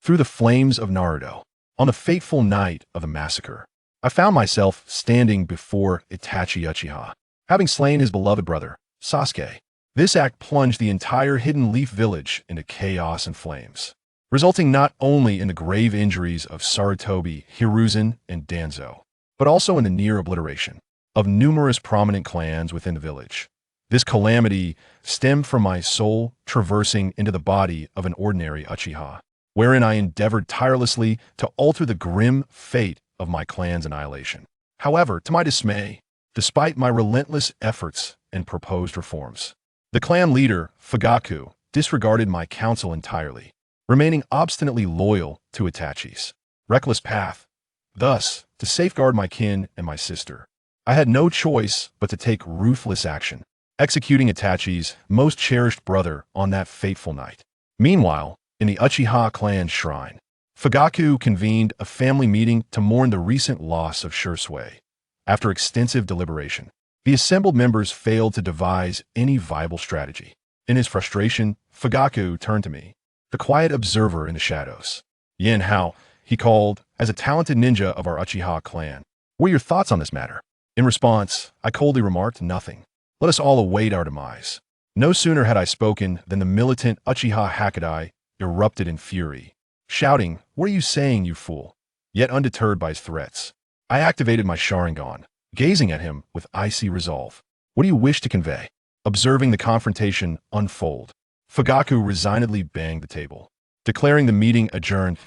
through the flames of Naruto. On the fateful night of the massacre, I found myself standing before Itachi Uchiha, having slain his beloved brother, Sasuke. This act plunged the entire Hidden Leaf village into chaos and flames, resulting not only in the grave injuries of Sarutobi, Hiruzen, and Danzo, but also in the near obliteration of numerous prominent clans within the village. This calamity stemmed from my soul traversing into the body of an ordinary Uchiha, wherein I endeavored tirelessly to alter the grim fate of my clan's annihilation. However, to my dismay, despite my relentless efforts and proposed reforms, the clan leader, Fugaku, disregarded my counsel entirely, remaining obstinately loyal to Itachi's reckless path. Thus, to safeguard my kin and my sister, I had no choice but to take ruthless action, executing Itachi's most cherished brother on that fateful night. Meanwhile, in the Uchiha Clan shrine, Fugaku convened a family meeting to mourn the recent loss of Sasuke. After extensive deliberation, the assembled members failed to devise any viable strategy. In his frustration, Fugaku turned to me, the quiet observer in the shadows. "Yin Hao," he called, as a talented ninja of our Uchiha clan. "What are your thoughts on this matter?" In response, I coldly remarked, "Nothing. Let us all await our demise." No sooner had I spoken than the militant Uchiha Hakadai erupted in fury, shouting, "What are you saying, you fool?" Yet undeterred by his threats, I activated my Sharingan, gazing at him with icy resolve. "What do you wish to convey?" Observing the confrontation unfold, Fugaku resignedly banged the table, declaring the meeting adjourned.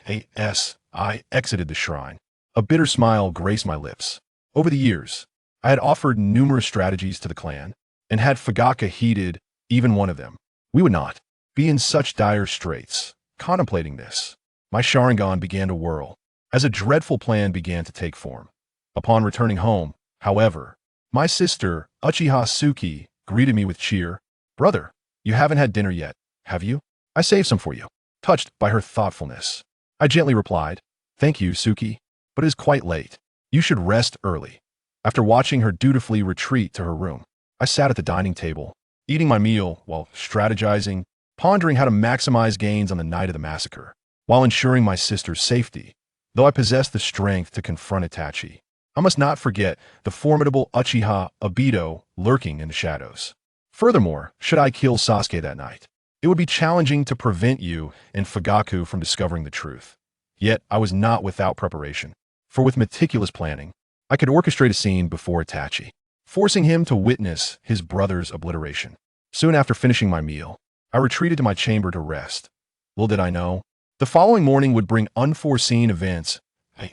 I exited the shrine. A bitter smile graced my lips. Over the years, I had offered numerous strategies to the clan, and had Fugaku heeded even one of them, we would not be in such dire straits. Contemplating this, my Sharingan began to whirl, as a dreadful plan began to take form. Upon returning home, however, my sister, Uchiha Sasuke, greeted me with cheer. "Brother, you haven't had dinner yet, have you? I saved some for you." Touched by her thoughtfulness, I gently replied, "Thank you, Suki, but it is quite late. You should rest early." After watching her dutifully retreat to her room, I sat at the dining table, eating my meal while strategizing, pondering how to maximize gains on the night of the massacre, while ensuring my sister's safety. Though I possessed the strength to confront Itachi, I must not forget the formidable Uchiha Obito lurking in the shadows. Furthermore, should I kill Sasuke that night, it would be challenging to prevent you and Fugaku from discovering the truth. Yet I was not without preparation, for with meticulous planning, I could orchestrate a scene before Itachi, forcing him to witness his brother's obliteration. Soon after finishing my meal, I retreated to my chamber to rest. Little did I know, the following morning would bring unforeseen events. I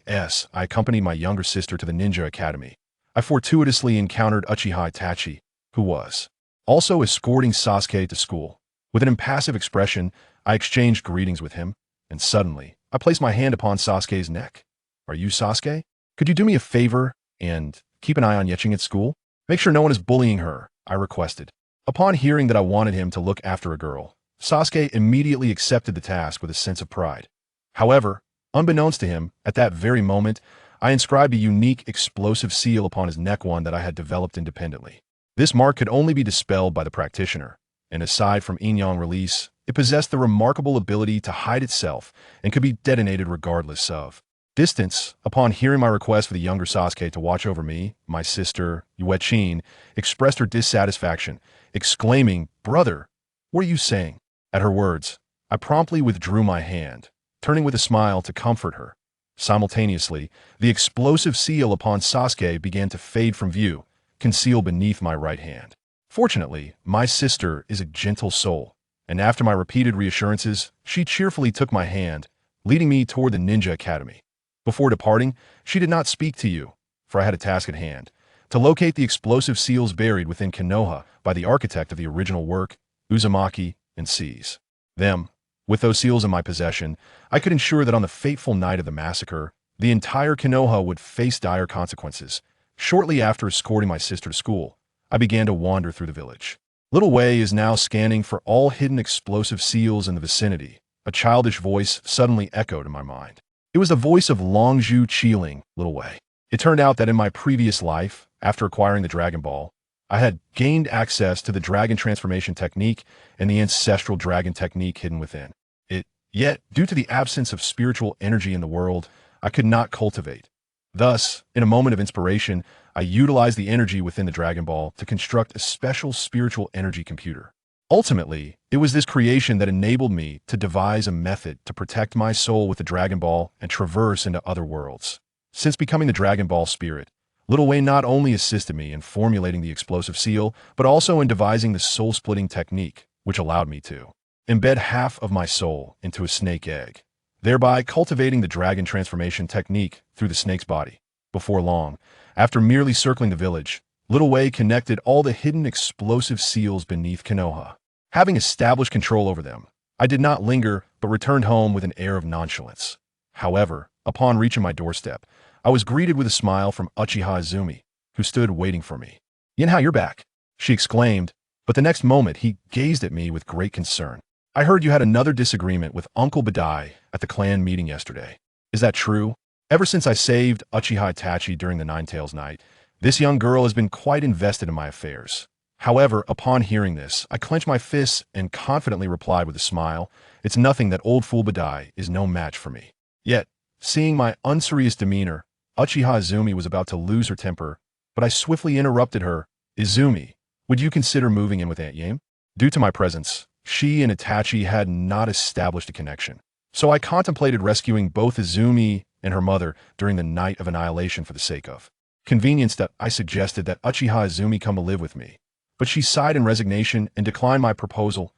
accompanied my younger sister to the Ninja Academy. I fortuitously encountered Uchiha Itachi, who was also escorting Sasuke to school. With an impassive expression, I exchanged greetings with him, and suddenly, I placed my hand upon Sasuke's neck. "Are you Sasuke? Could you do me a favor and keep an eye on Yetching at school? Make sure no one is bullying her," I requested. Upon hearing that I wanted him to look after a girl, Sasuke immediately accepted the task with a sense of pride. However, unbeknownst to him, at that very moment, I inscribed a unique explosive seal upon his neck, one that I had developed independently. This mark could only be dispelled by the practitioner, and aside from yin-yang release, it possessed the remarkable ability to hide itself and could be detonated regardless of distance. Upon hearing my request for the younger Sasuke to watch over me, my sister, Yuechin, expressed her dissatisfaction, exclaiming, "Brother, what are you saying?" At her words, I promptly withdrew my hand, turning with a smile to comfort her. Simultaneously, the explosive seal upon Sasuke began to fade from view, concealed beneath my right hand. Fortunately, my sister is a gentle soul, and after my repeated reassurances, she cheerfully took my hand, leading me toward the Ninja Academy. Before departing, she did not speak to you, for I had a task at hand, to locate the explosive seals buried within Konoha by the architect of the original work, Uzumaki, and seize them. With those seals in my possession, I could ensure that on the fateful night of the massacre, the entire Konoha would face dire consequences. Shortly after escorting my sister to school, I began to wander through the village. Little Wei is now scanning for all hidden explosive seals in the vicinity. A childish voice suddenly echoed in my mind. It was the voice of Longzhu Qiling, Little Wei. It turned out that in my previous life, after acquiring the Dragon Ball, I had gained access to the dragon transformation technique and the ancestral dragon technique hidden within it. Yet, due to the absence of spiritual energy in the world, I could not cultivate. Thus, in a moment of inspiration, I utilized the energy within the Dragon Ball to construct a special spiritual energy computer. Ultimately, it was this creation that enabled me to devise a method to protect my soul with the Dragon Ball and traverse into other worlds. Since becoming the Dragon Ball Spirit, Little Wayne not only assisted me in formulating the explosive seal, but also in devising the soul-splitting technique, which allowed me to embed half of my soul into a snake egg, thereby cultivating the dragon transformation technique through the snake's body. Before long, after merely circling the village, Little Wei connected all the hidden explosive seals beneath Konoha. Having established control over them, I did not linger but returned home with an air of nonchalance. However, upon reaching my doorstep, I was greeted with a smile from Uchiha Izumi, who stood waiting for me. "Yen-hao, you're back," she exclaimed, but the next moment he gazed at me with great concern. "I heard you had another disagreement with Uncle Badai at the clan meeting yesterday. Is that true? Ever since I saved Uchiha Itachi during the Nine-Tails night, this young girl has been quite invested in my affairs." However, upon hearing this, I clenched my fists and confidently replied with a smile, "It's nothing that old fool Badai is no match for me." Yet, seeing my unserious demeanor, Uchiha Izumi was about to lose her temper, but I swiftly interrupted her. "Izumi, would you consider moving in with Aunt Yame?" Due to my presence, she and Itachi had not established a connection. So I contemplated rescuing both Izumi and her mother during the night of annihilation for the sake of convenience. That I suggested that Uchiha Izumi come to live with me, but she sighed in resignation and declined my proposal.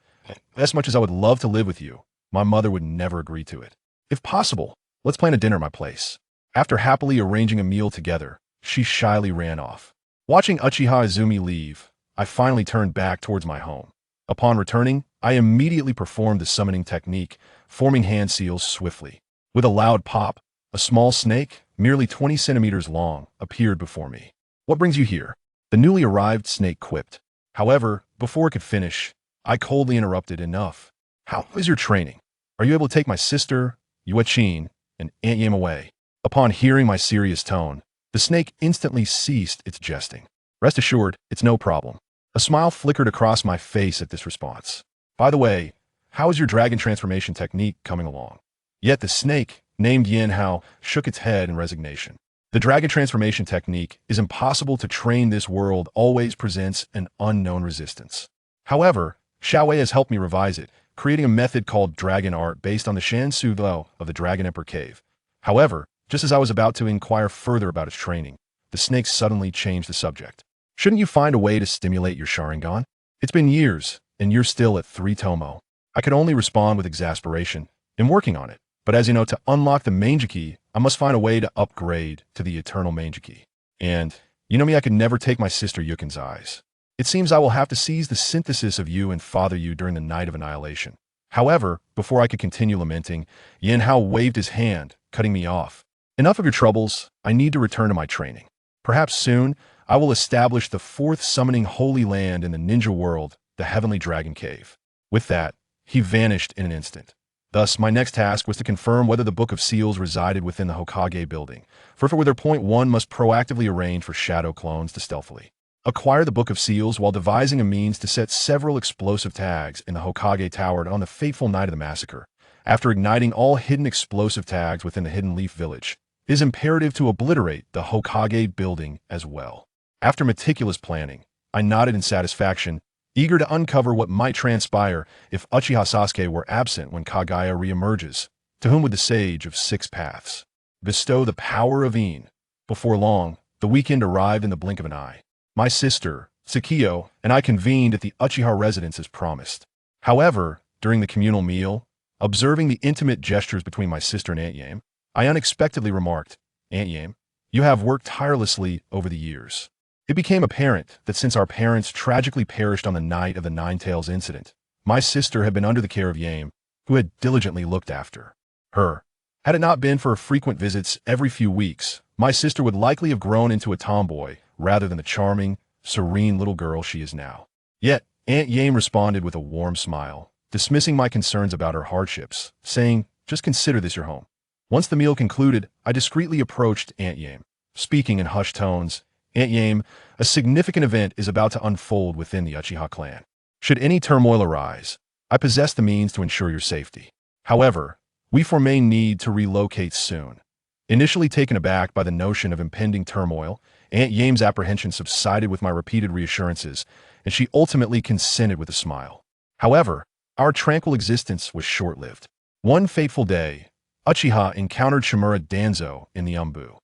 "As much as I would love to live with you, my mother would never agree to it. If possible, let's plan a dinner at my place." After happily arranging a meal together, she shyly ran off. Watching Uchiha Izumi leave, I finally turned back towards my home. Upon returning, I immediately performed the summoning technique, forming hand seals swiftly. With a loud pop, a small snake, merely 20 centimeters long, appeared before me. "What brings you here?" the newly arrived snake quipped. However, before it could finish, I coldly interrupted. "Enough. How is your training? Are you able to take my sister, Yuechin, and Aunt Yame away?" Upon hearing my serious tone, the snake instantly ceased its jesting. "Rest assured, it's no problem." A smile flickered across my face at this response. "By the way, how is your dragon transformation technique coming along?" Yet the snake, named Yen-hao, shook its head in resignation. "The dragon transformation technique is impossible to train. This world always presents an unknown resistance. However, Xiaowei has helped me revise it, creating a method called dragon art based on the Shansu Lo of the Dragon Emperor Cave." However, just as I was about to inquire further about its training, the snake suddenly changed the subject. "Shouldn't you find a way to stimulate your Sharingan? It's been years, and you're still at 3 Tomo." I could only respond with exasperation. "I'm working on it, but as you know, to unlock the Mangekyō, I must find a way to upgrade to the eternal Mangekyō. And, you know me, I could never take my sister Yukin's eyes. It seems I will have to seize the synthesis of you and father you during the night of annihilation." However, before I could continue lamenting, Yen-hao waved his hand, cutting me off. "Enough of your troubles. I need to return to my training. Perhaps soon, I will establish the 4th summoning holy land in the ninja world, the Heavenly Dragon Cave." With that, he vanished in an instant. Thus, my next task was to confirm whether the Book of Seals resided within the Hokage building. For if it were there, one must proactively arrange for shadow clones to stealthily acquire the Book of Seals while devising a means to set several explosive tags in the Hokage Tower on the fateful night of the massacre. After igniting all hidden explosive tags within the Hidden Leaf Village, it is imperative to obliterate the Hokage building as well. After meticulous planning, I nodded in satisfaction, eager to uncover what might transpire if Uchiha Sasuke were absent when Kaguya reemerges. To whom would the Sage of 6 Paths bestow the power of Een? Before long, the weekend arrived in the blink of an eye. My sister, Sakio, and I convened at the Uchiha residence as promised. However, during the communal meal, observing the intimate gestures between my sister and Aunt Yame, I unexpectedly remarked, "Aunt Yame, you have worked tirelessly over the years." It became apparent that since our parents tragically perished on the night of the Nine-Tails incident, my sister had been under the care of Yame, who had diligently looked after her. Had it not been for her frequent visits every few weeks, my sister would likely have grown into a tomboy rather than the charming, serene little girl she is now. Yet, Aunt Yame responded with a warm smile, dismissing my concerns about her hardships, saying, "Just consider this your home." Once the meal concluded, I discreetly approached Aunt Yame, speaking in hushed tones. "Aunt Yame, a significant event is about to unfold within the Uchiha clan. Should any turmoil arise, I possess the means to ensure your safety." However, we foremay need to relocate soon. Initially taken aback by the notion of impending turmoil, Aunt Yame's apprehension subsided with my repeated reassurances, and she ultimately consented with a smile. However, our tranquil existence was short-lived. One fateful day, Uchiha encountered Shimura Danzo in the Umbu.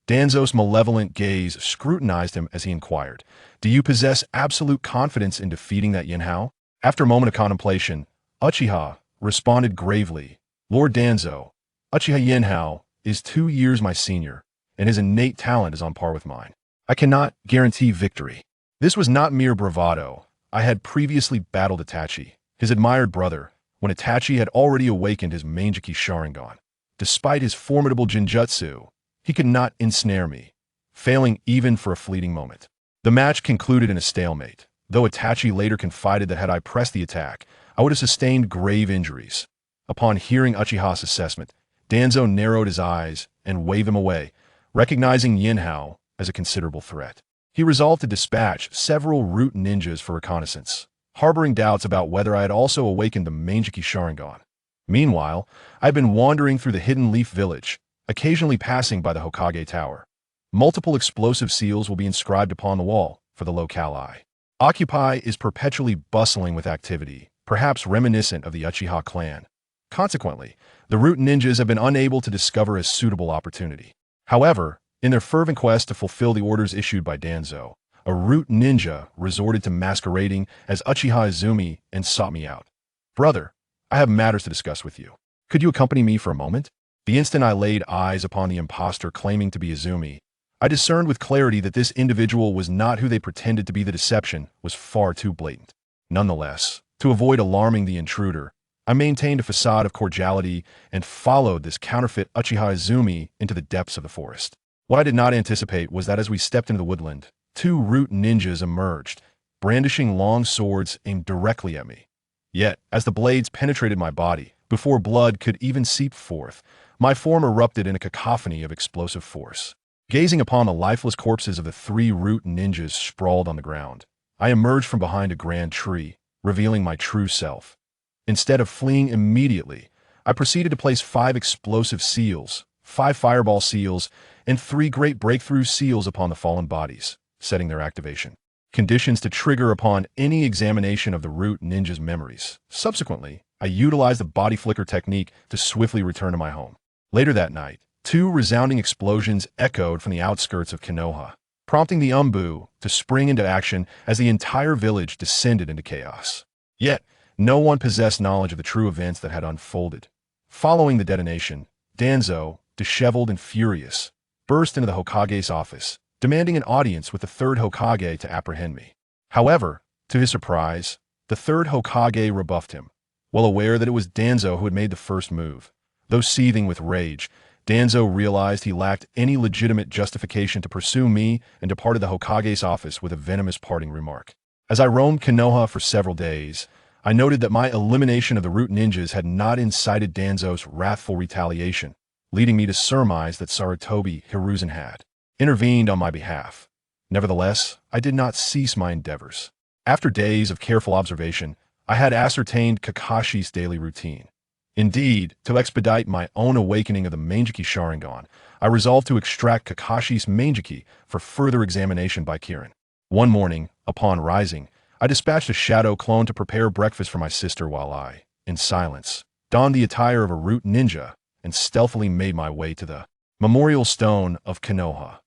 Danzo's malevolent gaze scrutinized him as he inquired, "Do you possess absolute confidence in defeating that Yinhao?" After a moment of contemplation, Uchiha responded gravely, "Lord Danzo, Uchiha Yinhao is 2 years my senior, and his innate talent is on par with mine. I cannot guarantee victory." This was not mere bravado. I had previously battled Itachi, his admired brother, when Itachi had already awakened his Mangekyō Sharingan. Despite his formidable genjutsu, he could not ensnare me, failing even for a fleeting moment. The match concluded in a stalemate, though Itachi later confided that had I pressed the attack, I would have sustained grave injuries. Upon hearing Uchiha's assessment, Danzo narrowed his eyes and waved them away, recognizing Yinhao as a considerable threat. He resolved to dispatch several root ninjas for reconnaissance, harboring doubts about whether I had also awakened the Mangekyō Sharingan. Meanwhile, I had been wandering through the Hidden Leaf Village, occasionally passing by the Hokage Tower. Multiple explosive seals will be inscribed upon the wall for the locale. Occupy is perpetually bustling with activity, perhaps reminiscent of the Uchiha Clan. Consequently, the root ninjas have been unable to discover a suitable opportunity. However, in their fervent quest to fulfill the orders issued by Danzo, a root ninja resorted to masquerading as Uchiha Izumi and sought me out. "Brother, I have matters to discuss with you. Could you accompany me for a moment?" The instant I laid eyes upon the impostor claiming to be Izumi, I discerned with clarity that this individual was not who they pretended to be. The deception was far too blatant. Nonetheless, to avoid alarming the intruder, I maintained a facade of cordiality and followed this counterfeit Uchiha Izumi into the depths of the forest. What I did not anticipate was that as we stepped into the woodland, 2 root ninjas emerged, brandishing long swords aimed directly at me. Yet, as the blades penetrated my body, before blood could even seep forth, my form erupted in a cacophony of explosive force. Gazing upon the lifeless corpses of the 3 root ninjas sprawled on the ground, I emerged from behind a grand tree, revealing my true self. Instead of fleeing immediately, I proceeded to place 5 explosive seals, 5 fireball seals, and 3 great breakthrough seals upon the fallen bodies, setting their activation conditions to trigger upon any examination of the root ninja's memories. Subsequently, I utilized the body flicker technique to swiftly return to my home. Later that night, 2 resounding explosions echoed from the outskirts of Konoha, prompting the Umbu to spring into action as the entire village descended into chaos. Yet, no one possessed knowledge of the true events that had unfolded. Following the detonation, Danzo, disheveled and furious, burst into the Hokage's office, demanding an audience with the 3rd Hokage to apprehend me. However, to his surprise, the 3rd Hokage rebuffed him, well aware that it was Danzo who had made the first move. Though seething with rage, Danzo realized he lacked any legitimate justification to pursue me and departed the Hokage's office with a venomous parting remark. As I roamed Konoha for several days, I noted that my elimination of the root ninjas had not incited Danzo's wrathful retaliation, leading me to surmise that Sarutobi Hiruzen had intervened on my behalf. Nevertheless, I did not cease my endeavors. After days of careful observation, I had ascertained Kakashi's daily routine. Indeed, to expedite my own awakening of the Mangekyō Sharingan, I resolved to extract Kakashi's Mangekyō for further examination by Kirin. One morning, upon rising, I dispatched a shadow clone to prepare breakfast for my sister while I, in silence, donned the attire of a root ninja and stealthily made my way to the memorial stone of Konoha.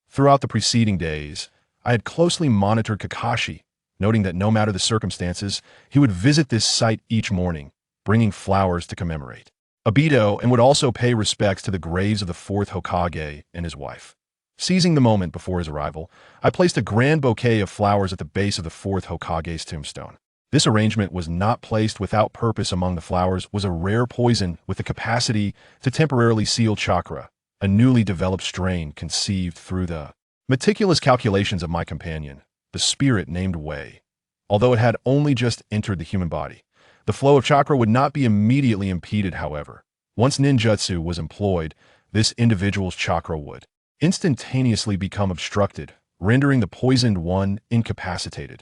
Throughout the preceding days, I had closely monitored Kakashi, noting that no matter the circumstances, he would visit this site each morning, bringing flowers to commemorate Obito, and would also pay respects to the graves of the 4th Hokage and his wife. Seizing the moment before his arrival, I placed a grand bouquet of flowers at the base of the 4th Hokage's tombstone. This arrangement was not placed without purpose. Among the flowers was a rare poison with the capacity to temporarily seal chakra, a newly developed strain conceived through the meticulous calculations of my companion, the spirit named Wei. Although it had only just entered the human body, the flow of chakra would not be immediately impeded. However, once ninjutsu was employed, this individual's chakra would instantaneously become obstructed, rendering the poisoned one incapacitated.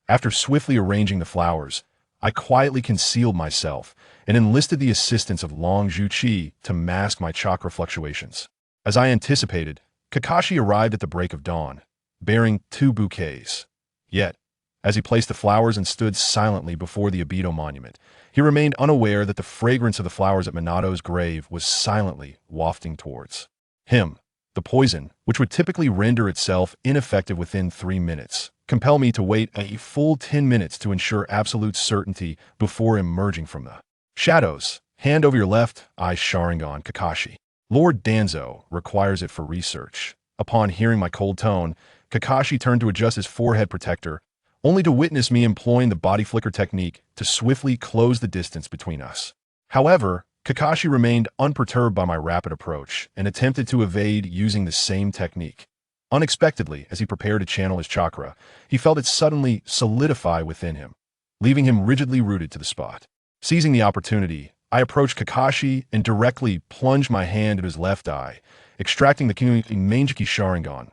After swiftly arranging the flowers, I quietly concealed myself and enlisted the assistance of Long Zhu to mask my chakra fluctuations. As I anticipated, Kakashi arrived at the break of dawn, bearing 2 bouquets. Yet, as he placed the flowers and stood silently before the Obito monument, he remained unaware that the fragrance of the flowers at Minato's grave was silently wafting towards him. The poison, which would typically render itself ineffective within 3 minutes, compelled me to wait a full 10 minutes to ensure absolute certainty before emerging from the shadows. Hand over your left eye, Sharingan, Kakashi. Lord Danzo requires it for research. Upon hearing my cold tone, Kakashi turned to adjust his forehead protector, only to witness me employing the body flicker technique to swiftly close the distance between us. However, Kakashi remained unperturbed by my rapid approach and attempted to evade using the same technique. Unexpectedly, as he prepared to channel his chakra, he felt it suddenly solidify within him, leaving him rigidly rooted to the spot. Seizing the opportunity, I approached Kakashi and directly plunged my hand into his left eye, extracting the Mangekyō Sharingan.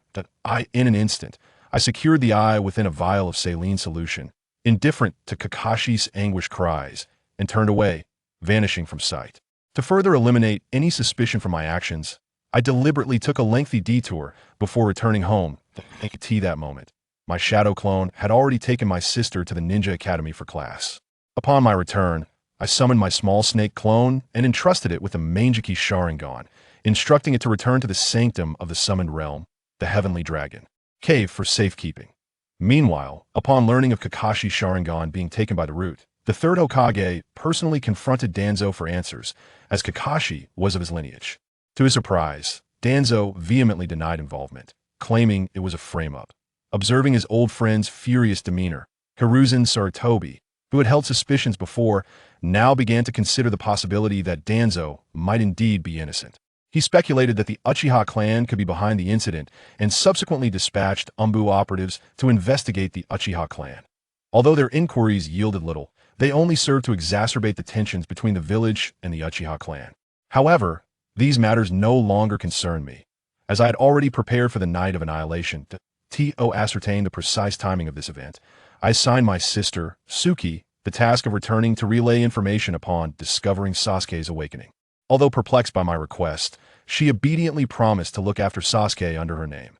In an instant, I secured the eye within a vial of saline solution, indifferent to Kakashi's anguished cries, and turned away, vanishing from sight. To further eliminate any suspicion from my actions, I deliberately took a lengthy detour before returning home. That moment, my shadow clone had already taken my sister to the Ninja Academy for class. Upon my return, I summoned my small snake clone and entrusted it with the Mangekyō Sharingan, instructing it to return to the sanctum of the summoned realm, the Heavenly Dragon Cave, for safekeeping. Meanwhile, upon learning of Kakashi's Sharingan being taken by the root, the third Hokage personally confronted Danzo for answers, as Kakashi was of his lineage. To his surprise, Danzo vehemently denied involvement, claiming it was a frame-up. Observing his old friend's furious demeanor, Hiruzen Sarutobi, who had held suspicions before, now began to consider the possibility that Danzo might indeed be innocent. He speculated that the Uchiha Clan could be behind the incident and subsequently dispatched Umbu operatives to investigate the Uchiha Clan. Although their inquiries yielded little, they only served to exacerbate the tensions between the village and the Uchiha Clan. However, these matters no longer concerned me, as I had already prepared for the Night of Annihilation. To ascertain the precise timing of this event, I assigned my sister, Suki, the task of returning to relay information upon discovering Sasuke's awakening. Although perplexed by my request, she obediently promised to look after Sasuke under her name.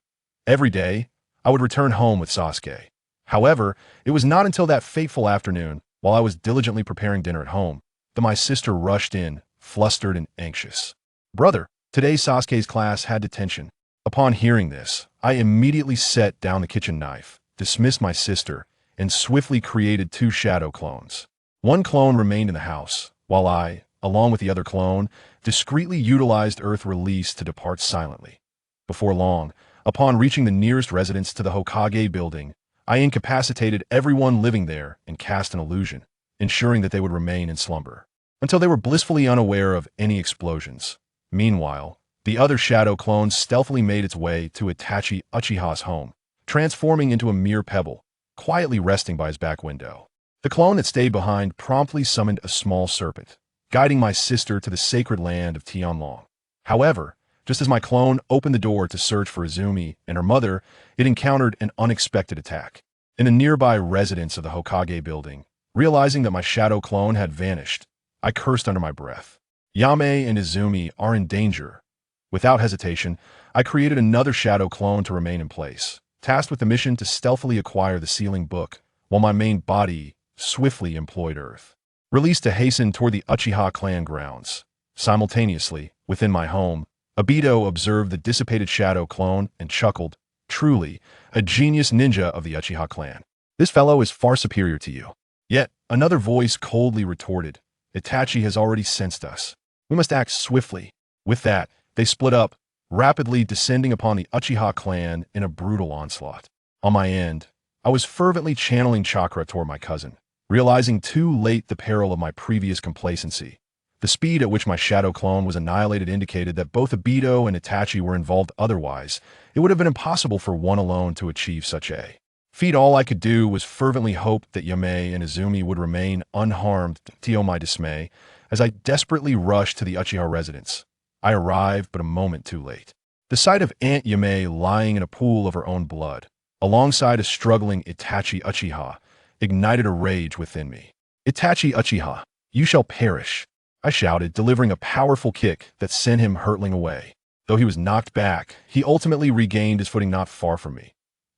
Every day, I would return home with Sasuke. However, it was not until that fateful afternoon, while I was diligently preparing dinner at home, that my sister rushed in, flustered and anxious. "Brother, today Sasuke's class had detention." Upon hearing this, I immediately set down the kitchen knife, dismissed my sister, and swiftly created 2 shadow clones. One clone remained in the house, while I, along with the other clone, discreetly utilized Earth Release to depart silently. Before long, upon reaching the nearest residence to the Hokage building, I incapacitated everyone living there and cast an illusion, ensuring that they would remain in slumber, until they were blissfully unaware of any explosions. Meanwhile, the other shadow clone stealthily made its way to Itachi Uchiha's home, transforming into a mere pebble, quietly resting by his back window. The clone that stayed behind promptly summoned a small serpent, guiding my sister to the sacred land of Tianlong. However, just as my clone opened the door to search for Izumi and her mother, it encountered an unexpected attack. In a nearby residence of the Hokage building, realizing that my shadow clone had vanished, I cursed under my breath. Yame and Izumi are in danger. Without hesitation, I created another shadow clone to remain in place, tasked with the mission to stealthily acquire the sealing book, while my main body swiftly employed Earth Release to hasten toward the Uchiha Clan grounds. Simultaneously, within my home, Obito observed the dissipated shadow clone and chuckled. "Truly, a genius ninja of the Uchiha Clan. This fellow is far superior to you." Yet, another voice coldly retorted, "Itachi has already sensed us. We must act swiftly." With that, they split up, rapidly descending upon the Uchiha Clan in a brutal onslaught. On my end, I was fervently channeling chakra toward my cousin, realizing too late the peril of my previous complacency. The speed at which my shadow clone was annihilated indicated that both Obito and Itachi were involved. Otherwise, it would have been impossible for one alone to achieve such a feat. All I could do was fervently hope that Yame and Izumi would remain unharmed. To my dismay, as I desperately rushed to the Uchiha residence, I arrived but a moment too late. The sight of Aunt Yame lying in a pool of her own blood, alongside a struggling Itachi Uchiha, ignited a rage within me. "Itachi Uchiha, you shall perish," I shouted, delivering a powerful kick that sent him hurtling away. Though he was knocked back, he ultimately regained his footing not far from me.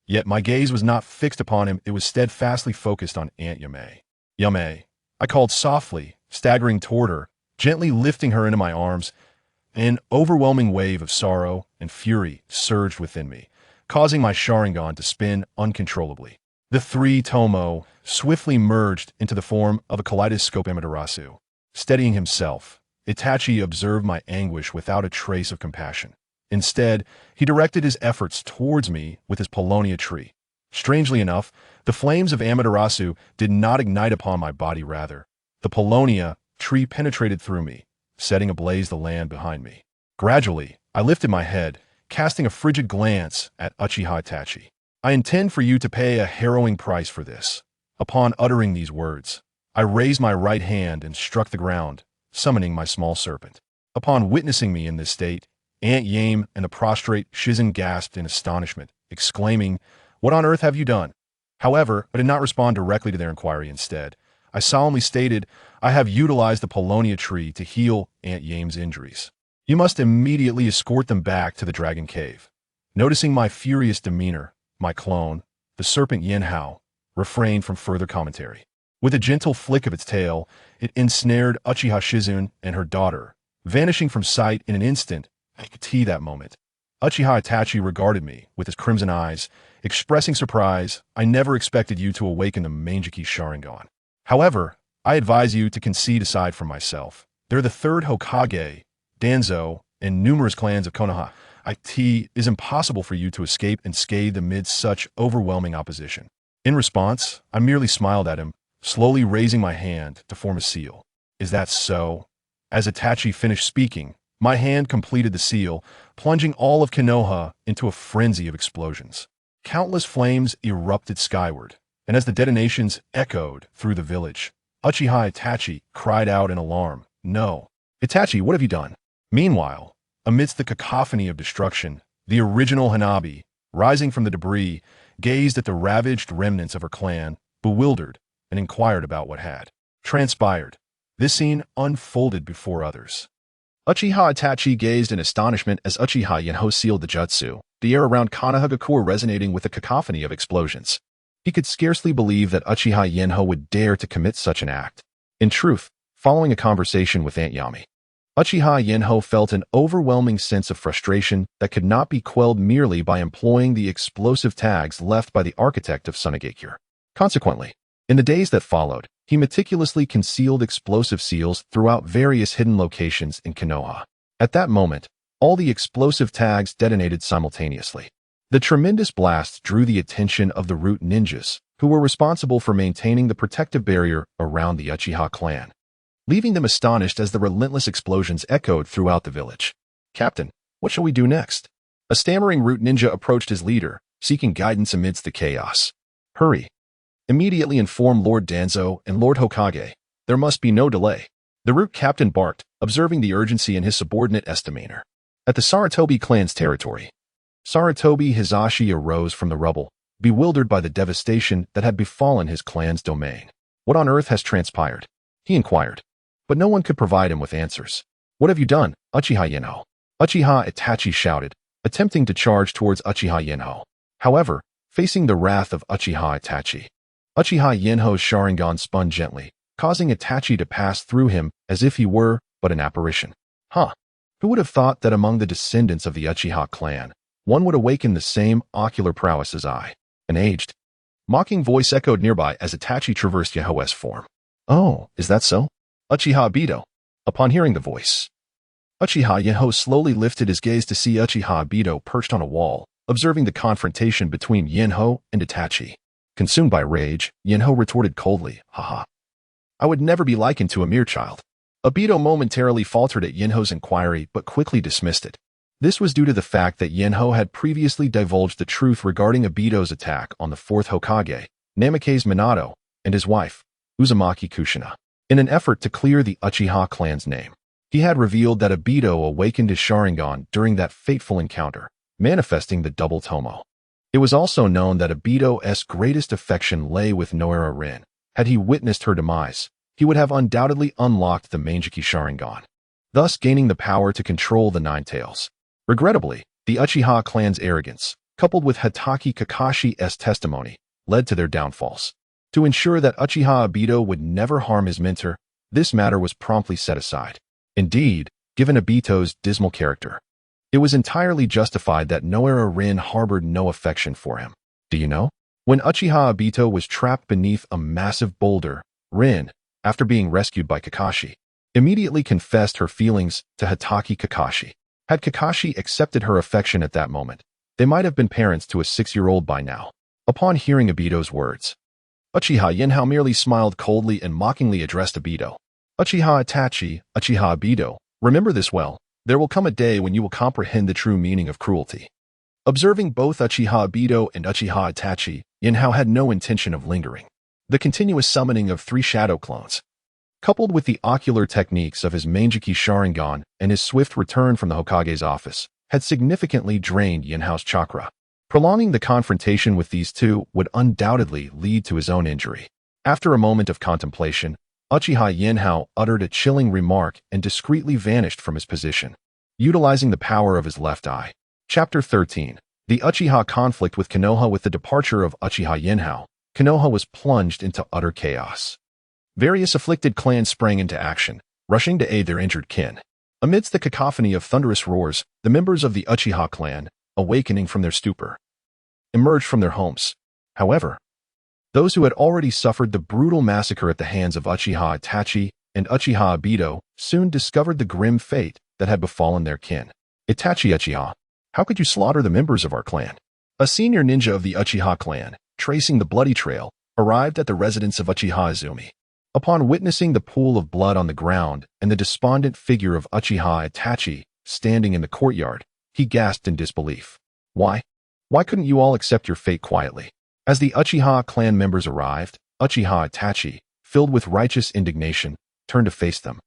Yet my gaze was not fixed upon him, it was steadfastly focused on Aunt Yame. "Yame," I called softly, staggering toward her, gently lifting her into my arms. An overwhelming wave of sorrow and fury surged within me, causing my Sharingan to spin uncontrollably. The three Tomo swiftly merged into the form of a kaleidoscope Amaterasu. Steadying himself, Itachi observed my anguish without a trace of compassion. Instead, he directed his efforts towards me with his Paulownia tree. Strangely enough, the flames of Amaterasu did not ignite upon my body, rather. The Paulownia tree penetrated through me, setting ablaze the land behind me. Gradually, I lifted my head, casting a frigid glance at Uchiha Itachi. "I intend for you to pay a harrowing price for this." Upon uttering these words, I raised my right hand and struck the ground, summoning my small serpent. Upon witnessing me in this state, Aunt Yame and the prostrate Shizen gasped in astonishment, exclaiming, "What on earth have you done?" However, I did not respond directly to their inquiry. Instead, I solemnly stated, "I have utilized the Paulownia tree to heal Aunt Yame's injuries. You must immediately escort them back to the Dragon Cave." Noticing my furious demeanor, my clone, the serpent Yenhao, refrained from further commentary. With a gentle flick of its tail, it ensnared Uchiha Shizune and her daughter, vanishing from sight in an instant. I could see that moment. Uchiha Itachi regarded me with his crimson eyes, expressing surprise. "I never expected you to awaken the Mangekyō Sharingan. However, I advise you to concede aside from myself. They're the third Hokage, Danzo, and numerous clans of Konoha. It is impossible for you to escape unscathed amid such overwhelming opposition." In response, I merely smiled at him, slowly raising my hand to form a seal. "Is that so?" As Itachi finished speaking, my hand completed the seal, plunging all of Konoha into a frenzy of explosions. Countless flames erupted skyward, and as the detonations echoed through the village, Uchiha Itachi cried out in alarm, "No! Itachi, what have you done?" Meanwhile, amidst the cacophony of destruction, the original Hanabi, rising from the debris, gazed at the ravaged remnants of her clan, bewildered, and inquired about what had transpired. This scene unfolded before others. Uchiha Itachi gazed in astonishment as Uchiha Yenho sealed the jutsu, the air around Konohagakure resonating with a cacophony of explosions. He could scarcely believe that Uchiha Yenho would dare to commit such an act. In truth, following a conversation with Aunt Yami, Uchiha Yenho felt an overwhelming sense of frustration that could not be quelled merely by employing the explosive tags left by the architect of Tsunade. Consequently, in the days that followed, he meticulously concealed explosive seals throughout various hidden locations in Konoha. At that moment, all the explosive tags detonated simultaneously. The tremendous blast drew the attention of the root ninjas, who were responsible for maintaining the protective barrier around the Uchiha clan, leaving them astonished as the relentless explosions echoed throughout the village. "Captain, what shall we do next?" A stammering root ninja approached his leader, seeking guidance amidst the chaos. "Hurry. Immediately inform Lord Danzo and Lord Hokage. There must be no delay." The root captain barked, observing the urgency in his subordinate demeanor. At the Sarutobi clan's territory, Sarutobi Hizashi arose from the rubble, bewildered by the devastation that had befallen his clan's domain. "What on earth has transpired?" he inquired. But no one could provide him with answers. "What have you done, Uchiha Yenho?" Uchiha Itachi shouted, attempting to charge towards Uchiha Yenho. However, facing the wrath of Uchiha Itachi, Uchiha Yenho's Sharingan spun gently, causing Itachi to pass through him as if he were but an apparition. Who would have thought that among the descendants of the Uchiha clan, one would awaken the same ocular prowess as I? An aged, mocking voice echoed nearby as Itachi traversed Yenho's form. "Oh, is that so? Uchiha Ibito." Upon hearing the voice, Uchiha Yenho slowly lifted his gaze to see Uchiha Ibito perched on a wall, observing the confrontation between Yenho and Itachi. Consumed by rage, Yenho retorted coldly, "Haha. I would never be likened to a mere child." Ibito momentarily faltered at Yenho's inquiry but quickly dismissed it. This was due to the fact that Yenho had previously divulged the truth regarding Ibito's attack on the fourth Hokage, Namikaze Minato, and his wife, Uzumaki Kushina. In an effort to clear the Uchiha clan's name, he had revealed that Ibito awakened his Sharingan during that fateful encounter, manifesting the double Tomo. It was also known that Ibito's greatest affection lay with Noira Rin, had he witnessed her demise, he would have undoubtedly unlocked the Mangekyō Sharingan, thus gaining the power to control the Nine Tails. Regrettably, the Uchiha clan's arrogance, coupled with Hatake Kakashi's testimony, led to their downfalls. To ensure that Uchiha Obito would never harm his mentor, this matter was promptly set aside. Indeed, given Obito's dismal character, it was entirely justified that Noara Rin harbored no affection for him. Do you know? When Uchiha Obito was trapped beneath a massive boulder, Rin, after being rescued by Kakashi, immediately confessed her feelings to Hatake Kakashi. Had Kakashi accepted her affection at that moment, they might have been parents to a 6-year-old by now. Upon hearing Obito's words, Uchiha Yenhao merely smiled coldly and mockingly addressed Obito. Uchiha Itachi, Uchiha Obito, remember this well. There will come a day when you will comprehend the true meaning of cruelty. Observing both Uchiha Obito and Uchiha Itachi, Yenhao had no intention of lingering. The continuous summoning of 3 shadow clones, coupled with the ocular techniques of his Mangekyō Sharingan and his swift return from the Hokage's office, had significantly drained Yenhao's chakra. Prolonging the confrontation with these two would undoubtedly lead to his own injury. After a moment of contemplation, Uchiha Yenhao uttered a chilling remark and discreetly vanished from his position, utilizing the power of his left eye. Chapter 13. The Uchiha conflict with Konoha. With the departure of Uchiha Yenhao, Konoha was plunged into utter chaos. Various afflicted clans sprang into action, rushing to aid their injured kin. Amidst the cacophony of thunderous roars, the members of the Uchiha clan, awakening from their stupor, emerged from their homes. However, those who had already suffered the brutal massacre at the hands of Uchiha Itachi and Uchiha Obito soon discovered the grim fate that had befallen their kin. Itachi Uchiha, how could you slaughter the members of our clan? A senior ninja of the Uchiha clan, tracing the bloody trail, arrived at the residence of Uchiha Izumi. Upon witnessing the pool of blood on the ground and the despondent figure of Uchiha Itachi standing in the courtyard, he gasped in disbelief. Why? Why couldn't you all accept your fate quietly? As the Uchiha clan members arrived, Uchiha Itachi, filled with righteous indignation, turned to face them,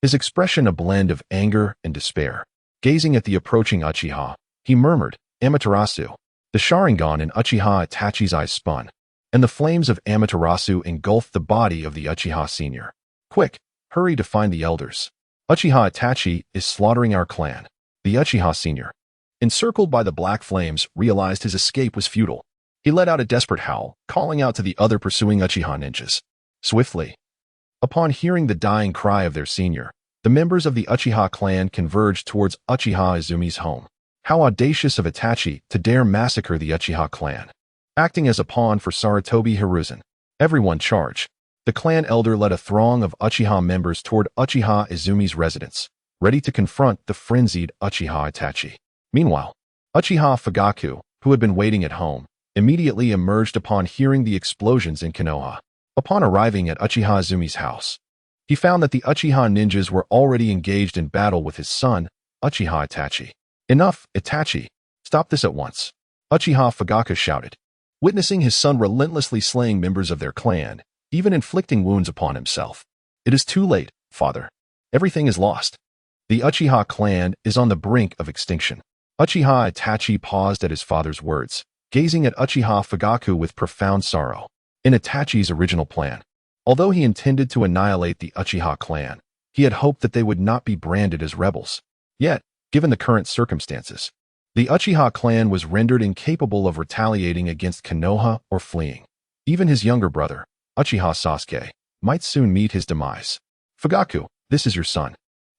his expression a blend of anger and despair. Gazing at the approaching Uchiha, he murmured, Amaterasu. The Sharingan in Uchiha Itachi's eyes spun, and the flames of Amaterasu engulfed the body of the Uchiha senior. Quick, hurry to find the elders. Uchiha Itachi is slaughtering our clan. The Uchiha senior, encircled by the black flames, realized his escape was futile. He let out a desperate howl, calling out to the other pursuing Uchiha ninjas. Swiftly, upon hearing the dying cry of their senior, the members of the Uchiha clan converged towards Uchiha Izumi's home. How audacious of Itachi to dare massacre the Uchiha clan. Acting as a pawn for Sarutobi Hiruzen, everyone charge. The clan elder led a throng of Uchiha members toward Uchiha Izumi's residence, ready to confront the frenzied Uchiha Itachi. Meanwhile, Uchiha Fugaku, who had been waiting at home, immediately emerged upon hearing the explosions in Konoha. Upon arriving at Uchiha Izumi's house, he found that the Uchiha ninjas were already engaged in battle with his son, Uchiha Itachi. Enough, Itachi! Stop this at once! Uchiha Fugaku shouted. Witnessing his son relentlessly slaying members of their clan, even inflicting wounds upon himself. It is too late, father. Everything is lost. The Uchiha clan is on the brink of extinction. Uchiha Itachi paused at his father's words, gazing at Uchiha Fugaku with profound sorrow. In Itachi's original plan, although he intended to annihilate the Uchiha clan, he had hoped that they would not be branded as rebels. Yet, given the current circumstances, the Uchiha clan was rendered incapable of retaliating against Konoha or fleeing. Even his younger brother, Uchiha Sasuke, might soon meet his demise. Fugaku, this is your son.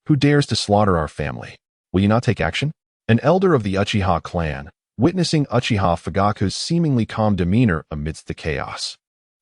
Who dares to slaughter our family? Will you not take action? An elder of the Uchiha clan, witnessing Uchiha Fugaku's seemingly calm demeanor amidst the chaos,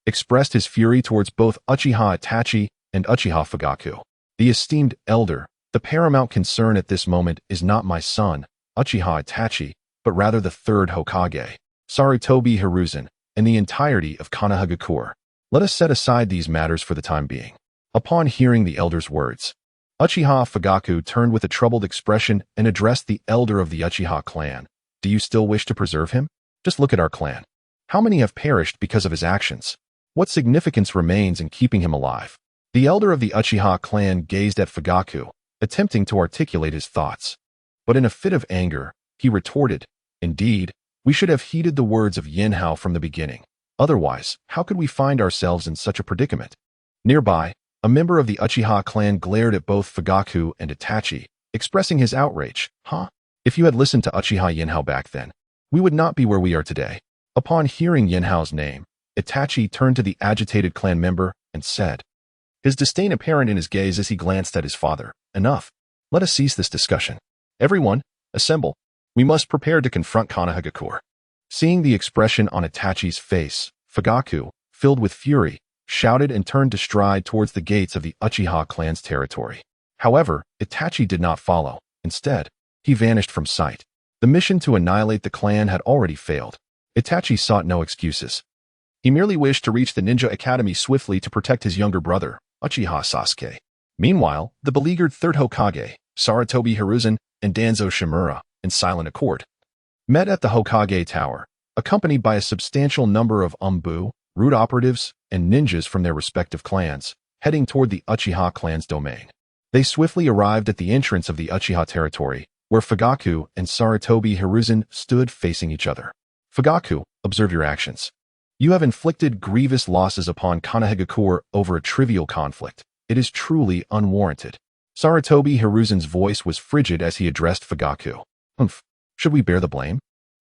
expressed his fury towards both Uchiha Itachi and Uchiha Fugaku. The esteemed elder, the paramount concern at this moment is not my son, Uchiha Itachi, but rather the third Hokage, Sarutobi Hiruzen, and the entirety of Konohagakure. Let us set aside these matters for the time being. Upon hearing the elder's words, Uchiha Fugaku turned with a troubled expression and addressed the elder of the Uchiha clan. Do you still wish to preserve him? Just look at our clan. How many have perished because of his actions? What significance remains in keeping him alive? The elder of the Uchiha clan gazed at Fugaku, attempting to articulate his thoughts. But in a fit of anger, he retorted, Indeed, we should have heeded the words of Yenhao from the beginning. Otherwise, how could we find ourselves in such a predicament? Nearby, A member of the Uchiha clan glared at both Fugaku and Itachi, expressing his outrage. Huh? If you had listened to Uchiha Yinhao back then, we would not be where we are today. Upon hearing Yinhao's name, Itachi turned to the agitated clan member and said, his disdain apparent in his gaze as he glanced at his father. Enough. Let us cease this discussion. Everyone, assemble. We must prepare to confront Konoha. Seeing the expression on Itachi's face, Fugaku, filled with fury, shouted and turned to stride towards the gates of the Uchiha clan's territory. However, Itachi did not follow. Instead, he vanished from sight. The mission to annihilate the clan had already failed. Itachi sought no excuses. He merely wished to reach the ninja academy swiftly to protect his younger brother, Uchiha Sasuke. Meanwhile, the beleaguered third Hokage, Sarutobi Hiruzen, and Danzo Shimura, in silent accord, met at the Hokage Tower, accompanied by a substantial number of root operatives, and ninjas from their respective clans, heading toward the Uchiha clan's domain. They swiftly arrived at the entrance of the Uchiha territory, where Fugaku and Sarutobi Hiruzen stood facing each other. Fugaku, observe your actions. You have inflicted grievous losses upon Konoha over a trivial conflict. It is truly unwarranted. Sarutobi Hiruzen's voice was frigid as he addressed Fugaku. Should we bear the blame?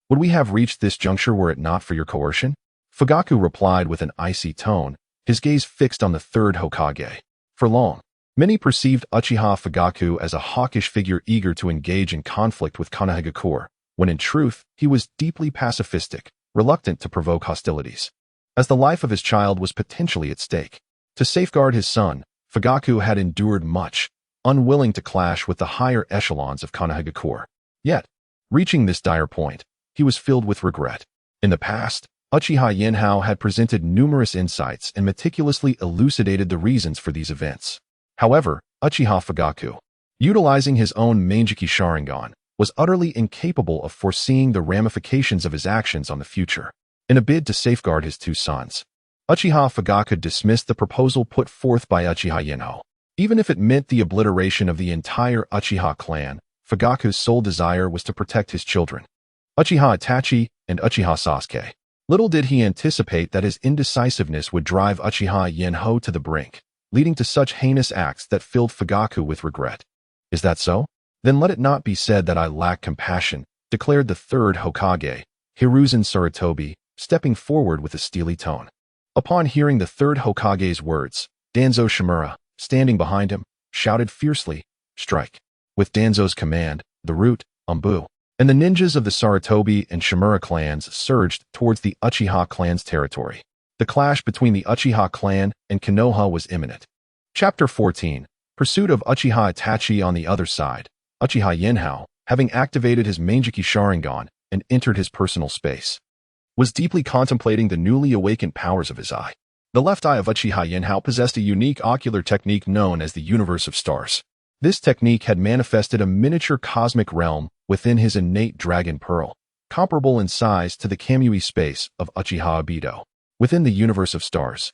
Would we have reached this juncture were it not for your coercion? Fugaku replied with an icy tone, his gaze fixed on the third Hokage. For long, many perceived Uchiha Fugaku as a hawkish figure eager to engage in conflict with Konoha, when in truth, he was deeply pacifistic, reluctant to provoke hostilities, as the life of his child was potentially at stake. To safeguard his son, Fugaku had endured much, unwilling to clash with the higher echelons of Konoha. Yet, reaching this dire point, he was filled with regret. In the past, Uchiha Yinhao had presented numerous insights and meticulously elucidated the reasons for these events. However, Uchiha Fugaku, utilizing his own Mangekyō Sharingan, was utterly incapable of foreseeing the ramifications of his actions on the future. In a bid to safeguard his two sons, Uchiha Fugaku dismissed the proposal put forth by Uchiha Yinhao. Even if it meant the obliteration of the entire Uchiha clan, Fugaku's sole desire was to protect his children, Uchiha Itachi and Uchiha Sasuke. Little did he anticipate that his indecisiveness would drive Uchiha Yinhao to the brink, leading to such heinous acts that filled Fugaku with regret. Is that so? Then let it not be said that I lack compassion, declared the third Hokage, Hiruzen Sarutobi, stepping forward with a steely tone. Upon hearing the third Hokage's words, Danzo Shimura, standing behind him, shouted fiercely, strike. With Danzo's command, the root, and the ninjas of the Sarutobi and Shimura clans surged towards the Uchiha clan's territory. The clash between the Uchiha clan and Konoha was imminent. Chapter 14. Pursuit of Uchiha Itachi. On the other side, Uchiha Yinhao, having activated his Mangekyō Sharingan and entered his personal space, was deeply contemplating the newly awakened powers of his eye. The left eye of Uchiha Yinhao possessed a unique ocular technique known as the universe of stars. This technique had manifested a miniature cosmic realm within his innate dragon pearl, comparable in size to the Kamui space of Uchiha Obito. Within the universe of stars,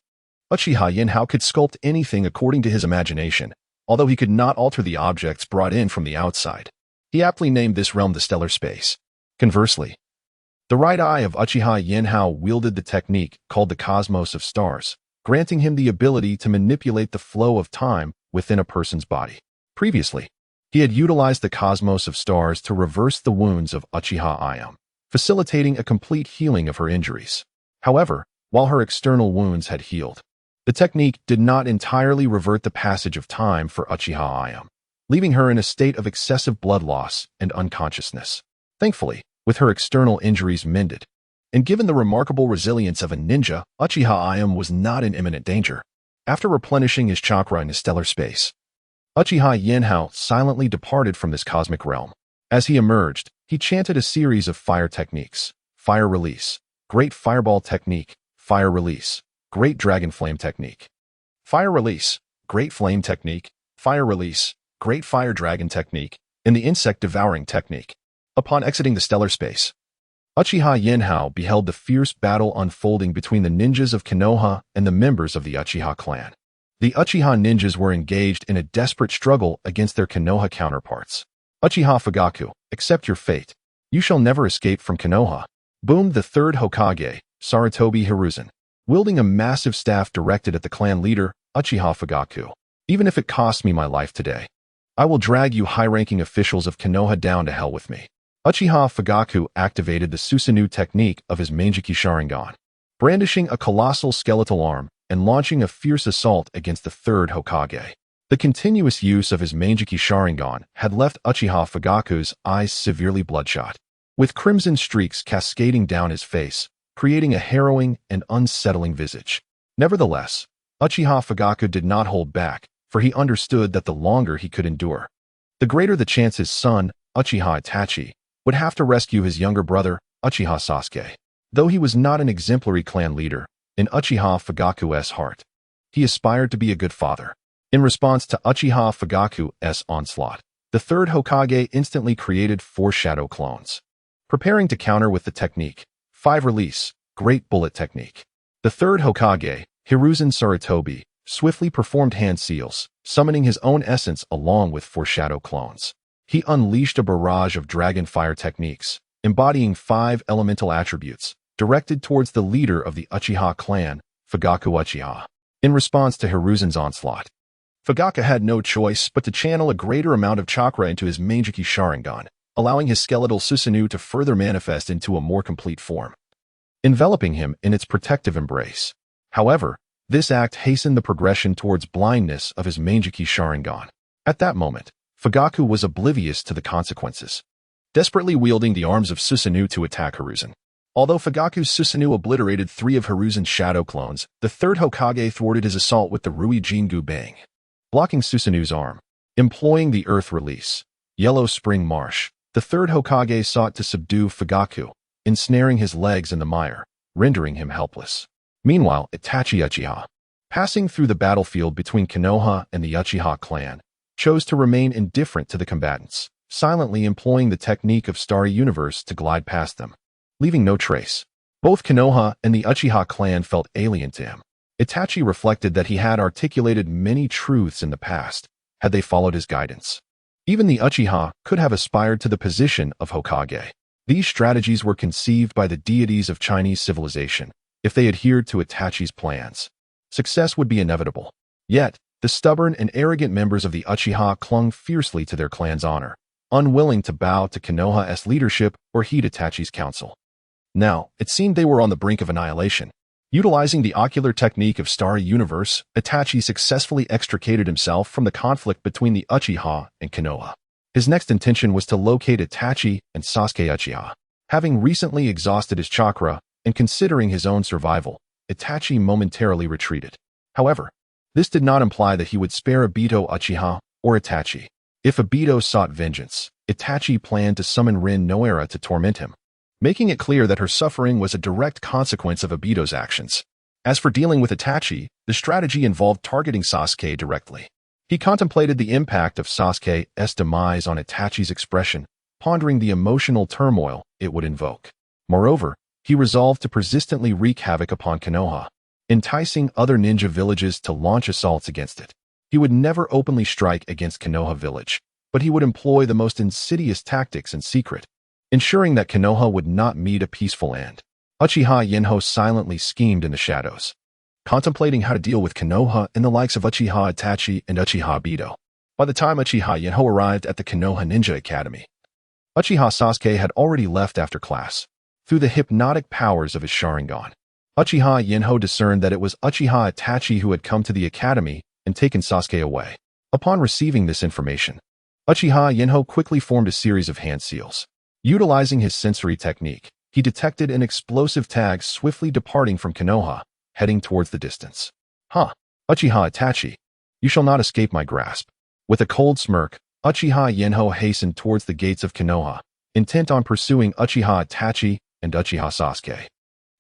Uchiha Yinhao could sculpt anything according to his imagination, although he could not alter the objects brought in from the outside. He aptly named this realm the stellar space. Conversely, the right eye of Uchiha Yinhao wielded the technique called the cosmos of stars, granting him the ability to manipulate the flow of time within a person's body. Previously, he had utilized the cosmos of stars to reverse the wounds of Uchiha Ayam, facilitating a complete healing of her injuries. However, while her external wounds had healed, the technique did not entirely revert the passage of time for Uchiha Ayam, leaving her in a state of excessive blood loss and unconsciousness. Thankfully, with her external injuries mended, and given the remarkable resilience of a ninja, Uchiha Ayam was not in imminent danger. After replenishing his chakra in his stellar space, Uchiha Yinhao silently departed from this cosmic realm. As he emerged, he chanted a series of fire techniques: fire release, great fireball technique, fire release, great dragon flame technique, fire release, great flame technique, fire release, great fire dragon technique, and the insect devouring technique. Upon exiting the stellar space, Uchiha Yinhao beheld the fierce battle unfolding between the ninjas of Konoha and the members of the Uchiha clan. The Uchiha ninjas were engaged in a desperate struggle against their Konoha counterparts. Uchiha Fugaku, accept your fate. You shall never escape from Konoha, boomed the third Hokage, Sarutobi Hiruzen, wielding a massive staff directed at the clan leader, Uchiha Fugaku. even if it costs me my life today. I will drag you high-ranking officials of Konoha down to hell with me. Uchiha Fugaku activated the Susanoo technique of his Mangekyō Sharingan, brandishing a colossal skeletal arm and launching a fierce assault against the third Hokage. The continuous use of his Mangekyō Sharingan had left Uchiha Fugaku's eyes severely bloodshot, with crimson streaks cascading down his face, creating a harrowing and unsettling visage. Nevertheless, Uchiha Fugaku did not hold back, for he understood that the longer he could endure, the greater the chance his son, Uchiha Itachi, would have to rescue his younger brother, Uchiha Sasuke. Though he was not an exemplary clan leader, in Uchiha Fugaku's heart, he aspired to be a good father. In response to Uchiha Fugaku's onslaught, the third Hokage instantly created 4 shadow clones, preparing to counter with the technique 5 release, Great Bullet Technique. The third Hokage, Hiruzen Sarutobi, swiftly performed hand seals, summoning his own essence along with 4 shadow clones. He unleashed a barrage of dragon fire techniques, embodying 5 elemental attributes, directed towards the leader of the Uchiha Clan, Fugaku Uchiha. In response to Hiruzen's onslaught, Fugaku had no choice but to channel a greater amount of chakra into his Mangekyō Sharingan, allowing his skeletal Susanoo to further manifest into a more complete form, enveloping him in its protective embrace. However, this act hastened the progression towards blindness of his Mangekyō Sharingan. At that moment, Fugaku was oblivious to the consequences, desperately wielding the arms of Susanoo to attack Hiruzen. Although Fugaku's Susanoo obliterated 3 of Hiruzen's shadow clones, the third Hokage thwarted his assault with the Rui Jingu Bang, blocking Susanoo's arm. Employing the Earth Release, Yellow Spring Marsh, the third Hokage sought to subdue Fugaku, ensnaring his legs in the mire, rendering him helpless. Meanwhile, Itachi Uchiha, passing through the battlefield between Konoha and the Uchiha clan, chose to remain indifferent to the combatants, silently employing the technique of Starry Universe to glide past them, leaving no trace. Both Konoha and the Uchiha clan felt alien to him. Itachi reflected that he had articulated many truths in the past, had they followed his guidance. Even the Uchiha could have aspired to the position of Hokage. These strategies were conceived by the deities of Chinese civilization. If they adhered to Itachi's plans, success would be inevitable. Yet, the stubborn and arrogant members of the Uchiha clung fiercely to their clan's honor, unwilling to bow to Konoha's leadership or heed Itachi's counsel. Now, it seemed they were on the brink of annihilation. Utilizing the ocular technique of Starry Universe, Itachi successfully extricated himself from the conflict between the Uchiha and Konoha. His next intention was to locate Itachi and Sasuke Uchiha. Having recently exhausted his chakra, and considering his own survival, Itachi momentarily retreated. However, this did not imply that he would spare Obito Uchiha or Itachi. If Obito sought vengeance, Itachi planned to summon Rin Noara to torment him, making it clear that her suffering was a direct consequence of Obito's actions. As for dealing with Itachi, the strategy involved targeting Sasuke directly. He contemplated the impact of Sasuke's demise on Itachi's expression, pondering the emotional turmoil it would invoke. Moreover, he resolved to persistently wreak havoc upon Konoha, enticing other ninja villages to launch assaults against it. He would never openly strike against Konoha village, but he would employ the most insidious tactics in secret, ensuring that Konoha would not meet a peaceful end. Uchiha Yenho silently schemed in the shadows, contemplating how to deal with Konoha and the likes of Uchiha Itachi and Uchiha Obito. By the time Uchiha Yenho arrived at the Konoha Ninja Academy, Uchiha Sasuke had already left after class. Through the hypnotic powers of his Sharingan, Uchiha Yenho discerned that it was Uchiha Itachi who had come to the academy and taken Sasuke away. Upon receiving this information, Uchiha Yenho quickly formed a series of hand seals. Utilizing his sensory technique, he detected an explosive tag swiftly departing from Konoha, heading towards the distance. Uchiha Itachi, you shall not escape my grasp. With a cold smirk, Uchiha Yenho hastened towards the gates of Konoha, intent on pursuing Uchiha Itachi and Uchiha Sasuke.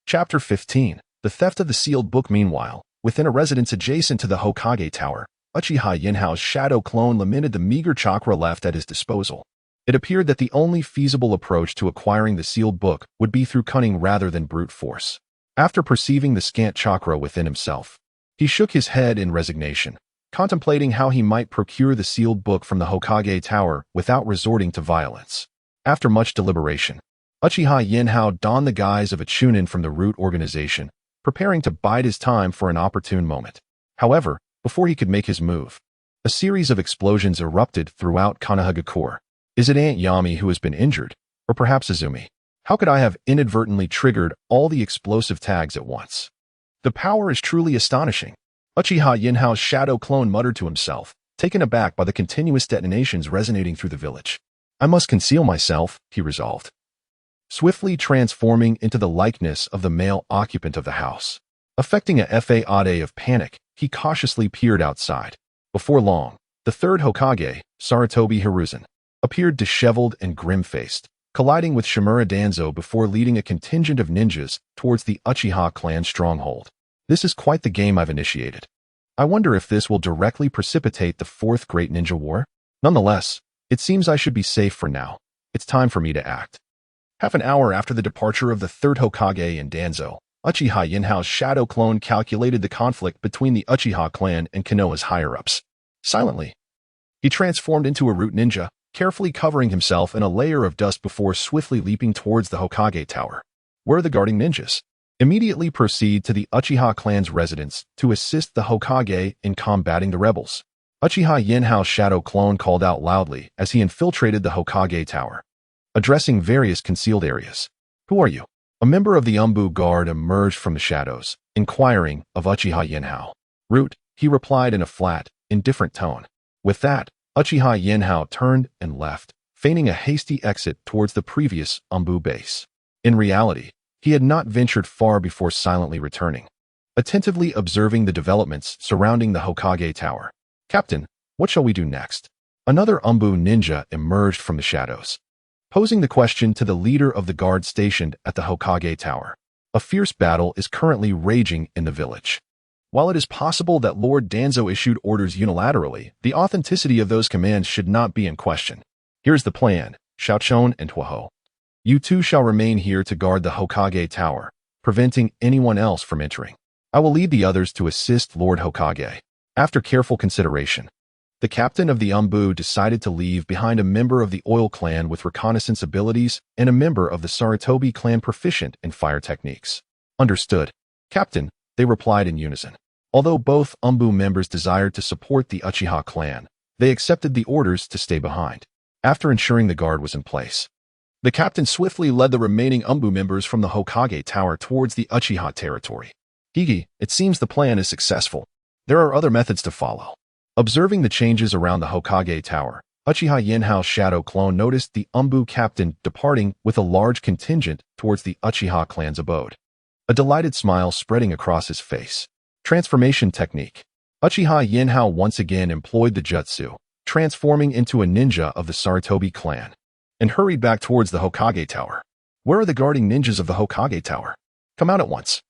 Chapter 15. The Theft of the Sealed Book. Meanwhile, within a residence adjacent to the Hokage Tower, Uchiha Yenho's shadow clone lamented the meager chakra left at his disposal. It appeared that the only feasible approach to acquiring the sealed book would be through cunning rather than brute force. After perceiving the scant chakra within himself, he shook his head in resignation, contemplating how he might procure the sealed book from the Hokage Tower without resorting to violence. After much deliberation, Uchiha Yenho donned the guise of a chunin from the root organization, preparing to bide his time for an opportune moment. However, before he could make his move, A series of explosions erupted throughout Konoha. Is it Aunt Yami who has been injured? Or perhaps Izumi? How could I have inadvertently triggered all the explosive tags at once? The power is truly astonishing. Uchiha Yinhao's shadow clone muttered to himself, taken aback by the continuous detonations resonating through the village. I must conceal myself, he resolved. Swiftly transforming into the likeness of the male occupant of the house. Affecting a fade of panic, he cautiously peered outside. Before long, the third Hokage, Sarutobi Hiruzen, appeared disheveled and grim-faced, colliding with Shimura Danzo before leading a contingent of ninjas towards the Uchiha Clan stronghold. This is quite the game I've initiated. I wonder if this will directly precipitate the fourth Great Ninja War? Nonetheless, it seems I should be safe for now. It's time for me to act. Half an hour after the departure of the third Hokage and Danzo, Uchiha Yinhao's shadow clone calculated the conflict between the Uchiha clan and Konoha's higher-ups. Silently, he transformed into a root ninja, carefully covering himself in a layer of dust before swiftly leaping towards the Hokage tower. Where are the guarding ninjas? Immediately proceed to the Uchiha clan's residence to assist the Hokage in combating the rebels. Uchiha Yinhao's shadow clone called out loudly as he infiltrated the Hokage tower, addressing various concealed areas. Who are you? A member of the Umbu guard emerged from the shadows, inquiring of Uchiha Yinhao. Root, he replied in a flat, indifferent tone. With that, Uchiha Yinhao turned and left, feigning a hasty exit towards the previous Umbu base. In reality, he had not ventured far before silently returning, attentively observing the developments surrounding the Hokage tower. Captain, what shall we do next? Another Umbu ninja emerged from the shadows, posing the question to the leader of the guard stationed at the Hokage tower. A fierce battle is currently raging in the village. While it is possible that Lord Danzo issued orders unilaterally, the authenticity of those commands should not be in question. Here's the plan, Xiaochun and Huaho. You two shall remain here to guard the Hokage tower, preventing anyone else from entering. I will lead the others to assist Lord Hokage. After careful consideration, the captain of the Umbu decided to leave behind a member of the Oil clan with reconnaissance abilities and a member of the Sarutobi clan proficient in fire techniques. Understood. Captain, they replied in unison. Although both Umbu members desired to support the Uchiha clan, they accepted the orders to stay behind. After ensuring the guard was in place, the captain swiftly led the remaining Umbu members from the Hokage tower towards the Uchiha territory. Higi, it seems the plan is successful. There are other methods to follow. Observing the changes around the Hokage tower, Uchiha Yinhao's shadow clone noticed the Umbu captain departing with a large contingent towards the Uchiha clan's abode. A delighted smile spreading across his face. Transformation technique. Uchiha Yinhao once again employed the jutsu, transforming into a ninja of the Sarutobi clan, and hurried back towards the Hokage tower. Where are the guarding ninjas of the Hokage tower? Come out at once.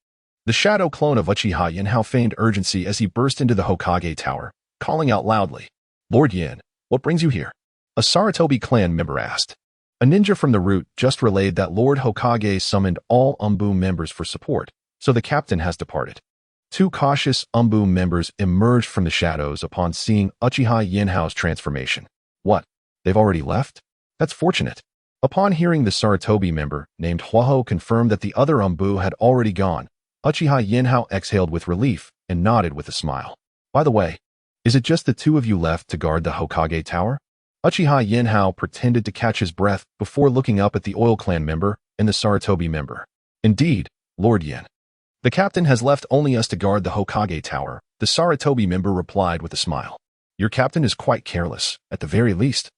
The shadow clone of Uchiha Yinhao feigned urgency as he burst into the Hokage tower, calling out loudly. Lord Yin, what brings you here? A Sarutobi clan member asked. A ninja from the root just relayed that Lord Hokage summoned all Umbu members for support, so the captain has departed. Two cautious Umbu members emerged from the shadows upon seeing Uchiha Yinhao's transformation. What? They've already left? That's fortunate. Upon hearing the Sarutobi member, named Huaho, confirmed that the other Umbu had already gone, Uchiha Yinhao exhaled with relief and nodded with a smile. By the way, is it just the two of you left to guard the Hokage tower? Uchiha Yinhao pretended to catch his breath before looking up at the Oil clan member and the Sarutobi member. Indeed, Lord Yin. The captain has left only us to guard the Hokage tower, the Sarutobi member replied with a smile. Your captain is quite careless, at the very least.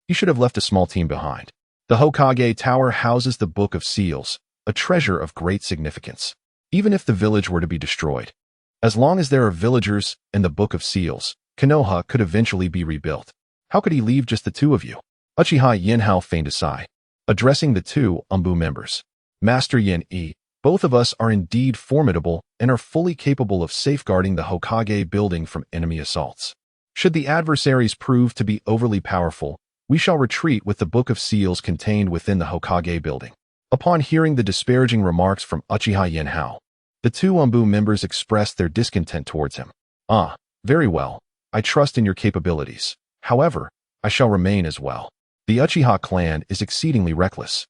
He should have left a small team behind. The Hokage tower houses the Book of Seals, a treasure of great significance. Even if the village were to be destroyed, as long as there are villagers and the Book of Seals, Konoha could eventually be rebuilt. How could he leave just the two of you? Uchiha Yinhao feigned a sigh, addressing the two Umbu members. Master Yin-e, both of us are indeed formidable and are fully capable of safeguarding the Hokage building from enemy assaults. Should the adversaries prove to be overly powerful, we shall retreat with the Book of Seals contained within the Hokage building. Upon hearing the disparaging remarks from Uchiha Yinhao, the two Umbu members expressed their discontent towards him. Ah, very well. I trust in your capabilities. However, I shall remain as well. The Uchiha clan is exceedingly reckless.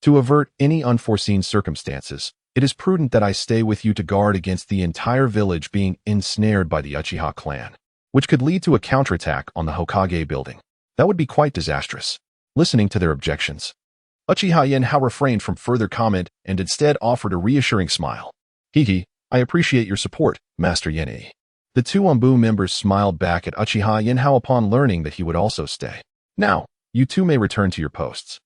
To avert any unforeseen circumstances, it is prudent that I stay with you to guard against the entire village being ensnared by the Uchiha clan. which could lead to a counterattack on the Hokage building. That would be quite disastrous. Listening to their objections, Uchiha Yenhao refrained from further comment and instead offered a reassuring smile. "Hee, I appreciate your support, Master Yenei." The two Anbu members smiled back at Uchiha Yenhao upon learning that he would also stay. "Now, you two may return to your posts.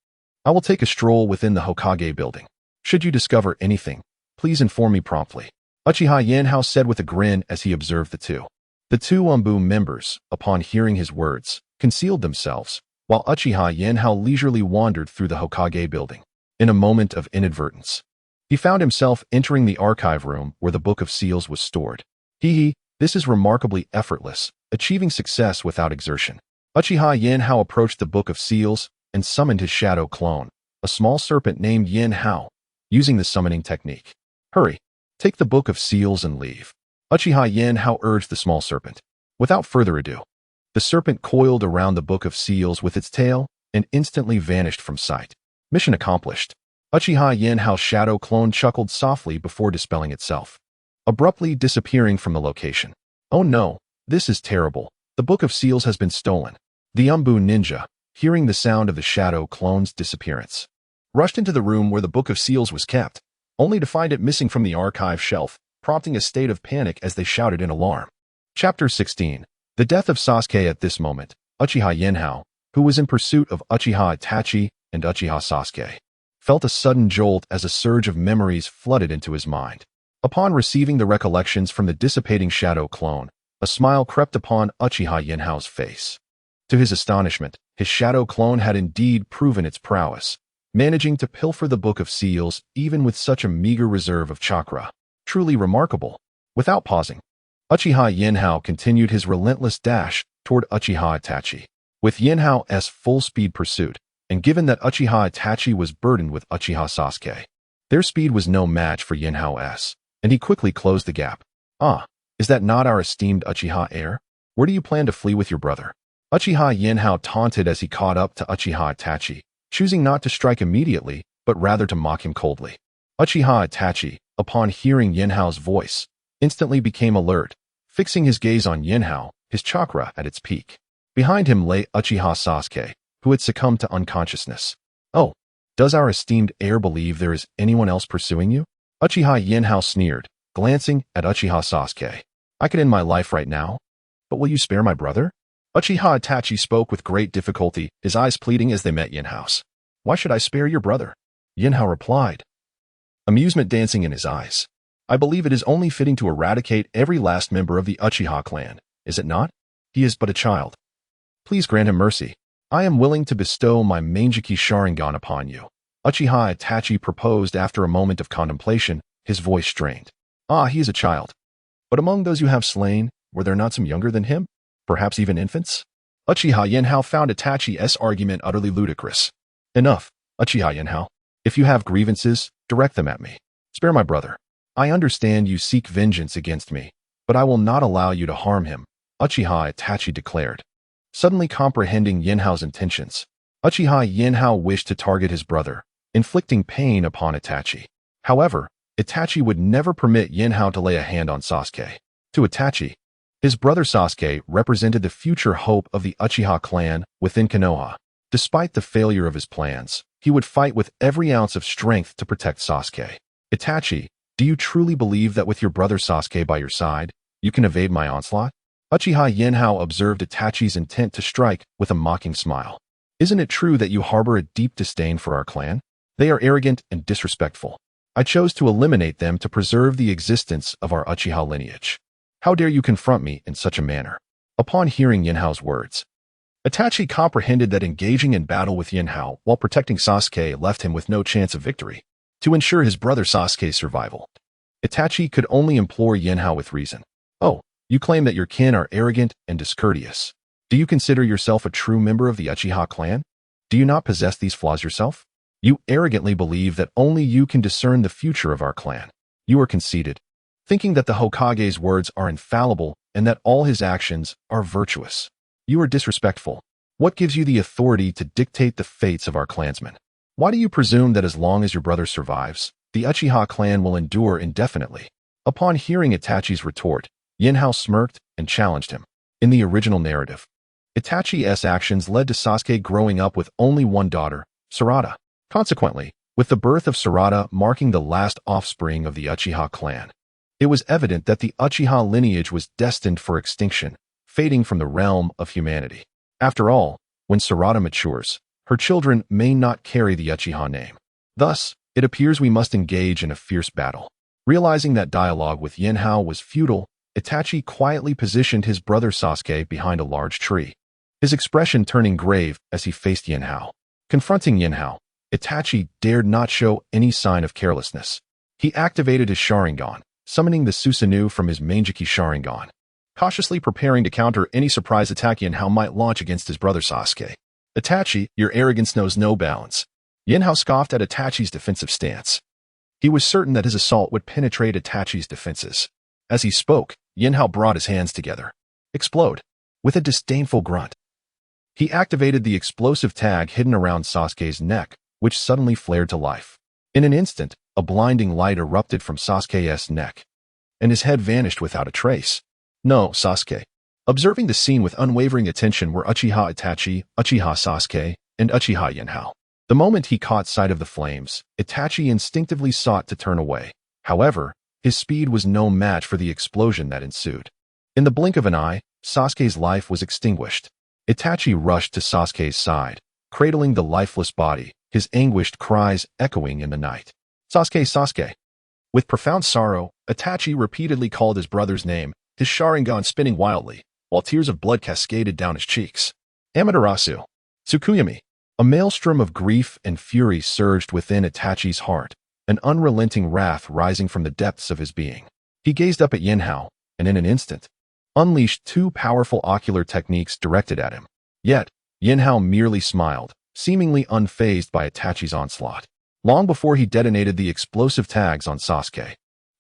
I will take a stroll within the Hokage building. Should you discover anything, please inform me promptly," Uchiha Yenhao said with a grin as he observed the two. The two Anbu members, upon hearing his words, concealed themselves, while Uchiha Yenhao leisurely wandered through the Hokage building. In a moment of inadvertence, he found himself entering the archive room where the Book of Seals was stored. This is remarkably effortless, achieving success without exertion. Uchiha Yenhao approached the Book of Seals and summoned his shadow clone, a small serpent named Yenhao, using the summoning technique. "Hurry, take the Book of Seals and leave," Uchiha Yenhao urged the small serpent. Without further ado, the serpent coiled around the Book of Seals with its tail and instantly vanished from sight. Mission accomplished. Uchiha Yenhao's shadow clone chuckled softly before dispelling itself, abruptly disappearing from the location. "Oh no, this is terrible. The Book of Seals has been stolen." The Anbu ninja, hearing the sound of the shadow clone's disappearance, rushed into the room where the Book of Seals was kept, only to find it missing from the archive shelf, prompting a state of panic as they shouted in alarm. Chapter 16. The death of Sasuke. At this moment, Uchiha Yenhao, who was in pursuit of Uchiha Itachi and Uchiha Sasuke, felt a sudden jolt as a surge of memories flooded into his mind. Upon receiving the recollections from the dissipating shadow clone, a smile crept upon Uchiha Yenhao's face. To his astonishment, his shadow clone had indeed proven its prowess, managing to pilfer the Book of Seals even with such a meager reserve of chakra. Truly remarkable. Without pausing, Uchiha Yenhao continued his relentless dash toward Uchiha Itachi. With Yenhao's full-speed pursuit, and given that Uchiha Itachi was burdened with Uchiha Sasuke, their speed was no match for Yenhao's, and he quickly closed the gap. "Ah, is that not our esteemed Uchiha heir? Where do you plan to flee with your brother?" Uchiha Yenhao taunted as he caught up to Uchiha Itachi, choosing not to strike immediately, but rather to mock him coldly. Uchiha Itachi, upon hearing Yenhao's voice, instantly became alert, fixing his gaze on Yenhao, his chakra at its peak. Behind him lay Uchiha Sasuke, who had succumbed to unconsciousness. "Oh, does our esteemed heir believe there is anyone else pursuing you?" Uchiha Yenhao sneered, glancing at Uchiha Sasuke. "I could end my life right now, but will you spare my brother?" Uchiha Itachi spoke with great difficulty, his eyes pleading as they met Yenhao's. "Why should I spare your brother?" Yenhao replied, amusement dancing in his eyes. "I believe it is only fitting to eradicate every last member of the Uchiha clan, is it not? He is but a child. Please grant him mercy. I am willing to bestow my Mangekyō Sharingan upon you," Uchiha Itachi proposed after a moment of contemplation, his voice strained. "Ah, he is a child. But among those you have slain, were there not some younger than him? Perhaps even infants?" Uchiha Yenhao found Itachi's argument utterly ludicrous. "Enough, Uchiha Yenhao. If you have grievances, direct them at me. Spare my brother. I understand you seek vengeance against me, but I will not allow you to harm him," Uchiha Itachi declared. Suddenly comprehending Yenhao's intentions, Uchiha Yenhao wished to target his brother, inflicting pain upon Itachi. However, Itachi would never permit Yenhao to lay a hand on Sasuke. To Itachi, his brother Sasuke represented the future hope of the Uchiha clan within Konoha. Despite the failure of his plans, he would fight with every ounce of strength to protect Sasuke. "Itachi, do you truly believe that with your brother Sasuke by your side, you can evade my onslaught?" Uchiha Yenhao observed Itachi's intent to strike with a mocking smile. "Isn't it true that you harbor a deep disdain for our clan? They are arrogant and disrespectful. I chose to eliminate them to preserve the existence of our Uchiha lineage. How dare you confront me in such a manner?" Upon hearing Yenhao's words, Itachi comprehended that engaging in battle with Yenhao while protecting Sasuke left him with no chance of victory. To ensure his brother Sasuke's survival, Itachi could only implore Yenhao with reason. "Oh, you claim that your kin are arrogant and discourteous. Do you consider yourself a true member of the Uchiha clan? Do you not possess these flaws yourself? You arrogantly believe that only you can discern the future of our clan. You are conceited, thinking that the Hokage's words are infallible and that all his actions are virtuous. You are disrespectful. What gives you the authority to dictate the fates of our clansmen? Why do you presume that as long as your brother survives, the Uchiha clan will endure indefinitely?" Upon hearing Itachi's retort, Yenhao smirked and challenged him. In the original narrative, Itachi's actions led to Sasuke growing up with only one daughter, Sarada. Consequently, with the birth of Sarada marking the last offspring of the Uchiha clan, it was evident that the Uchiha lineage was destined for extinction, fading from the realm of humanity. After all, when Sarada matures, her children may not carry the Uchiha name. Thus, it appears we must engage in a fierce battle. Realizing that dialogue with Yinhao was futile, Itachi quietly positioned his brother Sasuke behind a large tree, his expression turning grave as he faced Yinhao. Confronting Yinhao, Itachi dared not show any sign of carelessness. He activated his Sharingan, summoning the Susanoo from his Mangekyō Sharingan, cautiously preparing to counter any surprise attack Yinhao might launch against his brother Sasuke. Itachi, your arrogance knows no bounds. Yinhao scoffed at Itachi's defensive stance. He was certain that his assault would penetrate Itachi's defenses. As he spoke, Yinhao brought his hands together. Explode. With a disdainful grunt, he activated the explosive tag hidden around Sasuke's neck, which suddenly flared to life. In an instant, a blinding light erupted from Sasuke's neck, and his head vanished without a trace. No, Sasuke. Observing the scene with unwavering attention were Uchiha Itachi, Uchiha Sasuke, and Uchiha Yinhao. The moment he caught sight of the flames, Itachi instinctively sought to turn away. However, his speed was no match for the explosion that ensued. In the blink of an eye, Sasuke's life was extinguished. Itachi rushed to Sasuke's side, cradling the lifeless body, his anguished cries echoing in the night. Sasuke, Sasuke. With profound sorrow, Itachi repeatedly called his brother's name, his Sharingan spinning wildly, while tears of blood cascaded down his cheeks. Amaterasu. Tsukuyami. A maelstrom of grief and fury surged within Itachi's heart, an unrelenting wrath rising from the depths of his being. He gazed up at Yinhao, and in an instant, unleashed two powerful ocular techniques directed at him. Yet, Yinhao merely smiled, seemingly unfazed by Itachi's onslaught. Long before he detonated the explosive tags on Sasuke,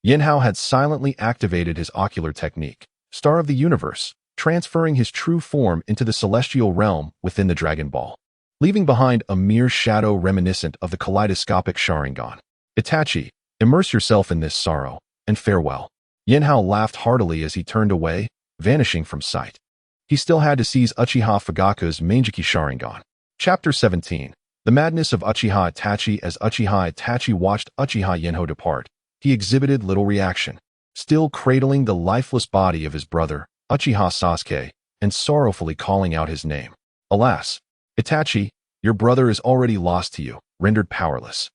Yinhao had silently activated his ocular technique, Star of the Universe, transferring his true form into the celestial realm within the Dragon Ball, leaving behind a mere shadow reminiscent of the kaleidoscopic Sharingan. Itachi, immerse yourself in this sorrow, and farewell. Yinhao laughed heartily as he turned away, vanishing from sight. He still had to seize Uchiha Fugaku's Mangekyō Sharingan. Chapter 17. The madness of Uchiha Itachi. As Uchiha Itachi watched Uchiha Yinhao depart, he exhibited little reaction, still cradling the lifeless body of his brother, Uchiha Sasuke, and sorrowfully calling out his name. Alas, Itachi, your brother is already lost to you, rendered powerless.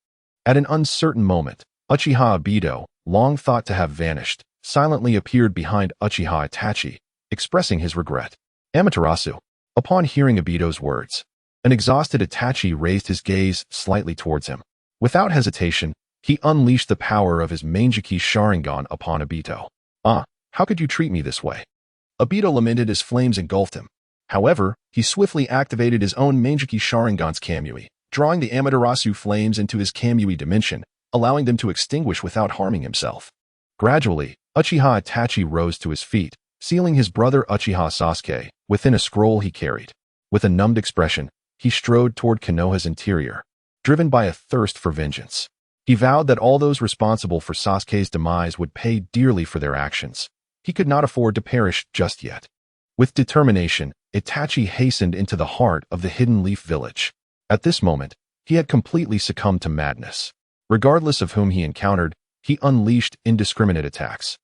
At an uncertain moment, Uchiha Obito, long thought to have vanished, silently appeared behind Uchiha Itachi, expressing his regret. Amaterasu. Upon hearing Obito's words, an exhausted Itachi raised his gaze slightly towards him. Without hesitation, he unleashed the power of his Mangekyō Sharingan upon Obito. Ah, how could you treat me this way? Obito lamented as flames engulfed him. However, he swiftly activated his own Mangekyō Sharingan's Kamui, drawing the Amaterasu flames into his Kamui dimension, allowing them to extinguish without harming himself. Gradually, Uchiha Itachi rose to his feet, sealing his brother Uchiha Sasuke within a scroll he carried. With a numbed expression, he strode toward Konoha's interior, driven by a thirst for vengeance. He vowed that all those responsible for Sasuke's demise would pay dearly for their actions. He could not afford to perish just yet. With determination, Itachi hastened into the heart of the Hidden Leaf Village. At this moment, he had completely succumbed to madness. Regardless of whom he encountered, he unleashed indiscriminate attacks.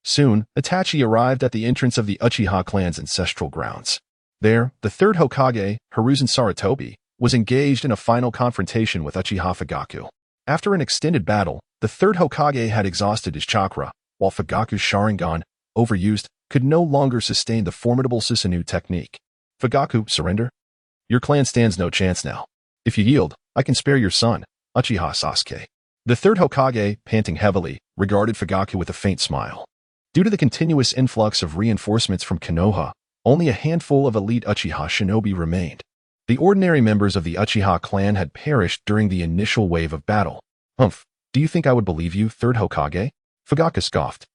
Soon, Itachi arrived at the entrance of the Uchiha clan's ancestral grounds. There, the third Hokage, Hiruzen Sarutobi, was engaged in a final confrontation with Uchiha Fugaku. After an extended battle, the third Hokage had exhausted his chakra, while Fugaku's Sharingan, overused, could no longer sustain the formidable Susanoo technique. Fugaku, surrender? Your clan stands no chance now. If you yield, I can spare your son, Uchiha Sasuke. The third Hokage, panting heavily, regarded Fugaku with a faint smile. Due to the continuous influx of reinforcements from Konoha, only a handful of elite Uchiha shinobi remained. The ordinary members of the Uchiha clan had perished during the initial wave of battle. Humph, do you think I would believe you, third Hokage? Fugaku scoffed,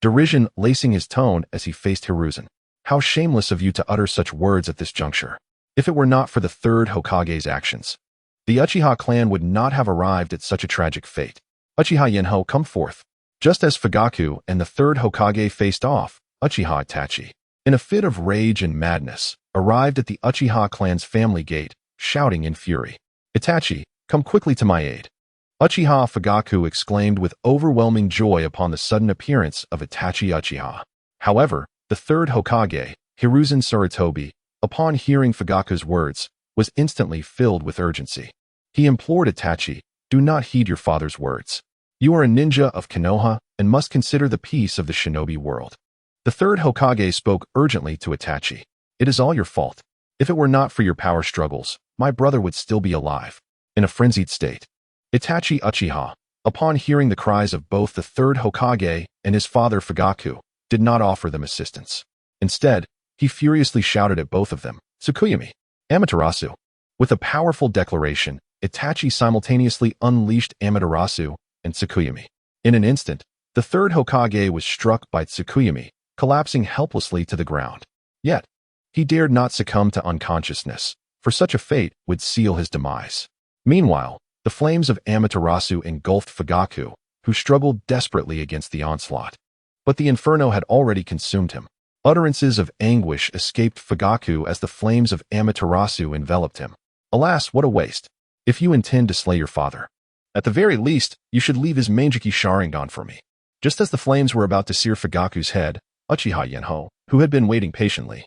derision lacing his tone as he faced Hiruzen. How shameless of you to utter such words at this juncture. If it were not for the third Hokage's actions, the Uchiha clan would not have arrived at such a tragic fate. Uchiha Yinhao, come forth. Just as Fugaku and the third Hokage faced off, Uchiha Itachi, in a fit of rage and madness, arrived at the Uchiha clan's family gate, shouting in fury, "Itachi, come quickly to my aid." Uchiha Fugaku exclaimed with overwhelming joy upon the sudden appearance of Itachi Uchiha. However, the third Hokage, Hiruzen Sarutobi, upon hearing Fugaku's words, was instantly filled with urgency. He implored Itachi, "Do not heed your father's words. You are a ninja of Konoha and must consider the peace of the shinobi world." The third Hokage spoke urgently to Itachi. "It is all your fault. If it were not for your power struggles, my brother would still be alive." In a frenzied state, Itachi Uchiha, upon hearing the cries of both the third Hokage and his father Fugaku, did not offer them assistance. Instead, he furiously shouted at both of them, "Tsukuyami! Amaterasu!" With a powerful declaration, Itachi simultaneously unleashed Amaterasu and Tsukuyami. In an instant, the third Hokage was struck by Tsukuyami, collapsing helplessly to the ground. Yet, he dared not succumb to unconsciousness, for such a fate would seal his demise. Meanwhile, the flames of Amaterasu engulfed Fugaku, who struggled desperately against the onslaught. But the inferno had already consumed him. Utterances of anguish escaped Fugaku as the flames of Amaterasu enveloped him. Alas, what a waste! If you intend to slay your father, at the very least, you should leave his Mangekyō Sharingan for me. Just as the flames were about to sear Fugaku's head, Uchiha Yenho, who had been waiting patiently,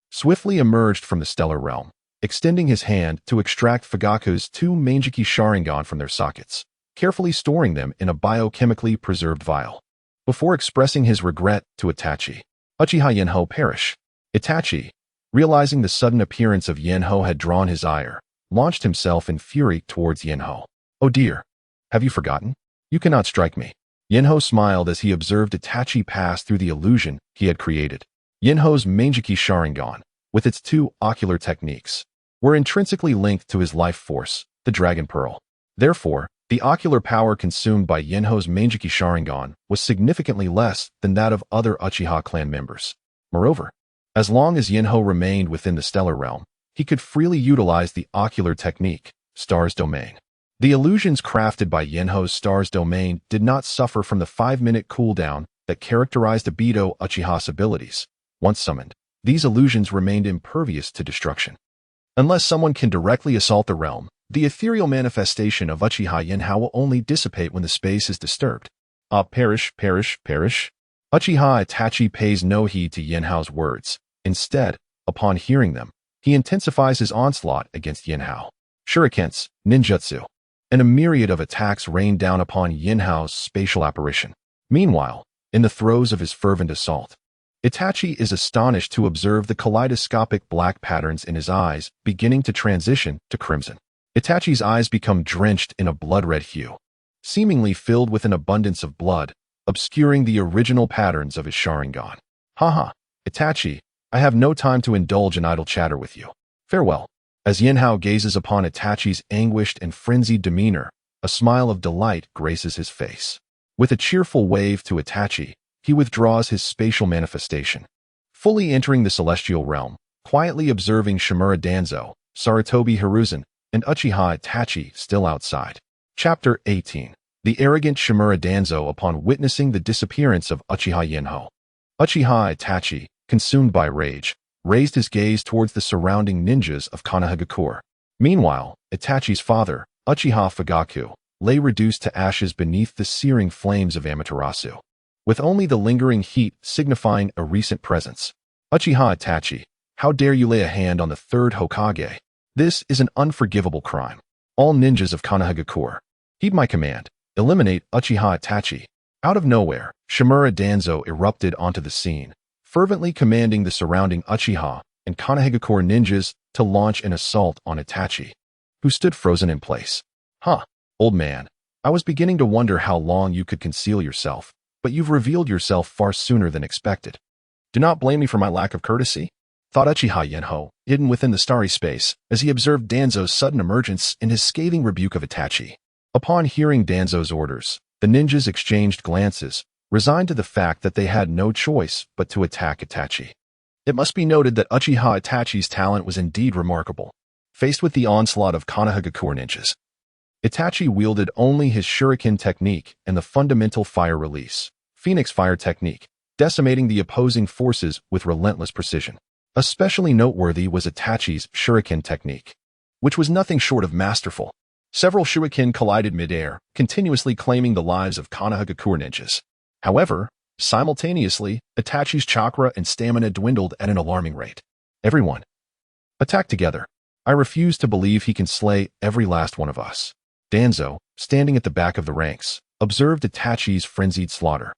swiftly emerged from the stellar realm, extending his hand to extract Fugaku's two Mangekyō Sharingan from their sockets, carefully storing them in a biochemically preserved vial. Before expressing his regret to Itachi, "Uchiha Yenho perish." Itachi, realizing the sudden appearance of Yenho had drawn his ire, launched himself in fury towards Yenho. "Oh dear, have you forgotten? You cannot strike me." Yenho smiled as he observed Itachi pass through the illusion he had created. Yenho's Mangekyō Sharingan, with its two ocular techniques, were intrinsically linked to his life force, the Dragon Pearl. Therefore, the ocular power consumed by Yenho's Mangekyō Sharingan was significantly less than that of other Uchiha clan members. Moreover, as long as Yenho remained within the stellar realm, he could freely utilize the ocular technique, Star's Domain. The illusions crafted by Yenho's Star's Domain did not suffer from the 5-minute cooldown that characterized Obito Uchiha's abilities. Once summoned, these illusions remained impervious to destruction. Unless someone can directly assault the realm, the ethereal manifestation of Uchiha Yenho will only dissipate when the space is disturbed. Ah, perish, perish, perish. Uchiha Itachi pays no heed to Yenho's words. Instead, upon hearing them, he intensifies his onslaught against Yenho. Shurikens, ninjutsu, and a myriad of attacks rained down upon Yenho's spatial apparition. Meanwhile, in the throes of his fervent assault, Itachi is astonished to observe the kaleidoscopic black patterns in his eyes beginning to transition to crimson. Itachi's eyes become drenched in a blood-red hue, seemingly filled with an abundance of blood, obscuring the original patterns of his Sharingan. "Haha, Itachi, I have no time to indulge in idle chatter with you. Farewell." As Yenho gazes upon Itachi's anguished and frenzied demeanor, a smile of delight graces his face. With a cheerful wave to Itachi, he withdraws his spatial manifestation, fully entering the celestial realm, quietly observing Shimura Danzo, Sarutobi Hiruzen, and Uchiha Itachi still outside. Chapter 18. The arrogant Shimura Danzo upon witnessing the disappearance of Uchiha Yenho. Uchiha Itachi, consumed by rage, raised his gaze towards the surrounding ninjas of Konoha. Meanwhile, Itachi's father, Uchiha Fugaku, lay reduced to ashes beneath the searing flames of Amaterasu, with only the lingering heat signifying a recent presence. "Uchiha Itachi, how dare you lay a hand on the third Hokage? This is an unforgivable crime. All ninjas of Konoha, heed my command, eliminate Uchiha Itachi." Out of nowhere, Shimura Danzo erupted onto the scene, fervently commanding the surrounding Uchiha and Konoha ninjas to launch an assault on Itachi, who stood frozen in place. "Huh, old man, I was beginning to wonder how long you could conceal yourself, but you've revealed yourself far sooner than expected. Do not blame me for my lack of courtesy," thought Uchiha Yenho, hidden within the starry space, as he observed Danzo's sudden emergence and his scathing rebuke of Itachi. Upon hearing Danzo's orders, the ninjas exchanged glances, resigned to the fact that they had no choice but to attack Itachi. It must be noted that Uchiha Itachi's talent was indeed remarkable. Faced with the onslaught of Konoha ninjas, Itachi wielded only his shuriken technique and the fundamental fire release, Phoenix Fire technique, decimating the opposing forces with relentless precision. Especially noteworthy was Itachi's shuriken technique, which was nothing short of masterful. Several shuriken collided mid-air, continuously claiming the lives of Konoha ninjas. However, simultaneously, Itachi's chakra and stamina dwindled at an alarming rate. Everyone, attack together. I refuse to believe he can slay every last one of us. Danzo, standing at the back of the ranks, observed Itachi's frenzied slaughter,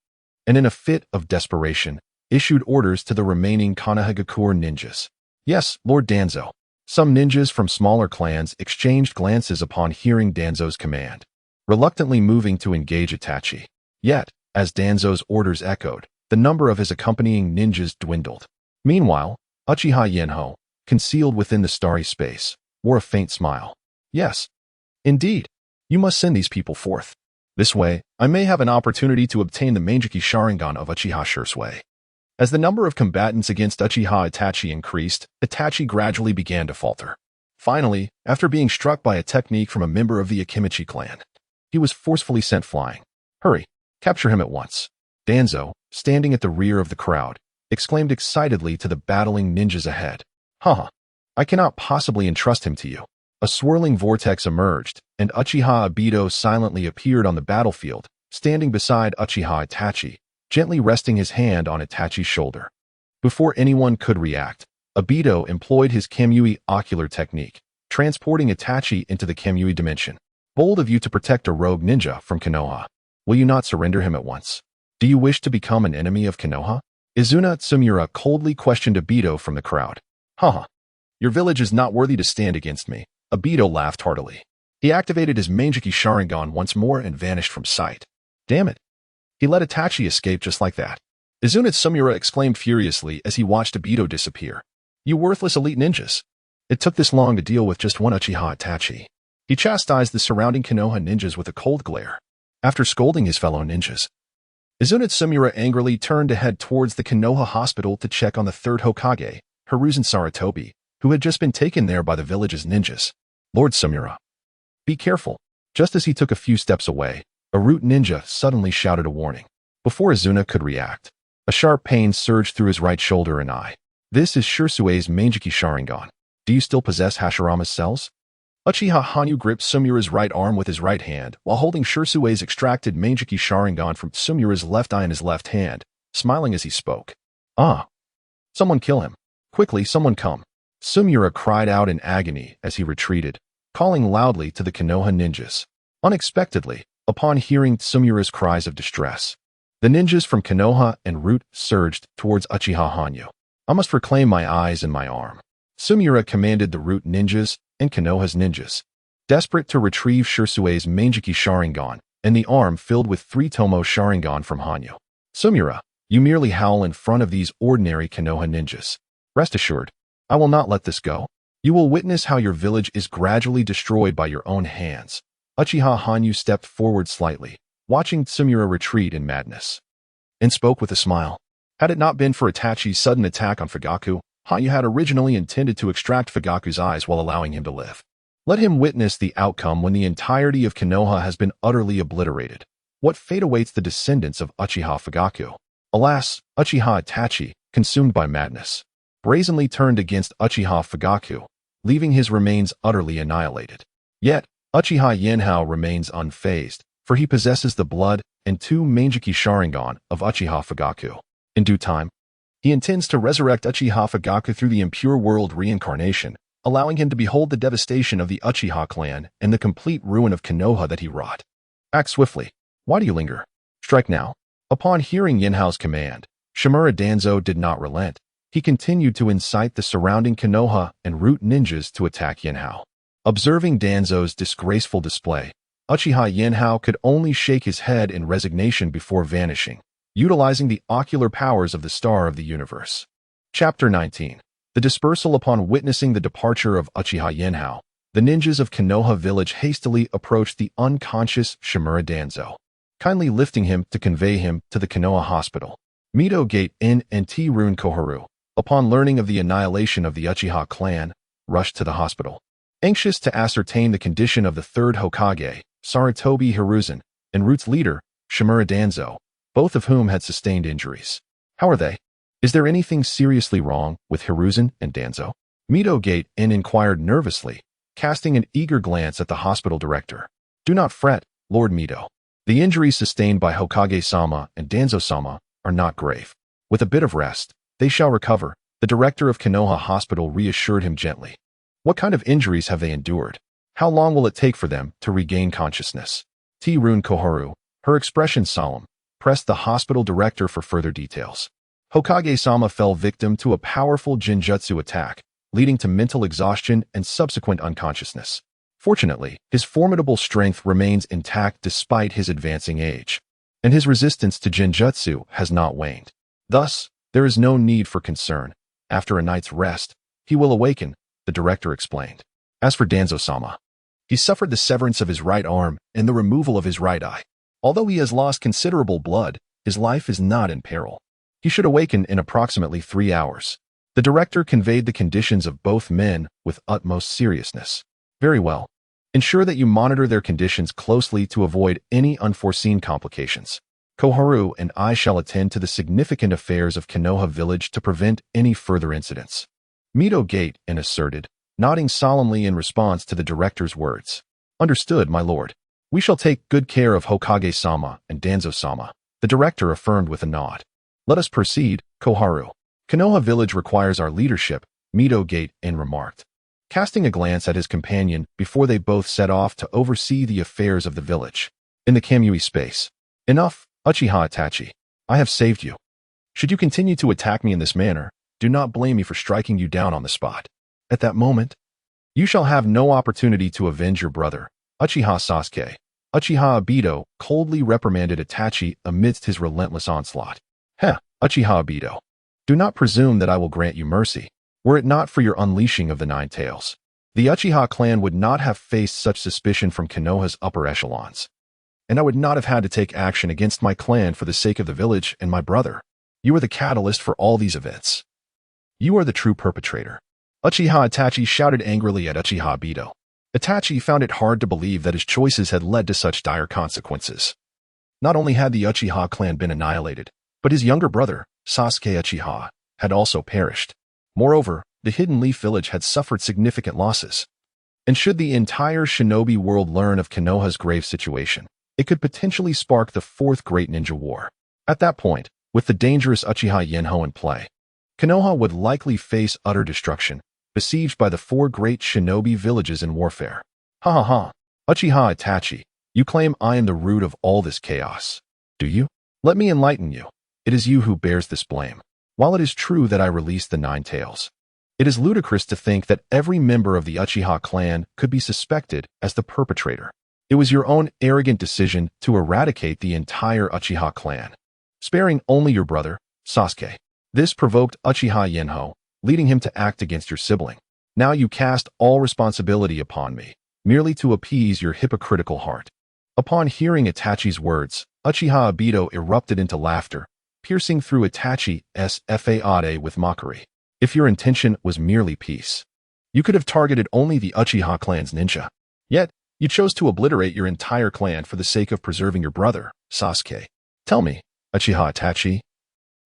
and in a fit of desperation, issued orders to the remaining Konoha ninjas. Yes, Lord Danzo. Some ninjas from smaller clans exchanged glances upon hearing Danzo's command, reluctantly moving to engage Itachi. Yet, as Danzo's orders echoed, the number of his accompanying ninjas dwindled. Meanwhile, Uchiha Yenho, concealed within the starry space, wore a faint smile. Yes, indeed, you must send these people forth. This way, I may have an opportunity to obtain the Mangekyō Sharingan of Uchiha Sasuke. As the number of combatants against Uchiha Itachi increased, Itachi gradually began to falter. Finally, after being struck by a technique from a member of the Uchiha Clan, he was forcefully sent flying. Hurry, capture him at once. Danzo, standing at the rear of the crowd, exclaimed excitedly to the battling ninjas ahead. Haha, I cannot possibly entrust him to you. A swirling vortex emerged, and Uchiha Obito silently appeared on the battlefield, standing beside Uchiha Itachi, gently resting his hand on Itachi's shoulder. Before anyone could react, Obito employed his Kamui ocular technique, transporting Itachi into the Kamui dimension. Bold of you to protect a rogue ninja from Konoha. Will you not surrender him at once? Do you wish to become an enemy of Konoha? Izuna Tsumura coldly questioned Obito from the crowd. Haha, your village is not worthy to stand against me. Obito laughed heartily. He activated his Mangekyō Sharingan once more and vanished from sight. Damn it. He let Itachi escape just like that. Izuna Tsumura exclaimed furiously as he watched Obito disappear. You worthless elite ninjas. It took this long to deal with just one Uchiha Itachi. He chastised the surrounding Konoha ninjas with a cold glare. After scolding his fellow ninjas, Izuna Tsumura angrily turned to head towards the Konoha hospital to check on the third Hokage, Hiruzen Sarutobi, who had just been taken there by the village's ninjas. Lord Tsumura, be careful. Just as he took a few steps away, a root ninja suddenly shouted a warning. Before Izuna could react, a sharp pain surged through his right shoulder and eye. This is Shirsue's Mangekyō Sharingan. Do you still possess Hashirama's cells? Uchiha Hanyu gripped Tsumura's right arm with his right hand, while holding Shirsue's extracted Mangekyō Sharingan from Tsumura's left eye in his left hand, smiling as he spoke. Ah! Someone kill him. Quickly, someone come. Tsumura cried out in agony as he retreated, calling loudly to the Konoha ninjas. Unexpectedly, upon hearing Tsumura's cries of distress, the ninjas from Konoha and Root surged towards Uchiha Hanyu. I must reclaim my eyes and my arm. Tsumura commanded the Root ninjas and Konoha's ninjas, desperate to retrieve Shirsue's Mangekyō Sharingan and the arm filled with 3 Tomo Sharingan from Hanyu. Tsumura, you merely howl in front of these ordinary Konoha ninjas. Rest assured, I will not let this go. You will witness how your village is gradually destroyed by your own hands. Uchiha Hanyu stepped forward slightly, watching Tsumura retreat in madness, and spoke with a smile. Had it not been for Itachi's sudden attack on Fugaku, Hanyu had originally intended to extract Fugaku's eyes while allowing him to live. Let him witness the outcome when the entirety of Konoha has been utterly obliterated. What fate awaits the descendants of Uchiha Fugaku? Alas, Uchiha Itachi, consumed by madness, brazenly turned against Uchiha Fugaku, leaving his remains utterly annihilated. Yet, Uchiha Yenho remains unfazed, for he possesses the blood and 2 Mangekyō Sharingan of Uchiha Fugaku. In due time, he intends to resurrect Uchiha Fugaku through the impure world reincarnation, allowing him to behold the devastation of the Uchiha clan and the complete ruin of Konoha that he wrought. Act swiftly. Why do you linger? Strike now. Upon hearing Yenho's command, Shimura Danzo did not relent. He continued to incite the surrounding Konoha and Root ninjas to attack Yenho. Observing Danzo's disgraceful display, Uchiha Yenho could only shake his head in resignation before vanishing, utilizing the ocular powers of the Star of the Universe. Chapter 19. The dispersal. Upon witnessing the departure of Uchiha Yenho, the ninjas of Konoha village hastily approached the unconscious Shimura Danzo, kindly lifting him to convey him to the Konoha hospital. Mito Gate In and T-Rune Koharu, upon learning of the annihilation of the Uchiha clan, rushed to the hospital. Anxious to ascertain the condition of the third Hokage, Sarutobi Hiruzen, and Root's leader, Shimura Danzo, both of whom had sustained injuries. How are they? Is there anything seriously wrong with Hiruzen and Danzo? Mizukage inquired nervously, casting an eager glance at the hospital director. Do not fret, Lord Mido. The injuries sustained by Hokage-sama and Danzo-sama are not grave. With a bit of rest, they shall recover, the director of Konoha Hospital reassured him gently. What kind of injuries have they endured? How long will it take for them to regain consciousness? T-Rune Koharu, her expression solemn, pressed the hospital director for further details. Hokage-sama fell victim to a powerful genjutsu attack, leading to mental exhaustion and subsequent unconsciousness. Fortunately, his formidable strength remains intact despite his advancing age, and his resistance to genjutsu has not waned. Thus, there is no need for concern. After a night's rest, he will awaken, the director explained. As for Danzo-sama, he suffered the severance of his right arm and the removal of his right eye. Although he has lost considerable blood, his life is not in peril. He should awaken in approximately 3 hours. The director conveyed the conditions of both men with utmost seriousness. Very well. Ensure that you monitor their conditions closely to avoid any unforeseen complications. Koharu and I shall attend to the significant affairs of Konoha village to prevent any further incidents. Mizukage asserted, nodding solemnly in response to the director's words. Understood, my lord. We shall take good care of Hokage-sama and Danzo-sama, the director affirmed with a nod. Let us proceed, Koharu. Konoha village requires our leadership, Mizukage remarked, casting a glance at his companion before they both set off to oversee the affairs of the village. In the Kamui space. Enough, Uchiha Itachi. I have saved you. Should you continue to attack me in this manner, do not blame me for striking you down on the spot. At that moment, you shall have no opportunity to avenge your brother, Uchiha Sasuke. Uchiha Obito coldly reprimanded Itachi amidst his relentless onslaught. Heh, Uchiha Obito. Do not presume that I will grant you mercy. Were it not for your unleashing of the Nine Tails, the Uchiha clan would not have faced such suspicion from Konoha's upper echelons. And I would not have had to take action against my clan for the sake of the village and my brother. You are the catalyst for all these events. You are the true perpetrator. Uchiha Itachi shouted angrily at Uchiha Obito. Itachi found it hard to believe that his choices had led to such dire consequences. Not only had the Uchiha clan been annihilated, but his younger brother, Sasuke Uchiha, had also perished. Moreover, the Hidden Leaf village had suffered significant losses. And should the entire shinobi world learn of Konoha's grave situation, it could potentially spark the Fourth Great Ninja War. At that point, with the dangerous Uchiha Yenho in play, Konoha would likely face utter destruction, besieged by the 4 great shinobi villages in warfare. Ha ha ha. Uchiha Itachi, you claim I am the root of all this chaos. Do you? Let me enlighten you. It is you who bears this blame. While it is true that I released the Nine Tails, it is ludicrous to think that every member of the Uchiha clan could be suspected as the perpetrator. It was your own arrogant decision to eradicate the entire Uchiha clan, sparing only your brother, Sasuke. This provoked Uchiha Yenho, leading him to act against your sibling. Now you cast all responsibility upon me, merely to appease your hypocritical heart. Upon hearing Itachi's words, Uchiha Obito erupted into laughter, piercing through Itachi's fade with mockery. If your intention was merely peace, you could have targeted only the Uchiha clan's ninja. Yet, you chose to obliterate your entire clan for the sake of preserving your brother, Sasuke. Tell me, Uchiha Itachi,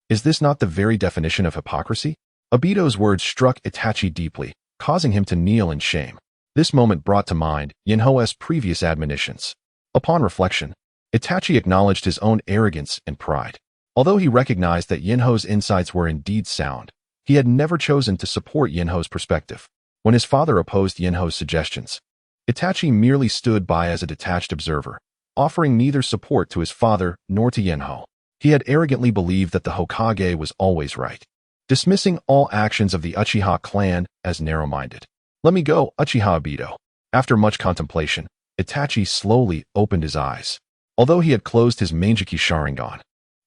is this not the very definition of hypocrisy? Obito's words struck Itachi deeply, causing him to kneel in shame. This moment brought to mind Yenho's previous admonitions. Upon reflection, Itachi acknowledged his own arrogance and pride. Although he recognized that Yenho's insights were indeed sound, he had never chosen to support Yenho's perspective. When his father opposed Yenho's suggestions, Itachi merely stood by as a detached observer, offering neither support to his father nor to Yenho. He had arrogantly believed that the Hokage was always right, dismissing all actions of the Uchiha clan as narrow-minded. Let me go, Uchiha Obito. After much contemplation, Itachi slowly opened his eyes. Although he had closed his Mangekyō Sharingan,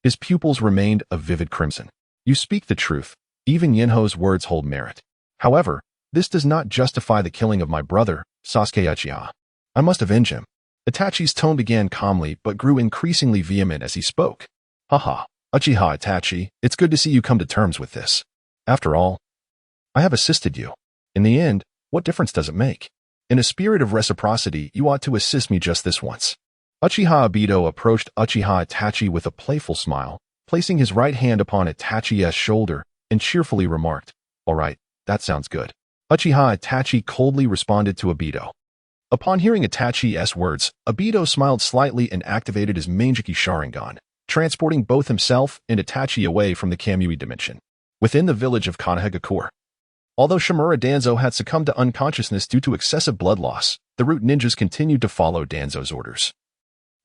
his pupils remained a vivid crimson. You speak the truth. Even Yenho's words hold merit. However, this does not justify the killing of my brother, Sasuke Uchiha. I must avenge him. Itachi's tone began calmly but grew increasingly vehement as he spoke. Haha, Uchiha Itachi, it's good to see you come to terms with this. After all, I have assisted you. In the end, what difference does it make? In a spirit of reciprocity, you ought to assist me just this once. Uchiha Obito approached Uchiha Itachi with a playful smile, placing his right hand upon Itachi's shoulder and cheerfully remarked, "All right, that sounds good." Uchiha Itachi coldly responded to Obito. Upon hearing Itachi's words, Obito smiled slightly and activated his Mangekyō Sharingan, transporting both himself and Itachi away from the Kamui dimension. Within the village of Konoha, although Shimura Danzo had succumbed to unconsciousness due to excessive blood loss, the root ninjas continued to follow Danzo's orders,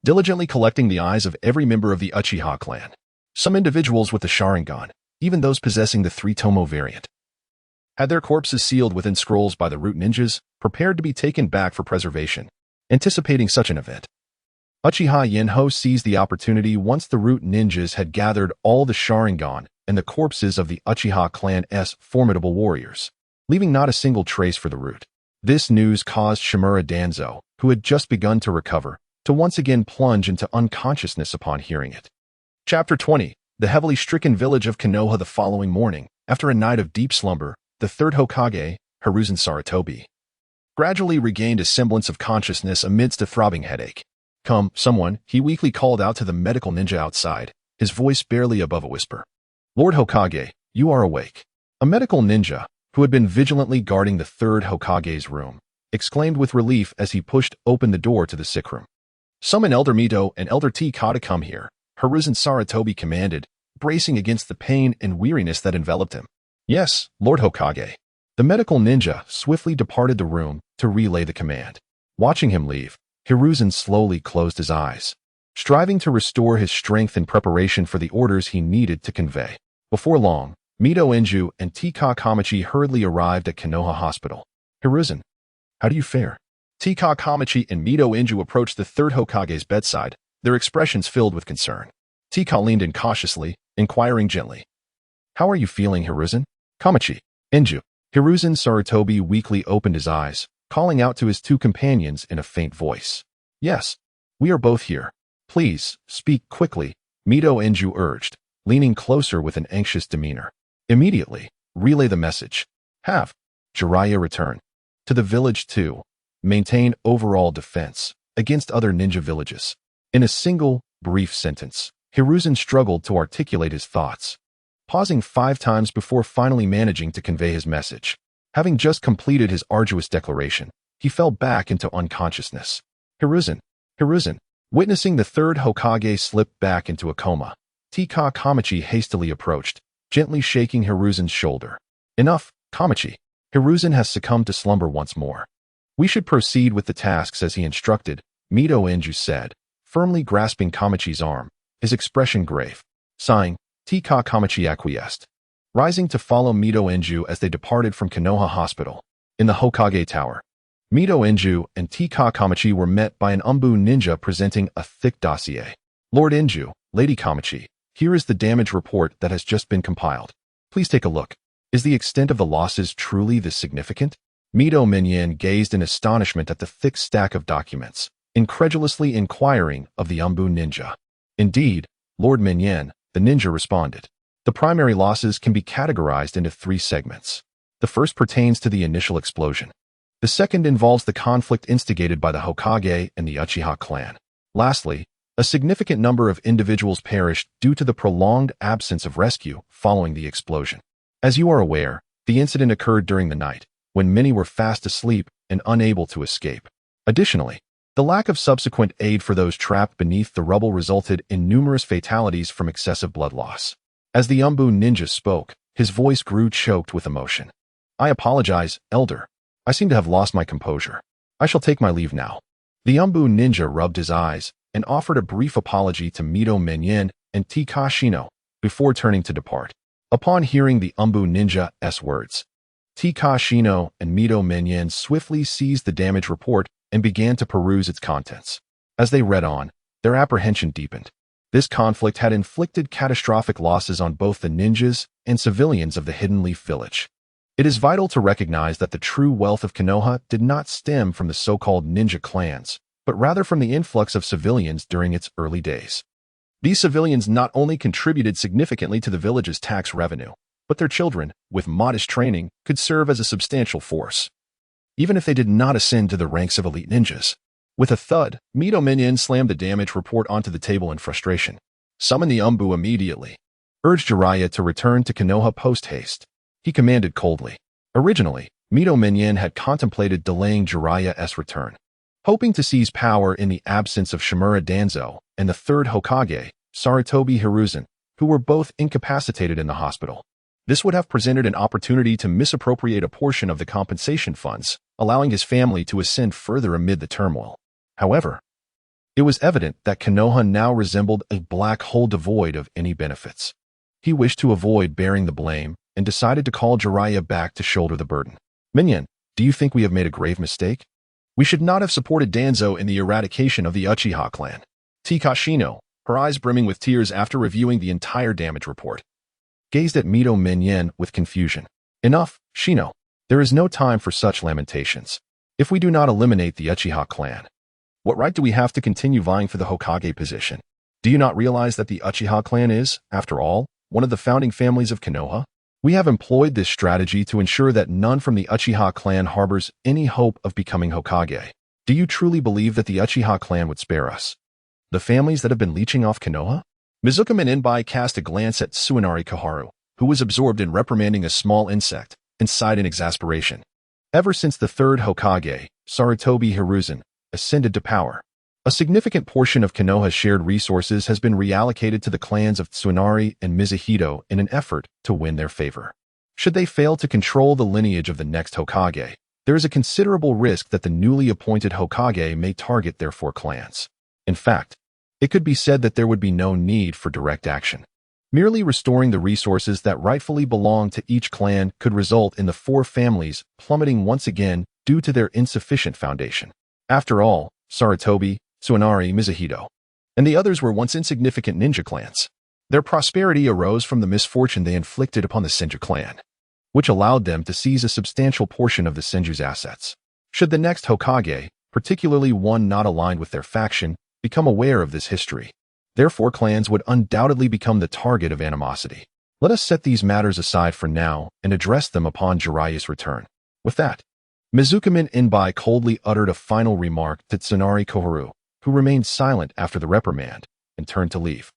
diligently collecting the eyes of every member of the Uchiha clan. Some individuals with the Sharingan, even those possessing the 3-tomo variant, had their corpses sealed within scrolls by the root ninjas, prepared to be taken back for preservation. Anticipating such an event, Uchiha Yenho seized the opportunity once the root ninjas had gathered all the Sharingan and the corpses of the Uchiha clan's formidable warriors, leaving not a single trace for the root. This news caused Shimura Danzo, who had just begun to recover, to once again plunge into unconsciousness upon hearing it. Chapter 20. The heavily stricken village of Konoha. The following morning, after a night of deep slumber, the third Hokage, Hiruzen Sarutobi, gradually regained a semblance of consciousness amidst a throbbing headache. "Come, someone," he weakly called out to the medical ninja outside, his voice barely above a whisper. "Lord Hokage, you are awake." A medical ninja, who had been vigilantly guarding the third Hokage's room, exclaimed with relief as he pushed open the door to the sick room. "Summon Elder Mito and Elder Tika to come here," Hiruzen Sarutobi commanded, bracing against the pain and weariness that enveloped him. "Yes, Lord Hokage." The medical ninja swiftly departed the room to relay the command. Watching him leave, Hiruzen slowly closed his eyes, striving to restore his strength in preparation for the orders he needed to convey. Before long, Mito Enju and Tika Kamachi hurriedly arrived at Konoha Hospital. "Hiruzen, how do you fare?" Tika Kamachi and Mito Enju approached the third Hokage's bedside, their expressions filled with concern. Tika leaned in cautiously, inquiring gently, "How are you feeling, Hiruzen?" "Kamachi, Enju." Hiruzen Sarutobi weakly opened his eyes, calling out to his two companions in a faint voice. "Yes, we are both here. Please, speak quickly," Mito Enju urged, leaning closer with an anxious demeanor. "Immediately, relay the message. Have Jeriah return to the village to maintain overall defense against other ninja villages." In a single, brief sentence, Hiruzen struggled to articulate his thoughts, pausing 5 times before finally managing to convey his message. Having just completed his arduous declaration, he fell back into unconsciousness. "Hiruzen, Hiruzen." Witnessing the third Hokage slip back into a coma, Tika Kamachi hastily approached, gently shaking Hiruzen's shoulder. "Enough, Kamachi. Hiruzen has succumbed to slumber once more. We should proceed with the tasks as he instructed," Mito Enju said, firmly grasping Kamachi's arm, his expression grave. Sighing, Tika Kamachi acquiesced, rising to follow Mito Enju as they departed from Konoha Hospital. In the Hokage Tower, Mito Enju and Tika Kamachi were met by an Umbu ninja presenting a thick dossier. "Lord Enju, Lady Kamachi, here is the damage report that has just been compiled. Please take a look. Is the extent of the losses truly this significant?" Mito Minyan gazed in astonishment at the thick stack of documents, incredulously inquiring of the Umbu ninja. "Indeed, Lord Minyan," the ninja responded. "The primary losses can be categorized into 3 segments. The first pertains to the initial explosion. The second involves the conflict instigated by the Hokage and the Uchiha clan. Lastly, a significant number of individuals perished due to the prolonged absence of rescue following the explosion. As you are aware, the incident occurred during the night, when many were fast asleep and unable to escape. Additionally, the lack of subsequent aid for those trapped beneath the rubble resulted in numerous fatalities from excessive blood loss." As the Umbu ninja spoke, his voice grew choked with emotion. "I apologize, Elder. I seem to have lost my composure. I shall take my leave now." The Umbu ninja rubbed his eyes and offered a brief apology to Mito Minyan and Tika Shino before turning to depart. Upon hearing the Umbu ninja's words, Tika Shino and Mito Minyan swiftly seized the damage report and began to peruse its contents. As they read on, their apprehension deepened. This conflict had inflicted catastrophic losses on both the ninjas and civilians of the Hidden Leaf Village. It is vital to recognize that the true wealth of Konoha did not stem from the so-called ninja clans, but rather from the influx of civilians during its early days. These civilians not only contributed significantly to the village's tax revenue, but their children, with modest training, could serve as a substantial force, even if they did not ascend to the ranks of elite ninjas. With a thud, Mito Minyan slammed the damage report onto the table in frustration. Summon the Umbu immediately. Urged Jeriah to return to Konoha post-haste. He commanded coldly. Originally, Mito had contemplated delaying Jeriah's return, hoping to seize power in the absence of Shimura Danzo and the third Hokage, Sarutobi Hiruzen, who were both incapacitated in the hospital. This would have presented an opportunity to misappropriate a portion of the compensation funds, allowing his family to ascend further amid the turmoil. However, it was evident that Konoha now resembled a black hole devoid of any benefits. He wished to avoid bearing the blame and decided to call Jeriah back to shoulder the burden. Minion, do you think we have made a grave mistake? We should not have supported Danzo in the eradication of the Uchiha clan. Tikashino, her eyes brimming with tears after reviewing the entire damage report, gazed at Mito with confusion. Enough, Shino. There is no time for such lamentations. If we do not eliminate the Uchiha clan, what right do we have to continue vying for the Hokage position? Do you not realize that the Uchiha clan is, after all, one of the founding families of Konoha? We have employed this strategy to ensure that none from the Uchiha clan harbors any hope of becoming Hokage. Do you truly believe that the Uchiha clan would spare us? The families that have been leeching off Konoha? Mizukage cast a glance at Tsunade Koharu, who was absorbed in reprimanding a small insect, and sighed in exasperation. Ever since the third Hokage, Sarutobi Hiruzen, ascended to power, a significant portion of Konoha's shared resources has been reallocated to the clans of Tsunade and Mizuhito in an effort to win their favor. Should they fail to control the lineage of the next Hokage, there is a considerable risk that the newly appointed Hokage may target their four clans. In fact, it could be said that there would be no need for direct action. Merely restoring the resources that rightfully belong to each clan could result in the four families plummeting once again due to their insufficient foundation. After all, Sarutobi, Tsunade, Mizuhito, and the others were once insignificant ninja clans. Their prosperity arose from the misfortune they inflicted upon the Senju clan, which allowed them to seize a substantial portion of the Senju's assets. Should the next Hokage, particularly one not aligned with their faction, become aware of this history, their four clans would undoubtedly become the target of animosity. Let us set these matters aside for now and address them upon Jeriah's return. With that, Mizukage coldly uttered a final remark to Tsunade Koharu, who remained silent after the reprimand, and turned to leave.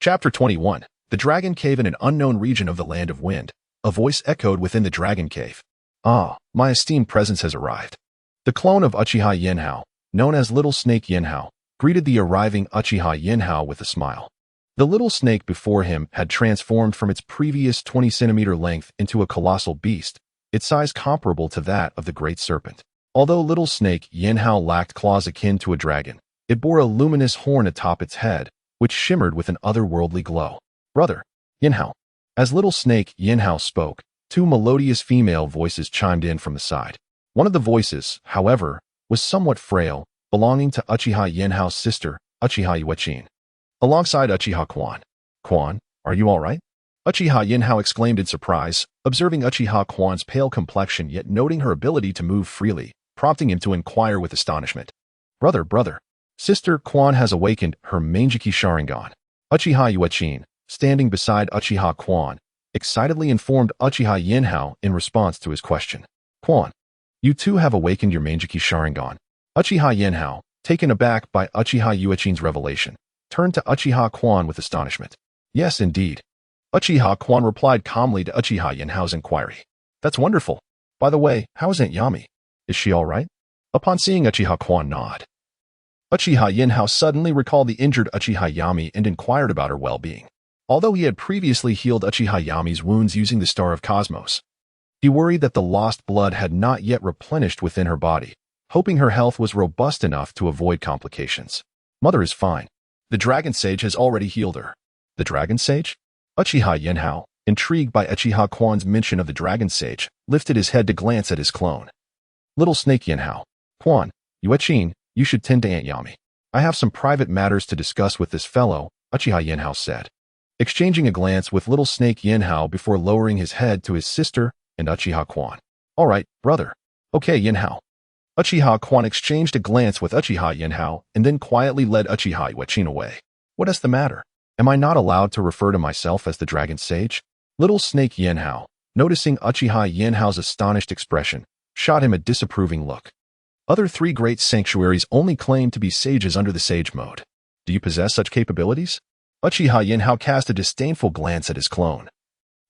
Chapter 21. The Dragon Cave in an unknown region of the Land of Wind. A voice echoed within the Dragon Cave. Ah, my esteemed presence has arrived. The clone of Uchiha Yenhao, known as Little Snake Yenhao, greeted the arriving Uchiha Yenhao with a smile. The little snake before him had transformed from its previous 20-centimeter length into a colossal beast, its size comparable to that of the great serpent. Although Little Snake Yenhao lacked claws akin to a dragon, it bore a luminous horn atop its head, which shimmered with an otherworldly glow. Brother, Yenhao. As Little Snake Yenhao spoke, two melodious female voices chimed in from the side. One of the voices, however, was somewhat frail, belonging to Uchiha Yenhao's sister, Uchiha Uechin, alongside Uchiha Quan. Quan, are you all right? Uchiha Yenhao exclaimed in surprise, observing Uchiha Quan's pale complexion yet noting her ability to move freely, prompting him to inquire with astonishment. Brother. Sister Quan has awakened her Mangekyō Sharingan. Uchiha Uechin, standing beside Uchiha Quan, excitedly informed Uchiha Yenhao in response to his question. Quan, you too have awakened your Mangekyō Sharingan. Uchiha Yenhao, taken aback by Uchiha Uechin's revelation, turned to Uchiha Quan with astonishment. Yes, indeed. Uchiha Quan replied calmly to Uchiha Yenhao's inquiry. That's wonderful. By the way, how is Aunt Yami? Is she all right? Upon seeing Uchiha Quan nod, Uchiha Yenhao suddenly recalled the injured Uchiha Yami and inquired about her well-being. Although he had previously healed Uchiha Yami's wounds using the Star of Cosmos, he worried that the lost blood had not yet replenished within her body, hoping her health was robust enough to avoid complications. Mother is fine. The Dragon Sage has already healed her. The Dragon Sage? Uchiha Yenhao, intrigued by Uchiha Quan's mention of the Dragon Sage, lifted his head to glance at his clone. Little Snake Yenhao. Quan, Uechin, you should tend to Aunt Yami. I have some private matters to discuss with this fellow, Uchiha Yenhao said, exchanging a glance with Little Snake Yenhao before lowering his head to his sister and Uchiha Quan. All right, brother. Okay, Yenhao. Uchiha Quan exchanged a glance with Uchiha Yenhao and then quietly led Uchiha Uechin away. What is the matter? Am I not allowed to refer to myself as the Dragon Sage? Little Snake Yenhao, noticing Uchiha Yenhao's astonished expression, shot him a disapproving look. Other three great sanctuaries only claim to be sages under the sage mode. Do you possess such capabilities? Uchiha Yinhao cast a disdainful glance at his clone.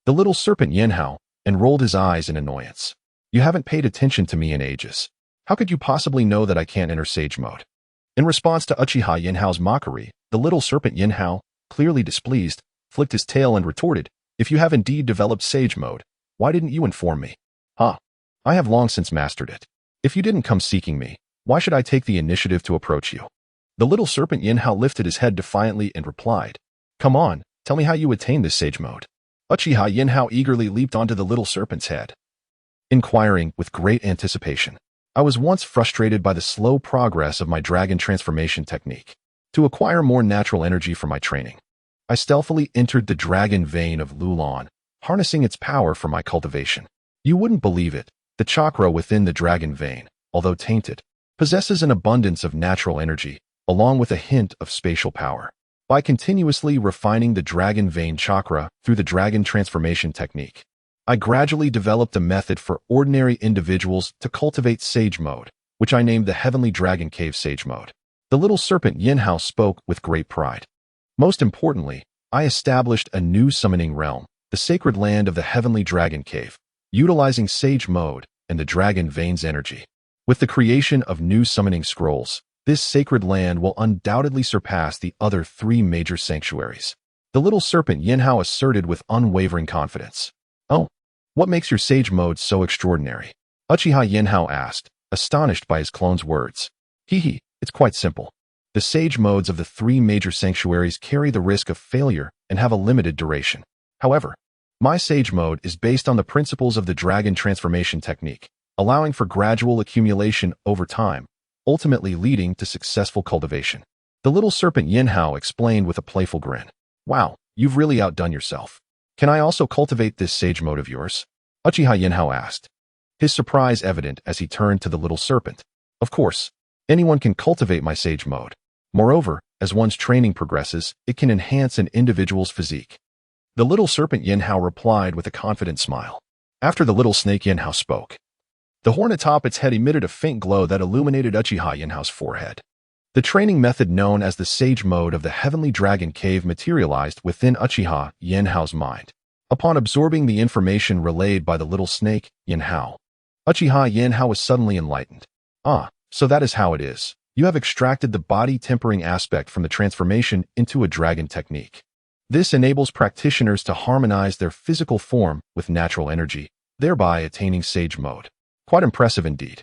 The little serpent Yinhao and rolled his eyes in annoyance. You haven't paid attention to me in ages. How could you possibly know that I can't enter sage mode? In response to Uchiha Yinhao's mockery, the little serpent Yinhao, clearly displeased, flicked his tail and retorted, if you have indeed developed sage mode, why didn't you inform me? Huh. I have long since mastered it. If you didn't come seeking me, why should I take the initiative to approach you? The little serpent Yinhao lifted his head defiantly and replied, come on, tell me how you attain this sage mode. Uchiha Yinhao eagerly leaped onto the little serpent's head, inquiring with great anticipation. I was once frustrated by the slow progress of my dragon transformation technique. To acquire more natural energy for my training, I stealthily entered the dragon vein of Lulan, harnessing its power for my cultivation. You wouldn't believe it, the chakra within the dragon vein, although tainted, possesses an abundance of natural energy, along with a hint of spatial power. By continuously refining the dragon vein chakra through the dragon transformation technique, I gradually developed a method for ordinary individuals to cultivate sage mode, which I named the Heavenly Dragon Cave Sage Mode. The little serpent Yinhao spoke with great pride. Most importantly, I established a new summoning realm, the sacred land of the Heavenly Dragon Cave, utilizing sage mode and the dragon vein's energy. With the creation of new summoning scrolls, this sacred land will undoubtedly surpass the other 3 major sanctuaries. The little serpent Yinhao asserted with unwavering confidence. Oh, what makes your sage mode so extraordinary? Uchiha Yinhao asked, astonished by his clone's words. It's quite simple. The sage modes of the 3 major sanctuaries carry the risk of failure and have a limited duration. However, my sage mode is based on the principles of the dragon transformation technique, allowing for gradual accumulation over time, ultimately leading to successful cultivation. The little serpent Yinhao explained with a playful grin. Wow, you've really outdone yourself. Can I also cultivate this sage mode of yours? Uchiha Yinhao asked, his surprise evident as he turned to the little serpent. Of course, anyone can cultivate my sage mode. Moreover, as one's training progresses, it can enhance an individual's physique. The little serpent Yinhao replied with a confident smile. After the little snake Yinhao spoke, the horn atop its head emitted a faint glow that illuminated Uchiha Yinhao's forehead. The training method known as the sage mode of the Heavenly Dragon Cave materialized within Uchiha Yinhao's mind. Upon absorbing the information relayed by the little snake Yinhao, Uchiha Yinhao was suddenly enlightened. Ah, so that is how it is. You have extracted the body tempering aspect from the transformation into a dragon technique. This enables practitioners to harmonize their physical form with natural energy, thereby attaining sage mode. Quite impressive indeed.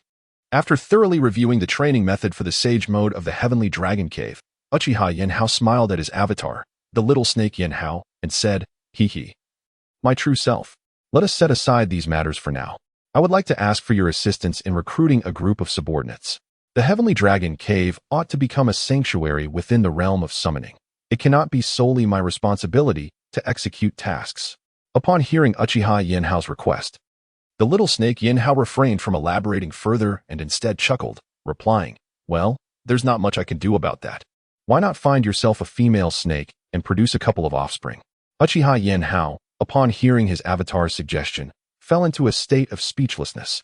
After thoroughly reviewing the training method for the sage mode of the Heavenly Dragon Cave, Uchiha Yinhao smiled at his avatar, the little snake Yinhao, and said, My true self, let us set aside these matters for now. I would like to ask for your assistance in recruiting a group of subordinates. The Heavenly Dragon Cave ought to become a sanctuary within the realm of summoning. It cannot be solely my responsibility to execute tasks. Upon hearing Uchiha Yinhao's request, the little snake Yinhao refrained from elaborating further and instead chuckled, replying, well, there's not much I can do about that. Why not find yourself a female snake and produce a couple of offspring? Uchiha Yinhao, upon hearing his avatar's suggestion, fell into a state of speechlessness.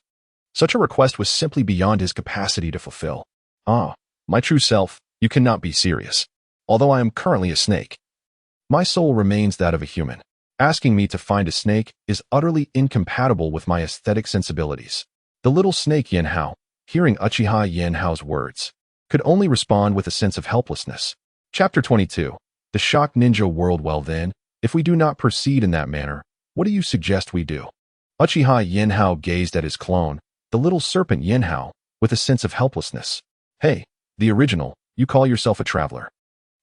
Such a request was simply beyond his capacity to fulfill. Ah, my true self, you cannot be serious. Although I am currently a snake, my soul remains that of a human. Asking me to find a snake is utterly incompatible with my aesthetic sensibilities. The little snake Yinhao, hearing Uchiha Yinhao's words, could only respond with a sense of helplessness. Chapter 22. The Shock Ninja World. Well then, if we do not proceed in that manner, what do you suggest we do? Uchiha Yinhao gazed at his clone, the little serpent Yinhao, with a sense of helplessness. Hey, the original, you call yourself a traveler.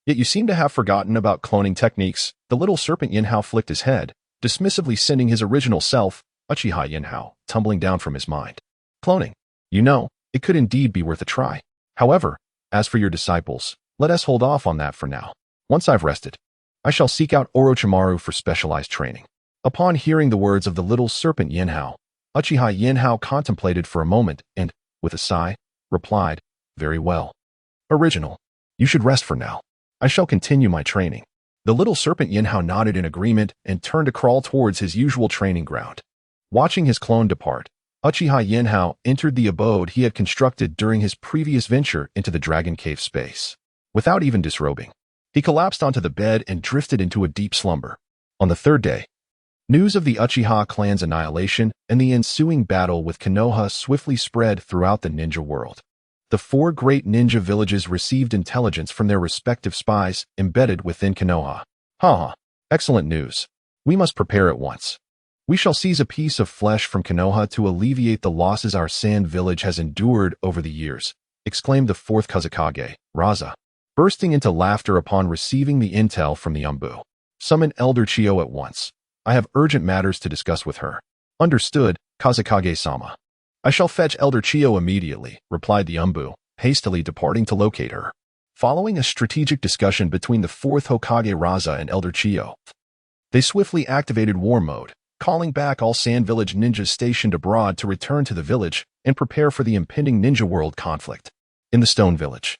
Yet you seem to have forgotten about cloning techniques. The little serpent Yinhao flicked his head, dismissively sending his original self, Uchiha Yinhao, tumbling down from his mind. Cloning. You know, it could indeed be worth a try. However, as for your disciples, let us hold off on that for now. Once I've rested, I shall seek out Orochimaru for specialized training. Upon hearing the words of the little serpent Yinhao, Uchiha Yinhao contemplated for a moment and, with a sigh, replied, very well. Original, you should rest for now. I shall continue my training. The little serpent Yinhao nodded in agreement and turned to crawl towards his usual training ground. Watching his clone depart, Uchiha Yinhao entered the abode he had constructed during his previous venture into the Dragon Cave space. Without even disrobing, He collapsed onto the bed and drifted into a deep slumber. On the third day, news of the Uchiha clan's annihilation and the ensuing battle with Konoha swiftly spread throughout the ninja world. The 4 great ninja villages received intelligence from their respective spies embedded within Konoha. Excellent news. We must prepare at once. We shall seize a piece of flesh from Konoha to alleviate the losses our sand village has endured over the years, exclaimed the 4th Kazekage, Raza, bursting into laughter upon receiving the intel from the Umbu. Summon Elder Chiyo at once. I have urgent matters to discuss with her. Understood, Kazekage-sama. I shall fetch Elder Chiyo immediately, replied the Umbu, hastily departing to locate her. Following a strategic discussion between the 4th Hokage Raza and Elder Chiyo, they swiftly activated war mode, calling back all Sand Village ninjas stationed abroad to return to the village and prepare for the impending ninja world conflict. In the Stone Village,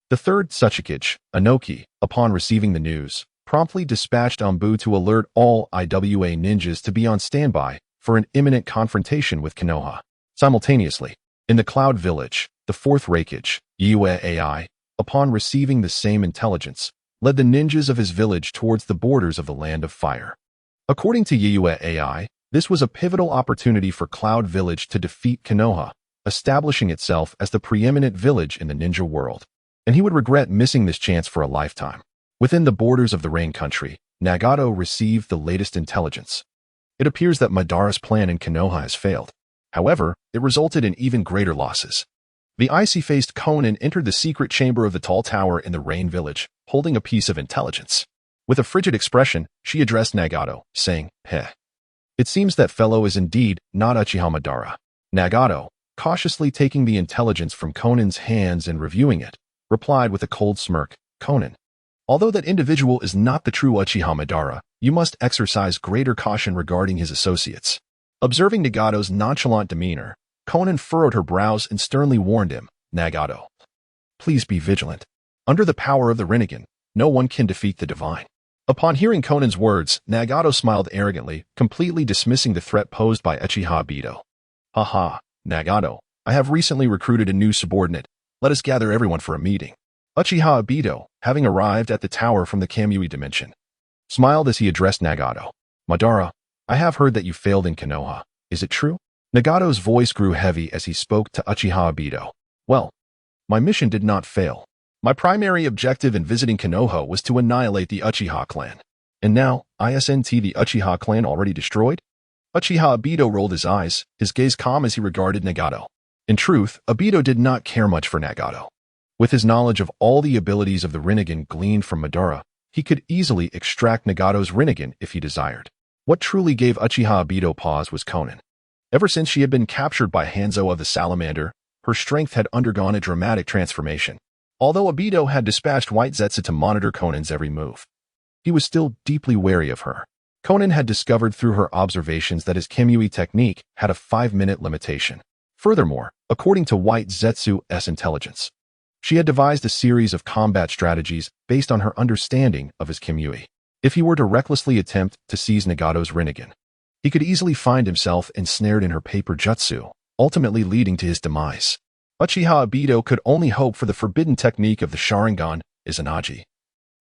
the 3rd Tsuchikage, Anoki, upon receiving the news, promptly dispatched Umbu to alert all IWA ninjas to be on standby for an imminent confrontation with Konoha. Simultaneously, in the Cloud Village, the 4th Reikage, Yue AI, upon receiving the same intelligence, led the ninjas of his village towards the borders of the Land of Fire. According to Yue AI, this was a pivotal opportunity for Cloud Village to defeat Konoha, establishing itself as the preeminent village in the ninja world, and he would regret missing this chance for a lifetime. Within the borders of the Rain Country, Nagato received the latest intelligence. It appears that Madara's plan in Konoha has failed. However, it resulted in even greater losses. The icy-faced Konan entered the secret chamber of the tall tower in the Rain Village, holding a piece of intelligence. With a frigid expression, she addressed Nagato, saying, It seems that fellow is indeed not Uchiha Madara. Nagato, cautiously taking the intelligence from Konan's hands and reviewing it, replied with a cold smirk, Konan, although that individual is not the true Uchiha Madara, you must exercise greater caution regarding his associates. Observing Nagato's nonchalant demeanor, Konan furrowed her brows and sternly warned him, Nagato, please be vigilant. Under the power of the Rinnegan, no one can defeat the divine. Upon hearing Konan's words, Nagato smiled arrogantly, completely dismissing the threat posed by Uchiha Obito. Nagato, I have recently recruited a new subordinate. Let us gather everyone for a meeting. Uchiha Obito, having arrived at the tower from the Kamui dimension, smiled as he addressed Nagato. Madara, I have heard that you failed in Konoha. Is it true? Nagato's voice grew heavy as he spoke to Uchiha Obito. Well, my mission did not fail. My primary objective in visiting Konoha was to annihilate the Uchiha Clan. And now, isn't the Uchiha Clan already destroyed? Uchiha Obito rolled his eyes, his gaze calm as he regarded Nagato. In truth, Obito did not care much for Nagato. With his knowledge of all the abilities of the Rinnegan gleaned from Madara, he could easily extract Nagato's Rinnegan if he desired. What truly gave Uchiha Obito pause was Konan. Ever since she had been captured by Hanzo of the Salamander, her strength had undergone a dramatic transformation. Although Obito had dispatched White Zetsu to monitor Konan's every move, he was still deeply wary of her. Konan had discovered through her observations that his Kamui technique had a 5-minute limitation. Furthermore, according to White Zetsu's intelligence, she had devised a series of combat strategies based on her understanding of his Kamui. If he were to recklessly attempt to seize Nagato's Rinnegan, he could easily find himself ensnared in her paper jutsu, ultimately leading to his demise. Uchiha Obito could only hope for the forbidden technique of the Sharingan, Izanagi,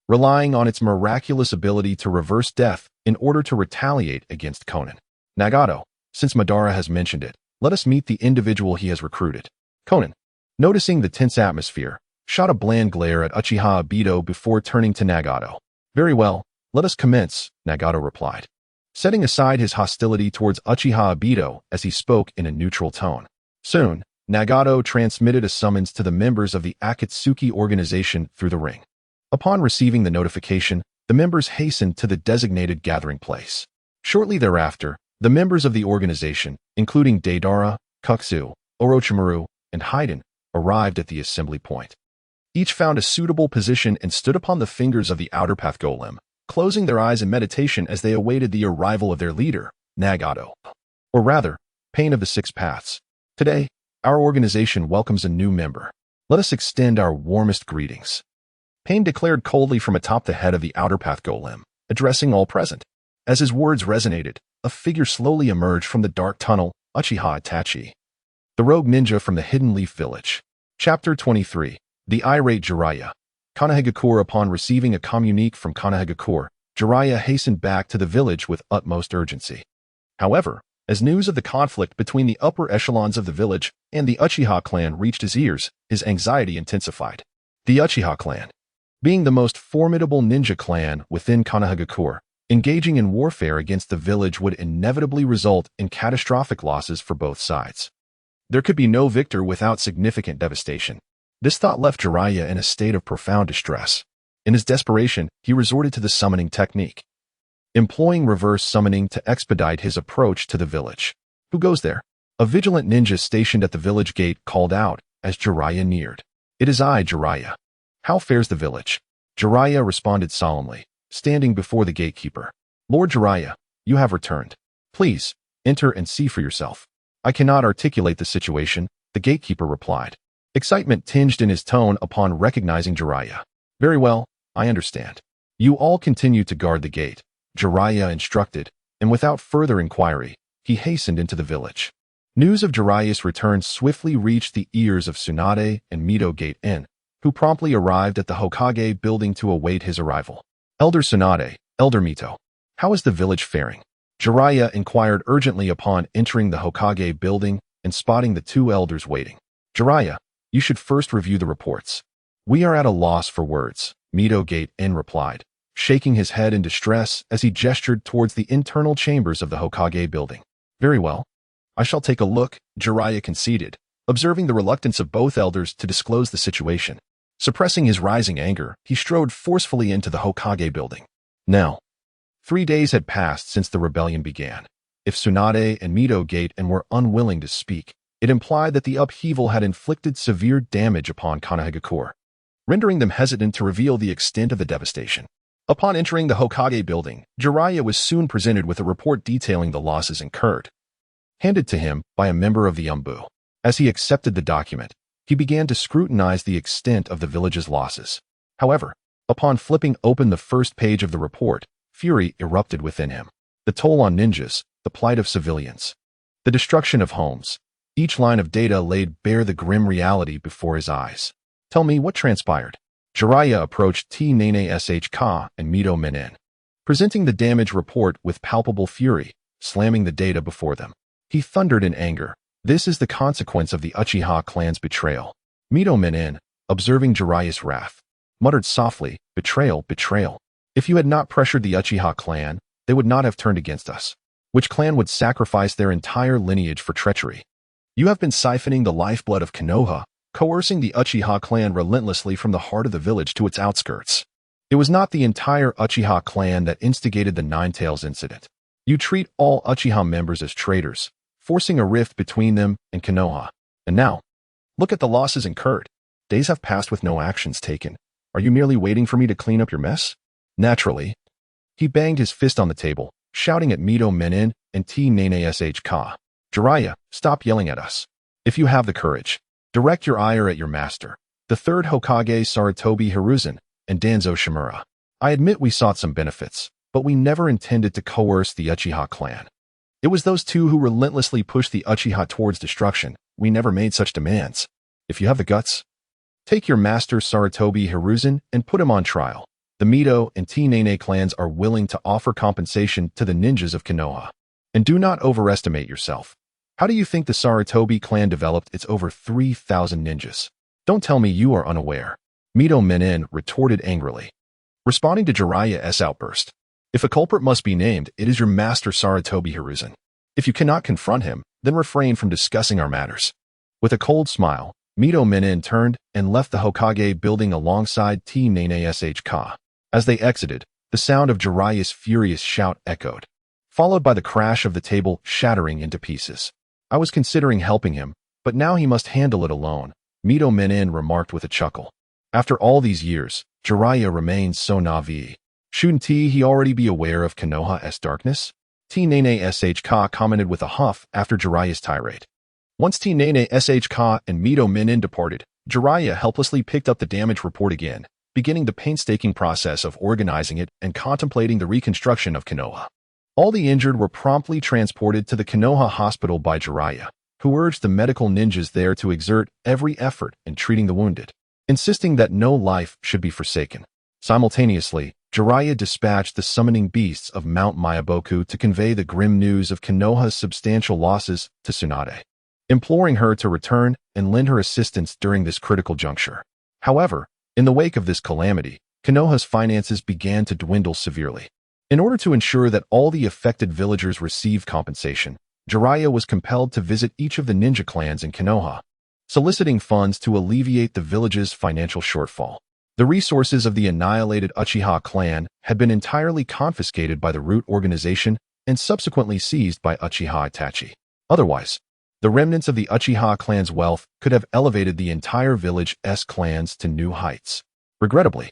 relying on its miraculous ability to reverse death in order to retaliate against Konan. Nagato, since Madara has mentioned it, let us meet the individual he has recruited. Konan, noticing the tense atmosphere, shot a bland glare at Uchiha Obito before turning to Nagato. Very well, let us commence, Nagato replied, setting aside his hostility towards Uchiha Obito as he spoke in a neutral tone. Soon, Nagato transmitted a summons to the members of the Akatsuki organization through the ring. Upon receiving the notification, the members hastened to the designated gathering place. Shortly thereafter, the members of the organization, including Deidara, Kuksu, Orochimaru, and Haiden, arrived at the assembly point. Each found a suitable position and stood upon the fingers of the outer path golem, closing their eyes in meditation as they awaited the arrival of their leader, Nagato. Or rather, Pain of the Six Paths. Today, our organization welcomes a new member. Let us extend our warmest greetings. Pain declared coldly from atop the head of the outer path golem, addressing all present. As his words resonated, a figure slowly emerged from the dark tunnel, Uchiha Itachi, the rogue ninja from the Hidden Leaf Village. Chapter 23. The Irate Jeriah. Konoha. Upon receiving a communique from Konoha, Jeriah hastened back to the village with utmost urgency. However, as news of the conflict between the upper echelons of the village and the Uchiha clan reached his ears, his anxiety intensified. The Uchiha clan, being the most formidable ninja clan within Konoha, engaging in warfare against the village would inevitably result in catastrophic losses for both sides. There could be no victor without significant devastation. This thought left Jeriah in a state of profound distress. In his desperation, he resorted to the summoning technique, employing reverse summoning to expedite his approach to the village. Who goes there? A vigilant ninja stationed at the village gate called out as Jeriah neared. It is I, Jeriah. How fares the village? Jeriah responded solemnly, standing before the gatekeeper. Lord Jeriah, you have returned. Please, enter and see for yourself. I cannot articulate the situation, the gatekeeper replied. Excitement tinged in his tone upon recognizing Jeriah. Very well, I understand. You all continue to guard the gate, Jeriah instructed, and without further inquiry, he hastened into the village. News of Jeriah's return swiftly reached the ears of Tsunade and Mito Gate Inn, who promptly arrived at the Hokage building to await his arrival. Elder Tsunade, Elder Mito, how is the village faring? Jeriah inquired urgently upon entering the Hokage building and spotting the two elders waiting. Jeriah, you should first review the reports. We are at a loss for words, Mito Gate Inn replied, shaking his head in distress as he gestured towards the internal chambers of the Hokage building. Very well. I shall take a look, Jeriah conceded, observing the reluctance of both elders to disclose the situation. Suppressing his rising anger, he strode forcefully into the Hokage building. Now, 3 days had passed since the rebellion began. If Tsunade and Mito Gate Inn were unwilling to speak, it implied that the upheaval had inflicted severe damage upon Konoha, rendering them hesitant to reveal the extent of the devastation. Upon entering the Hokage building, Jeriah was soon presented with a report detailing the losses incurred, handed to him by a member of the Umbu. As he accepted the document, he began to scrutinize the extent of the village's losses. However, upon flipping open the first page of the report, fury erupted within him. The toll on ninjas, the plight of civilians, the destruction of homes. Each line of data laid bare the grim reality before his eyes. Tell me what transpired. Jeriah approached Tsunade Shk and Mito Minen, presenting the damage report with palpable fury, slamming the data before them. He thundered in anger. This is the consequence of the Uchiha clan's betrayal. Mito Minen, observing Jeriah's wrath, muttered softly, betrayal, betrayal. If you had not pressured the Uchiha clan, they would not have turned against us. Which clan would sacrifice their entire lineage for treachery? You have been siphoning the lifeblood of Konoha, coercing the Uchiha clan relentlessly from the heart of the village to its outskirts. It was not the entire Uchiha clan that instigated the Ninetales incident. You treat all Uchiha members as traitors, forcing a rift between them and Konoha. And now, look at the losses incurred. Days have passed with no actions taken. Are you merely waiting for me to clean up your mess? Naturally. He banged his fist on the table, shouting at Mito Minen and Tsunade Shk. Jeriah, stop yelling at us. If you have the courage, direct your ire at your master, the third Hokage Sarutobi Hiruzen, and Danzo Shimura. I admit we sought some benefits, but we never intended to coerce the Uchiha clan. It was those two who relentlessly pushed the Uchiha towards destruction. We never made such demands. If you have the guts, take your master Sarutobi Hiruzen and put him on trial. The Mito and Tsunade clans are willing to offer compensation to the ninjas of Konoha. And do not overestimate yourself. How do you think the Sarutobi clan developed its over 3,000 ninjas? Don't tell me you are unaware. Mito Minen retorted angrily, responding to Jeriah's outburst. If a culprit must be named, it is your master Sarutobi Hiruzen. If you cannot confront him, then refrain from discussing our matters. With a cold smile, Mito Minen turned and left the Hokage building alongside Tsunade Shk. As they exited, the sound of Jeriah's furious shout echoed, followed by the crash of the table shattering into pieces. I was considering helping him, but now he must handle it alone, Mito Minen remarked with a chuckle. After all these years, Jeriah remains so naive. Shouldn't he already be aware of Konoha's darkness? Tsunade Shk commented with a huff after Jeriah's tirade. Once Tsunade Shk and Mito Minen departed, Jeriah helplessly picked up the damage report again, beginning the painstaking process of organizing it and contemplating the reconstruction of Konoha. All the injured were promptly transported to the Konoha hospital by Jeriah, who urged the medical ninjas there to exert every effort in treating the wounded. insisting that no life should be forsaken. Simultaneously, Jeriah dispatched the summoning beasts of Mount Myaboku to convey the grim news of Konoha's substantial losses to Tsunade, imploring her to return and lend her assistance during this critical juncture. However, in the wake of this calamity, Konoha's finances began to dwindle severely. In order to ensure that all the affected villagers received compensation, Jeriah was compelled to visit each of the ninja clans in Konoha, soliciting funds to alleviate the village's financial shortfall. The resources of the annihilated Uchiha Clan had been entirely confiscated by the root organization and subsequently seized by Uchiha Itachi. Otherwise, the remnants of the Uchiha Clan's wealth could have elevated the entire village's clans to new heights. Regrettably,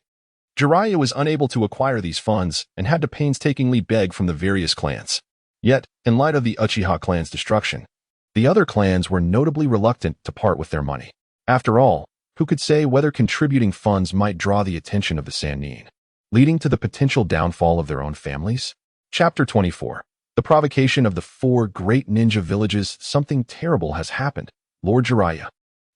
Jeriah was unable to acquire these funds and had to painstakingly beg from the various clans. Yet, in light of the Uchiha Clan's destruction, the other clans were notably reluctant to part with their money. After all, who could say whether contributing funds might draw the attention of the Sannin, leading to the potential downfall of their own families? Chapter 24. The provocation of the four great ninja villages. Something terrible has happened, Lord Jeriah.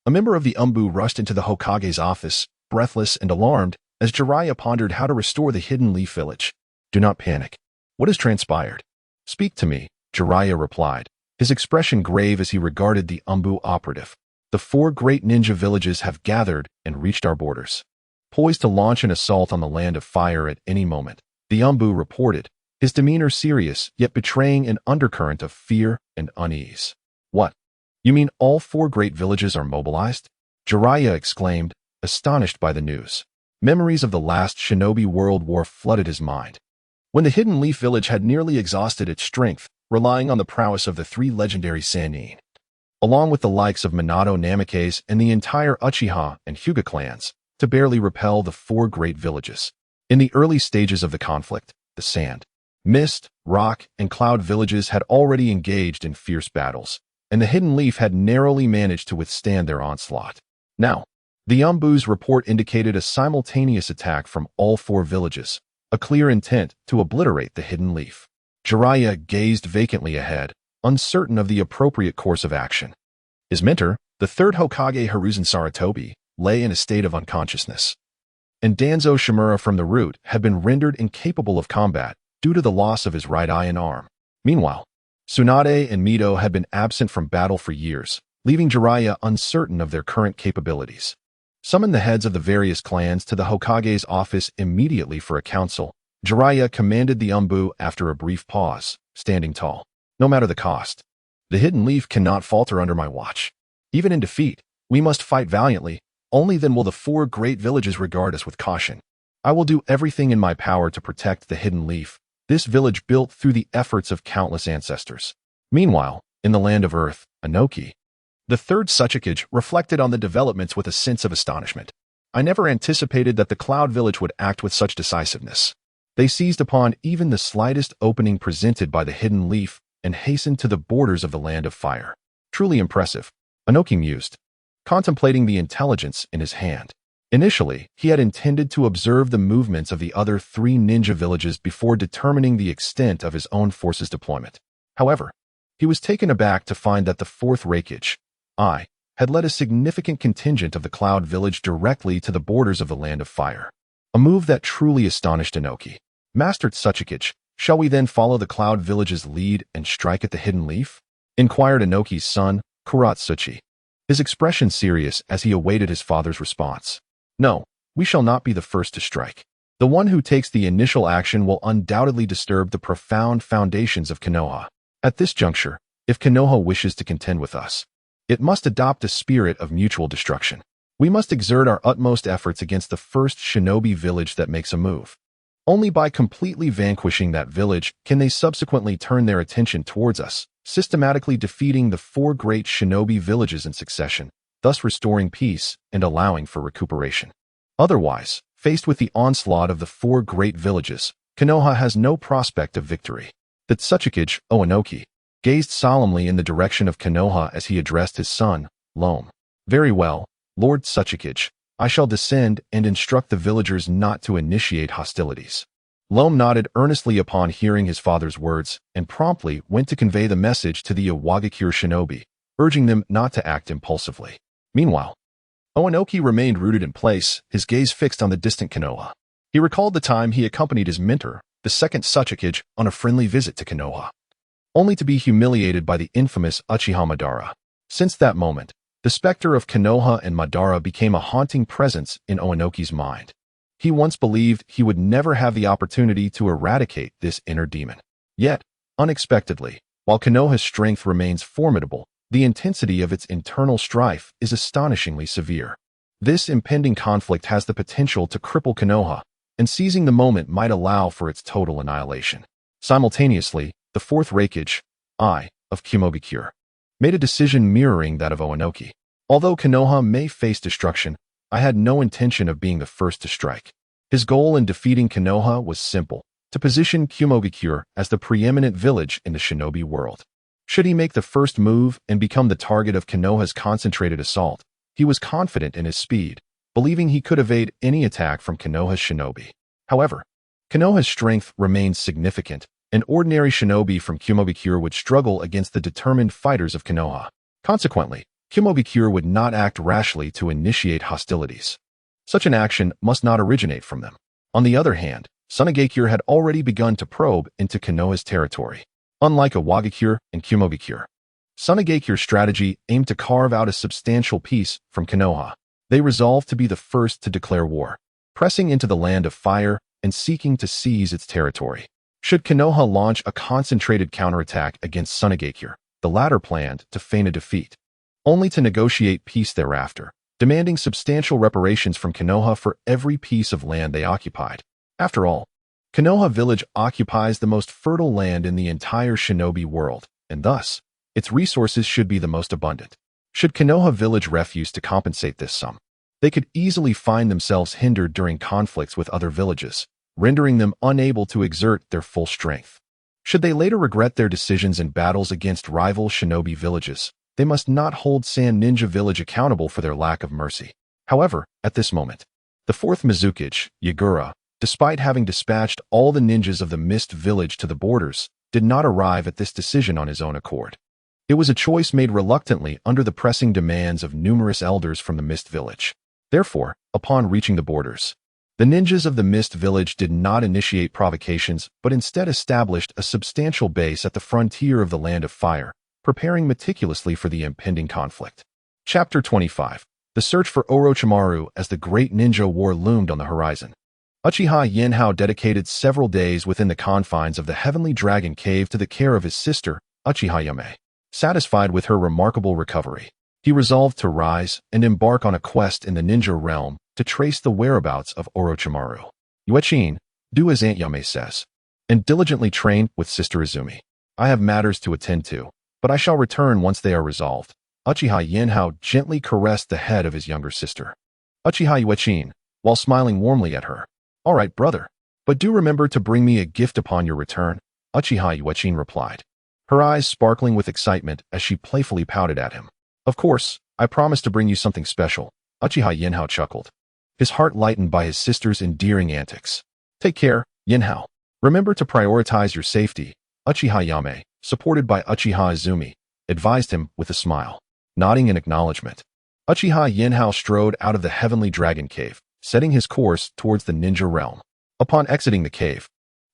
A member of the Umbu rushed into the Hokage's office, breathless and alarmed, as Jeriah pondered how to restore the Hidden Leaf village. Do not panic. What has transpired? Speak to me, Jeriah replied, his expression grave as he regarded the Umbu operative. The four great ninja villages have gathered and reached our borders, poised to launch an assault on the land of fire at any moment, the Umbu reported, his demeanor serious yet betraying an undercurrent of fear and unease. What? You mean all four great villages are mobilized? Jeriah exclaimed, astonished by the news. Memories of the last shinobi world war flooded his mind, when the Hidden Leaf village had nearly exhausted its strength, relying on the prowess of the three legendary Sannin, along with the likes of Minato Namikaze and the entire Uchiha and Fugaku clans, to barely repel the four great villages. In the early stages of the conflict, the Sand, Mist, Rock, and Cloud villages had already engaged in fierce battles, and the Hidden Leaf had narrowly managed to withstand their onslaught. Now, the Umbu's report indicated a simultaneous attack from all four villages, a clear intent to obliterate the Hidden Leaf. Jeriah gazed vacantly ahead, uncertain of the appropriate course of action. His mentor, the third Hokage Hiruzen Sarutobi, lay in a state of unconsciousness, and Danzo Shimura from the root had been rendered incapable of combat due to the loss of his right eye and arm. Meanwhile, Tsunade and Mito had been absent from battle for years, leaving Jeriah uncertain of their current capabilities. Summon the heads of the various clans to the Hokage's office immediately for a council, Jeriah commanded the Umbu after a brief pause, standing tall. No matter the cost, the Hidden Leaf cannot falter under my watch. Even in defeat, we must fight valiantly. Only then will the four great villages regard us with caution. I will do everything in my power to protect the Hidden Leaf, this village built through the efforts of countless ancestors. Meanwhile, in the land of Earth, Inoki, the third Tsuchikage reflected on the developments with a sense of astonishment. I never anticipated that the Cloud village would act with such decisiveness. They seized upon even the slightest opening presented by the Hidden Leaf and hastened to the borders of the land of fire. Truly impressive, Inoki mused, contemplating the intelligence in his hand. Initially, he had intended to observe the movements of the other three ninja villages before determining the extent of his own forces' deployment. However, he was taken aback to find that the fourth Reikage, had led a significant contingent of the Cloud village directly to the borders of the land of fire. A move that truly astonished Inoki. Master Tsuchikage, shall we then follow the Cloud village's lead and strike at the Hidden Leaf? Inquired Inoki's son, Kuratsuchi, his expression serious as he awaited his father's response. No, we shall not be the first to strike. The one who takes the initial action will undoubtedly disturb the profound foundations of Konoha. At this juncture, if Konoha wishes to contend with us, it must adopt a spirit of mutual destruction. We must exert our utmost efforts against the first shinobi village that makes a move. Only by completely vanquishing that village can they subsequently turn their attention towards us, systematically defeating the four great shinobi villages in succession, thus restoring peace and allowing for recuperation. Otherwise, faced with the onslaught of the four great villages, Konoha has no prospect of victory. The Tsuchikage, Inoki, gazed solemnly in the direction of Konoha as he addressed his son, Loam. Very well, Lord Tsuchikage, I shall descend and instruct the villagers not to initiate hostilities. Loam nodded earnestly upon hearing his father's words and promptly went to convey the message to the Iwagakure shinobi, urging them not to act impulsively. Meanwhile, Oanoki remained rooted in place, his gaze fixed on the distant Konoha. He recalled the time he accompanied his mentor, the second Tsuchikage, on a friendly visit to Konoha, only to be humiliated by the infamous Uchiha Madara. Since that moment, the specter of Konoha and Madara became a haunting presence in Oanoki's mind. He once believed he would never have the opportunity to eradicate this inner demon. Yet, unexpectedly, while Konoha's strength remains formidable, the intensity of its internal strife is astonishingly severe. This impending conflict has the potential to cripple Konoha, and seizing the moment might allow for its total annihilation. Simultaneously, the fourth Reikage, I, of Kumogakure, made a decision mirroring that of Oanoki. Although Konoha may face destruction, I had no intention of being the first to strike. His goal in defeating Konoha was simple: to position Kumogakure as the preeminent village in the shinobi world. Should he make the first move and become the target of Konoha's concentrated assault, he was confident in his speed, believing he could evade any attack from Konoha's shinobi. However, Konoha's strength remained significant. An ordinary shinobi from Kumogakure would struggle against the determined fighters of Konoha. Consequently, Kumogakure would not act rashly to initiate hostilities. Such an action must not originate from them. On the other hand, Tsunade had already begun to probe into Konoha's territory. Unlike Iwagakure and Kumogakure, Tsunade's strategy aimed to carve out a substantial piece from Konoha. They resolved to be the first to declare war, pressing into the land of fire and seeking to seize its territory. Should Konoha launch a concentrated counterattack against Tsunade, the latter planned to feign a defeat, only to negotiate peace thereafter, demanding substantial reparations from Konoha for every piece of land they occupied. After all, Konoha village occupies the most fertile land in the entire shinobi world, and thus, its resources should be the most abundant. Should Konoha village refuse to compensate this sum, they could easily find themselves hindered during conflicts with other villages, rendering them unable to exert their full strength. Should they later regret their decisions in battles against rival shinobi villages, they must not hold Sand Ninja Village accountable for their lack of mercy. However, at this moment, the fourth Mizukage, Yagura, despite having dispatched all the ninjas of the Mist Village to the borders, did not arrive at this decision on his own accord. It was a choice made reluctantly under the pressing demands of numerous elders from the Mist Village. Therefore, upon reaching the borders, the ninjas of the Mist Village did not initiate provocations but instead established a substantial base at the frontier of the Land of Fire, preparing meticulously for the impending conflict. Chapter 25. The search for Orochimaru as the great ninja war loomed on the horizon. Uchiha Yenhao dedicated several days within the confines of the Heavenly Dragon Cave to the care of his sister, Uchiha Yame. Satisfied with her remarkable recovery, he resolved to rise and embark on a quest in the ninja realm to trace the whereabouts of Orochimaru. Yuechin, do as Aunt Yame says, and diligently train with Sister Izumi. I have matters to attend to, but I shall return once they are resolved. Uchiha Yenhao gently caressed the head of his younger sister. Uchiha Yuechin, while smiling warmly at her. All right, brother, but do remember to bring me a gift upon your return, Uchiha Yuechin replied, her eyes sparkling with excitement as she playfully pouted at him. Of course, I promise to bring you something special, Uchiha Yenhao chuckled, his heart lightened by his sister's endearing antics. Take care, Yenhao. Remember to prioritize your safety, Uchiha Yame, supported by Uchiha Izumi, advised him with a smile. Nodding in acknowledgement, Uchiha Yenhao strode out of the Heavenly Dragon Cave, setting his course towards the ninja realm. Upon exiting the cave,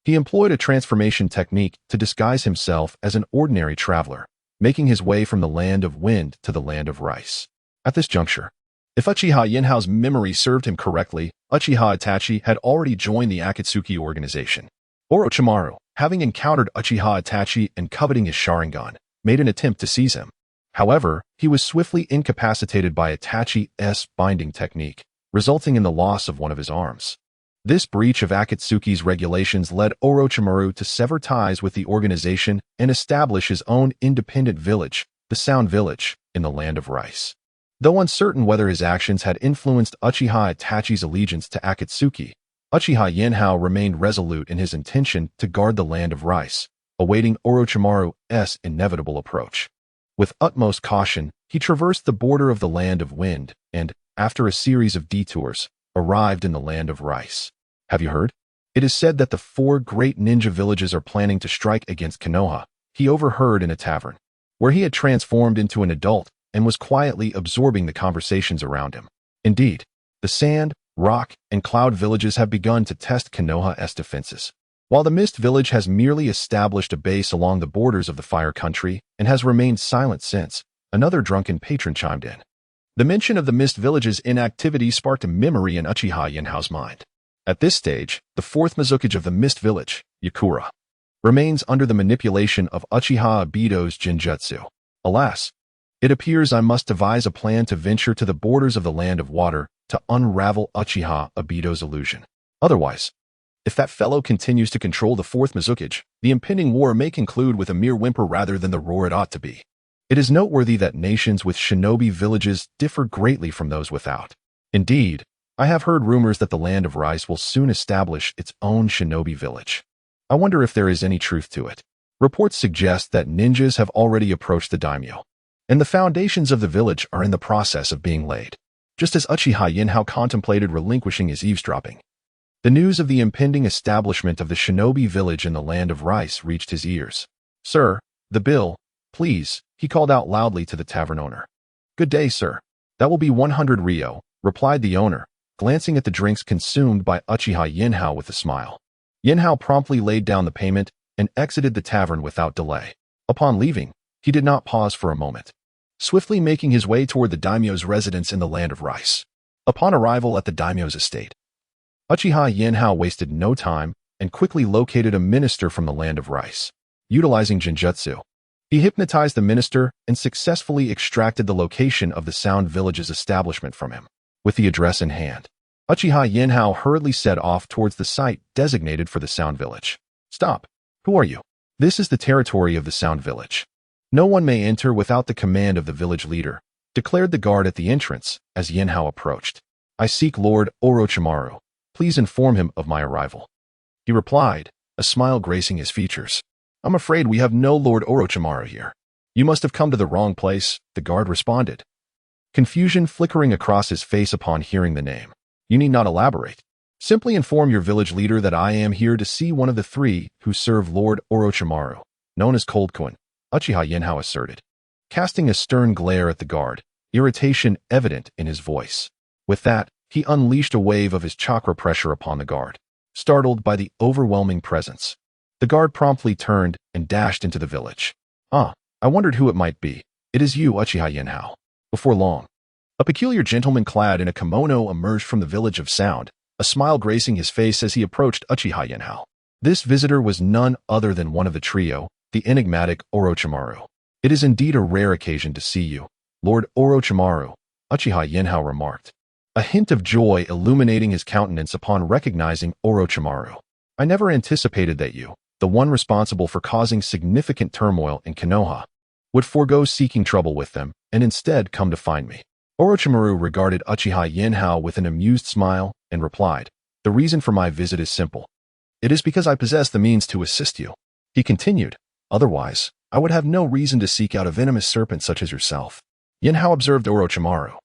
he employed a transformation technique to disguise himself as an ordinary traveler, making his way from the land of wind to the land of rice. At this juncture, if Uchiha Yenhao's memory served him correctly, Uchiha Itachi had already joined the Akatsuki organization. Orochimaru, having encountered Uchiha Itachi and coveting his Sharingan, made an attempt to seize him. However, he was swiftly incapacitated by Itachi's binding technique, resulting in the loss of one of his arms. This breach of Akatsuki's regulations led Orochimaru to sever ties with the organization and establish his own independent village, the Sound Village, in the land of rice. Though uncertain whether his actions had influenced Uchiha Itachi's allegiance to Akatsuki, Uchiha Yenhao remained resolute in his intention to guard the land of rice, awaiting Orochimaru's inevitable approach. With utmost caution, he traversed the border of the land of wind and, after a series of detours, arrived in the land of rice. Have you heard? It is said that the 4 great ninja villages are planning to strike against Konoha. He overheard in a tavern, where he had transformed into an adult and was quietly absorbing the conversations around him. Indeed, the sand, rock, and cloud villages have begun to test Konoha's defenses. While the Mist Village has merely established a base along the borders of the Fire Country and has remained silent since, another drunken patron chimed in. The mention of the Mist Village's inactivity sparked a memory in Uchiha Yenhao's mind. At this stage, the fourth Mizukage of the Mist Village, Yakura, remains under the manipulation of Uchiha Obito's genjutsu. Alas, it appears I must devise a plan to venture to the borders of the Land of Water to unravel Uchiha Obito's illusion. Otherwise, if that fellow continues to control the fourth Mizukage, the impending war may conclude with a mere whimper rather than the roar it ought to be. It is noteworthy that nations with shinobi villages differ greatly from those without. Indeed, I have heard rumors that the Land of Rice will soon establish its own shinobi village. I wonder if there is any truth to it. Reports suggest that ninjas have already approached the daimyo, and the foundations of the village are in the process of being laid, just as Uchiha Yenhao contemplated relinquishing his eavesdropping. The news of the impending establishment of the shinobi village in the Land of Rice reached his ears. "Sir, the bill, please," he called out loudly to the tavern owner. "Good day, sir. That will be 100 ryo," replied the owner, glancing at the drinks consumed by Uchiha Yenhao with a smile. Yenhao promptly laid down the payment and exited the tavern without delay. Upon leaving, he did not pause for a moment, swiftly making his way toward the daimyo's residence in the Land of Rice. Upon arrival at the daimyo's estate, Uchiha Yenhao wasted no time and quickly located a minister from the Land of Rice. Utilizing genjutsu, he hypnotized the minister and successfully extracted the location of the Sound Village's establishment from him. With the address in hand, Uchiha Yenhao hurriedly set off towards the site designated for the Sound Village. "Stop! Who are you?" "This is the territory of the Sound Village. No one may enter without the command of the village leader," declared the guard at the entrance as Yenhao approached. "I seek Lord Orochimaru. Please inform him of my arrival," he replied, a smile gracing his features. "I'm afraid we have no Lord Orochimaru here." "You must have come to the wrong place," the guard responded, confusion flickering across his face upon hearing the name. "You need not elaborate. Simply inform your village leader that I am here to see one of the three who serve Lord Orochimaru, known as Cold Coin," Uchiha Yenhao asserted, casting a stern glare at the guard, irritation evident in his voice. With that, he unleashed a wave of his chakra pressure upon the guard. Startled by the overwhelming presence, the guard promptly turned and dashed into the village. "Ah, I wondered who it might be. It is you, Uchiha Yenhao." Before long, a peculiar gentleman clad in a kimono emerged from the Village of Sound, a smile gracing his face as he approached Uchiha Yenhao. This visitor was none other than one of the trio, the enigmatic Orochimaru. "It is indeed a rare occasion to see you, Lord Orochimaru," Uchiha Yenhao remarked, a hint of joy illuminating his countenance upon recognizing Orochimaru. "I never anticipated that you, the one responsible for causing significant turmoil in Konoha, would forego seeking trouble with them and instead come to find me." Orochimaru regarded Uchiha Yenhao with an amused smile and replied, "The reason for my visit is simple. It is because I possess the means to assist you," he continued. "Otherwise, I would have no reason to seek out a venomous serpent such as yourself." Yenhao observed Orochimaru,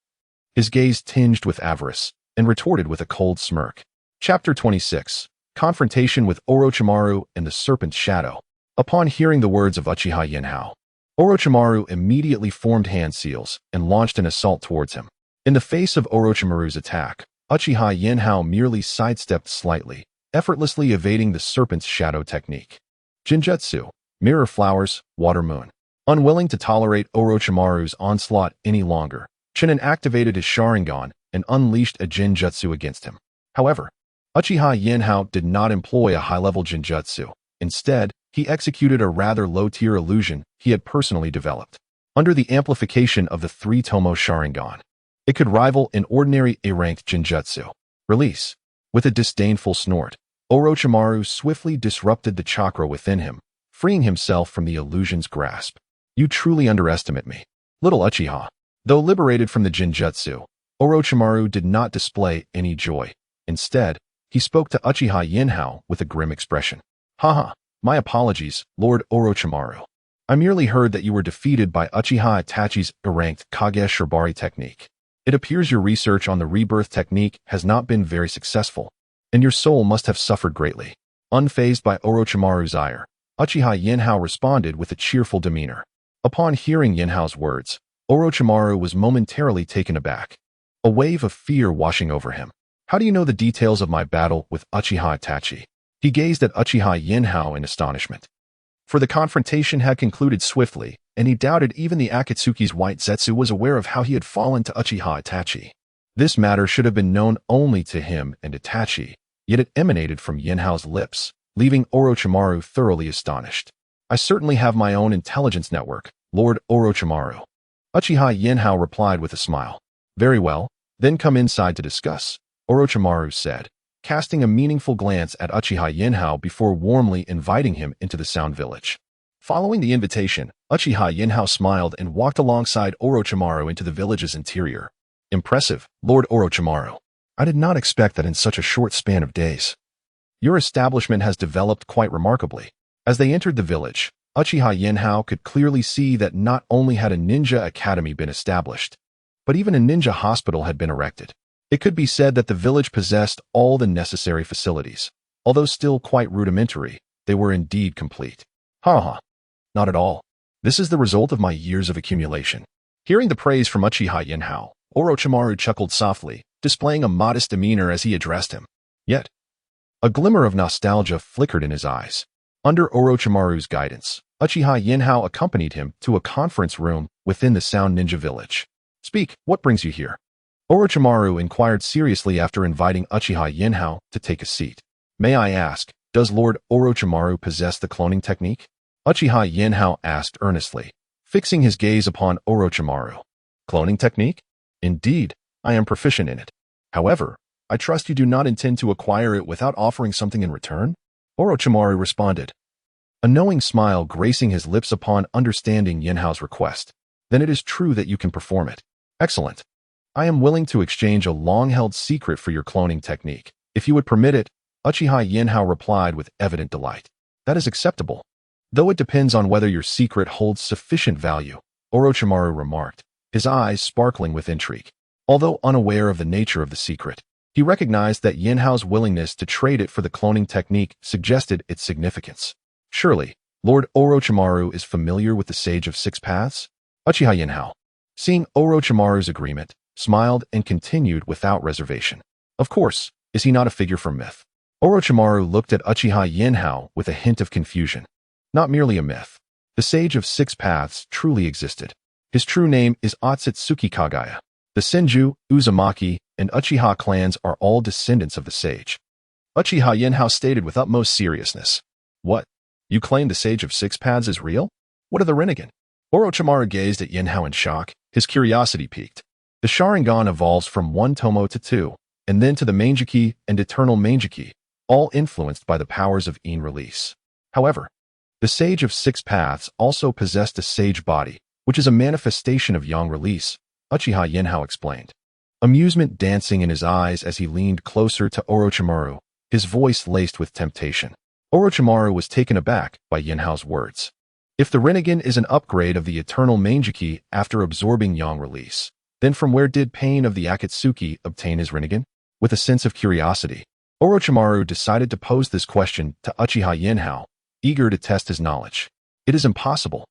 his gaze tinged with avarice, and retorted with a cold smirk. Chapter 26. Confrontation with Orochimaru and the Serpent's Shadow. Upon hearing the words of Uchiha Yenhao, Orochimaru immediately formed hand seals and launched an assault towards him. In the face of Orochimaru's attack, Uchiha Yenhao merely sidestepped slightly, effortlessly evading the Serpent's Shadow technique. Genjutsu, Mirror Flowers, Water Moon. Unwilling to tolerate Orochimaru's onslaught any longer, Chunin activated his Sharingan and unleashed a genjutsu against him. However, Uchiha Yenhao did not employ a high-level genjutsu. Instead, he executed a rather low-tier illusion he had personally developed. Under the amplification of the three-tomo Sharingan, it could rival an ordinary A-ranked genjutsu. Release. With a disdainful snort, Orochimaru swiftly disrupted the chakra within him, freeing himself from the illusion's grasp. "You truly underestimate me, little Uchiha." Though liberated from the genjutsu, Orochimaru did not display any joy. Instead, he spoke to Uchiha Yenhao with a grim expression. "Haha, my apologies, Lord Orochimaru. I merely heard that you were defeated by Uchiha Itachi's A-ranked Kage Shibari technique. It appears your research on the rebirth technique has not been very successful, and your soul must have suffered greatly." Unfazed by Orochimaru's ire, Uchiha Yenhao responded with a cheerful demeanor. Upon hearing Yenhao's words, Orochimaru was momentarily taken aback. a wave of fear washing over him. How do you know the details of my battle with Uchiha Itachi? He gazed at Uchiha Yinhao in astonishment. For the confrontation had concluded swiftly, and he doubted even the Akatsuki's white Zetsu was aware of how he had fallen to Uchiha Itachi. This matter should have been known only to him and Itachi, yet it emanated from Yinhao's lips, leaving Orochimaru thoroughly astonished. I certainly have my own intelligence network, Lord Orochimaru. Uchiha Yinhao replied with a smile. Very well, then come inside to discuss, Orochimaru said, casting a meaningful glance at Uchiha Yinhao before warmly inviting him into the Sound Village. Following the invitation, Uchiha Yinhao smiled and walked alongside Orochimaru into the village's interior. Impressive, Lord Orochimaru. I did not expect that in such a short span of days. Your establishment has developed quite remarkably. As they entered the village, Uchiha Yinhao could clearly see that not only had a ninja academy been established, but even a ninja hospital had been erected. It could be said that the village possessed all the necessary facilities. Although still quite rudimentary, they were indeed complete. Haha. Not at all. This is the result of my years of accumulation. Hearing the praise from Uchiha Yinhao, Orochimaru chuckled softly, displaying a modest demeanor as he addressed him. Yet, a glimmer of nostalgia flickered in his eyes. Under Orochimaru's guidance, Uchiha Yinhao accompanied him to a conference room within the Sound Ninja Village. Speak, what brings you here? Orochimaru inquired seriously after inviting Uchiha Yinhao to take a seat. May I ask, does Lord Orochimaru possess the cloning technique? Uchiha Yinhao asked earnestly, fixing his gaze upon Orochimaru. Cloning technique? Indeed, I am proficient in it. However, I trust you do not intend to acquire it without offering something in return? Orochimaru responded, a knowing smile gracing his lips upon understanding Yinhao's request. Then it is true that you can perform it. Excellent. I am willing to exchange a long-held secret for your cloning technique. If you would permit it, Uchiha Yinhao replied with evident delight. That is acceptable. Though it depends on whether your secret holds sufficient value, Orochimaru remarked, his eyes sparkling with intrigue. Although unaware of the nature of the secret, he recognized that Yinhao's willingness to trade it for the cloning technique suggested its significance. Surely, Lord Orochimaru is familiar with the Sage of Six Paths? Uchiha Yinhao, seeing Orochimaru's agreement, smiled and continued without reservation. Of course, is he not a figure from myth? Orochimaru looked at Uchiha Yinhao with a hint of confusion. Not merely a myth. The Sage of Six Paths truly existed. His true name is Otsutsuki Kaguya. The Senju, Uzumaki, and Uchiha clans are all descendants of the sage. Uchiha Yinhao stated with utmost seriousness. What? You claim the Sage of Six Paths is real? What of the Rinnegan? Orochimaru gazed at Yinhao in shock, his curiosity piqued. The Sharingan evolves from one Tomo to two, and then to the Mangekyō and Eternal Mangekyō, all influenced by the powers of Yin release. However, the Sage of Six Paths also possessed a sage body, which is a manifestation of Yang release, Uchiha Yinhao explained. Amusement dancing in his eyes as he leaned closer to Orochimaru, his voice laced with temptation. Orochimaru was taken aback by Yinhao's words. If the Rinnegan is an upgrade of the Eternal Mangekyō after absorbing Yang release, then from where did Pain of the Akatsuki obtain his Rinnegan? With a sense of curiosity, Orochimaru decided to pose this question to Uchiha Yinhao, eager to test his knowledge. It is impossible.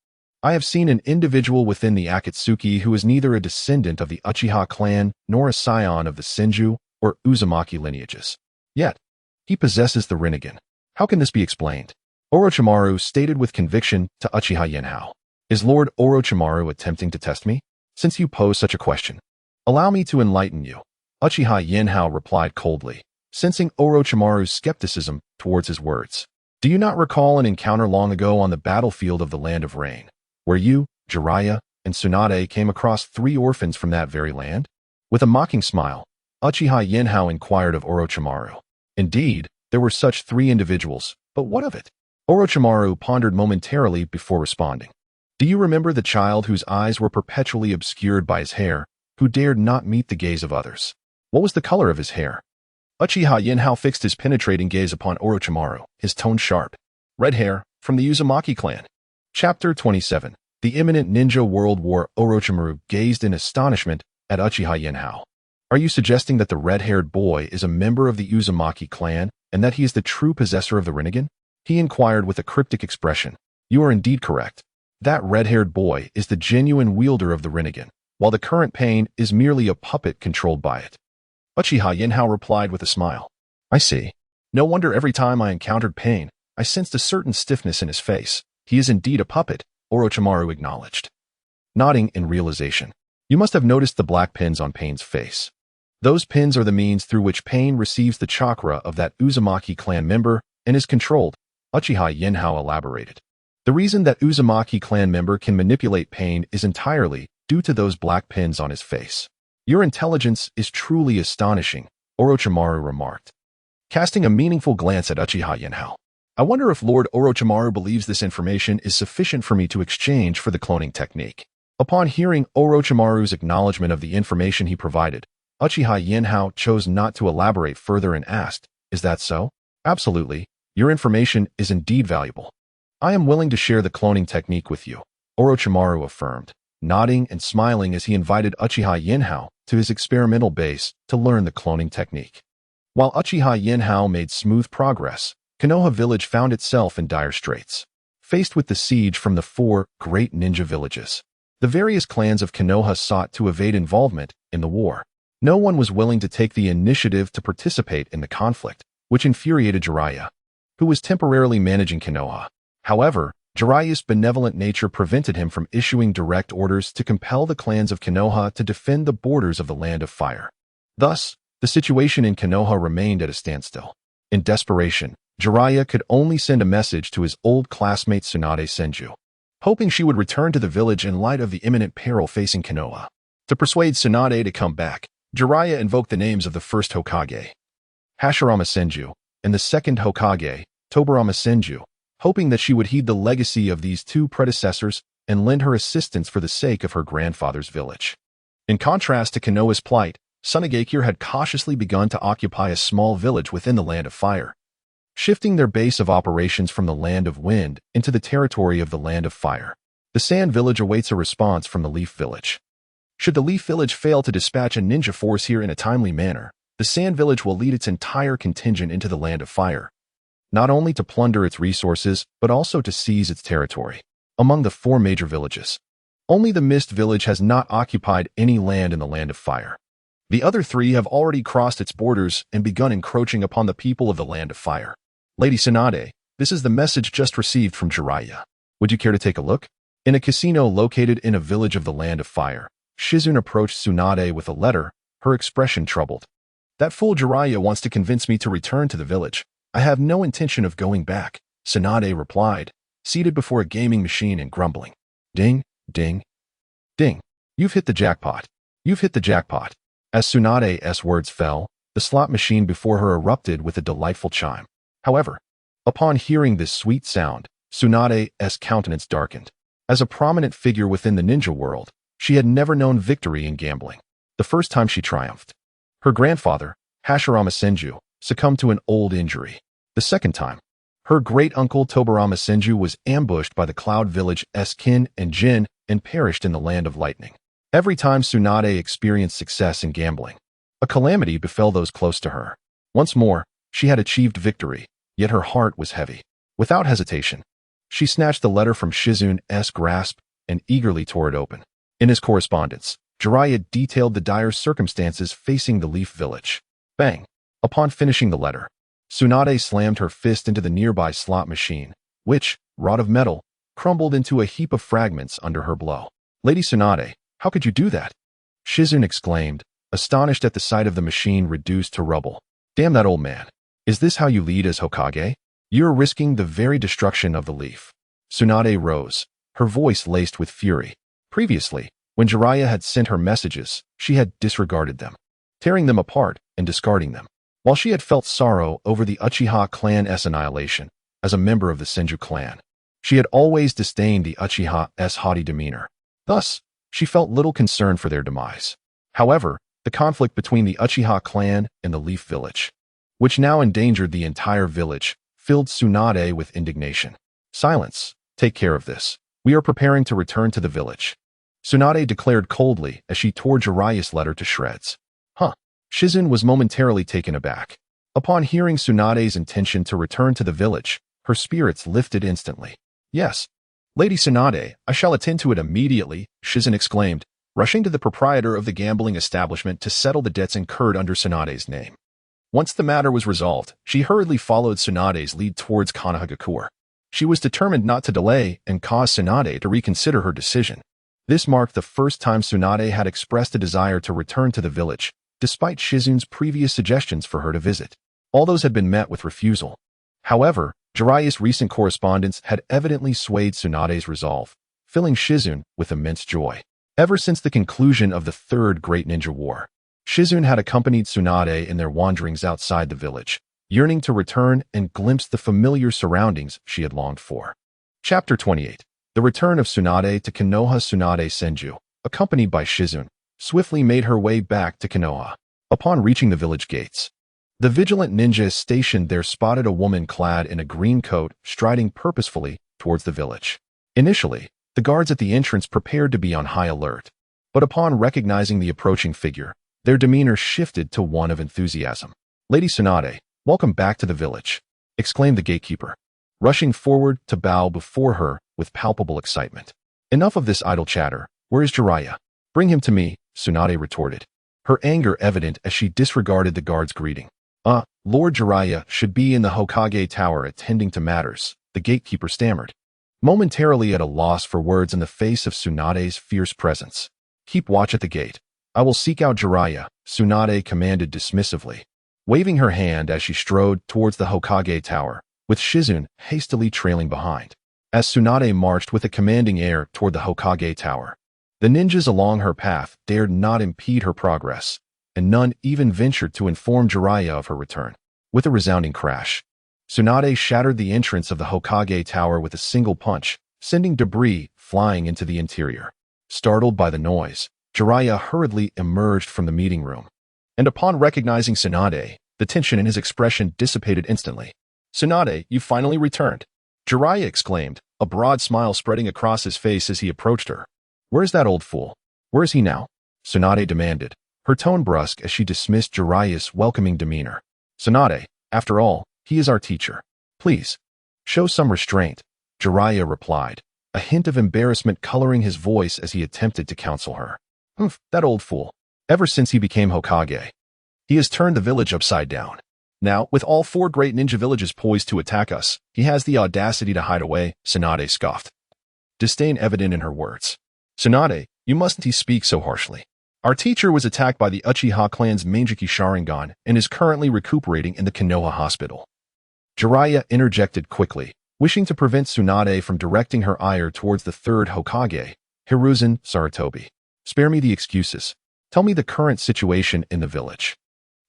I have seen an individual within the Akatsuki who is neither a descendant of the Uchiha clan nor a scion of the Senju or Uzumaki lineages. Yet, he possesses the Rinnegan. How can this be explained? Orochimaru stated with conviction to Uchiha Yinhao. Is Lord Orochimaru attempting to test me? Since you pose such a question, allow me to enlighten you. Uchiha Yinhao replied coldly, sensing Orochimaru's skepticism towards his words. Do you not recall an encounter long ago on the battlefield of the Land of Rain, where you, Jeriah, and Tsunade came across 3 orphans from that very land? With a mocking smile, Uchiha Yinhao inquired of Orochimaru. Indeed, there were such 3 individuals, but what of it? Orochimaru pondered momentarily before responding. Do you remember the child whose eyes were perpetually obscured by his hair, who dared not meet the gaze of others? What was the color of his hair? Uchiha Yinhao fixed his penetrating gaze upon Orochimaru, his tone sharp. Red hair, from the Uzumaki clan. Chapter 27. The Imminent Ninja World War. Orochimaru gazed in astonishment at Uchiha Yinhao. Are you suggesting that the red-haired boy is a member of the Uzumaki clan, and that he is the true possessor of the Rinnegan? He inquired with a cryptic expression. You are indeed correct. That red-haired boy is the genuine wielder of the Rinnegan. while the current pain is merely a puppet controlled by it. Uchiha Yinhao replied with a smile. I see. No wonder every time I encountered pain, I sensed a certain stiffness in his face. He is indeed a puppet, Orochimaru acknowledged. Nodding in realization. You must have noticed the black pins on Pain's face. Those pins are the means through which Pain receives the chakra of that Uzumaki clan member and is controlled, Uchiha Yinhao elaborated. The reason that Uzumaki clan member can manipulate Pain is entirely due to those black pins on his face. Your intelligence is truly astonishing, Orochimaru remarked, casting a meaningful glance at Uchiha Yinhao. I wonder if Lord Orochimaru believes this information is sufficient for me to exchange for the cloning technique. Upon hearing Orochimaru's acknowledgement of the information he provided, Uchiha Yinhao chose not to elaborate further and asked, Is that so? Absolutely. Your information is indeed valuable. I am willing to share the cloning technique with you, Orochimaru affirmed, nodding and smiling as he invited Uchiha Yinhao to his experimental base to learn the cloning technique. While Uchiha Yinhao made smooth progress, Konoha village found itself in dire straits. Faced with the siege from the 4 great ninja villages, the various clans of Konoha sought to evade involvement in the war. No one was willing to take the initiative to participate in the conflict, which infuriated Jeriah, who was temporarily managing Konoha. However, Jeriah's benevolent nature prevented him from issuing direct orders to compel the clans of Konoha to defend the borders of the Land of Fire. Thus, the situation in Konoha remained at a standstill. In desperation, Jeriah could only send a message to his old classmate Tsunade Senju, hoping she would return to the village in light of the imminent peril facing Konoha. To persuade Tsunade to come back, Jeriah invoked the names of the first Hokage, Hashirama Senju, and the second Hokage, Tobirama Senju, hoping that she would heed the legacy of these 2 predecessors and lend her assistance for the sake of her grandfather's village. In contrast to Konoha's plight, Tsunade had cautiously begun to occupy a small village within the Land of Fire, shifting their base of operations from the Land of Wind into the territory of the Land of Fire. The Sand Village awaits a response from the Leaf Village. Should the Leaf Village fail to dispatch a ninja force here in a timely manner, the Sand Village will lead its entire contingent into the Land of Fire, not only to plunder its resources, but also to seize its territory. Among the 4 major villages, only the Mist Village has not occupied any land in the Land of Fire. The other 3 have already crossed its borders and begun encroaching upon the people of the Land of Fire. Lady Tsunade, this is the message just received from Jeriah. Would you care to take a look? In a casino located in a village of the Land of Fire, Shizune approached Tsunade with a letter, her expression troubled. That fool Jeriah wants to convince me to return to the village. I have no intention of going back, Tsunade replied, seated before a gaming machine and grumbling. Ding, ding, ding. You've hit the jackpot. You've hit the jackpot. As Tsunade's words fell, the slot machine before her erupted with a delightful chime. However, upon hearing this sweet sound, Tsunade's countenance darkened. As a prominent figure within the ninja world, she had never known victory in gambling. The first time she triumphed, her grandfather, Hashirama Senju, succumbed to an old injury. The second time, her great-uncle Tobirama Senju was ambushed by the Cloud Village's kin and jin and perished in the Land of Lightning. Every time Tsunade experienced success in gambling, a calamity befell those close to her. Once more, she had achieved victory, yet her heart was heavy. Without hesitation, she snatched the letter from Shizune's grasp and eagerly tore it open. In his correspondence, Jeriah detailed the dire circumstances facing the Leaf Village. Bang! Upon finishing the letter, Tsunade slammed her fist into the nearby slot machine, which, wrought of metal, crumbled into a heap of fragments under her blow. Lady Tsunade, how could you do that? Shizune exclaimed, astonished at the sight of the machine reduced to rubble. Damn that old man. Is this how you lead as Hokage? You're risking the very destruction of the Leaf. Tsunade rose, her voice laced with fury. Previously, when Jeriah had sent her messages, she had disregarded them, tearing them apart and discarding them. While she had felt sorrow over the Uchiha Clan's annihilation, as a member of the Senju clan, she had always disdained the Uchiha's haughty demeanor. Thus, she felt little concern for their demise. However, the conflict between the Uchiha clan and the Leaf Village, which now endangered the entire village, filled Tsunade with indignation. Silence. Take care of this. We are preparing to return to the village, Tsunade declared coldly as she tore Jeriah's letter to shreds. Huh. Shizune was momentarily taken aback. Upon hearing Tsunade's intention to return to the village, her spirits lifted instantly. Yes, Lady Tsunade, I shall attend to it immediately, Shizune exclaimed, rushing to the proprietor of the gambling establishment to settle the debts incurred under Tsunade's name. Once the matter was resolved, she hurriedly followed Tsunade's lead towards Konoha. She was determined not to delay and cause Tsunade to reconsider her decision. This marked the first time Tsunade had expressed a desire to return to the village, despite Shizun's previous suggestions for her to visit. All those had been met with refusal. However, Jeriah's recent correspondence had evidently swayed Tsunade's resolve, filling Shizun with immense joy. Ever since the conclusion of the Third Great Ninja War, Shizun had accompanied Tsunade in their wanderings outside the village, yearning to return and glimpse the familiar surroundings she had longed for. Chapter 28. The return of Tsunade to Konoha. Tsunade Senju, accompanied by Shizun, swiftly made her way back to Konoha. Upon reaching the village gates, the vigilant ninja stationed there spotted a woman clad in a green coat striding purposefully towards the village. Initially, the guards at the entrance prepared to be on high alert, but upon recognizing the approaching figure, their demeanor shifted to one of enthusiasm. "Lady Tsunade, welcome back to the village," exclaimed the gatekeeper, rushing forward to bow before her with palpable excitement. "Enough of this idle chatter. Where is Jeriah?" "Bring him to me," Tsunade retorted, her anger evident as she disregarded the guard's greeting. Lord Jeriah should be in the Hokage Tower attending to matters," the gatekeeper stammered, momentarily at a loss for words in the face of Tsunade's fierce presence. "Keep watch at the gate. I will seek out Jeriah," Tsunade commanded dismissively, waving her hand as she strode towards the Hokage Tower, with Shizun hastily trailing behind. As Tsunade marched with a commanding air toward the Hokage Tower, the ninjas along her path dared not impede her progress, and none even ventured to inform Jeriah of her return. With a resounding crash, Tsunade shattered the entrance of the Hokage Tower with a single punch, sending debris flying into the interior. Startled by the noise, Jeriah hurriedly emerged from the meeting room, and upon recognizing Tsunade, the tension in his expression dissipated instantly. "Tsunade, you finally returned," Jeriah exclaimed, a broad smile spreading across his face as he approached her. "Where's that old fool? Where is he now?" Tsunade demanded, her tone brusque as she dismissed Jeriah's welcoming demeanor. "Tsunade, after all, he is our teacher. Please, show some restraint," Jeriah replied, a hint of embarrassment coloring his voice as he attempted to counsel her. That old fool. Ever since he became Hokage, he has turned the village upside down. Now, with all 4 great ninja villages poised to attack us, he has the audacity to hide away," Tsunade scoffed, disdain evident in her words. "Tsunade, you mustn't speak so harshly. Our teacher was attacked by the Uchiha Clan's Mangekyō Sharingan and is currently recuperating in the Konoha hospital." Jeriah interjected quickly, wishing to prevent Tsunade from directing her ire towards the third Hokage, Hiruzen Sarutobi. "Spare me the excuses. Tell me the current situation in the village.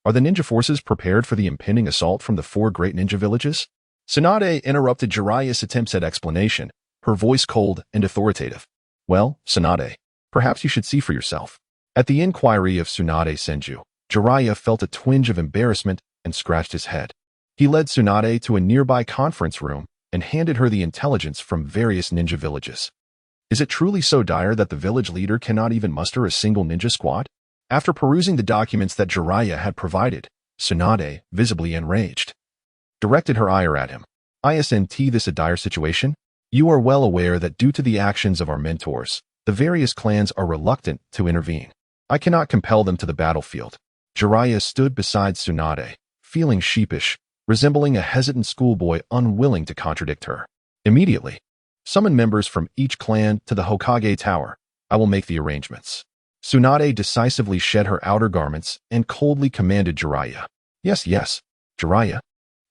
Are the ninja forces prepared for the impending assault from the 4 great ninja villages?" Tsunade interrupted Jeriah's attempts at explanation, her voice cold and authoritative. "Well, Tsunade, perhaps you should see for yourself." At the inquiry of Tsunade Senju, Jeriah felt a twinge of embarrassment and scratched his head. He led Tsunade to a nearby conference room and handed her the intelligence from various ninja villages. "Is it truly so dire that the village leader cannot even muster a single ninja squad?" After perusing the documents that Jeriah had provided, Tsunade, visibly enraged, directed her ire at him. "Isn't this a dire situation? You are well aware that due to the actions of our mentors, the various clans are reluctant to intervene. I cannot compel them to the battlefield." Jeriah stood beside Tsunade, feeling sheepish, resembling a hesitant schoolboy unwilling to contradict her. "Immediately, summon members from each clan to the Hokage Tower. I will make the arrangements." Tsunade decisively shed her outer garments and coldly commanded Jeriah. Yes, Jeriah,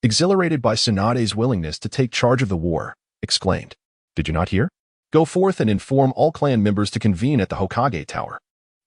exhilarated by Tsunade's willingness to take charge of the war, exclaimed, "Did you not hear? Go forth and inform all clan members to convene at the Hokage Tower."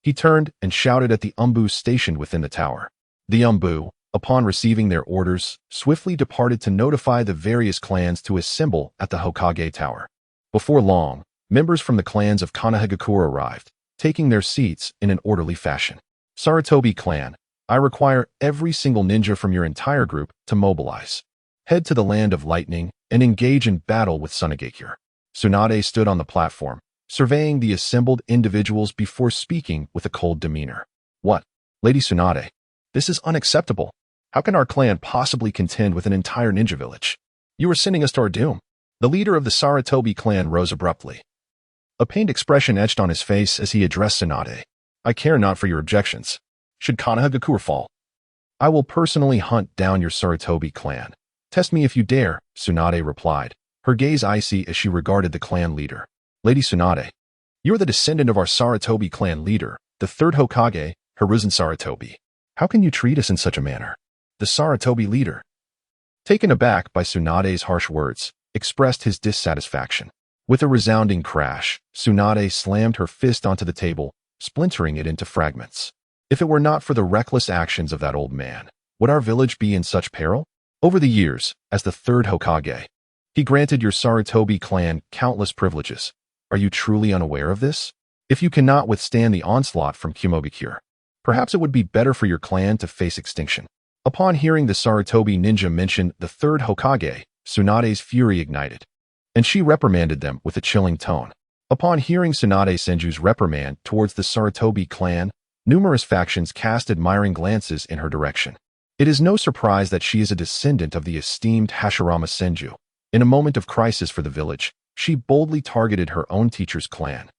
He turned and shouted at the Umbu stationed within the tower. The Umbu, upon receiving their orders, swiftly departed to notify the various clans to assemble at the Hokage Tower. Before long, members from the clans of Konoha arrived, taking their seats in an orderly fashion. "Sarutobi clan, I require every single ninja from your entire group to mobilize. Head to the Land of Lightning and engage in battle with Tsunade." Tsunade stood on the platform, surveying the assembled individuals before speaking with a cold demeanor. "What, Lady Tsunade? This is unacceptable. How can our clan possibly contend with an entire ninja village? You are sending us to our doom." The leader of the Sarutobi clan rose abruptly, A pained expression etched on his face as he addressed Tsunade. I care not for your objections. Should Konoha fall, I will personally hunt down your Sarutobi clan. Test me if you dare, Tsunade replied, her gaze icy as she regarded the clan leader. Lady Tsunade, you are the descendant of our Sarutobi clan leader, the third Hokage, Hiruzen Sarutobi. How can you treat us in such a manner? The Sarutobi leader, taken aback by Tsunade's harsh words, expressed his dissatisfaction. With a resounding crash, Tsunade slammed her fist onto the table, splintering it into fragments. If it were not for the reckless actions of that old man, would our village be in such peril? Over the years, as the third Hokage, he granted your Sarutobi clan countless privileges. Are you truly unaware of this? If you cannot withstand the onslaught from Kumogakure, perhaps it would be better for your clan to face extinction. Upon hearing the Sarutobi ninja mention the third Hokage, Tsunade's fury ignited, and she reprimanded them with a chilling tone. Upon hearing Tsunade Senju's reprimand towards the Sarutobi clan, numerous factions cast admiring glances in her direction. It is no surprise that she is a descendant of the esteemed Hashirama Senju. In a moment of crisis for the village, she boldly targeted her own teacher's clan,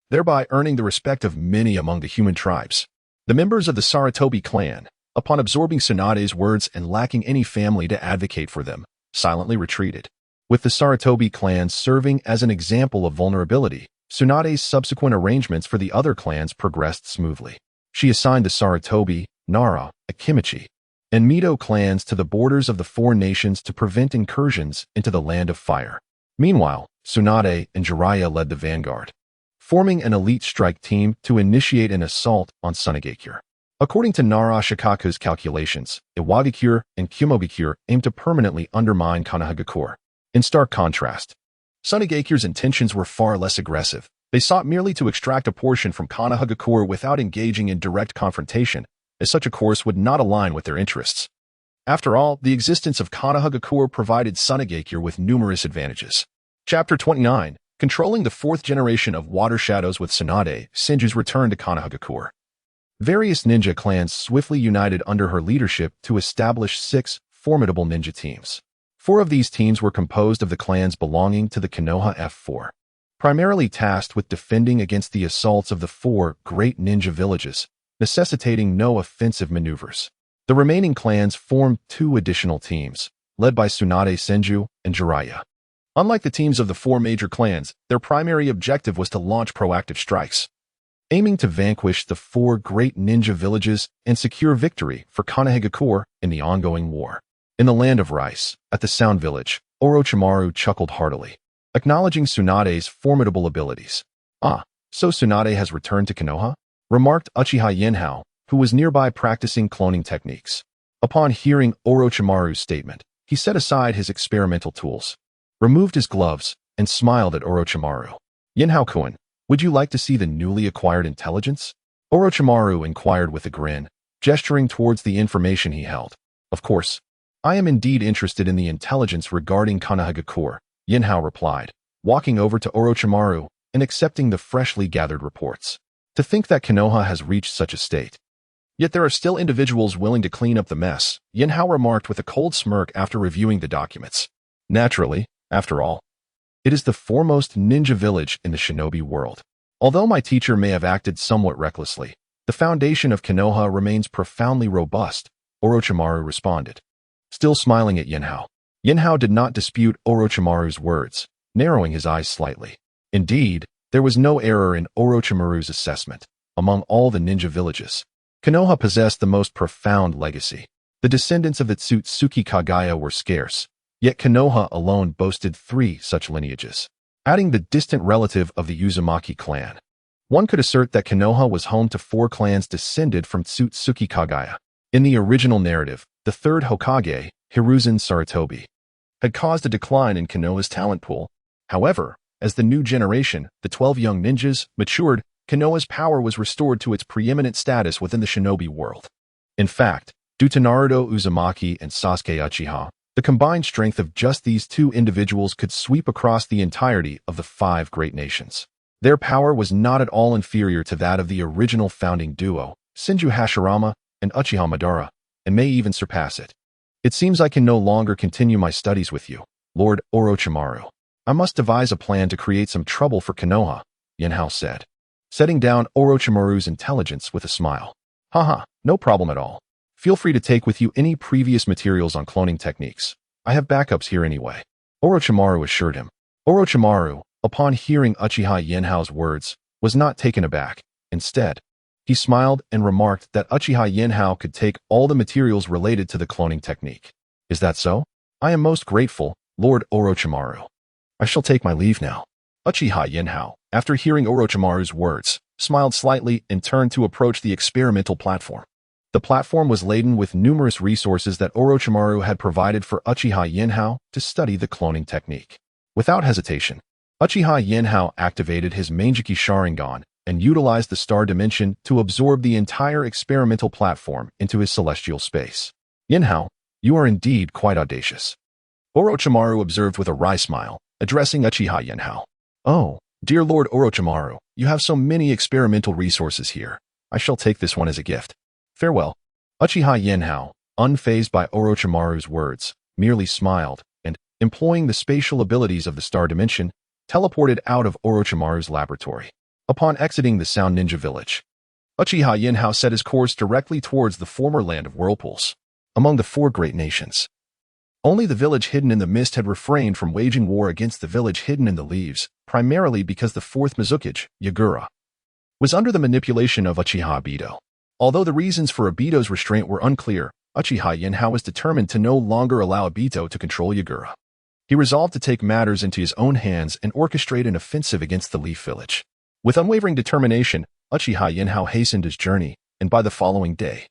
thereby earning the respect of many among the human tribes. The members of the Sarutobi clan, upon absorbing Tsunade's words and lacking any family to advocate for them, silently retreated. With the Sarutobi clan serving as an example of vulnerability, Tsunade's subsequent arrangements for the other clans progressed smoothly. She assigned the Sarutobi, Nara, Akimichi, and Mito clans to the borders of the four nations to prevent incursions into the Land of Fire. Meanwhile, Tsunade and Jeriah led the vanguard, forming an elite strike team to initiate an assault on Tsunade. According to Nara Shikaku's calculations, Iwagakure and Kumogakure aimed to permanently undermine Konoha. In stark contrast, Tsunade's intentions were far less aggressive. They sought merely to extract a portion from Konoha without engaging in direct confrontation, as such a course would not align with their interests. After all, the existence of Konoha provided Tsunade with numerous advantages. Chapter 29, Controlling the Fourth Generation of Water Shadows with Tsunade, Senju's return to Konoha. Various ninja clans swiftly united under her leadership to establish 6 formidable ninja teams. 4 of these teams were composed of the clans belonging to the Konoha F4, primarily tasked with defending against the assaults of the 4 great ninja villages, necessitating no offensive maneuvers. The remaining clans formed 2 additional teams, led by Tsunade Senju and Jeriah. Unlike the teams of the 4 major clans, their primary objective was to launch proactive strikes, aiming to vanquish the 4 great ninja villages and secure victory for Konoha in the ongoing war. In the land of rice, at the Sound Village, Orochimaru chuckled heartily, acknowledging Tsunade's formidable abilities. Ah, so Tsunade has returned to Konoha? Remarked Uchiha Yenhao, who was nearby practicing cloning techniques. Upon hearing Orochimaru's statement, he set aside his experimental tools, removed his gloves, and smiled at Orochimaru. Yenhao-kun, would you like to see the newly acquired intelligence? Orochimaru inquired with a grin, gesturing towards the information he held. Of course, I am indeed interested in the intelligence regarding Konoha, Yenhao replied, walking over to Orochimaru and accepting the freshly gathered reports. To think that Konoha has reached such a state. Yet there are still individuals willing to clean up the mess, Yenhao remarked with a cold smirk after reviewing the documents. Naturally, after all, it is the foremost ninja village in the shinobi world. Although my teacher may have acted somewhat recklessly, the foundation of Konoha remains profoundly robust, Orochimaru responded, still smiling at Yenhao. Yenhao did not dispute Orochimaru's words, narrowing his eyes slightly. Indeed, there was no error in Orochimaru's assessment. Among all the ninja villages, Konoha possessed the most profound legacy. The descendants of the Otsutsuki Kaguya were scarce, yet Konoha alone boasted 3 such lineages. Adding the distant relative of the Uzumaki clan, one could assert that Konoha was home to 4 clans descended from Otsutsuki Kaguya. In the original narrative, the third Hokage, Hiruzen Sarutobi, had caused a decline in Konoha's talent pool. However, as the new generation, the 12 young ninjas, matured, Konoha's power was restored to its preeminent status within the shinobi world. In fact, due to Naruto Uzumaki and Sasuke Uchiha, the combined strength of just these 2 individuals could sweep across the entirety of the 5 great nations. Their power was not at all inferior to that of the original founding duo, Senju Hashirama and Uchiha Madara, and may even surpass it. It seems I can no longer continue my studies with you, Lord Orochimaru. I must devise a plan to create some trouble for Konoha. Yinhao said, setting down Orochimaru's intelligence with a smile. Haha, no problem at all. Feel free to take with you any previous materials on cloning techniques. I have backups here anyway. Orochimaru assured him. Orochimaru, upon hearing Uchiha Yinhao's words, was not taken aback. Instead, he smiled and remarked that Uchiha Yinhao could take all the materials related to the cloning technique. Is that so? I am most grateful, Lord Orochimaru. I shall take my leave now. Uchiha Yinhao, after hearing Orochimaru's words, smiled slightly and turned to approach the experimental platform. The platform was laden with numerous resources that Orochimaru had provided for Uchiha Yinhao to study the cloning technique. Without hesitation, Uchiha Yinhao activated his Mangekyō Sharingan and utilized the star dimension to absorb the entire experimental platform into his celestial space. Yinhao, you are indeed quite audacious. Orochimaru observed with a wry smile, addressing Uchiha Yinhao. Oh, dear Lord Orochimaru, you have so many experimental resources here. I shall take this one as a gift. Farewell. Uchiha Yinhao, unfazed by Orochimaru's words, merely smiled and, employing the spatial abilities of the star dimension, teleported out of Orochimaru's laboratory. Upon exiting the Sound Ninja village, Uchiha Yinhao set his course directly towards the former land of whirlpools. Among the four great nations, only the village hidden in the mist had refrained from waging war against the village hidden in the leaves, primarily because the fourth Mizukage, Jeriah, was under the manipulation of Uchiha Obito. Although the reasons for Obito's restraint were unclear, Uchiha Yinhao was determined to no longer allow Obito to control Jeriah. He resolved to take matters into his own hands and orchestrate an offensive against the Leaf Village. With unwavering determination, Uchiha Yinhao hastened his journey, and by the following day,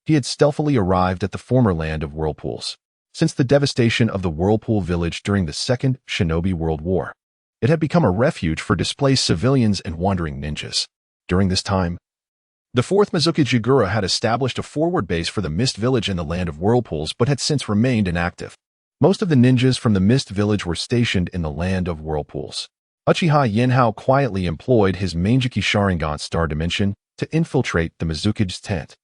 he had stealthily arrived at the former land of whirlpools. Since the devastation of the Whirlpool Village during the Second Shinobi World War, it had become a refuge for displaced civilians and wandering ninjas. During this time, the fourth Mizukage Jeriah had established a forward base for the Mist Village in the land of whirlpools but had since remained inactive. Most of the ninjas from the Mist Village were stationed in the land of whirlpools. Uchiha Yinhao quietly employed his Mangekyō Sharingan star dimension to infiltrate the Mizukage's tent.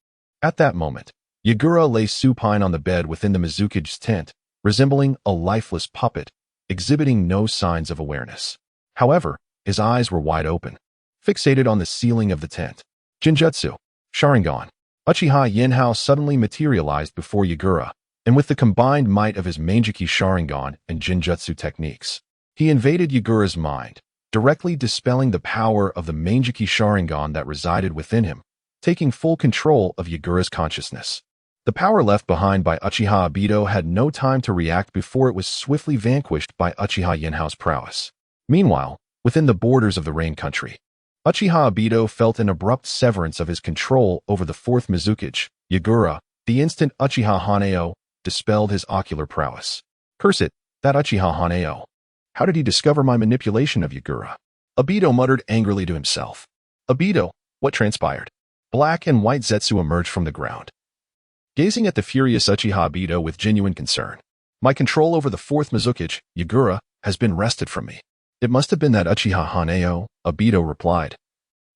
At that moment, Jeriah lay supine on the bed within the Mizukage's tent, resembling a lifeless puppet, exhibiting no signs of awareness. However, his eyes were wide open, fixated on the ceiling of the tent. Genjutsu, Sharingan. Uchiha Yinhao suddenly materialized before Jeriah, and with the combined might of his Mangekyō Sharingan and Genjutsu techniques, he invaded Jeriah's mind, directly dispelling the power of the Mangekyō Sharingan that resided within him, taking full control of Jeriah's consciousness. The power left behind by Uchiha Obito had no time to react before it was swiftly vanquished by Uchiha Yinhao's prowess. Meanwhile, within the borders of the Rain Country, Uchiha Obito felt an abrupt severance of his control over the fourth Mizukage, Jeriah, the instant Uchiha Haneo dispelled his ocular prowess. Curse it, that Uchiha Haneo. How did he discover my manipulation of Jeriah? Obito muttered angrily to himself. Obito, what transpired? Black and white Zetsu emerged from the ground, gazing at the furious Uchiha Obito with genuine concern. My control over the fourth Mizukage, Jeriah, has been wrested from me. It must have been that Uchiha Haneo, Obito replied,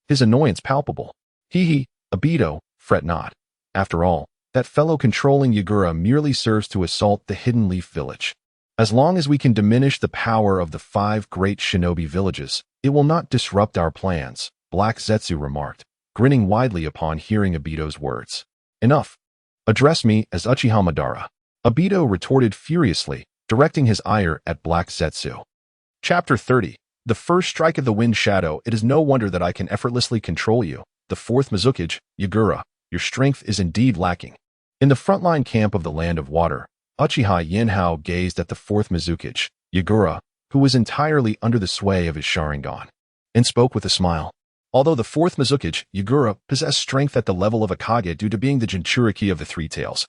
his annoyance palpable. Hee, Obito, fret not. After all, that fellow controlling Jeriah merely serves to assault the Hidden Leaf Village. As long as we can diminish the power of the 5 great shinobi villages, it will not disrupt our plans, Black Zetsu remarked, grinning widely upon hearing Obito's words. Enough. Address me as Uchiha Madara. Obito retorted furiously, directing his ire at Black Zetsu. Chapter 30. The first strike of the wind shadow. It is no wonder that I can effortlessly control you. The fourth Mizukage, Jeriah, your strength is indeed lacking. In the frontline camp of the Land of Water, Uchiha Yinhao gazed at the fourth Mizukage, Jeriah, who was entirely under the sway of his Sharingan, and spoke with a smile. Although the fourth Mizukage, Jeriah, possessed strength at the level of a Kage due to being the Jinchuriki of the Three Tails,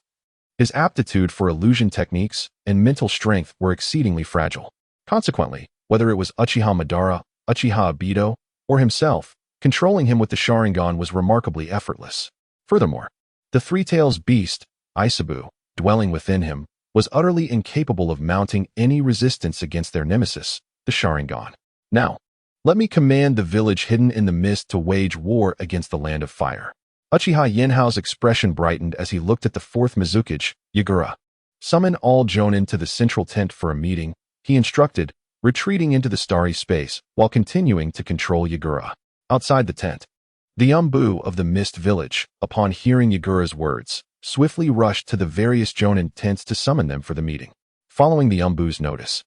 his aptitude for illusion techniques and mental strength were exceedingly fragile. Consequently, whether it was Uchiha Madara, Uchiha Obito, or himself, controlling him with the Sharingan was remarkably effortless. Furthermore, the Three Tails beast, Isabu, dwelling within him, was utterly incapable of mounting any resistance against their nemesis, the Sharingan. Now, let me command the village hidden in the mist to wage war against the Land of Fire. Uchiha Yinhao's expression brightened as he looked at the fourth Mizukage, Jeriah. Summon all Jonin to the central tent for a meeting, he instructed, retreating into the starry space while continuing to control Yagura. Outside the tent, the Umbu of the Mist Village, upon hearing Yagura's words, swiftly rushed to the various Jonin tents to summon them for the meeting. Following the Umbu's notice,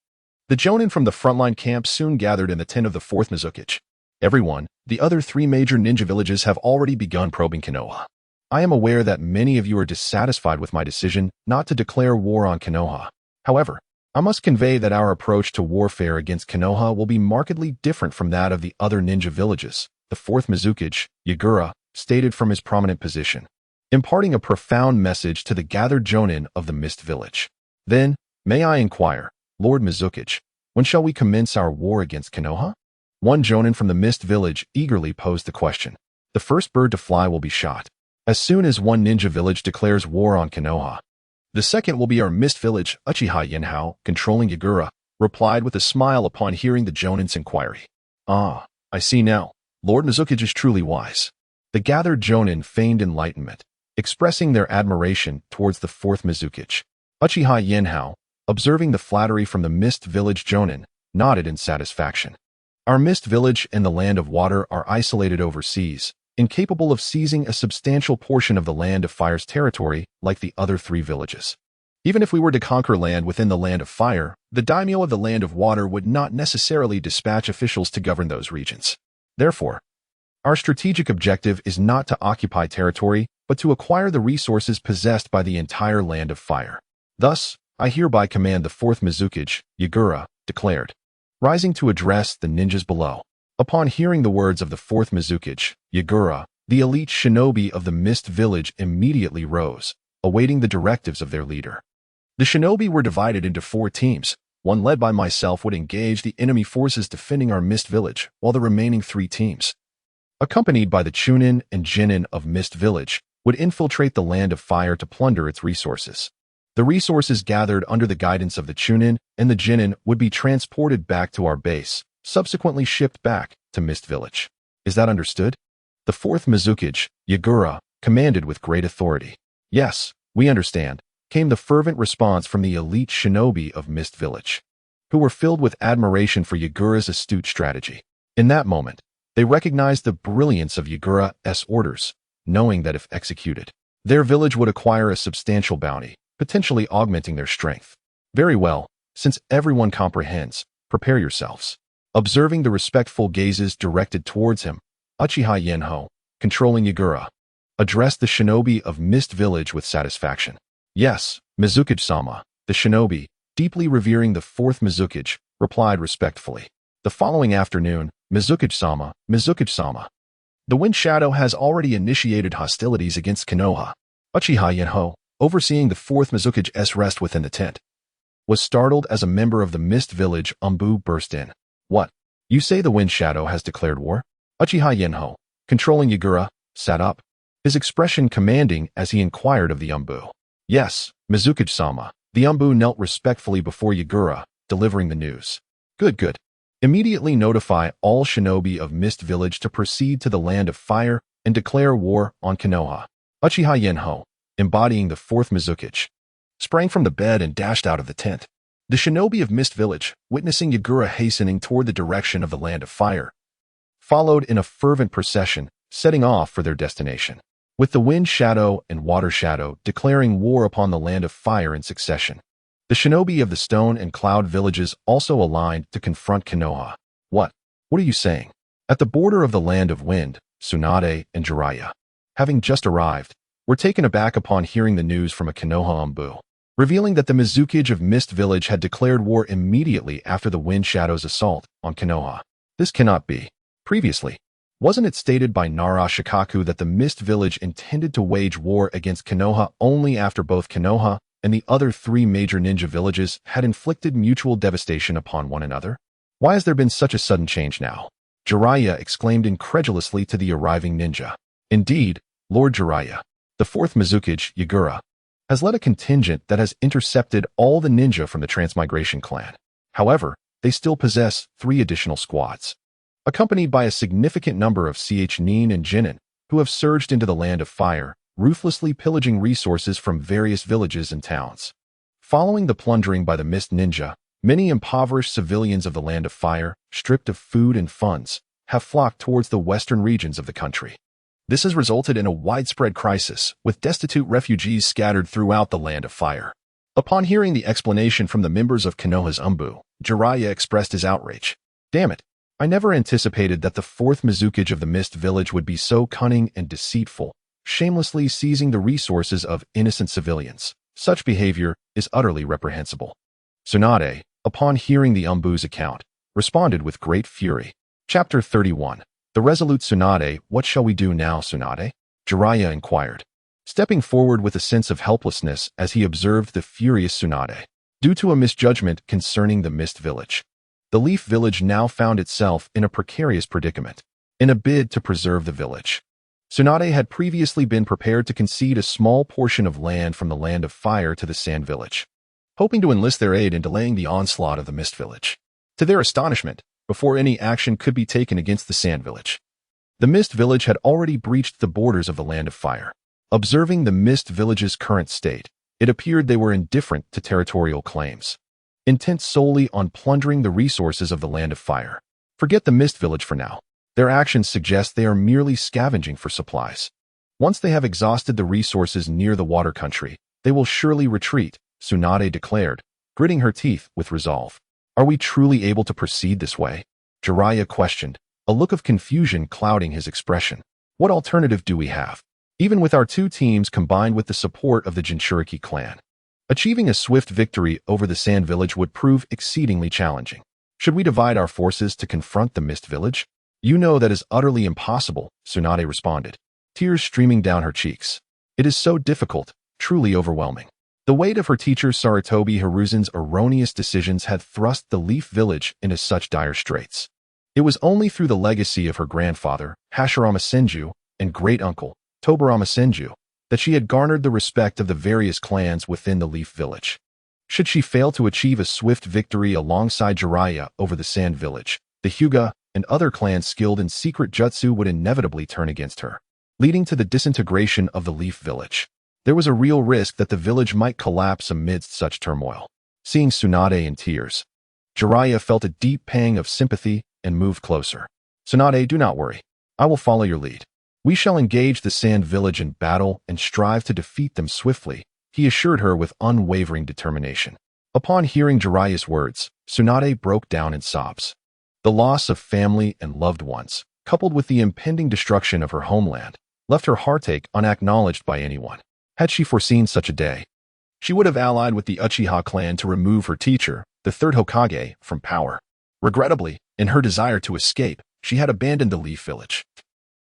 the Jonin from the frontline camp soon gathered in the tent of the 4th Mizukage. Everyone, the other 3 major ninja villages have already begun probing Konoha. I am aware that many of you are dissatisfied with my decision not to declare war on Konoha. However, I must convey that our approach to warfare against Konoha will be markedly different from that of the other ninja villages, the 4th Mizukage, Yagura, stated from his prominent position, imparting a profound message to the gathered Jonin of the Mist Village. Then, may I inquire, Lord Mizukage, when shall we commence our war against Konoha? One Jonin from the Mist Village eagerly posed the question. The first bird to fly will be shot as soon as one ninja village declares war on Konoha. The second will be our Mist Village, Uchiha Yenhao, controlling Yagura, replied with a smile upon hearing the Jonin's inquiry. Ah, I see now. Lord Mizukage is truly wise. The gathered Jonin feigned enlightenment, expressing their admiration towards the 4th Mizukage. Uchiha Yenhao, observing the flattery from the Mist Village Jonin, nodded in satisfaction. Our Mist Village and the Land of Water are isolated overseas, incapable of seizing a substantial portion of the Land of Fire's territory like the other 3 villages. Even if we were to conquer land within the Land of Fire, the daimyo of the Land of Water would not necessarily dispatch officials to govern those regions. Therefore, our strategic objective is not to occupy territory, but to acquire the resources possessed by the entire Land of Fire. Thus, I hereby command the 4th Mizukage, Yagura, declared, rising to address the ninjas below. Upon hearing the words of the 4th Mizukage, Yagura, the elite shinobi of the Mist Village immediately rose, awaiting the directives of their leader. The shinobi were divided into 4 teams. One led by myself would engage the enemy forces defending our Mist Village, while the remaining 3 teams, accompanied by the Chunin and Jinin of Mist Village, would infiltrate the Land of Fire to plunder its resources. The resources gathered under the guidance of the Chunin and the Jinin would be transported back to our base, subsequently shipped back to Mist Village. Is that understood? The 4th Mizukage, Yagura, commanded with great authority. Yes, we understand, came the fervent response from the elite shinobi of Mist Village, who were filled with admiration for Yagura's astute strategy. In that moment, they recognized the brilliance of Yagura's orders, knowing that if executed, their village would acquire a substantial bounty, potentially augmenting their strength. Very well, since everyone comprehends, prepare yourselves. Observing the respectful gazes directed towards him, Uchiha Yenhao, controlling Yagura, addressed the shinobi of Mist Village with satisfaction. Yes, Mizukage-sama, the shinobi, deeply revering the 4th Mizukage, replied respectfully. The following afternoon, Mizukage-sama, Mizukage-sama. The Wind Shadow has already initiated hostilities against Konoha. Uchiha Yenhao, overseeing the 4th Mizukage's rest within the tent, was startled as a member of the Mist Village Umbu burst in. What? You say the Wind Shadow has declared war? Uchiha Yenhao, controlling Yagura, sat up, his expression commanding as he inquired of the Umbu. Yes, Mizukage-sama. The Umbu knelt respectfully before Yagura, delivering the news. Good. Immediately notify all shinobi of Mist Village to proceed to the Land of Fire and declare war on Konoha. Uchiha Yenhao, embodying the 4th Mizukage, sprang from the bed and dashed out of the tent. The shinobi of Mist Village, witnessing Yagura hastening toward the direction of the Land of Fire, followed in a fervent procession, setting off for their destination, with the Wind Shadow and Water Shadow declaring war upon the Land of Fire in succession. The shinobi of the Stone and Cloud villages also aligned to confront Konoha. What are you saying? At the border of the Land of Wind, Tsunade and Jeriah, having just arrived, were taken aback upon hearing the news from a Konoha Umbu, revealing that the Mizukage of Mist Village had declared war immediately after the Wind Shadow's assault on Konoha. This cannot be. Previously, wasn't it stated by Nara Shikaku that the Mist Village intended to wage war against Konoha only after both Konoha and the other 3 major ninja villages had inflicted mutual devastation upon one another? Why has there been such a sudden change now? Jeriah exclaimed incredulously to the arriving ninja. Indeed, Lord Jeriah, the 4th Mizukage, Yagura, has led a contingent that has intercepted all the ninja from the Transmigration clan. However, they still possess 3 additional squads, accompanied by a significant number of Nin and Jinin, who have surged into the Land of Fire, ruthlessly pillaging resources from various villages and towns. Following the plundering by the Mist Ninja, Many impoverished civilians of the Land of Fire, stripped of food and funds, have flocked towards the western regions of the country. This has resulted in a widespread crisis, with destitute refugees scattered throughout the Land of Fire. Upon hearing the explanation from the members of Konoha's Umbu, Jeriah expressed his outrage. Damn it! I never anticipated that the fourth Mizukage of the Mist Village would be so cunning and deceitful, shamelessly seizing the resources of innocent civilians. Such behavior is utterly reprehensible. Tsunade, upon hearing the Umbu's account, responded with great fury. Chapter 31. The resolute Tsunade. What shall we do now, Tsunade? Jeriah inquired, stepping forward with a sense of helplessness as he observed the furious Tsunade. Due to a misjudgment concerning the Mist Village, the Leaf Village now found itself in a precarious predicament. In a bid to preserve the village, Tsunade had previously been prepared to concede a small portion of land from the Land of Fire to the Sand Village, hoping to enlist their aid in delaying the onslaught of the Mist Village. To their astonishment, before any action could be taken against the Sand Village, the Mist Village had already breached the borders of the Land of Fire. Observing the Mist Village's current state, it appeared they were indifferent to territorial claims, intent solely on plundering the resources of the Land of Fire. Forget the Mist Village for now. Their actions suggest they are merely scavenging for supplies. Once they have exhausted the resources near the water country, they will surely retreat, Tsunade declared, gritting her teeth with resolve. Are we truly able to proceed this way? Jeriah questioned, a look of confusion clouding his expression. What alternative do we have? Even with our two teams combined with the support of the Uchiha Clan, achieving a swift victory over the Sand Village would prove exceedingly challenging. Should we divide our forces to confront the Mist Village? You know that is utterly impossible, Tsunade responded, tears streaming down her cheeks. It is so difficult, truly overwhelming. The weight of her teacher Sarutobi Hiruzen's erroneous decisions had thrust the Leaf Village into such dire straits. It was only through the legacy of her grandfather, Hashirama Senju, and great-uncle, Tobarama Senju, that she had garnered the respect of the various clans within the Leaf Village. Should she fail to achieve a swift victory alongside Jeriah over the Sand Village, the Hyuga and other clans skilled in secret jutsu would inevitably turn against her, leading to the disintegration of the Leaf Village. There was a real risk that the village might collapse amidst such turmoil. Seeing Tsunade in tears, Jeriah felt a deep pang of sympathy and moved closer. Tsunade, do not worry. I will follow your lead. We shall engage the Sand Village in battle and strive to defeat them swiftly, he assured her with unwavering determination. Upon hearing Jeriah's words, Tsunade broke down in sobs. The loss of family and loved ones, coupled with the impending destruction of her homeland, left her heartache unacknowledged by anyone. Had she foreseen such a day, she would have allied with the Uchiha Clan to remove her teacher, the third Hokage, from power. Regrettably, in her desire to escape, she had abandoned the Leaf Village,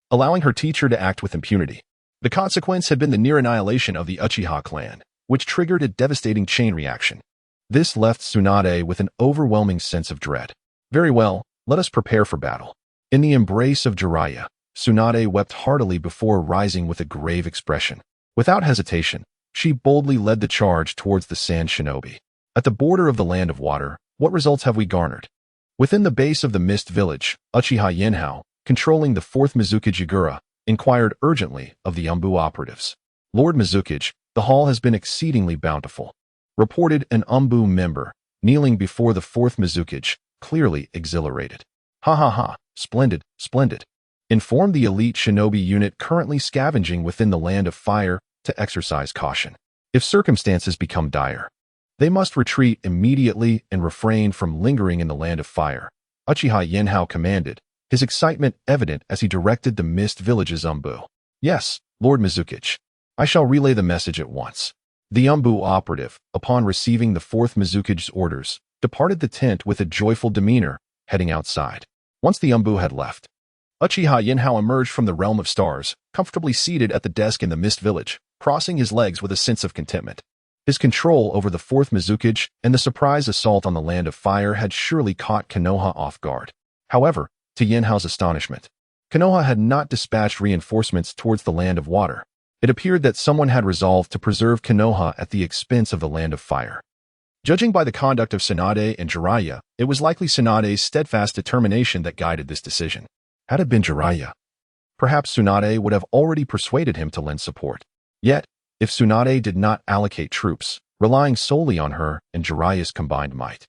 allowing her teacher to act with impunity. The consequence had been the near annihilation of the Uchiha Clan, which triggered a devastating chain reaction. This left Tsunade with an overwhelming sense of dread. Very well, let us prepare for battle. In the embrace of Jeriah, Tsunade wept heartily before rising with a grave expression. Without hesitation, she boldly led the charge towards the Sand Shinobi. At the border of the Land of Water, what results have we garnered? Within the base of the Mist Village, Uchiha Yenhao, controlling the 4th Mizukage Yagura, inquired urgently of the Umbu operatives. Lord Mizukage, the hall has been exceedingly bountiful, reported an Umbu member, kneeling before the 4th Mizukage, clearly exhilarated. Ha ha ha, splendid, splendid. Inform the elite shinobi unit currently scavenging within the Land of Fire to exercise caution. If circumstances become dire, they must retreat immediately and refrain from lingering in the Land of Fire, Uchiha Yenhao commanded, his excitement evident as he directed the Mist Village's Umbu. Yes, Lord Mizukage. I shall relay the message at once. The Umbu operative, upon receiving the 4th Mizukage's orders, departed the tent with a joyful demeanor, heading outside. Once the Umbu had left, Uchiha Yenhao emerged from the realm of stars, comfortably seated at the desk in the Mist Village, crossing his legs with a sense of contentment. His control over the 4th Mizukage and the surprise assault on the Land of Fire had surely caught Konoha off guard. However, to Yenhao's astonishment, Konoha had not dispatched reinforcements towards the Land of Water. It appeared that someone had resolved to preserve Konoha at the expense of the Land of Fire. Judging by the conduct of Tsunade and Jeriah, it was likely Tsunade's steadfast determination that guided this decision. Had it been Jeriah, perhaps Tsunade would have already persuaded him to lend support. Yet, if Tsunade did not allocate troops, relying solely on her and Jeriah's combined might,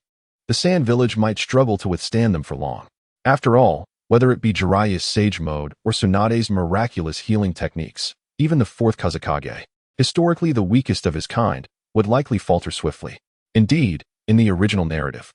the Sand Village might struggle to withstand them for long. After all, whether it be Jeriah's sage mode or Tsunade's miraculous healing techniques, even the fourth Kazekage, historically the weakest of his kind, would likely falter swiftly. Indeed, in the original narrative,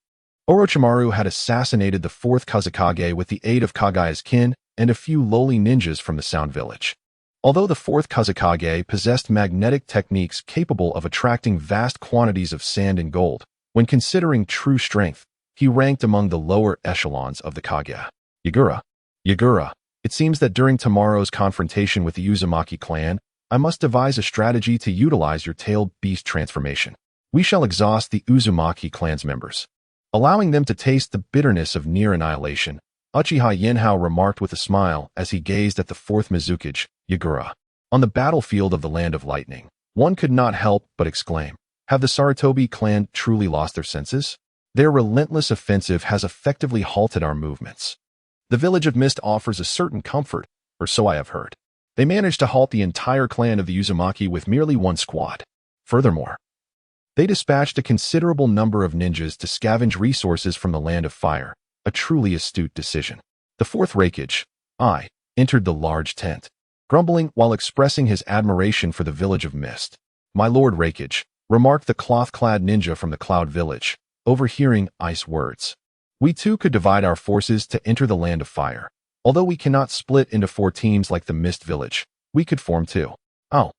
Orochimaru had assassinated the fourth Kazekage with the aid of Kaguya's kin and a few lowly ninjas from the Sound Village. Although the fourth Kazekage possessed magnetic techniques capable of attracting vast quantities of sand and gold, when considering true strength, he ranked among the lower echelons of the Kaguya. Yagura, it seems that during tomorrow's confrontation with the Uzumaki clan, I must devise a strategy to utilize your tailed beast transformation. We shall exhaust the Uzumaki clan's members, allowing them to taste the bitterness of near annihilation, Uchiha Yenhao remarked with a smile as he gazed at the fourth Mizukage, Yagura. On the battlefield of the Land of Lightning, one could not help but exclaim, have the Sarutobi clan truly lost their senses? Their relentless offensive has effectively halted our movements. The Village of Mist offers a certain comfort, or so I have heard. They managed to halt the entire clan of the Uzumaki with merely one squad. Furthermore, they dispatched a considerable number of ninjas to scavenge resources from the Land of Fire, a truly astute decision. The fourth Reikage, I, entered the large tent, grumbling while expressing his admiration for the Village of Mist. My Lord Reikage, remarked the cloth-clad ninja from the Cloud Village, overhearing I's words. We too could divide our forces to enter the Land of Fire. Although we cannot split into 4 teams like the Mist Village, we could form 2. Oh,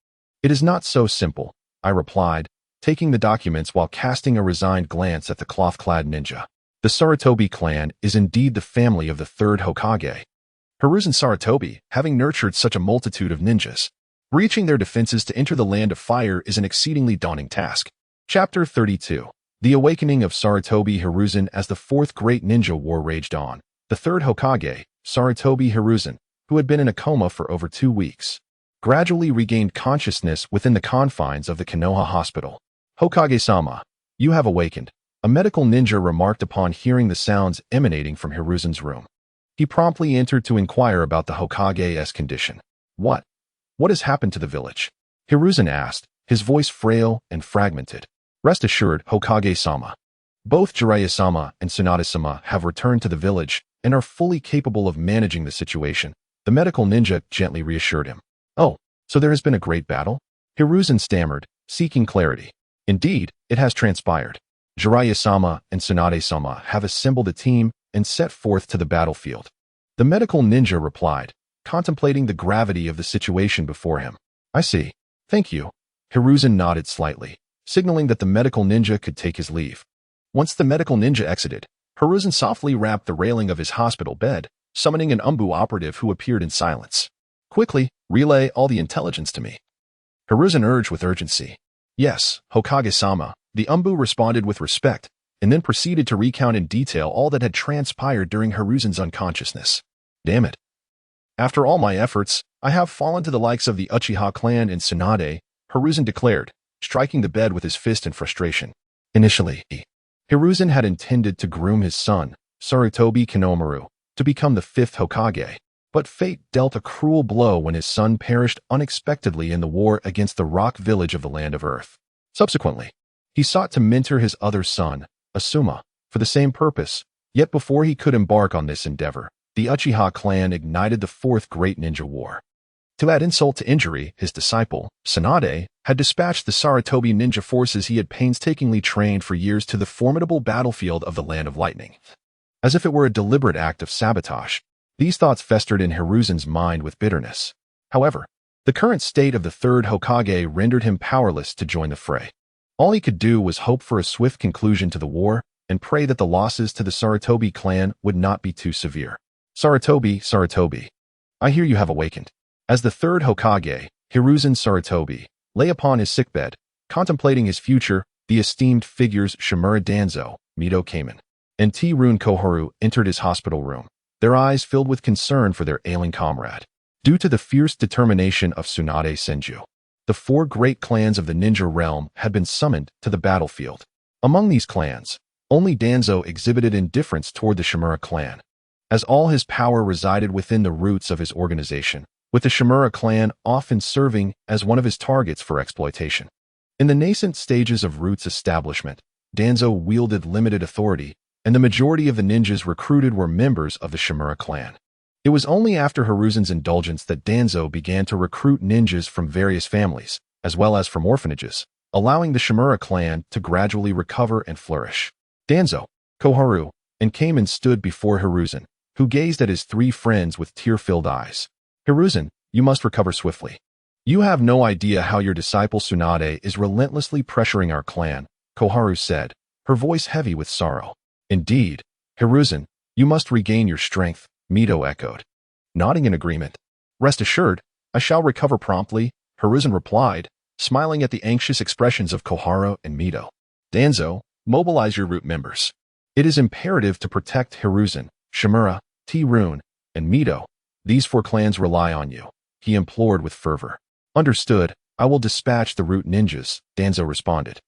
it is not so simple, I replied, taking the documents while casting a resigned glance at the cloth-clad ninja. The Sarutobi clan is indeed the family of the third Hokage. Hiruzen Sarutobi, having nurtured such a multitude of ninjas, breaching their defenses to enter the Land of Fire is an exceedingly daunting task. Chapter 32. The Awakening of Sarutobi Hiruzen. As the fourth great ninja war raged on, the third Hokage, Sarutobi Hiruzen, who had been in a coma for over 2 weeks, gradually regained consciousness within the confines of the Konoha hospital. Hokage-sama, you have awakened, a medical ninja remarked upon hearing the sounds emanating from Hiruzen's room. He promptly entered to inquire about the Hokage's condition. What has happened to the village? Hiruzen asked, his voice frail and fragmented. Rest assured, Hokage-sama. Both Jeriah-sama and Tsunade-sama have returned to the village and are fully capable of managing the situation, the medical ninja gently reassured him. Oh, so there has been a great battle? Hiruzen stammered, seeking clarity. Indeed, it has transpired. Jeriah-sama and Tsunade-sama have assembled a team and set forth to the battlefield. The medical ninja replied, contemplating the gravity of the situation before him. I see. Thank you. Hiruzen nodded slightly, signaling that the medical ninja could take his leave. Once the medical ninja exited, Hiruzen softly rapped the railing of his hospital bed, summoning an Umbu operative who appeared in silence. Quickly, relay all the intelligence to me. Hiruzen urged with urgency. Yes, Hokage-sama, the Umbu responded with respect, and then proceeded to recount in detail all that had transpired during Hiruzen's unconsciousness. Damn it. After all my efforts, I have fallen to the likes of the Uchiha Clan and Tsunade, Hiruzen declared, striking the bed with his fist in frustration. Initially, Hiruzen had intended to groom his son, Sarutobi Konohamaru, to become the 5th Hokage, but fate dealt a cruel blow when his son perished unexpectedly in the war against the rock village of the Land of Earth. Subsequently, he sought to mentor his other son, Asuma, for the same purpose, yet before he could embark on this endeavor, the Uchiha clan ignited the 4th Great Ninja War. To add insult to injury, his disciple, Tsunade, had dispatched the Sarutobi ninja forces he had painstakingly trained for years to the formidable battlefield of the Land of Lightning. As if it were a deliberate act of sabotage, these thoughts festered in Hiruzen's mind with bitterness. However, the current state of the 3rd Hokage rendered him powerless to join the fray. All he could do was hope for a swift conclusion to the war and pray that the losses to the Sarutobi clan would not be too severe. Sarutobi, I hear you have awakened. As the 3rd Hokage, Hiruzen Sarutobi, lay upon his sickbed, contemplating his future, the esteemed figures Shimura Danzo, Mito Kamen, and T-Rune Koharu entered his hospital room, their eyes filled with concern for their ailing comrade. Due to the fierce determination of Tsunade Senju, the 4 great clans of the ninja realm had been summoned to the battlefield. Among these clans, only Danzo exhibited indifference toward the Shimura clan, as all his power resided within the roots of his organization, with the Shimura clan often serving as one of his targets for exploitation. In the nascent stages of Root's establishment, Danzo wielded limited authority, and the majority of the ninjas recruited were members of the Uchiha Clan. It was only after Hiruzen's indulgence that Danzo began to recruit ninjas from various families, as well as from orphanages, allowing the Uchiha Clan to gradually recover and flourish. Danzo, Koharu, and Kamen stood before Hiruzen, who gazed at his three friends with tear-filled eyes. Hiruzen, you must recover swiftly. You have no idea how your disciple Tsunade is relentlessly pressuring our clan, Koharu said, her voice heavy with sorrow. Indeed, Hiruzen, you must regain your strength, Mito echoed. Nodding in agreement. Rest assured, I shall recover promptly, Hiruzen replied, smiling at the anxious expressions of Koharu and Mito. Danzo, mobilize your root members. It is imperative to protect Hiruzen, Shimura, T-Rune, and Mito. These four clans rely on you, he implored with fervor. Understood, I will dispatch the root ninjas, Danzo responded.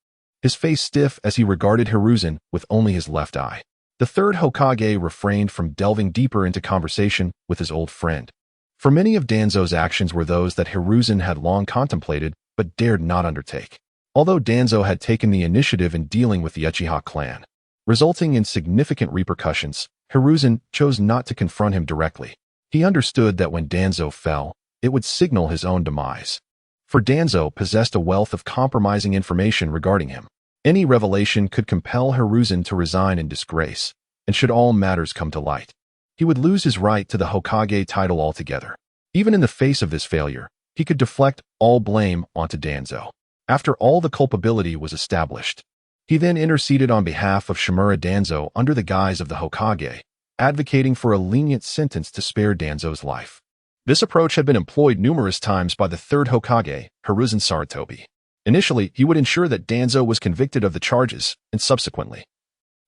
His face stiff as he regarded Hiruzen with only his left eye. The third Hokage refrained from delving deeper into conversation with his old friend. For many of Danzo's actions were those that Hiruzen had long contemplated but dared not undertake. Although Danzo had taken the initiative in dealing with the Uchiha clan, resulting in significant repercussions, Hiruzen chose not to confront him directly. He understood that when Danzo fell, it would signal his own demise. For Danzo possessed a wealth of compromising information regarding him. Any revelation could compel Hiruzen to resign in disgrace, and should all matters come to light, he would lose his right to the Hokage title altogether. Even in the face of this failure, he could deflect all blame onto Danzo. After all the culpability was established, he then interceded on behalf of Shimura Danzo under the guise of the Hokage, advocating for a lenient sentence to spare Danzo's life. This approach had been employed numerous times by the third Hokage, Hiruzen Sarutobi. Initially, he would ensure that Danzo was convicted of the charges, and subsequently,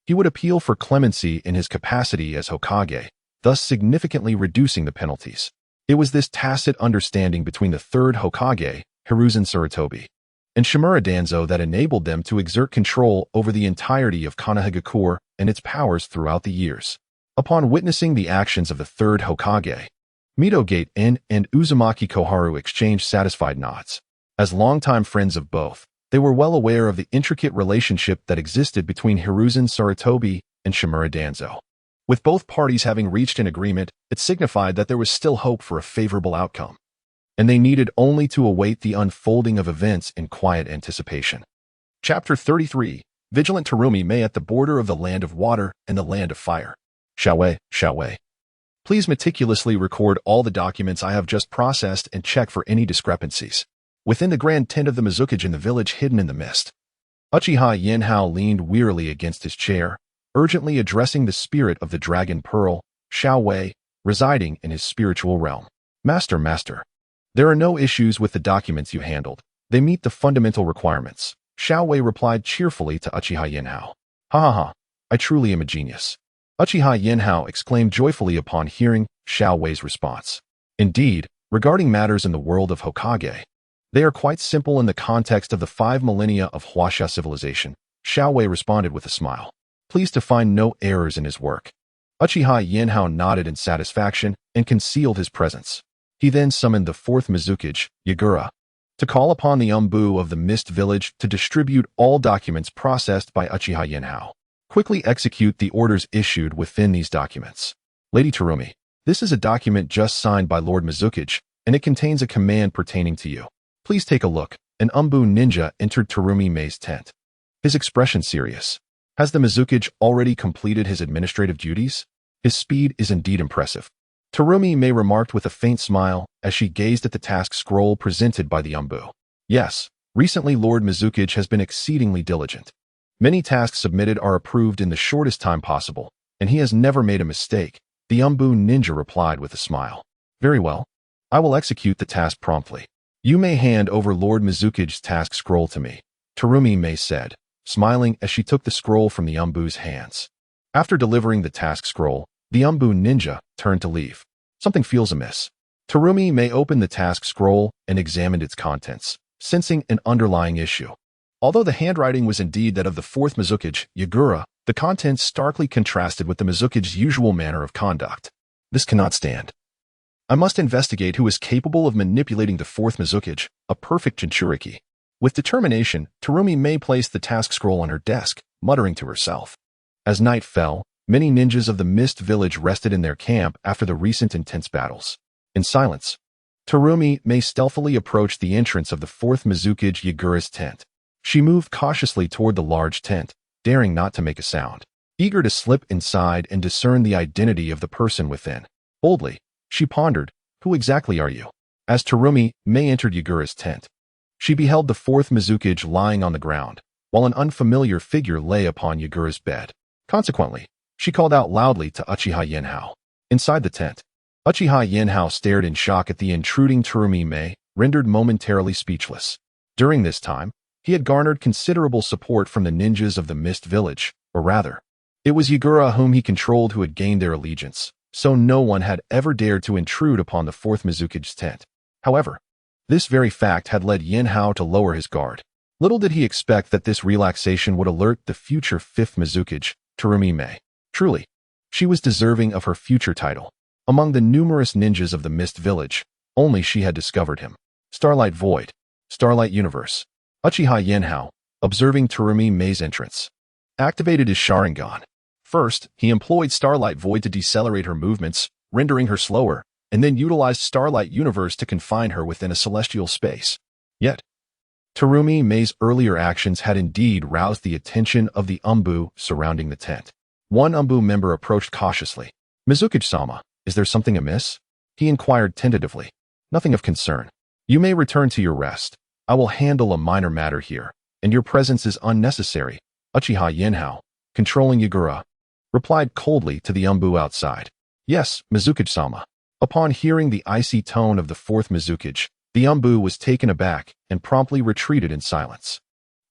he would appeal for clemency in his capacity as Hokage, thus significantly reducing the penalties. It was this tacit understanding between the third Hokage, Hiruzen Sarutobi, and Shimura Danzo that enabled them to exert control over the entirety of Konoha and its powers throughout the years. Upon witnessing the actions of the third Hokage, Mito and Uzumaki Koharu exchanged satisfied nods. As longtime friends of both, they were well aware of the intricate relationship that existed between Hiruzen Sarutobi and Shimura Danzo. With both parties having reached an agreement, it signified that there was still hope for a favorable outcome, and they needed only to await the unfolding of events in quiet anticipation. Chapter 33, Vigilant Terumi May at the border of the land of water and the land of fire. Shaowei. Please meticulously record all the documents I have just processed and check for any discrepancies. Within the grand tent of the Mizukage in the village hidden in the mist, Uchiha Yenhao leaned wearily against his chair, urgently addressing the spirit of the Dragon Pearl, Shaowei, residing in his spiritual realm. Master, there are no issues with the documents you handled. They meet the fundamental requirements, Shaowei replied cheerfully to Uchiha Yenhao. Ha, I truly am a genius. Uchiha Yenhao exclaimed joyfully upon hearing Shaowei's response. Indeed, regarding matters in the world of Hokage, they are quite simple in the context of the 5 millennia of Huaxia civilization, Shaowei responded with a smile, pleased to find no errors in his work. Uchiha Yenhao nodded in satisfaction and concealed his presence. He then summoned the 4th Mizukage, Yagura, to call upon the Umbu of the Mist Village to distribute all documents processed by Uchiha Yenhao. Quickly execute the orders issued within these documents. Lady Terumi, this is a document just signed by Lord Mizukage, and it contains a command pertaining to you. Please take a look. An Umbu ninja entered Terumi Mei's tent, his expression serious. Has the Mizukage already completed his administrative duties? His speed is indeed impressive. Terumi Mei remarked with a faint smile as she gazed at the task scroll presented by the Umbu. Yes, recently Lord Mizukage has been exceedingly diligent. Many tasks submitted are approved in the shortest time possible, and he has never made a mistake, the Umbu ninja replied with a smile. Very well. I will execute the task promptly. You may hand over Lord Mizukage's task scroll to me, Terumi Mei said, smiling as she took the scroll from the Umbu's hands. After delivering the task scroll, the Umbu ninja turned to leave. Something feels amiss. Terumi Mei opened the task scroll and examined its contents, sensing an underlying issue. Although the handwriting was indeed that of the 4th Mizukage, Yagura, the contents starkly contrasted with the Mizukage's usual manner of conduct. This cannot stand. I must investigate who is capable of manipulating the 4th Mizukage, a perfect Jinchuriki. With determination, Terumi Mei placed the task scroll on her desk, muttering to herself. As night fell, many ninjas of the Mist Village rested in their camp after the recent intense battles. In silence, Terumi May stealthily approached the entrance of the 4th Mizukage Yagura's tent. She moved cautiously toward the large tent, daring not to make a sound, eager to slip inside and discern the identity of the person within. Boldly, she pondered, "Who exactly are you?" As Terumi May entered Yagura's tent, she beheld the 4th Mizukage lying on the ground, while an unfamiliar figure lay upon Yagura's bed. Consequently, she called out loudly to Uchiha Yenhao. Inside the tent, Uchiha Yenhao stared in shock at the intruding Terumi May, rendered momentarily speechless. During this time, he had garnered considerable support from the ninjas of the Mist Village, or rather, it was Yagura whom he controlled who had gained their allegiance, so no one had ever dared to intrude upon the 4th Mizukage's tent. However, this very fact had led Yenhao to lower his guard. Little did he expect that this relaxation would alert the future 5th Mizukage, Terumi May. Truly, she was deserving of her future title. Among the numerous ninjas of the Mist Village, only she had discovered him. Starlight Void, Starlight Universe. Uchiha Yenhao, observing Terumi May's entrance, activated his Sharingan. First, he employed Starlight Void to decelerate her movements, rendering her slower, and then utilized Starlight Universe to confine her within a celestial space. Yet, Terumi May's earlier actions had indeed roused the attention of the Umbu surrounding the tent. One Umbu member approached cautiously. "Mizukage-sama, is there something amiss?" he inquired tentatively. "Nothing of concern. You may return to your rest. I will handle a minor matter here, and your presence is unnecessary." Uchiha Yenhao, controlling Yagura, replied coldly to the Umbu outside. "Yes, Mizukage-sama." Upon hearing the icy tone of the 4th Mizukage, the Umbu was taken aback and promptly retreated in silence.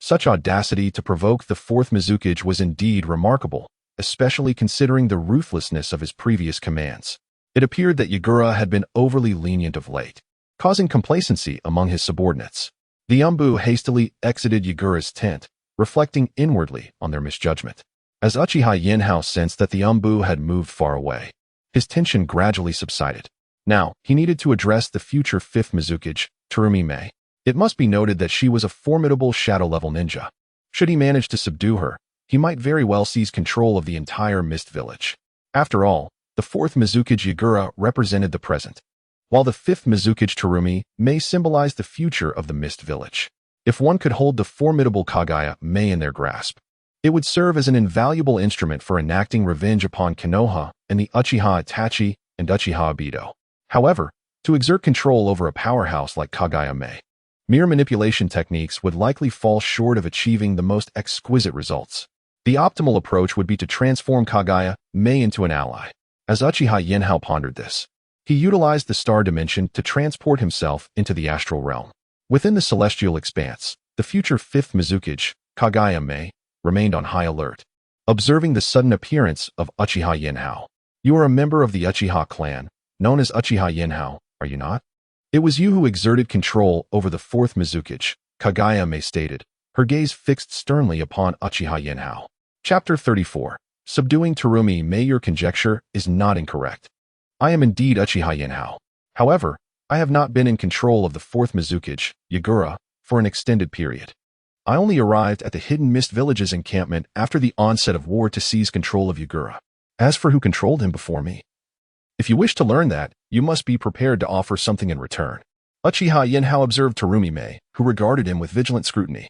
Such audacity to provoke the 4th Mizukage was indeed remarkable, especially considering the ruthlessness of his previous commands. It appeared that Yagura had been overly lenient of late, causing complacency among his subordinates. The Umbu hastily exited Yagura's tent, reflecting inwardly on their misjudgment. As Uchiha Yenhao sensed that the Umbu had moved far away, his tension gradually subsided. Now, he needed to address the future 5th Mizukage, Terumi May. It must be noted that she was a formidable shadow-level ninja. Should he manage to subdue her, he might very well seize control of the entire Mist Village. After all, the 4th Mizukage Yagura represented the present, while the 5th Mizukage Terumi May symbolized the future of the Mist Village. If one could hold the formidable Kaguya May in their grasp, it would serve as an invaluable instrument for enacting revenge upon Konoha and the Uchiha Itachi and Uchiha Obito. However, to exert control over a powerhouse like Kaguya May, mere manipulation techniques would likely fall short of achieving the most exquisite results. The optimal approach would be to transform Kaguya May into an ally. As Uchiha Yenhao pondered this, he utilized the star dimension to transport himself into the astral realm. Within the celestial expanse, the future 5th Mizukage, Kaguya May, remained on high alert, observing the sudden appearance of Uchiha Yenhao. "You are a member of the Uchiha Clan, known as Uchiha Yenhao, are you not? It was you who exerted control over the 4th Mizukage," Kaguya May stated, her gaze fixed sternly upon Uchiha Yenhao. Chapter 34. Subduing Terumi May. Your conjecture is not incorrect. I am indeed Uchiha Yenhao. However, I have not been in control of the 4th Mizukage, Yagura, for an extended period. I only arrived at the Hidden Mist Village's encampment after the onset of war to seize control of Yagura. As for who controlled him before me, if you wish to learn that, you must be prepared to offer something in return." Uchiha Yenhao observed Terumi May, who regarded him with vigilant scrutiny,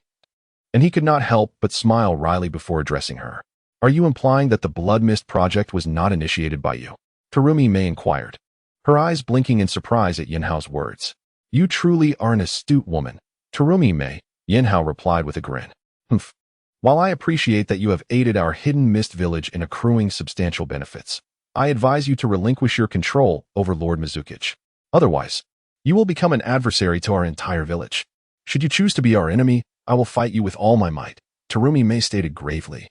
and he could not help but smile wryly before addressing her. "Are you implying that the Blood Mist project was not initiated by you?" Terumi May inquired, her eyes blinking in surprise at Yenhao's words. "You truly are an astute woman, Terumi May," Yenhao replied with a grin. "Humph. While I appreciate that you have aided our Hidden Mist Village in accruing substantial benefits, I advise you to relinquish your control over Lord Mizukage. Otherwise, you will become an adversary to our entire village. Should you choose to be our enemy, I will fight you with all my might," Terumi May stated gravely,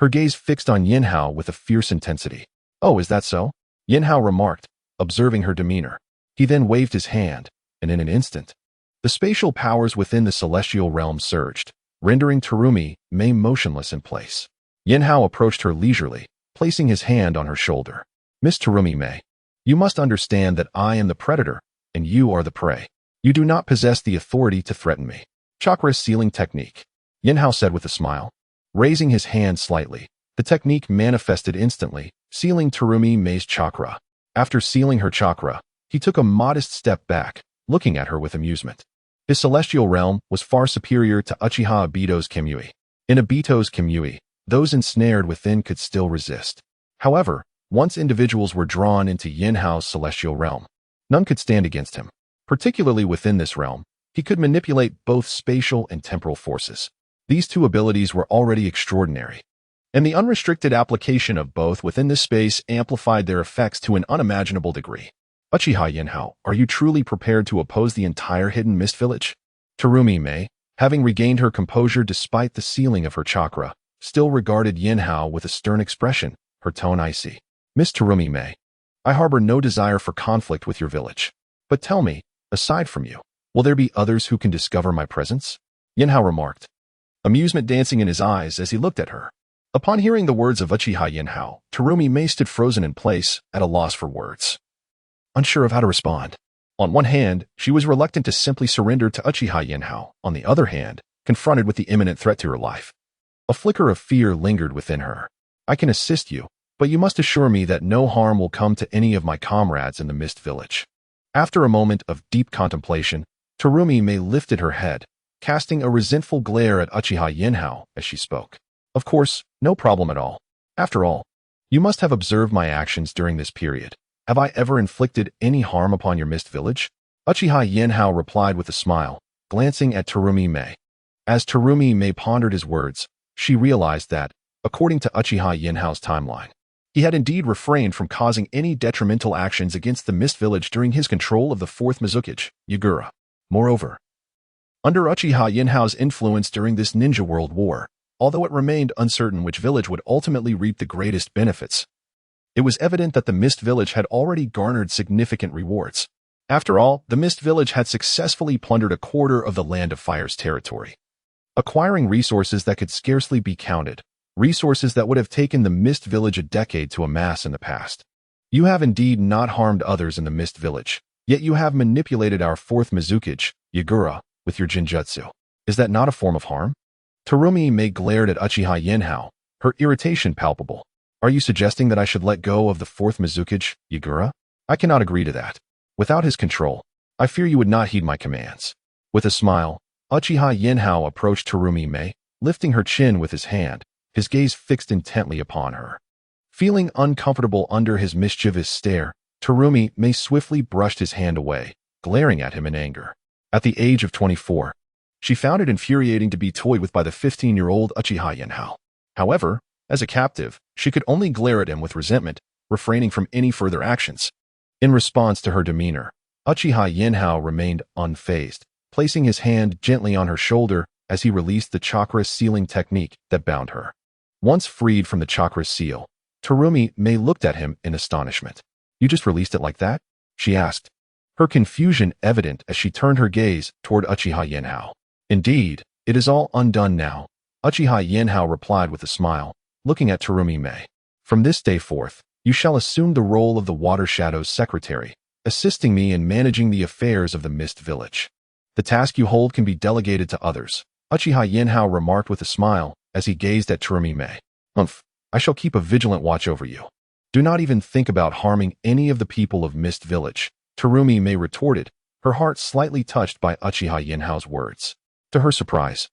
her gaze fixed on Yenhao with a fierce intensity. "Oh, is that so?" Yenhao remarked, observing her demeanor. He then waved his hand, and in an instant, the spatial powers within the celestial realm surged, rendering Terumi May motionless in place. Yenhao approached her leisurely, placing his hand on her shoulder. "Miss Terumi May, you must understand that I am the predator, and you are the prey. You do not possess the authority to threaten me." "Chakra sealing technique," Yenhao said with a smile. Raising his hand slightly, The technique manifested instantly, sealing Terumi Mei's chakra. After sealing her chakra, he took a modest step back, looking at her with amusement. His celestial realm was far superior to Uchiha Obito's Kamui. In Obito's Kamui, those ensnared within could still resist. However, once individuals were drawn into Yinhao's celestial realm, none could stand against him. Particularly within this realm, he could manipulate both spatial and temporal forces. These two abilities were already extraordinary, and the unrestricted application of both within this space amplified their effects to an unimaginable degree. Uchiha Yinhao, are you truly prepared to oppose the entire Hidden Mist Village? Terumi Mei, having regained her composure despite the sealing of her chakra, still regarded Yinhao with a stern expression, her tone icy. Miss Terumi Mei, I harbor no desire for conflict with your village. But tell me, aside from you, will there be others who can discover my presence? Yinhao remarked, amusement dancing in his eyes as he looked at her. Upon hearing the words of Uchiha Yinhao, Terumi Mei stood frozen in place, at a loss for words, unsure of how to respond. On one hand, she was reluctant to simply surrender to Uchiha Yinhao. On the other hand, confronted with the imminent threat to her life, a flicker of fear lingered within her. I can assist you, but you must assure me that no harm will come to any of my comrades in the Mist Village. After a moment of deep contemplation, Terumi Mei lifted her head, casting a resentful glare at Uchiha Yinhao as she spoke. Of course, no problem at all. After all, you must have observed my actions during this period. Have I ever inflicted any harm upon your Mist Village? Uchiha Yinhao replied with a smile, glancing at Terumi Mei. As Terumi Mei pondered his words, she realized that, according to Uchiha Yinhao's timeline, he had indeed refrained from causing any detrimental actions against the Mist Village during his control of the fourth Mizukage, Yagura. Moreover, under Uchiha Yinhao's influence during this Ninja World War, although it remained uncertain which village would ultimately reap the greatest benefits, it was evident that the Mist Village had already garnered significant rewards. After all, the Mist Village had successfully plundered a quarter of the Land of Fire's territory, acquiring resources that could scarcely be counted, resources that would have taken the Mist Village a decade to amass in the past. You have indeed not harmed others in the Mist Village, yet you have manipulated our fourth Mizukage, Yagura, with your Jinjutsu. Is that not a form of harm? Terumi Mei glared at Uchiha Yinhao, her irritation palpable. Are you suggesting that I should let go of the fourth Mizukage, Yagura? I cannot agree to that. Without his control, I fear you would not heed my commands. With a smile, Uchiha Yinhao approached Terumi Mei, lifting her chin with his hand, his gaze fixed intently upon her. Feeling uncomfortable under his mischievous stare, Terumi Mei swiftly brushed his hand away, glaring at him in anger. At the age of 24, she found it infuriating to be toyed with by the 15-year-old Uchiha Yinhao. However, as a captive, she could only glare at him with resentment, refraining from any further actions. In response to her demeanor, Uchiha Yinhao remained unfazed, placing his hand gently on her shoulder as he released the chakra sealing technique that bound her. Once freed from the chakra seal, Terumi Mei looked at him in astonishment. You just released it like that? She asked, her confusion evident as she turned her gaze toward Uchiha Yinhao. Indeed, it is all undone now, Uchiha Yinhao replied with a smile, looking at Terumi Mei. From this day forth, you shall assume the role of the Water Shadow's secretary, assisting me in managing the affairs of the Mist Village. The task you hold can be delegated to others, Uchiha Yinhao remarked with a smile as he gazed at Terumi Mei. I shall keep a vigilant watch over you. Do not even think about harming any of the people of Mist Village, Terumi Mei retorted, her heart slightly touched by Uchiha Yinhao's words. To her surprise,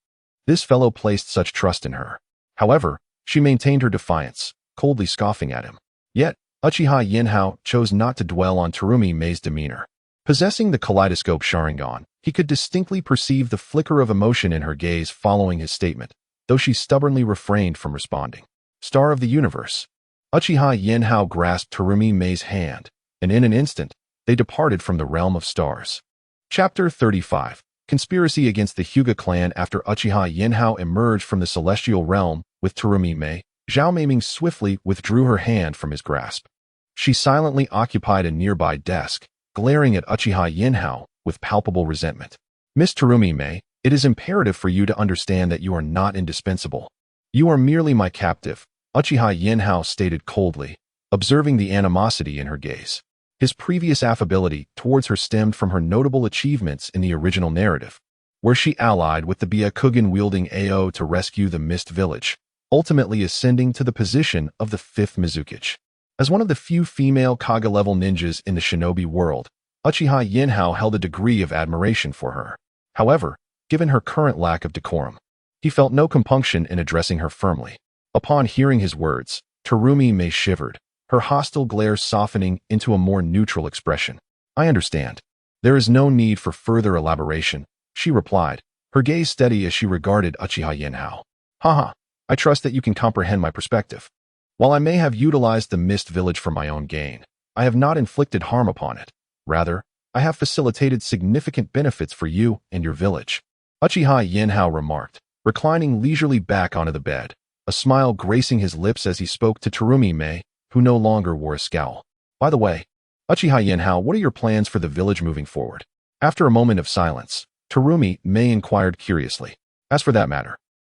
this fellow placed such trust in her. However, she maintained her defiance, coldly scoffing at him. Yet, Uchiha Yinhao chose not to dwell on Terumi Mei's demeanor. Possessing the kaleidoscope Sharingan, he could distinctly perceive the flicker of emotion in her gaze following his statement, though she stubbornly refrained from responding. Star of the universe. Uchiha Yinhao grasped Terumi Mei's hand, and in an instant, they departed from the realm of stars. Chapter 35. Conspiracy against the Uchiha Clan. After Uchiha Yinhao emerged from the celestial realm with Terumi Mei, Zhao Meiming swiftly withdrew her hand from his grasp. She silently occupied a nearby desk, glaring at Uchiha Yinhao with palpable resentment. Miss Terumi Mei, it is imperative for you to understand that you are not indispensable. You are merely my captive, Uchiha Yinhao stated coldly, observing the animosity in her gaze. His previous affability towards her stemmed from her notable achievements in the original narrative, where she allied with the Byakugan-wielding Ao to rescue the Mist Village, ultimately ascending to the position of the fifth Mizukage. As one of the few female Kage-level ninjas in the shinobi world, Uchiha Yinhao held a degree of admiration for her. However, given her current lack of decorum, he felt no compunction in addressing her firmly. Upon hearing his words, Terumi Mei shivered, her hostile glare softening into a more neutral expression. "I understand. There is no need for further elaboration," she replied, her gaze steady as she regarded Uchiha Yinhao. "Haha, I trust that you can comprehend my perspective. While I may have utilized the Mist Village for my own gain, I have not inflicted harm upon it. Rather, I have facilitated significant benefits for you and your village," Uchiha Yinhao remarked, reclining leisurely back onto the bed, a smile gracing his lips as he spoke to Terumi Mei, who no longer wore a scowl. "By the way, Uchiha Yinhao, what are your plans for the village moving forward?" After a moment of silence, Terumi Mei inquired curiously. "As for that matter,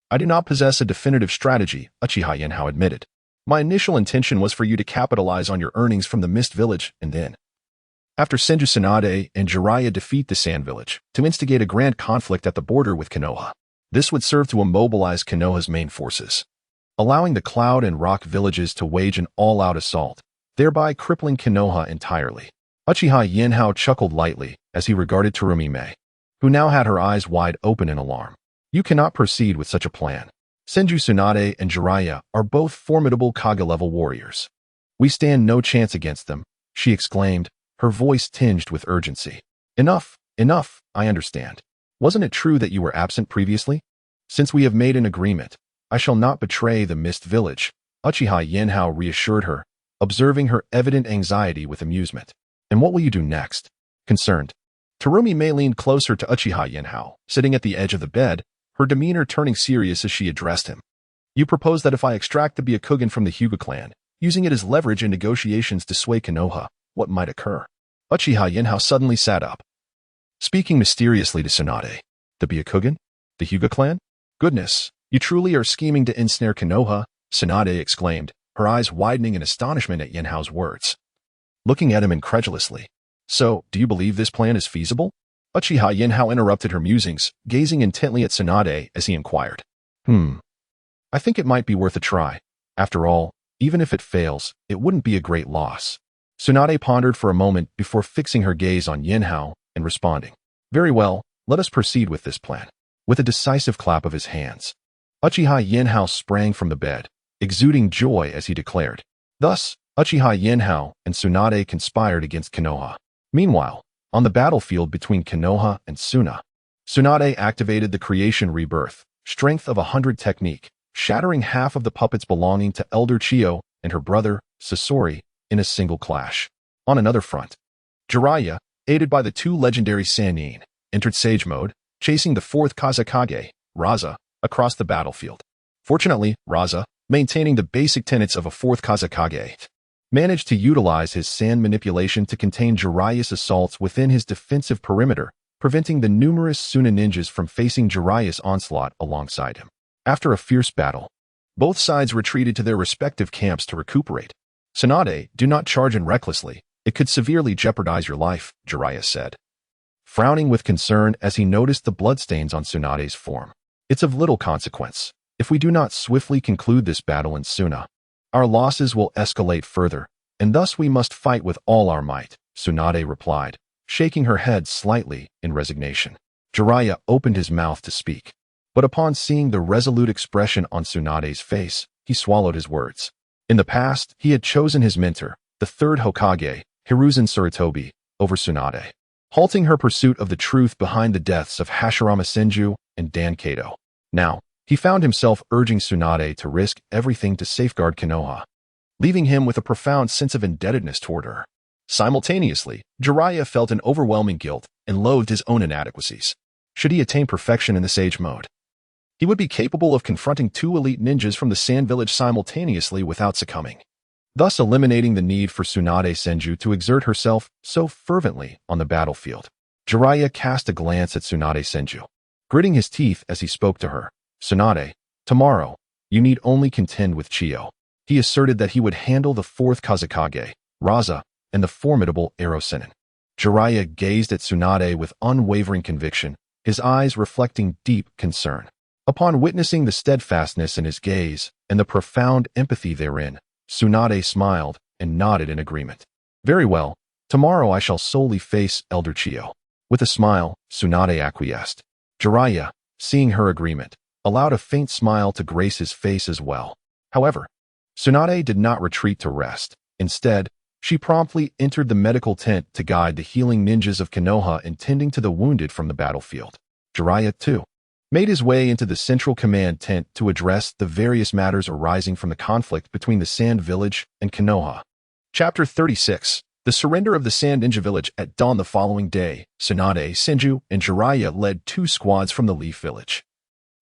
I do not possess a definitive strategy," Uchiha Yinhao admitted. "My initial intention was for you to capitalize on your earnings from the Mist Village, and then, after Senju Tsunade and Jeriah defeat the Sand Village, to instigate a grand conflict at the border with Konoha. This would serve to immobilize Konoha's main forces, allowing the Cloud and Rock villages to wage an all-out assault, thereby crippling Konoha entirely." Uchiha Yinhao chuckled lightly as he regarded Terumi Mei, who now had her eyes wide open in alarm. "You cannot proceed with such a plan. Senju Tsunade and Jeriah are both formidable Kage-level warriors. We stand no chance against them," she exclaimed, her voice tinged with urgency. Enough, I understand. Wasn't it true that you were absent previously? Since we have made an agreement, I shall not betray the Mist Village," Uchiha Yinhao reassured her, observing her evident anxiety with amusement. "And what will you do next?" Concerned, Terumi Mei leaned closer to Uchiha Yinhao, sitting at the edge of the bed, her demeanor turning serious as she addressed him. "You propose that if I extract the Byakugan from the Hyuga clan, using it as leverage in negotiations to sway Konoha, what might occur?" Uchiha Yinhao suddenly sat up, speaking mysteriously to Tsunade. "The Byakugan? The Hyuga clan? Goodness, you truly are scheming to ensnare Konoha," Tsunade exclaimed, her eyes widening in astonishment at Yinhao's words. Looking at him incredulously. "So, do you believe this plan is feasible?" Uchiha Yinhao interrupted her musings, gazing intently at Tsunade as he inquired. I think it might be worth a try. After all, even if it fails, it wouldn't be a great loss." Tsunade pondered for a moment before fixing her gaze on Yinhao and responding. "Very well, let us proceed with this plan." With a decisive clap of his hands, Uchiha Yinhao sprang from the bed, exuding joy as he declared. Thus, Uchiha Yinhao and Tsunade conspired against Konoha. Meanwhile, on the battlefield between Konoha and Tsuna, Tsunade activated the creation rebirth, strength of 100 technique, shattering half of the puppets belonging to Elder Chiyo and her brother, Sasori, in a single clash. On another front, Jeriah, aided by the two legendary Sannin, entered Sage Mode, chasing the fourth Kazekage, Raza, across the battlefield. Fortunately, Raza, maintaining the basic tenets of a fourth Kazekage, managed to utilize his sand manipulation to contain Jeriah's assaults within his defensive perimeter, preventing the numerous Tsuna ninjas from facing Jeriah's onslaught alongside him. After a fierce battle, both sides retreated to their respective camps to recuperate. "Tsunade, do not charge in recklessly. It could severely jeopardize your life," Jeriah said, frowning with concern as he noticed the bloodstains on Tsunade's form. "It's of little consequence. If we do not swiftly conclude this battle in Tsuna, our losses will escalate further, and thus we must fight with all our might," Tsunade replied, shaking her head slightly in resignation. Jeriah opened his mouth to speak, but upon seeing the resolute expression on Tsunade's face, he swallowed his words. In the past, he had chosen his mentor, the third Hokage, Hiruzen Tsurutobi, over Tsunade, halting her pursuit of the truth behind the deaths of Hashirama Senju and Dan Kato. Now, he found himself urging Tsunade to risk everything to safeguard Konoha, leaving him with a profound sense of indebtedness toward her. Simultaneously, Jeriah felt an overwhelming guilt and loathed his own inadequacies. Should he attain perfection in the Sage Mode, he would be capable of confronting two elite ninjas from the Sand Village simultaneously without succumbing, thus eliminating the need for Tsunade Senju to exert herself so fervently on the battlefield. Jeriah cast a glance at Tsunade Senju, gritting his teeth as he spoke to her. "Tsunade, tomorrow, you need only contend with Chiyo." He asserted that he would handle the fourth Kazekage, Raza, and the formidable Ero Sennin. Jeriah gazed at Tsunade with unwavering conviction, his eyes reflecting deep concern. Upon witnessing the steadfastness in his gaze and the profound empathy therein, Tsunade smiled and nodded in agreement. Very well, tomorrow I shall solely face Elder Chiyo. With a smile, Tsunade acquiesced. Jeriah, seeing her agreement, allowed a faint smile to grace his face as well. However, Tsunade did not retreat to rest. Instead, she promptly entered the medical tent to guide the healing ninjas of Konoha in tending to the wounded from the battlefield. Jeriah, too, made his way into the central command tent to address the various matters arising from the conflict between the Sand Village and Konoha. Chapter 36. The surrender of the Sand Ninja Village. At dawn the following day, Tsunade, Senju, and Jeriah led 2 squads from the Leaf Village,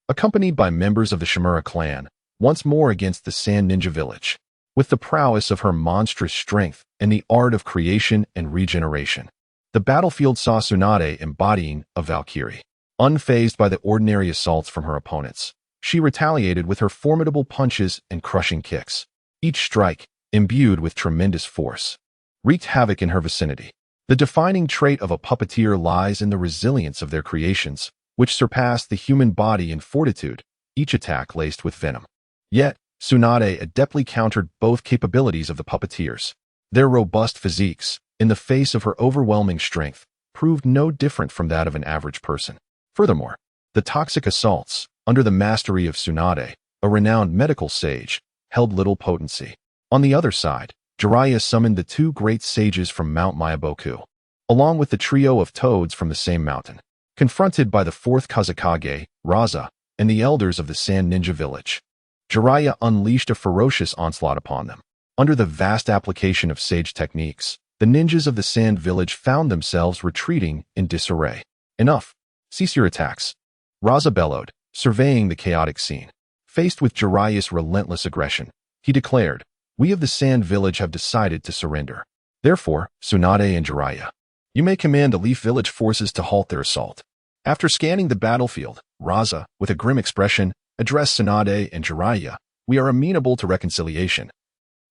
accompanied by members of the Uchiha Clan, once more against the Sand Ninja Village. With the prowess of her monstrous strength and the art of creation and regeneration, the battlefield saw Tsunade embodying a Valkyrie. Unfazed by the ordinary assaults from her opponents, she retaliated with her formidable punches and crushing kicks. Each strike, imbued with tremendous force, wreaked havoc in her vicinity. The defining trait of a puppeteer lies in the resilience of their creations, which surpass the human body in fortitude, each attack laced with venom. Yet, Tsunade adeptly countered both capabilities of the puppeteers. Their robust physiques, in the face of her overwhelming strength, proved no different from that of an average person. Furthermore, the toxic assaults, under the mastery of Tsunade, a renowned medical sage, held little potency. On the other side, Jeriah summoned the 2 great sages from Mount Myaboku, along with the trio of toads from the same mountain. Confronted by the 4th Kazekage, Raza, and the elders of the Sand Ninja Village, Jeriah unleashed a ferocious onslaught upon them. Under the vast application of sage techniques, the ninjas of the Sand Village found themselves retreating in disarray. Enough! Cease your attacks, Raza bellowed, surveying the chaotic scene. Faced with Jeriah's relentless aggression, he declared, "We of the Sand Village have decided to surrender. Therefore, Tsunade and Jeriah, you may command the Leaf Village forces to halt their assault." After scanning the battlefield, Raza, with a grim expression, addressed Tsunade and Jeriah, "We are amenable to reconciliation,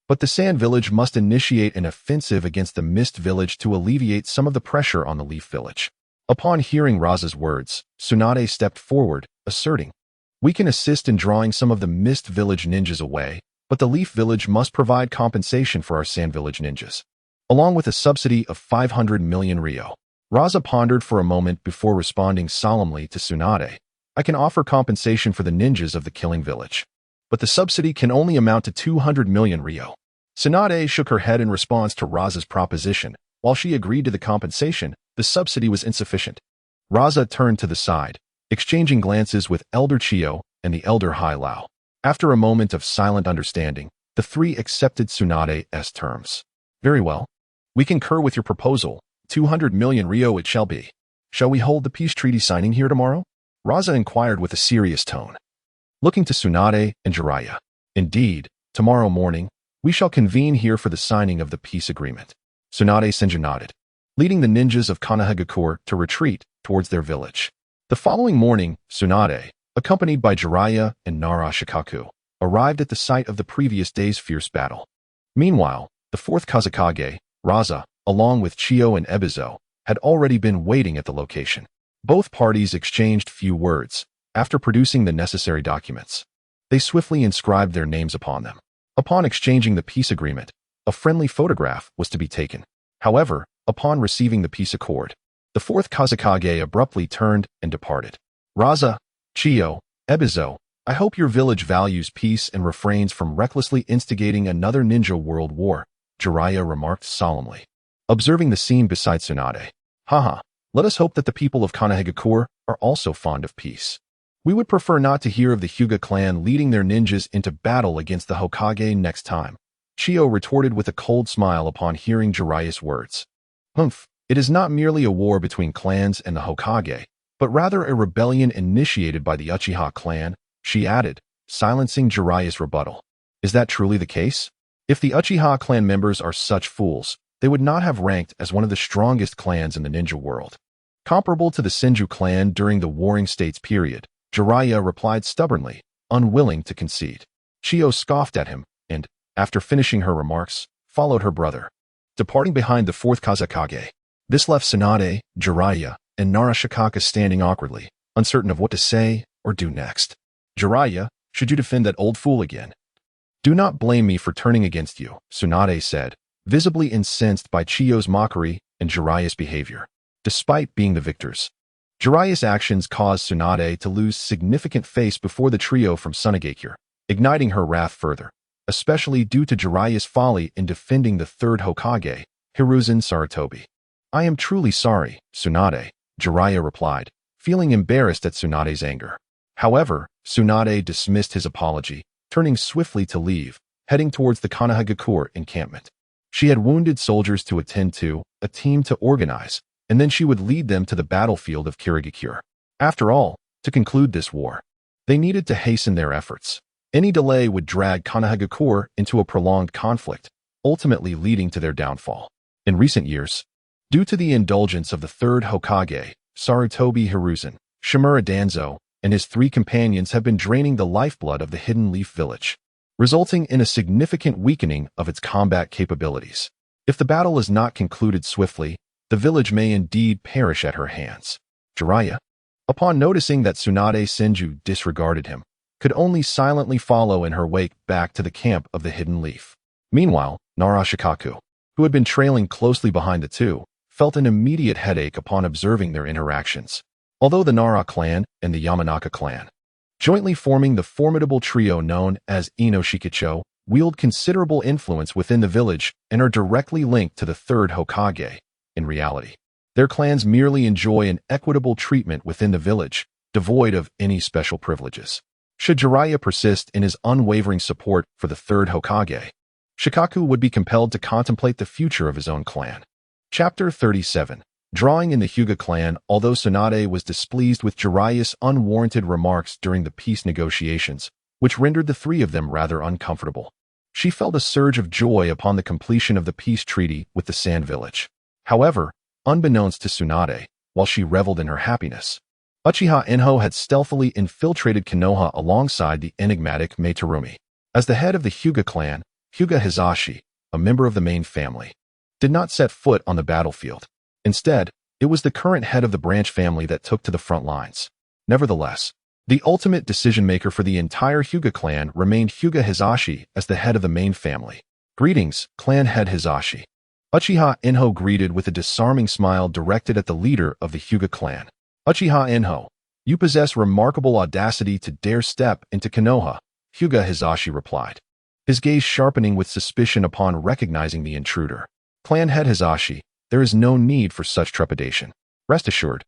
but the Sand Village must initiate an offensive against the Mist Village to alleviate some of the pressure on the Leaf Village." Upon hearing Raza's words, Tsunade stepped forward, asserting, "We can assist in drawing some of the Mist Village ninjas away, but the Leaf Village must provide compensation for our Sand Village ninjas, along with a subsidy of 500 million ryo." Raza pondered for a moment before responding solemnly to Tsunade, "I can offer compensation for the ninjas of the Killing Village, but the subsidy can only amount to 200 million ryo." Tsunade shook her head in response to Raza's proposition. While she agreed to the compensation, the subsidy was insufficient. Raza turned to the side, exchanging glances with Elder Chiyo and the Elder Hai Lao. After a moment of silent understanding, the 3 accepted Tsunade's terms. "Very well. We concur with your proposal. 200 million ryo it shall be. Shall we hold the peace treaty signing here tomorrow?" Raza inquired with a serious tone. Looking to Tsunade and Jeriah, "Indeed, tomorrow morning, we shall convene here for the signing of the peace agreement." Tsunade Senju nodded, leading the ninjas of Konoha to retreat towards their village. The following morning, Tsunade, accompanied by Jeriah and Narashikaku, arrived at the site of the previous day's fierce battle. Meanwhile, the 4th Kazekage, Raza, along with Chiyo and Ebizo, had already been waiting at the location. Both parties exchanged few words. After producing the necessary documents, they swiftly inscribed their names upon them. Upon exchanging the peace agreement, a friendly photograph was to be taken. However, upon receiving the peace accord, the 4th Kazekage abruptly turned and departed. "Raza, Chiyo, Ebizo, I hope your village values peace and refrains from recklessly instigating another ninja world war," Jeriah remarked solemnly, observing the scene beside Tsunade. "Haha, let us hope that the people of Konoha are also fond of peace. We would prefer not to hear of the Uchiha Clan leading their ninjas into battle against the Hokage next time," Chiyo retorted with a cold smile upon hearing Jeriah's words. "Humph, it is not merely a war between clans and the Hokage, but rather a rebellion initiated by the Uchiha Clan," she added, silencing Jeriah's rebuttal. "Is that truly the case? If the Uchiha Clan members are such fools, they would not have ranked as one of the strongest clans in the ninja world. Comparable to the Senju clan during the Warring States period," Jeriah replied stubbornly, unwilling to concede. Chiyo scoffed at him, and, after finishing her remarks, followed her brother, departing behind the 4th Kazekage. This left Tsunade, Jeriah, and Narashikaku standing awkwardly, uncertain of what to say or do next. Jeriah, should you defend that old fool again? Do not blame me for turning against you, Tsunade said, visibly incensed by Chiyo's mockery and Jeriah's behavior. Despite being the victors, Jeriah's actions caused Tsunade to lose significant face before the trio from Tsunade, igniting her wrath further, especially due to Jeriah's folly in defending the third Hokage, Hiruzen Sarutobi. I am truly sorry, Tsunade, Jeriah replied, feeling embarrassed at Tsunade's anger. However, Tsunade dismissed his apology, turning swiftly to leave, heading towards the Konoha encampment. She had wounded soldiers to attend to, a team to organize, and then she would lead them to the battlefield of Kirigakure. After all, to conclude this war, they needed to hasten their efforts. Any delay would drag Konoha into a prolonged conflict, ultimately leading to their downfall. In recent years, due to the indulgence of the third Hokage, Sarutobi Hiruzen, Shimura Danzo, and his three companions have been draining the lifeblood of the Hidden Leaf Village, resulting in a significant weakening of its combat capabilities. If the battle is not concluded swiftly, the village may indeed perish at her hands. Jeriah, upon noticing that Tsunade Senju disregarded him, could only silently follow in her wake back to the camp of the Hidden Leaf. Meanwhile, Nara Shikaku, who had been trailing closely behind the two, felt an immediate headache upon observing their interactions. Although the Nara clan and the Yamanaka clan, jointly forming the formidable trio known as Inoshikicho, wield considerable influence within the village and are directly linked to the third Hokage, in reality, their clans merely enjoy an equitable treatment within the village, devoid of any special privileges. Should Jeriah persist in his unwavering support for the third Hokage, Shikaku would be compelled to contemplate the future of his own clan. Chapter 37. Drawing in the Uchiha clan. Although Tsunade was displeased with Jeriah's unwarranted remarks during the peace negotiations, which rendered the three of them rather uncomfortable, she felt a surge of joy upon the completion of the peace treaty with the Sand Village. However, unbeknownst to Tsunade, while she reveled in her happiness, Uchiha Enho had stealthily infiltrated Konoha alongside the enigmatic Meitarumi. As the head of the Uchiha clan, Uchiha Hizashi, a member of the main family, did not set foot on the battlefield. Instead, it was the current head of the branch family that took to the front lines. Nevertheless, the ultimate decision-maker for the entire Uchiha clan remained Uchiha Hizashi as the head of the main family. Greetings, clan head Hizashi. Uchiha Enho greeted with a disarming smile directed at the leader of the Uchiha clan. Uchiha Enho, you possess remarkable audacity to dare step into Konoha, Uchiha Hizashi replied, his gaze sharpening with suspicion upon recognizing the intruder. Clan head Hizashi, there is no need for such trepidation. Rest assured,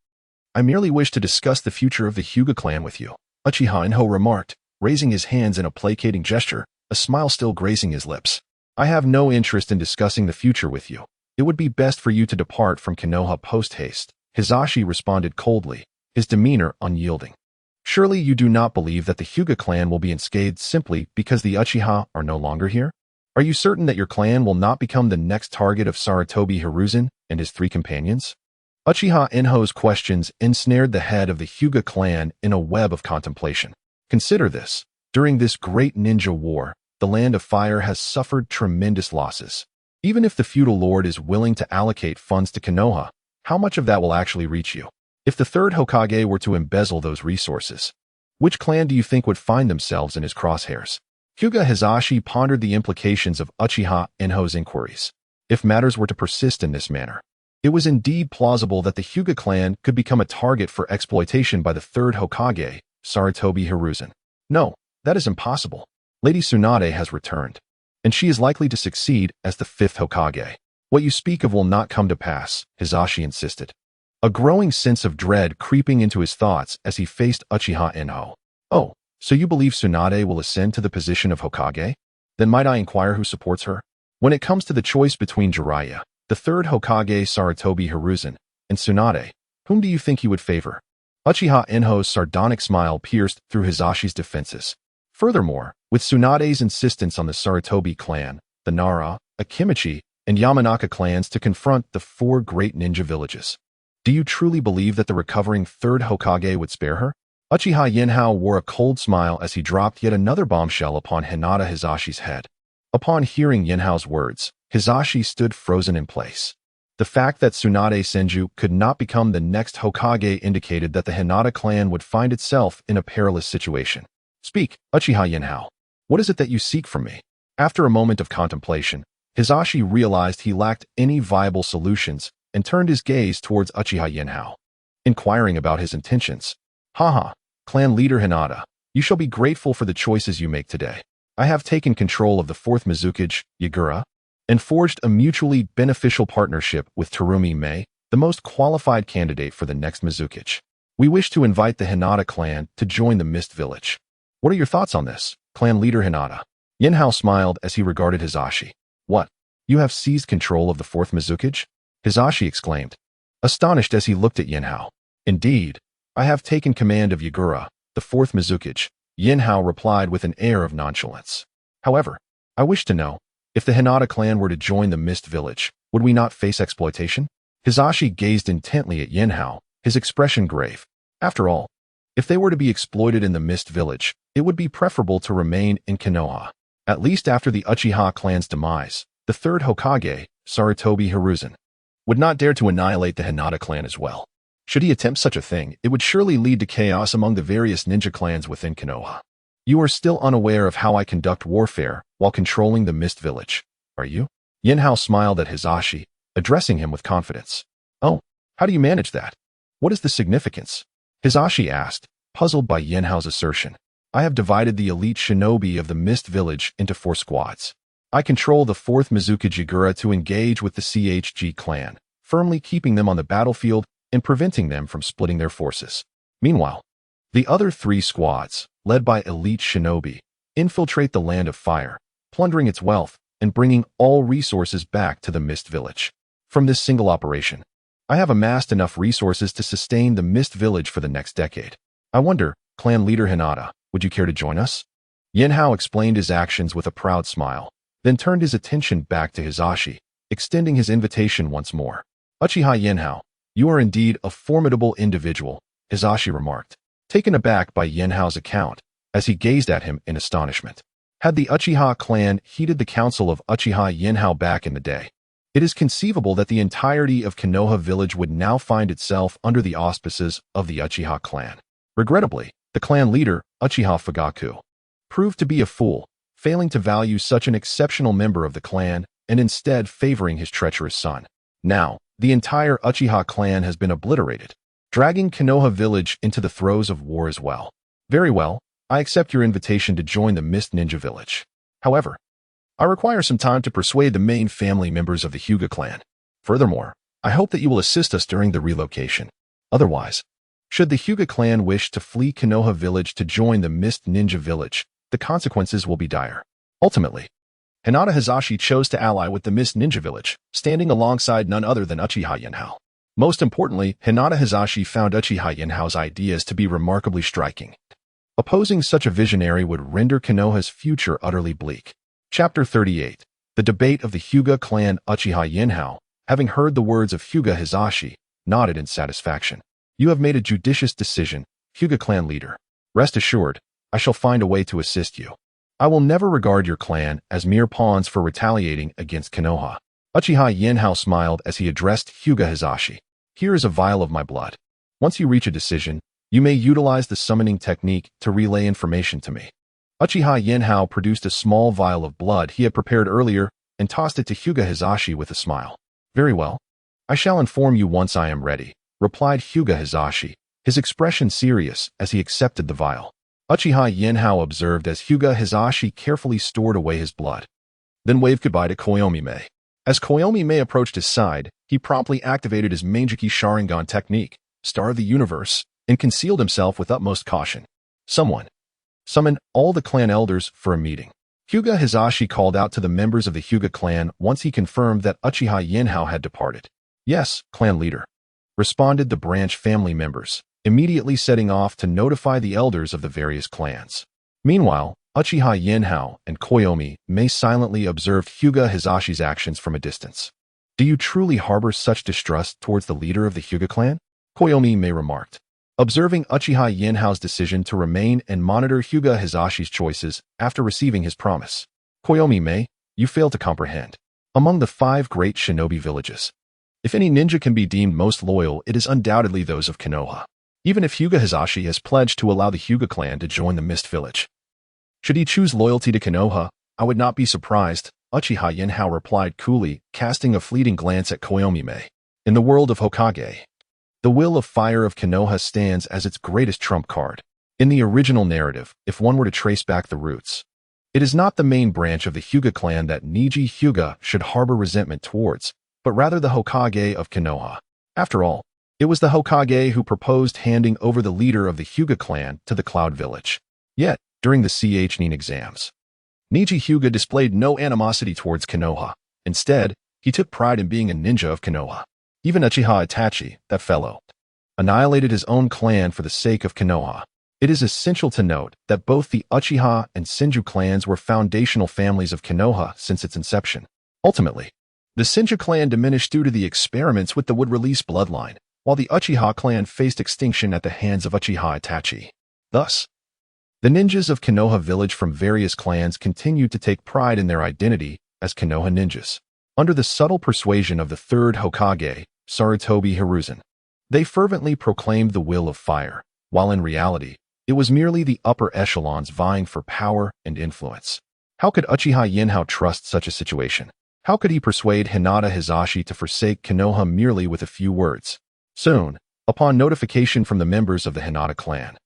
I merely wish to discuss the future of the Uchiha clan with you, Uchiha Enho remarked, raising his hands in a placating gesture, a smile still gracing his lips. I have no interest in discussing the future with you. It would be best for you to depart from Konoha post-haste. Hizashi responded coldly, his demeanor unyielding. Surely you do not believe that the Uchiha clan will be unscathed simply because the Uchiha are no longer here? Are you certain that your clan will not become the next target of Sarutobi Hiruzen and his three companions? Uchiha Enho's questions ensnared the head of the Uchiha clan in a web of contemplation. Consider this. During this great ninja war, the Land of Fire has suffered tremendous losses. Even if the feudal lord is willing to allocate funds to Konoha, how much of that will actually reach you? If the third Hokage were to embezzle those resources, which clan do you think would find themselves in his crosshairs? Uchiha Hizashi pondered the implications of Uchiha Enho's inquiries. If matters were to persist in this manner, it was indeed plausible that the Uchiha clan could become a target for exploitation by the third Hokage, Sarutobi Hiruzen. No, that is impossible. Lady Tsunade has returned, and she is likely to succeed as the fifth Hokage. What you speak of will not come to pass, Hizashi insisted, a growing sense of dread creeping into his thoughts as he faced Uchiha Enho. Oh, so you believe Tsunade will ascend to the position of Hokage? Then might I inquire who supports her? When it comes to the choice between Jeriah, the third Hokage Sarutobi Hiruzen, and Tsunade, whom do you think you would favor? Uchiha Enho's sardonic smile pierced through Hizashi's defenses. Furthermore, with Tsunade's insistence on the Sarutobi clan, the Nara, Akimichi, and Yamanaka clans to confront the four great ninja villages, do you truly believe that the recovering third Hokage would spare her? Uchiha Enho wore a cold smile as he dropped yet another bombshell upon Hinata Hizashi's head. Upon hearing Enho's words, Hizashi stood frozen in place. The fact that Tsunade Senju could not become the next Hokage indicated that the Hinata clan would find itself in a perilous situation. Speak, Uchiha Yenhao. What is it that you seek from me? After a moment of contemplation, Hizashi realized he lacked any viable solutions and turned his gaze towards Uchiha Yenhao, inquiring about his intentions. Haha, clan leader Hinata, you shall be grateful for the choices you make today. I have taken control of the 4th Mizukage, Yagura, and forged a mutually beneficial partnership with Terumi Mei, the most qualified candidate for the next Mizukage. We wish to invite the Hinata clan to join the Mist Village. What are your thoughts on this, clan leader Hinata? Yenhao smiled as he regarded Hizashi. What? You have seized control of the 4th Mizukage? Hizashi exclaimed, astonished as he looked at Yenhao. Indeed, I have taken command of Yagura, the 4th Mizukage, Yenhao replied with an air of nonchalance. However, I wish to know, if the Hinata clan were to join the Mist Village, would we not face exploitation? Hizashi gazed intently at Yenhao, his expression grave. After all, if they were to be exploited in the Mist Village, it would be preferable to remain in Konoha. At least after the Uchiha clan's demise, the 3rd Hokage, Sarutobi Hiruzen, would not dare to annihilate the Hinata clan as well. Should he attempt such a thing, it would surely lead to chaos among the various ninja clans within Konoha. You are still unaware of how I conduct warfare while controlling the Mist Village, are you? Yenhao smiled at Hizashi, addressing him with confidence. Oh, how do you manage that? What is the significance? Hizashi asked, puzzled by Yenhao's assertion. I have divided the elite shinobi of the Mist Village into 4 squads. I control the 4th Mizukage Yagura to engage with the CHG clan, firmly keeping them on the battlefield and preventing them from splitting their forces. Meanwhile, the other 3 squads, led by elite shinobi, infiltrate the Land of Fire, plundering its wealth and bringing all resources back to the Mist Village. From this single operation, I have amassed enough resources to sustain the Mist Village for the next decade. I wonder, clan leader Hinata, would you care to join us? Yenhao explained his actions with a proud smile, then turned his attention back to Hizashi, extending his invitation once more. Uchiha Yenhao, you are indeed a formidable individual, Hizashi remarked, taken aback by Yenhao's account, as he gazed at him in astonishment. Had the Uchiha clan heeded the counsel of Uchiha Yenhao back in the day, it is conceivable that the entirety of Konoha village would now find itself under the auspices of the Uchiha clan. Regrettably, the clan leader, Uchiha Fugaku, proved to be a fool, failing to value such an exceptional member of the clan and instead favoring his treacherous son. Now, the entire Uchiha clan has been obliterated, dragging Konoha village into the throes of war as well. Very well, I accept your invitation to join the Mist Ninja Village. However, I require some time to persuade the main family members of the Hyuga clan. Furthermore, I hope that you will assist us during the relocation. Otherwise, should the Hyuga clan wish to flee Konoha village to join the Mist Ninja Village, the consequences will be dire. Ultimately, Hinata Hizashi chose to ally with the Mist Ninja Village, standing alongside none other than Uchiha Yenhao. Most importantly, Hinata Hizashi found Uchiha Yenhao's ideas to be remarkably striking. Opposing such a visionary would render Konoha's future utterly bleak. Chapter 38. The Debate of the Hyuga Clan. Uchiha Yenhao, having heard the words of Hyuga Hizashi, nodded in satisfaction. You have made a judicious decision, Hyuga clan leader. Rest assured, I shall find a way to assist you. I will never regard your clan as mere pawns for retaliating against Konoha. Uchiha Yenhao smiled as he addressed Hyuga Hizashi. Here is a vial of my blood. Once you reach a decision, you may utilize the summoning technique to relay information to me. Uchiha Yenhao produced a small vial of blood he had prepared earlier and tossed it to Hyuga Hizashi with a smile. Very well. I shall inform you once I am ready, replied Hyuga Hizashi, his expression serious as he accepted the vial. Uchiha Yenhao observed as Hyuga Hizashi carefully stored away his blood, then waved goodbye to Koyomi Mei. As Koyomi Mei approached his side, he promptly activated his Mangekyō Sharingan technique, Star of the Universe, and concealed himself with utmost caution. Someone summon all the clan elders for a meeting. Hyuga Hizashi called out to the members of the Hyuga clan once he confirmed that Uchiha Yenhao had departed. Yes, clan leader, responded the branch family members, immediately setting off to notify the elders of the various clans. Meanwhile, Uchiha Yenhao and Koyomi Mei silently observed Hyuga Hizashi's actions from a distance. Do you truly harbor such distrust towards the leader of the Hyuga clan? Koyomi Mei remarked, observing Uchiha Yenhao's decision to remain and monitor Hyuga Hizashi's choices after receiving his promise. Koyomi Mei, you fail to comprehend. Among the 5 great shinobi villages, if any ninja can be deemed most loyal, it is undoubtedly those of Konoha. even if Hyuga Hisashi has pledged to allow the Hyuga clan to join the Mist Village. Should he choose loyalty to Konoha, I would not be surprised, Uchiha Yenhao replied coolly, casting a fleeting glance at Koyomime. In the world of Hokage, the will of fire of Konoha stands as its greatest trump card. In the original narrative, if one were to trace back the roots, it is not the main branch of the Hyuga clan that Neji Hyuga should harbor resentment towards, but rather the Hokage of Konoha. After all, it was the Hokage who proposed handing over the leader of the Hyuga clan to the Cloud Village. Yet, during the Nin exams, Neji Hyuga displayed no animosity towards Konoha. Instead, he took pride in being a ninja of Konoha. Even Uchiha Itachi, that fellow, annihilated his own clan for the sake of Konoha. It is essential to note that both the Uchiha and Senju clans were foundational families of Konoha since its inception. Ultimately, the Senju clan diminished due to the experiments with the would-release bloodline, while the Uchiha clan faced extinction at the hands of Uchiha Itachi. Thus, the ninjas of Konoha village from various clans continued to take pride in their identity as Konoha ninjas. Under the subtle persuasion of the third Hokage, Sarutobi Hiruzen, they fervently proclaimed the will of fire, while in reality, it was merely the upper echelons vying for power and influence. How could Uchiha Yenhao trust such a situation? How could he persuade Hinata Hisashi to forsake Konoha merely with a few words? Soon, upon notification from the members of the Hinata clan,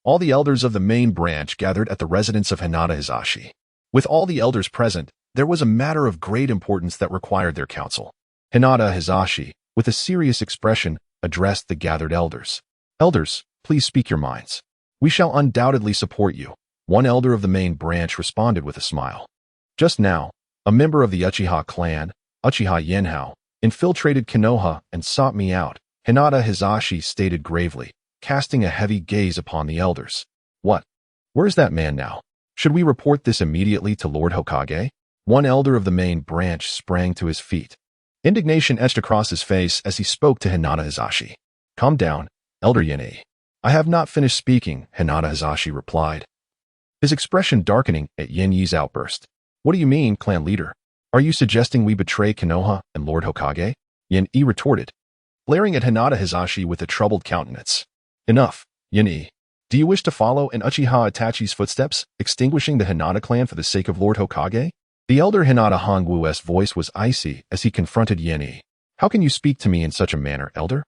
all the elders of the main branch gathered at the residence of Hinata Hisashi. With all the elders present, there was a matter of great importance that required their counsel. Hinata Hisashi, with a serious expression, addressed the gathered elders. Elders, please speak your minds. We shall undoubtedly support you. One elder of the main branch responded with a smile. Just now, a member of the Uchiha clan, Uchiha Yenhao, infiltrated Konoha and sought me out, Hinata Hisashi stated gravely, casting a heavy gaze upon the elders. What? Where is that man now? Should we report this immediately to Lord Hokage? One elder of the main branch sprang to his feet. Indignation etched across his face as he spoke to Hinata Hisashi. Calm down, Elder Yenei. I have not finished speaking, Hinata Hisashi replied, his expression darkening at Yenyi's outburst. What do you mean, clan leader? Are you suggesting we betray Konoha and Lord Hokage? Yen-i retorted, glaring at Hinata Hisashi with a troubled countenance. Enough, Yen-i. Do you wish to follow in Uchiha Itachi's footsteps, extinguishing the Hinata clan for the sake of Lord Hokage? The elder Hinata Hongwu's voice was icy as he confronted Yen-i. How can you speak to me in such a manner, elder?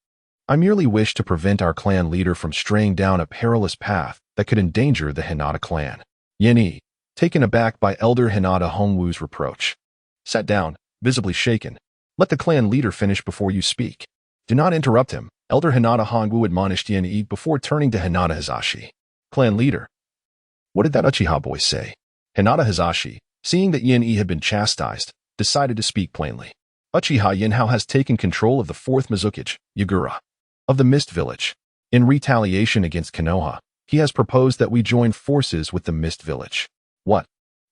I merely wish to prevent our clan leader from straying down a perilous path that could endanger the Hinata clan. Yen-i, taken aback by elder Hinata Hongwu's reproach, sat down, visibly shaken. Let the clan leader finish before you speak. Do not interrupt him, elder Hinata Hongwu admonished Yen-i before turning to Hinata Hisashi. Clan leader. What did that Uchiha boy say? Hinata Hisashi, seeing that Yen-i had been chastised, decided to speak plainly. Uchiha Yenhao has taken control of the 4th Mizukage, Yagura, of the Mist Village. In retaliation against Konoha, he has proposed that we join forces with the Mist Village. What?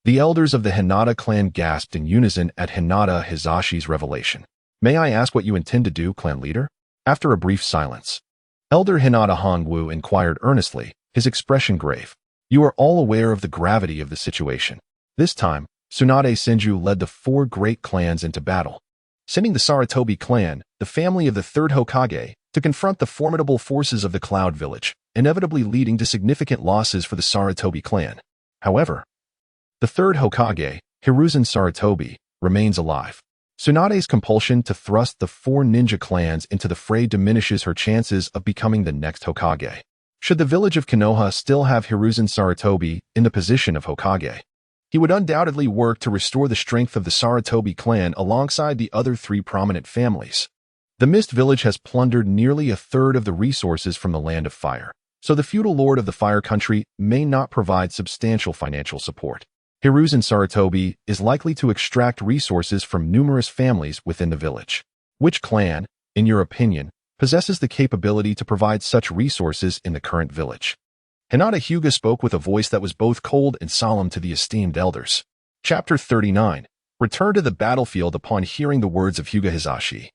The elders of the Hinata clan gasped in unison at Hinata Hisashi's revelation. May I ask what you intend to do, clan leader? After a brief silence, Elder Hinata Hongwu inquired earnestly, his expression grave. You are all aware of the gravity of the situation. This time, Tsunade Senju led the 4 great clans into battle, sending the Sarutobi clan, the family of the 3rd Hokage, to confront the formidable forces of the Cloud Village, inevitably leading to significant losses for the Sarutobi clan. However, the 3rd Hokage, Hiruzen Sarutobi, remains alive. Tsunade's compulsion to thrust the 4 ninja clans into the fray diminishes her chances of becoming the next Hokage. Should the village of Konoha still have Hiruzen Sarutobi in the position of Hokage, he would undoubtedly work to restore the strength of the Sarutobi clan alongside the other 3 prominent families. The Mist Village has plundered nearly a third of the resources from the Land of Fire, so the feudal lord of the Fire Country may not provide substantial financial support. Hiruzen Sarutobi is likely to extract resources from numerous families within the village. Which clan, in your opinion, possesses the capability to provide such resources in the current village? Hinata Hyuga spoke with a voice that was both cold and solemn to the esteemed elders. Chapter 39. Return to the battlefield upon hearing the words of Hyuga Hisashi.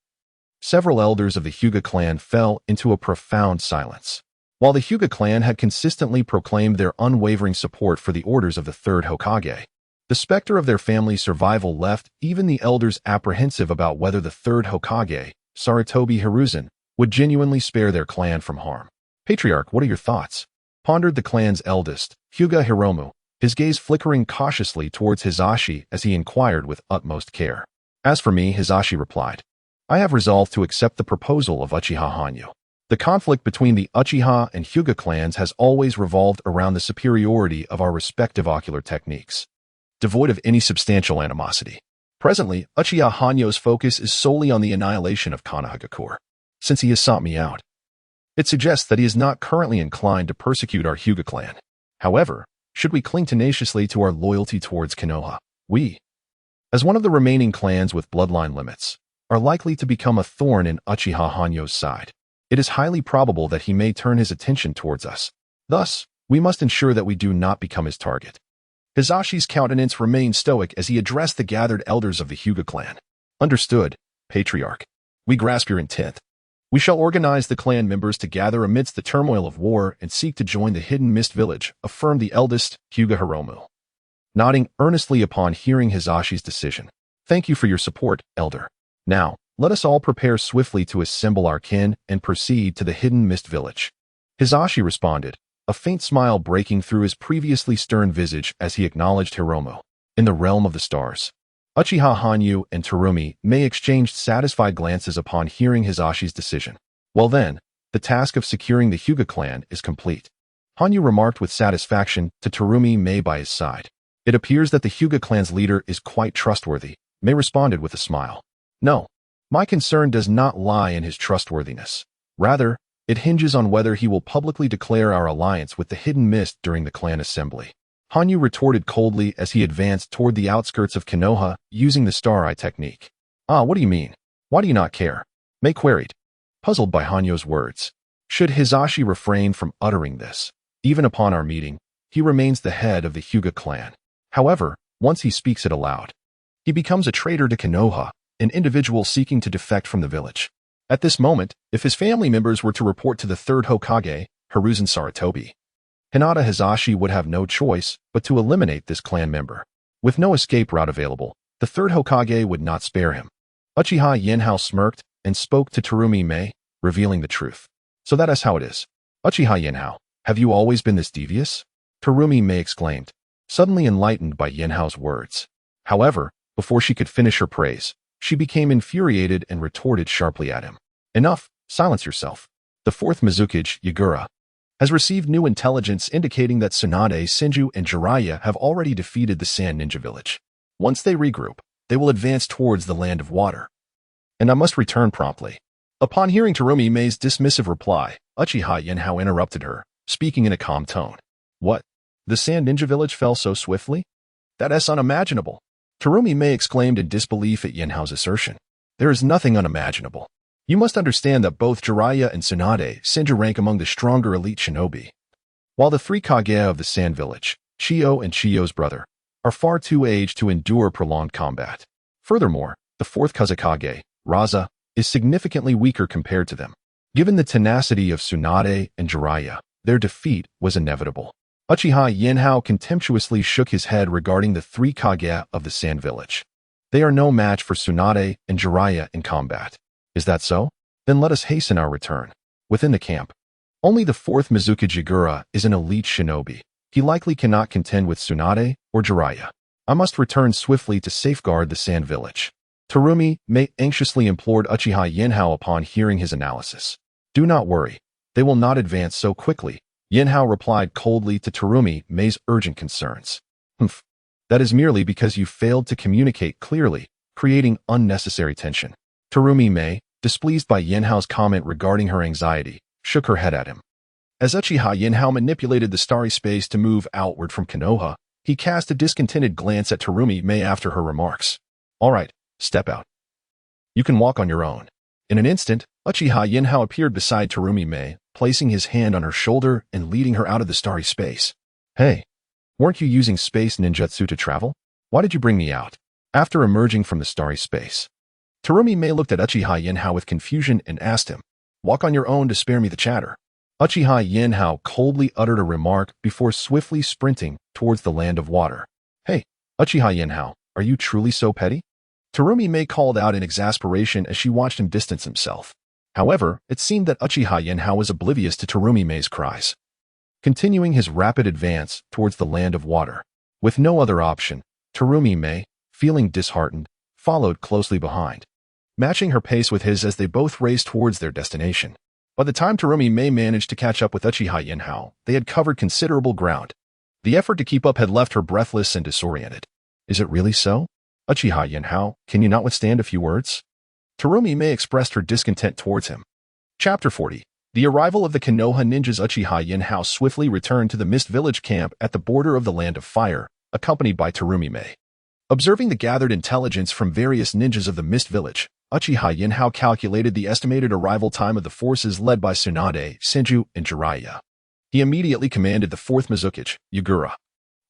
Several elders of the Hyuga clan fell into a profound silence. While the Hyuga clan had consistently proclaimed their unwavering support for the orders of the 3rd Hokage, the specter of their family's survival left even the elders apprehensive about whether the 3rd Hokage, Sarutobi Hiruzen, would genuinely spare their clan from harm. Patriarch, what are your thoughts? Pondered the clan's eldest, Hyuga Hiromu, his gaze flickering cautiously towards Hisashi as he inquired with utmost care. As for me, Hisashi replied, I have resolved to accept the proposal of Uchiha Hanyu. The conflict between the Uchiha and Hyuga clans has always revolved around the superiority of our respective ocular techniques, devoid of any substantial animosity. Presently, Uchiha Hanyu's focus is solely on the annihilation of Konoha. Since he has sought me out, it suggests that he is not currently inclined to persecute our Hyuga clan. However, should we cling tenaciously to our loyalty towards Konoha, we, as one of the remaining clans with bloodline limits, are likely to become a thorn in Uchiha Hanyu's side. It is highly probable that he may turn his attention towards us. Thus, we must ensure that we do not become his target. Hisashi's countenance remained stoic as he addressed the gathered elders of the Hyuga clan. Understood, Patriarch. We grasp your intent. We shall organize the clan members to gather amidst the turmoil of war and seek to join the hidden mist village, affirmed the eldest, Hyuga Hiromu, nodding earnestly upon hearing Hisashi's decision. Thank you for your support, elder. Now, let us all prepare swiftly to assemble our kin and proceed to the hidden mist village. Hisashi responded, a faint smile breaking through his previously stern visage as he acknowledged Hiromu. In the realm of the stars, Uchiha Hanyu and Terumi may exchanged satisfied glances upon hearing Hisashi's decision. Well then, the task of securing the Hyuga clan is complete. Hanyu remarked with satisfaction to Terumi Mei by his side. It appears that the Hyuga clan's leader is quite trustworthy. Mei responded with a smile. No, my concern does not lie in his trustworthiness. Rather, it hinges on whether he will publicly declare our alliance with the hidden mist during the clan assembly. Hanyu retorted coldly as he advanced toward the outskirts of Konoha using the star eye technique. Ah, what do you mean? Why do you not care? Mei queried, puzzled by Hanyu's words. Should Hisashi refrain from uttering this? Even upon our meeting, he remains the head of the Hyuga clan. However, once he speaks it aloud, he becomes a traitor to Konoha, an individual seeking to defect from the village. At this moment, if his family members were to report to the third Hokage, Hiruzen Sarutobi, Hinata Hisashi would have no choice but to eliminate this clan member. With no escape route available, the third Hokage would not spare him. Uchiha Yenhao smirked and spoke to Terumi Mei, revealing the truth. So that is how it is. Uchiha Yenhao, have you always been this devious? Terumi Mei exclaimed, suddenly enlightened by Yenhao's words. However, before she could finish her praise, she became infuriated and retorted sharply at him. Enough, silence yourself. The fourth Mizukage, Yagura, has received new intelligence indicating that Tsunade, Senju, and Jeriah have already defeated the Sand Ninja Village. Once they regroup, they will advance towards the Land of Water. And I must return promptly. Upon hearing Terumi Mei's dismissive reply, Uchiha Yenhao interrupted her, speaking in a calm tone. What? The Sand Ninja Village fell so swiftly? That is unimaginable. Terumi Mei exclaimed in disbelief at Yenhao's assertion. There is nothing unimaginable. You must understand that both Jeriah and Tsunade, Senju rank among the stronger elite shinobi, while the three Kaguya of the Sand Village, Chiyo and Chiyo's brother, are far too aged to endure prolonged combat. Furthermore, the fourth Kazekage, Raza, is significantly weaker compared to them. Given the tenacity of Tsunade and Jeriah, their defeat was inevitable. Uchiha Yenhao contemptuously shook his head regarding the three Kaguya of the Sand Village. They are no match for Tsunade and Jeriah in combat. Is that so? Then let us hasten our return. Within the camp, only the fourth Mizukage Yagura is an elite shinobi. He likely cannot contend with Tsunade or Jeriah. I must return swiftly to safeguard the Sand Village. Terumi Mei anxiously implored Uchiha Yenhao upon hearing his analysis. Do not worry. They will not advance so quickly. Yenhao replied coldly to Terumi Mei's urgent concerns. Humph. That is merely because you failed to communicate clearly, creating unnecessary tension. Terumi Mei, displeased by Yenhao's comment regarding her anxiety, shook her head at him. As Uchiha Yenhao manipulated the starry space to move outward from Konoha, he cast a discontented glance at Terumi Mei after her remarks. All right, step out. You can walk on your own. In an instant, Uchiha Yenhao appeared beside Terumi Mei, placing his hand on her shoulder and leading her out of the starry space. Hey, weren't you using space ninjutsu to travel? Why did you bring me out? After emerging from the starry space, Terumi Mei looked at Uchiha Yenhao with confusion and asked him, walk on your own to spare me the chatter. Uchiha Yenhao coldly uttered a remark before swiftly sprinting towards the Land of Water. Hey, Uchiha Yenhao, are you truly so petty? Terumi Mei called out in exasperation as she watched him distance himself. However, it seemed that Uchiha Yenhao was oblivious to Terumi Mei's cries. Continuing his rapid advance towards the land of water. With no other option, Terumi Mei, feeling disheartened, followed closely behind, matching her pace with his as they both raced towards their destination. By the time Terumi Mei managed to catch up with Uchiha Yenhao, they had covered considerable ground. The effort to keep up had left her breathless and disoriented. Is it really so? Uchiha Yenhao, can you not withstand a few words? Terumi Mei expressed her discontent towards him. Chapter 40. The arrival of the Konoha ninjas. Uchiha Yenhao swiftly returned to the Mist Village camp at the border of the Land of Fire, accompanied by Terumi Mei. Observing the gathered intelligence from various ninjas of the Mist Village, Uchiha Yenhao calculated the estimated arrival time of the forces led by Tsunade, Senju, and Jeriah. He immediately commanded the 4th Mizukage, Yagura,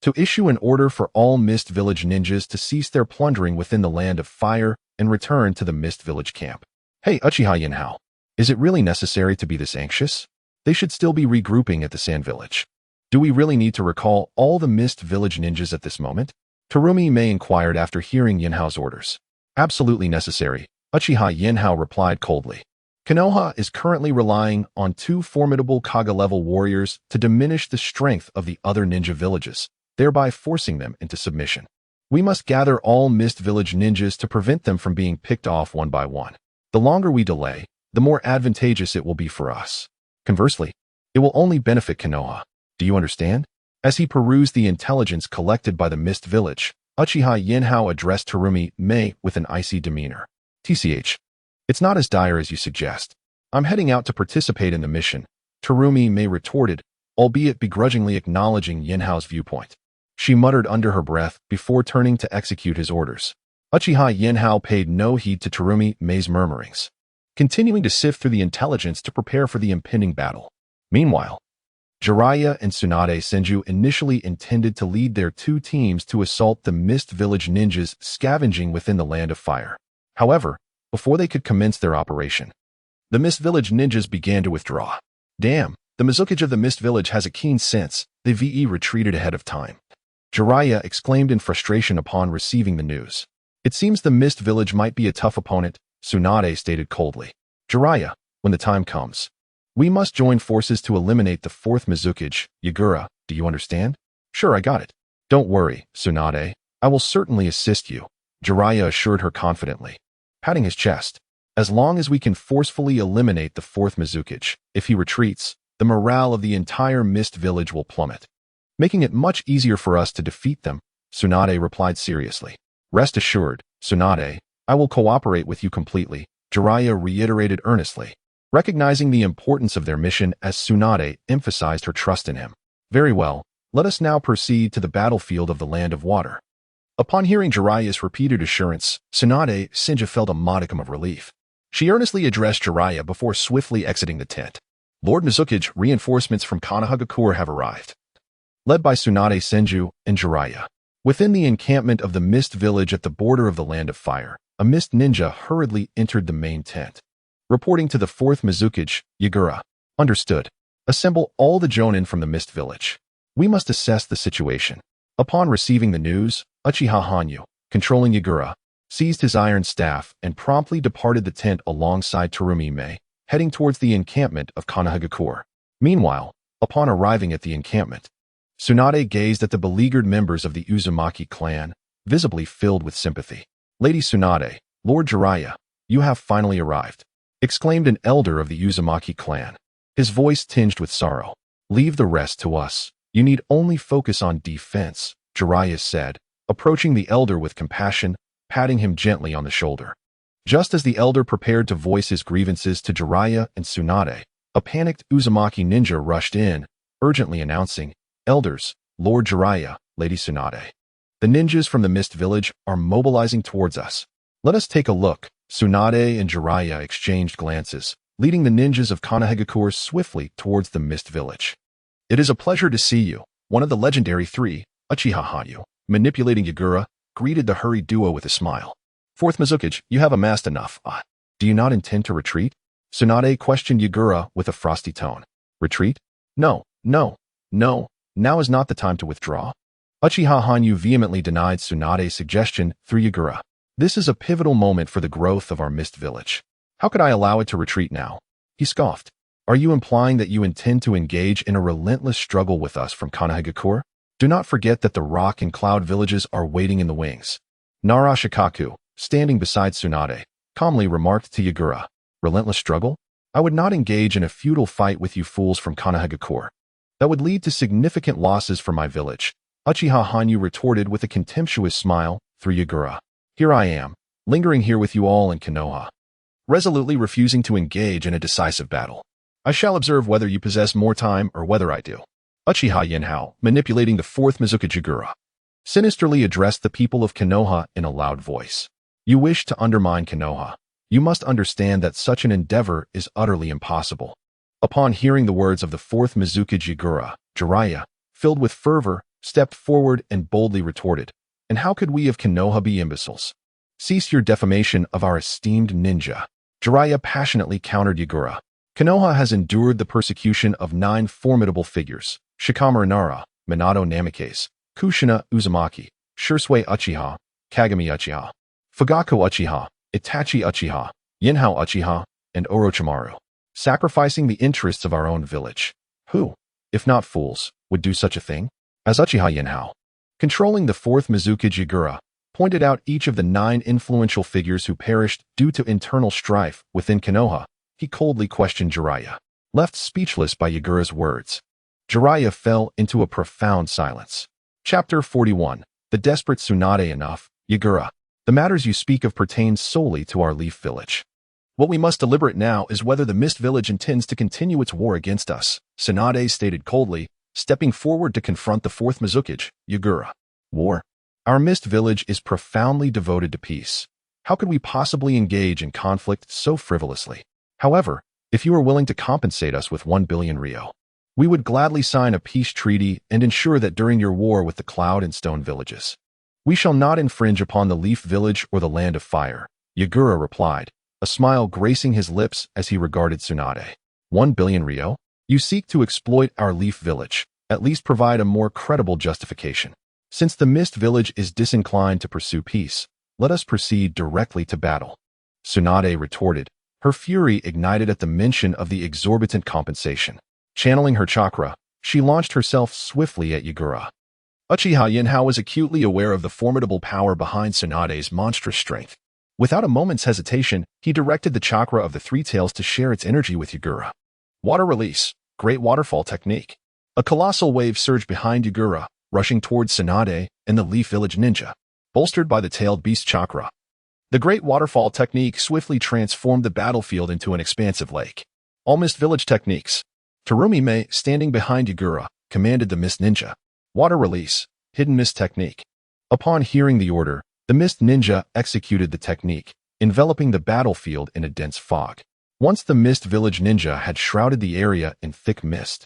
to issue an order for all Mist Village ninjas to cease their plundering within the Land of Fire and return to the Mist Village camp. Hey, Uchiha Yenhao, is it really necessary to be this anxious? They should still be regrouping at the Sand Village. Do we really need to recall all the Mist Village ninjas at this moment? Terumi Mei inquired after hearing Yenhao's orders. Absolutely necessary, Uchiha Yenhao replied coldly. Konoha is currently relying on 2 formidable Kaga-level warriors to diminish the strength of the other ninja villages, thereby forcing them into submission. We must gather all Mist Village ninjas to prevent them from being picked off one by one. The longer we delay, the more advantageous it will be for us. Conversely, it will only benefit Konoha. Do you understand? As he perused the intelligence collected by the Mist Village, Uchiha Yenhao addressed Terumi Mei with an icy demeanor. TCH. It's not as dire as you suggest. I'm heading out to participate in the mission, Terumi Mei retorted, albeit begrudgingly acknowledging Yenhao's viewpoint. She muttered under her breath before turning to execute his orders. Uchiha Yenhao paid no heed to Terumi Mei's murmurings, continuing to sift through the intelligence to prepare for the impending battle. Meanwhile, Jeriah and Tsunade Senju initially intended to lead their 2 teams to assault the Mist Village ninjas scavenging within the Land of Fire. However, before they could commence their operation, the Mist Village ninjas began to withdraw. Damn, the Mizukage of the Mist Village has a keen sense. The VE retreated ahead of time. Jeriah exclaimed in frustration upon receiving the news. It seems the Mist Village might be a tough opponent, Tsunade stated coldly. Jeriah, when the time comes, we must join forces to eliminate the 4th Mizukage, Yagura, do you understand? Sure, I got it. Don't worry, Tsunade, I will certainly assist you, Jeriah assured her confidently, patting his chest. As long as we can forcefully eliminate the 4th Mizukage, if he retreats, the morale of the entire Mist Village will plummet, making it much easier for us to defeat them, Tsunade replied seriously. Rest assured, Tsunade, I will cooperate with you completely, Jeriah reiterated earnestly, recognizing the importance of their mission as Tsunade emphasized her trust in him. Very well, let us now proceed to the battlefield of the Land of Water. Upon hearing Jeriah's repeated assurance, Tsunade Senju felt a modicum of relief. She earnestly addressed Jeriah before swiftly exiting the tent. Lord Mizukage, reinforcements from Konoha have arrived, led by Tsunade Senju and Jeriah. Within the encampment of the Mist Village at the border of the Land of Fire, a Mist Ninja hurriedly entered the main tent, reporting to the 4th Mizukage, Yagura. Understood. Assemble all the Jonin from the Mist Village. We must assess the situation. Upon receiving the news, Uchiha Hanyu, controlling Yagura, seized his iron staff and promptly departed the tent alongside Terumi Mei, heading towards the encampment of Konoha. Meanwhile, upon arriving at the encampment, Tsunade gazed at the beleaguered members of the Uchiha Clan, visibly filled with sympathy. Lady Tsunade, Lord Jeriah, you have finally arrived, exclaimed an elder of the Uchiha Clan, his voice tinged with sorrow. Leave the rest to us. You need only focus on defense, Jeriah said, approaching the elder with compassion, patting him gently on the shoulder. Just as the elder prepared to voice his grievances to Jeriah and Tsunade, a panicked Uzumaki ninja rushed in, urgently announcing, Elders, Lord Jeriah, Lady Tsunade. The ninjas from the Mist Village are mobilizing towards us. Let us take a look. Tsunade and Jeriah exchanged glances, leading the ninjas of Konoha swiftly towards the Mist Village. It is a pleasure to see you, one of the legendary 3, Uchiha Hanyu, manipulating Yagura, greeted the hurried duo with a smile. 4th Mizukage, you have amassed enough. Do you not intend to retreat? Tsunade questioned Yagura with a frosty tone. Retreat? No. Now is not the time to withdraw. Uchiha Hanyu vehemently denied Tsunade's suggestion through Yagura. This is a pivotal moment for the growth of our Mist Village. How could I allow it to retreat now? He scoffed. Are you implying that you intend to engage in a relentless struggle with us from Konoha? Do not forget that the rock and cloud villages are waiting in the wings. Narashikaku, standing beside Tsunade, calmly remarked to Yagura, relentless struggle? I would not engage in a futile fight with you fools from Konoha. That would lead to significant losses for my village. Uchiha Hanyu retorted with a contemptuous smile through Yagura. Here I am, lingering here with you all in Konoha, resolutely refusing to engage in a decisive battle. I shall observe whether you possess more time or whether I do. Uchiha Yenhao, manipulating the fourth Mizukage Jigura, sinisterly addressed the people of Konoha in a loud voice. You wish to undermine Konoha. You must understand that such an endeavor is utterly impossible. Upon hearing the words of the fourth Mizukage Jigura, Jeriah, filled with fervor, stepped forward and boldly retorted, and how could we of Konoha be imbeciles? Cease your defamation of our esteemed ninja. Jeriah passionately countered Yagura. Konoha has endured the persecution of 9 formidable figures: Shikamaru Nara, Minato Namikaze, Kushina Uzumaki, Shisui Uchiha, Kagami Uchiha, Fugaku Uchiha, Itachi Uchiha, Yenhao Uchiha, and Orochimaru, sacrificing the interests of our own village. Who, if not fools, would do such a thing? As Uchiha Yenhao, controlling the fourth Mizukage Jigura, pointed out each of the 9 influential figures who perished due to internal strife within Konoha, he coldly questioned Jeriah. Left speechless by Yagura's words, Jeriah fell into a profound silence. Chapter 41. The Desperate Tsunade. Enough, Yagura. The matters you speak of pertain solely to our Leaf Village. What we must deliberate now is whether the Mist Village intends to continue its war against us, Tsunade stated coldly, stepping forward to confront the fourth Mizukage, Yagura. War? Our Mist Village is profoundly devoted to peace. How could we possibly engage in conflict so frivolously? However, if you are willing to compensate us with 1 billion ryo, we would gladly sign a peace treaty and ensure that during your war with the Cloud and Stone villages, we shall not infringe upon the Leaf Village or the Land of Fire, Yagura replied, a smile gracing his lips as he regarded Tsunade. 1 billion ryo? You seek to exploit our Leaf Village, at least provide a more credible justification. Since the Mist Village is disinclined to pursue peace, let us proceed directly to battle. Tsunade retorted, her fury ignited at the mention of the exorbitant compensation. Channeling her chakra, she launched herself swiftly at Yagura. Uchiha Yenhao was acutely aware of the formidable power behind Tsunade's monstrous strength. Without a moment's hesitation, he directed the chakra of the 3 tails to share its energy with Yagura. Water release, great waterfall technique. A colossal wave surged behind Yagura, rushing towards Tsunade and the Leaf Village ninja, bolstered by the tailed beast chakra. The great waterfall technique swiftly transformed the battlefield into an expansive lake. All Mist Village techniques. Terumi-me, standing behind Yagura, commanded the Mist Ninja. Water release, hidden mist technique. Upon hearing the order, the Mist Ninja executed the technique, enveloping the battlefield in a dense fog. Once the Mist Village ninja had shrouded the area in thick mist,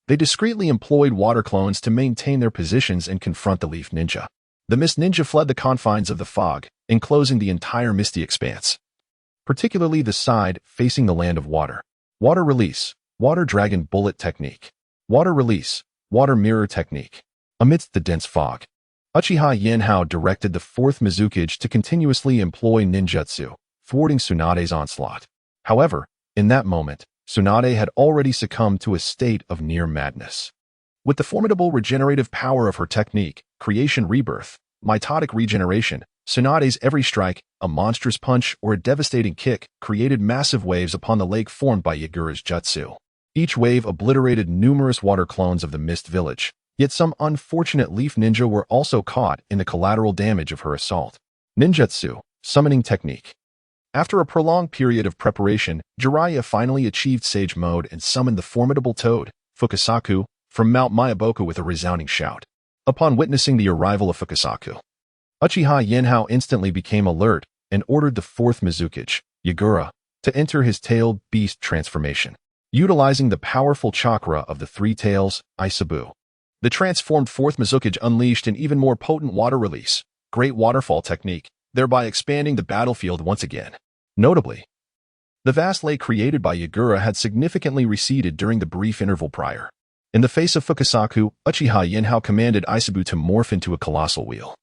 they discreetly employed water clones to maintain their positions and confront the Leaf Ninja. The Mist Ninja fled the confines of the fog, enclosing the entire misty expanse, particularly the side facing the Land of Water. Water release, water dragon bullet technique. Water release, water mirror technique. Amidst the dense fog, Uchiha Yenhao directed the fourth Mizukage to continuously employ ninjutsu, thwarting Tsunade's onslaught. However, in that moment, Tsunade had already succumbed to a state of near madness. With the formidable regenerative power of her technique, creation rebirth, mitotic regeneration, Tsunade's every strike, a monstrous punch or a devastating kick, created massive waves upon the lake formed by Yagura's jutsu. Each wave obliterated numerous water clones of the Mist Village, yet some unfortunate Leaf Ninja were also caught in the collateral damage of her assault. Ninjutsu, summoning technique. After a prolonged period of preparation, Jeriah finally achieved Sage Mode and summoned the formidable toad, Fukasaku, from Mount Miyaboku with a resounding shout. Upon witnessing the arrival of Fukasaku, Uchiha Yenhao instantly became alert and ordered the fourth Mizukage, Yagura, to enter his tailed beast transformation. Utilizing the powerful chakra of the 3 tails, Isabu, the transformed fourth Mizukage unleashed an even more potent water release, great waterfall technique, thereby expanding the battlefield once again. Notably, the vast lake created by Yagura had significantly receded during the brief interval prior. In the face of Fukasaku, Uchiha Yenhao commanded Isabu to morph into a colossal wheel,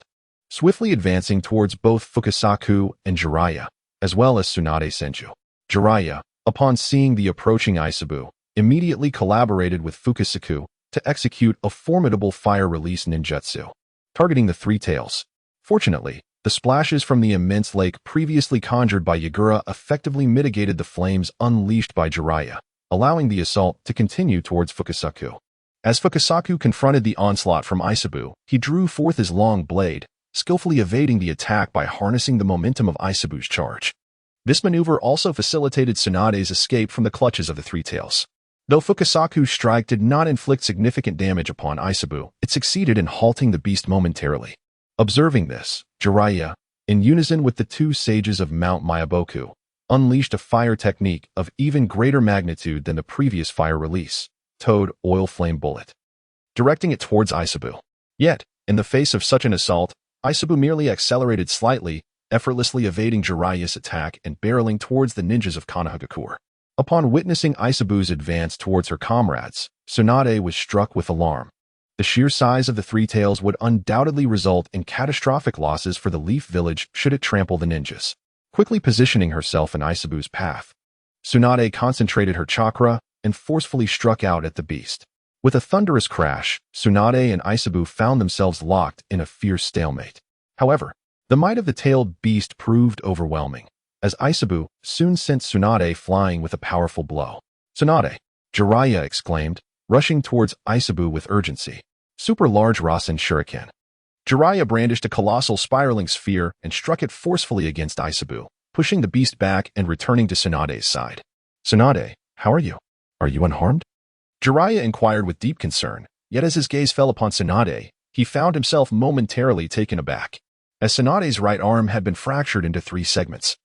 swiftly advancing towards both Fukasaku and Jeriah, as well as Tsunade Senju. Jeriah, upon seeing the approaching Aisabu, immediately collaborated with Fukasaku to execute a formidable fire release ninjutsu, targeting the three tails. Fortunately, the splashes from the immense lake previously conjured by Yagura effectively mitigated the flames unleashed by Jeriah, allowing the assault to continue towards Fukasaku. As Fukasaku confronted the onslaught from Aisabu, he drew forth his long blade, skillfully evading the attack by harnessing the momentum of Aisabu's charge. This maneuver also facilitated Tsunade's escape from the clutches of the three tails. Though Fukasaku's strike did not inflict significant damage upon Aisabu, it succeeded in halting the beast momentarily. Observing this, Jeriah, in unison with the two sages of Mount Myaboku, unleashed a fire technique of even greater magnitude than the previous fire release, Toad Oil Flame Bullet, directing it towards Aisabu. Yet, in the face of such an assault, Aisabu merely accelerated slightly, effortlessly evading Jeriah's attack and barreling towards the ninjas of Konoha. Upon witnessing Aisabu's advance towards her comrades, Tsunade was struck with alarm. The sheer size of the three tails would undoubtedly result in catastrophic losses for the Leaf Village should it trample the ninjas. Quickly positioning herself in Aisabu's path, Tsunade concentrated her chakra and forcefully struck out at the beast. With a thunderous crash, Tsunade and Aisabu found themselves locked in a fierce stalemate. However, the might of the tailed beast proved overwhelming, as Aisabu soon sent Tsunade flying with a powerful blow. "Tsunade!" Jeriah exclaimed, rushing towards Aisabu with urgency. Super large Rasen Shuriken. Jeriah brandished a colossal spiraling sphere and struck it forcefully against Aisabu, pushing the beast back and returning to Tsunade's side. "Tsunade, how are you? Are you unharmed?" Jeriah inquired with deep concern, yet as his gaze fell upon Tsunade, he found himself momentarily taken aback, as Tsunade's right arm had been fractured into 3 segments.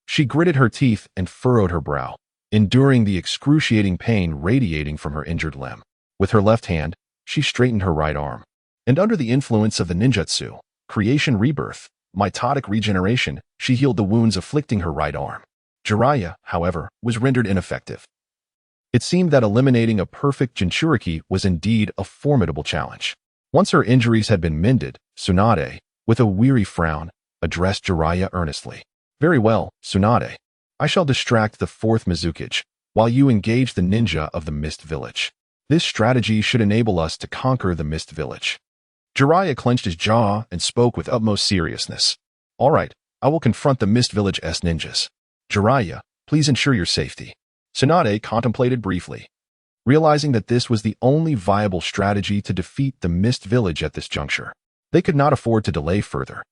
She gritted her teeth and furrowed her brow, enduring the excruciating pain radiating from her injured limb. With her left hand, she straightened her right arm, and under the influence of the ninjutsu, creation rebirth, mitotic regeneration, she healed the wounds afflicting her right arm. Jeriah, however, was rendered ineffective. It seemed that eliminating a perfect Jinchuriki was indeed a formidable challenge. Once her injuries had been mended, Tsunade, with a weary frown, addressed Jeriah earnestly. "Very well, Tsunade. I shall distract the 4th Mizukage, while you engage the ninja of the Mist Village. This strategy should enable us to conquer the Mist Village." Jeriah clenched his jaw and spoke with utmost seriousness. "All right, I will confront the Mist Village's ninjas. Jeriah, please ensure your safety." Tsunade contemplated briefly, realizing that this was the only viable strategy to defeat the Mist Village at this juncture. They could not afford to delay further.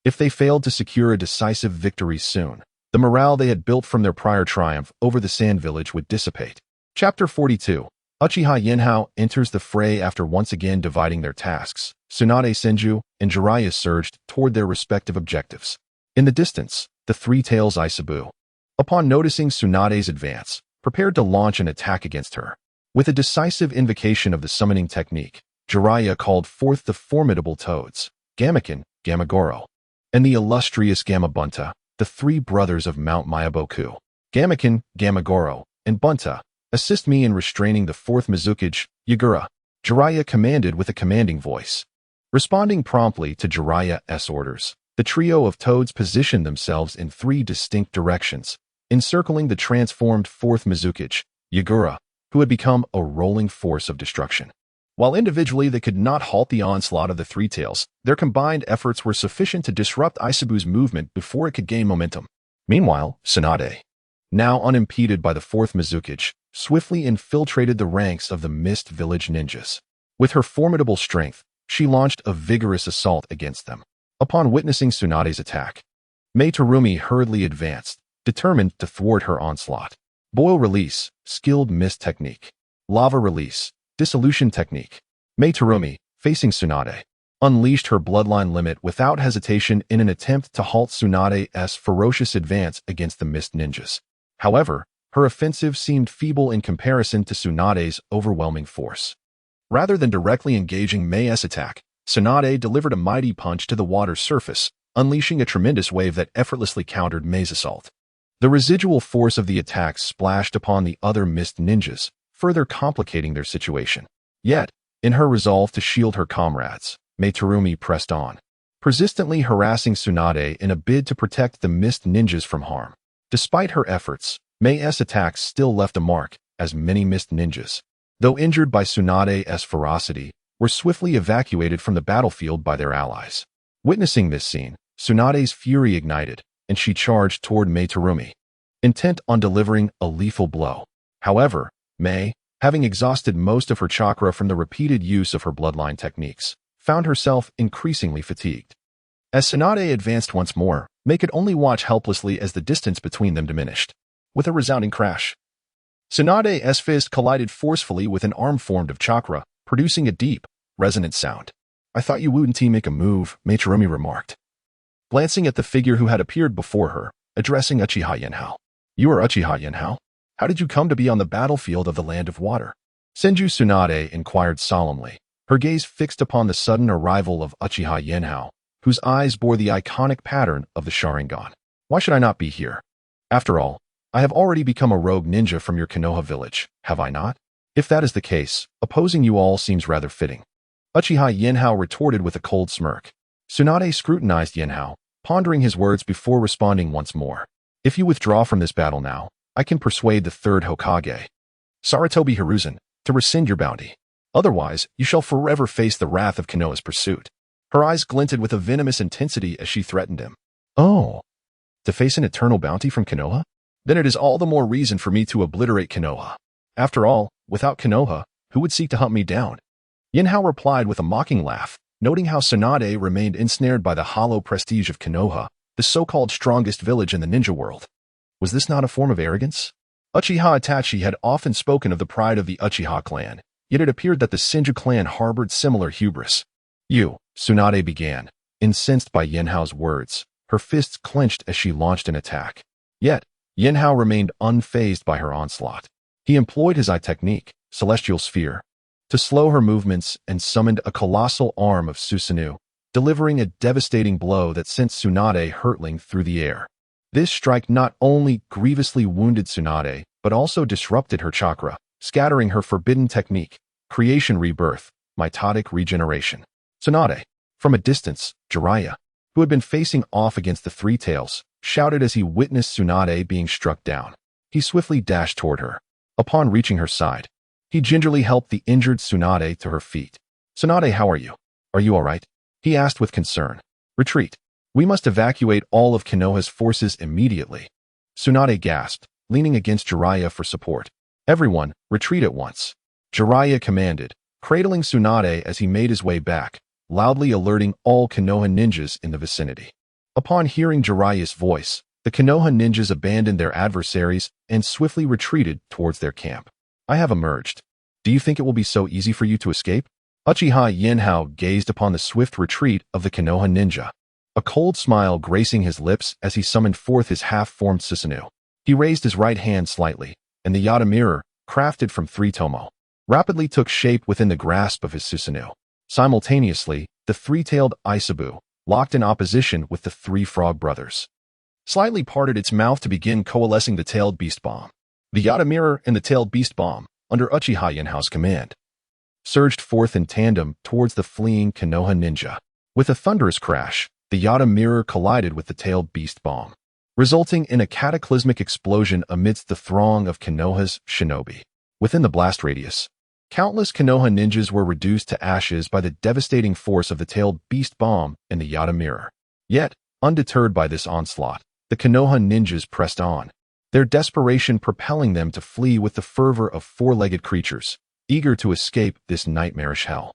If they failed to secure a decisive victory soon, the morale they had built from their prior triumph over the Sand Village would dissipate. Chapter 42. Uchiha Yenhao enters the fray after once again dividing their tasks. Tsunade Senju and Jeriah surged toward their respective objectives. In the distance, the three tails Aisabu, upon noticing Tsunade's advance, prepared to launch an attack against her. With a decisive invocation of the summoning technique, Jeriah called forth the formidable toads, Gamaken, Gamagoro, and the illustrious Gamabunta, the 3 brothers of Mount Myaboku. Gamaken, Gamagoro, and Bunta, assist me in restraining the 4th Mizukage, Yagura, Jeriah commanded with a commanding voice. Responding promptly to Jeriah's orders, the trio of toads positioned themselves in 3 distinct directions, encircling the transformed 4th Mizukage, Yagura, who had become a rolling force of destruction. While individually they could not halt the onslaught of the three tails, their combined efforts were sufficient to disrupt Aisabu's movement before it could gain momentum. Meanwhile, Tsunade, now unimpeded by the 4th Mizukage, swiftly infiltrated the ranks of the Mist Village ninjas. With her formidable strength, she launched a vigorous assault against them. Upon witnessing Tsunade's attack, Mei Terumi hurriedly advanced, determined to thwart her onslaught. Boil Release, Skilled Mist Technique. Lava Release, Dissolution Technique. Mei Terumi, facing Tsunade, unleashed her bloodline limit without hesitation in an attempt to halt Tsunade's ferocious advance against the Mist Ninjas. However, her offensive seemed feeble in comparison to Tsunade's overwhelming force. Rather than directly engaging Mei's attack, Tsunade delivered a mighty punch to the water's surface, unleashing a tremendous wave that effortlessly countered Mei's assault. The residual force of the attack splashed upon the other Mist Ninjas, further complicating their situation. Yet, in her resolve to shield her comrades, Mei Terumi pressed on, persistently harassing Tsunade in a bid to protect the Mist Ninjas from harm. Despite her efforts, Mei's attacks still left a mark, as many missed ninjas, though injured by Tsunade's ferocity, were swiftly evacuated from the battlefield by their allies. Witnessing this scene, Tsunade's fury ignited, and she charged toward Mei Terumi, intent on delivering a lethal blow. However, Mei, having exhausted most of her chakra from the repeated use of her bloodline techniques, found herself increasingly fatigued. As Tsunade advanced once more, Mei could only watch helplessly as the distance between them diminished. With a resounding crash, Tsunade's fist collided forcefully with an arm formed of chakra, producing a deep, resonant sound. "I thought you wouldn't make a move," Mei Terumi remarked, glancing at the figure who had appeared before her, addressing Uchiha Yenhao. "You are Uchiha Yenhao? How did you come to be on the battlefield of the Land of Water?" Senju Tsunade inquired solemnly, her gaze fixed upon the sudden arrival of Uchiha Yenhao, whose eyes bore the iconic pattern of the Sharingan. "Why should I not be here? After all, I have already become a rogue ninja from your Konoha village, have I not? If that is the case, opposing you all seems rather fitting." Uchiha Yenhao retorted with a cold smirk. Tsunade scrutinized Yenhao, pondering his words before responding once more. "If you withdraw from this battle now, I can persuade the third Hokage, Sarutobi Hiruzen, to rescind your bounty. Otherwise, you shall forever face the wrath of Konoha's pursuit." Her eyes glinted with a venomous intensity as she threatened him. "Oh, to face an eternal bounty from Konoha? Then it is all the more reason for me to obliterate Konoha. After all, without Konoha, who would seek to hunt me down?" Yenhao replied with a mocking laugh, noting how Tsunade remained ensnared by the hollow prestige of Konoha, the so-called strongest village in the ninja world. Was this not a form of arrogance? Uchiha Itachi had often spoken of the pride of the Uchiha Clan, yet it appeared that the Senju clan harbored similar hubris. "You," Tsunade began, incensed by Yenhao's words, her fists clenched as she launched an attack. Yet, Yenhao remained unfazed by her onslaught. He employed his eye technique, Celestial Sphere, to slow her movements and summoned a colossal arm of Susanoo, delivering a devastating blow that sent Tsunade hurtling through the air. This strike not only grievously wounded Tsunade, but also disrupted her chakra, scattering her forbidden technique, Creation Rebirth, Mitotic Regeneration. Tsunade, from a distance, Jeriah, who had been facing off against the Three Tails, shouted as he witnessed Tsunade being struck down. He swiftly dashed toward her. Upon reaching her side, he gingerly helped the injured Tsunade to her feet. "Tsunade, how are you? Are you all right?" he asked with concern. "Retreat. We must evacuate all of Konoha's forces immediately." Tsunade gasped, leaning against Jeriah for support. "Everyone, retreat at once," Jeriah commanded, cradling Tsunade as he made his way back, loudly alerting all Konoha ninjas in the vicinity. Upon hearing Jeriah's voice, the Konoha ninjas abandoned their adversaries and swiftly retreated towards their camp. "I have emerged. Do you think it will be so easy for you to escape?" Uchiha Yenhao gazed upon the swift retreat of the Konoha ninja, a cold smile gracing his lips as he summoned forth his half-formed Susanoo. He raised his right hand slightly, and the Yata mirror, crafted from 3 tomo, rapidly took shape within the grasp of his Susanoo. Simultaneously, the three-tailed Isabu, locked in opposition with the 3 frog brothers, slightly parted its mouth to begin coalescing the tailed beast bomb. The Yata mirror and the tailed beast bomb, under Uchiha Yenhao's command, surged forth in tandem towards the fleeing Konoha ninja. With a thunderous crash, the Yata mirror collided with the tailed beast bomb, resulting in a cataclysmic explosion amidst the throng of Konoha's shinobi. Within the blast radius, countless Konoha ninjas were reduced to ashes by the devastating force of the tailed beast bomb and the Yata mirror. Yet, undeterred by this onslaught, the Konoha ninjas pressed on, their desperation propelling them to flee with the fervor of 4-legged creatures, eager to escape this nightmarish hell.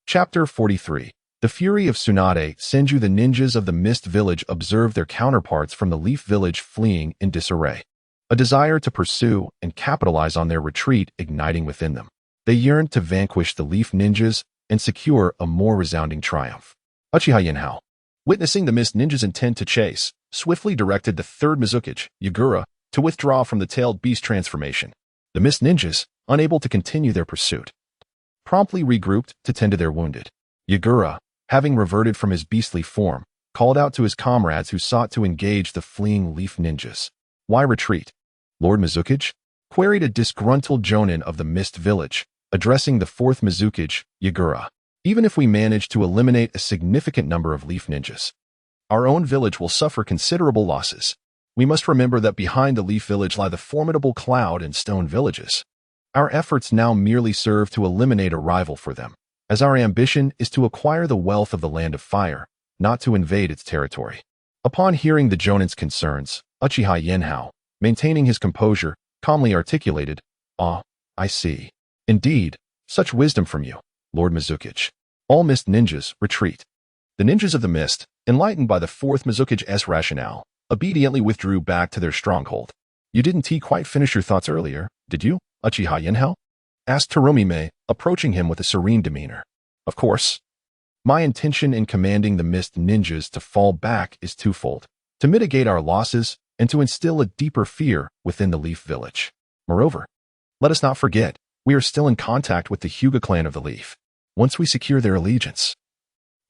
Chapter 43. The Fury of Tsunade. Senju. The ninjas of the Mist Village observed their counterparts from the Leaf Village fleeing in disarray, a desire to pursue and capitalize on their retreat igniting within them. They yearned to vanquish the Leaf Ninjas and secure a more resounding triumph. Uchiha Yenhao, witnessing the Mist Ninjas' intent to chase, swiftly directed the third Mizukage, Yagura, to withdraw from the tailed beast transformation. The Mist Ninjas, unable to continue their pursuit, promptly regrouped to tend to their wounded. Yagura, having reverted from his beastly form, called out to his comrades who sought to engage the fleeing Leaf Ninjas. "Why retreat, Lord Mizukage?" queried a disgruntled jonin of the Mist Village, addressing the 4th Mizukage, Yagura. "Even if we manage to eliminate a significant number of Leaf Ninjas, our own village will suffer considerable losses. We must remember that behind the Leaf Village lie the formidable Cloud and Stone villages. Our efforts now merely serve to eliminate a rival for them, as our ambition is to acquire the wealth of the Land of Fire, not to invade its territory. Upon hearing the Jonin's concerns, Uchiha Yenhao, maintaining his composure, calmly articulated, "Ah, I see. Indeed, such wisdom from you, Lord Mizukage. All Mist ninjas, retreat." The ninjas of the Mist, enlightened by the fourth Mizukage's rationale, obediently withdrew back to their stronghold. "You didn't quite finish your thoughts earlier, did you, Uchiha Yenhao?" asked Terumi, approaching him with a serene demeanor. "Of course. My intention in commanding the Mist ninjas to fall back is twofold: to mitigate our losses and to instill a deeper fear within the Leaf Village. Moreover, let us not forget, we are still in contact with the Uchiha Clan of the Leaf. Once we secure their allegiance,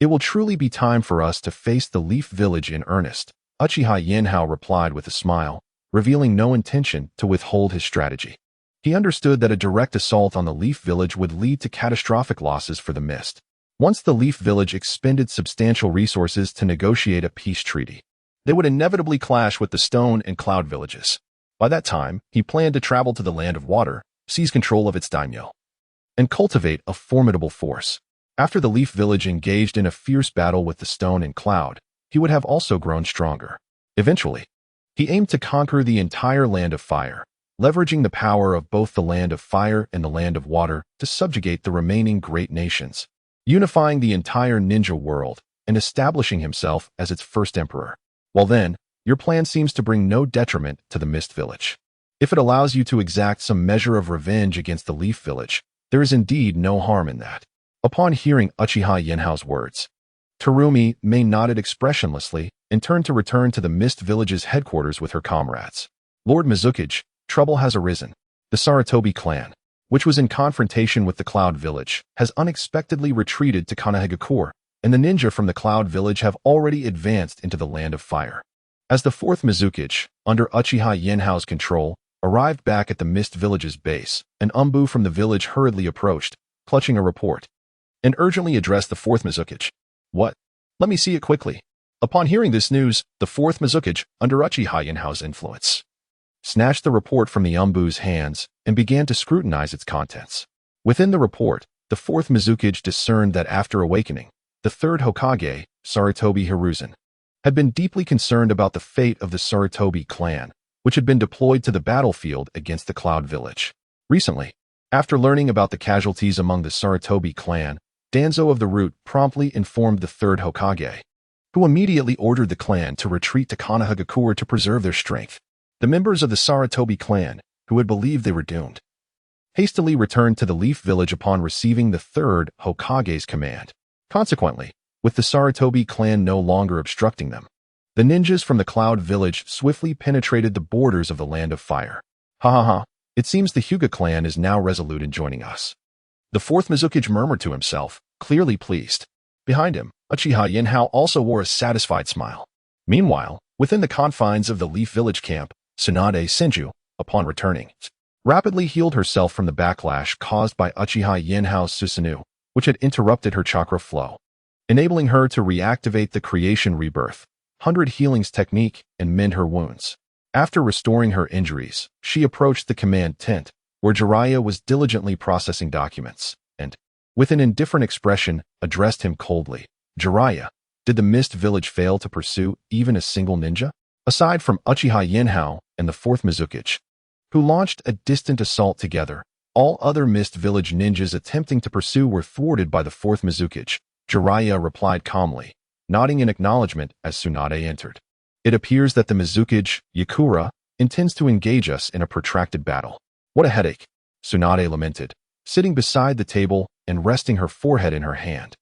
it will truly be time for us to face the Leaf Village in earnest." Uchiha Yenhao replied with a smile, revealing no intention to withhold his strategy. He understood that a direct assault on the Leaf Village would lead to catastrophic losses for the Mist. Once the Leaf Village expended substantial resources to negotiate a peace treaty, they would inevitably clash with the Stone and Cloud villages. By that time, he planned to travel to the Land of Water, seize control of its daimyo, and cultivate a formidable force. After the Leaf Village engaged in a fierce battle with the Stone and Cloud, he would have also grown stronger. Eventually, he aimed to conquer the entire Land of Fire, leveraging the power of both the Land of Fire and the Land of Water to subjugate the remaining great nations, unifying the entire ninja world and establishing himself as its first emperor. Well then, your plan seems to bring no detriment to the Mist Village. If it allows you to exact some measure of revenge against the Leaf Village, there is indeed no harm in that. Upon hearing Uchiha Yenhao's words, Terumi nodded expressionlessly and turned to return to the Mist Village's headquarters with her comrades. "Lord Mizukage, trouble has arisen. The Sarutobi clan, which was in confrontation with the Cloud Village, has unexpectedly retreated to Konoha, and the ninja from the Cloud Village have already advanced into the Land of Fire." As the fourth Mizukage, under Uchiha Yenhao's control, arrived back at the Mist Village's base, an Umbu from the village hurriedly approached, clutching a report, and urgently addressed the fourth Mizukage. "What? Let me see it quickly." Upon hearing this news, the fourth Mizukage, under Uchiha Yenhao's influence, snatched the report from the Umbu's hands and began to scrutinize its contents. Within the report, the fourth Mizukage discerned that after awakening, the third Hokage, Sarutobi Hiruzen, had been deeply concerned about the fate of the Sarutobi clan, which had been deployed to the battlefield against the Cloud Village. Recently, after learning about the casualties among the Sarutobi clan, Danzo of the Root promptly informed the third Hokage, who immediately ordered the clan to retreat to Konoha to preserve their strength. The members of the Sarutobi clan, who had believed they were doomed, hastily returned to the Leaf Village upon receiving the third Hokage's command. Consequently, with the Sarutobi clan no longer obstructing them, the ninjas from the Cloud Village swiftly penetrated the borders of the Land of Fire. "Ha ha ha, it seems the Uchiha clan is now resolute in joining us." The fourth Mizukage murmured to himself, clearly pleased. Behind him, Uchiha Yenhao also wore a satisfied smile. Meanwhile, within the confines of the Leaf Village camp, Tsunade Senju, upon returning, rapidly healed herself from the backlash caused by Uchiha Yenhao's Susanoo, which had interrupted her chakra flow, enabling her to reactivate the Creation Rebirth, 100 Healings technique and mend her wounds. After restoring her injuries, she approached the command tent, where Jeriah was diligently processing documents, and, with an indifferent expression, addressed him coldly. "Jeriah, did the Mist Village fail to pursue even a single ninja?" Aside from Uchiha Yenhao and the fourth Mizukage, who launched a distant assault together, all other Mist Village ninjas attempting to pursue were thwarted by the fourth Mizukage. Jeriah replied calmly, nodding in acknowledgement as Tsunade entered. "It appears that the Mizukage, Yakura, intends to engage us in a protracted battle. What a headache," Tsunade lamented, sitting beside the table and resting her forehead in her hand,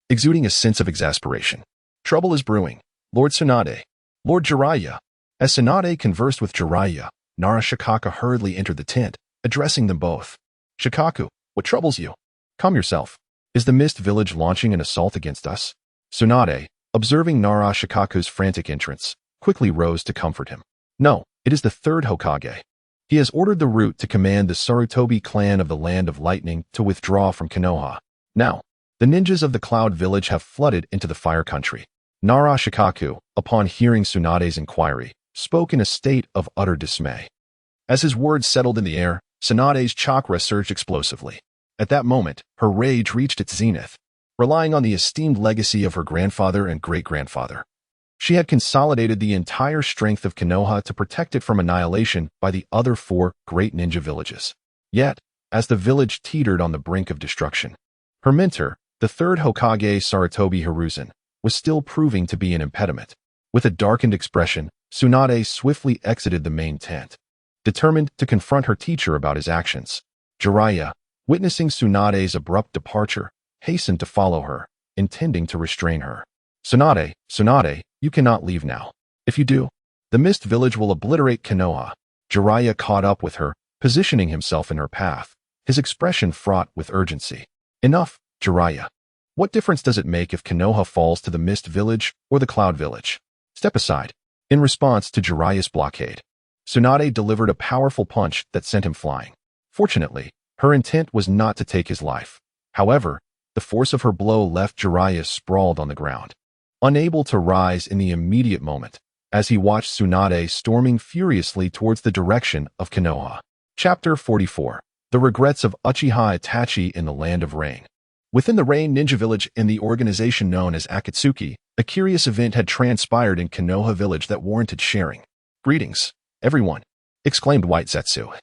exuding a sense of exasperation. "Trouble is brewing, Lord Tsunade, Lord Jeriah." As Tsunade conversed with Jeriah, Nara Shikaka hurriedly entered the tent, addressing them both. "Shikaku, what troubles you? Calm yourself. Is the Mist Village launching an assault against us?" Tsunade, observing Nara Shikaku's frantic entrance, quickly rose to comfort him. "No, it is the third Hokage. He has ordered the Root to command the Sarutobi clan of the Land of Lightning to withdraw from Konoha. Now, the ninjas of the Cloud Village have flooded into the Fire Country." Nara Shikaku, upon hearing Tsunade's inquiry, spoke in a state of utter dismay. As his words settled in the air, Tsunade's chakra surged explosively. At that moment, her rage reached its zenith. Relying on the esteemed legacy of her grandfather and great-grandfather, she had consolidated the entire strength of Konoha to protect it from annihilation by the other 4 great ninja villages. Yet, as the village teetered on the brink of destruction, her mentor, the 3rd Hokage Sarutobi Hiruzen, was still proving to be an impediment. With a darkened expression, Tsunade swiftly exited the main tent, determined to confront her teacher about his actions. Jeriah, witnessing Tsunade's abrupt departure, hastened to follow her, intending to restrain her. Tsunade, you cannot leave now. If you do, the Mist Village will obliterate Konoha." Jeriah caught up with her, positioning himself in her path, his expression fraught with urgency. "Enough, Jeriah. What difference does it make if Konoha falls to the Mist Village or the Cloud Village? Step aside." In response to Jeriah's blockade, Tsunade delivered a powerful punch that sent him flying. Fortunately, her intent was not to take his life. However, the force of her blow left Jeriah sprawled on the ground, unable to rise in the immediate moment, as he watched Tsunade storming furiously towards the direction of Konoha. Chapter 44. The Regrets of Uchiha Itachi in the Land of Rain. Within the Rain Ninja Village in the organization known as Akatsuki, a curious event had transpired in Konoha Village that warranted sharing. "Greetings, everyone," exclaimed White Zetsu,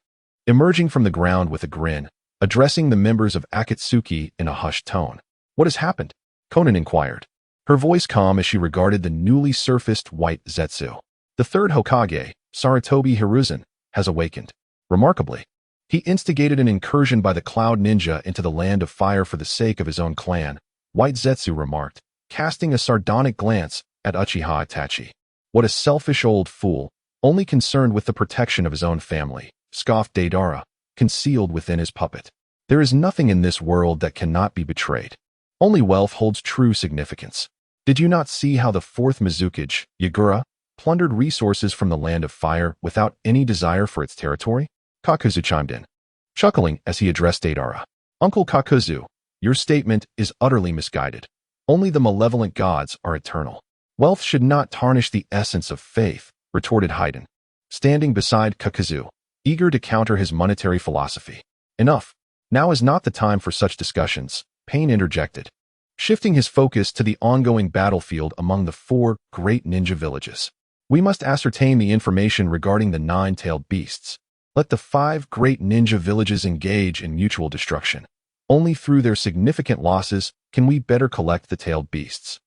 emerging from the ground with a grin, addressing the members of Akatsuki in a hushed tone. "What has happened?" Conan inquired, her voice calm as she regarded the newly surfaced White Zetsu. "The 3rd Hokage, Sarutobi Hiruzen, has awakened. Remarkably, he instigated an incursion by the Cloud Ninja into the Land of Fire for the sake of his own clan," White Zetsu remarked, casting a sardonic glance at Uchiha Itachi. "What a selfish old fool, only concerned with the protection of his own family," scoffed Deidara, concealed within his puppet. "There is nothing in this world that cannot be betrayed. Only wealth holds true significance. Did you not see how the 4th Mizukage, Yagura, plundered resources from the Land of Fire without any desire for its territory?" Kakuzu chimed in, chuckling as he addressed Deidara. "Uncle Kakuzu, your statement is utterly misguided. Only the malevolent gods are eternal. Wealth should not tarnish the essence of faith," retorted Haiden, standing beside Kakuzu, eager to counter his monetary philosophy. "Enough. Now is not the time for such discussions," Pain interjected, shifting his focus to the ongoing battlefield among the 4 great ninja villages. "We must ascertain the information regarding the 9-tailed beasts. Let the 5 great ninja villages engage in mutual destruction. Only through their significant losses can we better collect the tailed beasts."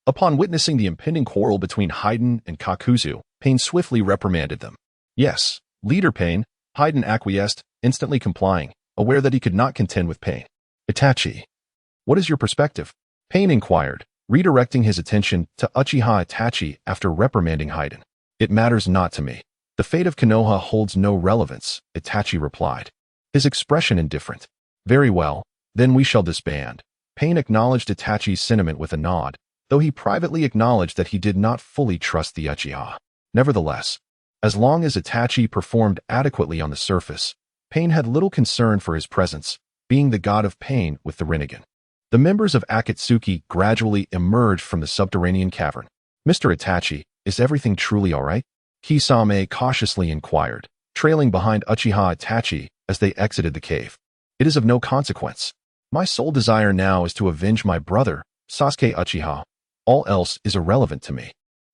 Upon witnessing the impending quarrel between Haiden and Kakuzu, Pain swiftly reprimanded them. "Yes, Leader Pain," Haiden acquiesced, instantly complying, aware that he could not contend with Pain. "Itachi, what is your perspective?" Pain inquired, redirecting his attention to Uchiha Itachi after reprimanding Haiden. "It matters not to me. The fate of Konoha holds no relevance," Itachi replied, his expression indifferent. "Very well, then we shall disband." Pain acknowledged Itachi's sentiment with a nod, though he privately acknowledged that he did not fully trust the Uchiha. Nevertheless, as long as Itachi performed adequately on the surface, Pain had little concern for his presence, being the god of pain with the Rinnegan. The members of Akatsuki gradually emerged from the subterranean cavern. "Mr. Itachi, is everything truly all right?" Kisame cautiously inquired, trailing behind Uchiha Itachi as they exited the cave. "It is of no consequence. My sole desire now is to avenge my brother, Sasuke Uchiha. All else is irrelevant to me."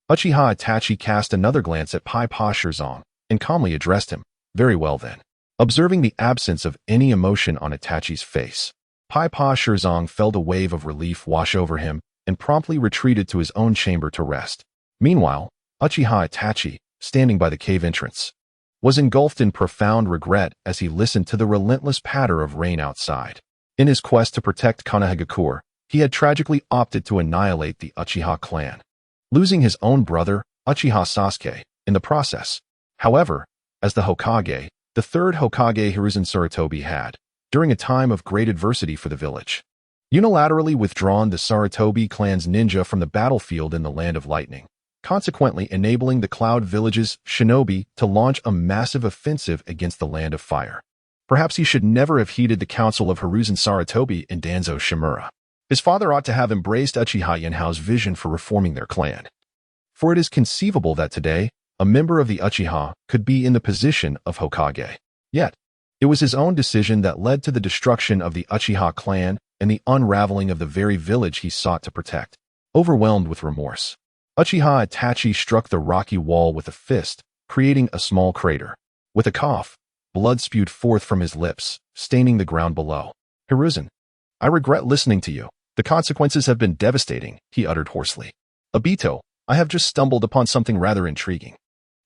Uchiha Itachi cast another glance at Pai-Pa Shirzong and calmly addressed him. "Very well then." Observing the absence of any emotion on Itachi's face, Pai-Pa Shirzong felt a wave of relief wash over him and promptly retreated to his own chamber to rest. Meanwhile, Uchiha Itachi, standing by the cave entrance, was engulfed in profound regret as he listened to the relentless patter of rain outside. In his quest to protect Konohagakure, he had tragically opted to annihilate the Uchiha clan, losing his own brother, Uchiha Sasuke, in the process. However, as the Hokage, the 3rd Hokage Hiruzen Sarutobi had, during a time of great adversity for the village, unilaterally withdrawn the Sarutobi clan's ninja from the battlefield in the Land of Lightning, consequently enabling the Cloud Village's shinobi to launch a massive offensive against the Land of Fire. Perhaps he should never have heeded the counsel of Hiruzen Sarutobi and Danzo Shimura. His father ought to have embraced Uchiha Yenhao's vision for reforming their clan. For it is conceivable that today, a member of the Uchiha could be in the position of Hokage. Yet, it was his own decision that led to the destruction of the Uchiha clan and the unraveling of the very village he sought to protect. Overwhelmed with remorse, Uchiha Itachi struck the rocky wall with a fist, creating a small crater. With a cough, blood spewed forth from his lips, staining the ground below. "Hiruzen, I regret listening to you. The consequences have been devastating," he uttered hoarsely. "Obito, I have just stumbled upon something rather intriguing.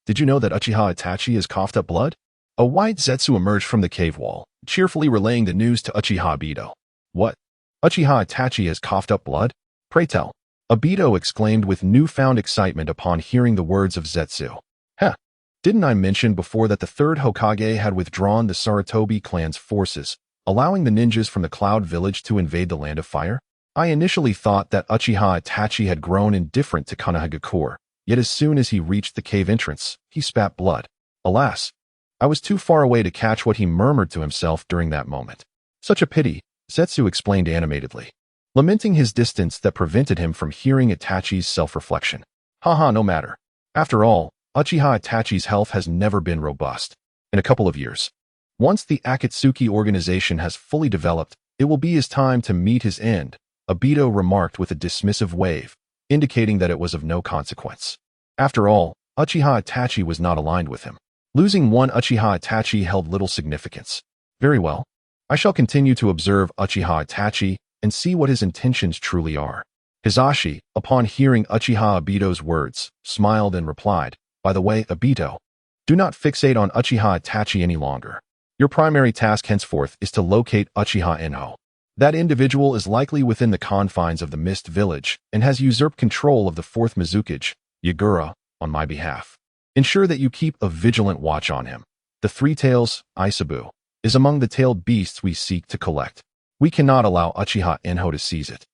Did you know that Uchiha Itachi has coughed up blood?" A white Zetsu emerged from the cave wall, cheerfully relaying the news to Uchiha Obito. "What? Uchiha Itachi has coughed up blood? Pray tell." Obito exclaimed with newfound excitement upon hearing the words of Zetsu. "Heh, didn't I mention before that the third Hokage had withdrawn the Sarutobi clan's forces, allowing the ninjas from the Cloud Village to invade the Land of Fire? I initially thought that Uchiha Itachi had grown indifferent to Konoha, yet as soon as he reached the cave entrance, he spat blood. Alas, I was too far away to catch what he murmured to himself during that moment. Such a pity," Zetsu explained animatedly, lamenting his distance that prevented him from hearing Itachi's self-reflection. "Haha, no matter. After all, Uchiha Itachi's health has never been robust. In a couple of years, once the Akatsuki organization has fully developed, it will be his time to meet his end," Obito remarked with a dismissive wave, indicating that it was of no consequence. After all, Uchiha Itachi was not aligned with him. Losing one Uchiha Itachi held little significance. "Very well. I shall continue to observe Uchiha Itachi and see what his intentions truly are." Hisashi, upon hearing Uchiha Obito's words, smiled and replied, "By the way, Obito, do not fixate on Uchiha Itachi any longer. Your primary task henceforth is to locate Uchiha Enho. That individual is likely within the confines of the Mist Village and has usurped control of the fourth Mizukage, Yagura, on my behalf. Ensure that you keep a vigilant watch on him. The Three Tails, Isabu, is among the tailed beasts we seek to collect. We cannot allow Uchiha Enho to seize it."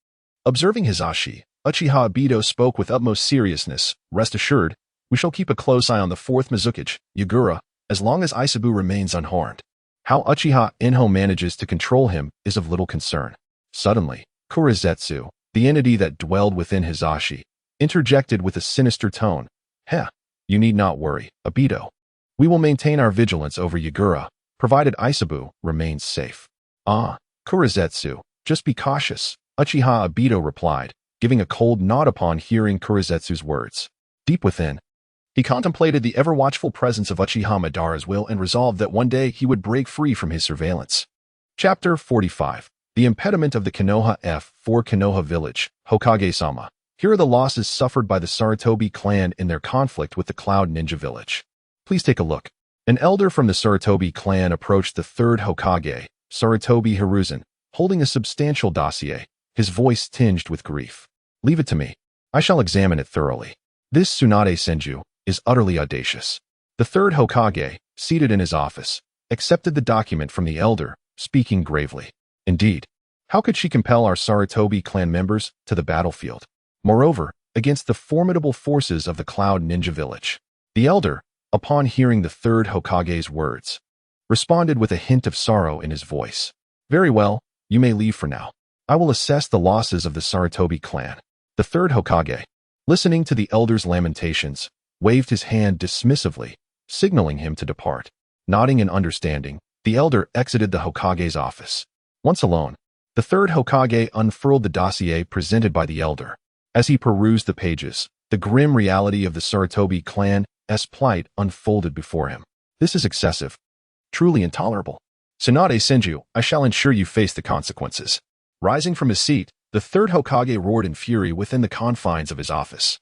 Observing Hisashi, Uchiha Obito spoke with utmost seriousness. "Rest assured, we shall keep a close eye on the fourth Mizukage, Yagura, as long as Isabu remains unharmed. How Uchiha Enho manages to control him is of little concern." Suddenly, Kurizetsu, the entity that dwelled within Hisashi, interjected with a sinister tone. "Heh, you need not worry, Obito. We will maintain our vigilance over Yagura, provided Isabu remains safe." "Ah, Kurizetsu, just be cautious," Uchiha Obito replied, giving a cold nod upon hearing Kurizetsu's words. Deep within, he contemplated the ever-watchful presence of Uchiha Madara's will and resolved that one day he would break free from his surveillance. Chapter 45. The Impediment of the Konoha F4 Konoha Village, Hokage-sama. Here are the losses suffered by the Sarutobi clan in their conflict with the Cloud Ninja Village. Please take a look. An elder from the Sarutobi clan approached the third Hokage, Sarutobi Hiruzen, holding a substantial dossier, his voice tinged with grief. "Leave it to me. I shall examine it thoroughly. This Tsunade Senju is utterly audacious." The third Hokage, seated in his office, accepted the document from the elder, speaking gravely. "Indeed, how could she compel our Sarutobi clan members to the battlefield? Moreover, against the formidable forces of the Cloud Ninja Village." The elder, upon hearing the third Hokage's words, responded with a hint of sorrow in his voice. "Very well, you may leave for now. I will assess the losses of the Sarutobi clan." The third Hokage, listening to the elder's lamentations, waved his hand dismissively, signaling him to depart. Nodding in understanding, the elder exited the Hokage's office. Once alone, the third Hokage unfurled the dossier presented by the elder. As he perused the pages, the grim reality of the Sarutobi clan's plight unfolded before him. "This is excessive. Truly intolerable. Tsunade Senju, I shall ensure you face the consequences." Rising from his seat, the third Hokage roared in fury within the confines of his office.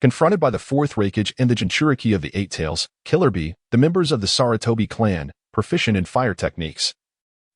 Confronted by the fourth Raikage and the Jinchuriki of the Eight Tails, Killer Bee, the members of the Sarutobi clan, proficient in fire techniques,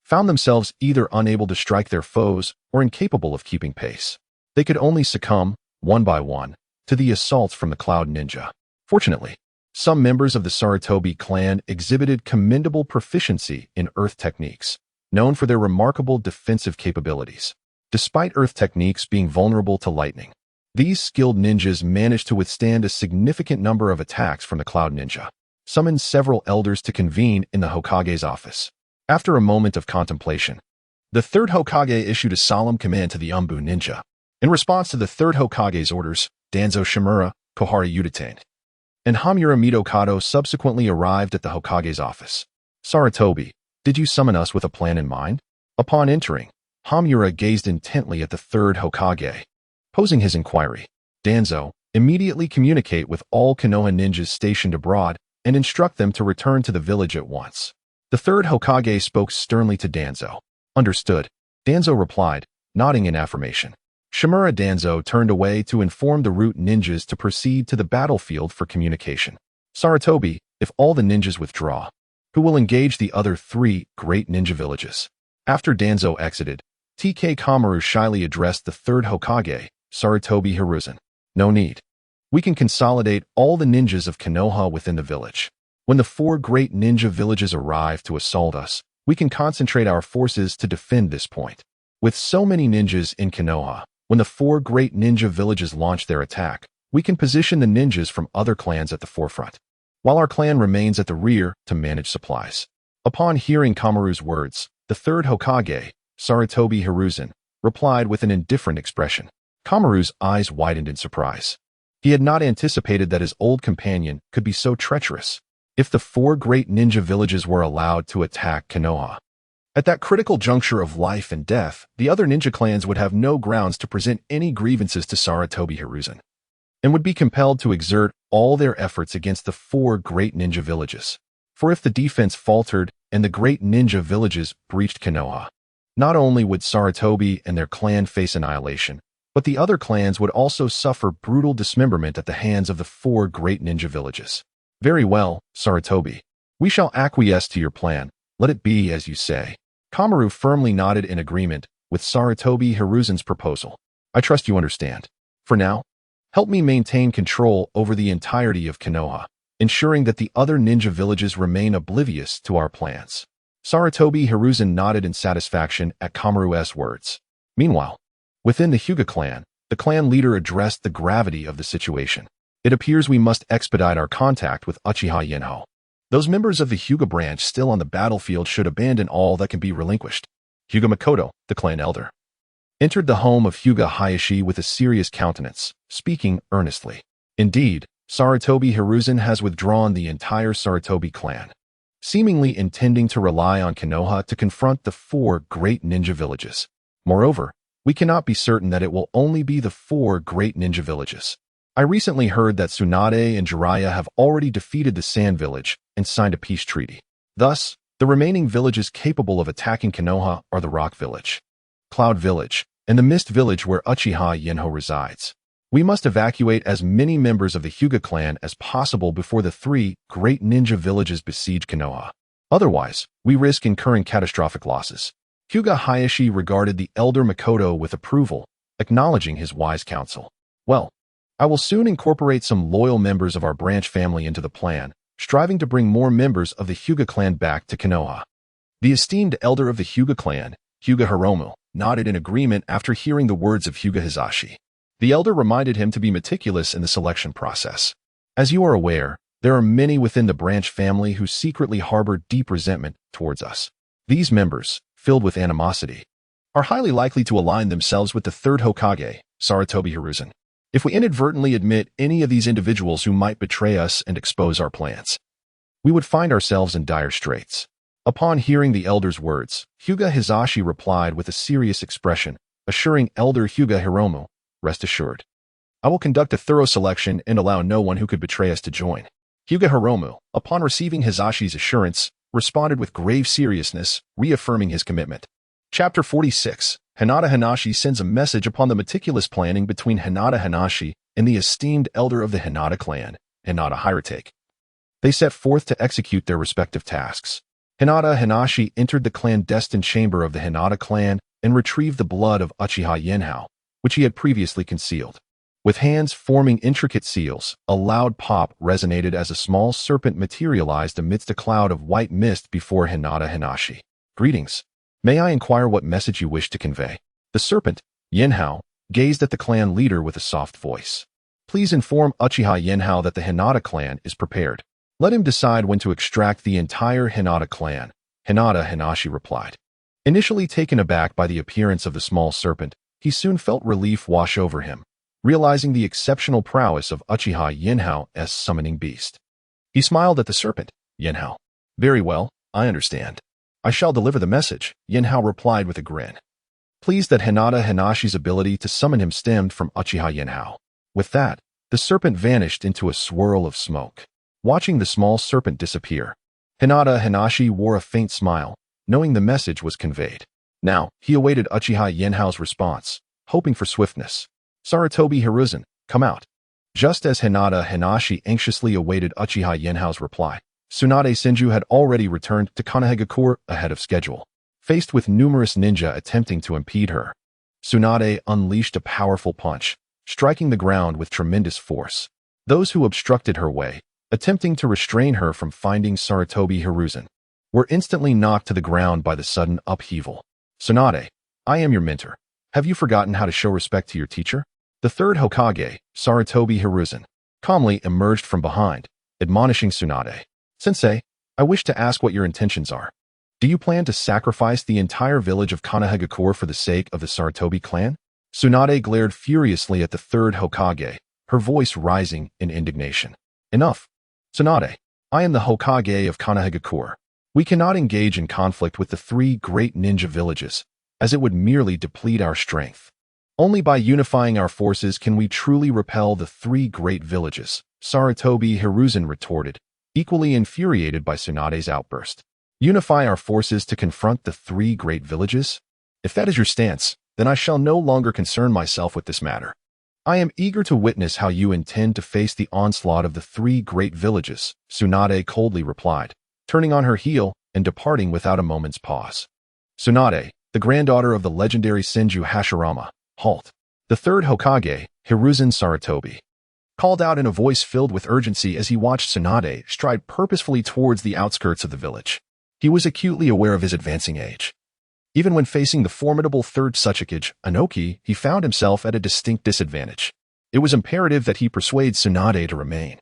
found themselves either unable to strike their foes or incapable of keeping pace. They could only succumb, one by one, to the assaults from the Cloud Ninja. Fortunately, some members of the Sarutobi clan exhibited commendable proficiency in earth techniques, known for their remarkable defensive capabilities. Despite earth techniques being vulnerable to lightning, these skilled ninjas managed to withstand a significant number of attacks from the Cloud Ninja, summoned several elders to convene in the Hokage's office. After a moment of contemplation, the third Hokage issued a solemn command to the Umbu Ninja. In response to the third Hokage's orders, Danzo Shimura, Kohari Udatain, and Hamura Midokado subsequently arrived at the Hokage's office. "Sarutobi, did you summon us with a plan in mind?" Upon entering, Hamura gazed intently at the third Hokage, posing his inquiry. "Danzo, immediately communicate with all Konoha ninjas stationed abroad and instruct them to return to the village at once." The third Hokage spoke sternly to Danzo. "Understood," Danzo replied, nodding in affirmation. Shimura Danzo turned away to inform the root ninjas to proceed to the battlefield for communication. "Sarutobi, if all the ninjas withdraw, who will engage the other 3 great ninja villages?" After Danzo exited, TK Kamaru shyly addressed the third Hokage, Sarutobi Hiruzen. "No need. We can consolidate all the ninjas of Konoha within the village. When the 4 great ninja villages arrive to assault us, we can concentrate our forces to defend this point. With so many ninjas in Konoha, when the 4 great ninja villages launch their attack, we can position the ninjas from other clans at the forefront, while our clan remains at the rear to manage supplies." Upon hearing Kamaru's words, the third Hokage, Sarutobi Hiruzen, replied with an indifferent expression. Kamaru's eyes widened in surprise. He had not anticipated that his old companion could be so treacherous. If the 4 great ninja villages were allowed to attack Konoha, at that critical juncture of life and death, the other ninja clans would have no grounds to present any grievances to Sarutobi Hiruzen, and would be compelled to exert all their efforts against the 4 great ninja villages. For if the defense faltered and the great ninja villages breached Konoha, not only would Sarutobi and their clan face annihilation, but the other clans would also suffer brutal dismemberment at the hands of the 4 great ninja villages. "Very well, Sarutobi. We shall acquiesce to your plan. Let it be as you say." Kamaru firmly nodded in agreement with Sarutobi Hiruzen's proposal. "I trust you understand. For now, help me maintain control over the entirety of Konoha, ensuring that the other ninja villages remain oblivious to our plans." Sarutobi Hiruzen nodded in satisfaction at Kamaru's words. Meanwhile, within the Hyuga clan, the clan leader addressed the gravity of the situation. "It appears we must expedite our contact with Uchiha Yenho. Those members of the Hyuga branch still on the battlefield should abandon all that can be relinquished." Hyuga Makoto, the clan elder, entered the home of Hyuga Hayashi with a serious countenance, speaking earnestly. "Indeed, Sarutobi Hiruzen has withdrawn the entire Sarutobi clan, seemingly intending to rely on Konoha to confront the 4 great ninja villages. Moreover, we cannot be certain that it will only be the 4 great ninja villages. I recently heard that Tsunade and Jeriah have already defeated the Sand Village and signed a peace treaty. Thus, the remaining villages capable of attacking Konoha are the Rock Village, Cloud Village, and the Mist Village where Uchiha Yenho resides. We must evacuate as many members of the Hyuga clan as possible before the 3 great ninja villages besiege Konoha. Otherwise, we risk incurring catastrophic losses." Hyuga Hayashi regarded the elder Makoto with approval, acknowledging his wise counsel. "Well, I will soon incorporate some loyal members of our branch family into the plan, striving to bring more members of the Hyuga clan back to Konoha." The esteemed elder of the Hyuga clan, Hyuga Hiromu, nodded in agreement after hearing the words of Hyuga Hizashi. The elder reminded him to be meticulous in the selection process. "As you are aware, there are many within the branch family who secretly harbor deep resentment towards us. These members, filled with animosity, are highly likely to align themselves with the third Hokage, Sarutobi Hiruzen. If we inadvertently admit any of these individuals who might betray us and expose our plans, we would find ourselves in dire straits." Upon hearing the elder's words, Hyuga Hizashi replied with a serious expression, assuring Elder Hyuga Hiromu, "Rest assured, I will conduct a thorough selection and allow no one who could betray us to join." Hyuga Hiromu, upon receiving Hizashi's assurance, responded with grave seriousness, reaffirming his commitment. Chapter 46. Hinata Hanashi sends a message upon the meticulous planning between Hinata Hanashi and the esteemed elder of the Hinata clan, Hinata Hirotake. They set forth to execute their respective tasks. Hinata Hanashi entered the clandestine chamber of the Hinata clan and retrieved the blood of Uchiha Yenho, which he had previously concealed. With hands forming intricate seals, a loud pop resonated as a small serpent materialized amidst a cloud of white mist before Hinata Hanashi. "Greetings. May I inquire what message you wish to convey?" The serpent, Yenho, gazed at the clan leader with a soft voice. "Please inform Uchiha Yenho that the Hinata clan is prepared. Let him decide when to extract the entire Hinata clan," Hinata Hanashi replied. Initially taken aback by the appearance of the small serpent, he soon felt relief wash over him, realizing the exceptional prowess of Uchiha Yenhao's summoning beast. He smiled at the serpent. Yenhao. Very well, I understand. I shall deliver the message, Yenhao replied with a grin. Pleased that Hinata Hinashi's ability to summon him stemmed from Uchiha Yenhao. With that, the serpent vanished into a swirl of smoke. Watching the small serpent disappear, Hinata Hinashi wore a faint smile, knowing the message was conveyed. Now, he awaited Uchiha Yenhao's response, hoping for swiftness. Sarutobi Hiruzen, come out. Just as Hinata Hinashi anxiously awaited Uchiha Yenhao's reply, Tsunade Senju had already returned to Konoha ahead of schedule. Faced with numerous ninja attempting to impede her, Tsunade unleashed a powerful punch, striking the ground with tremendous force. Those who obstructed her way, attempting to restrain her from finding Sarutobi Hiruzen, were instantly knocked to the ground by the sudden upheaval. Tsunade, I am your mentor. Have you forgotten how to show respect to your teacher? The third Hokage, Sarutobi Hiruzen, calmly emerged from behind, admonishing Tsunade. Sensei, I wish to ask what your intentions are. Do you plan to sacrifice the entire village of Konoha for the sake of the Sarutobi clan? Tsunade glared furiously at the third Hokage, her voice rising in indignation. Enough. Tsunade, I am the Hokage of Konoha. We cannot engage in conflict with the three great ninja villages, as it would merely deplete our strength. Only by unifying our forces can we truly repel the three great villages, Sarutobi Hiruzen retorted, equally infuriated by Tsunade's outburst. Unify our forces to confront the three great villages? If that is your stance, then I shall no longer concern myself with this matter. I am eager to witness how you intend to face the onslaught of the three great villages, Tsunade coldly replied, turning on her heel and departing without a moment's pause. Tsunade, the granddaughter of the legendary Senju Hashirama, halt. The third Hokage, Hiruzen Sarutobi, called out in a voice filled with urgency as he watched Tsunade stride purposefully towards the outskirts of the village. He was acutely aware of his advancing age. Even when facing the formidable third Tsuchikage, Anoki, he found himself at a distinct disadvantage. It was imperative that he persuade Tsunade to remain,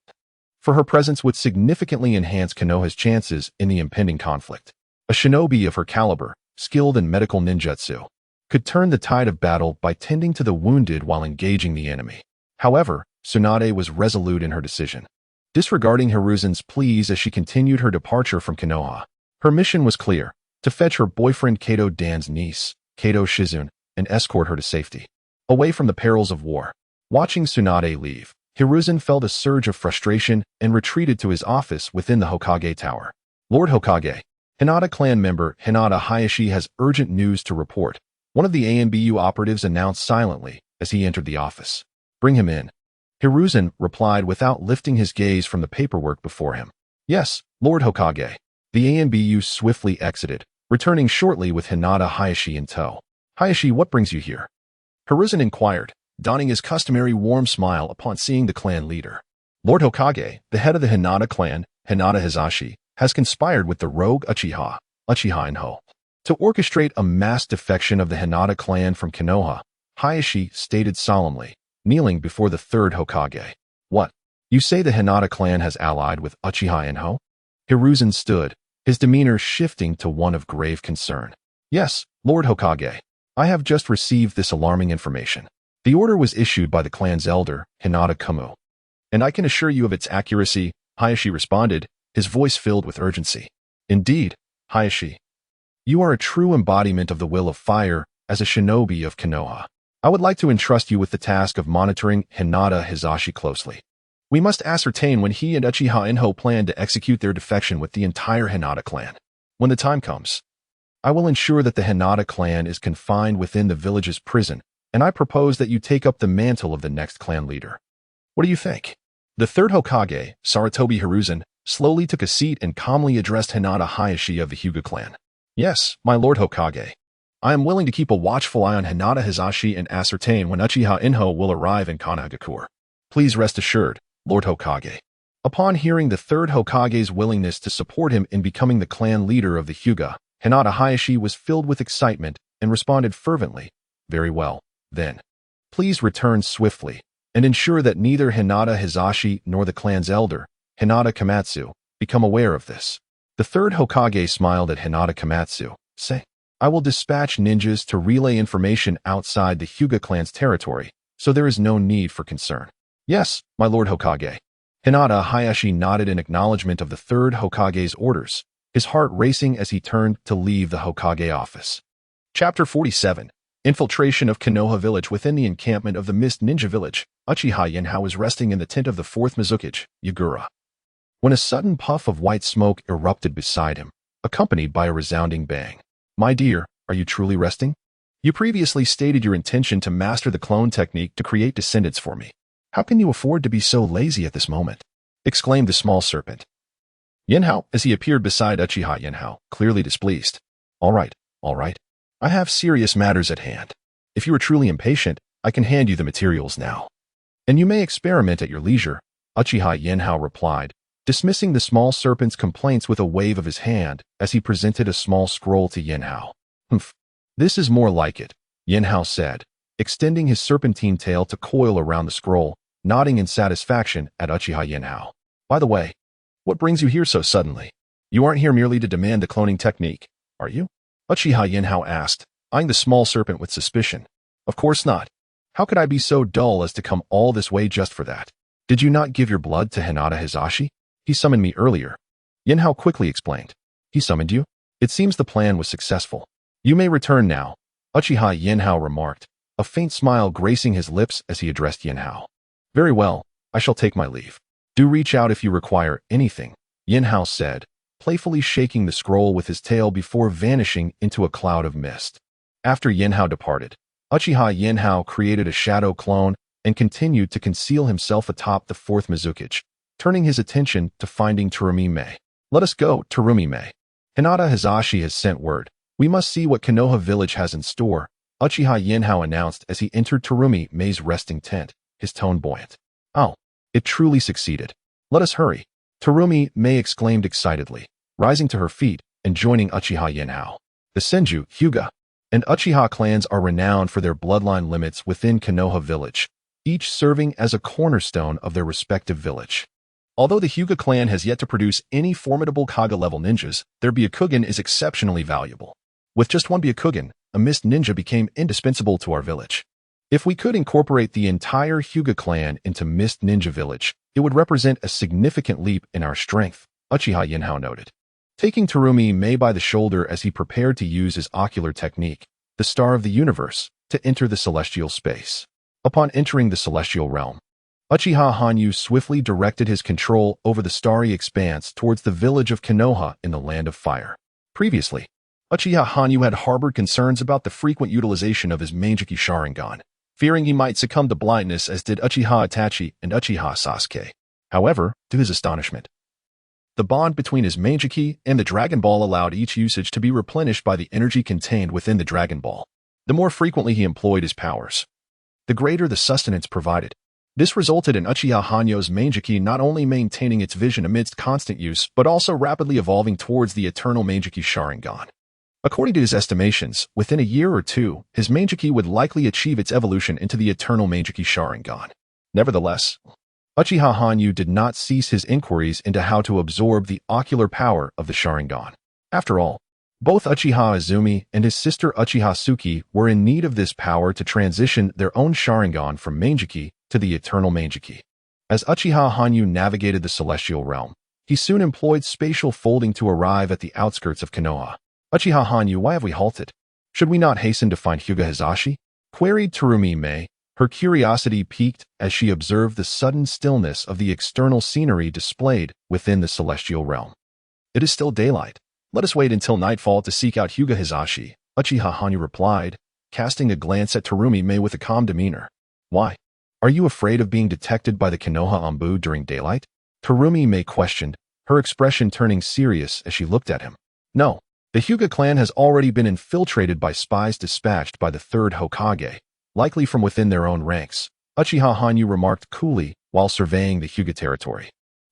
for her presence would significantly enhance Konoha's chances in the impending conflict. A shinobi of her caliber, skilled in medical ninjutsu, could turn the tide of battle by tending to the wounded while engaging the enemy. However, Tsunade was resolute in her decision, disregarding Hiruzen's pleas as she continued her departure from Konoha. Her mission was clear: to fetch her boyfriend Kato Dan's niece, Kato Shizune, and escort her to safety, away from the perils of war. Watching Tsunade leave, Hiruzen felt a surge of frustration and retreated to his office within the Hokage Tower. Lord Hokage, Hinata clan member Hinata Hayashi has urgent news to report, one of the ANBU operatives announced silently as he entered the office. Bring him in. Hiruzen replied without lifting his gaze from the paperwork before him. Yes, Lord Hokage. The ANBU swiftly exited, returning shortly with Hinata Hayashi in tow. Hayashi, what brings you here? Hiruzen inquired, donning his customary warm smile upon seeing the clan leader. Lord Hokage, the head of the Hinata clan, Hinata Hizashi, has conspired with the rogue Uchiha Inho, to orchestrate a mass defection of the Hinata clan from Konoha, Hayashi stated solemnly, kneeling before the third Hokage. What? You say the Hinata clan has allied with Uchiha Inho? Hiruzen stood, his demeanor shifting to one of grave concern. Yes, Lord Hokage. I have just received this alarming information. The order was issued by the clan's elder, Hinata Kumu, and I can assure you of its accuracy, Hayashi responded, his voice filled with urgency. Indeed, Hayashi. You are a true embodiment of the will of fire as a shinobi of Konoha. I would like to entrust you with the task of monitoring Hinata Hizashi closely. We must ascertain when he and Uchiha Inho plan to execute their defection with the entire Hinata clan. When the time comes, I will ensure that the Hinata clan is confined within the village's prison, and I propose that you take up the mantle of the next clan leader. What do you think? The third Hokage, Sarutobi Hiruzen, slowly took a seat and calmly addressed Hinata Hayashi of the Hyuga clan. Yes, my Lord Hokage. I am willing to keep a watchful eye on Hinata Hizashi and ascertain when Uchiha Inho will arrive in Konoha. Please rest assured, Lord Hokage. Upon hearing the third Hokage's willingness to support him in becoming the clan leader of the Hyuga, Hinata Hayashi was filled with excitement and responded fervently, Very well, then. Please return swiftly, and ensure that neither Hinata Hizashi nor the clan's elder, Hinata Komatsu, become aware of this. The third Hokage smiled at Hinata Komatsu, saying, I will dispatch ninjas to relay information outside the Hyuga clan's territory, so there is no need for concern. Yes, my Lord Hokage. Hinata Hayashi nodded in acknowledgement of the third Hokage's orders, his heart racing as he turned to leave the Hokage office. Chapter 47. Infiltration of Konoha village. Within the encampment of the Mist Ninja village, Uchiha Yenhao was resting in the tent of the fourth Mizukage, Yagura, when a sudden puff of white smoke erupted beside him, accompanied by a resounding bang. My dear, are you truly resting? You previously stated your intention to master the clone technique to create descendants for me. How can you afford to be so lazy at this moment? Exclaimed the small serpent. Yenhao, as he appeared beside Uchiha Yenhao, clearly displeased. All right. I have serious matters at hand. If you are truly impatient, I can hand you the materials now. And you may experiment at your leisure, Uchiha Yenhao replied, dismissing the small serpent's complaints with a wave of his hand as he presented a small scroll to Yenhao. Humph. This is more like it, Yenhao said, extending his serpentine tail to coil around the scroll, nodding in satisfaction at Uchiha Yenhao. By the way, what brings you here so suddenly? You aren't here merely to demand the cloning technique, are you? Uchiha Yenhao asked, eyeing the small serpent with suspicion. Of course not. How could I be so dull as to come all this way just for that? Did you not give your blood to Hinata Hizashi? He summoned me earlier. Yenhao quickly explained. He summoned you? It seems the plan was successful. You may return now, Uchiha Yenhao remarked, a faint smile gracing his lips as he addressed Yenhao. Very well, I shall take my leave. Do reach out if you require anything, Yenhao said, playfully shaking the scroll with his tail before vanishing into a cloud of mist. After Yenhao departed, Uchiha Yenhao created a shadow clone and continued to conceal himself atop the fourth Mizukage, turning his attention to finding Terumi Mei. Let us go, Terumi Mei. Hinata Hizashi has sent word. We must see what Konoha village has in store, Uchiha Yenhao announced as he entered Terumi Mei's resting tent, his tone buoyant. Oh, it truly succeeded. Let us hurry. Terumi Mei exclaimed excitedly, rising to her feet and joining Uchiha Yenhao. The Senju, Hyuga, and Uchiha clans are renowned for their bloodline limits within Konoha village, each serving as a cornerstone of their respective village. Although the Hyuga clan has yet to produce any formidable Kaga-level ninjas, their Byakugan is exceptionally valuable. With just one Byakugan, a mist ninja became indispensable to our village. If we could incorporate the entire Hyuga clan into Mist Ninja Village, it would represent a significant leap in our strength, Uchiha Yenhao noted. Taking Terumi Mei by the shoulder as he prepared to use his ocular technique, the star of the universe, to enter the celestial space. Upon entering the celestial realm, Uchiha Hanyu swiftly directed his control over the starry expanse towards the village of Konoha in the Land of Fire. Previously, Uchiha Hanyu had harbored concerns about the frequent utilization of his Mangekyō Sharingan, fearing he might succumb to blindness as did Uchiha Itachi and Uchiha Sasuke. However, to his astonishment, the bond between his Mangekyō and the Dragon Ball allowed each usage to be replenished by the energy contained within the Dragon Ball. The more frequently he employed his powers, the greater the sustenance provided. This resulted in Uchiha Hanyu's Mangekyō not only maintaining its vision amidst constant use, but also rapidly evolving towards the eternal Mangekyō Sharingan. According to his estimations, within a year or two, his Mangekyō would likely achieve its evolution into the eternal Mangekyō Sharingan. Nevertheless, Uchiha Hanyu did not cease his inquiries into how to absorb the ocular power of the Sharingan. After all, both Uchiha Izumi and his sister Uchiha Tsuki were in need of this power to transition their own Sharingan from Mangekyō to the eternal Mangekyō. As Uchiha Hanyu navigated the celestial realm, he soon employed spatial folding to arrive at the outskirts of Konoha. Uchiha Hanyu, why have we halted? Should we not hasten to find Hyuga Hizashi? Queried Terumi Mei, her curiosity piqued as she observed the sudden stillness of the external scenery displayed within the celestial realm. It is still daylight. Let us wait until nightfall to seek out Hyuga Hizashi, Uchiha Hanyu replied, casting a glance at Terumi Mei with a calm demeanor. Why? Are you afraid of being detected by the Konoha Anbu during daylight? Terumi Mei questioned, her expression turning serious as she looked at him. No. The Hyuga clan has already been infiltrated by spies dispatched by the third Hokage, likely from within their own ranks, Uchiha Hanyu remarked coolly while surveying the Hyuga territory.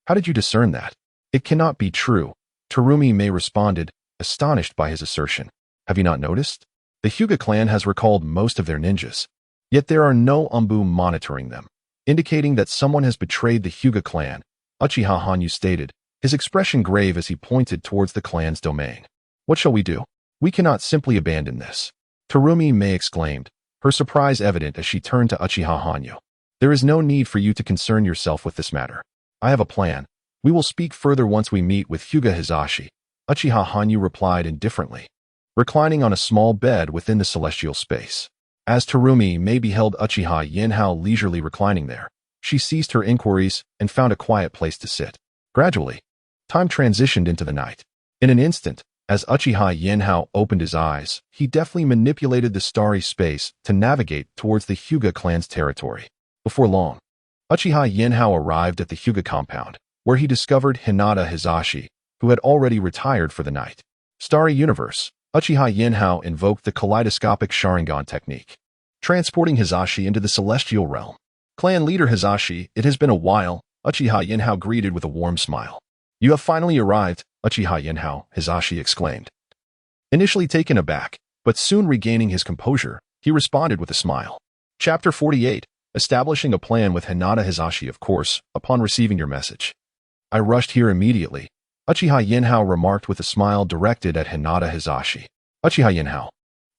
How did you discern that? It cannot be true, Terumi Mei responded, astonished by his assertion. Have you not noticed? The Hyuga clan has recalled most of their ninjas, yet there are no Anbu monitoring them, indicating that someone has betrayed the Hyuga clan, Uchiha Hanyu stated, his expression grave as he pointed towards the clan's domain. What shall we do? We cannot simply abandon this, Terumi Mei exclaimed, her surprise evident as she turned to Uchiha Hanyu. There is no need for you to concern yourself with this matter. I have a plan. We will speak further once we meet with Hyuga Hizashi, Uchiha Hanyu replied indifferently, reclining on a small bed within the celestial space. As Terumi May beheld Uchiha Yenhao leisurely reclining there, she ceased her inquiries and found a quiet place to sit. Gradually, time transitioned into the night. In an instant, as Uchiha Yenhao opened his eyes, he deftly manipulated the starry space to navigate towards the Hyuga clan's territory. Before long, Uchiha Yenhao arrived at the Hyuga compound, where he discovered Hinata Hizashi, who had already retired for the night. Starry Universe, Uchiha Yenhao invoked the kaleidoscopic Sharingan technique, transporting Hizashi into the celestial realm. Clan leader Hizashi, it has been a while, Uchiha Yenhao greeted with a warm smile. You have finally arrived, Uchiha Yenhao, Hizashi exclaimed. Initially taken aback, but soon regaining his composure, he responded with a smile. Chapter 48, Establishing a Plan with Hinata Hizashi. Of course, upon receiving your message, I rushed here immediately, Uchiha Yenhao remarked with a smile directed at Hinata Hizashi. Uchiha Yenhao,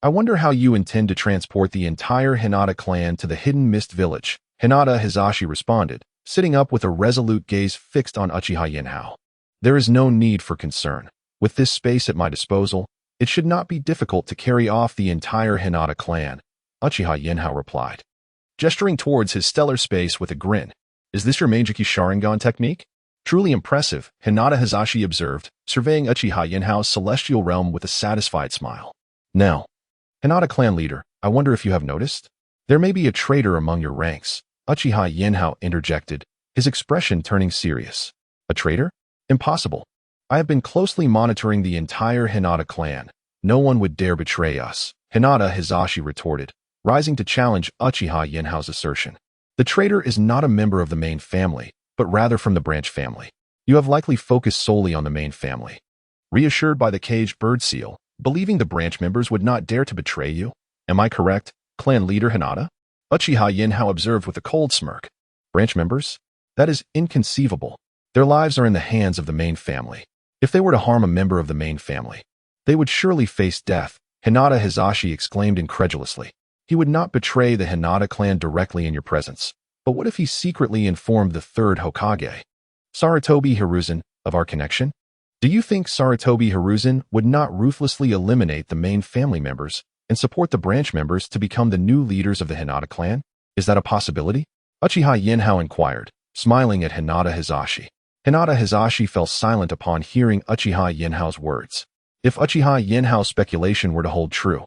I wonder how you intend to transport the entire Hinata clan to the Hidden Mist Village, Hinata Hizashi responded, sitting up with a resolute gaze fixed on Uchiha Yenhao. There is no need for concern. With this space at my disposal, it should not be difficult to carry off the entire Hinata clan, Uchiha Yenhao replied, gesturing towards his stellar space with a grin. Is this your Mangekyō Sharingan technique? Truly impressive, Hinata Hizashi observed, surveying Uchiha Yenhao's celestial realm with a satisfied smile. Now, Hinata clan leader, I wonder if you have noticed? There may be a traitor among your ranks, Uchiha Yenhao interjected, his expression turning serious. A traitor? Impossible. I have been closely monitoring the entire Hinata clan. No one would dare betray us, Hinata Hizashi retorted, rising to challenge Uchiha Yenhao's assertion. The traitor is not a member of the main family, but rather from the branch family. You have likely focused solely on the main family. Reassured by the caged bird seal, believing the branch members would not dare to betray you? Am I correct, clan leader Hinata? Uchiha Yenhao observed with a cold smirk. Branch members? That is inconceivable. Their lives are in the hands of the main family. If they were to harm a member of the main family, they would surely face death, Hinata Hizashi exclaimed incredulously. He would not betray the Hinata clan directly in your presence. But what if he secretly informed the third Hokage, Sarutobi Hiruzen, of our connection? Do you think Sarutobi Hiruzen would not ruthlessly eliminate the main family members and support the branch members to become the new leaders of the Hinata clan? Is that a possibility? Uchiha Yenhao inquired, smiling at Hinata Hizashi. Hinata Hizashi fell silent upon hearing Uchiha Yenhao's words. If Uchiha Yenhao's speculation were to hold true,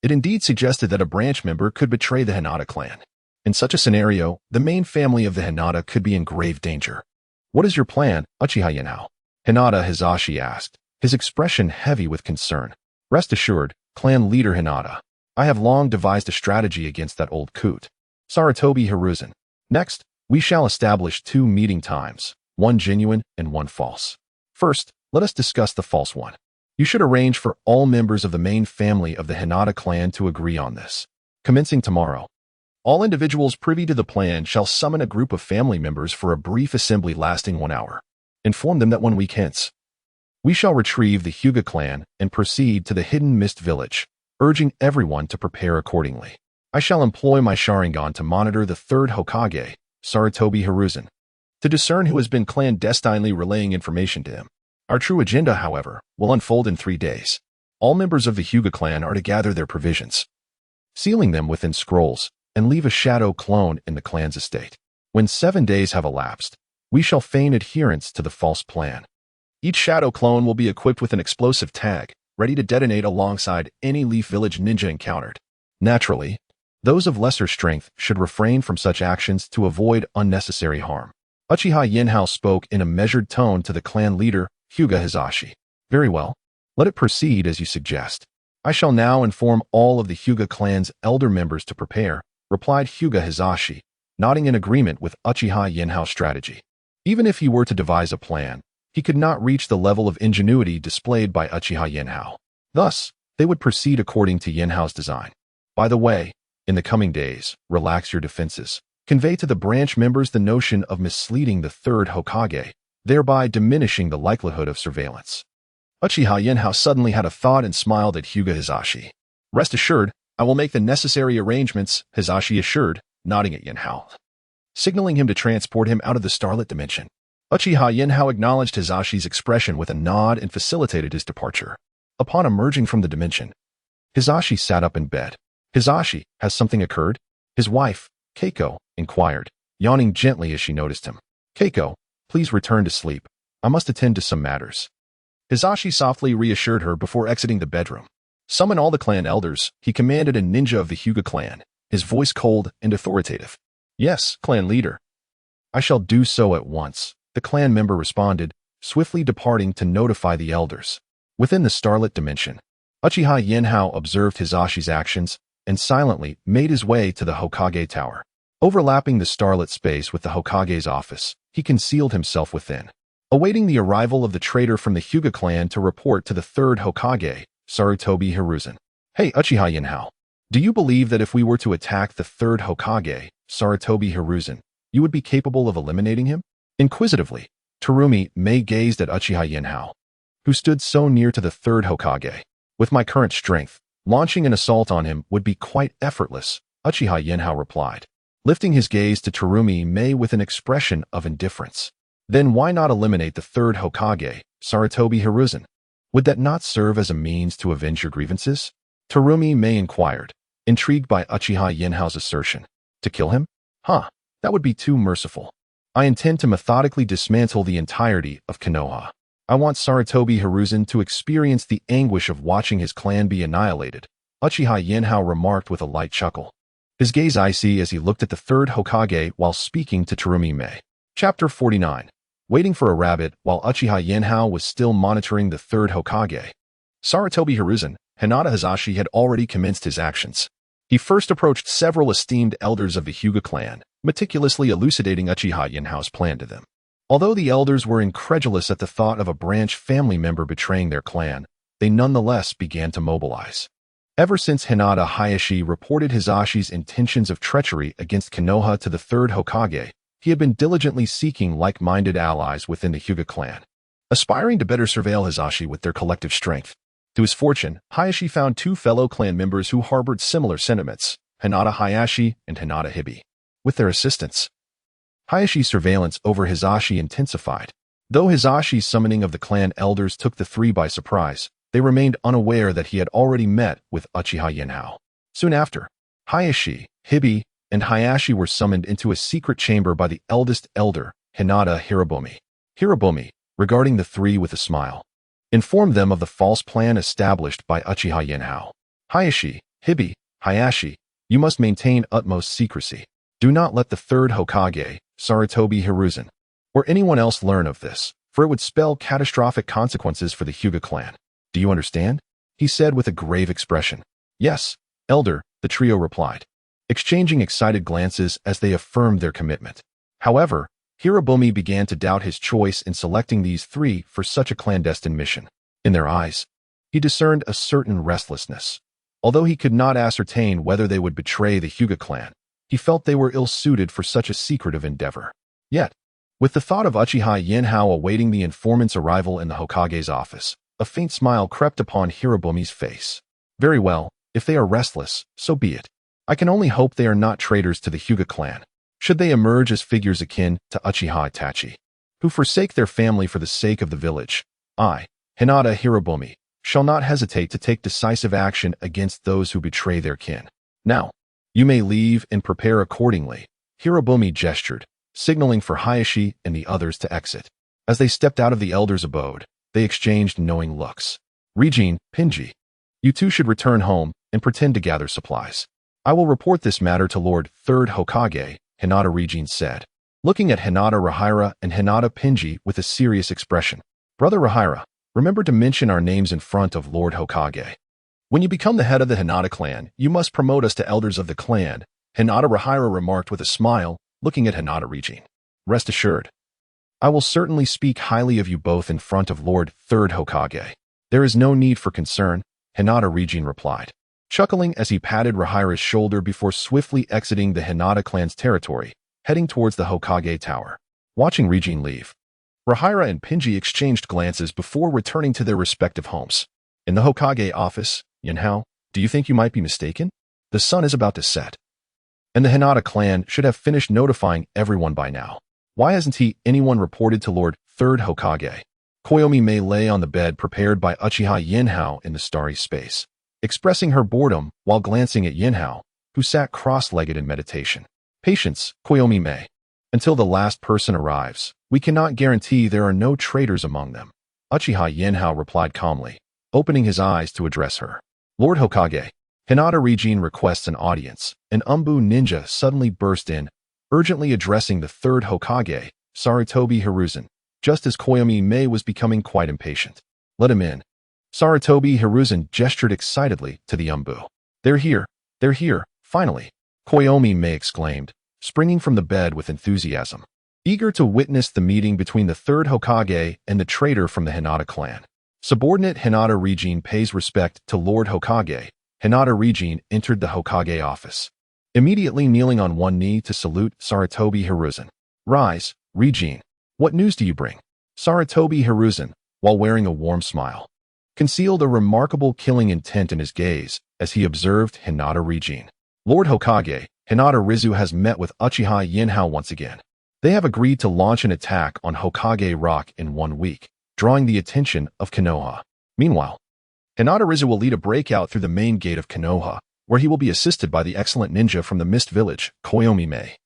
it indeed suggested that a branch member could betray the Hinata clan. In such a scenario, the main family of the Hinata could be in grave danger. What is your plan, Uchiha Yenhao? Hinata Hizashi asked, his expression heavy with concern. Rest assured, clan leader Hinata, I have long devised a strategy against that old coot, Sarutobi Hiruzen. Next, we shall establish 2 meeting times, one genuine and one false. First, let us discuss the false one. You should arrange for all members of the main family of the Hinata clan to agree on this. Commencing tomorrow, all individuals privy to the plan shall summon a group of family members for a brief assembly lasting 1 hour. Inform them that 1 week hence, we shall retrieve the Hyuga clan and proceed to the Hidden Mist Village, urging everyone to prepare accordingly. I shall employ my Sharingan to monitor the third Hokage, Sarutobi Hiruzen, to discern who has been clandestinely relaying information to him. Our true agenda, however, will unfold in 3 days. All members of the Hyuga clan are to gather their provisions, sealing them within scrolls, and leave a shadow clone in the clan's estate. When 7 days have elapsed, we shall feign adherence to the false plan. Each shadow clone will be equipped with an explosive tag, ready to detonate alongside any Leaf Village ninja encountered. Naturally, those of lesser strength should refrain from such actions to avoid unnecessary harm. Uchiha Yenhao spoke in a measured tone to the clan leader, Hyuga Hizashi. Very well. Let it proceed as you suggest. I shall now inform all of the Hyuga clan's elder members to prepare, replied Hyuga Hizashi, nodding in agreement with Uchiha Yenhao's strategy. Even if he were to devise a plan, he could not reach the level of ingenuity displayed by Uchiha Yenhao. Thus, they would proceed according to Yenhao's design. By the way, in the coming days, relax your defenses. Convey to the branch members the notion of misleading the third Hokage, thereby diminishing the likelihood of surveillance. Uchiha Yenhao suddenly had a thought and smiled at Hyuga Hizashi. Rest assured, I will make the necessary arrangements, Hisashi assured, nodding at Yinhao, signaling him to transport him out of the starlit dimension. Uchiha Yinhao acknowledged Hisashi's expression with a nod and facilitated his departure. Upon emerging from the dimension, Hisashi sat up in bed. Hisashi, has something occurred? His wife, Keiko, inquired, yawning gently as she noticed him. Keiko, please return to sleep. I must attend to some matters. Hisashi softly reassured her before exiting the bedroom. Summon all the clan elders, he commanded a ninja of the Hyuga clan, his voice cold and authoritative. Yes, clan leader. I shall do so at once, the clan member responded, swiftly departing to notify the elders. Within the starlit dimension, Uchiha Yinhao observed Hisashi's actions and silently made his way to the Hokage tower. Overlapping the starlit space with the Hokage's office, he concealed himself within, awaiting the arrival of the traitor from the Hyuga clan to report to the third Hokage, Sarutobi Hiruzen. Hey Uchiha Yinhao, do you believe that if we were to attack the third Hokage, Sarutobi Hiruzen, you would be capable of eliminating him? Inquisitively, Terumi Mei gazed at Uchiha Yinhao, who stood so near to the third Hokage. With my current strength, launching an assault on him would be quite effortless, Uchiha Yinhao replied, lifting his gaze to Terumi Mei with an expression of indifference. Then why not eliminate the third Hokage, Sarutobi Hiruzen? Would that not serve as a means to avenge your grievances? Terumi Mei inquired, intrigued by Uchiha Yinhao's assertion. To kill him? That would be too merciful. I intend to methodically dismantle the entirety of Konoha. I want Sarutobi Hiruzen to experience the anguish of watching his clan be annihilated, Uchiha Yinhao remarked with a light chuckle, his gaze icy as he looked at the third Hokage while speaking to Terumi Mei. Chapter 49. Waiting for a rabbit while Uchiha Yinhao was still monitoring the third Hokage. Sarutobi Hiruzen, Hinata Hisashi had already commenced his actions. He first approached several esteemed elders of the Hyuga clan, meticulously elucidating Uchiha Yinhao's plan to them. Although the elders were incredulous at the thought of a branch family member betraying their clan, they nonetheless began to mobilize. Ever since Hinata Hayashi reported Hisashi's intentions of treachery against Konoha to the third Hokage, he had been diligently seeking like-minded allies within the Hyuga clan, aspiring to better surveil Hisashi with their collective strength. To his fortune, Hayashi found two fellow clan members who harbored similar sentiments, Hinata Hayashi and Hinata Hibi. With their assistance, Hayashi's surveillance over Hisashi intensified. Though Hisashi's summoning of the clan elders took the three by surprise, they remained unaware that he had already met with Uchiha Yinhao. Soon after, Hayashi, Hibi, and Hayashi were summoned into a secret chamber by the eldest elder, Hinata Hirabomi. Hirabomi, regarding the three with a smile, informed them of the false plan established by Uchiha Yinhao. Hayashi, Hibi, Hayashi, you must maintain utmost secrecy. Do not let the third Hokage, Sarutobi Hiruzen, or anyone else learn of this, for it would spell catastrophic consequences for the Hyuga clan. Do you understand? He said with a grave expression. Yes, elder, the trio replied, exchanging excited glances as they affirmed their commitment. However, Hirabomi began to doubt his choice in selecting these three for such a clandestine mission. In their eyes, he discerned a certain restlessness. Although he could not ascertain whether they would betray the Hyuga clan, he felt they were ill-suited for such a secretive endeavor. Yet, with the thought of Uchiha Yinhao awaiting the informant's arrival in the Hokage's office, a faint smile crept upon Hirabomi's face. Very well, if they are restless, so be it. I can only hope they are not traitors to the Hyuga clan, should they emerge as figures akin to Uchiha Itachi, who forsake their family for the sake of the village. I, Hinata Hirabomi, shall not hesitate to take decisive action against those who betray their kin. Now, you may leave and prepare accordingly. Hirabomi gestured, signaling for Hayashi and the others to exit. As they stepped out of the elder's abode, they exchanged knowing looks. Rijin, Pinji, you two should return home and pretend to gather supplies. I will report this matter to Lord Third Hokage, Hinata Rijin said, looking at Hinata Rahira and Hinata Pinji with a serious expression. Brother Rahira, remember to mention our names in front of Lord Hokage. When you become the head of the Hinata clan, you must promote us to elders of the clan, Hinata Rahira remarked with a smile, looking at Hinata Rijin. Rest assured, I will certainly speak highly of you both in front of Lord Third Hokage. There is no need for concern, Hinata Rijin replied, chuckling as he patted Rahira's shoulder before swiftly exiting the Hinata clan's territory, heading towards the Hokage tower. Watching Rijin leave, Rahira and Pinji exchanged glances before returning to their respective homes. In the Hokage office, Yinhao, do you think you might be mistaken? The sun is about to set, and the Hinata clan should have finished notifying everyone by now. Why hasn't anyone reported to Lord Third Hokage? Koyomi Mei lay on the bed prepared by Uchiha Yinhao in the starry space, expressing her boredom while glancing at Yinhao, who sat cross-legged in meditation. Patience, Koyomi Mei. Until the last person arrives, we cannot guarantee there are no traitors among them. Uchiha Yinhao replied calmly, opening his eyes to address her. Lord Hokage, Hinata Regine requests an audience. An Umbu ninja suddenly burst in, urgently addressing the third Hokage, Sarutobi Hiruzen, just as Koyomi Mei was becoming quite impatient. Let him in. Sarutobi Hiruzen gestured excitedly to the Umbu. They're here, finally, Koyomi Mei exclaimed, springing from the bed with enthusiasm, eager to witness the meeting between the third Hokage and the traitor from the Hinata clan. Subordinate Hinata Regine pays respect to Lord Hokage. Hinata Regine entered the Hokage office, immediately kneeling on one knee to salute Sarutobi Hiruzen. Rise, Regine. What news do you bring? Sarutobi Hiruzen, while wearing a warm smile, concealed a remarkable killing intent in his gaze as he observed Hinata Regine. Lord Hokage, Hinata Rizu has met with Uchiha Yinhao once again. They have agreed to launch an attack on Hokage Rock in 1 week, drawing the attention of Konoha. Meanwhile, Hinata Rizu will lead a breakout through the main gate of Konoha, where he will be assisted by the excellent ninja from the Mist Village, Koyomi Mei.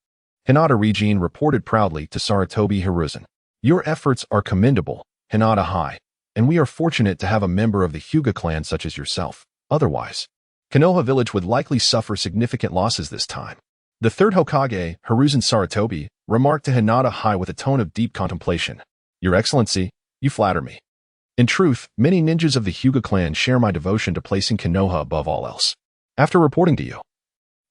Hinata Regine reported proudly to Sarutobi Hiruzen. Your efforts are commendable, Hinata High, and we are fortunate to have a member of the Hyuga clan such as yourself. Otherwise, Konoha village would likely suffer significant losses this time. The third Hokage, Hiruzen Sarutobi, remarked to Hinata High with a tone of deep contemplation. Your Excellency, you flatter me. In truth, many ninjas of the Hyuga clan share my devotion to placing Konoha above all else. After reporting to you,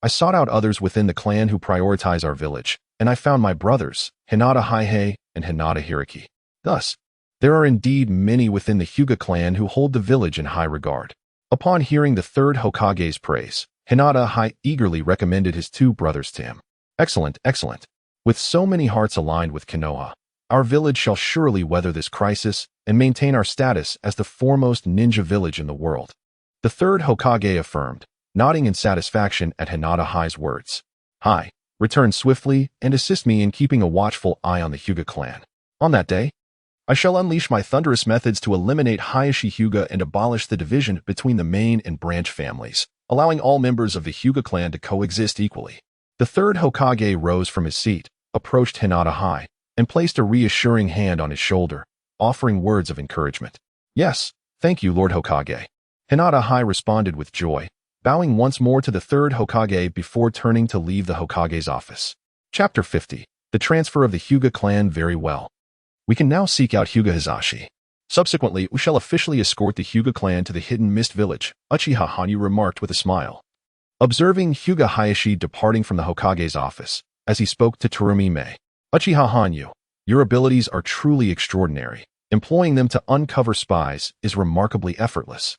I sought out others within the clan who prioritize our village, and I found my brothers, Hinata Haihei and Hinata Hiraki. Thus, there are indeed many within the Hyuga clan who hold the village in high regard. Upon hearing the third Hokage's praise, Hinata Hai eagerly recommended his 2 brothers to him. Excellent, excellent. With so many hearts aligned with Konoha, our village shall surely weather this crisis and maintain our status as the foremost ninja village in the world. The third Hokage affirmed, nodding in satisfaction at Hinata Hai's words. Hai, return swiftly and assist me in keeping a watchful eye on the Hyuga clan. On that day, I shall unleash my thunderous methods to eliminate Hayashi Hyuga and abolish the division between the main and branch families, allowing all members of the Hyuga clan to coexist equally. The third Hokage rose from his seat, approached Hinata Hai, and placed a reassuring hand on his shoulder, offering words of encouragement. Yes, thank you, Lord Hokage. Hinata Hai responded with joy, bowing once more to the third Hokage before turning to leave the Hokage's office. Chapter 50. The transfer of the Hyuga clan. Very well. We can now seek out Hyuga Hizashi. Subsequently, we shall officially escort the Hyuga clan to the hidden mist village, Uchiha Hanyu remarked with a smile, observing Hyuga Hayashi departing from the Hokage's office, as he spoke to Terumi Mei. Uchiha Hanyu, your abilities are truly extraordinary. Employing them to uncover spies is remarkably effortless.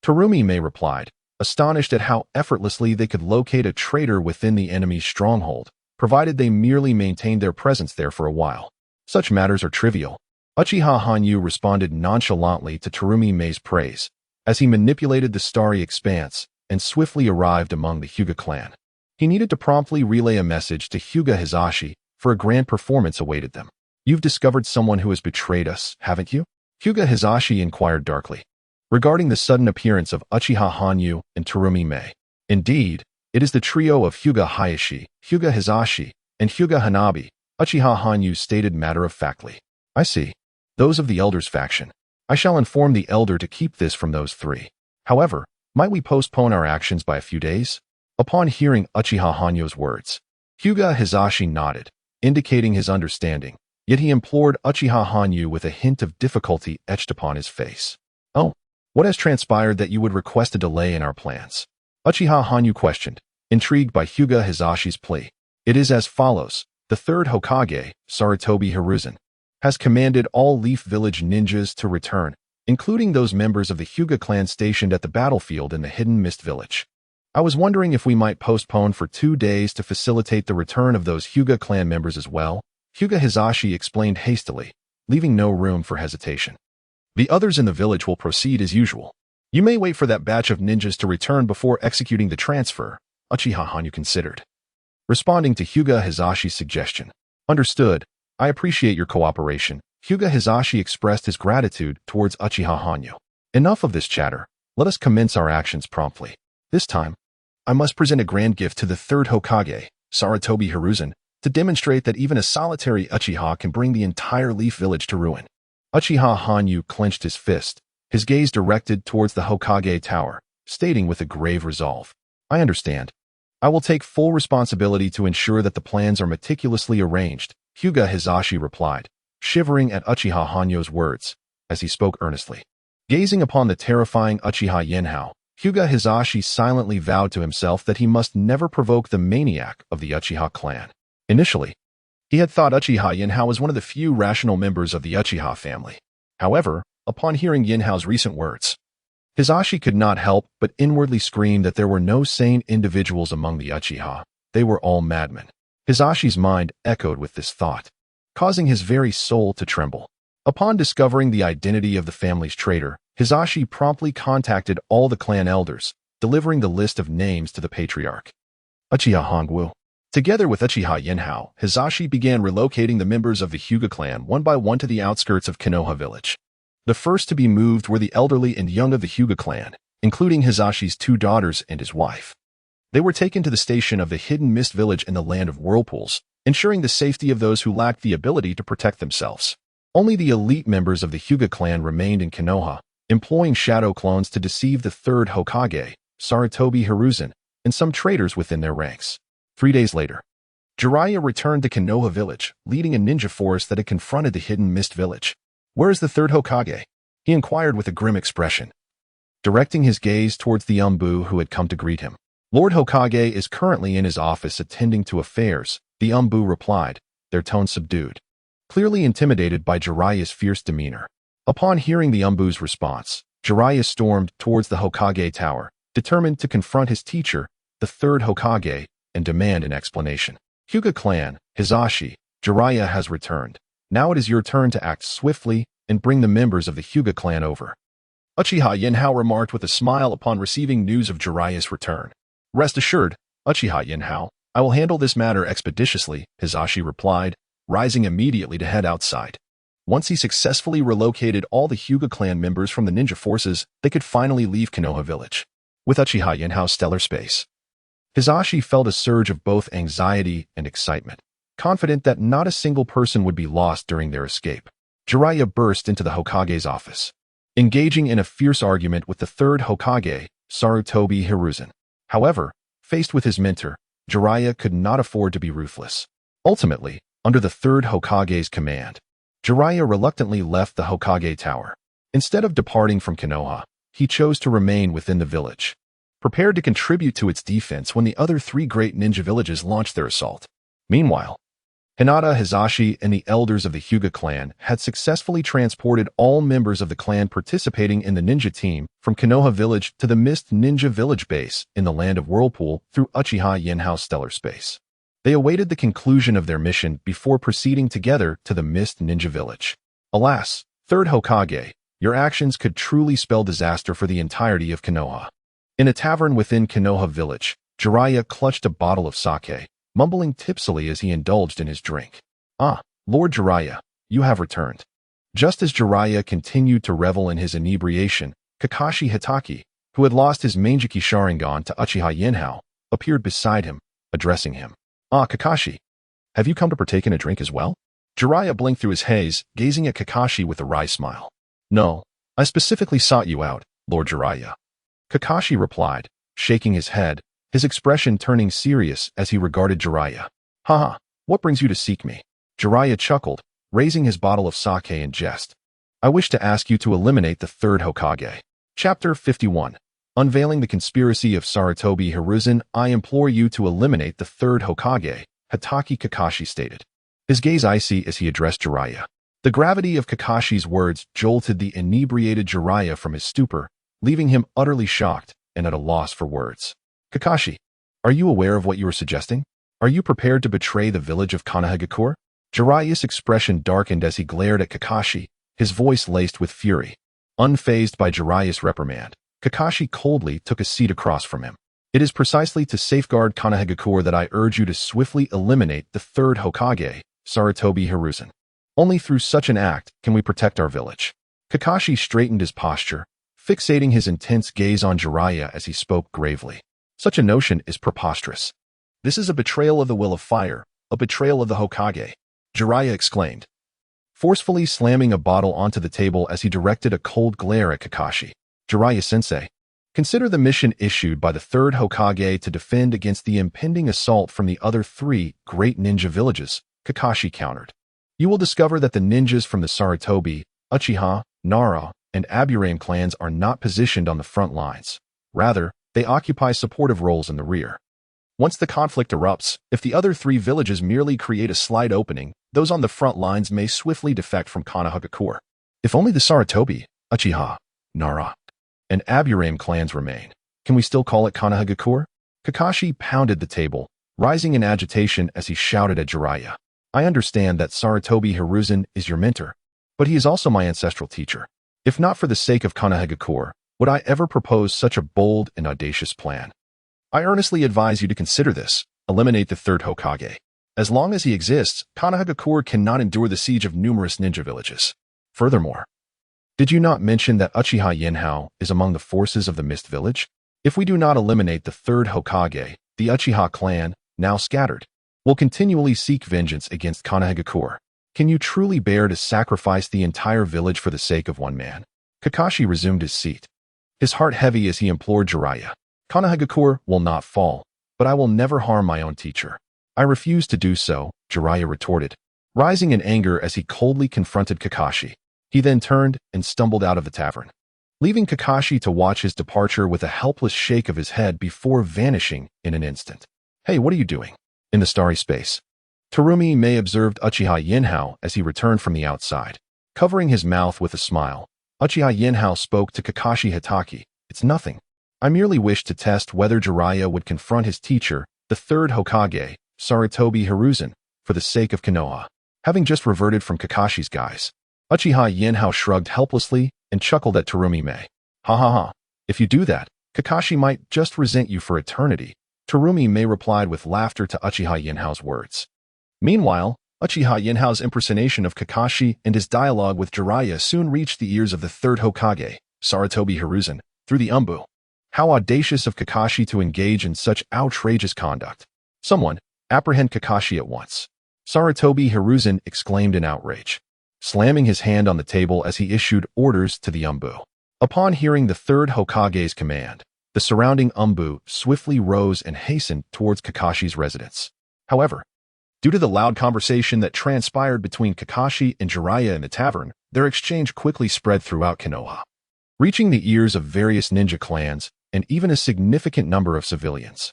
Terumi Mei replied, astonished at how effortlessly they could locate a traitor within the enemy's stronghold, provided they merely maintained their presence there for a while. Such matters are trivial. Uchiha Hanyu responded nonchalantly to Terumi Mei's praise, as he manipulated the starry expanse and swiftly arrived among the Hyuga clan. He needed to promptly relay a message to Hyuga Hizashi, for a grand performance awaited them. You've discovered someone who has betrayed us, haven't you? Hyuga Hizashi inquired darkly, regarding the sudden appearance of Uchiha Hanyu and Terumi Mei. Indeed, it is the trio of Hyuga Hayashi, Hyuga Hizashi, and Hyuga Hanabi, Uchiha Hanyu stated matter-of-factly. I see. Those of the Elder's faction. I shall inform the Elder to keep this from those 3. However, might we postpone our actions by a few days? Upon hearing Uchiha Hanyu's words, Hyuga Hizashi nodded, indicating his understanding, yet he implored Uchiha Hanyu with a hint of difficulty etched upon his face. Oh, what has transpired that you would request a delay in our plans? Uchiha Hanyu questioned, intrigued by Hyuga Hizashi's plea. It is as follows. The third Hokage, Sarutobi Hiruzen, has commanded all Leaf Village ninjas to return, including those members of the Hyuga clan stationed at the battlefield in the Hidden Mist Village. I was wondering if we might postpone for 2 days to facilitate the return of those Hyuga clan members as well. Hyuga Hizashi explained hastily, leaving no room for hesitation. The others in the village will proceed as usual. You may wait for that batch of ninjas to return before executing the transfer, Uchiha Hanyu considered, responding to Hyuga Hisashi's suggestion. Understood. I appreciate your cooperation. Hyuga Hisashi expressed his gratitude towards Uchiha Hanyu. Enough of this chatter. Let us commence our actions promptly. This time, I must present a grand gift to the third Hokage, Sarutobi Hiruzen, to demonstrate that even a solitary Uchiha can bring the entire Leaf Village to ruin. Uchiha Hanyu clenched his fist, his gaze directed towards the Hokage Tower, stating with a grave resolve, I understand. I will take full responsibility to ensure that the plans are meticulously arranged, Hyuga Hisashi replied, shivering at Uchiha Hanyu's words, as he spoke earnestly. Gazing upon the terrifying Uchiha Yenhao, Hyuga Hisashi silently vowed to himself that he must never provoke the maniac of the Uchiha clan. Initially, he had thought Uchiha Yenhao was one of the few rational members of the Uchiha family. However, upon hearing Yenhao's recent words, Hisashi could not help but inwardly scream that there were no sane individuals among the Uchiha. They were all madmen. Hisashi's mind echoed with this thought, causing his very soul to tremble. Upon discovering the identity of the family's traitor, Hisashi promptly contacted all the clan elders, delivering the list of names to the patriarch. Uchiha Hongwu. Together with Uchiha Yenhao, Hisashi began relocating the members of the Hyuga clan one by one to the outskirts of Konoha village. The first to be moved were the elderly and young of the Hyuga clan, including Hisashi's 2 daughters and his wife. They were taken to the station of the hidden mist village in the land of whirlpools, ensuring the safety of those who lacked the ability to protect themselves. Only the elite members of the Hyuga clan remained in Konoha, employing shadow clones to deceive the third Hokage, Sarutobi Hiruzen, and some traitors within their ranks. 3 days later, Jeriah returned to Konoha village, leading a ninja force that had confronted the hidden mist village. Where is the third Hokage? He inquired with a grim expression, directing his gaze towards the Umbu who had come to greet him. Lord Hokage is currently in his office attending to affairs, the Umbu replied, their tone subdued, clearly intimidated by Jeriah's fierce demeanor. Upon hearing the Umbu's response, Jeriah stormed towards the Hokage tower, determined to confront his teacher, the third Hokage, and demand an explanation. Hyuga clan, Hisashi, Jeriah has returned. Now it is your turn to act swiftly and bring the members of the Hyuga clan over. Uchiha Yenhao remarked with a smile upon receiving news of Jeriah's return. Rest assured, Uchiha Yenhao, I will handle this matter expeditiously, Hisashi replied, rising immediately to head outside. Once he successfully relocated all the Hyuga clan members from the ninja forces, they could finally leave Konoha village. With Uchiha Yenhao's stellar space, Hisashi felt a surge of both anxiety and excitement, confident that not a single person would be lost during their escape. Jeriah burst into the Hokage's office, engaging in a fierce argument with the third Hokage, Sarutobi Hiruzen. However, faced with his mentor, Jeriah could not afford to be ruthless. Ultimately, under the third Hokage's command, Jeriah reluctantly left the Hokage tower. Instead of departing from Konoha, he chose to remain within the village, prepared to contribute to its defense when the other 3 great ninja villages launched their assault. Meanwhile, Hinata Hisashi and the elders of the Hyuga clan had successfully transported all members of the clan participating in the ninja team from Konoha village to the Mist Ninja Village base in the land of Whirlpool through Uchiha Yenhao's stellar space. They awaited the conclusion of their mission before proceeding together to the Mist Ninja Village. Alas, third Hokage, your actions could truly spell disaster for the entirety of Konoha. In a tavern within Konoha village, Jeriah clutched a bottle of sake, mumbling tipsily as he indulged in his drink. Ah, Lord Jeriah, you have returned. Just as Jeriah continued to revel in his inebriation, Kakashi Hitaki, who had lost his Mangekyō Sharingan to Uchiha Yenhao, appeared beside him, addressing him. Ah, Kakashi, have you come to partake in a drink as well? Jeriah blinked through his haze, gazing at Kakashi with a wry smile. No, I specifically sought you out, Lord Jeriah. Kakashi replied, shaking his head, his expression turning serious as he regarded Jeriah. Haha, what brings you to seek me? Jeriah chuckled, raising his bottle of sake in jest. I wish to ask you to eliminate the third Hokage. Chapter 51. Unveiling the conspiracy of Sarutobi Hiruzen, I implore you to eliminate the third Hokage, Hitaki Kakashi stated, his gaze icy as he addressed Jeriah. The gravity of Kakashi's words jolted the inebriated Jeriah from his stupor, leaving him utterly shocked and at a loss for words. Kakashi, are you aware of what you are suggesting? Are you prepared to betray the village of Konohagakure? Jeriah's expression darkened as he glared at Kakashi, his voice laced with fury. Unfazed by Jeriah's reprimand, Kakashi coldly took a seat across from him. It is precisely to safeguard Konoha that I urge you to swiftly eliminate the third Hokage, Sarutobi Hiruzen. Only through such an act can we protect our village. Kakashi straightened his posture, fixating his intense gaze on Jeriah as he spoke gravely. Such a notion is preposterous. This is a betrayal of the will of fire, a betrayal of the Hokage, Jeriah exclaimed, forcefully slamming a bottle onto the table as he directed a cold glare at Kakashi. Jiraiya-sensei, consider the mission issued by the third Hokage to defend against the impending assault from the other three great ninja villages, Kakashi countered. You will discover that the ninjas from the Sarutobi, Uchiha, Nara, and Aburame clans are not positioned on the front lines. Rather, they occupy supportive roles in the rear. Once the conflict erupts, if the other three villages merely create a slight opening, those on the front lines may swiftly defect from Konoha. If only the Sarutobi, Uchiha, Nara, and Aburame clans remain, can we still call it Konoha? Kakashi pounded the table, rising in agitation as he shouted at Jeriah. I understand that Sarutobi Hiruzen is your mentor, but he is also my ancestral teacher. If not for the sake of Konoha, would I ever propose such a bold and audacious plan? I earnestly advise you to consider this. Eliminate the third Hokage. As long as he exists, Konoha cannot endure the siege of numerous ninja villages. Furthermore, did you not mention that Uchiha Yenhao is among the forces of the Mist Village? If we do not eliminate the third Hokage, the Uchiha clan, now scattered, will continually seek vengeance against Konoha. Can you truly bear to sacrifice the entire village for the sake of one man? Kakashi resumed his seat, his heart heavy as he implored Jeriah. Konoha will not fall, but I will never harm my own teacher. I refuse to do so, Jeriah retorted, rising in anger as he coldly confronted Kakashi. He then turned and stumbled out of the tavern, leaving Kakashi to watch his departure with a helpless shake of his head before vanishing in an instant. Hey, what are you doing? In the starry space, Terumi May observed Uchiha Yenhao as he returned from the outside. Covering his mouth with a smile, Uchiha Yenhao spoke to Kakashi Hitaki. It's nothing. I merely wished to test whether Jeriah would confront his teacher, the third Hokage, Sarutobi Hiruzen, for the sake of Konoha. Having just reverted from Kakashi's guise, Uchiha Yenhao shrugged helplessly and chuckled at Terumi May. Ha ha ha. If you do that, Kakashi might just resent you for eternity, Terumi May replied with laughter to Uchiha Yenhao's words. Meanwhile, Uchiha Yenhao's impersonation of Kakashi and his dialogue with Jeriah soon reached the ears of the third Hokage, Sarutobi Hiruzen, through the Umbu. How audacious of Kakashi to engage in such outrageous conduct. Someone, apprehend Kakashi at once. Sarutobi Hiruzen exclaimed in outrage, slamming his hand on the table as he issued orders to the Umbu. Upon hearing the third Hokage's command, the surrounding Umbu swiftly rose and hastened towards Kakashi's residence. However, due to the loud conversation that transpired between Kakashi and Jeriah in the tavern, their exchange quickly spread throughout Konoha, reaching the ears of various ninja clans and even a significant number of civilians.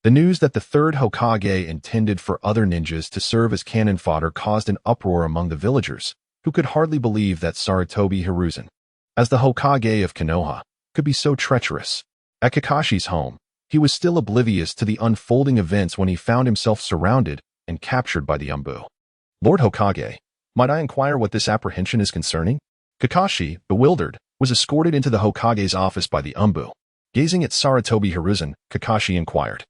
The news that the third Hokage intended for other ninjas to serve as cannon fodder caused an uproar among the villagers, who could hardly believe that Sarutobi Hiruzen, as the Hokage of Konoha, could be so treacherous. At Kakashi's home, he was still oblivious to the unfolding events when he found himself surrounded and captured by the Umbu. Lord Hokage, might I inquire what this apprehension is concerning? Kakashi, bewildered, was escorted into the Hokage's office by the Umbu. Gazing at Sarutobi Hiruzen, Kakashi inquired,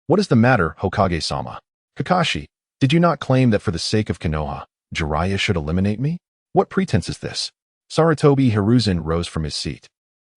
What is the matter, Hokage-sama? Kakashi, did you not claim that for the sake of Konoha, Jeriah should eliminate me? What pretense is this? Sarutobi Hiruzen rose from his seat,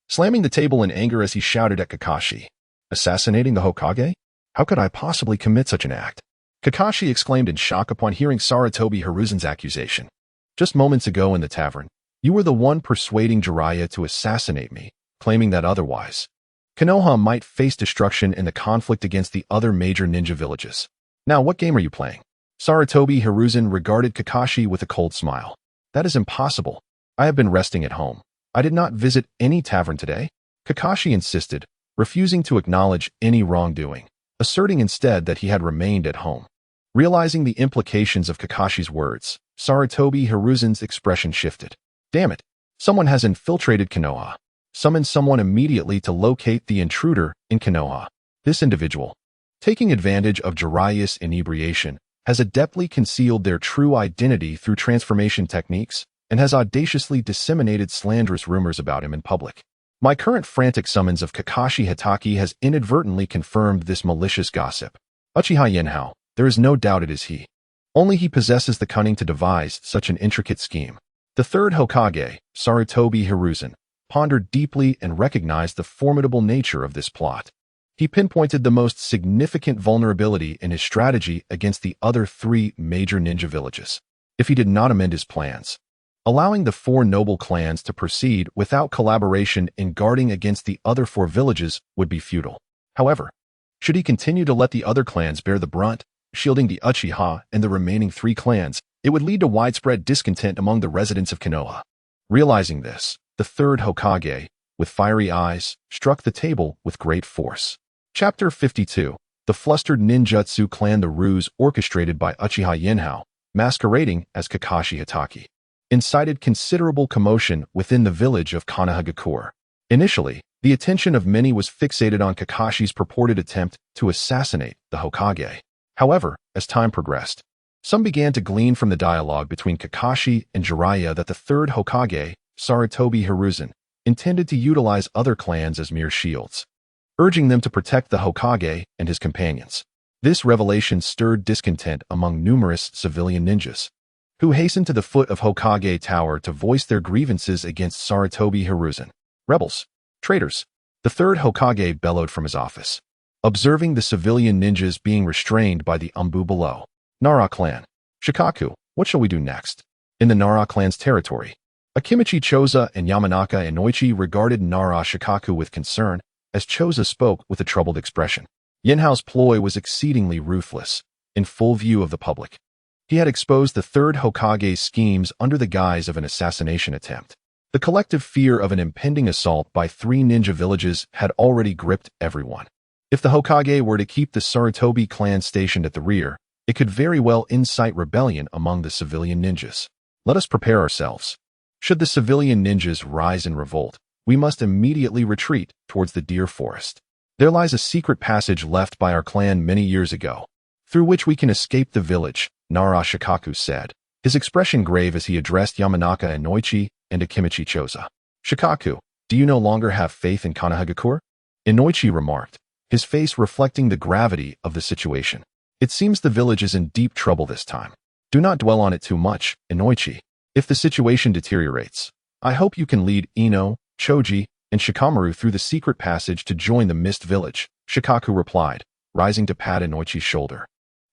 slamming the table in anger as he shouted at Kakashi. Assassinating the Hokage? How could I possibly commit such an act? Kakashi exclaimed in shock upon hearing Sarutobi Hiruzen's accusation. Just moments ago in the tavern, you were the one persuading Jeriah to assassinate me, claiming that otherwise Konoha might face destruction in the conflict against the other major ninja villages. Now what game are you playing? Sarutobi Hiruzen regarded Kakashi with a cold smile. That is impossible. I have been resting at home. I did not visit any tavern today. Kakashi insisted, refusing to acknowledge any wrongdoing, asserting instead that he had remained at home. Realizing the implications of Kakashi's words, Sarutobi Hiruzen's expression shifted. Damn it. Someone has infiltrated Konoha. Summon someone immediately to locate the intruder in Konoha. This individual, taking advantage of Jeriah's inebriation, has adeptly concealed their true identity through transformation techniques and has audaciously disseminated slanderous rumors about him in public. My current frantic summons of Kakashi Hitaki has inadvertently confirmed this malicious gossip. Uchiha Yenhao, there is no doubt it is he. Only he possesses the cunning to devise such an intricate scheme. The third Hokage, Sarutobi Hiruzen, pondered deeply and recognized the formidable nature of this plot. He pinpointed the most significant vulnerability in his strategy against the other three major ninja villages. If he did not amend his plans, allowing the four noble clans to proceed without collaboration in guarding against the other four villages would be futile. However, should he continue to let the other clans bear the brunt, shielding the Uchiha and the remaining three clans, it would lead to widespread discontent among the residents of Konoha. Realizing this, the third Hokage, with fiery eyes, struck the table with great force. Chapter 52. The flustered ninjutsu clan. The ruse orchestrated by Uchiha Yenhao, masquerading as Kakashi Hitaki, incited considerable commotion within the village of Konoha. Initially, the attention of many was fixated on Kakashi's purported attempt to assassinate the Hokage. However, as time progressed, some began to glean from the dialogue between Kakashi and Jeriah that the third Hokage, Sarutobi Hiruzen, intended to utilize other clans as mere shields, urging them to protect the Hokage and his companions. This revelation stirred discontent among numerous civilian ninjas, who hastened to the foot of Hokage Tower to voice their grievances against Sarutobi Hiruzen. Rebels! Traitors! The third Hokage bellowed from his office, observing the civilian ninjas being restrained by the Umbu below. Nara Clan. Shikaku, what shall we do next? In the Nara Clan's territory, Akimichi Choza and Yamanaka Inoichi regarded Nara Shikaku with concern, as Choza spoke with a troubled expression. Yenhao's ploy was exceedingly ruthless, in full view of the public. He had exposed the third Hokage's schemes under the guise of an assassination attempt. The collective fear of an impending assault by three ninja villages had already gripped everyone. If the Hokage were to keep the Sarutobi clan stationed at the rear, it could very well incite rebellion among the civilian ninjas. Let us prepare ourselves. Should the civilian ninjas rise in revolt, we must immediately retreat towards the Deer Forest. There lies a secret passage left by our clan many years ago, through which we can escape the village, Nara Shikaku said, his expression grave as he addressed Yamanaka Inoichi and Akimichi Choza. Shikaku, do you no longer have faith in Konoha? Inoichi remarked, his face reflecting the gravity of the situation. It seems the village is in deep trouble this time. Do not dwell on it too much, Inoichi. If the situation deteriorates, I hope you can lead Ino, Choji, and Shikamaru through the secret passage to join the Mist Village, Shikaku replied, rising to pat Inoichi's shoulder.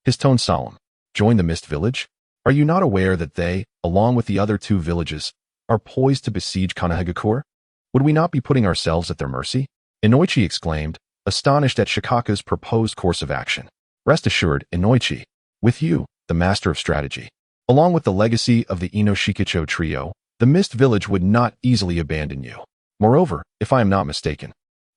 His tone solemn. Join the Mist Village? Are you not aware that they, along with the other two villages, are poised to besiege Konoha? Would we not be putting ourselves at their mercy? Inoichi exclaimed, astonished at Shikaku's proposed course of action. Rest assured, Inoichi, with you, the master of strategy, along with the legacy of the Inoshikicho trio, the Mist Village would not easily abandon you. Moreover, if I am not mistaken,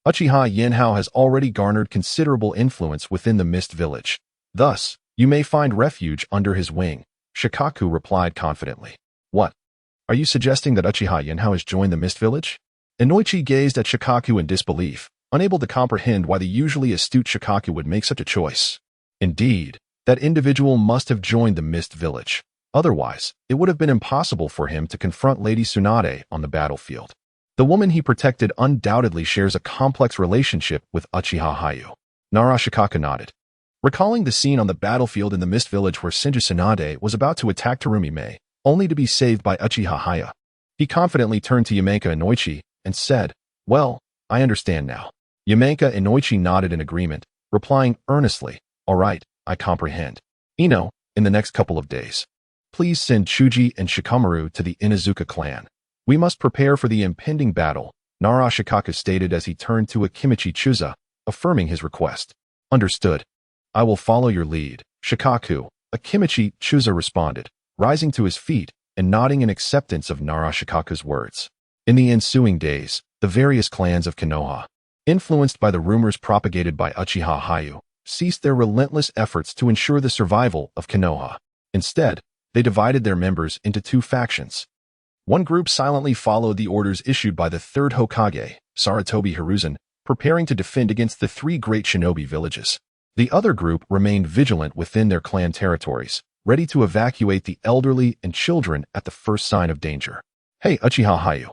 Uchiha Yenhao has already garnered considerable influence within the Mist Village. Thus, you may find refuge under his wing, Shikaku replied confidently. What? Are you suggesting that Uchiha Yenhao has joined the Mist Village? Inoichi gazed at Shikaku in disbelief, unable to comprehend why the usually astute Shikaku would make such a choice. Indeed, that individual must have joined the Mist Village. Otherwise, it would have been impossible for him to confront Lady Tsunade on the battlefield. The woman he protected undoubtedly shares a complex relationship with Uchiha Hayu. Nara Shikaku nodded, recalling the scene on the battlefield in the Mist Village where Shinji Tsunade was about to attack Terumi Mei, only to be saved by Uchiha Hayu. He confidently turned to Yamanaka Inoichi and said, well, I understand now. Yamanaka Inoichi nodded in agreement, replying earnestly, all right, I comprehend. Ino, in the next couple of days, please send Chuji and Shikamaru to the Inuzuka clan. We must prepare for the impending battle, Nara Shikaku stated as he turned to Akimichi Choza, affirming his request. Understood. I will follow your lead, Shikaku, Akimichi Choza responded, rising to his feet and nodding in acceptance of Nara Shikaku's words. In the ensuing days, the various clans of Konoha, influenced by the rumors propagated by Uchiha Hayu, ceased their relentless efforts to ensure the survival of Konoha. Instead, they divided their members into two factions. One group silently followed the orders issued by the third Hokage, Sarutobi Hiruzen, preparing to defend against the three great shinobi villages. The other group remained vigilant within their clan territories, ready to evacuate the elderly and children at the first sign of danger. Hey, Uchiha Hayu.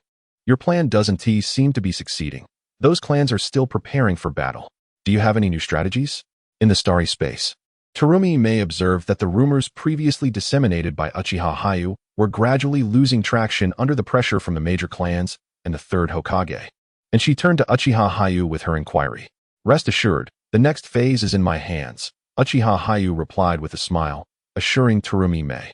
Your plan doesn't seem to be succeeding. Those clans are still preparing for battle. Do you have any new strategies? In the starry space, Terumi may observe that the rumors previously disseminated by Uchiha Hayu were gradually losing traction under the pressure from the major clans and the third Hokage. And she turned to Uchiha Hayu with her inquiry. Rest assured, the next phase is in my hands, Uchiha Hayu replied with a smile, assuring Terumi May.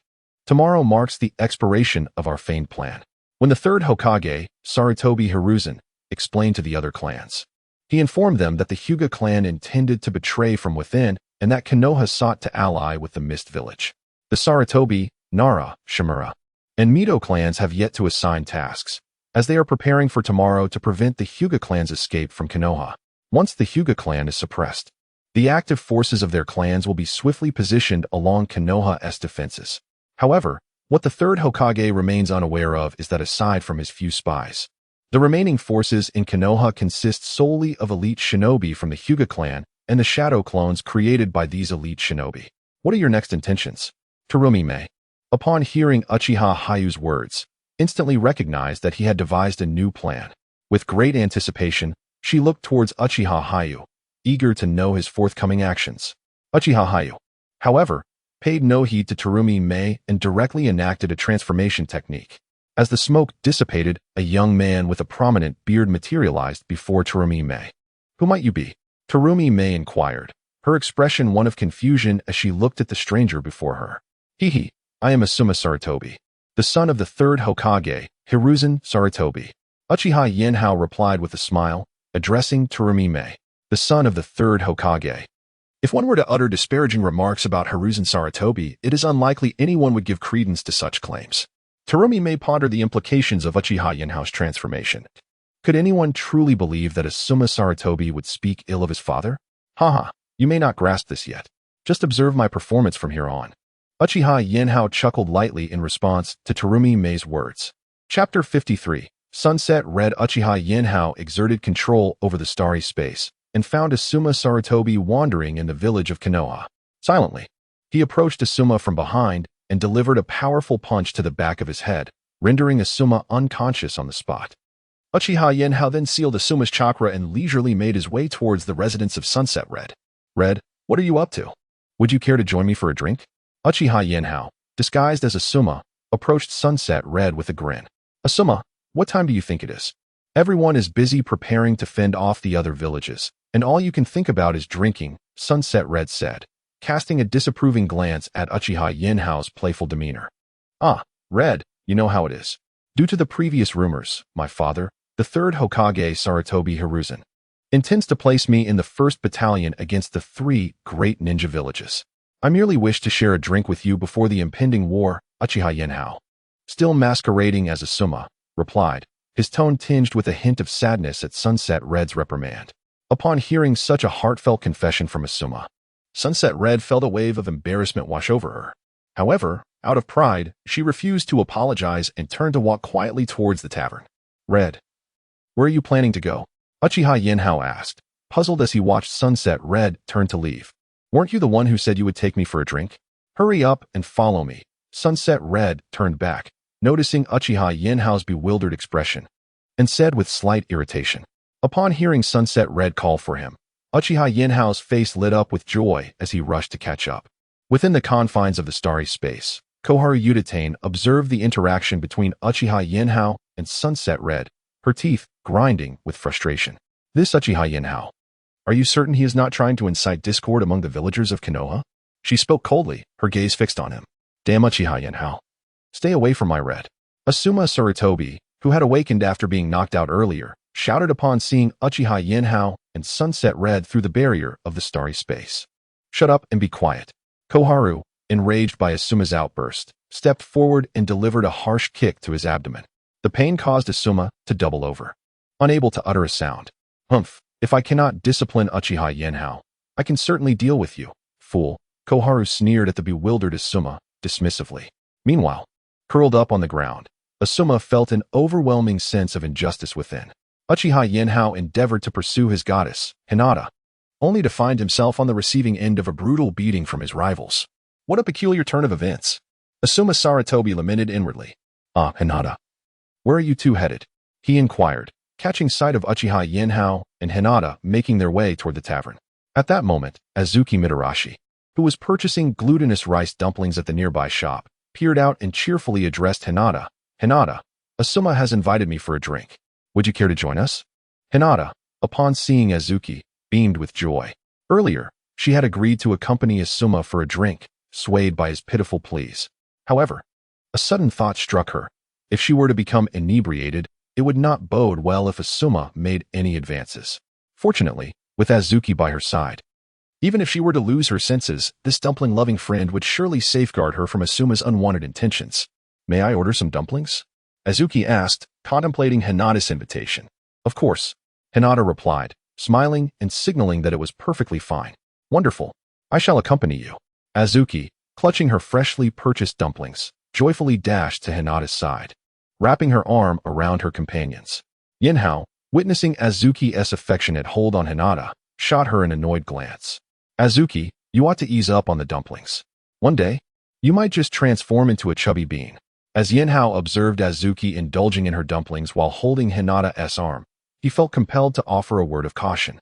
Tomorrow marks the expiration of our feigned plan. When the third Hokage, Sarutobi Hiruzen, explained to the other clans, he informed them that the Hyuga clan intended to betray from within and that Konoha sought to ally with the Mist Village. The Sarutobi, Nara, Shimura, and Mito clans have yet to assign tasks, as they are preparing for tomorrow to prevent the Hyuga clan's escape from Konoha. Once the Hyuga clan is suppressed, the active forces of their clans will be swiftly positioned along Konoha's defenses. However, what the third Hokage remains unaware of is that aside from his few spies, the remaining forces in Konoha consist solely of elite shinobi from the Hyuga clan and the shadow clones created by these elite shinobi. What are your next intentions? Terumi May, upon hearing Uchiha Hayu's words, instantly recognized that he had devised a new plan. With great anticipation, she looked towards Uchiha Hayu, eager to know his forthcoming actions. Uchiha Hayu, however, paid no heed to Terumi May and directly enacted a transformation technique. As the smoke dissipated, a young man with a prominent beard materialized before Terumi May. Who might you be? Terumi May inquired, her expression one of confusion as she looked at the stranger before her. Hehe, I am Asuma Sarutobi, the son of the third Hokage, Hiruzen Sarutobi. Uchiha Yenhao replied with a smile, addressing Terumi May, the son of the third Hokage. If one were to utter disparaging remarks about Hiruzen Sarutobi, it is unlikely anyone would give credence to such claims. Terumi May pondered the implications of Uchiha Yenhao's transformation. Could anyone truly believe that Asuma Sarutobi would speak ill of his father? Haha, you may not grasp this yet. Just observe my performance from here on. Uchiha Yenhao chuckled lightly in response to Terumi May's words. Chapter 53. Sunset Red. Uchiha Yenhao exerted control over the starry space and found Asuma Sarutobi wandering in the village of Konoha. Silently, he approached Asuma from behind and delivered a powerful punch to the back of his head, rendering Asuma unconscious on the spot. Uchiha Yenhao then sealed Asuma's chakra and leisurely made his way towards the residence of Sunset Red. Red, what are you up to? Would you care to join me for a drink? Uchiha Yenhao, disguised as Asuma, approached Sunset Red with a grin. Asuma, what time do you think it is? Everyone is busy preparing to fend off the other villages, and all you can think about is drinking, Sunset Red said, casting a disapproving glance at Uchiha Yenhao's playful demeanor. Ah, Red, you know how it is. Due to the previous rumors, my father, the third Hokage Sarutobi Hiruzen, intends to place me in the 1st Battalion against the 3 great ninja villages. I merely wish to share a drink with you before the impending war, Uchiha Yenhao, still masquerading as Asuma, replied, his tone tinged with a hint of sadness at Sunset Red's reprimand. Upon hearing such a heartfelt confession from Asuma, Sunset Red felt a wave of embarrassment wash over her. However, out of pride, she refused to apologize and turned to walk quietly towards the tavern. Red, where are you planning to go? Uchiha Yenhao asked, puzzled as he watched Sunset Red turn to leave. Weren't you the one who said you would take me for a drink? Hurry up and follow me. Sunset Red turned back, noticing Uchiha Yenhao's bewildered expression, and said with slight irritation. Upon hearing Sunset Red call for him, Uchiha Yenhao's face lit up with joy as he rushed to catch up. Within the confines of the starry space, Koharu Utatane observed the interaction between Uchiha Yenhao and Sunset Red, her teeth grinding with frustration. This Uchiha Yenhao. Are you certain he is not trying to incite discord among the villagers of Konoha? She spoke coldly, her gaze fixed on him. Damn Uchiha Yenhao. Stay away from my Red. Asuma Sarutobi, who had awakened after being knocked out earlier, shouted upon seeing Uchiha Yenhao and Sunset Red through the barrier of the starry space. Shut up and be quiet. Koharu, enraged by Asuma's outburst, stepped forward and delivered a harsh kick to his abdomen. The pain caused Asuma to double over, unable to utter a sound. Humph, if I cannot discipline Uchiha Yenhao, I can certainly deal with you, fool. Koharu sneered at the bewildered Asuma, dismissively. Meanwhile, curled up on the ground, Asuma felt an overwhelming sense of injustice within. Uchiha Yenhao endeavored to pursue his goddess, Hinata, only to find himself on the receiving end of a brutal beating from his rivals. What a peculiar turn of events. Asuma Sarutobi lamented inwardly. Ah, Hinata. Where are you two headed? he inquired, catching sight of Uchiha Yenhao and Hinata making their way toward the tavern. At that moment, Azuki Mitarashi, who was purchasing glutinous rice dumplings at the nearby shop, peered out and cheerfully addressed Hinata. Hinata, Asuma has invited me for a drink. Would you care to join us? Hinata, upon seeing Azuki, beamed with joy. Earlier, she had agreed to accompany Asuma for a drink, swayed by his pitiful pleas. However, a sudden thought struck her. If she were to become inebriated, it would not bode well if Asuma made any advances. Fortunately, with Azuki by her side, even if she were to lose her senses, this dumpling-loving friend would surely safeguard her from Asuma's unwanted intentions. May I order some dumplings? Azuki asked, contemplating Hinata's invitation. Of course, Hinata replied, smiling and signaling that it was perfectly fine. Wonderful. I shall accompany you. Azuki, clutching her freshly purchased dumplings, joyfully dashed to Hinata's side, wrapping her arm around her companions. Yenhao, witnessing Azuki's affectionate hold on Hinata, shot her an annoyed glance. Azuki, you ought to ease up on the dumplings. One day, you might just transform into a chubby bean. As Yenhao observed Azuki indulging in her dumplings while holding Hinata's arm, he felt compelled to offer a word of caution,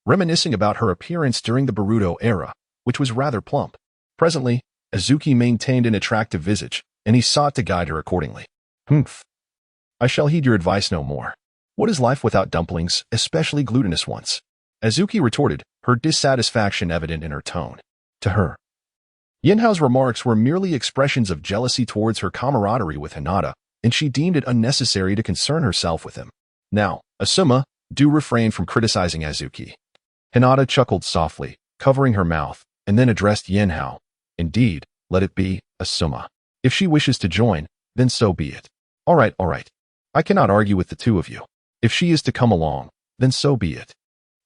reminiscing about her appearance during the Boruto era, which was rather plump. Presently, Azuki maintained an attractive visage, and he sought to guide her accordingly. Humph. I shall heed your advice no more. What is life without dumplings, especially glutinous ones? Azuki retorted, her dissatisfaction evident in her tone. To her, Yenhao's remarks were merely expressions of jealousy towards her camaraderie with Hinata, and she deemed it unnecessary to concern herself with him. Now, Asuma, do refrain from criticizing Azuki. Hinata chuckled softly, covering her mouth, and then addressed Yenhao. Indeed, let it be, Asuma. If she wishes to join, then so be it. All right. I cannot argue with the two of you. If she is to come along, then so be it.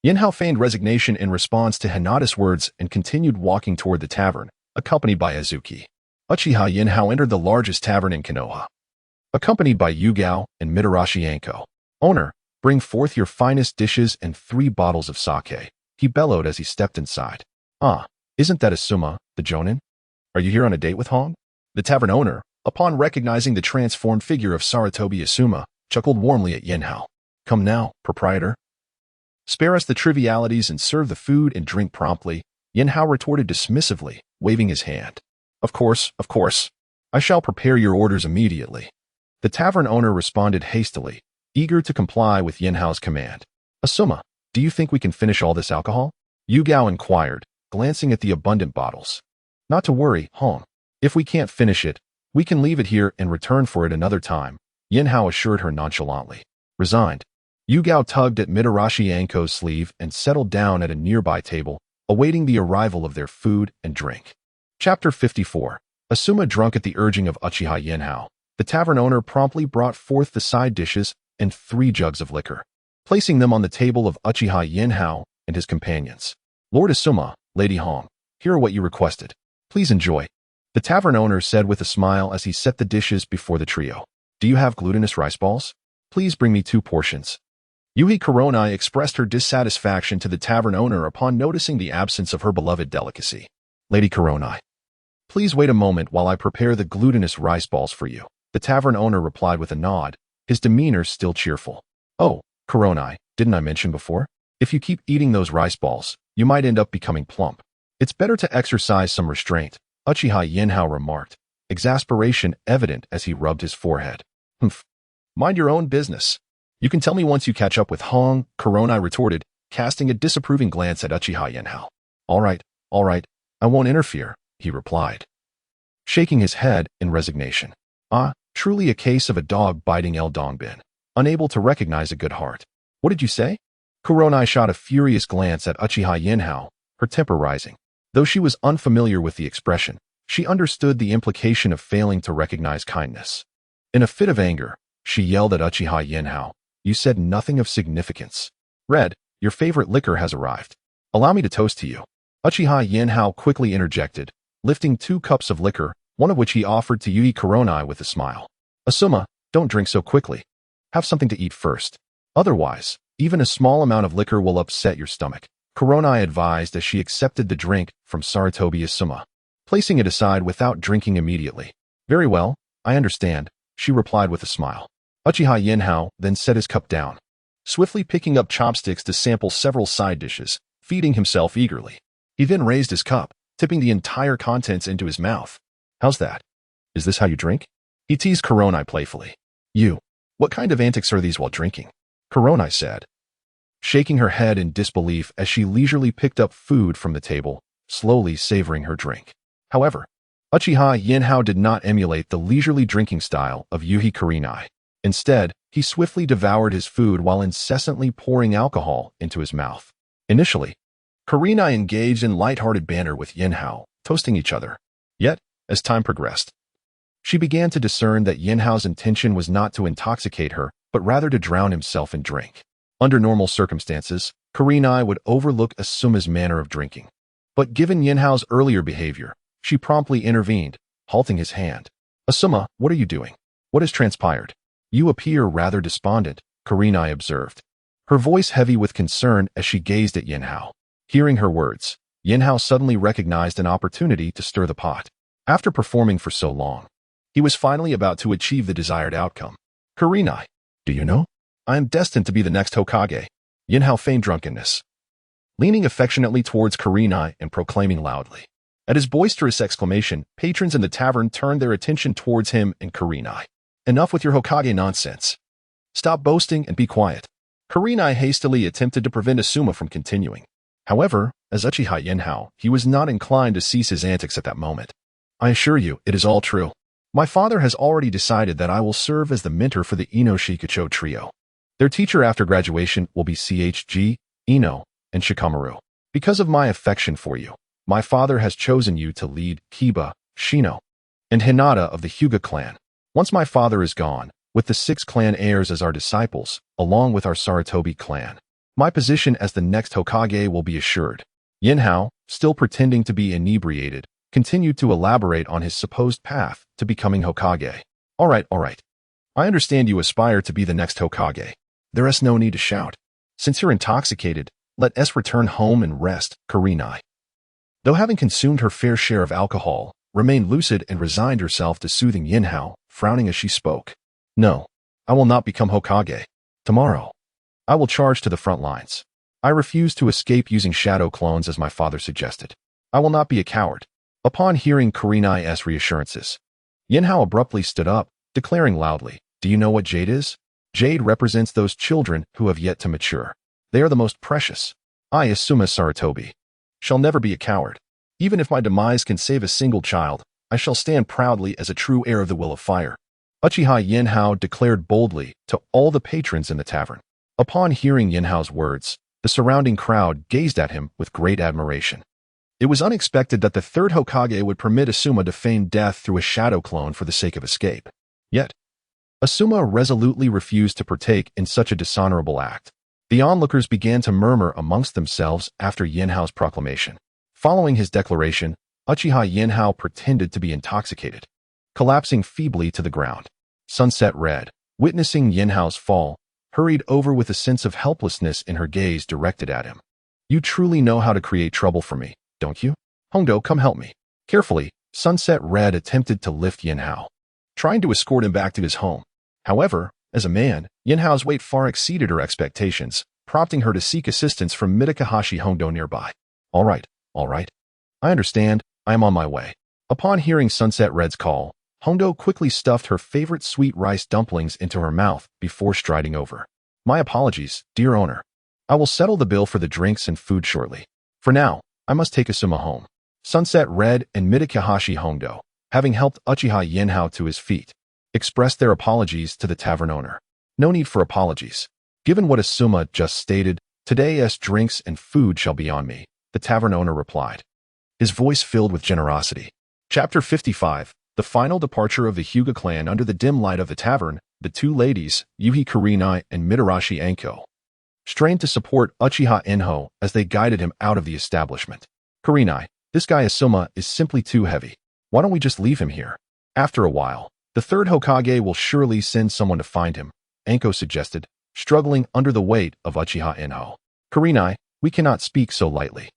Yenhao feigned resignation in response to Hinata's words and continued walking toward the tavern, accompanied by Azuki. Uchiha Yenhao entered the largest tavern in Konoha, accompanied by Yugao and Mitarashi Anko. Owner, bring forth your finest dishes and 3 bottles of sake, he bellowed as he stepped inside. Ah, isn't that Asuma, the jonin? Are you here on a date with Hong? The tavern owner, upon recognizing the transformed figure of Sarutobi Asuma, chuckled warmly at Yenhao. Come now, proprietor. Spare us the trivialities and serve the food and drink promptly, Yenhao retorted dismissively, waving his hand. Of course. I shall prepare your orders immediately. The tavern owner responded hastily, eager to comply with Yenhao's command. Asuma, do you think we can finish all this alcohol? Yugao inquired, glancing at the abundant bottles. Not to worry, Hong. If we can't finish it, we can leave it here and return for it another time, Yenhao assured her nonchalantly. Resigned, Yugao tugged at Mitarashi Anko's sleeve and settled down at a nearby table, awaiting the arrival of their food and drink. Chapter 54. Asuma drunk at the urging of Uchiha Yenhao, the tavern owner promptly brought forth the side dishes and 3 jugs of liquor, placing them on the table of Uchiha Yenhao and his companions. Lord Asuma, Lady Hong, here are what you requested. Please enjoy, the tavern owner said with a smile as he set the dishes before the trio. Do you have glutinous rice balls? Please bring me 2 portions. Yui Koronai expressed her dissatisfaction to the tavern owner upon noticing the absence of her beloved delicacy. Lady Koronai, please wait a moment while I prepare the glutinous rice balls for you, the tavern owner replied with a nod, his demeanor still cheerful. Oh, Koronai, didn't I mention before? If you keep eating those rice balls, you might end up becoming plump. It's better to exercise some restraint, Uchiha Yenhao remarked, exasperation evident as he rubbed his forehead. Humph. Mind your own business. You can tell me once you catch up with Hong, Koronai retorted, casting a disapproving glance at Uchiha Yenhao. All right, I won't interfere, he replied, shaking his head in resignation. Ah, truly a case of a dog biting El Dongbin, unable to recognize a good heart. What did you say? Koronai shot a furious glance at Uchiha Yenhao, her temper rising. Though she was unfamiliar with the expression, she understood the implication of failing to recognize kindness. In a fit of anger, she yelled at Uchiha Yenhao. You said nothing of significance. Red, your favorite liquor has arrived. Allow me to toast to you. Uchiha Yenhao quickly interjected, lifting 2 cups of liquor, one of which he offered to Yui Koronai with a smile. Asuma, don't drink so quickly. Have something to eat first. Otherwise, even a small amount of liquor will upset your stomach, Koronai advised as she accepted the drink from Sarutobi Asuma, placing it aside without drinking immediately. Very well, I understand, she replied with a smile. Uchiha Yenhao then set his cup down, swiftly picking up chopsticks to sample several side dishes, feeding himself eagerly. He then raised his cup, tipping the entire contents into his mouth. How's that? Is this how you drink? He teased Kuronai playfully. What kind of antics are these while drinking? Kuronai said, shaking her head in disbelief as she leisurely picked up food from the table, slowly savoring her drink. However, Uchiha Yenhao did not emulate the leisurely drinking style of Yuhi Kurenai. Instead, he swiftly devoured his food while incessantly pouring alcohol into his mouth. Initially, Kurenai engaged in light-hearted banter with Yenhao, toasting each other. Yet, as time progressed, she began to discern that Yenhao's intention was not to intoxicate her, but rather to drown himself in drink. Under normal circumstances, Kurenai would overlook Asuma's manner of drinking. But given Yenhao's earlier behavior, she promptly intervened, halting his hand. Asuma, what are you doing? What has transpired? You appear rather despondent, Kurenai observed, her voice heavy with concern as she gazed at Yenhao. Hearing her words, Yenhao suddenly recognized an opportunity to stir the pot. After performing for so long, he was finally about to achieve the desired outcome. Kurenai, do you know? I am destined to be the next Hokage. Yenhao feigned drunkenness, leaning affectionately towards Kurenai and proclaiming loudly. At his boisterous exclamation, patrons in the tavern turned their attention towards him and Kurenai. Enough with your Hokage nonsense. Stop boasting and be quiet. Kurenai hastily attempted to prevent Asuma from continuing. However, as Uchiha Yenhao, he was not inclined to cease his antics at that moment. I assure you, it is all true. My father has already decided that I will serve as the mentor for the Ino Shikacho trio. Their teacher after graduation will be CHG, Ino, and Shikamaru. Because of my affection for you, my father has chosen you to lead Kiba, Shino, and Hinata of the Hyuga clan. Once my father is gone, with the 6 clan heirs as our disciples, along with our Sarutobi clan, my position as the next Hokage will be assured. Yenhao, still pretending to be inebriated, continued to elaborate on his supposed path to becoming Hokage. All right. I understand you aspire to be the next Hokage. There is no need to shout. Since you're intoxicated, let us return home and rest, Kurenai. Though having consumed her fair share of alcohol, remained lucid and resigned herself to soothing Yenhao, frowning as she spoke. No, I will not become Hokage. Tomorrow, I will charge to the front lines. I refuse to escape using shadow clones as my father suggested. I will not be a coward. Upon hearing Kurenai's reassurances, Yenhao abruptly stood up, declaring loudly, do you know what jade is? Jade represents those children who have yet to mature. They are the most precious. I, Asuma Sarutobi, shall never be a coward. Even if my demise can save a single child, I shall stand proudly as a true heir of the Will of Fire. Uchiha Yenhao declared boldly to all the patrons in the tavern. Upon hearing Yenhao's words, the surrounding crowd gazed at him with great admiration. It was unexpected that the 3rd Hokage would permit Asuma to feign death through a shadow clone for the sake of escape. Yet, Asuma resolutely refused to partake in such a dishonorable act. The onlookers began to murmur amongst themselves after Yenhao's proclamation. Following his declaration, Uchiha Yenhao pretended to be intoxicated, collapsing feebly to the ground. Sunset Red, witnessing Yenhao's fall, hurried over with a sense of helplessness in her gaze directed at him. You truly know how to create trouble for me, don't you? Hongdo, come help me. Carefully, Sunset Red attempted to lift Yenhao, trying to escort him back to his home. However, as a man, Yenhao's weight far exceeded her expectations, prompting her to seek assistance from Mitakahashi Hongdo nearby. All right. I understand. I am on my way. Upon hearing Sunset Red's call, Hongdo quickly stuffed her favorite sweet rice dumplings into her mouth before striding over. My apologies, dear owner. I will settle the bill for the drinks and food shortly. For now, I must take Asuma home. Sunset Red and Mitakahashi Hongdo, having helped Uchiha Yenhao to his feet, expressed their apologies to the tavern owner. No need for apologies. Given what Asuma just stated, today's drinks and food shall be on me, the tavern owner replied, his voice filled with generosity. Chapter 55, the final departure of the Hyuga clan under the dim light of the tavern, the 2 ladies, Yuhi Kurenai and Mitarashi Anko, strained to support Uchiha Enho as they guided him out of the establishment. Kurenai, this guy Asuma is simply too heavy. Why don't we just leave him here? After a while, the 3rd Hokage will surely send someone to find him, Anko suggested, struggling under the weight of Uchiha Enho. Kurenai, we cannot speak so lightly.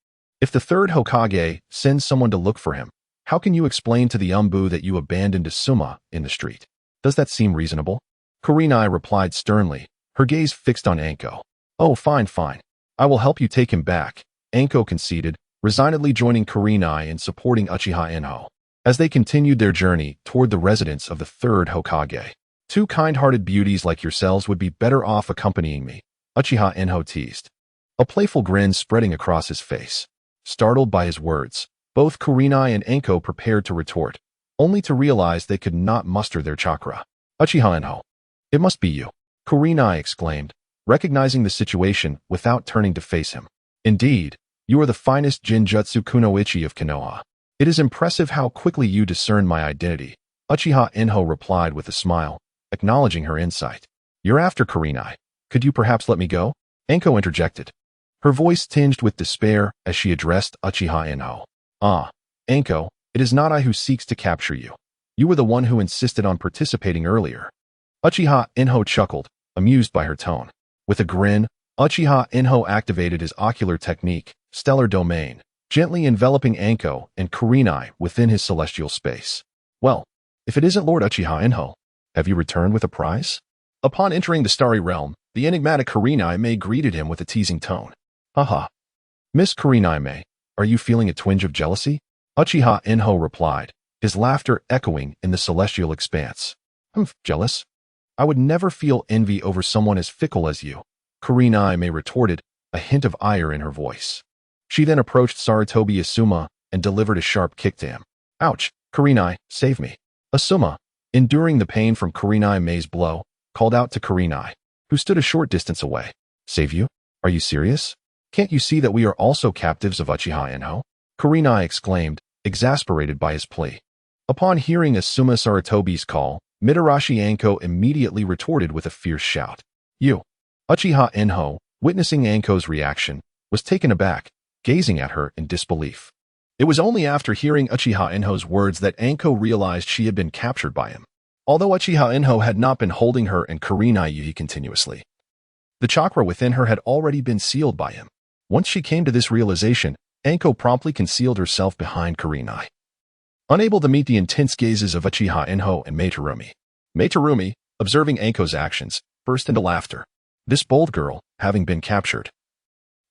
If the 3rd Hokage sends someone to look for him, how can you explain to the Umbu that you abandoned Asuma in the street? Does that seem reasonable? Kurenai replied sternly, her gaze fixed on Anko. Oh, fine, fine. I will help you take him back, Anko conceded, resignedly joining Kurenai in supporting Uchiha Inho. As they continued their journey toward the residence of the third Hokage. Two kind-hearted beauties like yourselves would be better off accompanying me, Uchiha Inho teased. A playful grin spreading across his face. Startled by his words, both Kurenai and Anko prepared to retort, only to realize they could not muster their chakra. Uchiha Inho. It must be you, Kurenai exclaimed, recognizing the situation without turning to face him. Indeed, you are the finest Jinjutsu kunoichi of Konoha. It is impressive how quickly you discern my identity, Uchiha Inho replied with a smile, acknowledging her insight. You're after Kurenai. Could you perhaps let me go? Anko interjected, her voice tinged with despair as she addressed Uchiha Inho. Ah, Anko, it is not I who seeks to capture you. You were the one who insisted on participating earlier. Uchiha Inho chuckled, amused by her tone. With a grin, Uchiha Inho activated his ocular technique, Stellar Domain, gently enveloping Anko and Kurenai within his celestial space. Well, if it isn't Lord Uchiha Inho, have you returned with a prize? Upon entering the starry realm, the enigmatic Kurenai greeted him with a teasing tone. Haha. Miss Kurenai, are you feeling a twinge of jealousy? Uchiha Inho replied, his laughter echoing in the celestial expanse. I'm jealous. I would never feel envy over someone as fickle as you, Kurenai retorted, a hint of ire in her voice. She then approached Sarutobi Asuma and delivered a sharp kick to him. Ouch, Kurenai, save me. Asuma, enduring the pain from Kurenai's blow, called out to Kurenai, who stood a short distance away. Save you? Are you serious? Can't you see that we are also captives of Uchiha Inho? Kurenai exclaimed, exasperated by his plea. Upon hearing Asuma Sarutobi's call, Mitarashi Anko immediately retorted with a fierce shout. You! Uchiha Inho, witnessing Anko's reaction, was taken aback, gazing at her in disbelief. It was only after hearing Uchiha Inho's words that Anko realized she had been captured by him. Although Uchiha Inho had not been holding her and Kurenai continuously, the chakra within her had already been sealed by him. Once she came to this realization, Anko promptly concealed herself behind Kurenai. Unable to meet the intense gazes of Uchiha Inho and Meiterumi, observing Anko's actions, burst into laughter. This bold girl, having been captured,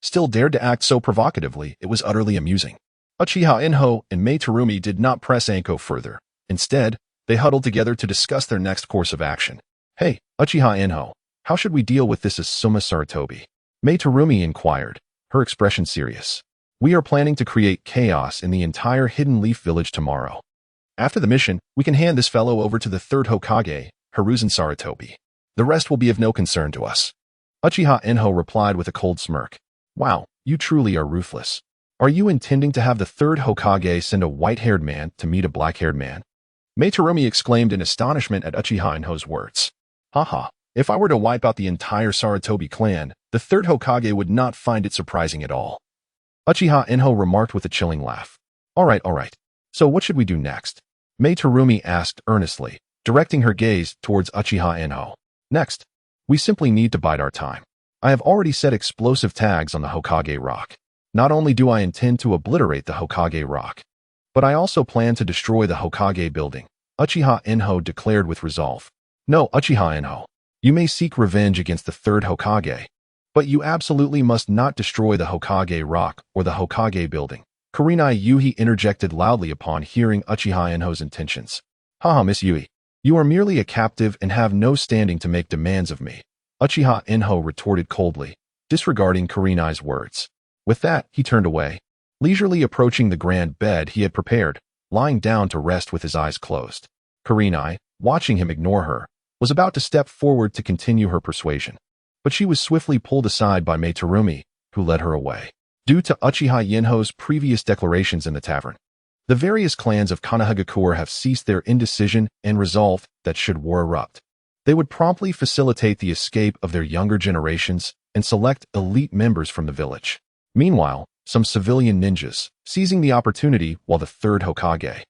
still dared to act so provocatively, it was utterly amusing. Uchiha Inho and Meiterumi did not press Anko further. Instead, they huddled together to discuss their next course of action. Hey, Uchiha Inho, how should we deal with this Asuma Sarutobi? Meiterumi inquired, her expression serious. We are planning to create chaos in the entire Hidden Leaf Village tomorrow. After the mission, we can hand this fellow over to the third Hokage, Hiruzen Sarutobi. The rest will be of no concern to us. Uchiha Inho replied with a cold smirk. Wow, you truly are ruthless. Are you intending to have the third Hokage send a white-haired man to meet a black-haired man? Meiterumi exclaimed in astonishment at Uchiha Inho's words. Haha, if I were to wipe out the entire Sarutobi clan, the third Hokage would not find it surprising at all. Uchiha Inho remarked with a chilling laugh. All right. So what should we do next? Meiterumi asked earnestly, directing her gaze towards Uchiha Inho. Next, we simply need to bide our time. I have already set explosive tags on the Hokage Rock. Not only do I intend to obliterate the Hokage Rock, but I also plan to destroy the Hokage building, Uchiha Inho declared with resolve. No, Uchiha Inho, you may seek revenge against the third Hokage, but you absolutely must not destroy the Hokage Rock or the Hokage building. Kurenai Yuhi interjected loudly upon hearing Uchiha Inho's intentions. Haha, Miss Yui, you are merely a captive and have no standing to make demands of me, Uchiha Inho retorted coldly, disregarding Kurenai's words. With that, he turned away, leisurely approaching the grand bed he had prepared, lying down to rest with his eyes closed. Kurenai, watching him ignore her, was about to step forward to continue her persuasion, but she was swiftly pulled aside by Meiterumi, who led her away. Due to Uchiha Inho's previous declarations in the tavern, the various clans of Konoha have ceased their indecision and resolved that should war erupt, they would promptly facilitate the escape of their younger generations and select elite members from the village. Meanwhile, some civilian ninjas, seizing the opportunity while the third Hokage,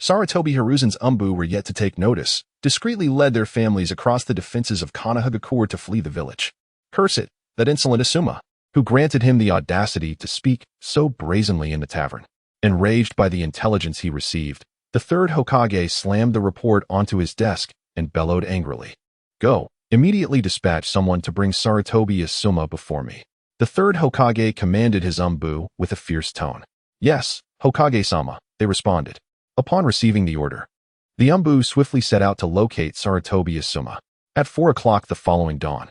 Sarutobi Hiruzen's Umbu were yet to take notice, discreetly led their families across the defenses of Konoha to flee the village. Curse it, that insolent Asuma, who granted him the audacity to speak so brazenly in the tavern. Enraged by the intelligence he received, the third Hokage slammed the report onto his desk and bellowed angrily. Go, immediately dispatch someone to bring Sarutobi Asuma before me. The third Hokage commanded his with a fierce tone. Yes, Hokage-sama, they responded. Upon receiving the order, the swiftly set out to locate Sarutobi Asuma. At 4 o'clock the following dawn,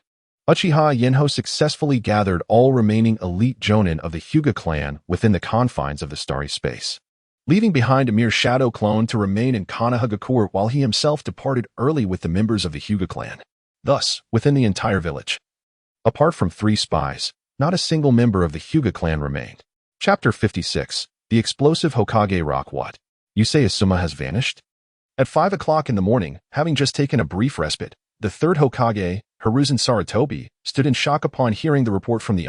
Uchiha Yenho successfully gathered all remaining elite jonin of the Hyuga clan within the confines of the starry space, leaving behind a mere shadow clone to remain in Konoha while he himself departed early with the members of the Hyuga clan. Thus, within the entire village, apart from 3 spies, not a single member of the Hyuga clan remained. Chapter 56. The Explosive Hokage Rock. What? You say Asuma has vanished? At 5 o'clock in the morning, having just taken a brief respite, the third Hokage, Hiruzen Sarutobi, stood in shock upon hearing the report from the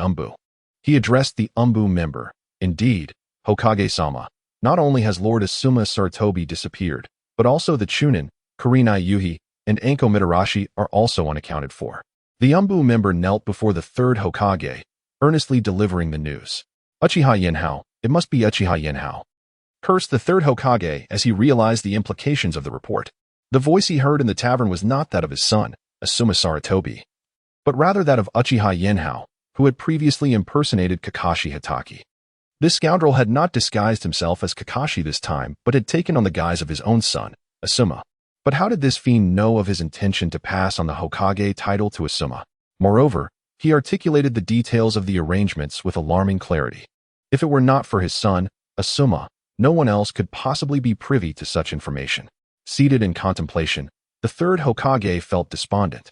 He addressed the member. Indeed, Hokage-sama, not only has Lord Asuma Sarutobi disappeared, but also the Chunin, Kurenai Yuhi, and Anko Mitarashi are also unaccounted for. The member knelt before the third Hokage, earnestly delivering the news. Uchiha Yenhao, it must be Uchiha Yenhao, cursed the third Hokage as he realized the implications of the report. The voice he heard in the tavern was not that of his son, Asuma Sarutobi, but rather that of Uchiha Yenhao, who had previously impersonated Kakashi Hatake. This scoundrel had not disguised himself as Kakashi this time, but had taken on the guise of his own son, Asuma. But how did this fiend know of his intention to pass on the Hokage title to Asuma? Moreover, he articulated the details of the arrangements with alarming clarity. If it were not for his son, Asuma, no one else could possibly be privy to such information. Seated in contemplation, the third Hokage felt despondent,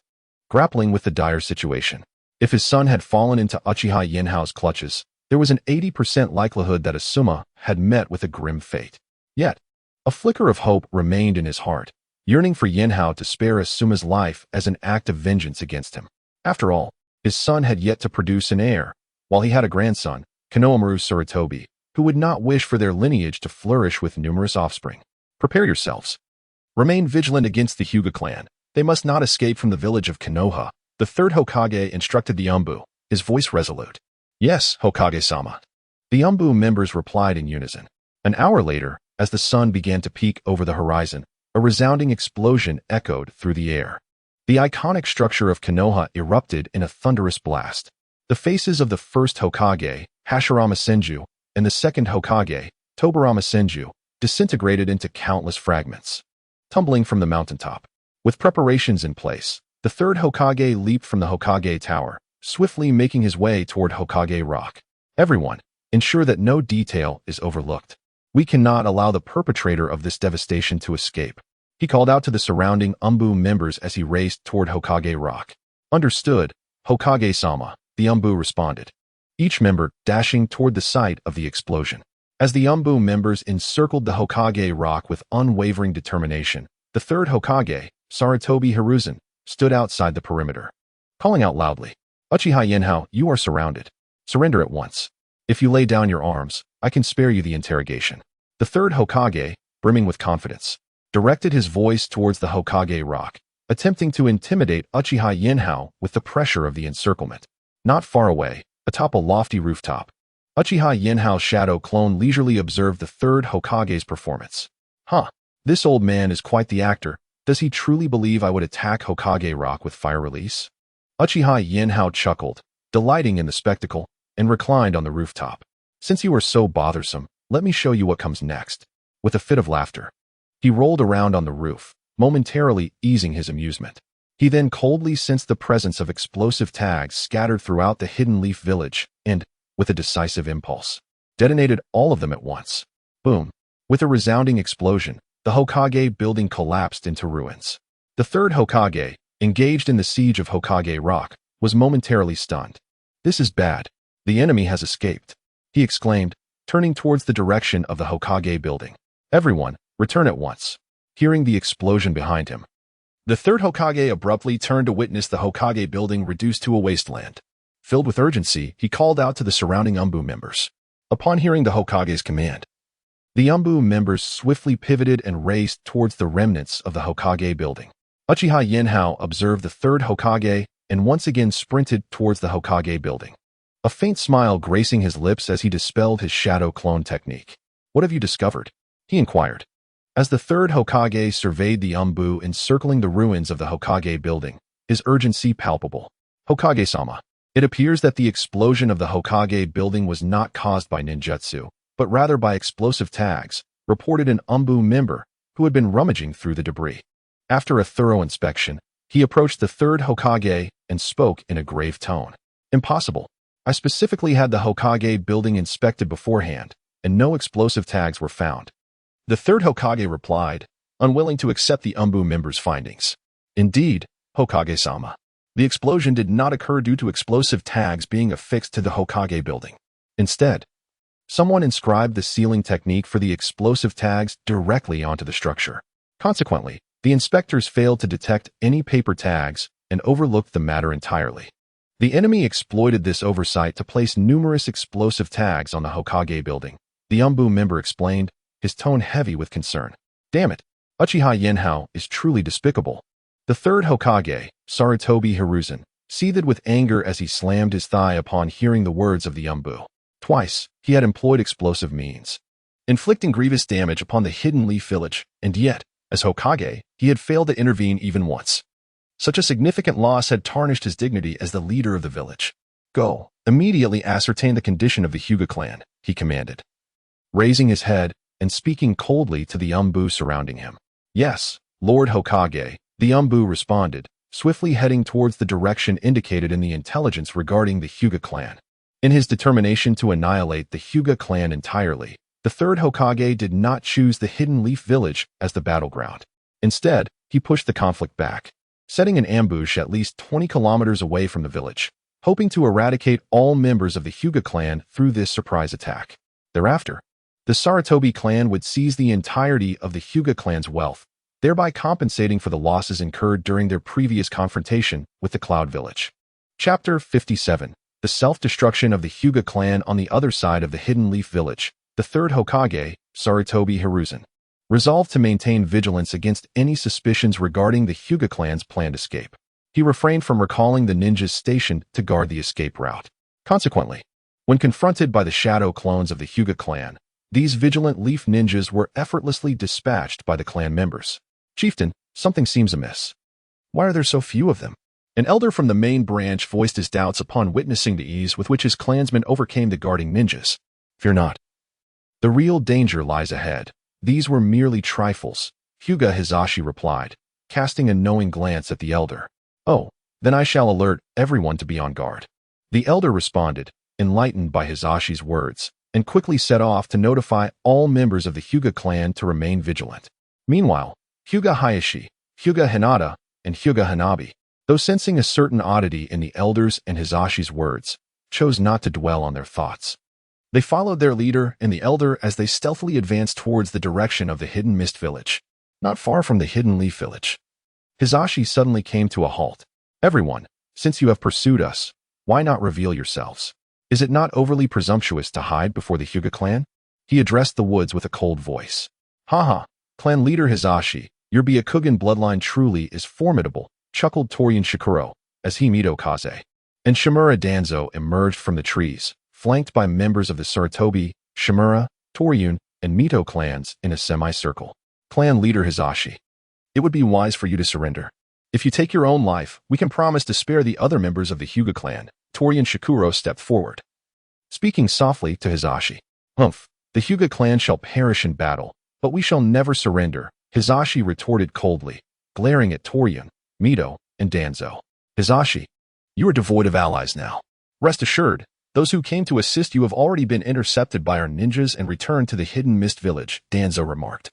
grappling with the dire situation. If his son had fallen into Uchiha Yenhao's clutches, there was an 80% likelihood that Asuma had met with a grim fate. Yet, a flicker of hope remained in his heart, yearning for Yenhao to spare Asuma's life as an act of vengeance against him. After all, his son had yet to produce an heir, while he had a grandson, Konohamaru Sarutobi, who would not wish for their lineage to flourish with numerous offspring. Prepare yourselves. Remain vigilant against the Hyuga clan. They must not escape from the village of Konoha. The third Hokage instructed the his voice resolute. Yes, Hokage-sama. The members replied in unison. An hour later, as the sun began to peak over the horizon, a resounding explosion echoed through the air. The iconic structure of Konoha erupted in a thunderous blast. The faces of the first Hokage, Hashirama Senju, and the second Hokage, Tobarama Senju, disintegrated into countless fragments. Tumbling from the mountaintop. With preparations in place, the third Hokage leaped from the Hokage Tower, swiftly making his way toward Hokage Rock. Everyone, ensure that no detail is overlooked. We cannot allow the perpetrator of this devastation to escape. He called out to the surrounding members as he raced toward Hokage Rock. Understood, Hokage-sama, the responded, each member dashing toward the site of the explosion. As the members encircled the Hokage Rock with unwavering determination, the third Hokage, Sarutobi Hiruzen, stood outside the perimeter, calling out loudly, Uchiha Yenhao, you are surrounded. Surrender at once. If you lay down your arms, I can spare you the interrogation. The third Hokage, brimming with confidence, directed his voice towards the Hokage Rock, attempting to intimidate Uchiha Yenhao with the pressure of the encirclement. Not far away, atop a lofty rooftop, Uchiha Yenhao's shadow clone leisurely observed the third Hokage's performance. This old man is quite the actor. Does he truly believe I would attack Hokage Rock with fire release? Uchiha Yenhao chuckled, delighting in the spectacle, and reclined on the rooftop. Since you are so bothersome, let me show you what comes next. With a fit of laughter, he rolled around on the roof, momentarily easing his amusement. He then coldly sensed the presence of explosive tags scattered throughout the Hidden Leaf village and, with a decisive impulse, detonated all of them at once. Boom! With a resounding explosion, the Hokage building collapsed into ruins. The third Hokage, engaged in the siege of Hokage Rock, was momentarily stunned. This is bad. The enemy has escaped, he exclaimed, turning towards the direction of the Hokage building. Everyone, return at once. Hearing the explosion behind him, the third Hokage abruptly turned to witness the Hokage building reduced to a wasteland. Filled with urgency, he called out to the surrounding members. Upon hearing the Hokage's command, the members swiftly pivoted and raced towards the remnants of the Hokage building. Uchiha Yenhao observed the third Hokage and once again sprinted towards the Hokage building, a faint smile gracing his lips as he dispelled his shadow clone technique. What have you discovered? He inquired. As the third Hokage surveyed the encircling the ruins of the Hokage building, his urgency palpable. Hokage-sama. It appears that the explosion of the Hokage building was not caused by ninjutsu, but rather by explosive tags, reported an Umbu member who had been rummaging through the debris. After a thorough inspection, he approached the third Hokage and spoke in a grave tone. Impossible. I specifically had the Hokage building inspected beforehand, and no explosive tags were found. The third Hokage replied, unwilling to accept the Umbu member's findings. Indeed, Hokage-sama. The explosion did not occur due to explosive tags being affixed to the Hokage building. Instead, someone inscribed the sealing technique for the explosive tags directly onto the structure. Consequently, the inspectors failed to detect any paper tags and overlooked the matter entirely. The enemy exploited this oversight to place numerous explosive tags on the Hokage building, the Umbu member explained, his tone heavy with concern. Damn it, Uchiha Yenhao is truly despicable. The third Hokage, Sarutobi Hiruzen, seethed with anger as he slammed his thigh upon hearing the words of the Umbu. Twice, he had employed explosive means, inflicting grievous damage upon the Hidden Leaf Village, and yet, as Hokage, he had failed to intervene even once. Such a significant loss had tarnished his dignity as the leader of the village. Go, immediately ascertain the condition of the Hyuga clan, he commanded, raising his head and speaking coldly to the Umbu surrounding him. Yes, Lord Hokage, the Umbu responded, swiftly heading towards the direction indicated in the intelligence regarding the Hyuga clan. In his determination to annihilate the Hyuga clan entirely, the third Hokage did not choose the Hidden Leaf Village as the battleground. Instead, he pushed the conflict back, setting an ambush at least 20 kilometers away from the village, hoping to eradicate all members of the Hyuga clan through this surprise attack. Thereafter, the Sarutobi clan would seize the entirety of the Hyuga clan's wealth, thereby compensating for the losses incurred during their previous confrontation with the Cloud Village. Chapter 57. The self-destruction of the Hyuga clan on the other side of the Hidden Leaf Village. The third Hokage, Sarutobi Hiruzen, resolved to maintain vigilance against any suspicions regarding the Hyuga clan's planned escape. He refrained from recalling the ninjas stationed to guard the escape route. Consequently, when confronted by the shadow clones of the Hyuga clan, these vigilant leaf ninjas were effortlessly dispatched by the clan members. Chieftain, something seems amiss. Why are there so few of them? An elder from the main branch voiced his doubts upon witnessing the ease with which his clansmen overcame the guarding ninjas. Fear not. The real danger lies ahead. These were merely trifles, Hyuga Hizashi replied, casting a knowing glance at the elder. Oh, then I shall alert everyone to be on guard. The elder responded, enlightened by Hizashi's words, and quickly set off to notify all members of the Hyuga clan to remain vigilant. Meanwhile, Hyuga Hayashi, Hyuga Hinata, and Hyuga Hanabi, though sensing a certain oddity in the elders and Hizashi's words, chose not to dwell on their thoughts. They followed their leader and the elder as they stealthily advanced towards the direction of the Hidden Mist Village, not far from the Hidden Leaf Village. Hizashi suddenly came to a halt. Everyone, since you have pursued us, why not reveal yourselves? Is it not overly presumptuous to hide before the Hyuga clan? He addressed the woods with a cold voice. Haha, clan leader Hizashi, your Byakugan bloodline truly is formidable, chuckled Torian Shikuro, as Himito Kaze and Shimura Danzo emerged from the trees, flanked by members of the Sarutobi, Shimura, Toryun, and Mito clans in a semicircle. Clan leader Hizashi. It would be wise for you to surrender. If you take your own life, we can promise to spare the other members of the Hyuga clan. Torian Shikuro stepped forward, speaking softly to Hizashi. Humph, the Hyuga clan shall perish in battle, but we shall never surrender, Hizashi retorted coldly, glaring at Toryun, Mito, and Danzo. Hizashi, you are devoid of allies now. Rest assured, those who came to assist you have already been intercepted by our ninjas and returned to the Hidden Mist Village, Danzo remarked,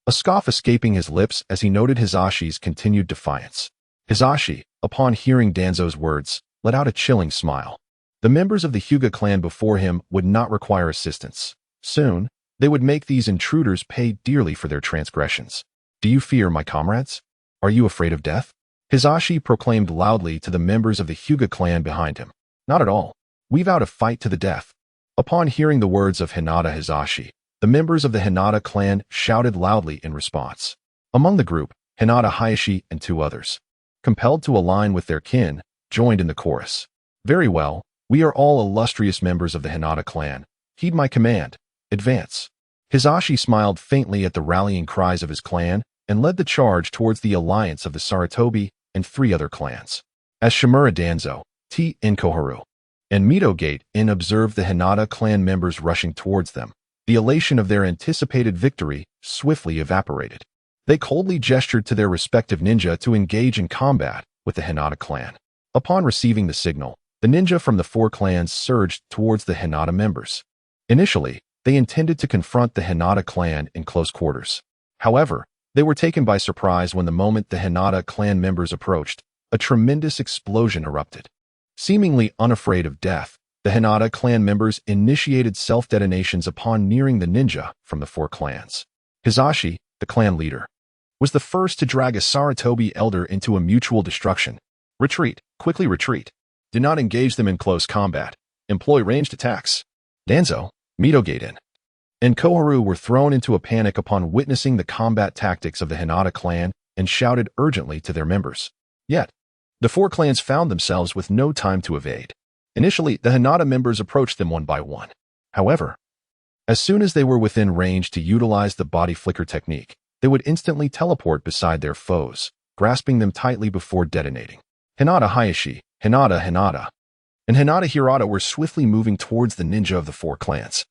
a scoff escaping his lips as he noted Hizashi's continued defiance. Hizashi, upon hearing Danzo's words, let out a chilling smile. The members of the Hyuga clan before him would not require assistance. Soon, they would make these intruders pay dearly for their transgressions. Do you fear, my comrades? Are you afraid of death? Hizashi proclaimed loudly to the members of the Hyuga clan behind him. Not at all. We vow to fight to the death. Upon hearing the words of Hinata Hizashi, the members of the Hinata clan shouted loudly in response. Among the group, Hinata Hayashi and two others, compelled to align with their kin, joined in the chorus. Very well, we are all illustrious members of the Hinata clan. Heed my command. Advance. Hizashi smiled faintly at the rallying cries of his clan and led the charge towards the alliance of the Sarutobi, and 3 other clans. As Shimura Danzo, T. in Koharu, and Mizukage in observed the Hinata clan members rushing towards them, the elation of their anticipated victory swiftly evaporated. They coldly gestured to their respective ninja to engage in combat with the Hinata clan. Upon receiving the signal, the ninja from the 4 clans surged towards the Hinata members. Initially, they intended to confront the Hinata clan in close quarters. However, they were taken by surprise when the moment the Hinata clan members approached, a tremendous explosion erupted. Seemingly unafraid of death, the Hinata clan members initiated self-detonations upon nearing the ninja from the 4 clans. Hisashi, the clan leader, was the first to drag a Sarutobi elder into a mutual destruction. Retreat, quickly retreat. Do not engage them in close combat. Employ ranged attacks. Danzo, Mizukage, and Koharu were thrown into a panic upon witnessing the combat tactics of the Hinata clan and shouted urgently to their members. Yet, the 4 clans found themselves with no time to evade. Initially, the Hinata members approached them one by one. However, as soon as they were within range to utilize the body flicker technique, they would instantly teleport beside their foes, grasping them tightly before detonating. Hinata Hayashi, Hinata, and Hinata Hirata were swiftly moving towards the ninja of the 4 clans,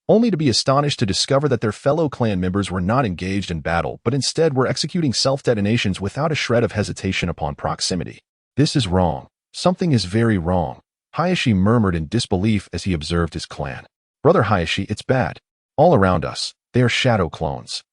only to be astonished to discover that their fellow clan members were not engaged in battle but instead were executing self-detonations without a shred of hesitation upon proximity. This is wrong. Something is very wrong. Hayashi murmured in disbelief as he observed his clan. Brother Hayashi, it's bad. All around us, they are shadow clones.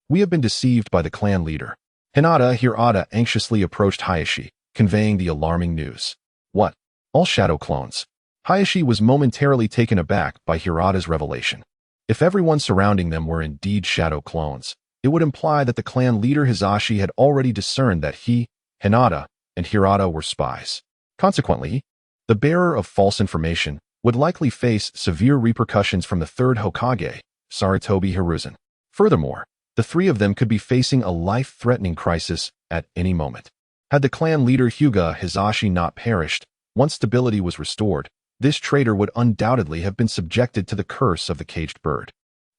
We have been deceived by the clan leader. Hinata Hirata anxiously approached Hayashi, conveying the alarming news. What? All shadow clones? Hayashi was momentarily taken aback by Hirata's revelation. If everyone surrounding them were indeed shadow clones, it would imply that the clan leader Hisashi had already discerned that he, Hinata, and Hirata were spies. Consequently, the bearer of false information would likely face severe repercussions from the 3rd Hokage, Sarutobi Hiruzen. Furthermore, the 3 of them could be facing a life-threatening crisis at any moment. Had the clan leader Hyuga Hisashi not perished, once stability was restored, this traitor would undoubtedly have been subjected to the curse of the caged bird.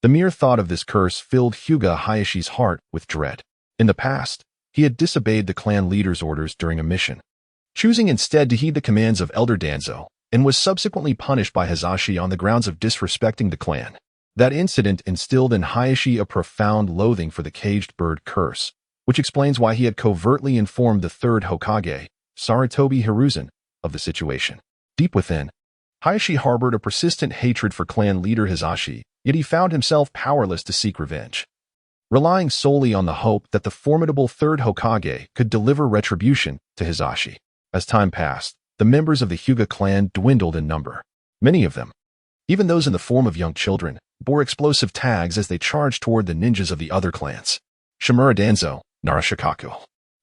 The mere thought of this curse filled Hyuga Hayashi's heart with dread. In the past, he had disobeyed the clan leader's orders during a mission, choosing instead to heed the commands of Elder Danzo, and was subsequently punished by Hisashi on the grounds of disrespecting the clan. That incident instilled in Hayashi a profound loathing for the caged bird curse, which explains why he had covertly informed the 3rd Hokage, Sarutobi Hiruzen, of the situation. Deep within, Hayashi harbored a persistent hatred for clan leader Hisashi, yet he found himself powerless to seek revenge. Relying solely on the hope that the formidable 3rd Hokage could deliver retribution to Hisashi. As time passed, the members of the Hyuga clan dwindled in number. Many of them, even those in the form of young children, bore explosive tags as they charged toward the ninjas of the other clans. Shimura Danzo, Narashikaku,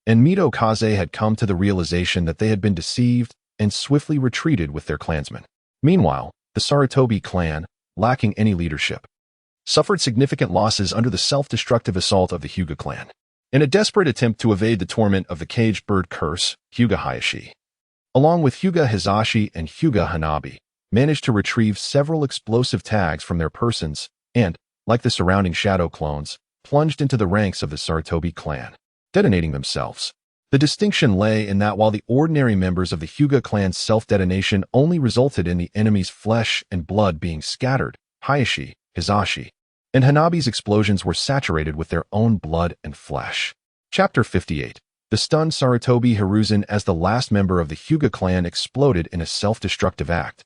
and Mizukage had come to the realization that they had been deceived and swiftly retreated with their clansmen. Meanwhile, the Sarutobi clan, lacking any leadership, suffered significant losses under the self-destructive assault of the Hyuga clan. In a desperate attempt to evade the torment of the caged bird curse, Hyuga Hayashi, along with Hyuga Hisashi and Hyuga Hanabi, managed to retrieve several explosive tags from their persons and, like the surrounding shadow clones, plunged into the ranks of the Sarutobi clan, detonating themselves. The distinction lay in that while the ordinary members of the Hyuga clan's self-detonation only resulted in the enemy's flesh and blood being scattered, Hayashi, Hisashi, and Hanabi's explosions were saturated with their own blood and flesh. Chapter 58. The stunned Sarutobi Hiruzen as the last member of the Hyuga clan exploded in a self-destructive act.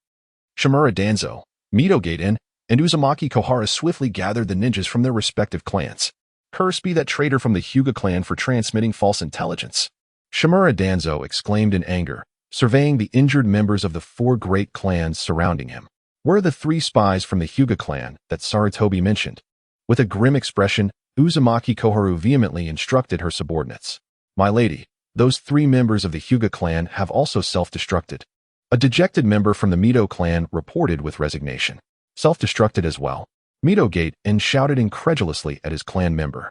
Shimura Danzo, Mizukage, and Uzumaki Kohara swiftly gathered the ninjas from their respective clans. Cursed be that traitor from the Hyuga clan for transmitting false intelligence. Shimura Danzo exclaimed in anger, surveying the injured members of the 4 great clans surrounding him. Where are the 3 spies from the Hyuga clan that Sarutobi mentioned? With a grim expression, Uzumaki Koharu vehemently instructed her subordinates. My lady, those 3 members of the Hyuga clan have also self-destructed. A dejected member from the Mito clan reported with resignation. Self-destructed as well. Mizukage shouted incredulously at his clan member.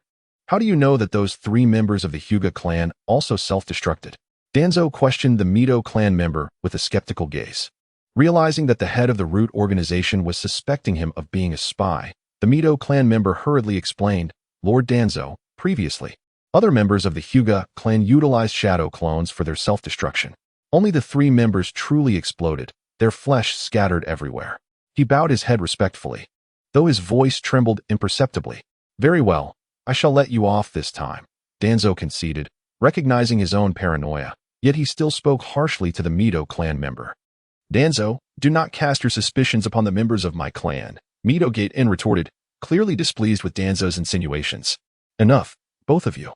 How do you know that those 3 members of the Hyuga clan also self-destructed? Danzo questioned the Mito clan member with a skeptical gaze. Realizing that the head of the root organization was suspecting him of being a spy, the Mito clan member hurriedly explained, Lord Danzo, previously, Other members of the Hyuga clan utilized shadow clones for their self-destruction. Only the 3 members truly exploded, their flesh scattered everywhere. He bowed his head respectfully, though his voice trembled imperceptibly. Very well, I shall let you off this time, Danzo conceded, recognizing his own paranoia, yet he still spoke harshly to the Mito clan member. Danzo, do not cast your suspicions upon the members of my clan, Mizukage retorted, clearly displeased with Danzo's insinuations. Enough, both of you.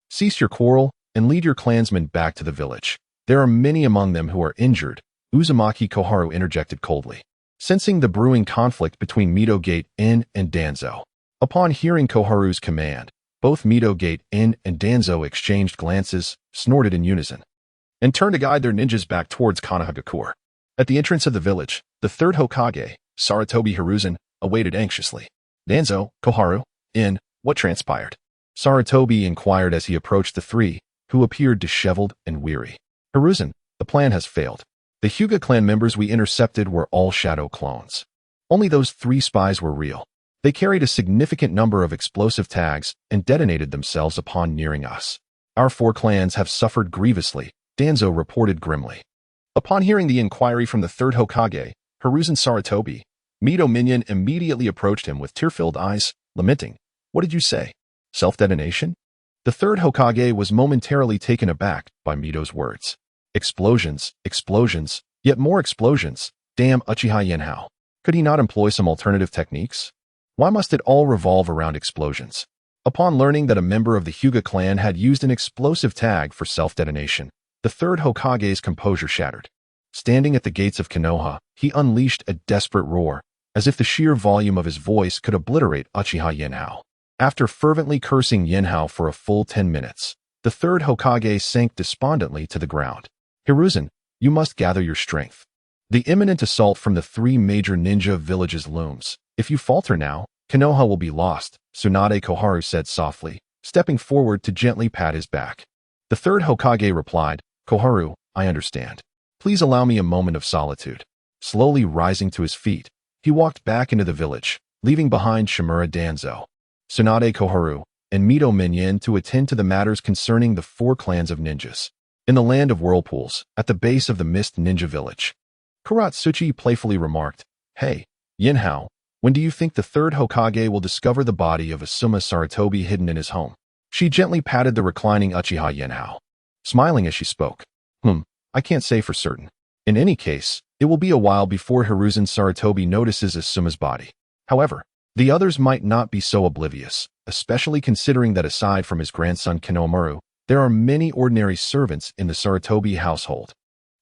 Cease your quarrel and lead your clansmen back to the village. There are many among them who are injured, Uzumaki Koharu interjected coldly, sensing the brewing conflict between Mizukage and Danzo. Upon hearing Koharu's command, both Mizukage and Danzo exchanged glances, snorted in unison, and turned to guide their ninjas back towards Konoha. At the entrance of the village, the 3rd Hokage, Sarutobi Hiruzen, awaited anxiously. Danzo, Koharu, what transpired? Sarutobi inquired as he approached the 3, who appeared disheveled and weary. Hiruzen, the plan has failed. The Hyuga clan members we intercepted were all shadow clones. Only those 3 spies were real. They carried a significant number of explosive tags and detonated themselves upon nearing us. Our 4 clans have suffered grievously, Danzo reported grimly. Upon hearing the inquiry from the 3rd Hokage, Hiruzen Sarutobi, Mito minion immediately approached him with tear-filled eyes, lamenting, "What did you say? Self-detonation?" The 3rd Hokage was momentarily taken aback by Mito's words. Explosions, explosions, yet more explosions. Damn Uchiha Yenhao. Could he not employ some alternative techniques? Why must it all revolve around explosions? Upon learning that a member of the Hyuga clan had used an explosive tag for self-detonation, the 3rd Hokage's composure shattered. Standing at the gates of Konoha, he unleashed a desperate roar, as if the sheer volume of his voice could obliterate Uchiha Yenhao. After fervently cursing Yenhao for a full 10 minutes, the 3rd Hokage sank despondently to the ground. Hiruzen, you must gather your strength. The imminent assault from the 3 major ninja villages looms. If you falter now, Konoha will be lost, Tsunade Koharu said softly, stepping forward to gently pat his back. The 3rd Hokage replied, Koharu, I understand. Please allow me a moment of solitude. Slowly rising to his feet, he walked back into the village, leaving behind Shimura Danzo, Tsunade Koharu, and Mito Minion to attend to the matters concerning the 4 clans of ninjas. In the land of whirlpools, at the base of the Mist Ninja Village, Kuratsuchi playfully remarked, Hey, Yenhao, when do you think the 3rd Hokage will discover the body of Asuma Sarutobi hidden in his home? She gently patted the reclining Uchiha Yenhao, smiling as she spoke. I can't say for certain. In any case, it will be a while before Hiruzen Sarutobi notices Asuma's body. However, the others might not be so oblivious, especially considering that aside from his grandson Konohamaru, there are many ordinary servants in the Sarutobi household.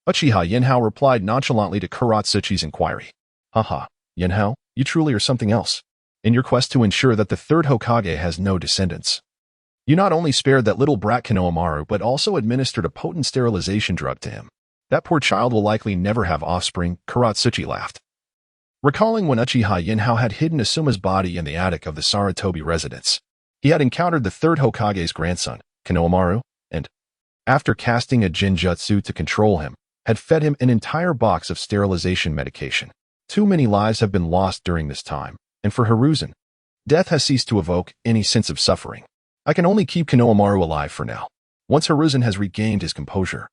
Uchiha Yenhao replied nonchalantly to Kuratsuchi's inquiry. Haha, Yenhao, you truly are something else. In your quest to ensure that the 3rd Hokage has no descendants, you not only spared that little brat Konohamaru, but also administered a potent sterilization drug to him. That poor child will likely never have offspring, Kuratsuchi laughed. Recalling when Uchiha Yenhao had hidden Asuma's body in the attic of the Sarutobi residence, he had encountered the 3rd Hokage's grandson, Konohamaru, and, after casting a genjutsu to control him, had fed him an entire box of sterilization medication. Too many lives have been lost during this time, and for Hiruzen, death has ceased to evoke any sense of suffering. I can only keep Konohamaru alive for now. Once Hiruzen has regained his composure,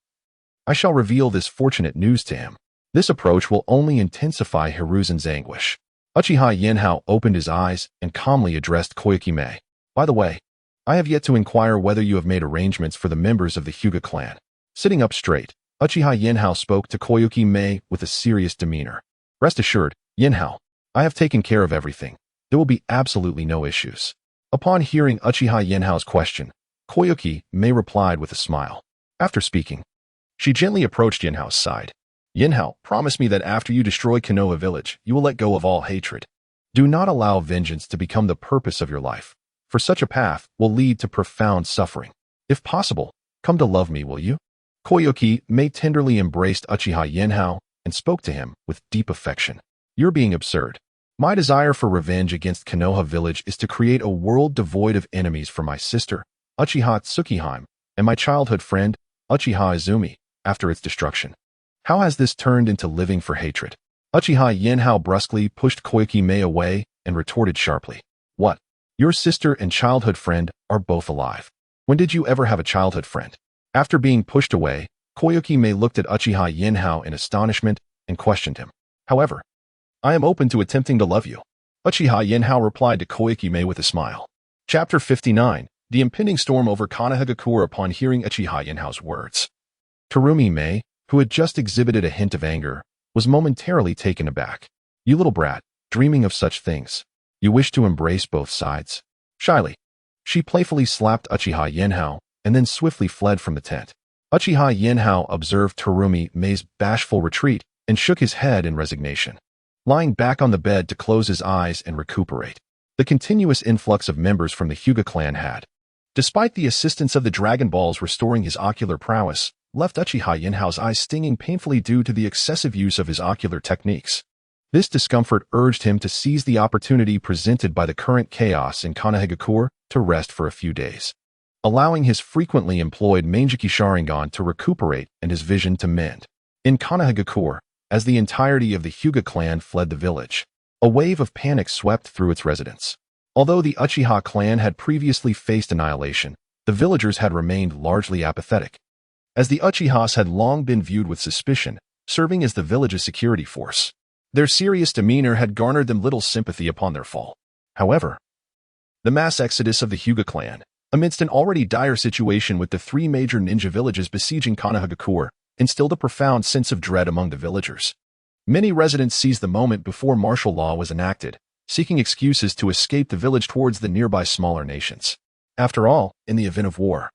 I shall reveal this fortunate news to him. This approach will only intensify Hiruzen's anguish. Uchiha Yenhao opened his eyes and calmly addressed Koyuki Mei. By the way, I have yet to inquire whether you have made arrangements for the members of the Hyuga clan. Sitting up straight, Uchiha Yenhao spoke to Koyuki Mei with a serious demeanor. Rest assured, Yenhao, I have taken care of everything. There will be absolutely no issues. Upon hearing Uchiha Yenhao's question, Koyuki Mei replied with a smile. After speaking, she gently approached Yenhao's side. Yenhao, promise me that after you destroy Konoha village, you will let go of all hatred. Do not allow vengeance to become the purpose of your life, for such a path will lead to profound suffering. If possible, come to love me, will you? Koyuki Mei tenderly embraced Uchiha Yenhao and spoke to him with deep affection. You're being absurd. My desire for revenge against Konoha village is to create a world devoid of enemies for my sister, Uchiha Tsukihime, and my childhood friend, Uchiha Izumi, after its destruction. How has this turned into living for hatred? Uchiha Yenhao brusquely pushed Koyuki Mei away and retorted sharply. What? Your sister and childhood friend are both alive. When did you ever have a childhood friend? After being pushed away, Koyuki-mae looked at Uchiha Yinhao in astonishment and questioned him. However, I am open to attempting to love you. Uchiha Yinhao replied to Koyuki-mae with a smile. Chapter 59. The impending storm over Konoha upon hearing Uchiha Yinhao's words. Terumi-mae, who had just exhibited a hint of anger, was momentarily taken aback. You little brat, dreaming of such things. You wish to embrace both sides? Shyly, she playfully slapped Uchiha Yinhao and then swiftly fled from the tent. Uchiha Yinhao observed Terumi-mae's bashful retreat and shook his head in resignation. Lying back on the bed to close his eyes and recuperate. The continuous influx of members from the Hyuga clan had, despite the assistance of the Dragon Balls restoring his ocular prowess, left Uchiha Yinhao's eyes stinging painfully due to the excessive use of his ocular techniques. This discomfort urged him to seize the opportunity presented by the current chaos in Konoha to rest for a few days, allowing his frequently employed Mangekyō Sharingan to recuperate and his vision to mend. In Konoha, as the entirety of the Hyuga clan fled the village, a wave of panic swept through its residents. Although the Uchiha clan had previously faced annihilation, the villagers had remained largely apathetic, as the Uchihas had long been viewed with suspicion, serving as the village's security force. Their serious demeanor had garnered them little sympathy upon their fall. However, the mass exodus of the Hyuga clan, amidst an already dire situation with the three major ninja villages besieging Konoha, instilled a profound sense of dread among the villagers. Many residents seized the moment before martial law was enacted, seeking excuses to escape the village towards the nearby smaller nations. After all, in the event of war,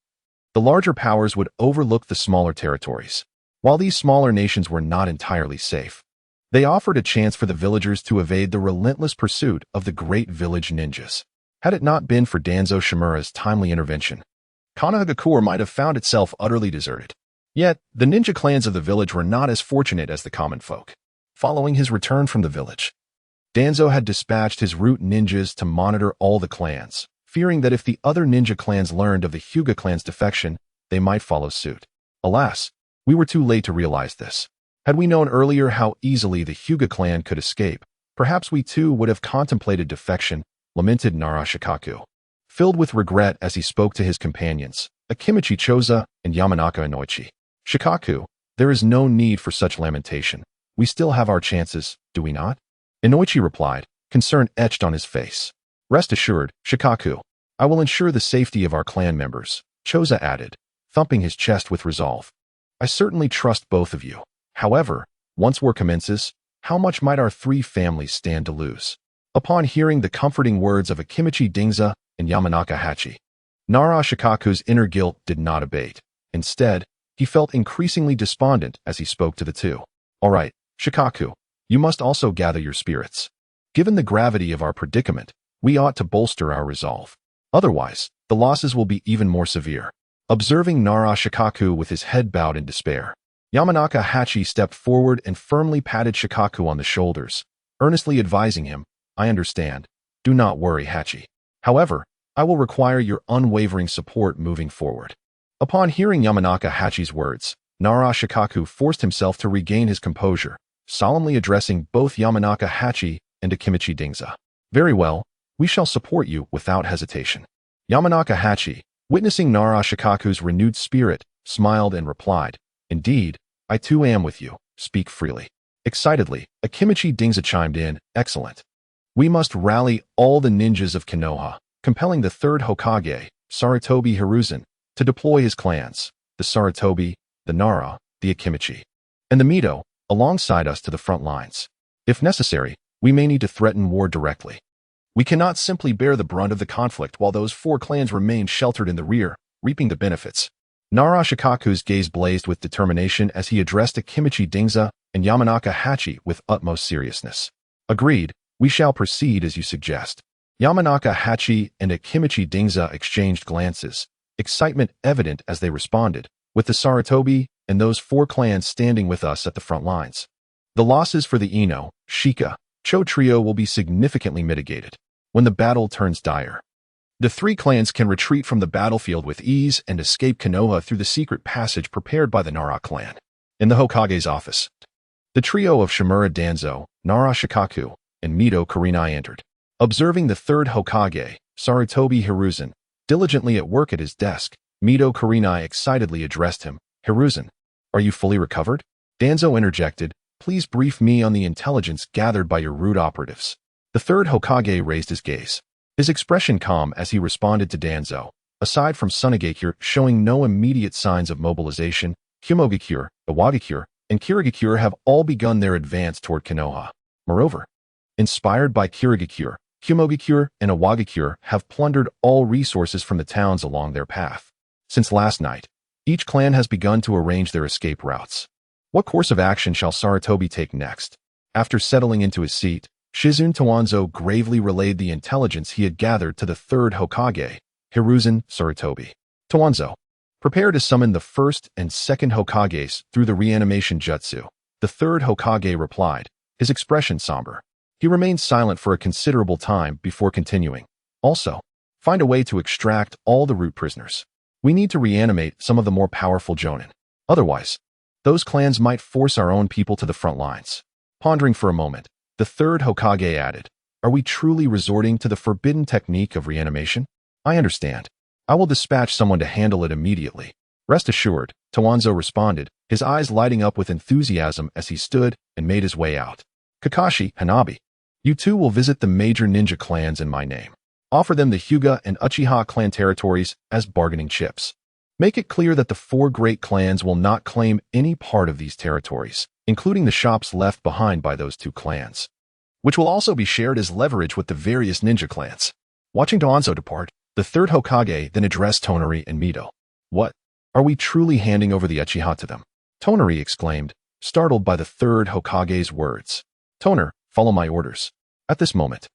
the larger powers would overlook the smaller territories. While these smaller nations were not entirely safe, they offered a chance for the villagers to evade the relentless pursuit of the great village ninjas. Had it not been for Danzo Shimura's timely intervention, Konoha might have found itself utterly deserted. Yet, the ninja clans of the village were not as fortunate as the common folk. Following his return from the village, Danzo had dispatched his root ninjas to monitor all the clans, fearing that if the other ninja clans learned of the Hyuga clan's defection, they might follow suit. Alas, we were too late to realize this. Had we known earlier how easily the Hyuga clan could escape, perhaps we too would have contemplated defection, lamented Narashikaku, filled with regret as he spoke to his companions, Akimichi Choza and Yamanaka Inoichi. Shikaku, there is no need for such lamentation. We still have our chances, do we not? Inoichi replied, concern etched on his face. Rest assured, Shikaku, I will ensure the safety of our clan members, Choza added, thumping his chest with resolve. I certainly trust both of you. However, once war commences, how much might our three families stand to lose? Upon hearing the comforting words of Akimichi Dingza and Yamanaka Hachi, Nara Shikaku's inner guilt did not abate. Instead, he felt increasingly despondent as he spoke to the two. All right, Shikaku, you must also gather your spirits. Given the gravity of our predicament, we ought to bolster our resolve. Otherwise, the losses will be even more severe. Observing Nara Shikaku with his head bowed in despair, Yamanaka Hachi stepped forward and firmly patted Shikaku on the shoulders, earnestly advising him, I understand. Do not worry, Hachi. However, I will require your unwavering support moving forward. Upon hearing Yamanaka Hachi's words, Nara Shikaku forced himself to regain his composure, solemnly addressing both Yamanaka Hachi and Akimichi Dingza. Very well, we shall support you without hesitation. Yamanaka Hachi, witnessing Nara Shikaku's renewed spirit, smiled and replied, Indeed, I too am with you, speak freely. Excitedly, Akimichi Dingza chimed in, Excellent. We must rally all the ninjas of Konoha, compelling the third Hokage, Sarutobi Hiruzen, to deploy his clans, the Sarutobi, the Nara, the Akimichi, and the Mito, alongside us to the front lines. If necessary, we may need to threaten war directly. We cannot simply bear the brunt of the conflict while those four clans remain sheltered in the rear, reaping the benefits. Nara Shikaku's gaze blazed with determination as he addressed Akimichi Dingza and Yamanaka Hachi with utmost seriousness. Agreed, we shall proceed as you suggest. Yamanaka Hachi and Akimichi Dingza exchanged glances, excitement evident as they responded, with the Sarutobi and those four clans standing with us at the front lines. The losses for the Ino, Shika, Cho trio will be significantly mitigated when the battle turns dire. The three clans can retreat from the battlefield with ease and escape Konoha through the secret passage prepared by the Nara clan. In the Hokage's office, the trio of Shimura Danzo, Nara Shikaku, and Mito Kurenai entered. Observing the third Hokage, Sarutobi Hiruzen, Diligently at work at his desk, Mito Kurenai excitedly addressed him. Hiruzen, are you fully recovered? Danzo interjected, please brief me on the intelligence gathered by your root operatives. The third Hokage raised his gaze, his expression calm as he responded to Danzo. Aside from Tsunade showing no immediate signs of mobilization, Hyumogakure, Iwagakure, and Kirigakure have all begun their advance toward Konoha. Moreover, inspired by Kirigakure, Hyumogakure and Iwagakure have plundered all resources from the towns along their path. Since last night, each clan has begun to arrange their escape routes. What course of action shall Sarutobi take next? After settling into his seat, Shizune Towanzo gravely relayed the intelligence he had gathered to the third Hokage, Hiruzen Sarutobi. Towanzo, prepare to summon the first and second Hokages through the reanimation jutsu. The third Hokage replied, his expression somber. He remained silent for a considerable time before continuing. Also, find a way to extract all the root prisoners. We need to reanimate some of the more powerful Jonin. Otherwise, those clans might force our own people to the front lines. Pondering for a moment, the third Hokage added, are we truly resorting to the forbidden technique of reanimation? I understand. I will dispatch someone to handle it immediately. Rest assured, Towanzo responded, his eyes lighting up with enthusiasm as he stood and made his way out. Kakashi, Hanabi, you two will visit the major ninja clans in my name. Offer them the Hyuga and Uchiha clan territories as bargaining chips. Make it clear that the four great clans will not claim any part of these territories, including the shops left behind by those two clans, which will also be shared as leverage with the various ninja clans. Watching Towanzo depart, the third Hokage then addressed Tonari and Mito. What? Are we truly handing over the Uchiha to them? Tonari exclaimed, startled by the third Hokage's words. Toner, follow my orders. At this moment,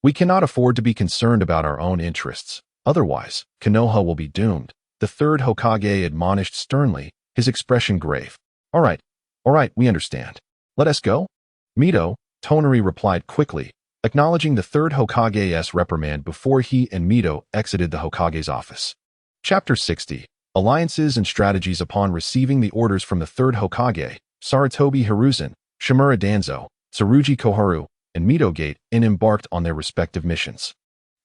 we cannot afford to be concerned about our own interests. Otherwise, Konoha will be doomed. The third Hokage admonished sternly, his expression grave. All right, we understand. Let us go? Mito, Tonari replied quickly, acknowledging the third Hokage's reprimand before he and Mito exited the Hokage's office. Chapter 60. Alliances and Strategies. Upon receiving the orders from the third Hokage, Sarutobi Hiruzen, Shimura Danzo, Tsurugi Koharu, and Mito Gate embarked on their respective missions.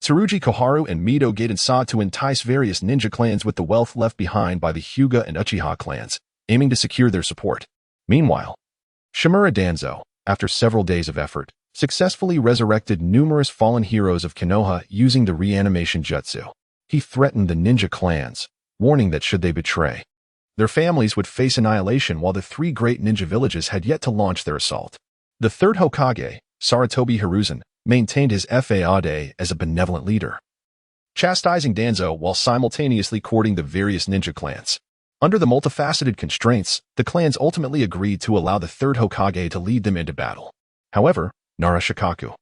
Tsurugi Koharu and Mito Gate sought to entice various ninja clans with the wealth left behind by the Hyuga and Uchiha clans, aiming to secure their support. Meanwhile, Shimura Danzo, after several days of effort, successfully resurrected numerous fallen heroes of Konoha using the reanimation jutsu. He threatened the ninja clans, warning that should they betray, their families would face annihilation while the three great ninja villages had yet to launch their assault. The third Hokage, Sarutobi Hiruzen, maintained his Fade as a benevolent leader, chastising Danzo while simultaneously courting the various ninja clans. Under the multifaceted constraints, the clans ultimately agreed to allow the third Hokage to lead them into battle. However, Narashikaku,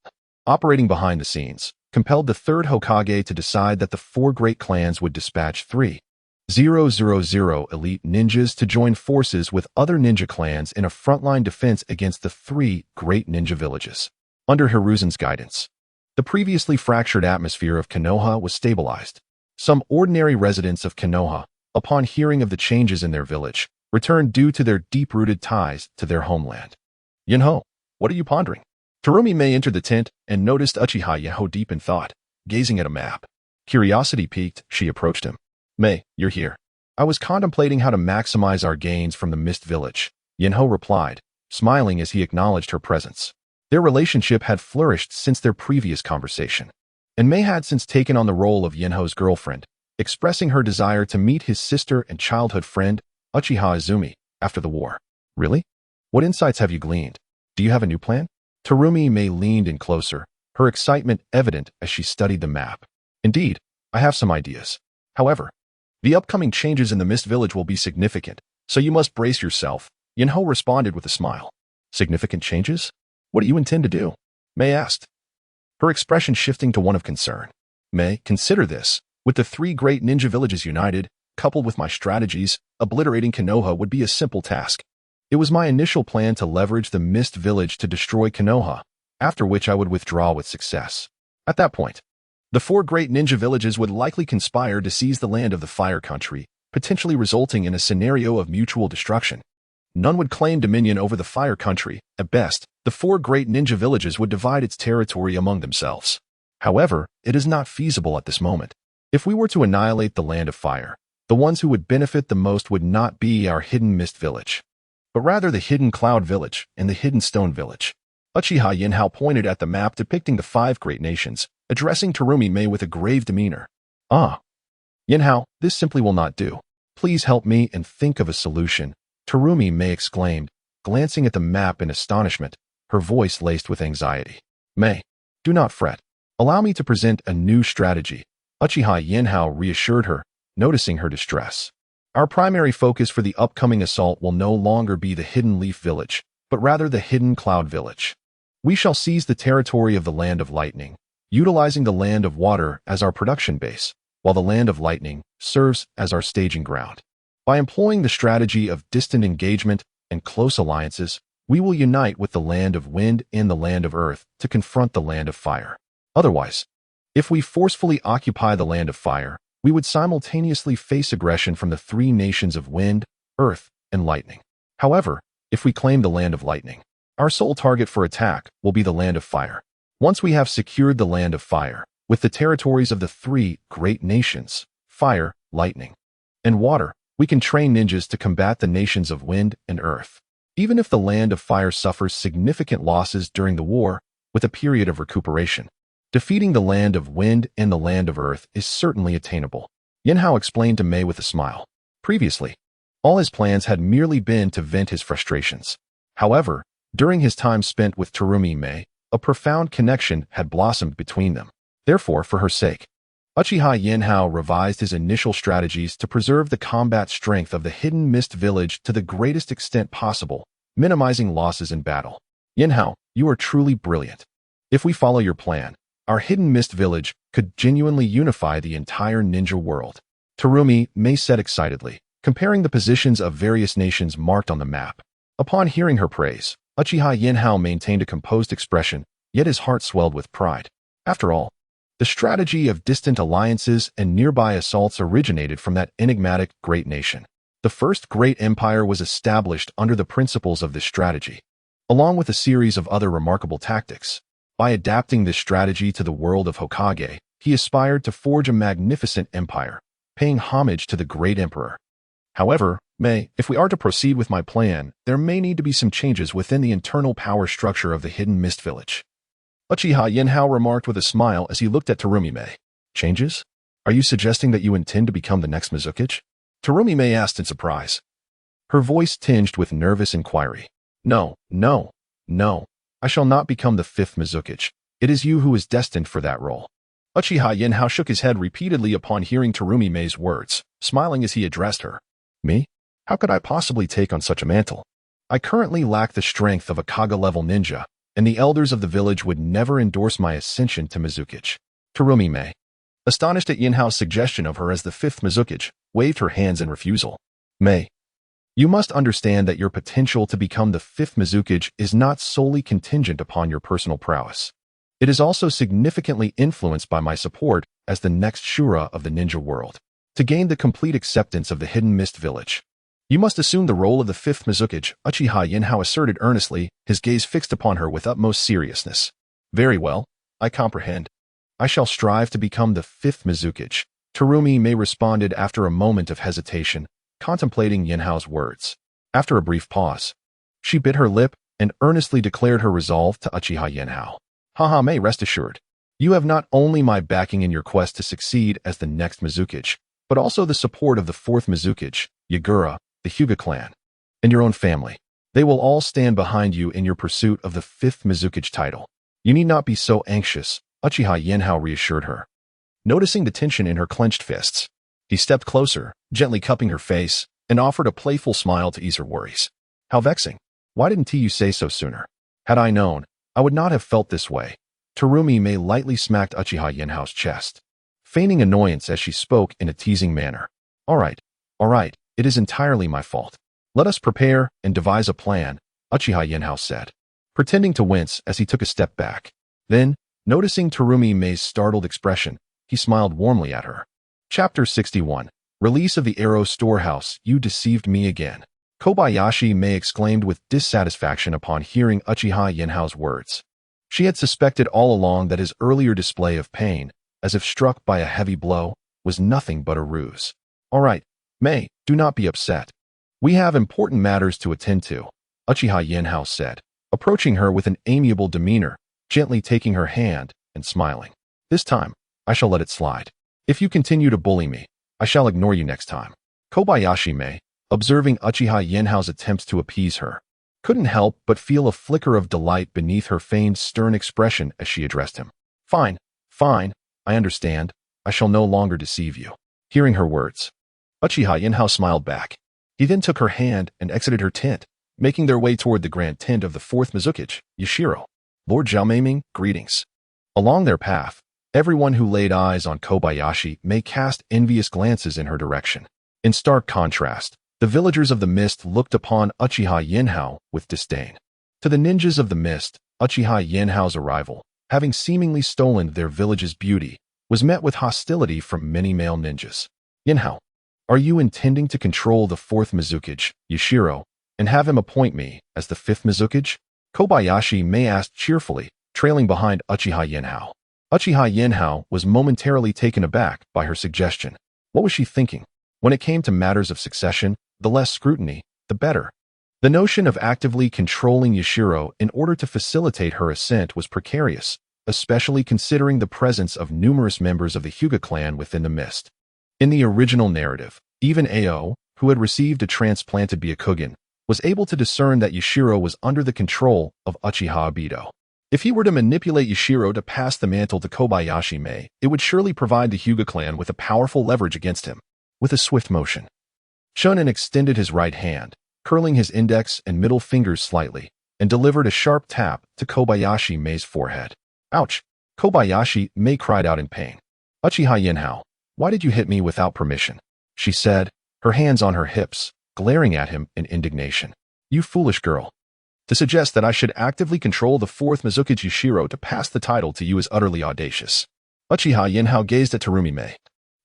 operating behind the scenes, compelled the third Hokage to decide that the four great clans would dispatch 3,000 elite ninjas to join forces with other ninja clans in a frontline defense against the three great ninja villages. Under Hiruzen's guidance, the previously fractured atmosphere of Konoha was stabilized. Some ordinary residents of Konoha, upon hearing of the changes in their village, returned due to their deep-rooted ties to their homeland. Yunho, what are you pondering? Terumi Mei entered the tent and noticed Uchiha Yunho deep in thought, gazing at a map. Curiosity piqued, she approached him. Mei, you're here. I was contemplating how to maximize our gains from the Mist Village, Yunho replied, smiling as he acknowledged her presence. Their relationship had flourished since their previous conversation, and Mei had since taken on the role of Yunho's girlfriend, expressing her desire to meet his sister and childhood friend, Uchiha Izumi, after the war. Really? What insights have you gleaned? Do you have a new plan? Terumi Mei leaned in closer, her excitement evident as she studied the map. Indeed, I have some ideas. However, the upcoming changes in the Mist Village will be significant, so you must brace yourself, Yunho responded with a smile. Significant changes? What do you intend to do? Mei asked, her expression shifting to one of concern. Mei, consider this. With the three great ninja villages united, coupled with my strategies, obliterating Konoha would be a simple task. It was my initial plan to leverage the Mist Village to destroy Konoha, after which I would withdraw with success. At that point, the four great ninja villages would likely conspire to seize the land of the Fire Country, potentially resulting in a scenario of mutual destruction. None would claim dominion over the Fire Country. At best, the four great ninja villages would divide its territory among themselves. However, it is not feasible at this moment. If we were to annihilate the land of fire, the ones who would benefit the most would not be our hidden mist village, but rather the hidden cloud village and the hidden stone village. Uchiha Yinhao pointed at the map depicting the 5 great nations, addressing Terumi-Mei with a grave demeanor. Ah, Yinhao, this simply will not do. Please help me and think of a solution, Terumi-Mei exclaimed, glancing at the map in astonishment, her voice laced with anxiety. Mei, do not fret. Allow me to present a new strategy, Uchiha Yinhao reassured her, noticing her distress. Our primary focus for the upcoming assault will no longer be the Hidden Leaf Village, but rather the Hidden Cloud Village. We shall seize the territory of the Land of Lightning, utilizing the Land of Water as our production base, while the Land of Lightning serves as our staging ground. By employing the strategy of distant engagement and close alliances, we will unite with the Land of Wind and the Land of Earth to confront the Land of Fire. Otherwise, if we forcefully occupy the Land of Fire, we would simultaneously face aggression from the 3 nations of Wind, Earth, and Lightning. However, if we claim the Land of Lightning, our sole target for attack will be the Land of Fire. Once we have secured the Land of Fire, with the territories of the 3 great nations, Fire, Lightning, and Water, we can train ninjas to combat the nations of Wind and Earth. Even if the Land of Fire suffers significant losses during the war, with a period of recuperation, defeating the Land of Wind and the Land of Earth is certainly attainable, Yinhao explained to Mei with a smile. Previously, all his plans had merely been to vent his frustrations. However, during his time spent with Terumi-Mei, a profound connection had blossomed between them. Therefore, for her sake, Uchiha Yinhao revised his initial strategies to preserve the combat strength of the Hidden Mist Village to the greatest extent possible, minimizing losses in battle. Yinhao, you are truly brilliant. If we follow your plan, our Hidden Mist Village could genuinely unify the entire ninja world. Terumi-Mei said excitedly, comparing the positions of various nations marked on the map. Upon hearing her praise, Uchiha Yinhao maintained a composed expression, yet his heart swelled with pride. After all, the strategy of distant alliances and nearby assaults originated from that enigmatic great nation. The first great empire was established under the principles of this strategy, along with a series of other remarkable tactics. By adapting this strategy to the world of Hokage, he aspired to forge a magnificent empire, paying homage to the great emperor. However, Mei, if we are to proceed with my plan, there may need to be some changes within the internal power structure of the Hidden Mist Village. Uchiha Yinhao remarked with a smile as he looked at Terumi-Mei. Changes? Are you suggesting that you intend to become the next Mizukage? Terumi-Mei asked in surprise, her voice tinged with nervous inquiry. No. I shall not become the 5th Mizukage. It is you who is destined for that role. Uchiha Yinhao shook his head repeatedly upon hearing Terumi-Mei's words, smiling as he addressed her. Me? How could I possibly take on such a mantle? I currently lack the strength of a Kaga-level ninja, and the elders of the village would never endorse my ascension to Mizukage. Terumi-Mei, astonished at Yinhao's suggestion of her as the 5th Mizukage, waved her hands in refusal. Mei, you must understand that your potential to become the 5th Mizukage is not solely contingent upon your personal prowess. It is also significantly influenced by my support as the next Shura of the ninja world. To gain the complete acceptance of the Hidden Mist Village, you must assume the role of the 5th Mizukage, Uchiha Yinhao asserted earnestly, his gaze fixed upon her with utmost seriousness. Very well, I comprehend. I shall strive to become the 5th Mizukage, Terumi-Mei responded after a moment of hesitation, contemplating Yinhao's words. After a brief pause, she bit her lip and earnestly declared her resolve to Uchiha Yinhao. Haha, Mei, rest assured. You have not only my backing in your quest to succeed as the next Mizukage, but also the support of the 4th Mizukage, Yagura, the Uchiha Clan, and your own family. They will all stand behind you in your pursuit of the 5th Mizukage title. You need not be so anxious, Uchiha Yinhao reassured her. Noticing the tension in her clenched fists, he stepped closer, gently cupping her face, and offered a playful smile to ease her worries. How vexing. Why didn't you say so sooner? Had I known, I would not have felt this way. Terumi-Mei lightly smacked Uchiha Yinhao's chest, feigning annoyance as she spoke in a teasing manner. All right. It is entirely my fault. Let us prepare and devise a plan, Uchiha Yinhao said, pretending to wince as he took a step back. Then, noticing Terumi-Mei's startled expression, he smiled warmly at her. Chapter 61. Release of the Arrow Storehouse. You deceived me again. Kobayashi Mei exclaimed with dissatisfaction upon hearing Uchiha Yinhao's words. She had suspected all along that his earlier display of pain, as if struck by a heavy blow, was nothing but a ruse. All right, Mei, do not be upset. We have important matters to attend to, Uchiha Yenhao said, approaching her with an amiable demeanor, gently taking her hand and smiling. This time, I shall let it slide. If you continue to bully me, I shall ignore you next time. Kobayashi Mei, observing Uchiha Yenhao's attempts to appease her, couldn't help but feel a flicker of delight beneath her feigned stern expression as she addressed him. Fine, fine, I understand. I shall no longer deceive you. Hearing her words, Uchiha Yenhao smiled back. He then took her hand and exited her tent, making their way toward the grand tent of the fourth Mizukage, Yashiro. Lord Xiaoming, greetings. Along their path, everyone who laid eyes on Kobayashi may cast envious glances in her direction. In stark contrast, the villagers of the mist looked upon Uchiha Yenhao with disdain. To the ninjas of the mist, Uchiha Yenhao's arrival, having seemingly stolen their village's beauty, was met with hostility from many male ninjas. Yenhao, are you intending to control the fourth Mizukage, Yashiro, and have him appoint me as the fifth Mizukage? Kobayashi Mei asked cheerfully, trailing behind Uchiha Yenhao. Uchiha Yenhao was momentarily taken aback by her suggestion. What was she thinking? When it came to matters of succession, the less scrutiny, the better. The notion of actively controlling Yashiro in order to facilitate her ascent was precarious, especially considering the presence of numerous members of the Uchiha clan within the mist. In the original narrative, even Ao, who had received a transplanted Byakugan, was able to discern that Yashiro was under the control of Uchiha Obito. If he were to manipulate Yashiro to pass the mantle to Kobayashi Mei, it would surely provide the Uchiha clan with a powerful leverage against him. With a swift motion, Shunin extended his right hand, curling his index and middle fingers slightly, and delivered a sharp tap to Kobayashi Mei's forehead. Ouch! Kobayashi Mei cried out in pain. Uchiha Yenhao, why did you hit me without permission? She said, her hands on her hips, glaring at him in indignation. You foolish girl. To suggest that I should actively control the fourth Mizukage Yashiro to pass the title to you is utterly audacious. Uchiha Yenhao gazed at Terumi Mei,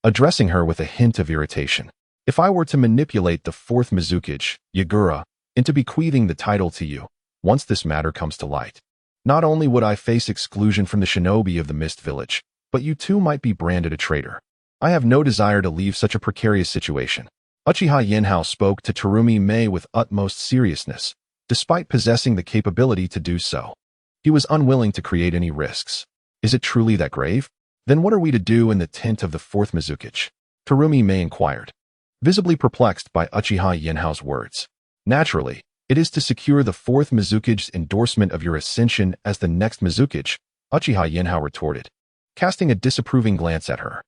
addressing her with a hint of irritation. If I were to manipulate the fourth Mizukage, Yagura, into bequeathing the title to you, once this matter comes to light, not only would I face exclusion from the shinobi of the Mist Village, but you too might be branded a traitor. I have no desire to leave such a precarious situation. Uchiha Yenhao spoke to Terumi Mei with utmost seriousness, despite possessing the capability to do so. He was unwilling to create any risks. Is it truly that grave? Then what are we to do in the tent of the fourth Mizukage? Terumi Mei inquired, visibly perplexed by Uchiha Yenhao's words. Naturally, it is to secure the fourth Mizukage's endorsement of your ascension as the next Mizukage, Uchiha Yenhao retorted, casting a disapproving glance at her.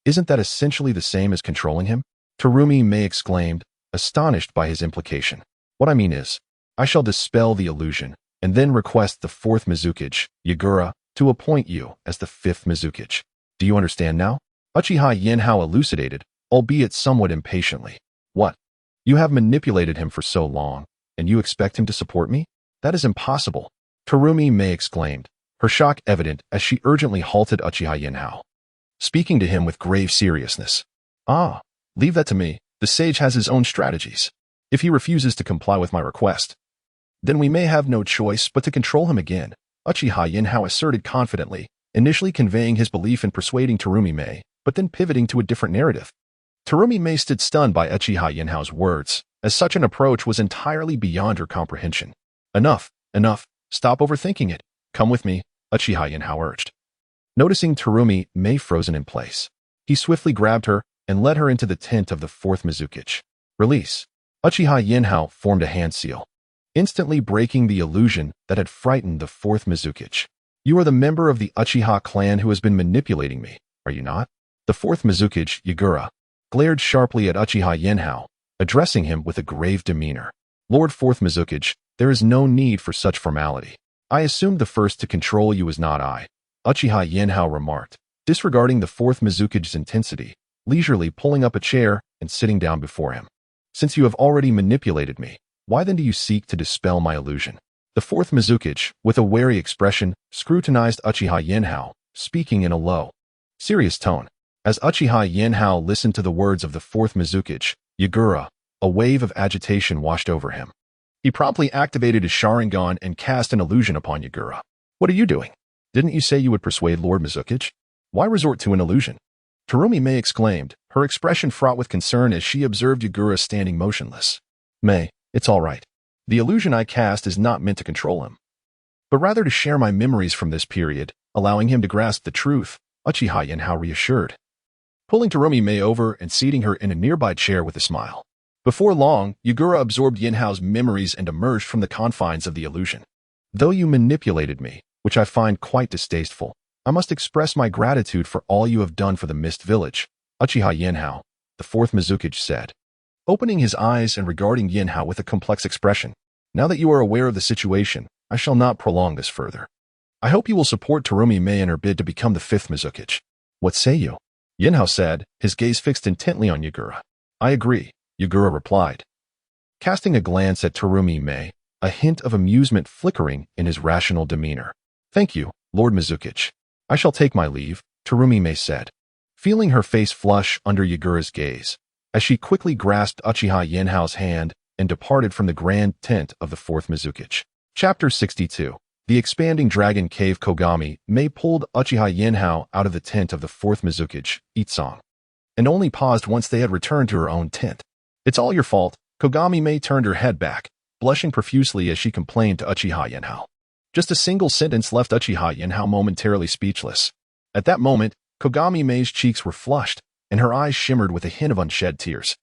Isn't that essentially the same as controlling him? Terumi Mei exclaimed, astonished by his implication. What I mean is, I shall dispel the illusion, and then request the fourth Mizukage, Yagura, to appoint you as the fifth Mizukage. Do you understand now? Uchiha Yenhao elucidated, albeit somewhat impatiently. What? You have manipulated him for so long, and you expect him to support me? That is impossible. Terumi Mei exclaimed, her shock evident as she urgently halted Uchiha Yenhao, speaking to him with grave seriousness. Leave that to me. The sage has his own strategies. If he refuses to comply with my request, then we may have no choice but to control him again, Uchiha Yenhao asserted confidently, initially conveying his belief and persuading Terumi Mei, but then pivoting to a different narrative. Terumi Mei stood stunned by Uchiha Yenhao's words, as such an approach was entirely beyond her comprehension. Enough. Stop overthinking it. Come with me, Uchiha Yenhao urged. Noticing Terumi Mei frozen in place, he swiftly grabbed her and led her into the tent of the fourth Mizukage. Release. Uchiha Yenhao formed a hand seal, instantly breaking the illusion that had frightened the fourth Mizukage. You are the member of the Uchiha clan who has been manipulating me, are you not? The fourth Mizukage, Yagura, glared sharply at Uchiha Yenhao, addressing him with a grave demeanor. Lord Fourth Mizukage, there is no need for such formality. I assumed the first to control you was not I, Uchiha Yenhao remarked, disregarding the fourth Mizukage's intensity, leisurely pulling up a chair and sitting down before him. Since you have already manipulated me, why then do you seek to dispel my illusion? The fourth Mizukage, with a wary expression, scrutinized Uchiha Yenhao, speaking in a low, serious tone. As Uchiha Yenhao listened to the words of the fourth Mizukage, Yagura, a wave of agitation washed over him. He promptly activated his Sharingan and cast an illusion upon Yagura. What are you doing? Didn't you say you would persuade Lord Mizukage? Why resort to an illusion? Terumi Mei exclaimed, her expression fraught with concern as she observed Yagura standing motionless. Mei, it's all right. The illusion I cast is not meant to control him, but rather to share my memories from this period, allowing him to grasp the truth, Uchiha Yenhao reassured, pulling Terumi Mei over and seating her in a nearby chair with a smile. Before long, Yagura absorbed Yenhao's memories and emerged from the confines of the illusion. Though you manipulated me, which I find quite distasteful, I must express my gratitude for all you have done for the Mist Village, Uchiha Yenhao, the fourth Mizukage said, opening his eyes and regarding Yenhao with a complex expression. Now that you are aware of the situation, I shall not prolong this further. I hope you will support Terumi Mei in her bid to become the fifth Mizukage. What say you? Yenhao said, his gaze fixed intently on Yagura. I agree, Yagura replied, casting a glance at Terumi Mei, a hint of amusement flickering in his rational demeanor. Thank you, Lord Mizukage. I shall take my leave, Terumi Mei said, feeling her face flush under Yagura's gaze, as she quickly grasped Uchiha Yenhao's hand and departed from the grand tent of the fourth Mizukage. Chapter 62. The expanding dragon cave. Kogami Mei pulled Uchiha Yenhao out of the tent of the fourth Mizukage, Itsong, and only paused once they had returned to her own tent. It's all your fault. Kogami Mei turned her head back, blushing profusely as she complained to Uchiha Yenhao. Just a single sentence left Uchiha Yenhao momentarily speechless. At that moment, Kogami Mei's cheeks were flushed, and her eyes shimmered with a hint of unshed tears,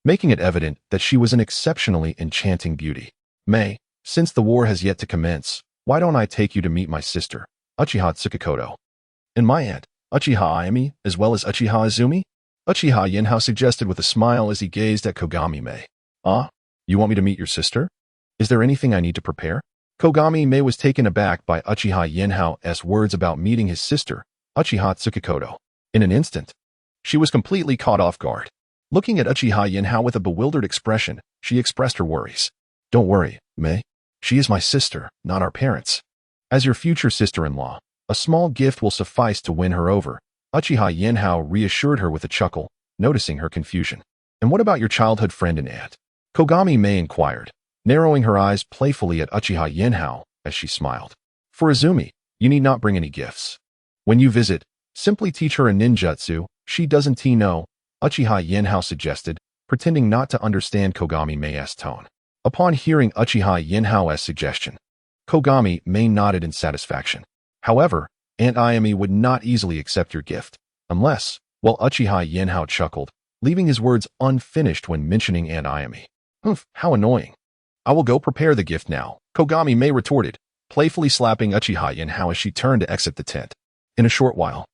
making it evident that she was an exceptionally enchanting beauty. Mei, since the war has yet to commence, why don't I take you to meet my sister, Uchiha Tsukakoto, and my aunt, Uchiha Ayami, as well as Uchiha Izumi? Uchiha Yenhao suggested with a smile as he gazed at Kogami Mei. Ah, you want me to meet your sister? Is there anything I need to prepare? Kogami Mei was taken aback by Uchiha Yenhao's words about meeting his sister, Uchiha Tsukakoto. In an instant, she was completely caught off guard. Looking at Uchiha Yenhao with a bewildered expression, she expressed her worries. Don't worry, Mei. She is my sister, not our parents. As your future sister-in-law, a small gift will suffice to win her over, Uchiha Yenhao reassured her with a chuckle, noticing her confusion. And what about your childhood friend and aunt? Kogami Mei inquired, narrowing her eyes playfully at Uchiha Yenhao as she smiled. For Izumi, you need not bring any gifts. When you visit, simply teach her a ninjutsu. She doesn't know, Uchiha Yenhao suggested, pretending not to understand Kogami Mei's tone. Upon hearing Uchiha Yenhao's suggestion, Kogami Mei nodded in satisfaction. However, Aunt Ayami would not easily accept your gift, unless, while Uchiha Yenhao chuckled, leaving his words unfinished when mentioning Aunt Ayami. How annoying. I will go prepare the gift now, Kogami Mei retorted, playfully slapping Uchiha Yenhao as she turned to exit the tent. In a short while,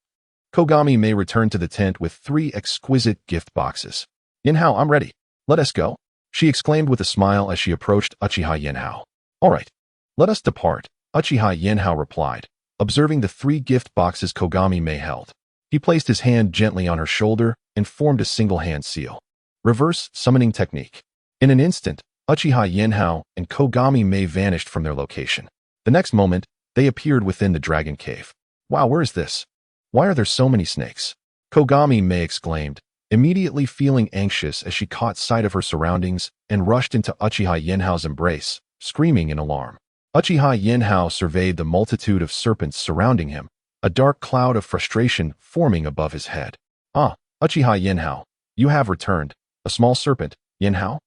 Kogami Mei returned to the tent with 3 exquisite gift boxes. Yenhao, I'm ready. Let us go, she exclaimed with a smile as she approached Uchiha Yenhao. All right, let us depart, Uchiha Yenhao replied, observing the 3 gift boxes Kogami Mei held. He placed his hand gently on her shoulder and formed a single-hand seal. Reverse summoning technique. In an instant, Uchiha Yenhao and Kogami Mei vanished from their location. The next moment, they appeared within the dragon cave. Wow, where is this? Why are there so many snakes? Kogami Mei exclaimed, immediately feeling anxious as she caught sight of her surroundings and rushed into Uchiha Yenhao's embrace, screaming in alarm. Uchiha Yenhao surveyed the multitude of serpents surrounding him, a dark cloud of frustration forming above his head. Ah, Uchiha Yenhao, you have returned, a small serpent, Yenhao?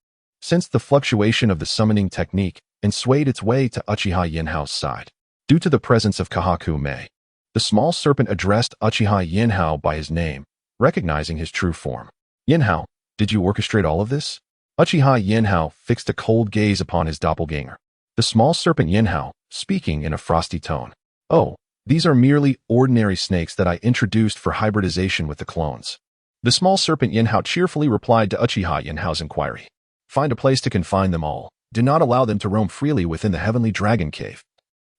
Sensed the fluctuation of the summoning technique and swayed its way to Uchiha Yenhao's side. Due to the presence of Kahaku Mei, the small serpent addressed Uchiha Yenhao by his name, recognizing his true form. Yenhao, did you orchestrate all of this? Uchiha Yenhao fixed a cold gaze upon his doppelganger. The small serpent Yenhao, speaking in a frosty tone. Oh, these are merely ordinary snakes that I introduced for hybridization with the clones. The small serpent Yenhao cheerfully replied to Uchiha Yenhao's inquiry. Find a place to confine them all. Do not allow them to roam freely within the heavenly dragon cave.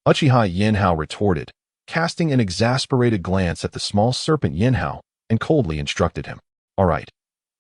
Uchiha Yenhao retorted, casting an exasperated glance at the small serpent Yenhao, and coldly instructed him. All right,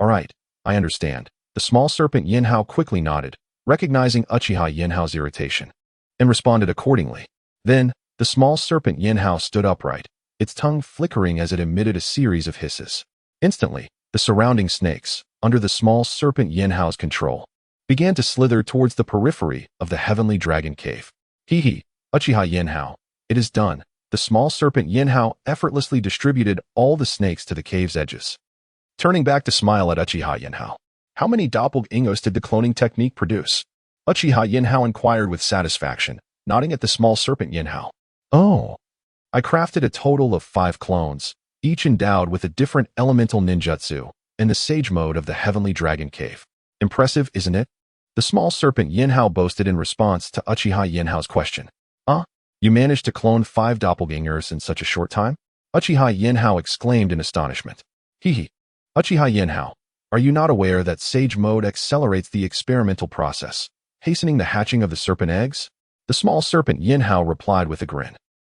I understand. The small serpent Yenhao quickly nodded, recognizing Uchiha Yenhao's irritation, and responded accordingly. Then, the small serpent Yenhao stood upright, its tongue flickering as it emitted a series of hisses. Instantly, the surrounding snakes, under the small serpent Yenhao's control, began to slither towards the periphery of the heavenly dragon cave. Hee hee, Uchiha Yenhao, it is done. The small serpent Yinhao effortlessly distributed all the snakes to the cave's edges. Turning back to smile at Uchiha Yinhao. How many doppelgangers did the cloning technique produce? Uchiha Yinhao inquired with satisfaction, nodding at the small serpent Yinhao. Oh, I crafted a total of 5 clones, each endowed with a different elemental ninjutsu, in the sage mode of the Heavenly Dragon Cave. Impressive, isn't it? The small serpent Yinhao boasted in response to Uchiha Yinhao's question. You managed to clone 5 doppelgangers in such a short time? Uchiha Yinhao exclaimed in astonishment. Hehe. Uchiha Yinhao, are you not aware that sage mode accelerates the experimental process, hastening the hatching of the serpent eggs? The small serpent Yinhao replied with a grin.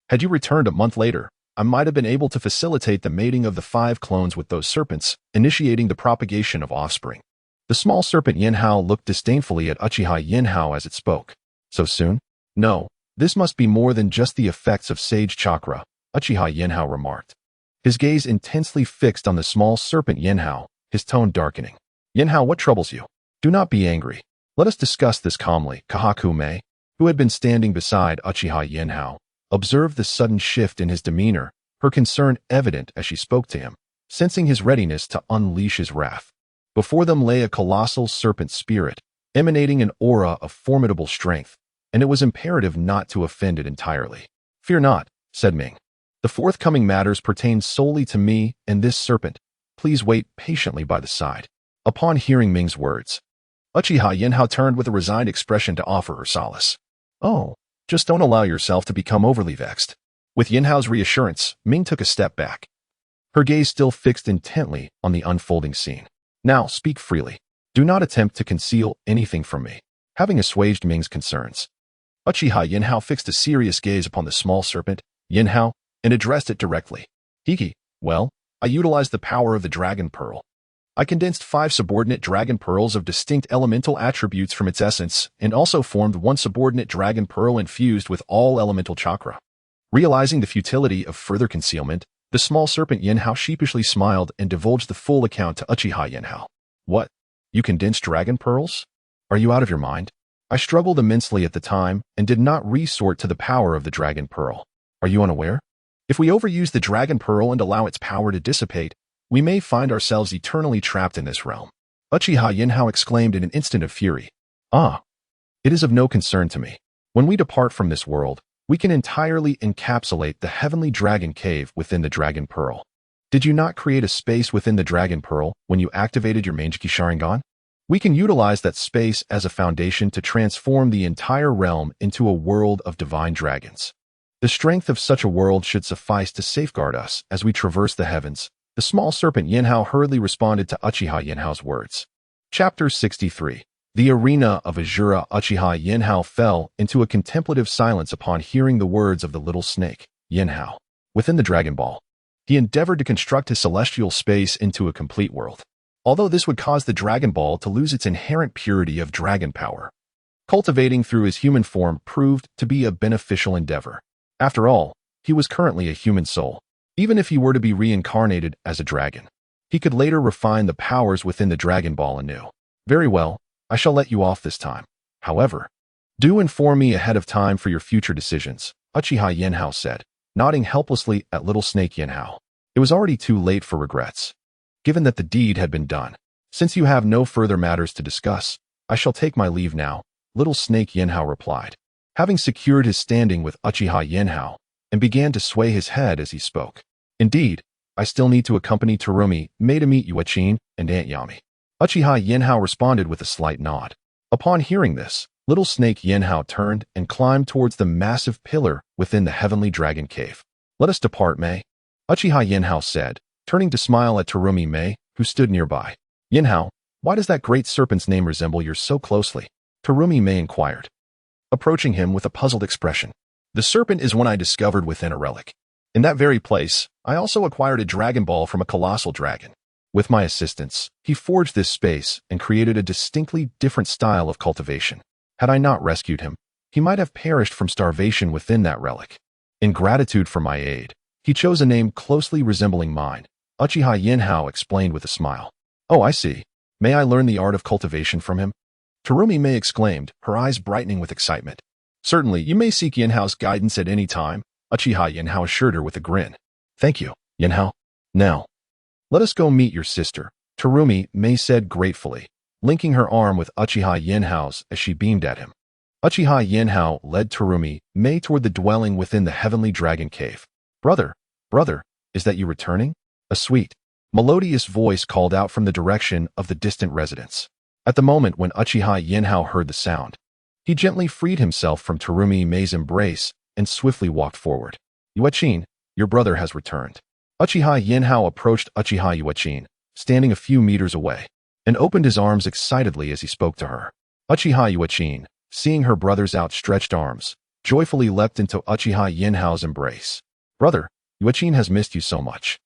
Had you returned a month later, I might have been able to facilitate the mating of the 5 clones with those serpents, initiating the propagation of offspring. The small serpent Yinhao looked disdainfully at Uchiha Yinhao as it spoke. So soon? No, this must be more than just the effects of sage chakra, Uchiha Yinhao remarked. His gaze intensely fixed on the small serpent Yinhao, his tone darkening. Yinhao, what troubles you? Do not be angry. Let us discuss this calmly. Kahaku Mei, who had been standing beside Uchiha Yinhao, observed the sudden shift in his demeanor, her concern evident as she spoke to him, sensing his readiness to unleash his wrath. Before them lay a colossal serpent spirit, emanating an aura of formidable strength, and it was imperative not to offend it entirely. Fear not, said Ming. The forthcoming matters pertain solely to me and this serpent. Please wait patiently by the side. Upon hearing Ming's words, Uchiha Yinhao turned with a resigned expression to offer her solace. Oh, just don't allow yourself to become overly vexed. With Yinhao's reassurance, Ming took a step back, her gaze still fixed intently on the unfolding scene. Now, speak freely. Do not attempt to conceal anything from me. Having assuaged Ming's concerns, Uchiha Yinhao fixed a serious gaze upon the small serpent, Yinhao, and addressed it directly. Hiki, well, I utilized the power of the Dragon Pearl. I condensed 5 subordinate Dragon Pearls of distinct elemental attributes from its essence, and also formed 1 subordinate Dragon Pearl infused with all elemental chakra. Realizing the futility of further concealment, the small serpent Yinhao sheepishly smiled and divulged the full account to Uchiha Yinhao. What? You condensed Dragon Pearls? Are you out of your mind? I struggled immensely at the time and did not resort to the power of the Dragon Pearl. Are you unaware? If we overuse the Dragon Pearl and allow its power to dissipate, we may find ourselves eternally trapped in this realm. Uchiha Yinhao exclaimed in an instant of fury. It is of no concern to me. When we depart from this world, we can entirely encapsulate the Heavenly Dragon Cave within the Dragon Pearl. Did you not create a space within the Dragon Pearl when you activated your Mangekyō Sharingan? We can utilize that space as a foundation to transform the entire realm into a world of divine dragons. The strength of such a world should suffice to safeguard us as we traverse the heavens. The small serpent Yinhao hurriedly responded to Uchiha Yinhao's words. Chapter 63. The arena of Azura. Uchiha Yinhao fell into a contemplative silence upon hearing the words of the little snake, Yinhao. Within the Dragon Ball, he endeavored to construct his celestial space into a complete world. Although this would cause the Dragon Ball to lose its inherent purity of dragon power, cultivating through his human form proved to be a beneficial endeavor. After all, he was currently a human soul. Even if he were to be reincarnated as a dragon, he could later refine the powers within the Dragon Ball anew. Very well, I shall let you off this time. However, do inform me ahead of time for your future decisions, Uchiha Yinhao said, nodding helplessly at little snake Yinhao. It was already too late for regrets, given that the deed had been done. Since you have no further matters to discuss, I shall take my leave now, little snake Yinhao replied, having secured his standing with Uchiha Yinhao, and began to sway his head as he spoke. Indeed, I still need to accompany Terumi Mei to meet Yuachin and Aunt Yami. Uchiha Yinhao responded with a slight nod. Upon hearing this, little snake Yinhao turned and climbed towards the massive pillar within the Heavenly Dragon Cave. Let us depart, Mei, Uchiha Yinhao said, turning to smile at Terumi Mei, who stood nearby. Yinhao, why does that great serpent's name resemble yours so closely? Terumi Mei inquired, approaching him with a puzzled expression. The serpent is one I discovered within a relic. In that very place, I also acquired a Dragon Ball from a colossal dragon. With my assistance, he forged this space and created a distinctly different style of cultivation. Had I not rescued him, he might have perished from starvation within that relic. In gratitude for my aid, he chose a name closely resembling mine, Uchiha Yinhao explained with a smile. Oh, I see. May I learn the art of cultivation from him? Terumi Mei exclaimed, her eyes brightening with excitement. Certainly, you may seek Yinhao's guidance at any time, Uchiha Yenhao assured her with a grin. Thank you, Yenhao. Now, let us go meet your sister, Terumi Mei said gratefully, linking her arm with Uchiha Yenhao's as she beamed at him. Uchiha Yenhao led Terumi Mei toward the dwelling within the heavenly dragon cave. Brother, is that you returning? A sweet, melodious voice called out from the direction of the distant residence. At the moment when Uchiha Yenhao heard the sound, he gently freed himself from Terumi Mei's embrace and swiftly walked forward. Yuechin, your brother has returned. Uchiha Yenhao approached Uchiha Yuechin, standing a few meters away, and opened his arms excitedly as he spoke to her. Uchiha Yuechin, seeing her brother's outstretched arms, joyfully leapt into Uchiha Yenhao's embrace. Brother, Yuechin has missed you so much.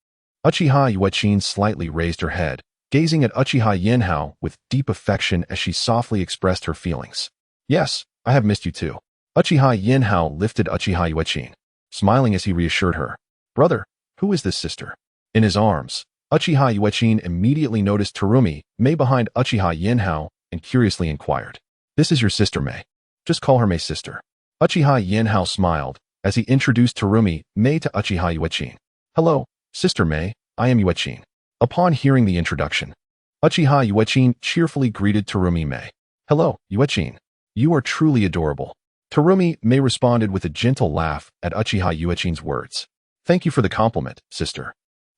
Uchiha Yuechin slightly raised her head, gazing at Uchiha Yenhao with deep affection as she softly expressed her feelings. Yes, I have missed you too. Uchiha Yenhao lifted Uchiha Yuechin, smiling as he reassured her. Brother, who is this sister? In his arms, Uchiha Yuechin immediately noticed Terumi Mei behind Uchiha Yenhao and curiously inquired. This is your sister Mei. Just call her Mei sister. Uchiha Yenhao smiled as he introduced Terumi Mei to Uchiha Yuechin. Hello, Sister Mei, I am Yuechin. Upon hearing the introduction, Uchiha Yuechin cheerfully greeted Terumi Mei. Hello, Yuechin. You are truly adorable. Terumi Mei responded with a gentle laugh at Uchiha Yuechin's words. Thank you for the compliment, sister.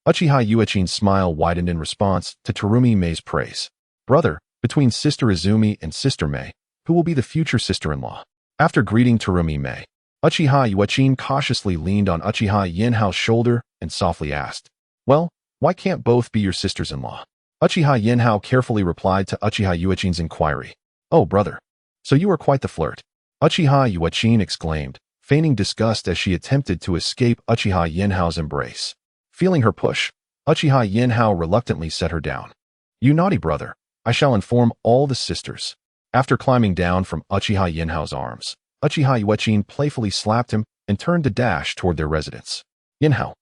Uchiha Yuechin's smile widened in response to Terumi Mei's praise. Brother, between Sister Izumi and Sister Mei, who will be the future sister-in-law? After greeting Terumi Mei, Uchiha Yuechin cautiously leaned on Uchiha Yenhao's shoulder and softly asked, Well, why can't both be your sisters-in-law? Uchiha Yenhao carefully replied to Uchiha Yuechin's inquiry. Oh, brother. So you are quite the flirt. Uchiha Yuechin exclaimed, feigning disgust as she attempted to escape Uchiha Yenhao's embrace. Feeling her push, Uchiha Yenhao reluctantly set her down. You naughty brother, I shall inform all the sisters. After climbing down from Uchiha Yenhao's arms, Uchiha Yuechin playfully slapped him and turned to dash toward their residence. Yenhao,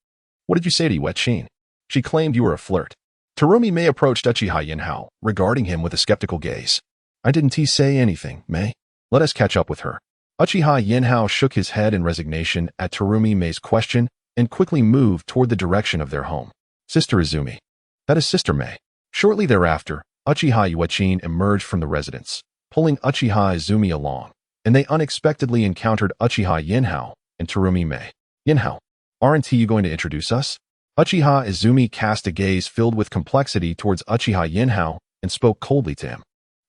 what did you say to Yuechin? She claimed you were a flirt. Terumi Mei approached Uchiha Yenhao, regarding him with a skeptical gaze. I didn't say anything, Mei. Let us catch up with her. Uchiha Yenhao shook his head in resignation at Terumi Mei's question and quickly moved toward the direction of their home. Sister Izumi. That is Sister Mei. Shortly thereafter, Uchiha Yuechin emerged from the residence, pulling Uchiha Izumi along, and they unexpectedly encountered Uchiha Yenhao and Terumi Mei. Yenhao, aren't you going to introduce us? Uchiha Izumi cast a gaze filled with complexity towards Uchiha Yenhao and spoke coldly to him.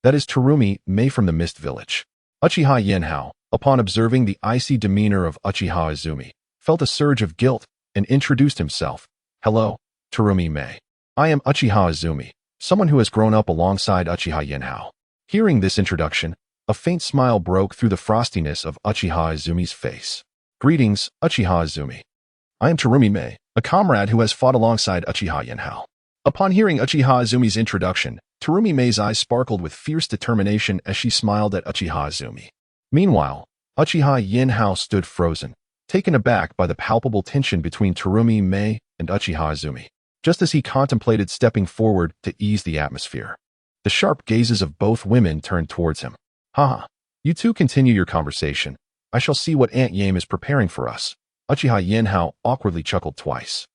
That is Terumi Mei from the Mist Village. Uchiha Yenhao, upon observing the icy demeanor of Uchiha Izumi, felt a surge of guilt and introduced himself. Hello, Terumi Mei. I am Uchiha Izumi, someone who has grown up alongside Uchiha Yenhao. Hearing this introduction, a faint smile broke through the frostiness of Uchiha Izumi's face. Greetings, Uchiha Izumi. I am Terumi Mei, a comrade who has fought alongside Uchiha Yenhao. Upon hearing Uchiha Izumi's introduction, Terumi Mei's eyes sparkled with fierce determination as she smiled at Uchiha Izumi. Meanwhile, Uchiha Yenhao stood frozen, taken aback by the palpable tension between Terumi Mei and Uchiha Izumi, just as he contemplated stepping forward to ease the atmosphere. The sharp gazes of both women turned towards him. Haha, you two continue your conversation. I shall see what Aunt Yame is preparing for us. Uchiha Yenhao awkwardly chuckled twice,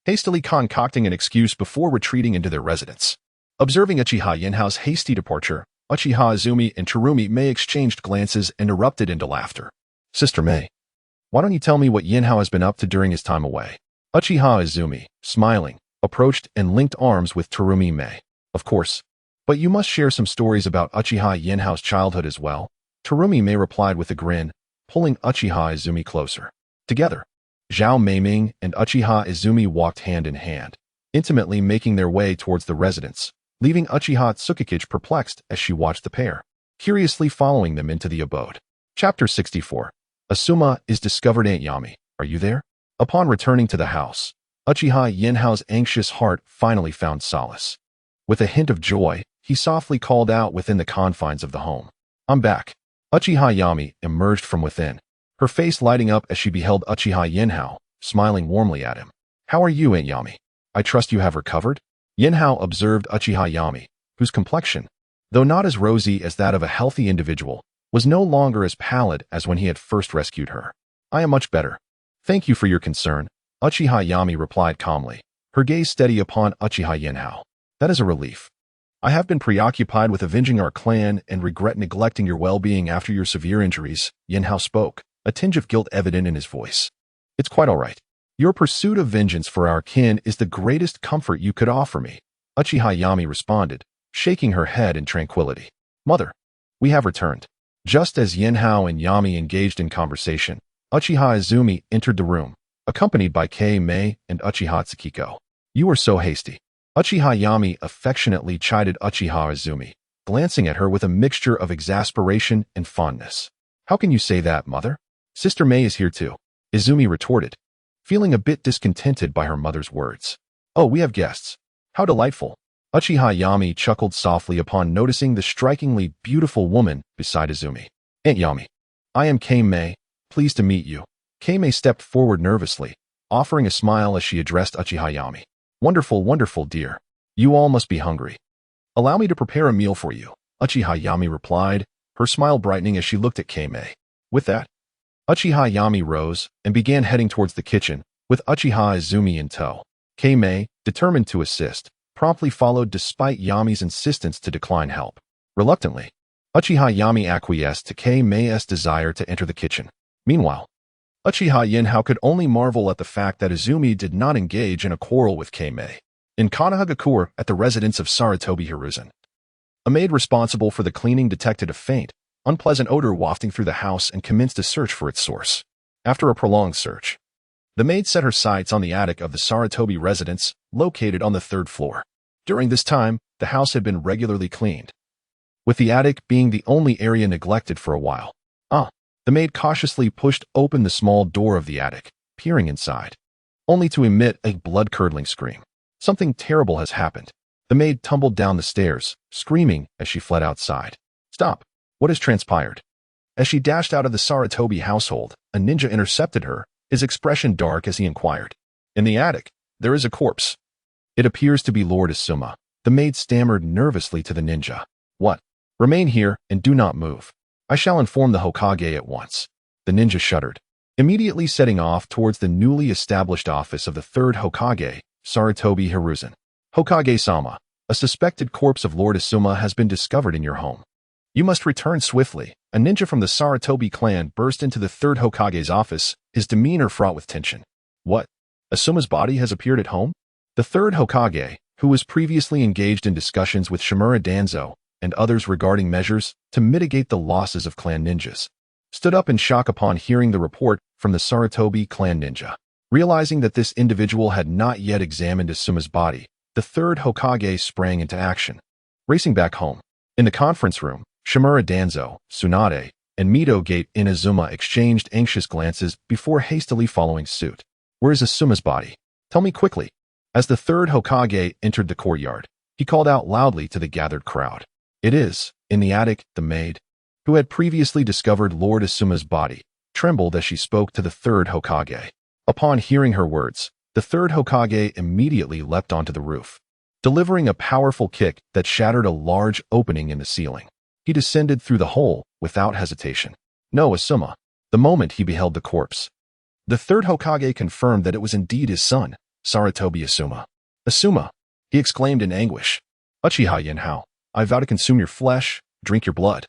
hastily concocting an excuse before retreating into their residence. Observing Uchiha Yenhao's hasty departure, Uchiha Izumi and Terumi Mei exchanged glances and erupted into laughter. Sister Mei, why don't you tell me what Yenhao has been up to during his time away? Uchiha Izumi, smiling, approached and linked arms with Terumi Mei. Of course, but you must share some stories about Uchiha Yenhao's childhood as well. Terumi Mei replied with a grin, pulling Uchiha Izumi closer. Together, Zhao Meiming and Uchiha Izumi walked hand in hand, intimately making their way towards the residence, leaving Uchiha Tsukikage perplexed as she watched the pair, curiously following them into the abode. Chapter 64. Asuma is discovered. Aunt Yami, are you there? Upon returning to the house, Uchiha Yenhao's anxious heart finally found solace. With a hint of joy, he softly called out within the confines of the home. I'm back. Uchiha Yami emerged from within, her face lighting up as she beheld Uchiha Yenhao, smiling warmly at him. How are you, Aunt Yami? I trust you have recovered? Yenhao observed Uchiha Yami, whose complexion, though not as rosy as that of a healthy individual, was no longer as pallid as when he had first rescued her. I am much better. Thank you for your concern, Uchiha Yami replied calmly, her gaze steady upon Uchiha Yenhao. That is a relief. I have been preoccupied with avenging our clan and regret neglecting your well-being after your severe injuries, Yenhao spoke, a tinge of guilt evident in his voice. It's quite all right. Your pursuit of vengeance for our kin is the greatest comfort you could offer me, Uchiha Yami responded, shaking her head in tranquility. Mother, we have returned. Just as Yenhao and Yami engaged in conversation, Uchiha Izumi entered the room, accompanied by Kei-mei and Uchiha Tsukiko. You are so hasty. Uchiha Yami affectionately chided Uchiha Izumi, glancing at her with a mixture of exasperation and fondness. How can you say that, mother? Sister Mei is here too, Izumi retorted, feeling a bit discontented by her mother's words. Oh, we have guests. How delightful. Uchiha Yami chuckled softly upon noticing the strikingly beautiful woman beside Izumi. Aunt Yami. I am Kei-mei, pleased to meet you. Kei-mei stepped forward nervously, offering a smile as she addressed Uchiha Yami. Wonderful, wonderful, dear. You all must be hungry. Allow me to prepare a meal for you, Uchiha Yami replied, her smile brightening as she looked at Kei-mei. With that, Uchiha Yami rose and began heading towards the kitchen, with Uchiha Izumi in tow. Kei-mei, determined to assist, promptly followed despite Yami's insistence to decline help. Reluctantly, Uchiha Yami acquiesced to Kei-mei's desire to enter the kitchen. Meanwhile, Uchiha Yenhao could only marvel at the fact that Izumi did not engage in a quarrel with Kei-mei. In Konoha at the residence of Sarutobi Hiruzen, a maid responsible for the cleaning detected a faint, unpleasant odor wafting through the house and commenced a search for its source. After a prolonged search, the maid set her sights on the attic of the Sarutobi residence, located on the 3rd floor. During this time, the house had been regularly cleaned, with the attic being the only area neglected for a while. The maid cautiously pushed open the small door of the attic, peering inside, only to emit a blood-curdling scream. Something terrible has happened. The maid tumbled down the stairs, screaming as she fled outside. Stop! What has transpired? As she dashed out of the Sarutobi household, a ninja intercepted her, his expression dark as he inquired. In the attic, there is a corpse. It appears to be Lord Asuma. The maid stammered nervously to the ninja. What? Remain here and do not move. I shall inform the Hokage at once. The ninja shuddered, immediately setting off towards the newly established office of the 3rd Hokage, Sarutobi Hiruzen. Hokage-sama, a suspected corpse of Lord Asuma has been discovered in your home. You must return swiftly. A ninja from the Sarutobi clan burst into the 3rd Hokage's office, his demeanor fraught with tension. What? Asuma's body has appeared at home? The 3rd Hokage, who was previously engaged in discussions with Shimura Danzo and others regarding measures to mitigate the losses of clan ninjas, stood up in shock upon hearing the report from the Sarutobi clan ninja. Realizing that this individual had not yet examined Asuma's body, the 3rd Hokage sprang into action. Racing back home, in the conference room, Shimura Danzo, Tsunade, and Midogate Inazuma exchanged anxious glances before hastily following suit. Where is Asuma's body? Tell me quickly. As the 3rd Hokage entered the courtyard, he called out loudly to the gathered crowd. It is, in the attic, the maid, who had previously discovered Lord Asuma's body, trembled as she spoke to the 3rd Hokage. Upon hearing her words, the 3rd Hokage immediately leapt onto the roof, delivering a powerful kick that shattered a large opening in the ceiling. He descended through the hole without hesitation. No, Asuma. The moment he beheld the corpse, the 3rd Hokage confirmed that it was indeed his son, Sarutobi Asuma. Asuma, he exclaimed in anguish. Uchiha Yenhao, I vow to consume your flesh, drink your blood,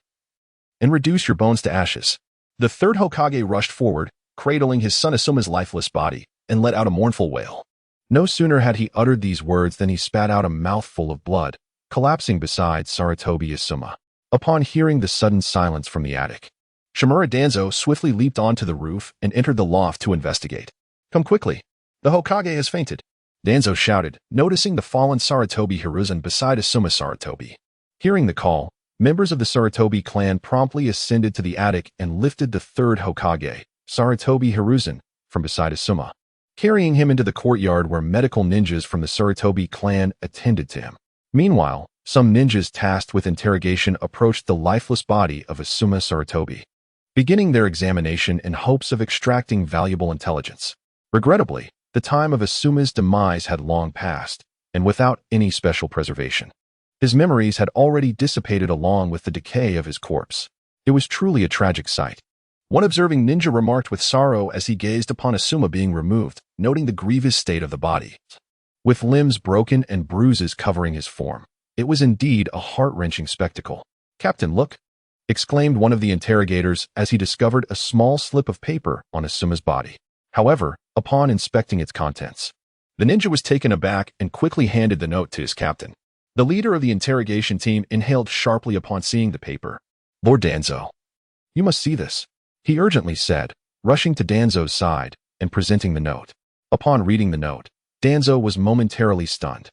and reduce your bones to ashes. The 3rd Hokage rushed forward, cradling his son Asuma's lifeless body, and let out a mournful wail. No sooner had he uttered these words than he spat out a mouthful of blood, collapsing beside Sarutobi Asuma. Upon hearing the sudden silence from the attic, Shimura Danzo swiftly leaped onto the roof and entered the loft to investigate. Come quickly. The Hokage has fainted, Danzo shouted, noticing the fallen Sarutobi Hiruzen beside Asuma Sarutobi. Hearing the call, members of the Sarutobi clan promptly ascended to the attic and lifted the 3rd Hokage, Sarutobi Hiruzen, from beside Asuma, carrying him into the courtyard where medical ninjas from the Sarutobi clan attended to him. Meanwhile, some ninjas tasked with interrogation approached the lifeless body of Asuma Sarutobi, beginning their examination in hopes of extracting valuable intelligence. Regrettably, the time of Asuma's demise had long passed, and without any special preservation. His memories had already dissipated along with the decay of his corpse. It was truly a tragic sight. One observing ninja remarked with sorrow as he gazed upon Asuma being removed, noting the grievous state of the body. With limbs broken and bruises covering his form, it was indeed a heart-wrenching spectacle. "Captain, look!" exclaimed one of the interrogators as he discovered a small slip of paper on Asuma's body. However, upon inspecting its contents, the ninja was taken aback and quickly handed the note to his captain. The leader of the interrogation team inhaled sharply upon seeing the paper. "Lord Danzo, you must see this," he urgently said, rushing to Danzo's side and presenting the note. Upon reading the note, Danzo was momentarily stunned.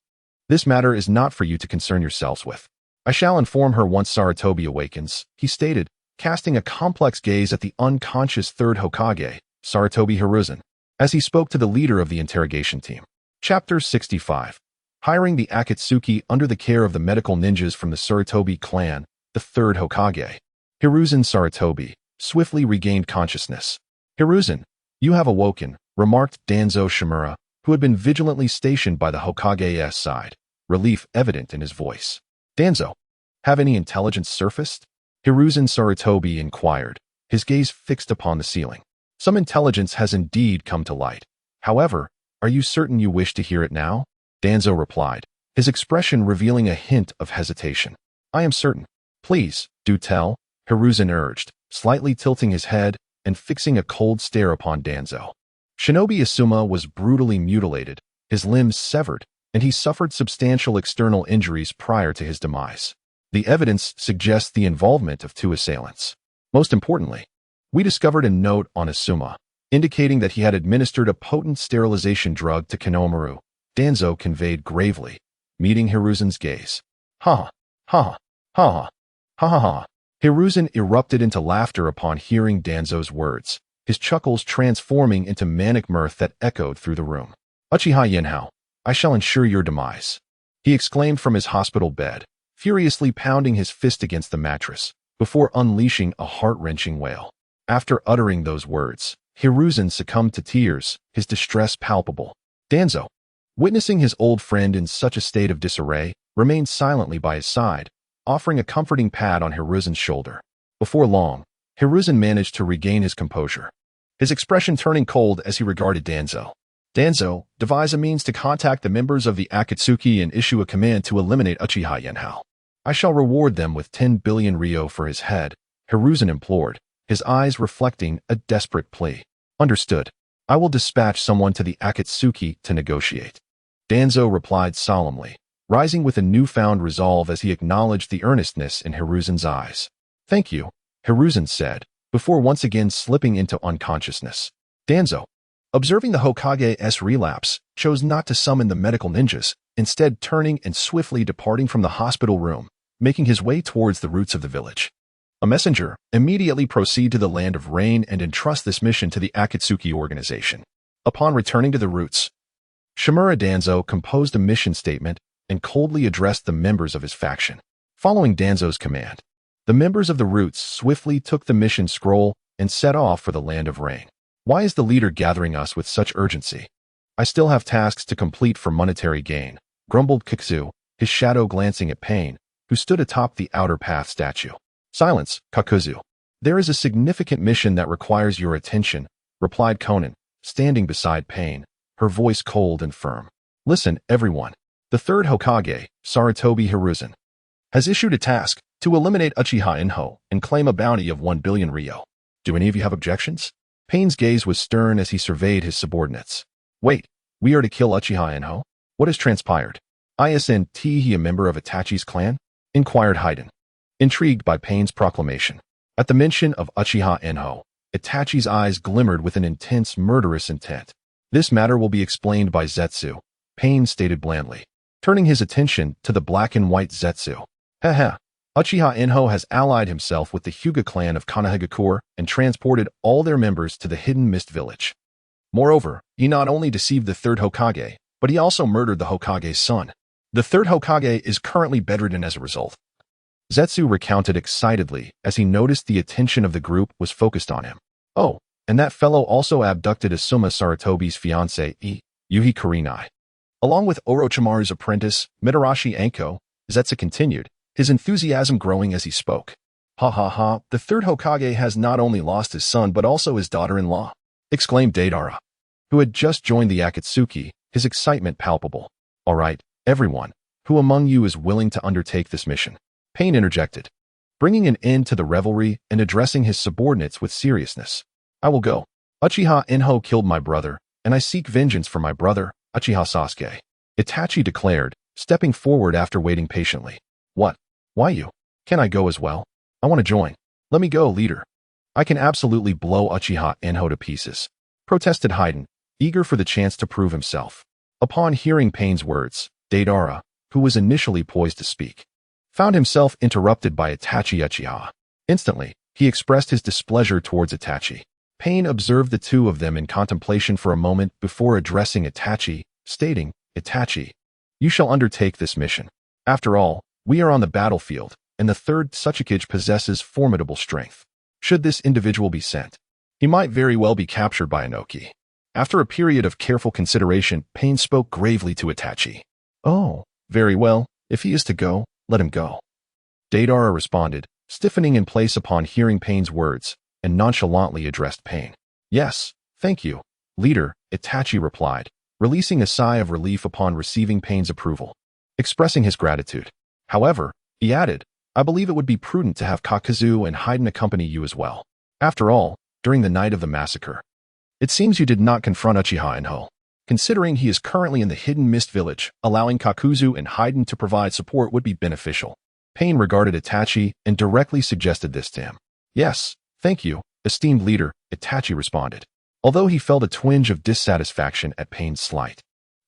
"This matter is not for you to concern yourselves with. I shall inform her once Sarutobi awakens," he stated, casting a complex gaze at the unconscious third Hokage, Sarutobi Hiruzen, as he spoke to the leader of the interrogation team. Chapter 65. Hiring the Akatsuki under the care of the medical ninjas from the Sarutobi clan, the third Hokage. Hiruzen Sarutobi swiftly regained consciousness. "Hiruzen, you have awoken," remarked Danzo Shimura, who had been vigilantly stationed by the Hokage's side, relief evident in his voice. "Danzo, have any intelligence surfaced?" Hiruzen Sarutobi inquired, his gaze fixed upon the ceiling. "Some intelligence has indeed come to light. However, are you certain you wish to hear it now?" Danzo replied, his expression revealing a hint of hesitation. "I am certain. Please, do tell," Hiruzen urged, slightly tilting his head and fixing a cold stare upon Danzo. Shinobi Asuma was brutally mutilated, his limbs severed, and he suffered substantial external injuries prior to his demise. The evidence suggests the involvement of two assailants. Most importantly, we discovered a note on Asuma, indicating that he had administered a potent sterilization drug to Konoha, Danzo conveyed gravely, meeting Hiruzen's gaze. "Ha ha ha ha ha ha." Hiruzen erupted into laughter upon hearing Danzo's words, his chuckles transforming into manic mirth that echoed through the room. "Uchiha Yenhao, I shall ensure your demise," he exclaimed from his hospital bed, furiously pounding his fist against the mattress, before unleashing a heart-wrenching wail. After uttering those words, Hiruzen succumbed to tears, his distress palpable. Danzo, witnessing his old friend in such a state of disarray, remained silently by his side, offering a comforting pat on Hiruzen's shoulder. Before long, Hiruzen managed to regain his composure, his expression turning cold as he regarded Danzo. "Danzo, devise a means to contact the members of the Akatsuki and issue a command to eliminate Uchiha Yenhao. I shall reward them with 10 billion ryo for his head," Hiruzen implored, his eyes reflecting a desperate plea. "Understood. I will dispatch someone to the Akatsuki to negotiate," Danzo replied solemnly, rising with a newfound resolve as he acknowledged the earnestness in Hiruzen's eyes. "Thank you," Hiruzen said, before once again slipping into unconsciousness. Danzo, observing the Hokage's relapse, chose not to summon the medical ninjas, instead turning and swiftly departing from the hospital room, making his way towards the roots of the village. A messenger, immediately proceed to the Land of Rain and entrust this mission to the Akatsuki organization. Upon returning to the roots, Shimura Danzo composed a mission statement and coldly addressed the members of his faction. Following Danzo's command, the members of the roots swiftly took the mission scroll and set off for the Land of Rain. "Why is the leader gathering us with such urgency? I still have tasks to complete for monetary gain," grumbled Kakuzu, his shadow glancing at Pain, who stood atop the outer path statue. "Silence, Kakuzu. There is a significant mission that requires your attention," replied Konan, standing beside Pain, her voice cold and firm. "Listen, everyone. The third Hokage, Sarutobi Hiruzen, has issued a task to eliminate Uchiha Yenhao and claim a bounty of 1 billion ryo. Do any of you have objections?" Pain's gaze was stern as he surveyed his subordinates. "Wait, we are to kill Uchiha Yenhao? What has transpired? Isn't he a member of Itachi's clan?" inquired Haiden, intrigued by Pain's proclamation. At the mention of Uchiha Yenhao, Itachi's eyes glimmered with an intense murderous intent. "This matter will be explained by Zetsu," Pain stated blandly, turning his attention to the black and white Zetsu. "Haha. Uchiha Yenhao has allied himself with the Uchiha Clan of Konoha and transported all their members to the Hidden Mist Village. Moreover, he not only deceived the third Hokage, but he also murdered the Hokage's son. The third Hokage is currently bedridden as a result." Zetsu recounted excitedly as he noticed the attention of the group was focused on him. "Oh, and that fellow also abducted Asuma Sarutobi's fiancée, Yuhi Kurenai. Along with Orochimaru's apprentice, Mitarashi Anko," Zetsu continued, his enthusiasm growing as he spoke. Ha ha ha, the third Hokage has not only lost his son but also his daughter-in-law, exclaimed Deidara, who had just joined the Akatsuki, his excitement palpable. All right, everyone, who among you is willing to undertake this mission? Pain interjected, bringing an end to the revelry and addressing his subordinates with seriousness. I will go. Uchiha Inho killed my brother, and I seek vengeance for my brother, Uchiha Sasuke. Itachi declared, stepping forward after waiting patiently. What? Why you? Can I go as well? I want to join. Let me go, leader. I can absolutely blow Uchiha Inho to pieces, protested Haiden, eager for the chance to prove himself. Upon hearing Pain's words, Deidara, who was initially poised to speak, found himself interrupted by Itachi Uchiha. Instantly, he expressed his displeasure towards Itachi. Pain observed the two of them in contemplation for a moment before addressing Itachi, stating, Itachi, you shall undertake this mission. After all, we are on the battlefield, and the third Tsuchikage possesses formidable strength. Should this individual be sent, he might very well be captured by Inoki. After a period of careful consideration, Pain spoke gravely to Itachi. Oh, very well, if he is to go, let him go. Deidara responded, stiffening in place upon hearing Pain's words, and nonchalantly addressed Pain. Yes, thank you, leader, Itachi replied, releasing a sigh of relief upon receiving Pain's approval. Expressing his gratitude. However, he added, I believe it would be prudent to have Kakazu and Haiden accompany you as well. After all, during the night of the massacre, it seems you did not confront Uchiha Inho. Considering he is currently in the Hidden Mist Village, allowing Kakuzu and Haiden to provide support would be beneficial. Pain regarded Itachi and directly suggested this to him. Yes, thank you, esteemed leader, Itachi responded. Although he felt a twinge of dissatisfaction at Pain's slight,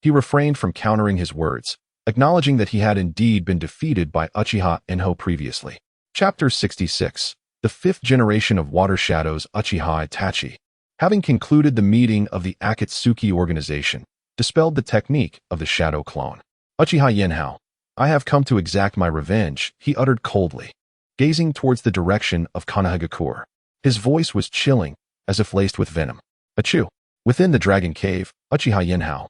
he refrained from countering his words, acknowledging that he had indeed been defeated by Uchiha Inho previously. Chapter 66. The fifth generation of Water Shadows Uchiha Itachi, having concluded the meeting of the Akatsuki organization, dispelled the technique of the shadow clone. Uchiha Yenhao, I have come to exact my revenge, he uttered coldly, gazing towards the direction of Konoha. His voice was chilling, as if laced with venom. Achoo! Within the Dragon Cave, Uchiha Yenhao,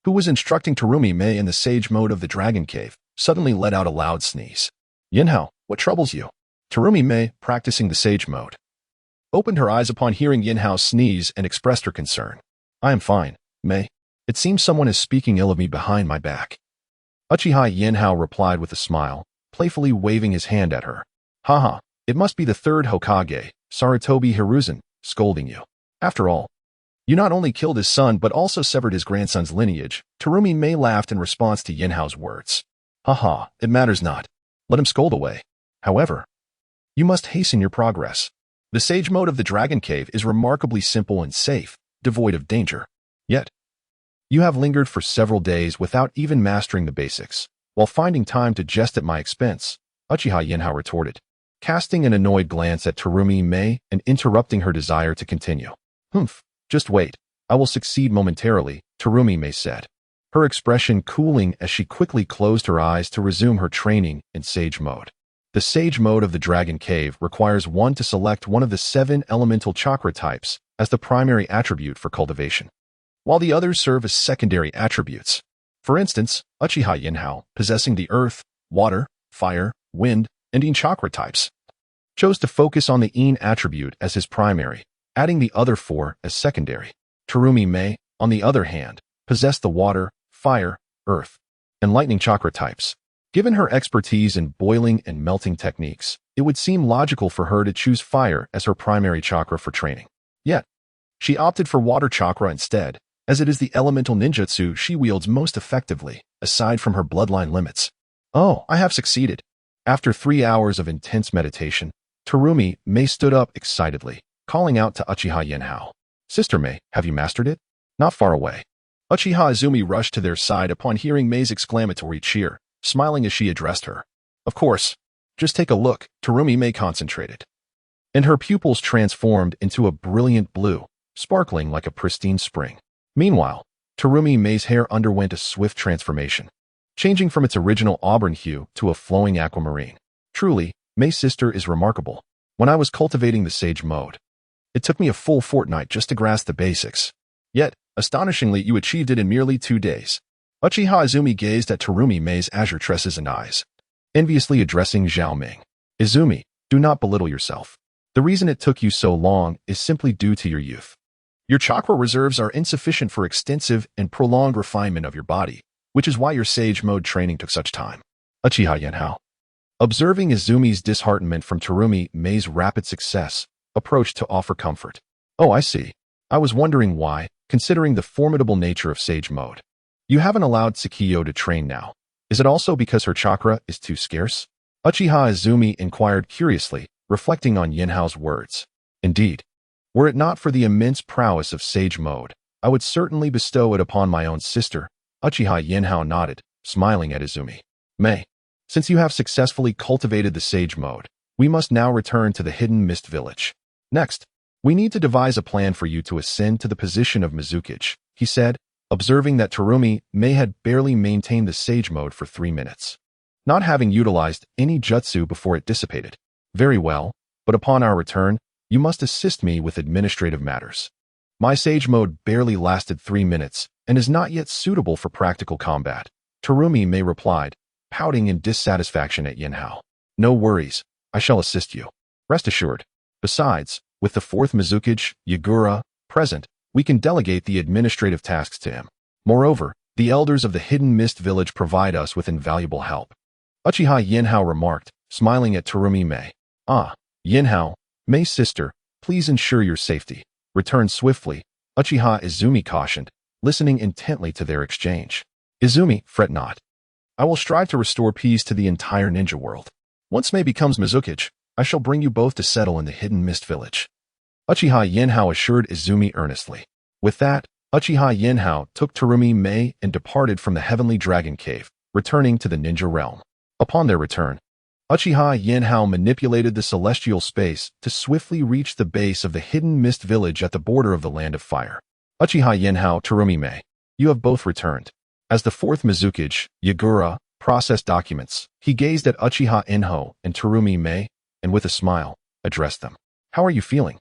who was instructing Terumi Mei in the sage mode of the Dragon Cave, suddenly let out a loud sneeze. Yenhao, what troubles you? Terumi Mei, practicing the sage mode, opened her eyes upon hearing Yenhao's sneeze and expressed her concern. I am fine, Mei. It seems someone is speaking ill of me behind my back. Uchiha Yenhao replied with a smile, playfully waving his hand at her. Haha, it must be the third Hokage, Sarutobi Hiruzen, scolding you. After all, you not only killed his son but also severed his grandson's lineage. Terumi Mei laughed in response to Yenhao's words. Haha, it matters not. Let him scold away. However, you must hasten your progress. The sage mode of the Dragon Cave is remarkably simple and safe, devoid of danger. Yet, you have lingered for several days without even mastering the basics, while finding time to jest at my expense, Uchiha Yenhao retorted, casting an annoyed glance at Terumi Mei and interrupting her desire to continue. Humph. Just wait, I will succeed momentarily, Terumi Mei said, her expression cooling as she quickly closed her eyes to resume her training in sage mode. The sage mode of the Dragon Cave requires one to select one of the 7 elemental chakra types as the primary attribute for cultivation, while the others serve as secondary attributes. For instance, Uchiha Yenhao, possessing the earth, water, fire, wind, and Yin chakra types, chose to focus on the Yin attribute as his primary, adding the other 4 as secondary. Terumi Mei, on the other hand, possessed the water, fire, earth, and lightning chakra types. Given her expertise in boiling and melting techniques, it would seem logical for her to choose fire as her primary chakra for training. Yet, she opted for water chakra instead, as it is the elemental ninjutsu she wields most effectively, aside from her bloodline limits. Oh, I have succeeded. After 3 hours of intense meditation, Terumi Mei stood up excitedly, calling out to Uchiha Yenhao. Sister Mei, have you mastered it? Not far away. Uchiha Izumi rushed to their side upon hearing Mei's exclamatory cheer, smiling as she addressed her. Of course. Just take a look, Terumi Mei concentrated, and her pupils transformed into a brilliant blue, sparkling like a pristine spring. Meanwhile, Terumi Mei's hair underwent a swift transformation, changing from its original auburn hue to a flowing aquamarine. Truly, Mei's sister is remarkable. When I was cultivating the sage mode, it took me a full fortnight just to grasp the basics. Yet, astonishingly, you achieved it in merely 2 days. Uchiha Izumi gazed at Terumi Mei's azure tresses and eyes, enviously addressing Zhao Ming. Izumi, Do not belittle yourself. The reason it took you so long is simply due to your youth. Your chakra reserves are insufficient for extensive and prolonged refinement of your body, which is why your sage mode training took such time. Uchiha Yenhao. Observing Izumi's disheartenment from Terumi Mei's rapid success, approached to offer comfort. Oh, I see. I was wondering why, considering the formidable nature of sage mode. You haven't allowed Tsukiyo to train now. Is it also because her chakra is too scarce? Uchiha Izumi inquired curiously, reflecting on Yenhao's words. Indeed. Were it not for the immense prowess of sage mode, I would certainly bestow it upon my own sister. Uchiha Yenhao nodded, smiling at Izumi. Mei, since you have successfully cultivated the sage mode, we must now return to the hidden mist village. Next, we need to devise a plan for you to ascend to the position of Mizukage, he said, observing that Terumi Mei had barely maintained the sage mode for 3 minutes, not having utilized any jutsu before it dissipated. Very well, but upon our return, you must assist me with administrative matters. My sage mode barely lasted 3 minutes and is not yet suitable for practical combat. Terumi Mei replied, pouting in dissatisfaction at Yenhao. No worries, I shall assist you. Rest assured. Besides, with the 4th Mizukage, Yagura, present, we can delegate the administrative tasks to him. Moreover, the elders of the Hidden Mist Village provide us with invaluable help. Uchiha Yenhao remarked, smiling at Terumi Mei. Ah, Yenhao, Mei's sister, please ensure your safety. Return swiftly, Uchiha Izumi cautioned, listening intently to their exchange. Izumi, fret not. I will strive to restore peace to the entire ninja world. Once Mei becomes Mizukage, I shall bring you both to settle in the Hidden Mist Village. Uchiha Yenhao assured Izumi earnestly. With that, Uchiha Yenhao took Terumi Mei and departed from the Heavenly Dragon Cave, returning to the ninja realm. Upon their return, Uchiha Yenhao manipulated the celestial space to swiftly reach the base of the Hidden Mist Village at the border of the Land of Fire. Uchiha Yenhao, Terumi Mei, you have both returned. As the 4th Mizukage, Yagura, processed documents, he gazed at Uchiha Enho and Terumi Mei, and with a smile, addressed them. How are you feeling,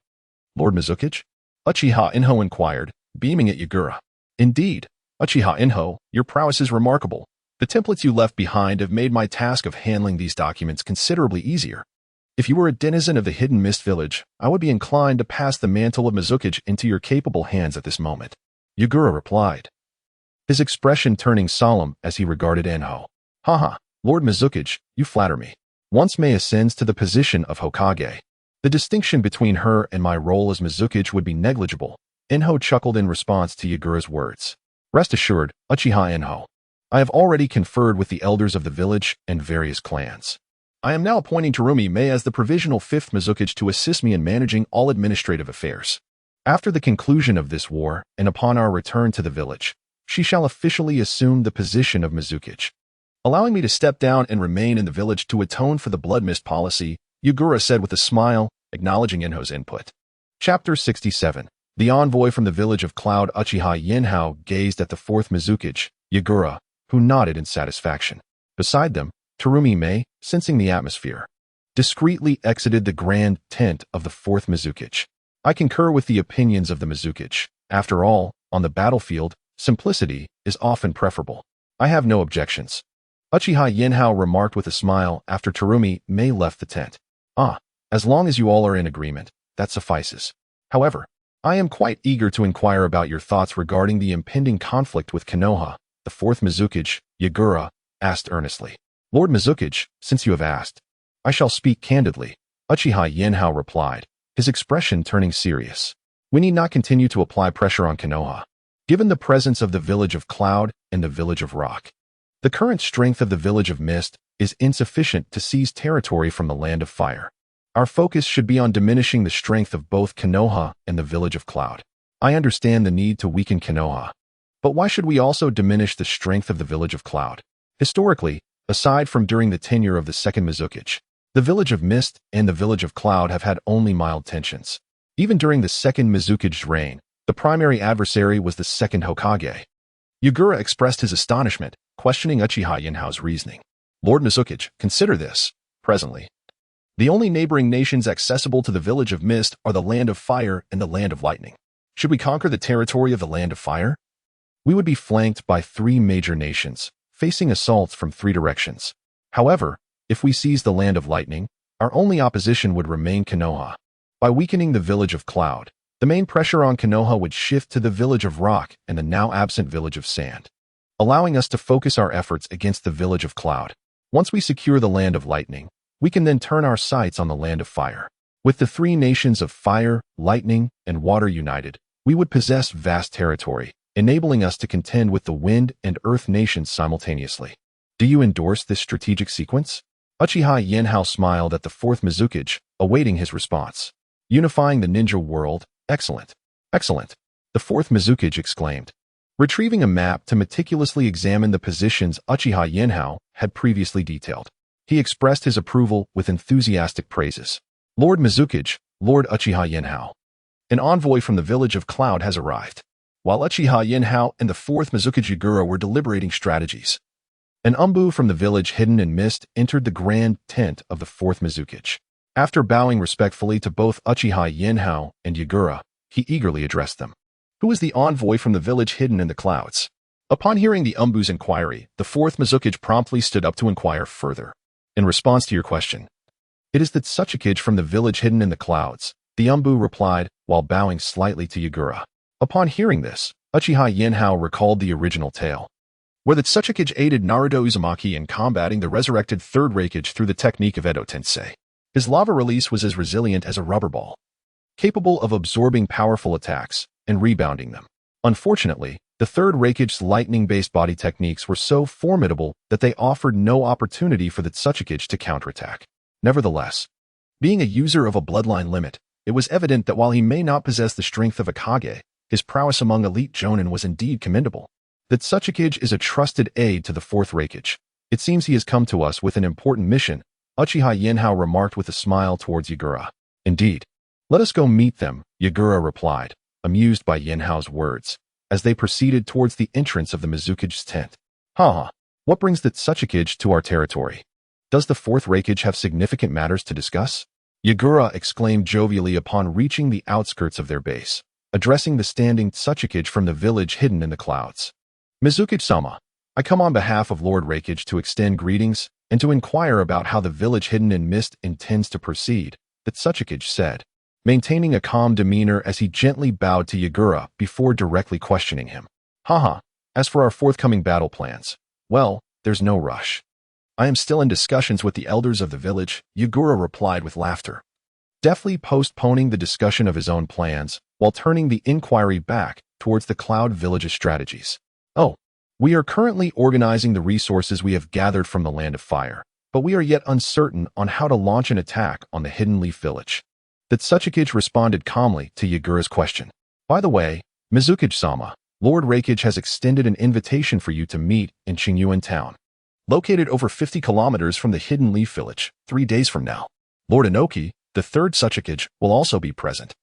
Lord Mizukage? Uchiha Enho inquired, beaming at Yagura. Indeed, Uchiha Enho, your prowess is remarkable. The templates you left behind have made my task of handling these documents considerably easier. If you were a denizen of the Hidden Mist Village, I would be inclined to pass the mantle of Mizukage into your capable hands at this moment. Yagura replied, his expression turning solemn as he regarded Enho. Haha, Lord Mizukage, you flatter me. Once Mei ascends to the position of Hokage, the distinction between her and my role as Mizukage would be negligible. Enho chuckled in response to Yagura's words. Rest assured, Uchiha Enho. I have already conferred with the elders of the village and various clans. I am now appointing Terumi Mei as the provisional 5th Mizukage to assist me in managing all administrative affairs. After the conclusion of this war, and upon our return to the village, she shall officially assume the position of Mizukage. Allowing me to step down and remain in the village to atone for the blood mist policy, Yagura said with a smile, acknowledging Enho's input. Chapter 67. The envoy from the village of Cloud. Uchiha Yenhao gazed at the 4th Mizukage, Yagura, who nodded in satisfaction. Beside them, Terumi Mei, sensing the atmosphere, discreetly exited the grand tent of the 4th Mizukage. I concur with the opinions of the Mizukage. After all, on the battlefield, simplicity is often preferable. I have no objections. Uchiha Yenhao remarked with a smile after Terumi Mei left the tent. Ah, as long as you all are in agreement, that suffices. However, I am quite eager to inquire about your thoughts regarding the impending conflict with Konoha. The 4th Mizukage, Yagura, asked earnestly. Lord Mizukage, since you have asked, I shall speak candidly, Uchiha Yenhao replied, his expression turning serious. We need not continue to apply pressure on Konoha. Given the presence of the village of Cloud and the village of Rock, the current strength of the village of Mist is insufficient to seize territory from the Land of Fire. Our focus should be on diminishing the strength of both Konoha and the village of Cloud. I understand the need to weaken Konoha, but why should we also diminish the strength of the village of Cloud? Historically, aside from during the tenure of the 2nd Mizukage, the village of Mist and the village of Cloud have had only mild tensions. Even during the 2nd Mizukage's reign, the primary adversary was the 2nd Hokage. Yagura expressed his astonishment, questioning Uchiha Yenhao's reasoning. Lord Mizukage, consider this. Presently, the only neighboring nations accessible to the village of Mist are the Land of Fire and the Land of Lightning. Should we conquer the territory of the Land of Fire, we would be flanked by 3 major nations, facing assaults from 3 directions. However, if we seize the Land of Lightning, Our only opposition would remain Konoha. By weakening the village of Cloud, the main pressure on Konoha would shift to the village of Rock and the now absent village of Sand, allowing us to focus our efforts against the village of Cloud. Once we secure the land of Lightning, we can then turn our sights on the land of Fire. With the three nations of Fire, Lightning, and Water united, we would possess vast territory, enabling us to contend with the Wind and Earth nations simultaneously. Do you endorse this strategic sequence? Uchiha Yenhao smiled at the fourth Mizukage, awaiting his response. Unifying the ninja world, excellent. Excellent. The fourth Mizukage exclaimed. Retrieving a map to meticulously examine the positions Uchiha Yenhao had previously detailed, he expressed his approval with enthusiastic praises. Lord Mizukage, Lord Uchiha Yenhao. An envoy from the village of Cloud has arrived. While Uchiha Yenhao and the fourth Mizukage Yagura were deliberating strategies, an umbu from the village hidden in mist entered the grand tent of the fourth Mizukage. After bowing respectfully to both Uchiha Yenhao and Yagura, he eagerly addressed them. Who is the envoy from the village hidden in the clouds? Upon hearing the umbu's inquiry, the fourth Mizukage promptly stood up to inquire further. In response to your question, it is the Tsuchikage from the village hidden in the clouds, the umbu replied while bowing slightly to Yagura. Upon hearing this, Uchiha Yenhao recalled the original tale, where the Tsuchikage aided Naruto Uzumaki in combating the resurrected Third Raikage through the technique of Edo Tensei. His lava release was as resilient as a rubber ball, capable of absorbing powerful attacks and rebounding them. Unfortunately, the Third Raikage's lightning-based body techniques were so formidable that they offered no opportunity for the Tsuchikage to counterattack. Nevertheless, being a user of a bloodline limit, it was evident that while he may not possess the strength of a Kage, his prowess among elite Jonin was indeed commendable. The Tsuchikage is a trusted aide to the Fourth Raikage. It seems he has come to us with an important mission, Uchiha Yenhao remarked with a smile towards Yagura. Indeed. Let us go meet them, Yagura replied, amused by Yenhao's words, as they proceeded towards the entrance of the Mizukage's tent. What brings the Tsuchikage to our territory? Does the Fourth Raikage have significant matters to discuss? Yagura exclaimed jovially upon reaching the outskirts of their base, addressing the standing Tsuchikage from the village hidden in the clouds. Mizukage-sama, I come on behalf of Lord Raikage to extend greetings and to inquire about how the village hidden in mist intends to proceed, the Tsuchikage said, maintaining a calm demeanor as he gently bowed to Yagura before directly questioning him. As for our forthcoming battle plans, well, there's no rush. I am still in discussions with the elders of the village, Yagura replied with laughter, deftly postponing the discussion of his own plans while turning the inquiry back towards the Cloud Village's strategies. We are currently organizing the resources we have gathered from the Land of Fire, but we are yet uncertain on how to launch an attack on the Hidden Leaf Village. The Tsuchikage responded calmly to Yagura's question. By the way, Mizukage-sama, Lord Raikage has extended an invitation for you to meet in Qingyuan Town, located over 50 kilometers from the Hidden Leaf Village, 3 days from now. Lord Inoki, the third Tsuchikage, will also be present.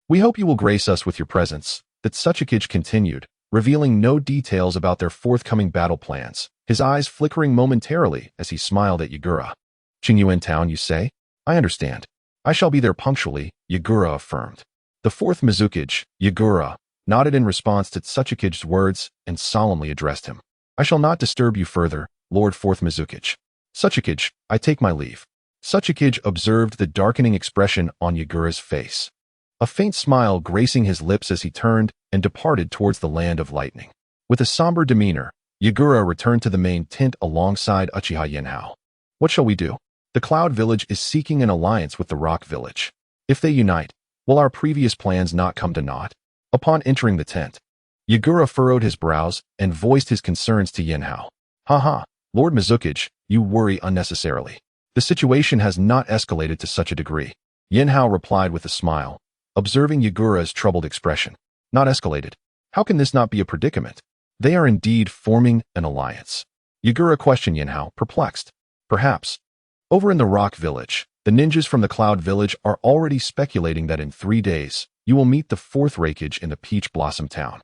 We hope you will grace us with your presence, the Tsuchikage continued, revealing no details about their forthcoming battle plans, his eyes flickering momentarily as he smiled at Yagura. Qingyuan Town, you say? I understand. I shall be there punctually, Yagura affirmed. The fourth Mizukage, Yagura, nodded in response to Tsuchikage's words and solemnly addressed him. I shall not disturb you further, Lord Fourth Mizukage. Tsuchikage, I take my leave. Tsuchikage observed the darkening expression on Yagura's face, a faint smile gracing his lips as he turned and departed towards the Land of Lightning. With a somber demeanor, Yagura returned to the main tent alongside Uchiha Yenhao. What shall we do? The Cloud Village is seeking an alliance with the Rock Village. If they unite, will our previous plans not come to naught? Upon entering the tent, Yagura furrowed his brows and voiced his concerns to Yenhao. Lord Mizukage, you worry unnecessarily. The situation has not escalated to such a degree. Yenhao replied with a smile, observing Yagura's troubled expression. Not escalated. How can this not be a predicament? They are indeed forming an alliance. Yagura questioned Yenhao, perplexed. Perhaps. Over in the Rock Village, the ninjas from the Cloud Village are already speculating that in 3 days, you will meet the fourth Raikage in the Peach Blossom Town.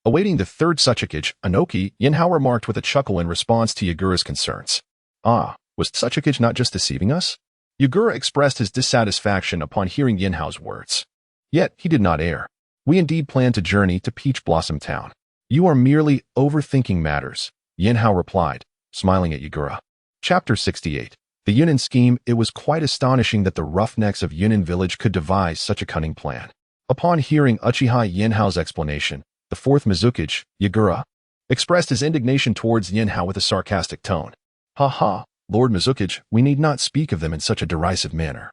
Awaiting the third Tsuchikage, Inoki, Yenhao remarked with a chuckle in response to Yagura's concerns. Was Tsuchikage not just deceiving us? Yagura expressed his dissatisfaction upon hearing Yenhao's words. Yet he did not err. We indeed plan to journey to Peach Blossom Town. You are merely overthinking matters, Yenhao replied, smiling at Yagura. Chapter 68. The Yunin scheme, it was quite astonishing that the roughnecks of Yunin village could devise such a cunning plan. Upon hearing Uchiha Yenhao's explanation, the fourth Mizukage, Yagura, expressed his indignation towards Yenhao with a sarcastic tone. Ha ha, Lord Mizukage, we need not speak of them in such a derisive manner.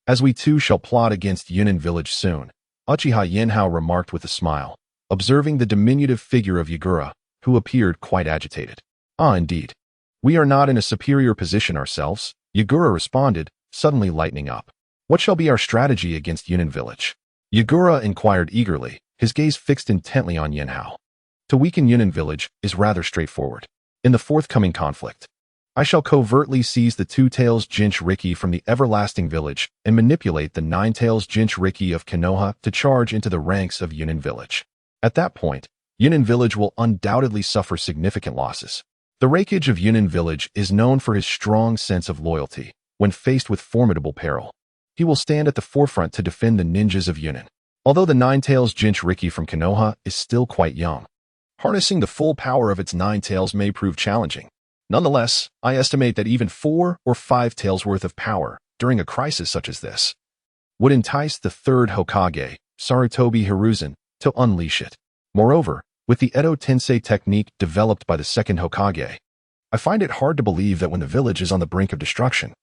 As we too shall plot against Yunin village soon, Uchiha Yenhao remarked with a smile, observing the diminutive figure of Yagura, who appeared quite agitated. Ah, indeed. We are not in a superior position ourselves, Yagura responded, suddenly lightening up. What shall be our strategy against Yunin village? Yagura inquired eagerly, his gaze fixed intently on Yenhao. To weaken Yunin village is rather straightforward. In the forthcoming conflict, I shall covertly seize the two-tails Jinchuriki from the everlasting village and manipulate the nine-tails Jinchuriki of Konoha to charge into the ranks of Yunin village. At that point, Yunin village will undoubtedly suffer significant losses. The Reikage of Yunin village is known for his strong sense of loyalty. When faced with formidable peril, he will stand at the forefront to defend the ninjas of Yunin. Although the nine-tails Jinchuriki from Konoha is still quite young, harnessing the full power of its nine tails may prove challenging. Nonetheless, I estimate that even 4 or 5 tails worth of power during a crisis such as this would entice the third Hokage, Sarutobi Hiruzen, to unleash it. Moreover, with the Edo Tensei technique developed by the second Hokage, I find it hard to believe that when the village is on the brink of destruction,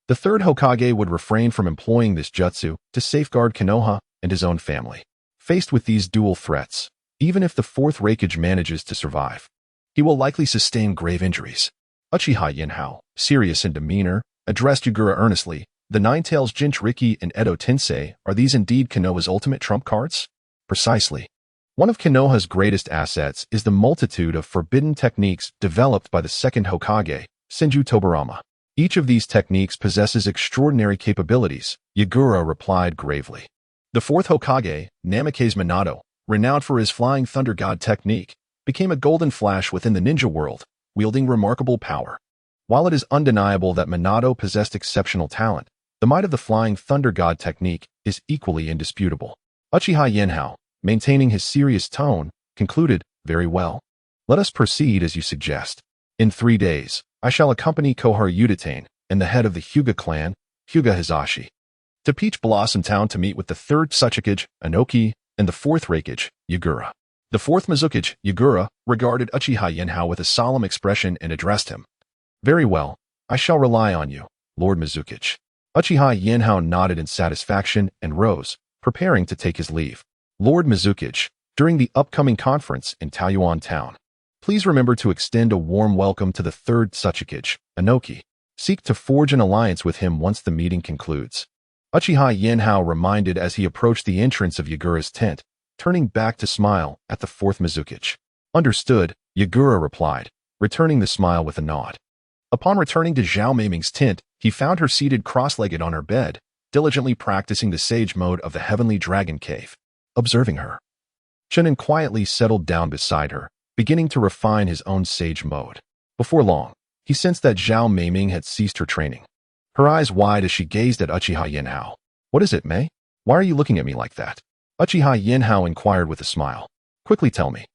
the third Hokage would refrain from employing this jutsu to safeguard Konoha and his own family. Faced with these dual threats, even if the fourth Reikage manages to survive, he will likely sustain grave injuries. Uchiha Yenhao, serious in demeanor, addressed Yagura earnestly. The nine-tails Jinchuriki and Edo Tensei, are these indeed Konoha's ultimate trump cards? Precisely. One of Konoha's greatest assets is the multitude of forbidden techniques developed by the second Hokage, Senju Tobirama. Each of these techniques possesses extraordinary capabilities, Yagura replied gravely. The fourth Hokage, Namake's Minato, renowned for his flying thunder god technique, became a golden flash within the ninja world, wielding remarkable power. While it is undeniable that Minato possessed exceptional talent, the might of the flying thunder god technique is equally indisputable. Uchiha Yenhao, maintaining his serious tone, concluded, very well. Let us proceed as you suggest. In 3 days, I shall accompany Kohar Uchiha and the head of the Hyuga clan, Hyuga Hizashi, to Peach Blossom Town to meet with the third Tsuchikage, Inoki, and the fourth Reikage, Yagura. The fourth Mizukage, Yagura, regarded Uchiha Yenhao with a solemn expression and addressed him. Very well, I shall rely on you, Lord Mizukage. Uchiha Yenhao nodded in satisfaction and rose, preparing to take his leave. Lord Mizukage, during the upcoming conference in Taiyuan Town, please remember to extend a warm welcome to the third Tsuchikage, Inoki. Seek to forge an alliance with him once the meeting concludes. Uchiha Yenhao reminded as he approached the entrance of Yagura's tent, turning back to smile at the fourth Mizukage. Understood, Yagura replied, returning the smile with a nod. Upon returning to Zhao Meiming's tent, he found her seated cross-legged on her bed, diligently practicing the sage mode of the Heavenly Dragon Cave. Observing her, Shannon quietly settled down beside her, beginning to refine his own sage mode. Before long, he sensed that Zhao Meiming had ceased her training. Her eyes wide as she gazed at Uchiha Yenhao. What is it, Mei? Why are you looking at me like that? Uchiha Yenhao inquired with a smile. Quickly tell me.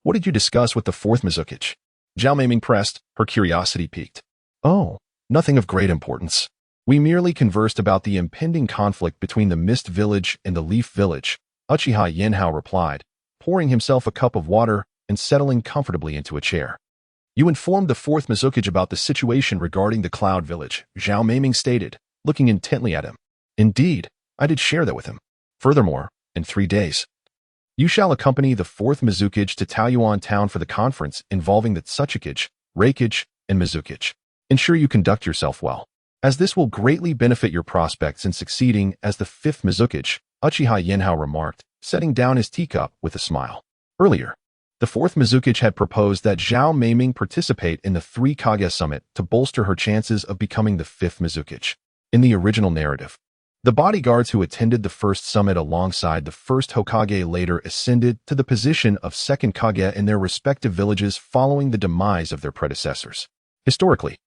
What did you discuss with the fourth Mizukage? Zhao Meiming pressed, her curiosity piqued. Oh, nothing of great importance. We merely conversed about the impending conflict between the Mist Village and the Leaf Village, Uchiha Yenhao replied, pouring himself a cup of water and settling comfortably into a chair. You informed the fourth Mizukage about the situation regarding the Cloud Village, Zhao Meiming stated, looking intently at him. Indeed, I did share that with him. Furthermore, in 3 days, you shall accompany the fourth Mizukage to Taiyuan Town for the conference involving the Tsuchikage, Reikage, and Mizukage. Ensure you conduct yourself well, as this will greatly benefit your prospects in succeeding as the fifth Mizukage, Uchiha Yenhao remarked, setting down his teacup with a smile. Earlier, the fourth Mizukage had proposed that Zhao Meiming participate in the 3 Kage Summit to bolster her chances of becoming the fifth Mizukage. In the original narrative, the bodyguards who attended the first summit alongside the first Hokage later ascended to the position of second Kage in their respective villages following the demise of their predecessors. Historically,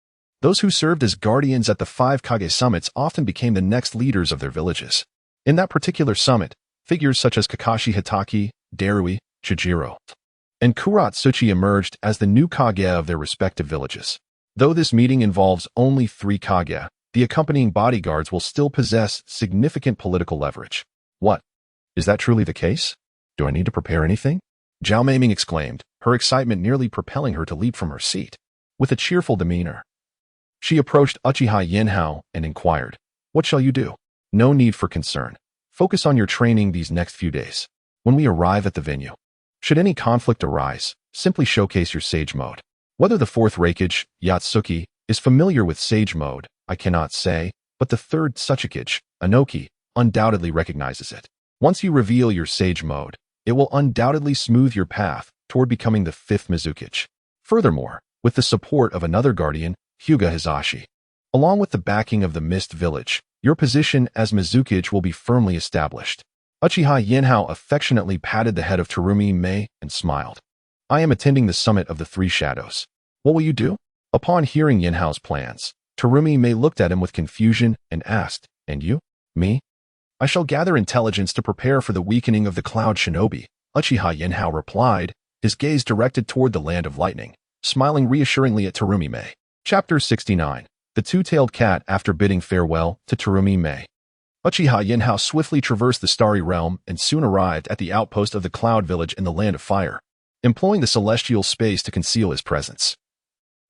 those who served as guardians at the 5 Kage summits often became the next leaders of their villages. In that particular summit, figures such as Kakashi Hitaki, Darui, Chijiro, and Kuratsuchi emerged as the new Kage of their respective villages. Though this meeting involves only 3 Kaguya, the accompanying bodyguards will still possess significant political leverage. What? Is that truly the case? Do I need to prepare anything? Zhao Meiming exclaimed, her excitement nearly propelling her to leap from her seat. With a cheerful demeanor, she approached Uchiha Yinhao and inquired, "What shall you do?" "No need for concern. Focus on your training these next few days. When we arrive at the venue, should any conflict arise, simply showcase your Sage mode. Whether the 4th Reikage, Yatsuki, is familiar with Sage mode, I cannot say, but the 3rd Tsuchikage, Anoki, undoubtedly recognizes it. Once you reveal your Sage mode, it will undoubtedly smooth your path toward becoming the 5th Mizukage. Furthermore, with the support of another guardian, Hyuga Hizashi, along with the backing of the Mist Village, your position as Mizukage will be firmly established." Uchiha Yinhao affectionately patted the head of Terumi Mei and smiled. "I am attending the summit of the 3 shadows. What will you do?" Upon hearing Yinhao's plans, Terumi Mei looked at him with confusion and asked, "And you?" "Me? I shall gather intelligence to prepare for the weakening of the Cloud Shinobi," Uchiha Yinhao replied, his gaze directed toward the Land of Lightning, smiling reassuringly at Terumi Mei. Chapter 69. The Two-Tailed Cat. After bidding farewell to Terumi Mei, Uchiha Yinhao swiftly traversed the Starry Realm and soon arrived at the outpost of the Cloud Village in the Land of Fire, employing the celestial space to conceal his presence.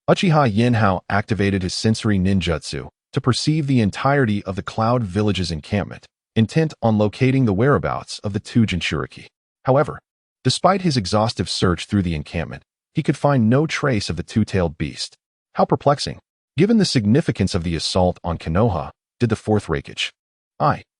Uchiha Yinhao activated his sensory ninjutsu to perceive the entirety of the Cloud Village's encampment, intent on locating the whereabouts of the 2 Jinchuriki. However, despite his exhaustive search through the encampment, he could find no trace of the two-tailed beast. How perplexing. Given the significance of the assault on Konoha, did the 4th Reikage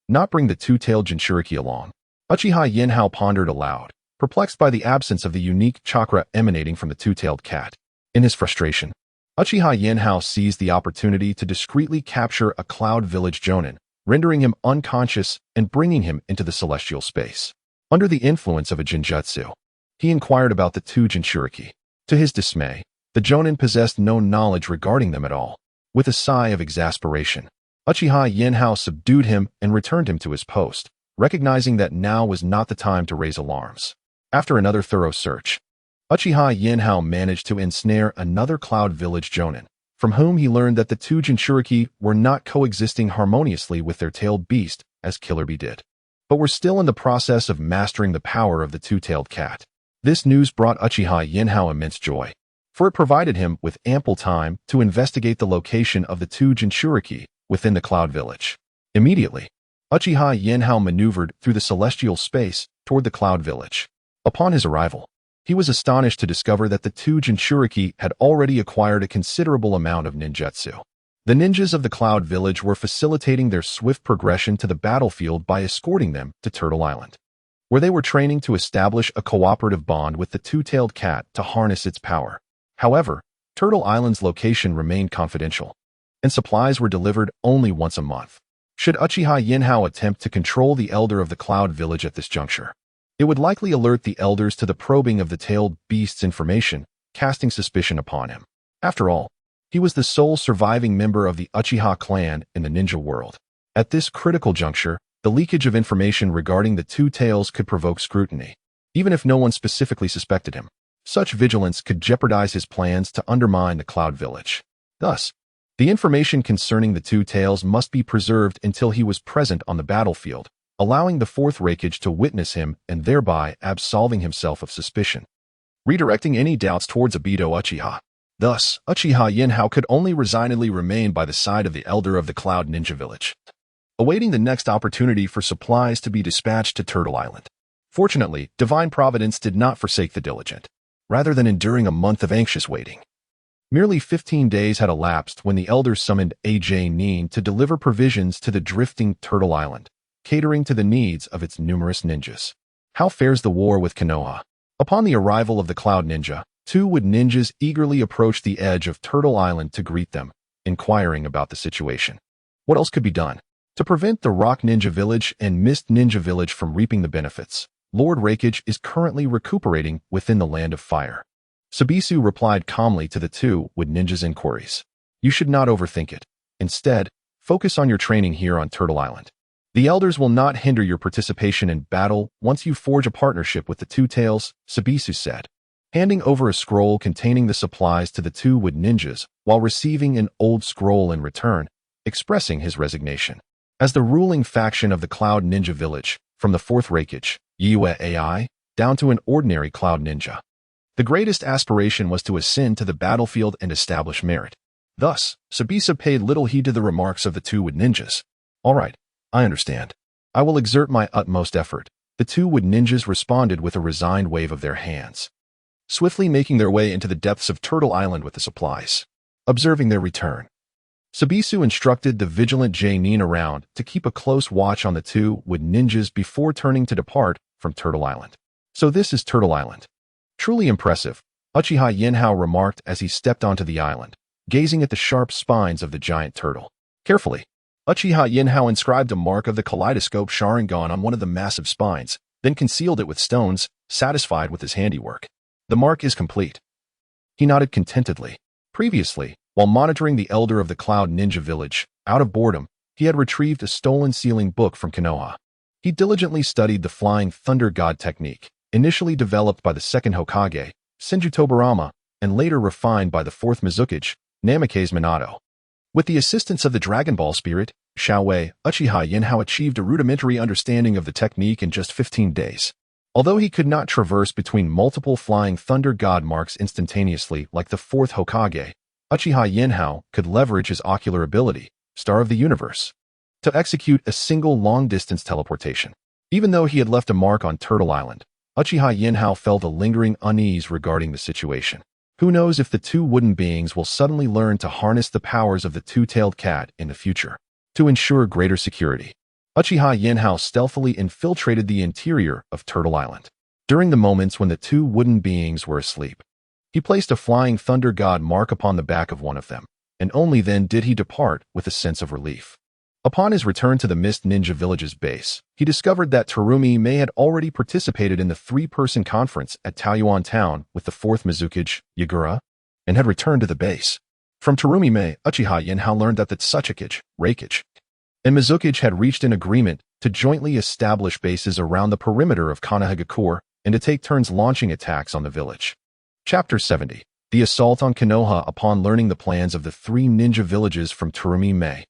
not bring the two-tailed Jinchuriki along? Uchiha Yinhao pondered aloud, perplexed by the absence of the unique chakra emanating from the two-tailed cat. In his frustration, Uchiha Yinhao seized the opportunity to discreetly capture a Cloud Village Jonin, rendering him unconscious and bringing him into the celestial space. Under the influence of a Jinjutsu, he inquired about the 2 Jinchuriki. To his dismay, the Jonin possessed no knowledge regarding them at all. With a sigh of exasperation, Uchiha Yinhao subdued him and returned him to his post, recognizing that now was not the time to raise alarms. After another thorough search, Uchiha Yinhao managed to ensnare another Cloud Village Jonin, from whom he learned that the 2 Jinchuriki were not coexisting harmoniously with their tailed beast, as Killer Bee did, but were still in the process of mastering the power of the two-tailed cat. This news brought Uchiha Yinhao immense joy, for it provided him with ample time to investigate the location of the 2 Jinchuriki within the Cloud Village. Immediately, Uchiha Yinhao maneuvered through the celestial space toward the Cloud Village. Upon his arrival, he was astonished to discover that the 2 Jinchuriki had already acquired a considerable amount of ninjutsu. The ninjas of the Cloud Village were facilitating their swift progression to the battlefield by escorting them to Turtle Island, where they were training to establish a cooperative bond with the two-tailed cat to harness its power. However, Turtle Island's location remained confidential, and supplies were delivered only once a month. Should Uchiha Yinhao attempt to control the elder of the Cloud Village at this juncture, it would likely alert the elders to the probing of the tailed beast's information, casting suspicion upon him. After all, he was the sole surviving member of the Uchiha Clan in the ninja world. At this critical juncture, the leakage of information regarding the 2 tails could provoke scrutiny. Even if no one specifically suspected him, such vigilance could jeopardize his plans to undermine the Cloud Village. Thus, the information concerning the 2 tails must be preserved until he was present on the battlefield, allowing the 4th Reikage to witness him and thereby absolving himself of suspicion, redirecting any doubts towards Obito Uchiha. Thus, Uchiha Yinhao could only resignedly remain by the side of the elder of the Cloud Ninja Village, awaiting the next opportunity for supplies to be dispatched to Turtle Island. Fortunately, divine providence did not forsake the diligent, rather than enduring a month of anxious waiting. Merely 15 days had elapsed when the elders summoned AJ Nin to deliver provisions to the drifting Turtle Island, catering to the needs of its numerous ninjas. How fares the war with Konoha? Upon the arrival of the Cloud Ninja, 2 wood ninjas eagerly approached the edge of Turtle Island to greet them, inquiring about the situation. What else could be done? To prevent the Rock Ninja Village and Mist Ninja Village from reaping the benefits, Lord Reikage is currently recuperating within the Land of Fire. Sabisu replied calmly to the 2 wood ninjas' inquiries. You should not overthink it. Instead, focus on your training here on Turtle Island. The elders will not hinder your participation in battle once you forge a partnership with the 2 tails, Sabisu said. handing over a scroll containing the supplies to the two wood ninjas while receiving an old scroll in return, expressing his resignation. As the ruling faction of the Cloud Ninja Village, from the fourth Reikage, Yue AI, down to an ordinary Cloud Ninja, the greatest aspiration was to ascend to the battlefield and establish merit. Thus, Sabisa paid little heed to the remarks of the two wood ninjas. "All right, I understand. I will exert my utmost effort." The two wood ninjas responded with a resigned wave of their hands, swiftly making their way into the depths of Turtle Island with the supplies. Observing their return, Sabisu instructed the vigilant Jainin around to keep a close watch on the two wood ninjas before turning to depart from Turtle Island. "So this is Turtle Island. Truly impressive," Uchiha Yinhao remarked as he stepped onto the island, gazing at the sharp spines of the giant turtle. Carefully, Uchiha Yinhao inscribed a mark of the kaleidoscope Sharingan on one of the massive spines, then concealed it with stones, satisfied with his handiwork. "The mark is complete." He nodded contentedly. Previously, while monitoring the elder of the Cloud Ninja Village, out of boredom, he had retrieved a stolen sealing book from Konoha. He diligently studied the Flying Thunder God technique, initially developed by the second Hokage, Senju Tobarama, and later refined by the fourth Mizukage, Namikaze Minato. With the assistance of the Dragon Ball spirit, Xiaowei, Uchiha Yinhao achieved a rudimentary understanding of the technique in just 15 days. Although he could not traverse between multiple Flying Thunder God marks instantaneously like the fourth Hokage, Uchiha Yinhao could leverage his ocular ability, Star of the Universe, to execute a single long-distance teleportation. Even though he had left a mark on Turtle Island, Uchiha Yinhao felt a lingering unease regarding the situation. Who knows if the two wooden beings will suddenly learn to harness the powers of the two-tailed cat in the future. To ensure greater security, Uchiha Yinhao stealthily infiltrated the interior of Turtle Island. During the moments when the two wooden beings were asleep, he placed a Flying Thunder God mark upon the back of one of them, and only then did he depart with a sense of relief. Upon his return to the Mist Ninja Village's base, he discovered that Terumi Mei had already participated in the three-person conference at Taoyuan Town with the fourth Mizukage, Yagura, and had returned to the base. From Terumi Mei, Uchiha Yinhao learned that the Tsuchikage, Reikage, and Mizukage had reached an agreement to jointly establish bases around the perimeter of Konoha and to take turns launching attacks on the village. Chapter 70. The Assault on Konoha. Upon learning the plans of the three ninja villages from Terumi Mei,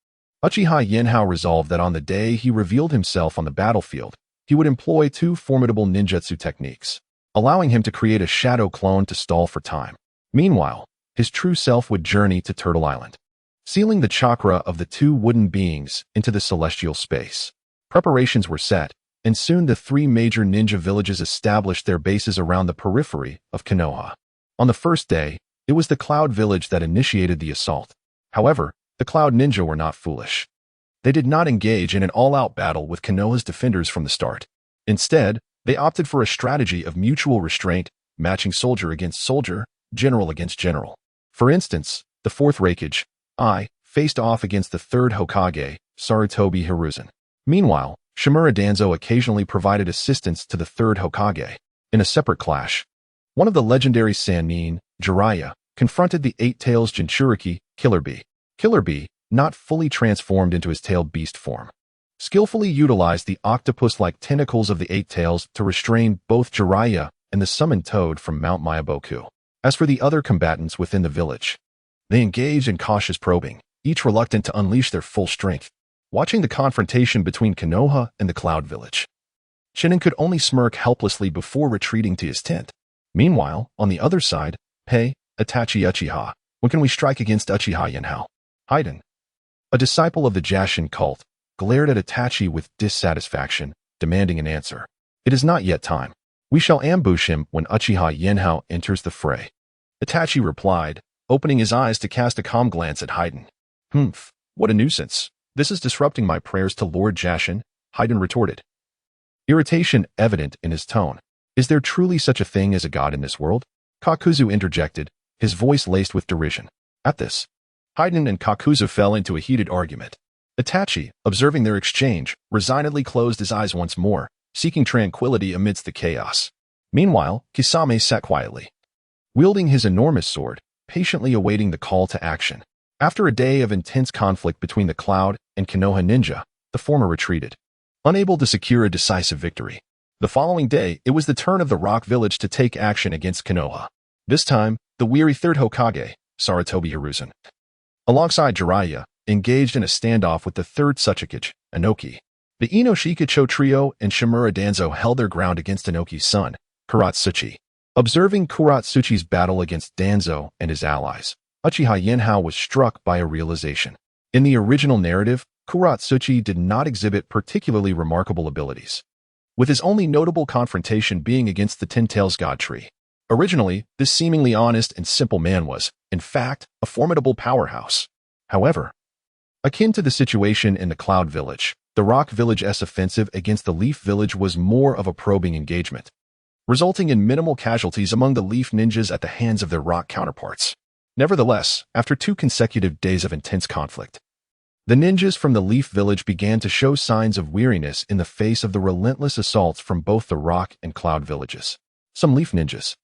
Uchiha Yinhao resolved that on the day he revealed himself on the battlefield, he would employ two formidable ninjutsu techniques, allowing him to create a shadow clone to stall for time. Meanwhile, his true self would journey to Turtle Island, sealing the chakra of the two wooden beings into the celestial space. Preparations were set, and soon the three major ninja villages established their bases around the periphery of Konoha. On the first day, it was the Cloud Village that initiated the assault. However, the Cloud Ninja were not foolish. They did not engage in an all-out battle with Konoha's defenders from the start. Instead, they opted for a strategy of mutual restraint, matching soldier against soldier, general against general. For instance, the fourth Reikage, faced off against the third Hokage, Sarutobi Hiruzen. Meanwhile, Shimura Danzo occasionally provided assistance to the third Hokage. In a separate clash, one of the legendary Sannin, Jeriah, confronted the Eight Tails Jinchuriki, Killer Bee. Killer Bee, not fully transformed into his tailed beast form, skillfully utilized the octopus-like tentacles of the Eight Tails to restrain both Jeriah and the summoned toad from Mount Myaboku. As for the other combatants within the village, they engaged in cautious probing, each reluctant to unleash their full strength. Watching the confrontation between Konoha and the Cloud Village, Shinin could only smirk helplessly before retreating to his tent. Meanwhile, on the other side, Itachi Uchiha. When can we strike against Uchiha Yinhao? Haiden, a disciple of the Jashin cult, glared at Itachi with dissatisfaction, demanding an answer. It is not yet time. We shall ambush him when Uchiha Yinhao enters the fray. Itachi replied, opening his eyes to cast a calm glance at Haiden. What a nuisance. This is disrupting my prayers to Lord Jashin, Haiden retorted, irritation evident in his tone. Is there truly such a thing as a god in this world? Kakuzu interjected, his voice laced with derision. At this, Haiden and Kakuzu fell into a heated argument. Itachi, observing their exchange, resignedly closed his eyes once more, seeking tranquility amidst the chaos. Meanwhile, Kisame sat quietly, wielding his enormous sword, patiently awaiting the call to action. After a day of intense conflict between the Cloud and Konoha ninja, the former retreated, unable to secure a decisive victory. The following day, it was the turn of the Rock Village to take action against Konoha. This time, the weary third Hokage, Sarutobi Hiruzen, alongside Jeriah, engaged in a standoff with the third Tsuchikage, Inoki. The Inoshikacho trio and Shimura Danzo held their ground against Inoki's son, Kuratsuchi. Observing Kuratsuchi's battle against Danzo and his allies, Uchiha Yenhao was struck by a realization. In the original narrative, Kuratsuchi did not exhibit particularly remarkable abilities, with his only notable confrontation being against the Ten Tails God Tree. Originally, this seemingly honest and simple man was, in fact, a formidable powerhouse. However, akin to the situation in the Cloud Village, the Rock Village's offensive against the Leaf Village was more of a probing engagement, resulting in minimal casualties among the Leaf ninjas at the hands of their Rock counterparts. Nevertheless, after 2 consecutive days of intense conflict, the ninjas from the Leaf Village began to show signs of weariness in the face of the relentless assaults from both the Rock and Cloud Villages. Some Leaf ninjas,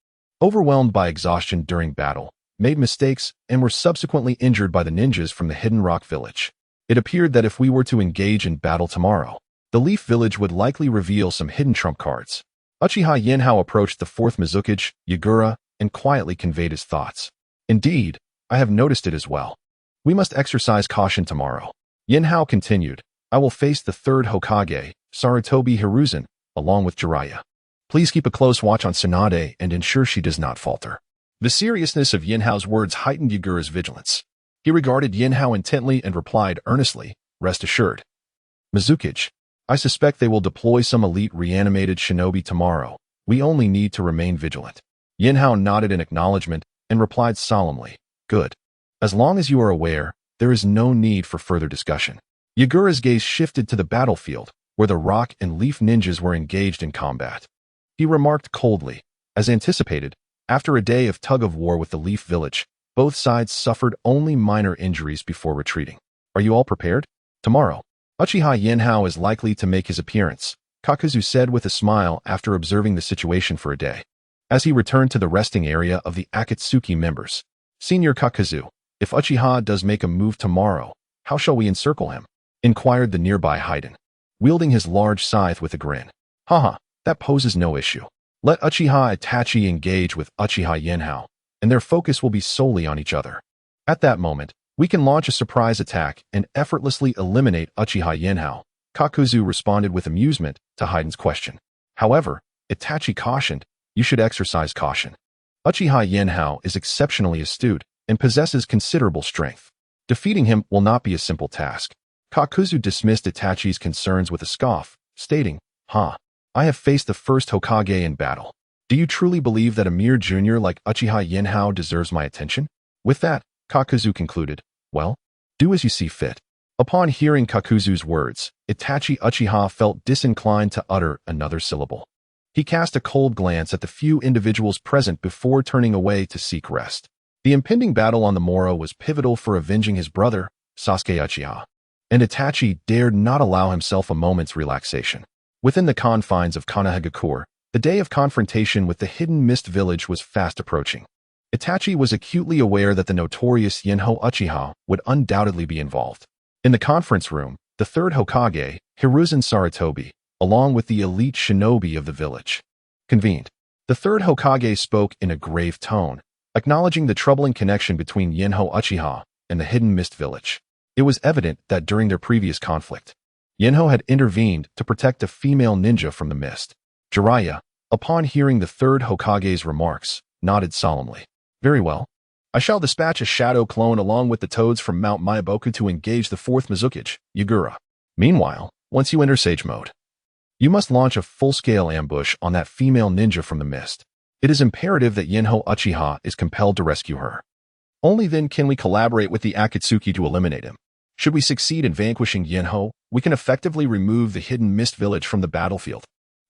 overwhelmed by exhaustion during battle, made mistakes and were subsequently injured by the ninjas from the Hidden Rock Village. It appeared that if we were to engage in battle tomorrow, the Leaf Village would likely reveal some hidden trump cards. Uchiha Yenhao approached the 4th Mizukage, Yagura, and quietly conveyed his thoughts. Indeed, I have noticed it as well. We must exercise caution tomorrow. Yenhao continued, I will face the 3rd Hokage, Sarutobi Hiruzen, along with Jeriah. Please keep a close watch on Tsunade and ensure she does not falter. The seriousness of Yenhao's words heightened Yagura's vigilance. He regarded Yenhao intently and replied earnestly, rest assured. Mizukage, I suspect they will deploy some elite reanimated shinobi tomorrow. We only need to remain vigilant. Yenhao nodded in acknowledgement and replied solemnly, good. As long as you are aware, there is no need for further discussion. Yagura's gaze shifted to the battlefield, where the Rock and Leaf ninjas were engaged in combat. He remarked coldly, as anticipated, after a day of tug-of-war with the Leaf Village, both sides suffered only minor injuries before retreating. Are you all prepared? Tomorrow, Uchiha Yenhao is likely to make his appearance, Kakuzu said with a smile after observing the situation for a day. As he returned to the resting area of the Akatsuki members, Senior Kakuzu, if Uchiha does make a move tomorrow, how shall we encircle him? Inquired the nearby Haiden, wielding his large scythe with a grin. Haha, that poses no issue. Let Uchiha Itachi engage with Uchiha Yenhao, and their focus will be solely on each other. At that moment, we can launch a surprise attack and effortlessly eliminate Uchiha Yenhao. Kakuzu responded with amusement to Haiden's question. However, Itachi cautioned, you should exercise caution. Uchiha Yenhao is exceptionally astute and possesses considerable strength. Defeating him will not be a simple task. Kakuzu dismissed Itachi's concerns with a scoff, stating, I have faced the 1st Hokage in battle. Do you truly believe that a mere junior like Uchiha Yenhao deserves my attention? With that, Kakuzu concluded, well, do as you see fit. Upon hearing Kakuzu's words, Itachi Uchiha felt disinclined to utter another syllable. He cast a cold glance at the few individuals present before turning away to seek rest. The impending battle on the morrow was pivotal for avenging his brother, Sasuke Uchiha, and Itachi dared not allow himself a moment's relaxation. Within the confines of Konoha, the day of confrontation with the Hidden Mist Village was fast approaching. Itachi was acutely aware that the notorious Yenho Uchiha would undoubtedly be involved. In the conference room, the 3rd Hokage, Hiruzen Sarutobi, along with the elite shinobi of the village, convened. The 3rd Hokage spoke in a grave tone, acknowledging the troubling connection between Yenho Uchiha and the Hidden Mist Village. It was evident that during their previous conflict, Yenho had intervened to protect a female ninja from the mist. Jeriah, upon hearing the 3rd Hokage's remarks, nodded solemnly. Very well. I shall dispatch a shadow clone along with the toads from Mount Myaboku to engage the 4th Mizukage, Yagura. Meanwhile, once you enter Sage Mode, you must launch a full-scale ambush on that female ninja from the mist. It is imperative that Yenho Uchiha is compelled to rescue her. Only then can we collaborate with the Akatsuki to eliminate him. Should we succeed in vanquishing Yenho, we can effectively remove the Hidden Mist Village from the battlefield.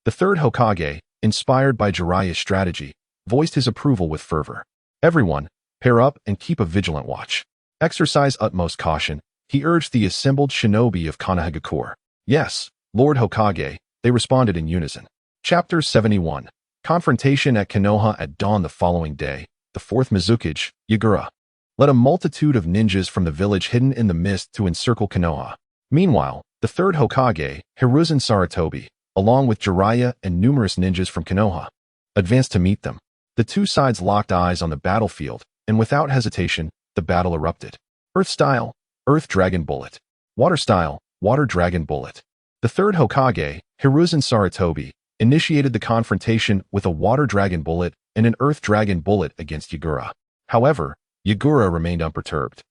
The 3rd Hokage, inspired by Jeriah's strategy, voiced his approval with fervor. Everyone, pair up and keep a vigilant watch. Exercise utmost caution, he urged the assembled shinobi of Konoha. Yes, Lord Hokage, they responded in unison. Chapter 71. Confrontation at Konoha at dawn the following day, the 4th Mizukage, Yagura, led a multitude of ninjas from the village hidden in the mist to encircle Konoha. Meanwhile, the 3rd Hokage, Hiruzen Sarutobi, along with Jeriah and numerous ninjas from Konoha, advanced to meet them. The two sides locked eyes on the battlefield, and without hesitation, the battle erupted. Earth style, Earth Dragon Bullet. Water style, Water Dragon Bullet. The third Hokage, Hiruzen Sarutobi, initiated the confrontation with a Water Dragon Bullet and an Earth Dragon Bullet against Yagura. However, Yagura remained unperturbed,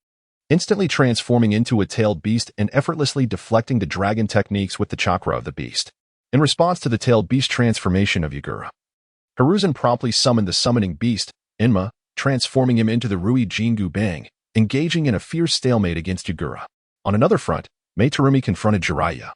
instantly transforming into a tailed beast and effortlessly deflecting the dragon techniques with the chakra of the beast. In response to the tailed beast transformation of Yagura, Hiruzen promptly summoned the summoning beast, Inma, transforming him into the Rui Jingu Bang, engaging in a fierce stalemate against Yagura. On another front, Mei Terumi confronted Jeriah,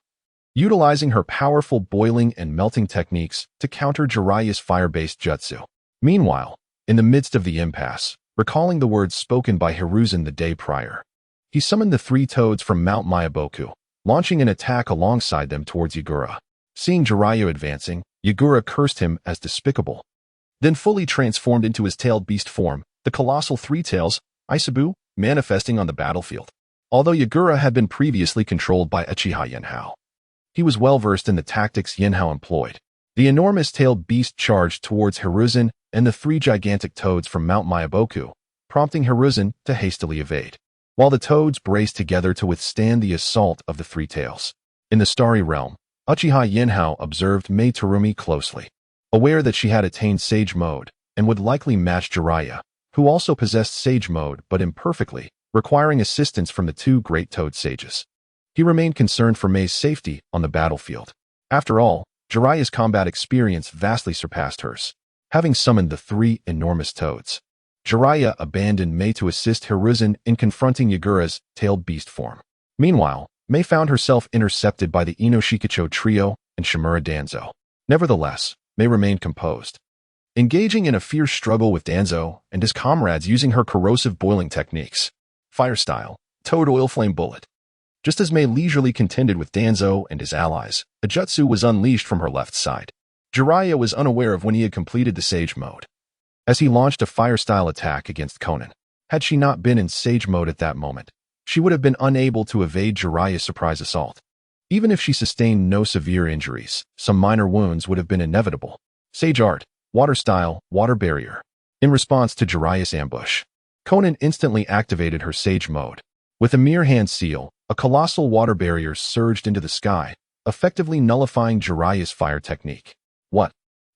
utilizing her powerful boiling and melting techniques to counter Jeriah's fire-based jutsu. Meanwhile, in the midst of the impasse, recalling the words spoken by Hiruzen the day prior, he summoned the three toads from Mount Myaboku, launching an attack alongside them towards Yagura. Seeing Jeriah advancing, Yagura cursed him as despicable, then fully transformed into his tailed beast form, the colossal three tails, Isabu, manifesting on the battlefield. Although Yagura had been previously controlled by Uchiha Yenhao, he was well versed in the tactics Yenhao employed. The enormous tailed beast charged towards Hiruzen and the three gigantic toads from Mount Myaboku, prompting Hiruzen to hastily evade, while the toads braced together to withstand the assault of the three tails. In the Starry Realm, Uchiha Yenhao observed Mei Terumi closely, aware that she had attained Sage Mode and would likely match Jeriah, who also possessed Sage Mode but imperfectly, requiring assistance from the two great toad sages. He remained concerned for Mei's safety on the battlefield. After all, Jeriah's combat experience vastly surpassed hers. Having summoned the three enormous toads, Jeriah abandoned Mei to assist Hiruzen in confronting Yagura's tailed beast form. Meanwhile, Mei found herself intercepted by the Inoshikacho trio and Shimura Danzo. Nevertheless, Mei remained composed, engaging in a fierce struggle with Danzo and his comrades using her corrosive boiling techniques. Fire style, Toad Oil Flame Bullet. Just as Mei leisurely contended with Danzo and his allies, a jutsu was unleashed from her left side. Jeriah was unaware of when he had completed the Sage Mode, as he launched a fire-style attack against Conan. Had she not been in Sage Mode at that moment, she would have been unable to evade Jeriah's surprise assault. Even if she sustained no severe injuries, some minor wounds would have been inevitable. Sage Art, Water Style, Water Barrier. In response to Jeriah's ambush, Conan instantly activated her Sage Mode. With a mere hand seal, a colossal water barrier surged into the sky, effectively nullifying Jeriah's fire technique. What?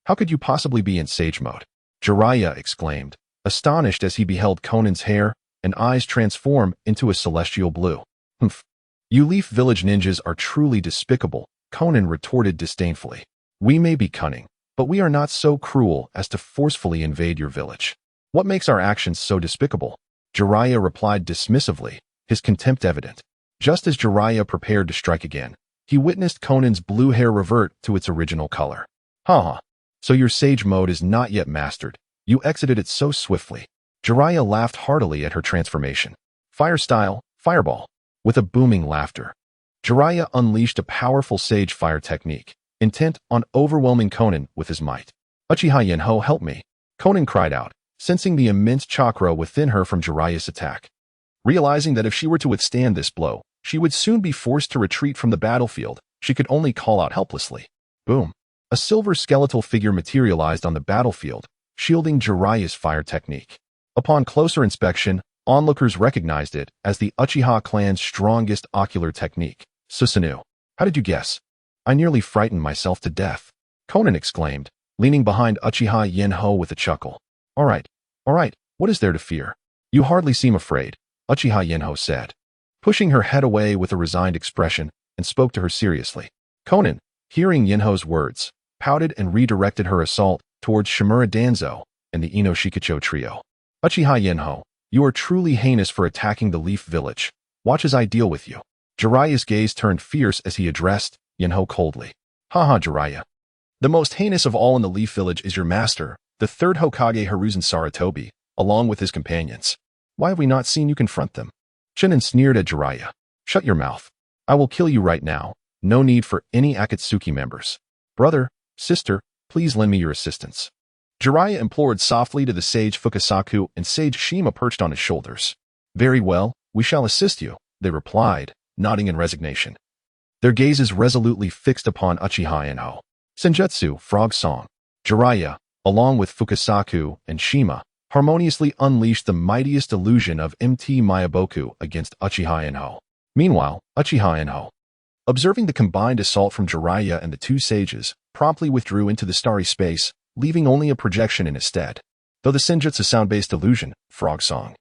How could you possibly be in Sage Mode? Jeriah exclaimed, astonished as he beheld Conan's hair and eyes transform into a celestial blue. Humph. You Leaf Village ninjas are truly despicable, Conan retorted disdainfully. We may be cunning, but we are not so cruel as to forcefully invade your village. What makes our actions so despicable? Jeriah replied dismissively, his contempt evident. Just as Jeriah prepared to strike again, he witnessed Conan's blue hair revert to its original color. Haha. So your Sage Mode is not yet mastered. You exited it so swiftly. Jeriah laughed heartily at her transformation. Fire style, Fireball. With a booming laughter, Jeriah unleashed a powerful Sage Fire technique, intent on overwhelming Conan with his might. Uchiha Yenho, help me, Conan cried out, sensing the immense chakra within her from Jeriah's attack. Realizing that if she were to withstand this blow, she would soon be forced to retreat from the battlefield, she could only call out helplessly. Boom. A silver skeletal figure materialized on the battlefield, shielding Jeriah's fire technique. Upon closer inspection, onlookers recognized it as the Uchiha Clan's strongest ocular technique, Susanoo. How did you guess? I nearly frightened myself to death, Conan exclaimed, leaning behind Uchiha Yenho with a chuckle. All right, what is there to fear? You hardly seem afraid, Uchiha Yenho said, pushing her head away with a resigned expression, and spoke to her seriously. Conan, hearing Yenho's words, pouted and redirected her assault towards Shimura Danzo and the Inoshikacho trio. Uchiha Yenho, you are truly heinous for attacking the Leaf Village. Watch as I deal with you. Jeriah's gaze turned fierce as he addressed Yenho coldly. Haha, Jeriah. The most heinous of all in the Leaf Village is your master, the third Hokage Hiruzen Sarutobi, along with his companions. Why have we not seen you confront them? Shinin sneered at Jeriah. Shut your mouth. I will kill you right now. No need for any Akatsuki members. Brother, sister, please lend me your assistance. Jeriah implored softly to the sage Fukasaku and Sage Shima perched on his shoulders. Very well, we shall assist you, they replied, nodding in resignation. their gazes resolutely fixed upon Uchiha Inho. Senjutsu, Frog Song. Jeriah, along with Fukasaku and Shima, harmoniously unleashed the mightiest illusion of MT Mayaboku against Uchiha Inho. Meanwhile, Uchiha Inho, observing the combined assault from Jeriah and the two sages, promptly withdrew into the starry space, leaving only a projection in his stead. Though the Senjutsu sound-based illusion, Frog Song,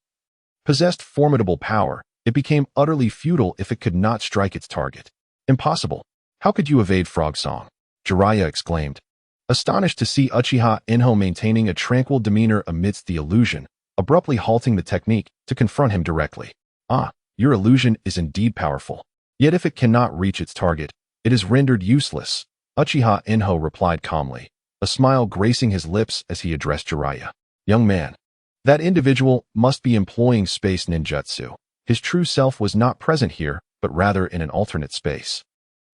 possessed formidable power, it became utterly futile if it could not strike its target. Impossible. How could you evade Frog Song? Jeriah exclaimed, astonished to see Uchiha Inho maintaining a tranquil demeanor amidst the illusion, abruptly halting the technique to confront him directly. Ah, your illusion is indeed powerful. Yet if it cannot reach its target, it is rendered useless, Uchiha Inho replied calmly, a smile gracing his lips as he addressed Jeriah. Young man, that individual must be employing space ninjutsu. His true self was not present here, but rather in an alternate space.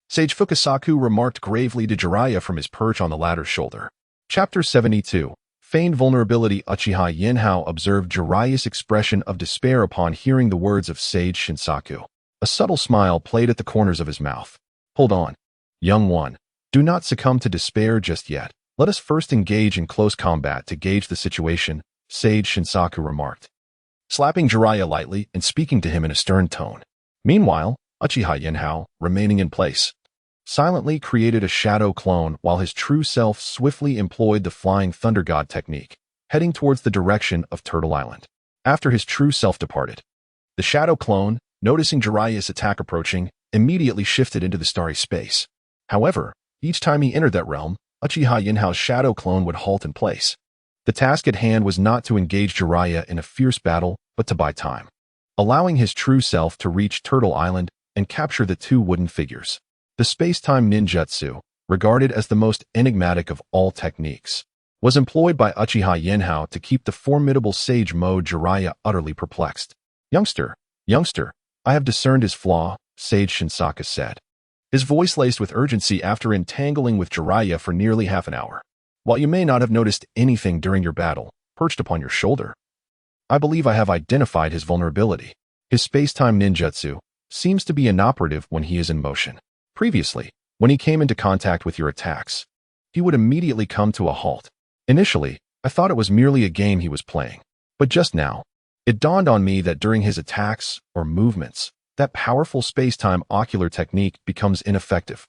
Sage Fukasaku remarked gravely to Jeriah from his perch on the latter's shoulder. Chapter 72. Feigned vulnerability. Uchiha Inho observed Jeriah's expression of despair upon hearing the words of Sage Shinsaku. A subtle smile played at the corners of his mouth. Hold on, young one. Do not succumb to despair just yet. Let us first engage in close combat to gauge the situation, Sage Shinsaku remarked, slapping Jeriah lightly and speaking to him in a stern tone. Meanwhile, Uchiha Inho, remaining in place, silently created a shadow clone while his true self swiftly employed the Flying Thunder God technique, heading towards the direction of Turtle Island. After his true self departed, the shadow clone, noticing Jeriah's attack approaching, immediately shifted into the starry space. However, each time he entered that realm, Uchiha Inho's shadow clone would halt in place. The task at hand was not to engage Jeriah in a fierce battle, but to buy time, allowing his true self to reach Turtle Island and capture the two wooden figures. The space-time ninjutsu, regarded as the most enigmatic of all techniques, was employed by Uchiha Inho to keep the formidable sage mode Jeriah utterly perplexed. Youngster, I have discerned his flaw, Sage Shinsaku said, his voice laced with urgency after entangling with Jeriah for nearly half an hour. While you may not have noticed anything during your battle, perched upon your shoulder, I believe I have identified his vulnerability. His space-time ninjutsu seems to be inoperative when he is in motion. Previously, when he came into contact with your attacks, he would immediately come to a halt. Initially, I thought it was merely a game he was playing. But just now, it dawned on me that during his attacks or movements, that powerful space-time ocular technique becomes ineffective.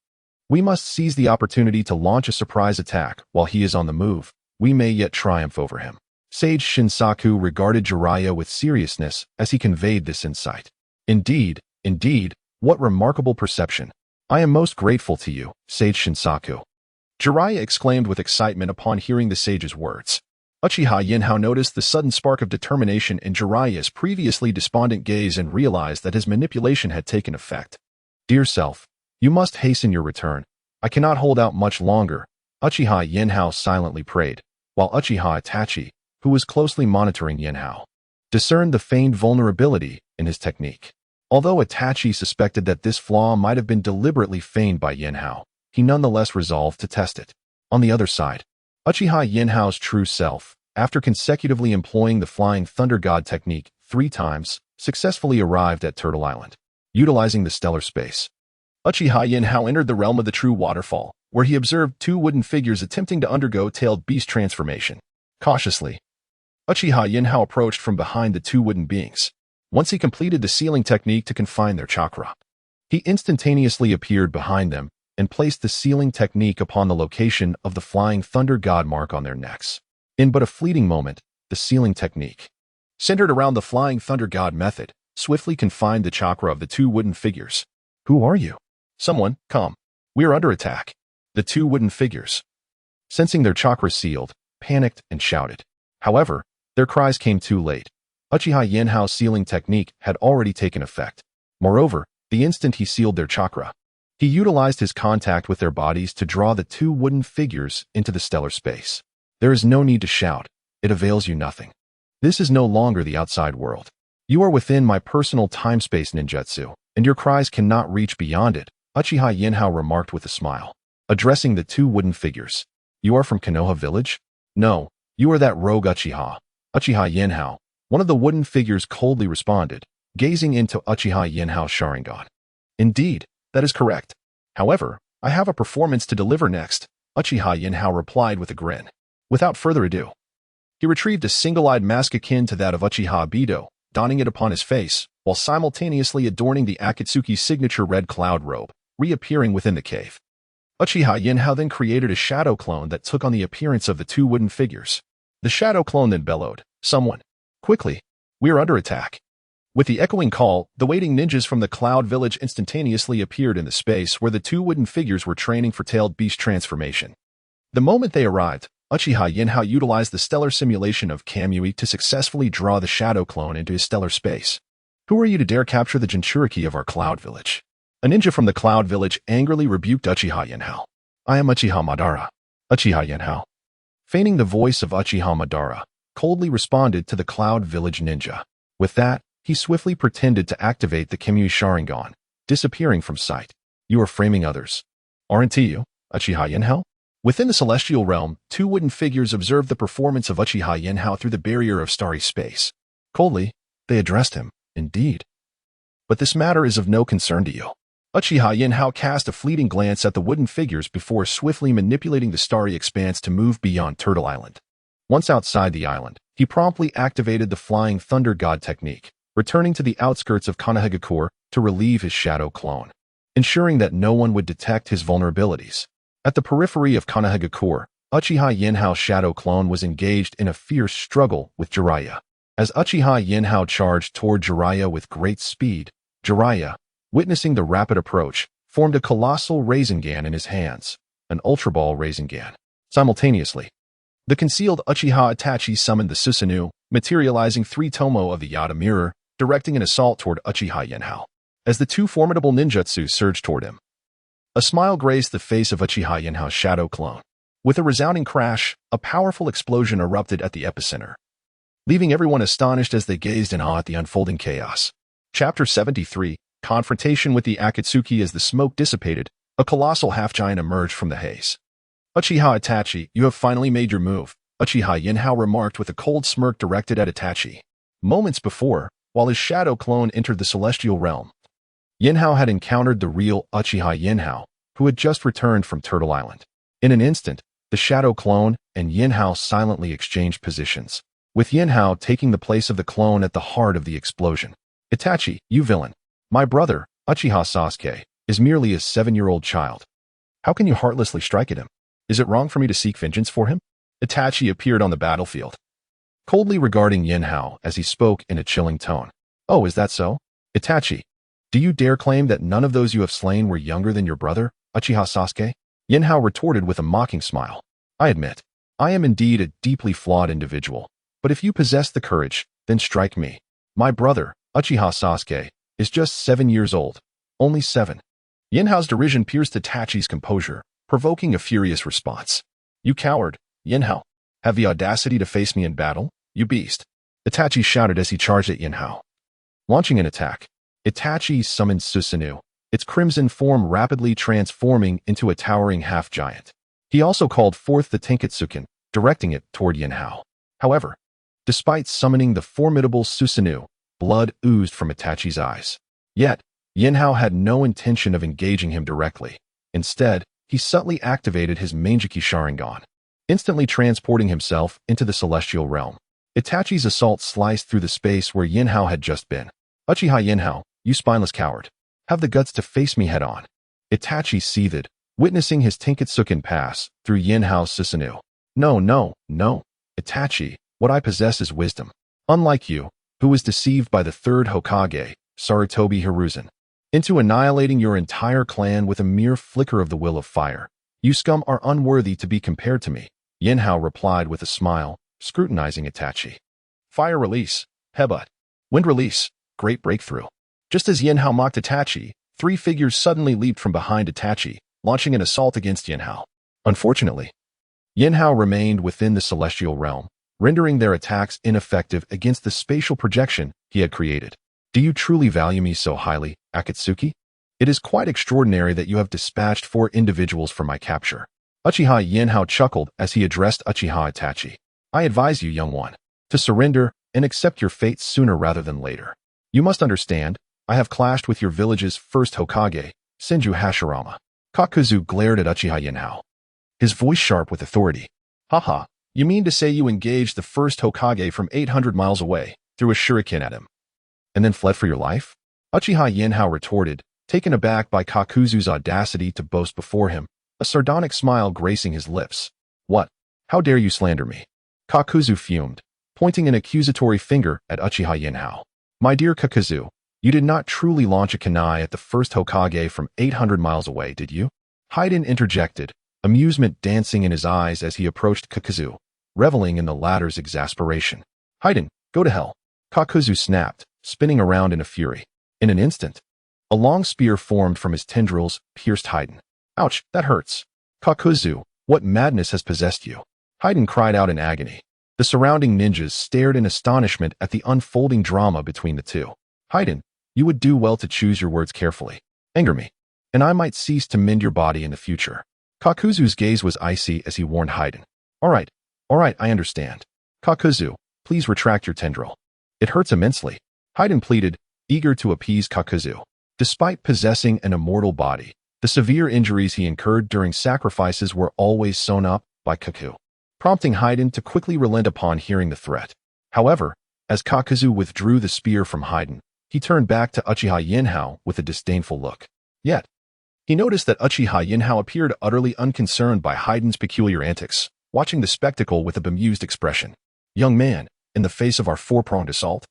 We must seize the opportunity to launch a surprise attack while he is on the move. We may yet triumph over him. Sage Shinsaku regarded Jeriah with seriousness as he conveyed this insight. Indeed, what remarkable perception. I am most grateful to you, Sage Shinsaku. Jeriah exclaimed with excitement upon hearing the sage's words. Uchiha Inho noticed the sudden spark of determination in Jeriah's previously despondent gaze and realized that his manipulation had taken effect. Dear self, you must hasten your return. I cannot hold out much longer, Uchiha Inho silently prayed, while Uchiha Itachi, who was closely monitoring Inho, discerned the feigned vulnerability in his technique. Although Itachi suspected that this flaw might have been deliberately feigned by Inho, he nonetheless resolved to test it. On the other side, Uchiha Inho's true self, after consecutively employing the Flying Thunder God technique 3 times, successfully arrived at Turtle Island. Utilizing the stellar space, Uchiha Inho entered the realm of the true waterfall, where he observed 2 wooden figures attempting to undergo tailed beast transformation. Cautiously, Uchiha Inho approached from behind the 2 wooden beings. Once he completed the sealing technique to confine their chakra, he instantaneously appeared behind them and placed the sealing technique upon the location of the Flying Thunder God mark on their necks. In but a fleeting moment, the sealing technique, centered around the Flying Thunder God method, swiftly confined the chakra of the 2 wooden figures. Who are you? Someone, come. We are under attack. The 2 wooden figures, sensing their chakra sealed, panicked and shouted. However, their cries came too late. Uchiha Inho's sealing technique had already taken effect. Moreover, the instant he sealed their chakra, he utilized his contact with their bodies to draw the 2 wooden figures into the stellar space. There is no need to shout. It avails you nothing. This is no longer the outside world. You are within my personal time-space ninjutsu, and your cries cannot reach beyond it, Uchiha Inho remarked with a smile, addressing the 2 wooden figures. You are from Konoha village? No, you are that rogue Uchiha. Uchiha Inho, one of the wooden figures coldly responded, gazing into Uchiha Inho's Sharingan. Indeed, that is correct. However, I have a performance to deliver next, Uchiha Yinhao replied with a grin. Without further ado, he retrieved a single-eyed mask akin to that of Uchiha Bido, donning it upon his face, while simultaneously adorning the Akatsuki's signature red cloud robe, reappearing within the cave. Uchiha Yinhao then created a shadow clone that took on the appearance of the two wooden figures. The shadow clone then bellowed, "Someone! Quickly! We are under attack!" With the echoing call, the waiting ninjas from the Cloud Village instantaneously appeared in the space where the two wooden figures were training for tailed beast transformation. The moment they arrived, Uchiha Yinhao utilized the stellar simulation of Kamui to successfully draw the shadow clone into his stellar space. "Who are you to dare capture the Jinchuriki of our Cloud Village?" A ninja from the Cloud Village angrily rebuked Uchiha Yinhao. "I am Uchiha Madara." Uchiha Yinhao, feigning the voice of Uchiha Madara, coldly responded to the Cloud Village ninja. With that, he swiftly pretended to activate the Kamui Sharingan, disappearing from sight. "You are framing others, aren't you, Uchiha Yinhao?" Within the celestial realm, two wooden figures observed the performance of Uchiha Yinhao through the barrier of starry space. Coldly, they addressed him, "Indeed. But this matter is of no concern to you." Uchiha Yinhao cast a fleeting glance at the wooden figures before swiftly manipulating the starry expanse to move beyond Turtle Island. Once outside the island, he promptly activated the Flying Thunder God technique, returning to the outskirts of Konoha to relieve his shadow clone, ensuring that no one would detect his vulnerabilities. At the periphery of Konoha, Uchiha Yinhao's shadow clone was engaged in a fierce struggle with Jeriah. As Uchiha Yinhao charged toward Jeriah with great speed, Jeriah, witnessing the rapid approach, formed a colossal Rasengan in his hands, an Ultra Ball Rasengan. Simultaneously, the concealed Uchiha Itachi summoned the Susanoo, materializing 3 tomo of the Yada Mirror, directing an assault toward Uchiha Yinhao. As the two formidable ninjutsu surged toward him, a smile graced the face of Uchiha Yinhao's shadow clone. With a resounding crash, a powerful explosion erupted at the epicenter, leaving everyone astonished as they gazed in awe at the unfolding chaos. Chapter 73, Confrontation with the Akatsuki. As the smoke dissipated, a colossal half-giant emerged from the haze. "Uchiha Itachi, you have finally made your move," Uchiha Yinhao remarked with a cold smirk directed at Itachi. Moments before, while his shadow clone entered the celestial realm, Yinhao had encountered the real Uchiha Yinhao, who had just returned from Turtle Island. In an instant, the shadow clone and Yinhao silently exchanged positions, with Yinhao taking the place of the clone at the heart of the explosion. "Itachi, you villain. My brother, Uchiha Sasuke, is merely a 7-year-old child. How can you heartlessly strike at him? Is it wrong for me to seek vengeance for him?" Itachi appeared on the battlefield, coldly regarding Yinhao as he spoke in a chilling tone. "Oh, is that so? Itachi, do you dare claim that none of those you have slain were younger than your brother, Uchiha Sasuke?" Yinhao retorted with a mocking smile. "I admit, I am indeed a deeply flawed individual, but if you possess the courage, then strike me. My brother, Uchiha Sasuke, is just 7 years old. Only 7. Yinhao's derision pierced Itachi's composure, provoking a furious response. "You coward, Yinhao. Have the audacity to face me in battle, you beast," Itachi shouted as he charged at Yinhao. Launching an attack, Itachi summoned Susanoo, its crimson form rapidly transforming into a towering half-giant. He also called forth the Tenketsuken, directing it toward Yinhao. However, despite summoning the formidable Susanoo, blood oozed from Itachi's eyes. Yet, Yinhao had no intention of engaging him directly. Instead, he subtly activated his Mangekyō Sharingan, instantly transporting himself into the celestial realm. Itachi's assault sliced through the space where Yinhao had just been. "Uchiha Yinhao, you spineless coward. Have the guts to face me head-on." Itachi seethed, witnessing his Tenketsuken pass through Yinhao's Susanoo. No, Itachi, what I possess is wisdom. Unlike you, who was deceived by the third Hokage, Sarutobi Hiruzen, into annihilating your entire clan with a mere flicker of the will of fire. You scum are unworthy to be compared to me," Yinhao replied with a smile, scrutinizing Itachi. "Fire release, Headbutt. Wind release, great breakthrough." Just as Yinhao mocked Itachi, 3 figures suddenly leaped from behind Itachi, launching an assault against Yinhao. Unfortunately, Yinhao remained within the celestial realm, rendering their attacks ineffective against the spatial projection he had created. "Do you truly value me so highly, Akatsuki? It is quite extraordinary that you have dispatched 4 individuals for my capture." Uchiha Yinhao chuckled as he addressed Uchiha Itachi. "I advise you, young one, to surrender and accept your fate sooner rather than later. You must understand, I have clashed with your village's first Hokage, Senju Hashirama. Kakuzu glared at Uchiha Yenhao, his voice sharp with authority. Haha, you mean to say you engaged the first Hokage from 800 miles away, threw a shuriken at him, and then fled for your life? Uchiha Yenhao retorted, taken aback by Kakuzu's audacity to boast before him, a sardonic smile gracing his lips. What? How dare you slander me? Kakuzu fumed, pointing an accusatory finger at Uchiha Yenhao. My dear Kakuzu, you did not truly launch a kunai at the first Hokage from 800 miles away, did you? Haiden interjected, amusement dancing in his eyes as he approached Kakuzu, reveling in the latter's exasperation. Haiden, go to hell. Kakuzu snapped, spinning around in a fury. In an instant, a long spear formed from his tendrils, pierced Haiden. Ouch, that hurts. Kakuzu, what madness has possessed you? Haiden cried out in agony. The surrounding ninjas stared in astonishment at the unfolding drama between the two. Haiden, you would do well to choose your words carefully. Anger me, and I might cease to mend your body in the future. Kakuzu's gaze was icy as he warned Haiden. All right, I understand. Kakuzu, please retract your tendril. It hurts immensely. Haiden pleaded, eager to appease Kakuzu. Despite possessing an immortal body, the severe injuries he incurred during sacrifices were always sewn up by Kaku, prompting Haiden to quickly relent upon hearing the threat. However, as Kakuzu withdrew the spear from Haiden, he turned back to Uchiha Yenhao with a disdainful look. Yet, he noticed that Uchiha Yenhao appeared utterly unconcerned by Haiden's peculiar antics, watching the spectacle with a bemused expression. Young man, in the face of our four-pronged assault,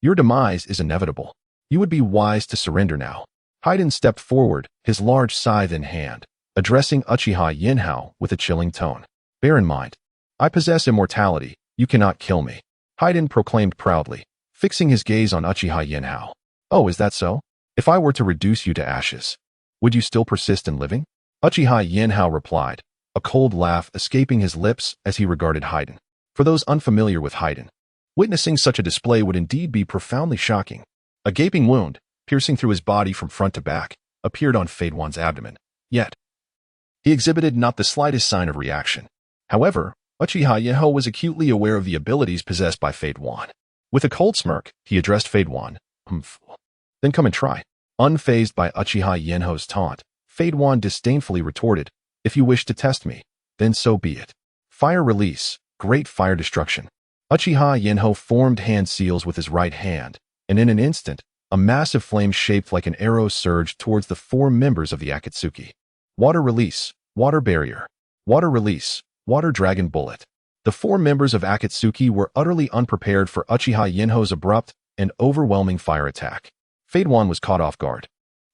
your demise is inevitable. You would be wise to surrender now. Haiden stepped forward, his large scythe in hand, addressing Uchiha Yenhao with a chilling tone. Bear in mind, I possess immortality. You cannot kill me. Haiden proclaimed proudly, fixing his gaze on Uchiha Yenhao. Oh, is that so? If I were to reduce you to ashes, would you still persist in living? Uchiha Yenhao replied, a cold laugh escaping his lips as he regarded Haiden. For those unfamiliar with Haiden, witnessing such a display would indeed be profoundly shocking. A gaping wound, piercing through his body from front to back, appeared on Fade One's abdomen. Yet, he exhibited not the slightest sign of reaction. However, Uchiha Yenhao was acutely aware of the abilities possessed by Fade One. With a cold smirk, he addressed Fade One. Then come and try. Unfazed by Uchiha Yenhao's taunt, Fade One disdainfully retorted, if you wish to test me, then so be it. Fire release, great fire destruction. Uchiha Yenhao formed hand seals with his right hand, and in an instant, a massive flame shaped like an arrow surged towards the four members of the Akatsuki. Water release, water barrier. Water release, water dragon bullet. The four members of Akatsuki were utterly unprepared for Uchiha Yenhao's abrupt and overwhelming fire attack. Fade One was caught off guard.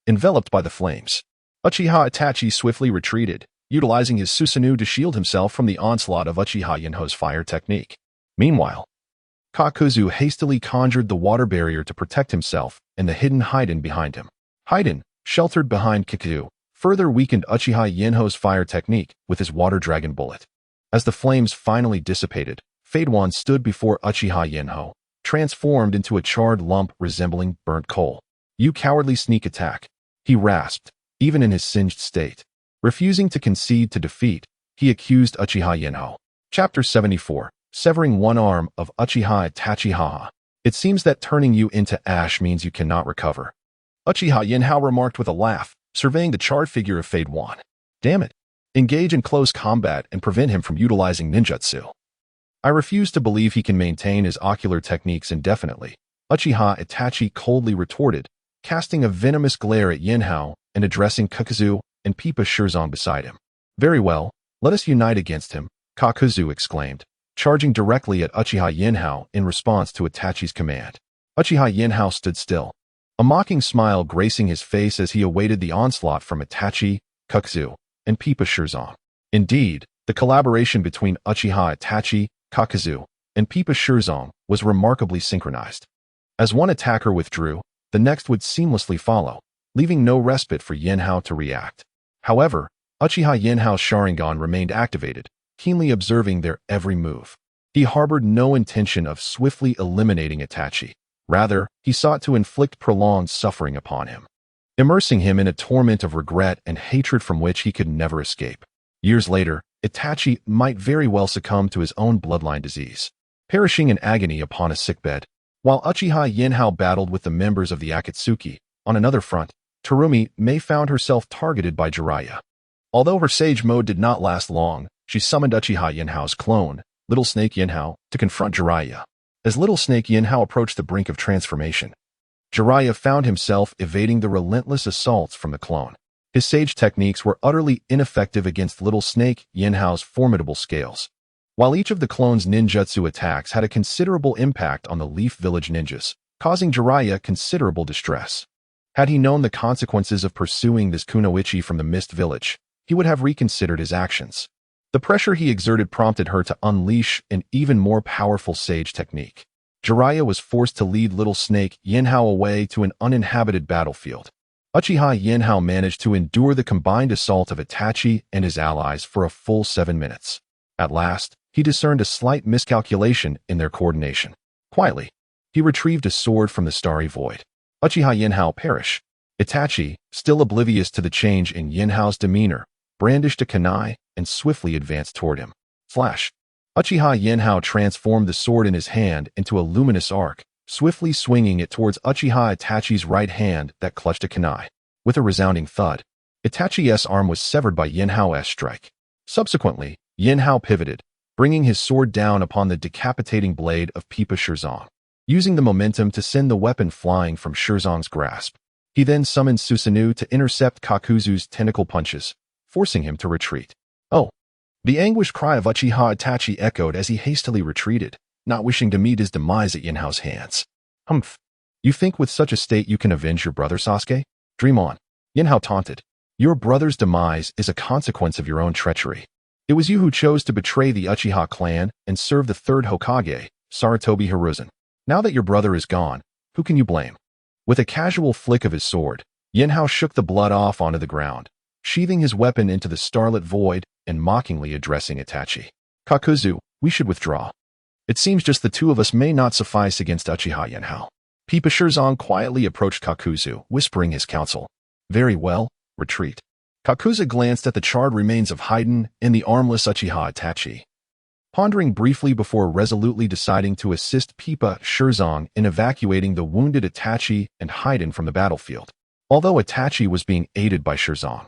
Enveloped by the flames, Uchiha Itachi swiftly retreated, utilizing his Susanoo to shield himself from the onslaught of Uchiha Yenhao's fire technique. Meanwhile, Kakuzu hastily conjured the water barrier to protect himself and the hidden Haiden behind him. Haiden, sheltered behind Kakuzu, further weakened Uchiha Yenhao's fire technique with his water dragon bullet. As the flames finally dissipated, Fade One stood before Uchiha Yenhao, transformed into a charred lump resembling burnt coal. You cowardly sneak attack, he rasped, even in his singed state. Refusing to concede to defeat, he accused Uchiha Yenhao. Chapter 74, Severing one arm of Uchiha Itachi. Haha. It seems that turning you into ash means you cannot recover. Uchiha Yenhao remarked with a laugh, surveying the charred figure of Fade One. Damn it. Engage in close combat and prevent him from utilizing ninjutsu. I refuse to believe he can maintain his ocular techniques indefinitely, Uchiha Itachi coldly retorted, casting a venomous glare at Yenhao and addressing Kakuzu and Pipa Shirzong beside him. Very well, let us unite against him, Kakuzu exclaimed, charging directly at Uchiha Yenhao in response to Itachi's command. Uchiha Yenhao stood still, a mocking smile gracing his face as he awaited the onslaught from Itachi, Kakuzu, and Pipa Shirzong. Indeed, the collaboration between Uchiha Itachi, Kakuzu, and Pipa Shirzong was remarkably synchronized. As one attacker withdrew, the next would seamlessly follow, leaving no respite for Yenhao to react. However, Uchiha Yenhao's Sharingan remained activated, keenly observing their every move. He harbored no intention of swiftly eliminating Itachi. Rather, he sought to inflict prolonged suffering upon him, immersing him in a torment of regret and hatred from which he could never escape. Years later, Itachi might very well succumb to his own bloodline disease, perishing in agony upon a sickbed. While Uchiha Yenhao battled with the members of the Akatsuki, on another front, Terumi May found herself targeted by Jeriah. Although her sage mode did not last long, she summoned Uchiha Yinhao's clone, Little Snake Yinhao, to confront Jeriah. As Little Snake Yinhao approached the brink of transformation, Jeriah found himself evading the relentless assaults from the clone. His sage techniques were utterly ineffective against Little Snake Yinhao's formidable scales. While each of the clone's ninjutsu attacks had a considerable impact on the Leaf Village ninjas, causing Jeriah considerable distress. Had he known the consequences of pursuing this kunoichi from the Mist Village, he would have reconsidered his actions. The pressure he exerted prompted her to unleash an even more powerful sage technique. Jeriah was forced to lead Little Snake Yinhao away to an uninhabited battlefield. Uchiha Yinhao managed to endure the combined assault of Itachi and his allies for a full 7 minutes. At last, he discerned a slight miscalculation in their coordination. Quietly, he retrieved a sword from the starry void. Uchiha Yinhao perished. Itachi, still oblivious to the change in Yinhao's demeanor, brandished a kunai and swiftly advanced toward him. Flash. Uchiha Yinhao transformed the sword in his hand into a luminous arc, swiftly swinging it towards Uchiha Itachi's right hand that clutched a kunai. With a resounding thud, Itachi's arm was severed by Yinhao's strike. Subsequently, Yinhao pivoted, bringing his sword down upon the decapitating blade of Pipa Shirzong. Using the momentum to send the weapon flying from Shirzong's grasp, he then summoned Susanoo to intercept Kakuzu's tentacle punches, forcing him to retreat. Oh! The anguished cry of Uchiha Itachi echoed as he hastily retreated, not wishing to meet his demise at Yinhao's hands. Humph! You think with such a state you can avenge your brother, Sasuke? Dream on. Yinhao taunted. Your brother's demise is a consequence of your own treachery. It was you who chose to betray the Uchiha clan and serve the third Hokage, Sarutobi Hiruzen. Now that your brother is gone, who can you blame? With a casual flick of his sword, Yinhao shook the blood off onto the ground, sheathing his weapon into the starlit void and mockingly addressing Itachi. Kakuzu, we should withdraw. It seems just the two of us may not suffice against Uchiha Yinhao. Pipa Shirzong quietly approached Kakuzu, whispering his counsel. Very well, retreat. Kakuzu glanced at the charred remains of Haiden and the armless Uchiha Itachi, pondering briefly before resolutely deciding to assist Pipa Shirzong in evacuating the wounded Itachi and Haiden from the battlefield. Although Itachi was being aided by Shirzong,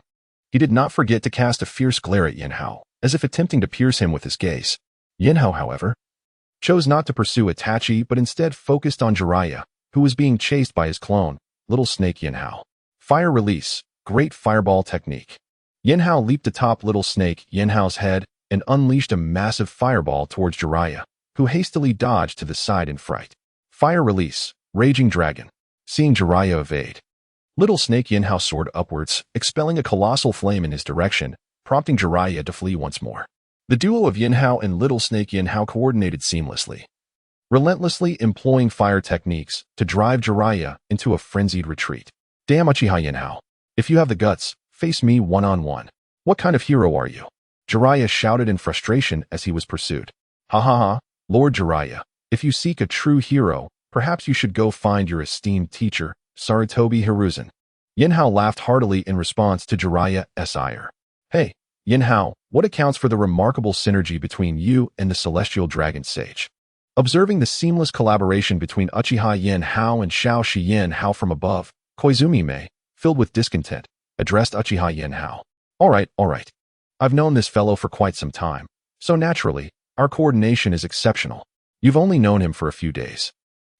he did not forget to cast a fierce glare at Yinhao, as if attempting to pierce him with his gaze. Yinhao, however, chose not to pursue Itachi but instead focused on Jeriah, who was being chased by his clone, Little Snake Yinhao. Fire release, great fireball technique. Yinhao leaped atop Little Snake Yinhao's head and unleashed a massive fireball towards Jeriah, who hastily dodged to the side in fright. Fire release, Raging Dragon. Seeing Jeriah evade, Little Snake Yinhao soared upwards, expelling a colossal flame in his direction, prompting Jeriah to flee once more. The duo of Yinhao and Little Snake Yinhao coordinated seamlessly, relentlessly employing fire techniques to drive Jeriah into a frenzied retreat. Damn Uchiha Yinhao. If you have the guts, face me one-on-one. What kind of hero are you? Jeriah shouted in frustration as he was pursued. Ha ha ha, Lord Jeriah, if you seek a true hero, perhaps you should go find your esteemed teacher, Sarutobi Hiruzen. Yinhao laughed heartily in response to Jeriah's ire. Hey, Yinhao, what accounts for the remarkable synergy between you and the Celestial Dragon Sage? Observing the seamless collaboration between Uchiha Yinhao and Shao Shi Yinhao from above, Koizumi Mei, filled with discontent, addressed Uchiha Yinhao. All right. I've known this fellow for quite some time, so naturally, our coordination is exceptional. You've only known him for a few days.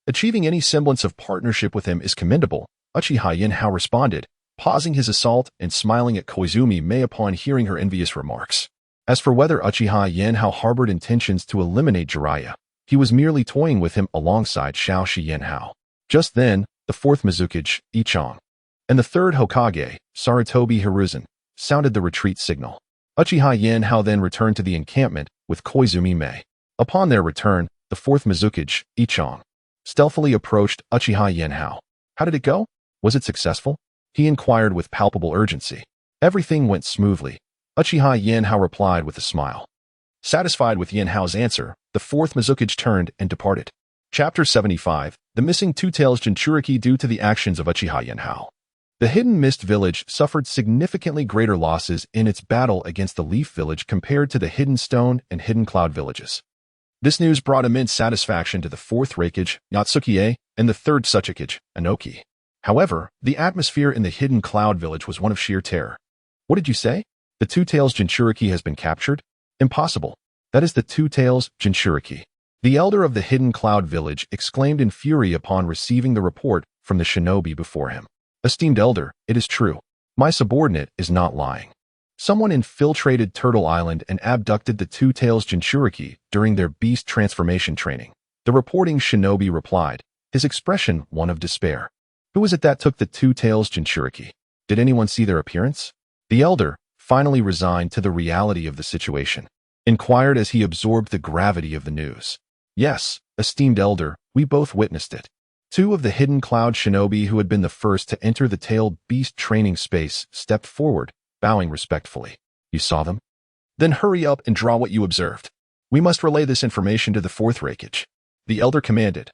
Achieving any semblance of partnership with him is commendable, Uchiha Yinhao responded, pausing his assault and smiling at Koizumi Mei upon hearing her envious remarks. As for whether Uchiha Yinhao harbored intentions to eliminate Jeriah, he was merely toying with him alongside Shao Shi Yinhao. Just then, the fourth Mizukage, Ichong, and the third Hokage, Sarutobi Hiruzen, sounded the retreat signal. Uchiha Yinhao then returned to the encampment with Koizumi Mei. Upon their return, the fourth Mizukage, Ichong, stealthily approached Uchiha Yinhao. How did it go? Was it successful? He inquired with palpable urgency. Everything went smoothly, Uchiha Yinhao replied with a smile. Satisfied with Yinhao's answer, the fourth Mizukage turned and departed. Chapter 75, The Missing Two-Tails Jinchuriki due to the actions of Uchiha Yinhao. The Hidden Mist Village suffered significantly greater losses in its battle against the Leaf Village compared to the Hidden Stone and Hidden Cloud villages. This news brought immense satisfaction to the fourth Reikage, Yotsukie, and the third Tsuchikage, Inoki. However, the atmosphere in the hidden cloud village was one of sheer terror. What did you say? The Two Tails Jinchuriki has been captured? Impossible. That is the Two Tails Jinchuriki. The elder of the hidden cloud village exclaimed in fury upon receiving the report from the shinobi before him. Esteemed elder, it is true. My subordinate is not lying. Someone infiltrated Turtle Island and abducted the Two Tails Jinchuriki during their beast transformation training. The reporting shinobi replied, his expression one of despair. Who was it that took the Two Tails Jinchuriki? Did anyone see their appearance? The elder, finally resigned to the reality of the situation, inquired as he absorbed the gravity of the news. Yes, esteemed elder, we both witnessed it. Two of the hidden cloud shinobi who had been the first to enter the tailed beast training space stepped forward, bowing respectfully. You saw them? Then hurry up and draw what you observed. We must relay this information to the fourth Reikage. The elder commanded,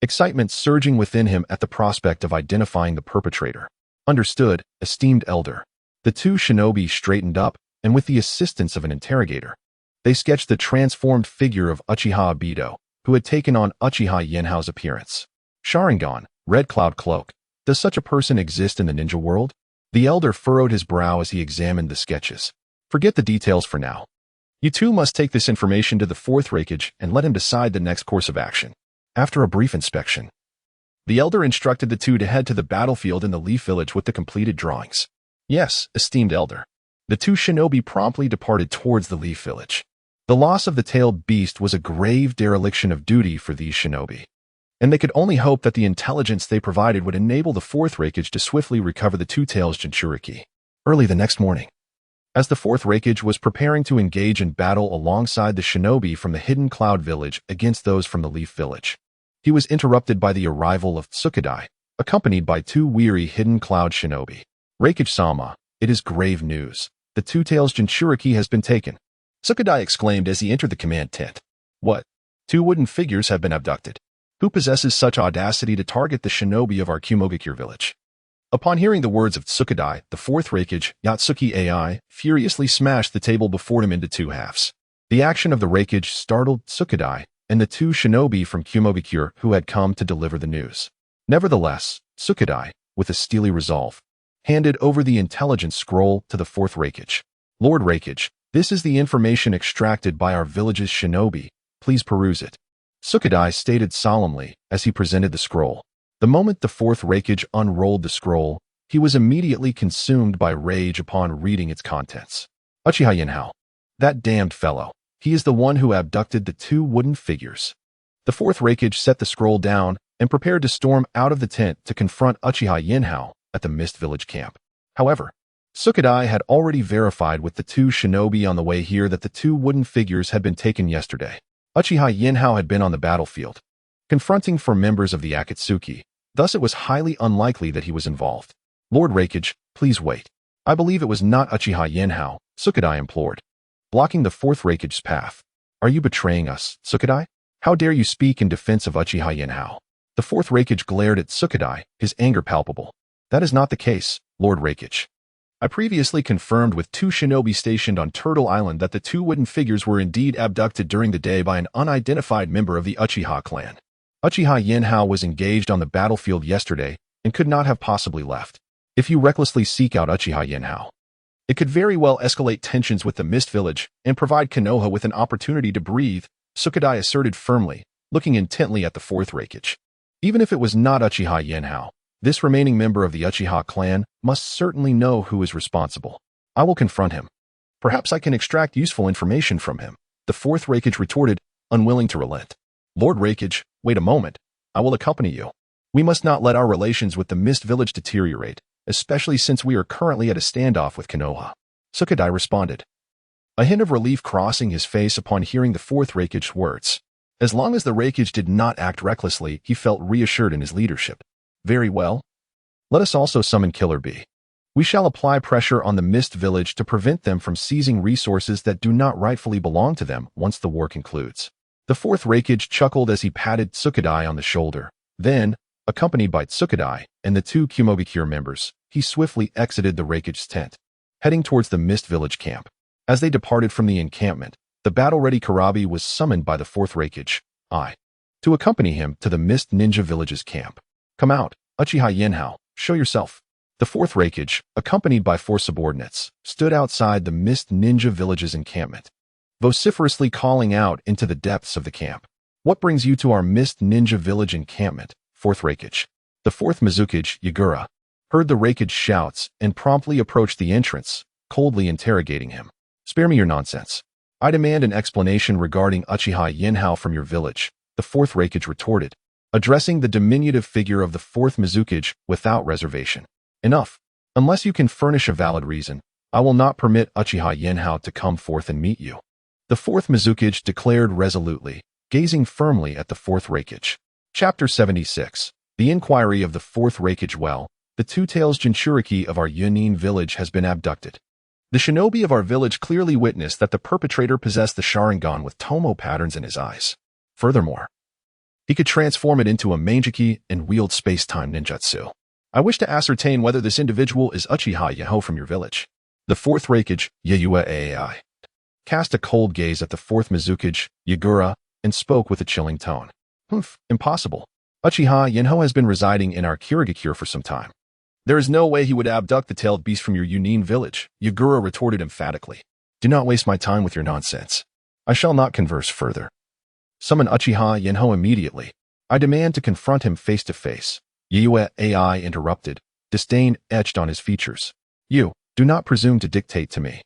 excitement surging within him at the prospect of identifying the perpetrator. Understood, esteemed elder. The two shinobi straightened up, and with the assistance of an interrogator, they sketched the transformed figure of Uchiha Obito, who had taken on Uchiha Yenhao's appearance. Sharingan, Red Cloud Cloak. Does such a person exist in the ninja world? The elder furrowed his brow as he examined the sketches. Forget the details for now. You two must take this information to the fourth Reikage and let him decide the next course of action. After a brief inspection, the elder instructed the two to head to the battlefield in the Leaf Village with the completed drawings. Yes, esteemed elder. The two shinobi promptly departed towards the Leaf Village. The loss of the tailed beast was a grave dereliction of duty for these shinobi, and they could only hope that the intelligence they provided would enable the fourth Reikage to swiftly recover the Two Tails Jinchuriki. Early the next morning, as the fourth Reikage was preparing to engage in battle alongside the shinobi from the Hidden Cloud Village against those from the Leaf Village, he was interrupted by the arrival of Tsunade, accompanied by two weary Hidden Cloud shinobi. Reikage-sama, it is grave news. The Two Tails Jinchuriki has been taken. Tsunade exclaimed as he entered the command tent. What? Two wooden figures have been abducted. Who possesses such audacity to target the shinobi of our Kumogakure village? Upon hearing the words of Tsunade, the fourth Reikage, Yatsuki AI, furiously smashed the table before him into two halves. The action of the Reikage startled Tsunade and the two shinobi from Kumogakure who had come to deliver the news. Nevertheless, Tsunade, with a steely resolve, handed over the intelligence scroll to the fourth Reikage. Lord Reikage, this is the information extracted by our village's shinobi. Please peruse it. Tsunade stated solemnly as he presented the scroll. The moment the fourth Reikage unrolled the scroll, he was immediately consumed by rage upon reading its contents. Uchiha Yenhao. That damned fellow. He is the one who abducted the two wooden figures. The fourth Reikage set the scroll down and prepared to storm out of the tent to confront Uchiha Yenhao at the Mist Village camp. However, Tsunade had already verified with the two shinobi on the way here that the two wooden figures had been taken yesterday. Uchiha Yenhao had been on the battlefield, confronting for members of the Akatsuki, thus it was highly unlikely that he was involved. Lord Reikage, please wait. I believe it was not Uchiha Yenhao, Tsunade implored, blocking the fourth Reikage's path. Are you betraying us, Tsunade? How dare you speak in defense of Uchiha Yenhao? The fourth Reikage glared at Tsunade, his anger palpable. That is not the case, Lord Reikage. I previously confirmed with two shinobi stationed on Turtle Island that the two wooden figures were indeed abducted during the day by an unidentified member of the Uchiha Clan. Uchiha Yenhao was engaged on the battlefield yesterday and could not have possibly left. If you recklessly seek out Uchiha Yenhao, it could very well escalate tensions with the Mist Village and provide Konoha with an opportunity to breathe, Tsunade asserted firmly, looking intently at the fourth Reikage. Even if it was not Uchiha Yenhao, this remaining member of the Uchiha Clan must certainly know who is responsible. I will confront him. Perhaps I can extract useful information from him, the fourth Reikage retorted, unwilling to relent. Lord Reikage, wait a moment. I will accompany you. We must not let our relations with the Mist Village deteriorate, especially since we are currently at a standoff with Konoha. Tsunade responded, a hint of relief crossing his face upon hearing the fourth Reikage's words. As long as the Reikage did not act recklessly, he felt reassured in his leadership. Very well. Let us also summon Killer Bee. We shall apply pressure on the Mist Village to prevent them from seizing resources that do not rightfully belong to them once the war concludes. The fourth Reikage chuckled as he patted Tsunade on the shoulder. Then, accompanied by Tsunade and the two Kumogakure members, he swiftly exited the Reikage's tent, heading towards the Mist Village camp. As they departed from the encampment, the battle-ready Karabi was summoned by the fourth Reikage, to accompany him to the Mist Ninja Village's camp. Come out, Uchiha Yenhao, show yourself. The fourth Reikage, accompanied by 4 subordinates, stood outside the Mist Ninja Village's encampment, vociferously calling out into the depths of the camp. What brings you to our Mist Ninja Village encampment, fourth Reikage? The fourth Mizukage, Jeriah, heard the Reikage shouts and promptly approached the entrance, coldly interrogating him. Spare me your nonsense. I demand an explanation regarding Uchiha Yenhao from your village, the fourth Reikage retorted, addressing the diminutive figure of the fourth Mizukage without reservation. Enough. Unless you can furnish a valid reason, I will not permit Uchiha Yenhao to come forth and meet you. The fourth Mizukage declared resolutely, gazing firmly at the fourth Reikage. Chapter 76. The Inquiry of the Fourth Reikage. Well, the two-tails Jinchuriki of our Yunin village has been abducted. The shinobi of our village clearly witnessed that the perpetrator possessed the Sharingan with Tomo patterns in his eyes. Furthermore, he could transform it into a Mangekyō and wield space-time ninjutsu. I wish to ascertain whether this individual is Uchiha Yenhao from your village. The fourth Reikage, Yayua, cast a cold gaze at the fourth Mizukage, Jeriah, and spoke with a chilling tone. Impossible. Uchiha Yenhao has been residing in our Kirigakure for some time. There is no way he would abduct the tailed beast from your Yunin village, Jeriah retorted emphatically. Do not waste my time with your nonsense. I shall not converse further. Summon Uchiha Yenhao immediately. I demand to confront him face to face. Yayua interrupted, disdain etched on his features. You, do not presume to dictate to me.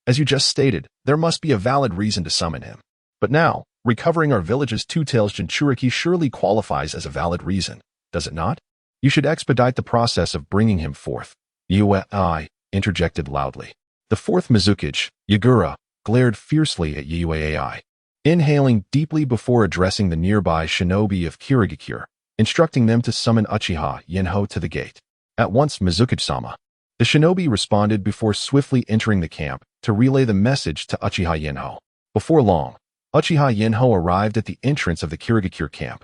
As you just stated, there must be a valid reason to summon him. But now, recovering our village's two-tails Jinchuriki surely qualifies as a valid reason, does it not? You should expedite the process of bringing him forth. Yayua interjected loudly. The fourth Mizukage, Jeriah, glared fiercely at Yayua, inhaling deeply before addressing the nearby shinobi of Kirigakure, instructing them to summon Uchiha Yenhao to the gate. At once, Mizukage-sama. The shinobi responded before swiftly entering the camp to relay the message to Uchiha Yenhao. Before long, Uchiha Yenhao arrived at the entrance of the Kirigakure camp,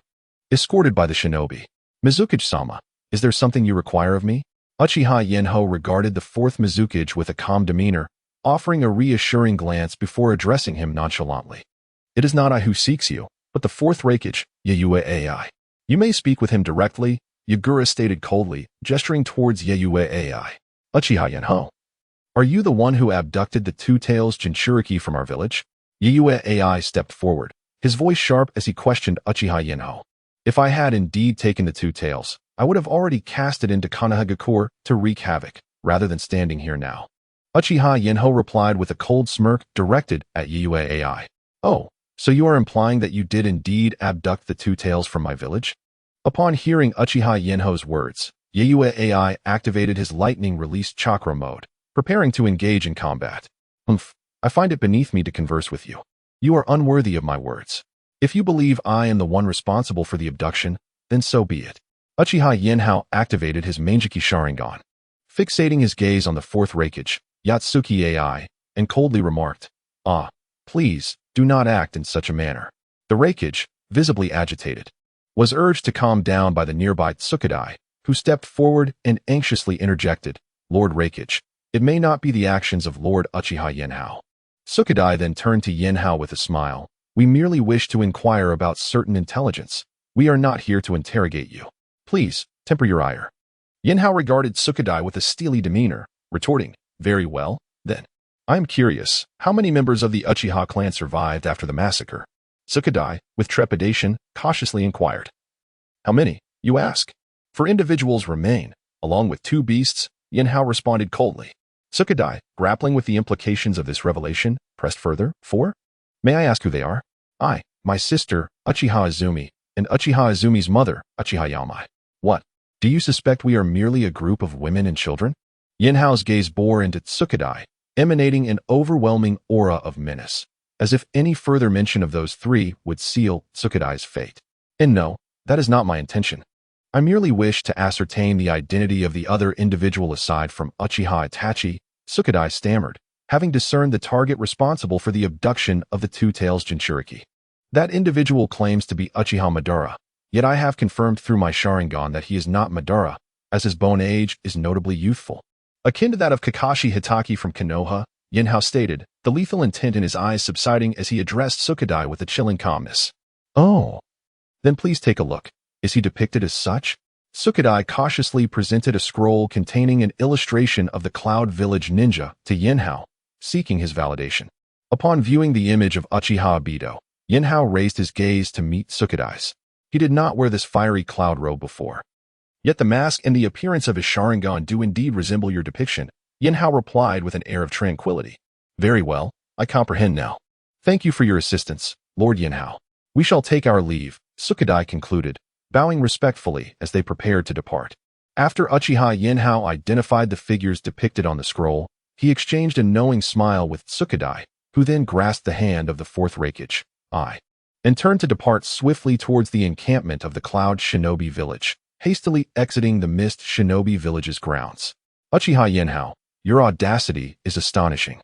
escorted by the shinobi. Mizukage-sama, is there something you require of me? Uchiha Yenhao regarded the fourth Mizukage with a calm demeanor, offering a reassuring glance before addressing him nonchalantly. It is not I who seeks you, but the fourth Reikage, Yayua. You may speak with him directly, Jeriah stated coldly, gesturing towards Yayua. Uchiha Yenhao, are you the one who abducted the two-tails Jinchuriki from our village? Yayua stepped forward, his voice sharp as he questioned Uchiha Yenhao. If I had indeed taken the two tails, I would have already cast it into Konoha to wreak havoc, rather than standing here now. Uchiha Yenhao replied with a cold smirk directed at Yayua. Oh, so you are implying that you did indeed abduct the two tails from my village? Upon hearing Uchiha Yenhao's words, Yayua activated his lightning-released chakra mode, preparing to engage in combat. I find it beneath me to converse with you. You are unworthy of my words. If you believe I am the one responsible for the abduction, then so be it. Uchiha Yenhao activated his Mangekyō Sharingan, fixating his gaze on the fourth Reikage, Yatsuki, and coldly remarked, please, do not act in such a manner. The Reikage, visibly agitated, was urged to calm down by the nearby Tsunade, who stepped forward and anxiously interjected, Lord Reikage, it may not be the actions of Lord Uchiha Yenhao. Tsunade then turned to Yenhao with a smile. We merely wish to inquire about certain intelligence. We are not here to interrogate you. Please, temper your ire. Yenhao regarded Tsunade with a steely demeanor, retorting, very well, then. I am curious, how many members of the Uchiha clan survived after the massacre? Tsunade, with trepidation, cautiously inquired. How many, you ask? 4 individuals remain, along with 2 beasts, Yenhao responded coldly. Tsunade, grappling with the implications of this revelation, pressed further, 4? May I ask who they are? I, my sister, Uchiha Izumi, and Uchiha Izumi's mother, Uchiha Yamai. What? Do you suspect we are merely a group of women and children? Yenhao's gaze bore into Tsunade, emanating an overwhelming aura of menace, as if any further mention of those 3 would seal Tsunade's fate. And no, that is not my intention. I merely wish to ascertain the identity of the other individual aside from Uchiha Itachi, Tsunade stammered, having discerned the target responsible for the abduction of the two-tails Jinchuriki. That individual claims to be Uchiha Madara, yet I have confirmed through my Sharingan that he is not Madara, as his bone age is notably youthful. Akin to that of Kakashi Hitaki from Konoha, Yenhao stated, the lethal intent in his eyes subsiding as he addressed Tsunade with a chilling calmness. Oh. Then please take a look. Is he depicted as such? Tsunade cautiously presented a scroll containing an illustration of the Cloud Village ninja to Yinhao, seeking his validation. Upon viewing the image of Uchiha Obito, Yinhao raised his gaze to meet Tsunade's. He did not wear this fiery cloud robe before. Yet the mask and the appearance of his Sharingan do indeed resemble your depiction, Yinhao replied with an air of tranquility. Very well, I comprehend now. Thank you for your assistance, Lord Yinhao. We shall take our leave, Tsunade concluded, bowing respectfully as they prepared to depart. After Uchiha Yinhao identified the figures depicted on the scroll, he exchanged a knowing smile with Tsunade, who then grasped the hand of the fourth Reikage, and turned to depart swiftly towards the encampment of the Cloud Shinobi Village, hastily exiting the Mist Shinobi Village's grounds. Uchiha Yinhao, your audacity is astonishing.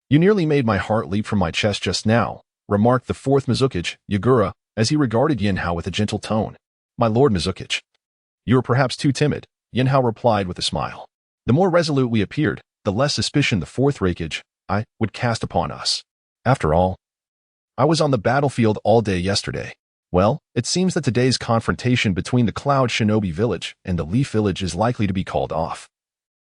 You nearly made my heart leap from my chest just now, remarked the fourth Mizukage, Yagura, as he regarded Yinhao with a gentle tone. My lord Mizukage. You are perhaps too timid, Yinhao replied with a smile. The more resolute we appeared, the less suspicion the fourth Reikage, would cast upon us. After all, I was on the battlefield all day yesterday. Well, it seems that today's confrontation between the Cloud Shinobi Village and the Leaf Village is likely to be called off.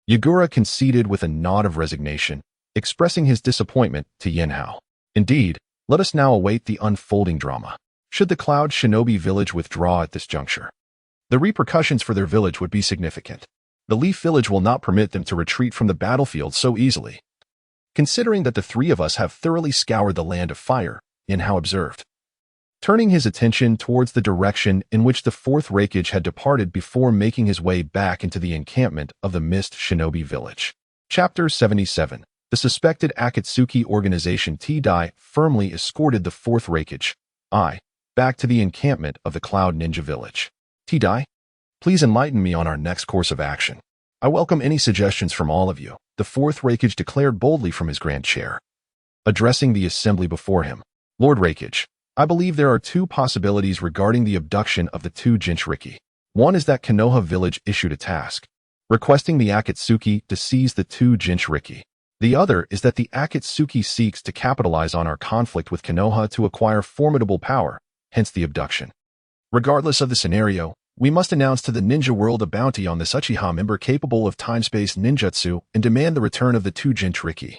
Yagura conceded with a nod of resignation, expressing his disappointment to Yinhao. Indeed, let us now await the unfolding drama. Should the Cloud Shinobi Village withdraw at this juncture, the repercussions for their village would be significant. The Leaf Village will not permit them to retreat from the battlefield so easily. Considering that the three of us have thoroughly scoured the land of fire, Yinhao observed, turning his attention towards the direction in which the fourth Reikage had departed before making his way back into the encampment of the Mist Shinobi Village. Chapter 77. The suspected Akatsuki organization T-Dai firmly escorted the fourth Reikage, back to the encampment of the Cloud Ninja Village. T-Dai, please enlighten me on our next course of action. I welcome any suggestions from all of you, the fourth Reikage declared boldly from his grand chair. Addressing the assembly before him, Lord Reikage, I believe there are two possibilities regarding the abduction of the two Jinchuriki. One is that Konoha village issued a task, requesting the Akatsuki to seize the two Jinchuriki. The other is that the Akatsuki seeks to capitalize on our conflict with Konoha to acquire formidable power, hence the abduction. Regardless of the scenario, we must announce to the ninja world a bounty on this Uchiha member capable of time-space ninjutsu and demand the return of the two Jinchuriki.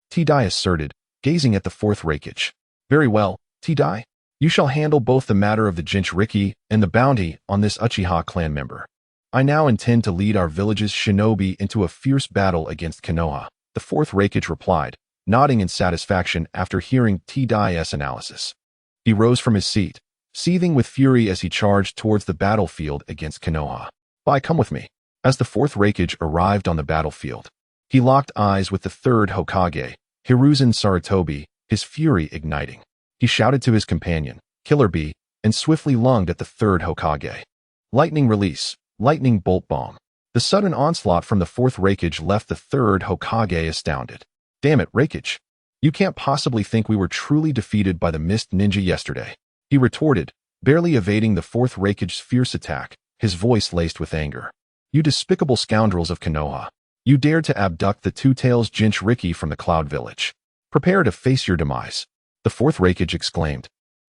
T-Dai asserted, gazing at the fourth Reikage. Very well, T-Dai, you shall handle both the matter of the Jinchuriki and the bounty on this Uchiha clan member. I now intend to lead our village's shinobi into a fierce battle against Konoha, the fourth Reikage replied, nodding in satisfaction after hearing T-Dai's analysis. He rose from his seat, seething with fury as he charged towards the battlefield against Konoha. Come with me. As the fourth Reikage arrived on the battlefield, he locked eyes with the third Hokage, Hiruzen Sarutobi, his fury igniting. He shouted to his companion, Killer Bee, and swiftly lunged at the third Hokage. Lightning release, lightning bolt bomb. The sudden onslaught from the fourth Reikage left the third Hokage astounded. Damn it, Reikage. You can't possibly think we were truly defeated by the Mist Ninja yesterday, he retorted, barely evading the fourth Reikage's fierce attack, his voice laced with anger. You despicable scoundrels of Konoha. You dared to abduct the two-tails Jinchuriki from the Cloud Village. Prepare to face your demise, the fourth Reikage exclaimed,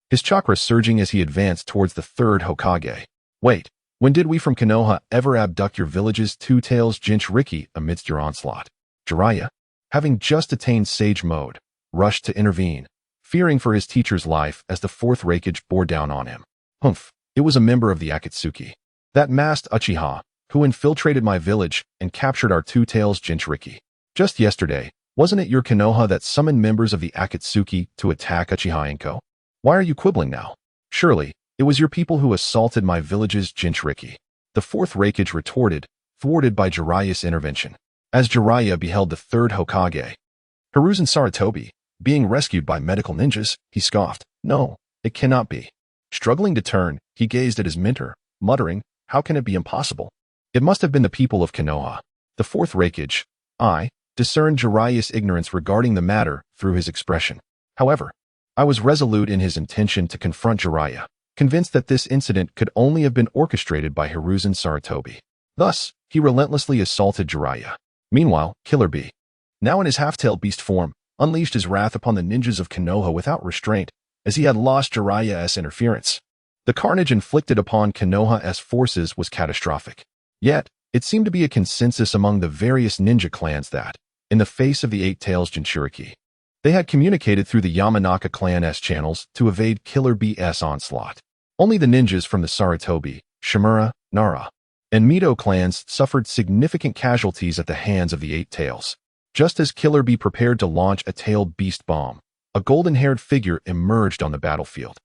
his chakra surging as he advanced towards the third Hokage. Wait, when did we from Konoha ever abduct your village's two-tails Jinchuriki amidst your onslaught? Jeriah, having just attained sage mode, rushed to intervene, fearing for his teacher's life as the fourth Reikage bore down on him. Humph, it was a member of the Akatsuki. That masked Uchiha, who infiltrated my village and captured our two-tails Jinchuriki. Just yesterday, wasn't it your Konoha that summoned members of the Akatsuki to attack Uchiha Inko? Why are you quibbling now? Surely, it was your people who assaulted my village's Jinchuriki. The fourth Reikage retorted, thwarted by Jeriah's intervention. As Jeriah beheld the third Hokage, Hiruzen Sarutobi, being rescued by medical ninjas, he scoffed. No, it cannot be. Struggling to turn, he gazed at his mentor, muttering, how can it be impossible? It must have been the people of Konoha. The fourth Reikage, discerned Jeriah's ignorance regarding the matter through his expression. However, I was resolute in his intention to confront Jeriah, convinced that this incident could only have been orchestrated by Hiruzen Sarutobi. Thus, he relentlessly assaulted Jeriah. Meanwhile, Killer Bee, now in his half-tailed beast form, unleashed his wrath upon the ninjas of Konoha without restraint, as he had lost Jeriah's interference. The carnage inflicted upon Konoha's forces was catastrophic. Yet, it seemed to be a consensus among the various ninja clans that, in the face of the Eight Tails Jinchuriki, they had communicated through the Yamanaka clan's channels to evade Killer B's onslaught. Only the ninjas from the Sarutobi, Shimura, Nara, and Mito clans suffered significant casualties at the hands of the Eight Tails. Just as Killer B prepared to launch a tailed beast bomb, a golden-haired figure emerged on the battlefield,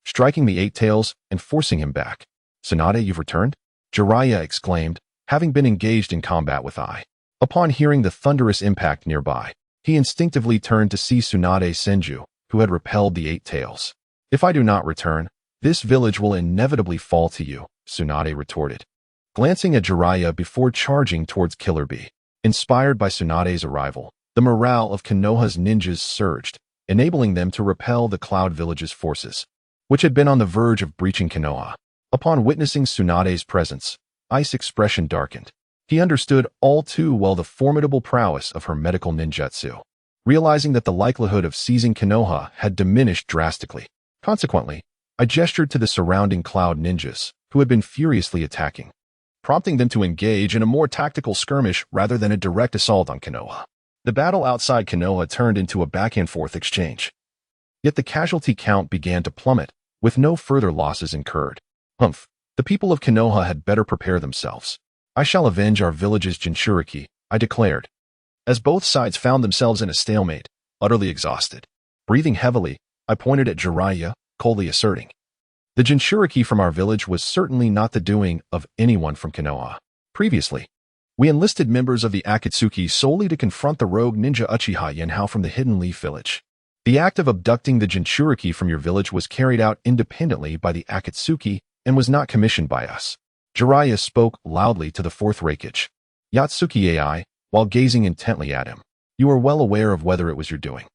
striking the Eight Tails and forcing him back. "Tsunade, you've returned?" Jeriah exclaimed, having been engaged in combat with I. Upon hearing the thunderous impact nearby, he instinctively turned to see Tsunade Senju, who had repelled the Eight Tails. "If I do not return, this village will inevitably fall to you," Tsunade retorted, glancing at Jeriah before charging towards Killer B. Inspired by Tsunade's arrival, the morale of Konoha's ninjas surged, enabling them to repel the Cloud Village's forces, which had been on the verge of breaching Konoha. Upon witnessing Tsunade's presence, Ice's expression darkened. He understood all too well the formidable prowess of her medical ninjutsu, realizing that the likelihood of seizing Konoha had diminished drastically. Consequently, I gestured to the surrounding Cloud ninjas, who had been furiously attacking, prompting them to engage in a more tactical skirmish rather than a direct assault on Konoha. The battle outside Konoha turned into a back-and-forth exchange. Yet the casualty count began to plummet, with no further losses incurred. "Humph, the people of Konoha had better prepare themselves. I shall avenge our village's Jinchuriki," I declared, as both sides found themselves in a stalemate, utterly exhausted. Breathing heavily, I pointed at Jeriah, coldly asserting, "The Jinchuriki from our village was certainly not the doing of anyone from Konoha. Previously, we enlisted members of the Akatsuki solely to confront the rogue ninja Uchiha Yenhao from the Hidden Leaf village. The act of abducting the Jinchuriki from your village was carried out independently by the Akatsuki and was not commissioned by us." Jeriah spoke loudly to the fourth Reikage, Yatsuki AI, while gazing intently at him. "You are well aware of whether it was your doing.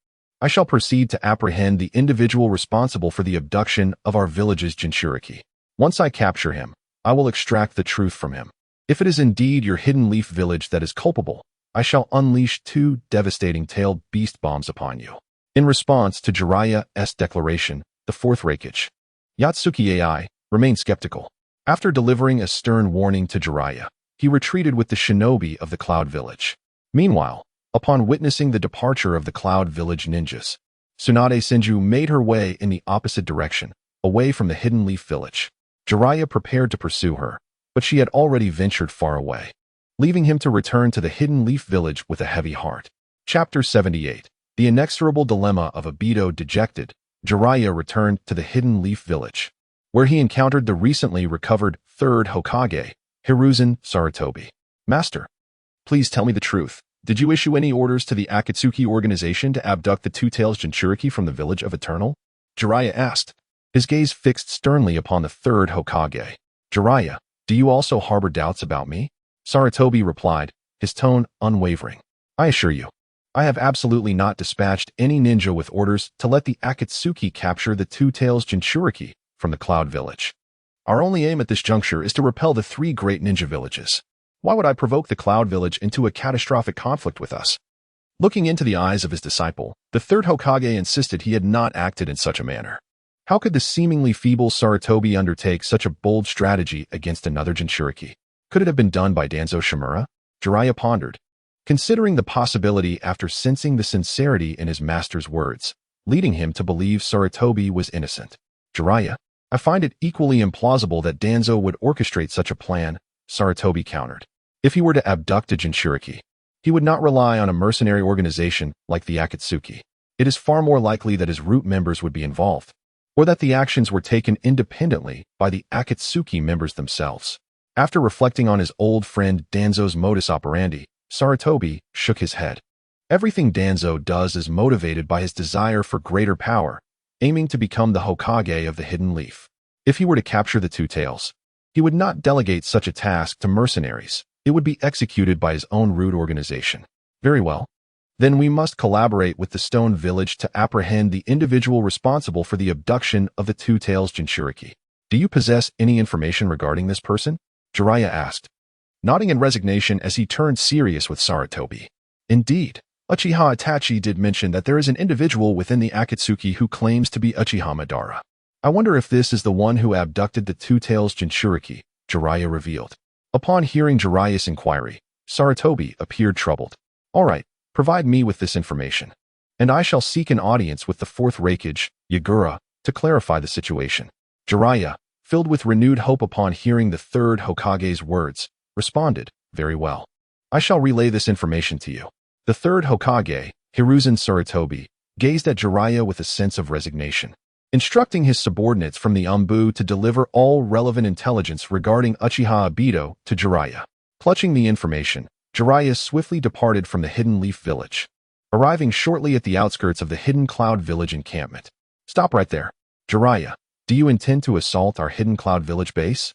I shall proceed to apprehend the individual responsible for the abduction of our village's Jinchuriki. Once I capture him, I will extract the truth from him. If it is indeed your Hidden Leaf village that is culpable, I shall unleash 2 devastating tailed beast bombs upon you." In response to Jeriah's declaration, the fourth Reikage, Yatsuki AI, remained skeptical. After delivering a stern warning to Jeriah, he retreated with the shinobi of the Cloud Village. Meanwhile, upon witnessing the departure of the Cloud Village ninjas, Tsunade Senju made her way in the opposite direction, away from the Hidden Leaf village. Jeriah prepared to pursue her, but she had already ventured far away, leaving him to return to the Hidden Leaf village with a heavy heart. Chapter 78. The inexorable dilemma of Obito dejected, Jeriah returned to the Hidden Leaf village, where he encountered the recently recovered third Hokage, Hiruzen Sarutobi. "Master, please tell me the truth. Did you issue any orders to the Akatsuki organization to abduct the Two-Tails Jinchuriki from the village of Eternal?" Jeriah asked, his gaze fixed sternly upon the third Hokage. "Jeriah, do you also harbor doubts about me?" Sarutobi replied, his tone unwavering. "I assure you, I have absolutely not dispatched any ninja with orders to let the Akatsuki capture the Two-Tails Jinchuriki from the Cloud Village. Our only aim at this juncture is to repel the 3 great ninja villages. Why would I provoke the Cloud Village into a catastrophic conflict with us?" Looking into the eyes of his disciple, the third Hokage insisted he had not acted in such a manner. How could the seemingly feeble Sarutobi undertake such a bold strategy against another Jinchuriki? Could it have been done by Danzo Shimura? Jeriah pondered, considering the possibility after sensing the sincerity in his master's words, leading him to believe Sarutobi was innocent. "Jeriah, I find it equally implausible that Danzo would orchestrate such a plan," Sarutobi countered. "If he were to abduct a Jinchuriki, he would not rely on a mercenary organization like the Akatsuki. It is far more likely that his root members would be involved, or that the actions were taken independently by the Akatsuki members themselves." After reflecting on his old friend Danzo's modus operandi, Sarutobi shook his head. Everything Danzo does is motivated by his desire for greater power, aiming to become the Hokage of the Hidden Leaf. If he were to capture the Two-Tails, he would not delegate such a task to mercenaries. It would be executed by his own root organization. "Very well. Then we must collaborate with the Stone Village to apprehend the individual responsible for the abduction of the Two-Tails Jinchuriki. Do you possess any information regarding this person?" Jeriah asked, nodding in resignation as he turned serious with Sarutobi. "Indeed, Uchiha Itachi did mention that there is an individual within the Akatsuki who claims to be Uchiha Madara. I wonder if this is the one who abducted the two-tails Jinchuriki, Jeriah revealed. Upon hearing Jeriah's inquiry, Sarutobi appeared troubled. All right, provide me with this information, and I shall seek an audience with the fourth Reikage, Yagura, to clarify the situation. Jeriah, filled with renewed hope upon hearing the third Hokage's words, responded, very well. I shall relay this information to you. The third Hokage, Hiruzen Sarutobi, gazed at Jeriah with a sense of resignation, instructing his subordinates from the Umbu to deliver all relevant intelligence regarding Uchiha Obito to Jeriah. Clutching the information, Jeriah swiftly departed from the Hidden Leaf Village, arriving shortly at the outskirts of the Hidden Cloud Village encampment. Stop right there. Jeriah, do you intend to assault our Hidden Cloud Village base?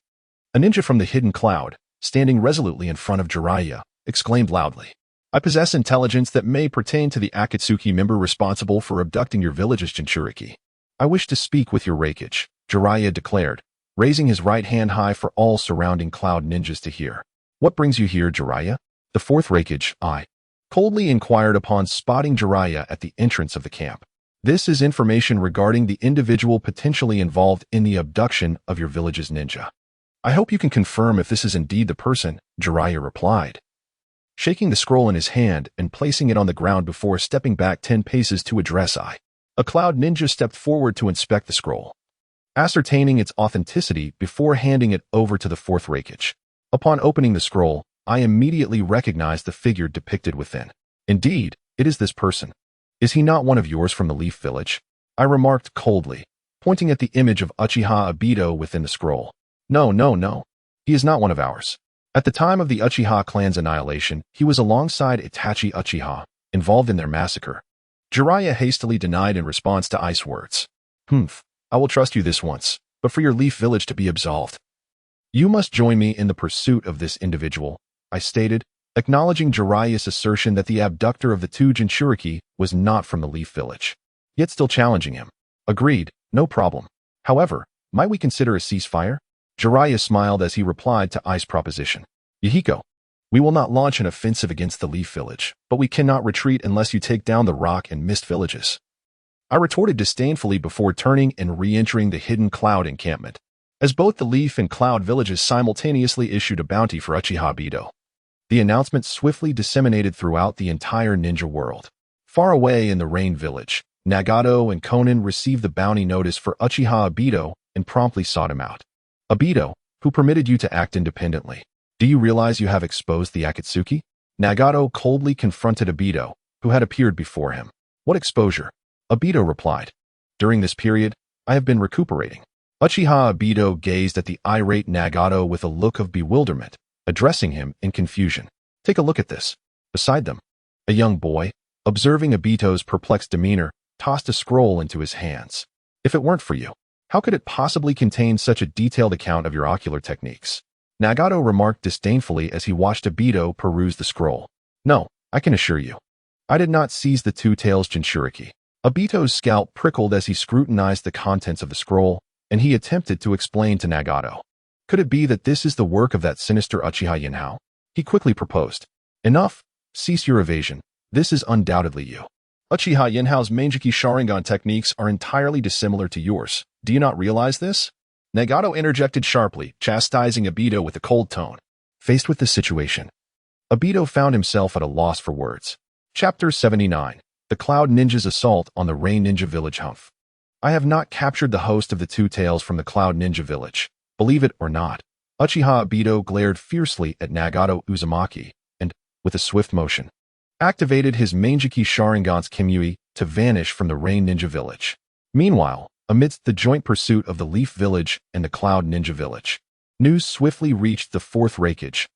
A ninja from the Hidden Cloud, standing resolutely in front of Jeriah, exclaimed loudly. I possess intelligence that may pertain to the Akatsuki member responsible for abducting your village's Jinchuriki. I wish to speak with your Reikage, Jeriah declared, raising his right hand high for all surrounding cloud ninjas to hear. What brings you here, Jeriah? The fourth Reikage, I coldly inquired upon spotting Jeriah at the entrance of the camp. This is information regarding the individual potentially involved in the abduction of your village's ninja. I hope you can confirm if this is indeed the person, Jeriah replied, shaking the scroll in his hand and placing it on the ground before stepping back 10 paces to address I. A cloud ninja stepped forward to inspect the scroll, ascertaining its authenticity before handing it over to the fourth Reikage. Upon opening the scroll, I immediately recognized the figure depicted within. Indeed, it is this person. Is he not one of yours from the Leaf Village? I remarked coldly, pointing at the image of Uchiha Obito within the scroll. No. He is not one of ours. At the time of the Uchiha clan's annihilation, he was alongside Itachi Uchiha, involved in their massacre. Jeriah hastily denied in response to Ice words. I will trust you this once, but for your Leaf Village to be absolved, you must join me in the pursuit of this individual, I stated, acknowledging Jeriah's assertion that the abductor of the two Jinchuriki was not from the Leaf Village, yet still challenging him. Agreed, no problem. However, might we consider a ceasefire? Jeriah smiled as he replied to Ice's proposition. Yahiko, we will not launch an offensive against the Leaf Village, but we cannot retreat unless you take down the Rock and Mist villages, I retorted disdainfully before turning and re-entering the Hidden Cloud encampment, as both the Leaf and Cloud villages simultaneously issued a bounty for Uchiha Obito. The announcement swiftly disseminated throughout the entire ninja world. Far away in the Rain Village, Nagato and Konan received the bounty notice for Uchiha Obito and promptly sought him out. Obito, who permitted you to act independently? Do you realize you have exposed the Akatsuki? Nagato coldly confronted Obito, who had appeared before him. What exposure? Obito replied. During this period, I have been recuperating. Uchiha Obito gazed at the irate Nagato with a look of bewilderment, addressing him in confusion. Take a look at this. Beside them, a young boy, observing Obito's perplexed demeanor, tossed a scroll into his hands. If it weren't for you, how could it possibly contain such a detailed account of your ocular techniques? Nagato remarked disdainfully as he watched Obito peruse the scroll. No, I can assure you, I did not seize the two-tails Jinchuriki. Obito's scalp prickled as he scrutinized the contents of the scroll, and he attempted to explain to Nagato. Could it be that this is the work of that sinister Uchiha Yinhao? He quickly proposed. Enough. Cease your evasion. This is undoubtedly you. Uchiha Yinhao's Mangekyō Sharingan techniques are entirely dissimilar to yours. Do you not realize this? Nagato interjected sharply, chastising Obito with a cold tone. Faced with this situation, Obito found himself at a loss for words. Chapter 79. The Cloud Ninja's Assault on the Rain Ninja Village. Humph. I have not captured the host of the two tails from the Cloud Ninja Village. Believe it or not. Uchiha Obito glared fiercely at Nagato Uzumaki and, with a swift motion, activated his Mangekyō Sharingan's Kimyui to vanish from the Rain Ninja Village. Meanwhile, amidst the joint pursuit of the Leaf Village and the Cloud Ninja Village, news swiftly reached the fourth Reikage,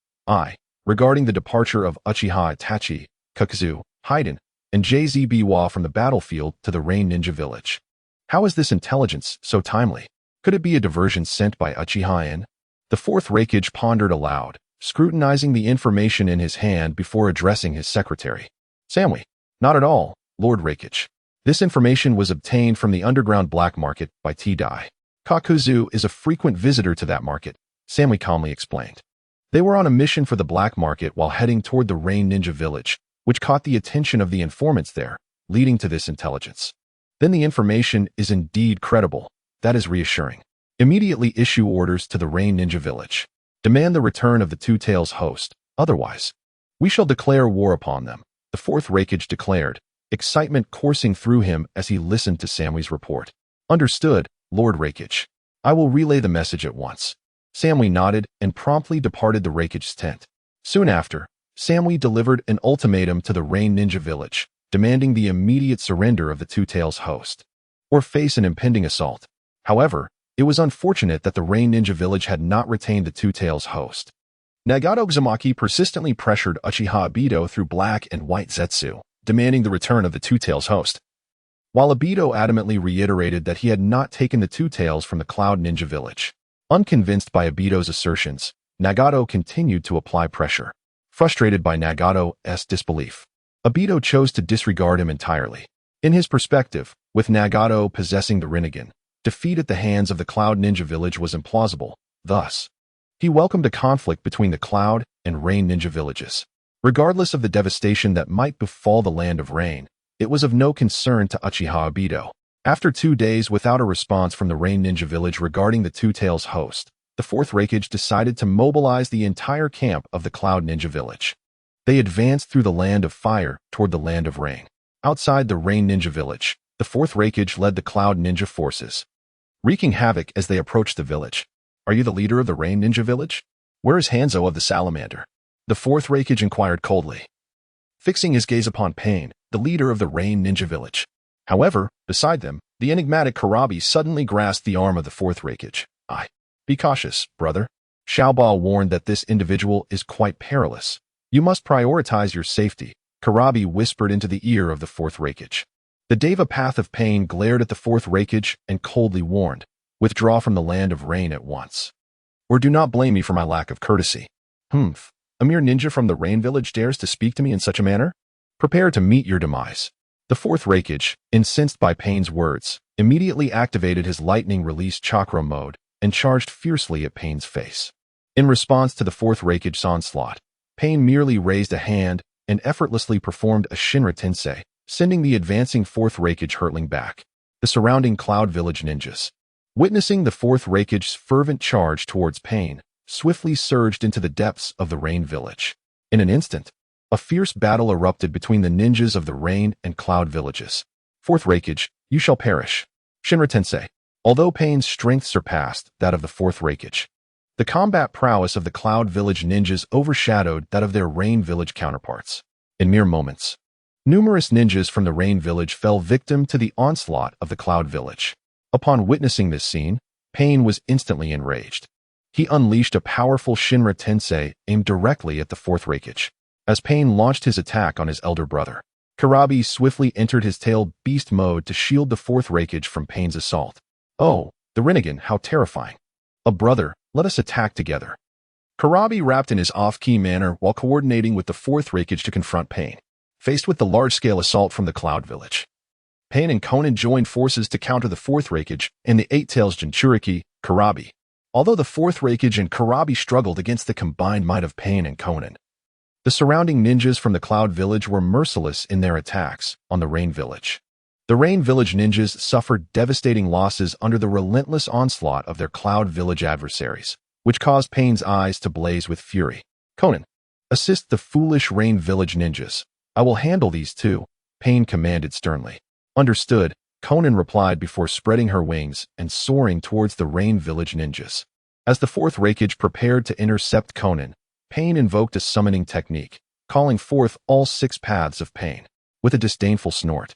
regarding the departure of Uchiha Itachi, Kakazu, Haiden, and JZBwa from the battlefield to the Rain Ninja Village. How is this intelligence so timely? Could it be a diversion sent by Uchiha In? The fourth Reikage pondered aloud, scrutinizing the information in his hand before addressing his secretary. Samui. Not at all, Lord Reikage. This information was obtained from the underground black market by T-Dai. Kakuzu is a frequent visitor to that market, Samui calmly explained. They were on a mission for the black market while heading toward the Rain Ninja Village, which caught the attention of the informants there, leading to this intelligence. Then the information is indeed credible. that is reassuring. Immediately issue orders to the Rain Ninja Village. Demand the return of the Two Tails host, otherwise we shall declare war upon them, the fourth Reikage declared, excitement coursing through him as he listened to Samway's report. Understood, Lord Reikage. I will relay the message at once. Samway nodded and promptly departed the Reikage's tent. Soon after, Samway delivered an ultimatum to the Rain Ninja Village, demanding the immediate surrender of the Two Tails host, or face an impending assault. However, it was unfortunate that the Rain Ninja Village had not retained the Two Tails host. Nagato Uzumaki persistently pressured Uchiha Obito through black and white Zetsu, demanding the return of the Two Tails host. While Obito adamantly reiterated that he had not taken the Two Tails from the Cloud Ninja Village. Unconvinced by Obito's assertions, Nagato continued to apply pressure. Frustrated by Nagato's disbelief, Obito chose to disregard him entirely. In his perspective, with Nagato possessing the Rinnegan, defeat at the hands of the Cloud Ninja Village was implausible. Thus, he welcomed a conflict between the Cloud and Rain Ninja Villages. Regardless of the devastation that might befall the Land of Rain, it was of no concern to Uchiha Obito. After 2 days without a response from the Rain Ninja Village regarding the Two Tails host, the fourth Reikage decided to mobilize the entire camp of the Cloud Ninja Village. They advanced through the Land of Fire toward the Land of Rain. Outside the Rain Ninja Village, the fourth Reikage led the Cloud Ninja forces, wreaking havoc as they approached the village. Are you the leader of the Rain Ninja Village? Where is Hanzo of the Salamander? The fourth Reikage inquired coldly, fixing his gaze upon Pain, the leader of the Rain Ninja Village. However, beside them, the enigmatic Karabi suddenly grasped the arm of the fourth Reikage. Be cautious, brother. Xiaoba warned that this individual is quite perilous. You must prioritize your safety, Karabi whispered into the ear of the fourth Reikage. The Deva Path of Pain glared at the fourth Reikage and coldly warned, withdraw from the Land of Rain at once. Or do not blame me for my lack of courtesy. A mere ninja from the Rain Village dares to speak to me in such a manner? Prepare to meet your demise. The fourth Reikage, incensed by Pain's words, immediately activated his lightning release chakra mode and charged fiercely at Pain's face. In response to the fourth Reikage's onslaught, Pain merely raised a hand and effortlessly performed a Shinra Tensei, sending the advancing fourth Reikage hurtling back. The surrounding Cloud Village ninjas, witnessing the fourth Reikage's fervent charge towards Pain, swiftly surged into the depths of the Rain Village. In an instant, a fierce battle erupted between the ninjas of the Rain and Cloud Villages. Fourth Reikage, you shall perish. Shinra Tensei. Although Pain's strength surpassed that of the fourth Reikage, the combat prowess of the Cloud Village ninjas overshadowed that of their Rain Village counterparts. In mere moments, numerous ninjas from the Rain Village fell victim to the onslaught of the Cloud Village. Upon witnessing this scene, Pain was instantly enraged. He unleashed a powerful Shinra Tensei aimed directly at the fourth Reikage. As Pain launched his attack on his elder brother, Karabi swiftly entered his tail beast mode to shield the fourth Reikage from Pain's assault. Oh, the Rinnegan, how terrifying. A brother, let us attack together. Karabi rapped in his off-key manner while coordinating with the fourth Reikage to confront Pain. Faced with the large-scale assault from the Cloud Village, Pain and Konan joined forces to counter the fourth Reikage and the Eight Tails Jinchuriki, Karabi. Although the fourth Reikage and Karabi struggled against the combined might of Pain and Konan, the surrounding ninjas from the Cloud Village were merciless in their attacks on the Rain Village. The Rain Village ninjas suffered devastating losses under the relentless onslaught of their Cloud Village adversaries, which caused Pain's eyes to blaze with fury. Konan, assist the foolish Rain Village ninjas. I will handle these two, Pain commanded sternly. Understood, Konan replied before spreading her wings and soaring towards the Rain Village ninjas. As the fourth Reikage prepared to intercept Konan, Pain invoked a summoning technique, calling forth all 6 paths of Pain. With a disdainful snort,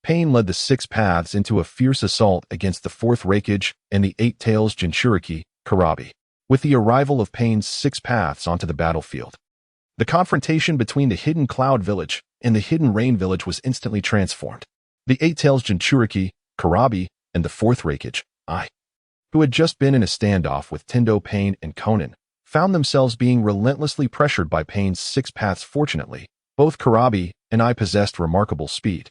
Pain led the 6 paths into a fierce assault against the fourth Reikage and the Eight Tails Jinchuriki, Karabi. With the arrival of Pain's 6 paths onto the battlefield, the confrontation between the hidden Cloud Village and the hidden Rain Village was instantly transformed. The Eight Tails Jinchuriki, Karabi, and the fourth Reikage, who had just been in a standoff with Tendo, Pain, and Konan, found themselves being relentlessly pressured by Pain's 6 paths. Fortunately, both Karabi and possessed remarkable speed,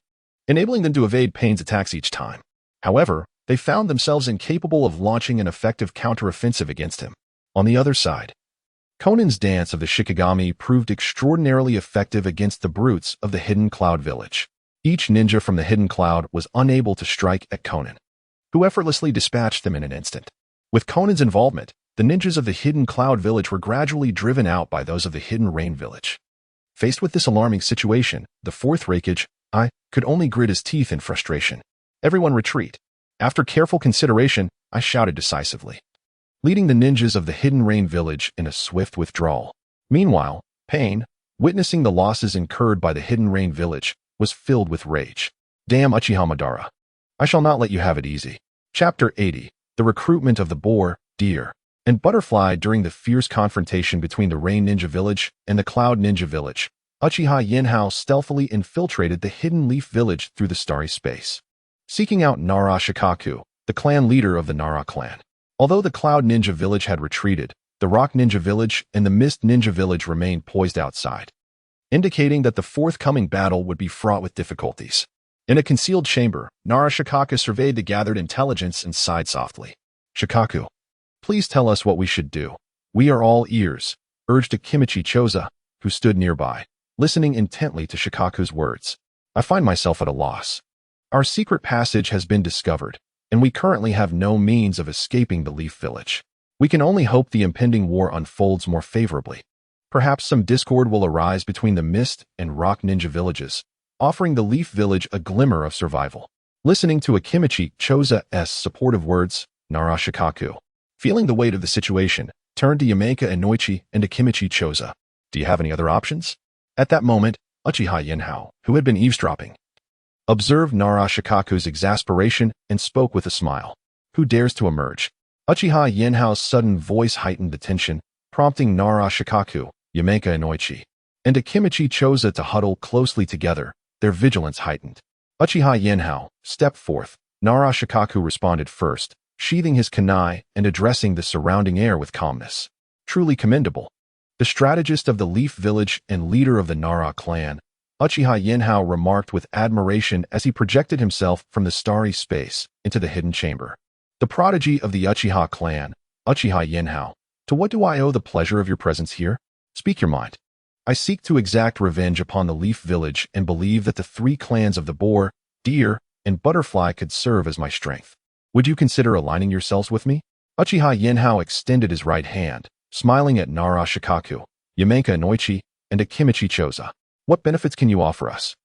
enabling them to evade Pain's attacks each time. However, they found themselves incapable of launching an effective counteroffensive against him. On the other side, Konan's dance of the Shikigami proved extraordinarily effective against the brutes of the hidden Cloud Village. Each ninja from the hidden cloud was unable to strike at Konan. who effortlessly dispatched them in an instant. With Conan's involvement, the ninjas of the Hidden Cloud Village were gradually driven out by those of the Hidden Rain Village. Faced with this alarming situation, the fourth Reikage, I could only grit his teeth in frustration. Everyone retreat. After careful consideration, I shouted decisively, leading the ninjas of the Hidden Rain Village in a swift withdrawal. Meanwhile, Pain, witnessing the losses incurred by the Hidden Rain Village, was filled with rage. Damn Uchiha Madara. I shall not let you have it easy. Chapter 80. The recruitment of the boar, deer, and butterfly during the fierce confrontation between the Rain Ninja Village and the Cloud Ninja Village. Uchiha Yinhao stealthily infiltrated the Hidden Leaf Village through the starry space, seeking out Nara Shikaku, the clan leader of the Nara clan. Although the Cloud Ninja Village had retreated, the Rock Ninja Village and the Mist Ninja Village remained poised outside, indicating that the forthcoming battle would be fraught with difficulties. In a concealed chamber, Nara Shikaku surveyed the gathered intelligence and sighed softly. Shikaku, please tell us what we should do. We are all ears, urged Akimichi Choza, who stood nearby, listening intently to Shikaku's words. I find myself at a loss. Our secret passage has been discovered, and we currently have no means of escaping the Leaf Village. We can only hope the impending war unfolds more favorably. Perhaps some discord will arise between the Mist and Rock Ninja villages, offering the Leaf Village a glimmer of survival. Listening to Akimichi Choza's supportive words, Nara Shikaku, feeling the weight of the situation, turned to Yamaka Inoichi and Akimichi Choza. Do you have any other options? At that moment, Uchiha Yinhao, who had been eavesdropping, observed Nara Shikaku's exasperation and spoke with a smile. Who dares to emerge? Uchiha Yinhao's sudden voice heightened the tension, prompting Nara Shikaku, Yamaka Inoichi, and Akimichi Choza to huddle closely together, their vigilance heightened. Uchiha Yinhao stepped forth. Nara Shikaku responded first, sheathing his kunai and addressing the surrounding air with calmness. Truly commendable. The strategist of the Leaf Village and leader of the Nara clan, Uchiha Yinhao remarked with admiration as he projected himself from the starry space into the hidden chamber. The prodigy of the Uchiha clan, Uchiha Yinhao, to what do I owe the pleasure of your presence here? Speak your mind. I seek to exact revenge upon the Leaf Village and believe that the three clans of the boar, deer, and butterfly could serve as my strength. Would you consider aligning yourselves with me? Uchiha Yinhao extended his right hand, smiling at Nara Shikaku, Yamaka Inoichi, and Akimichi Choza. What benefits can you offer us?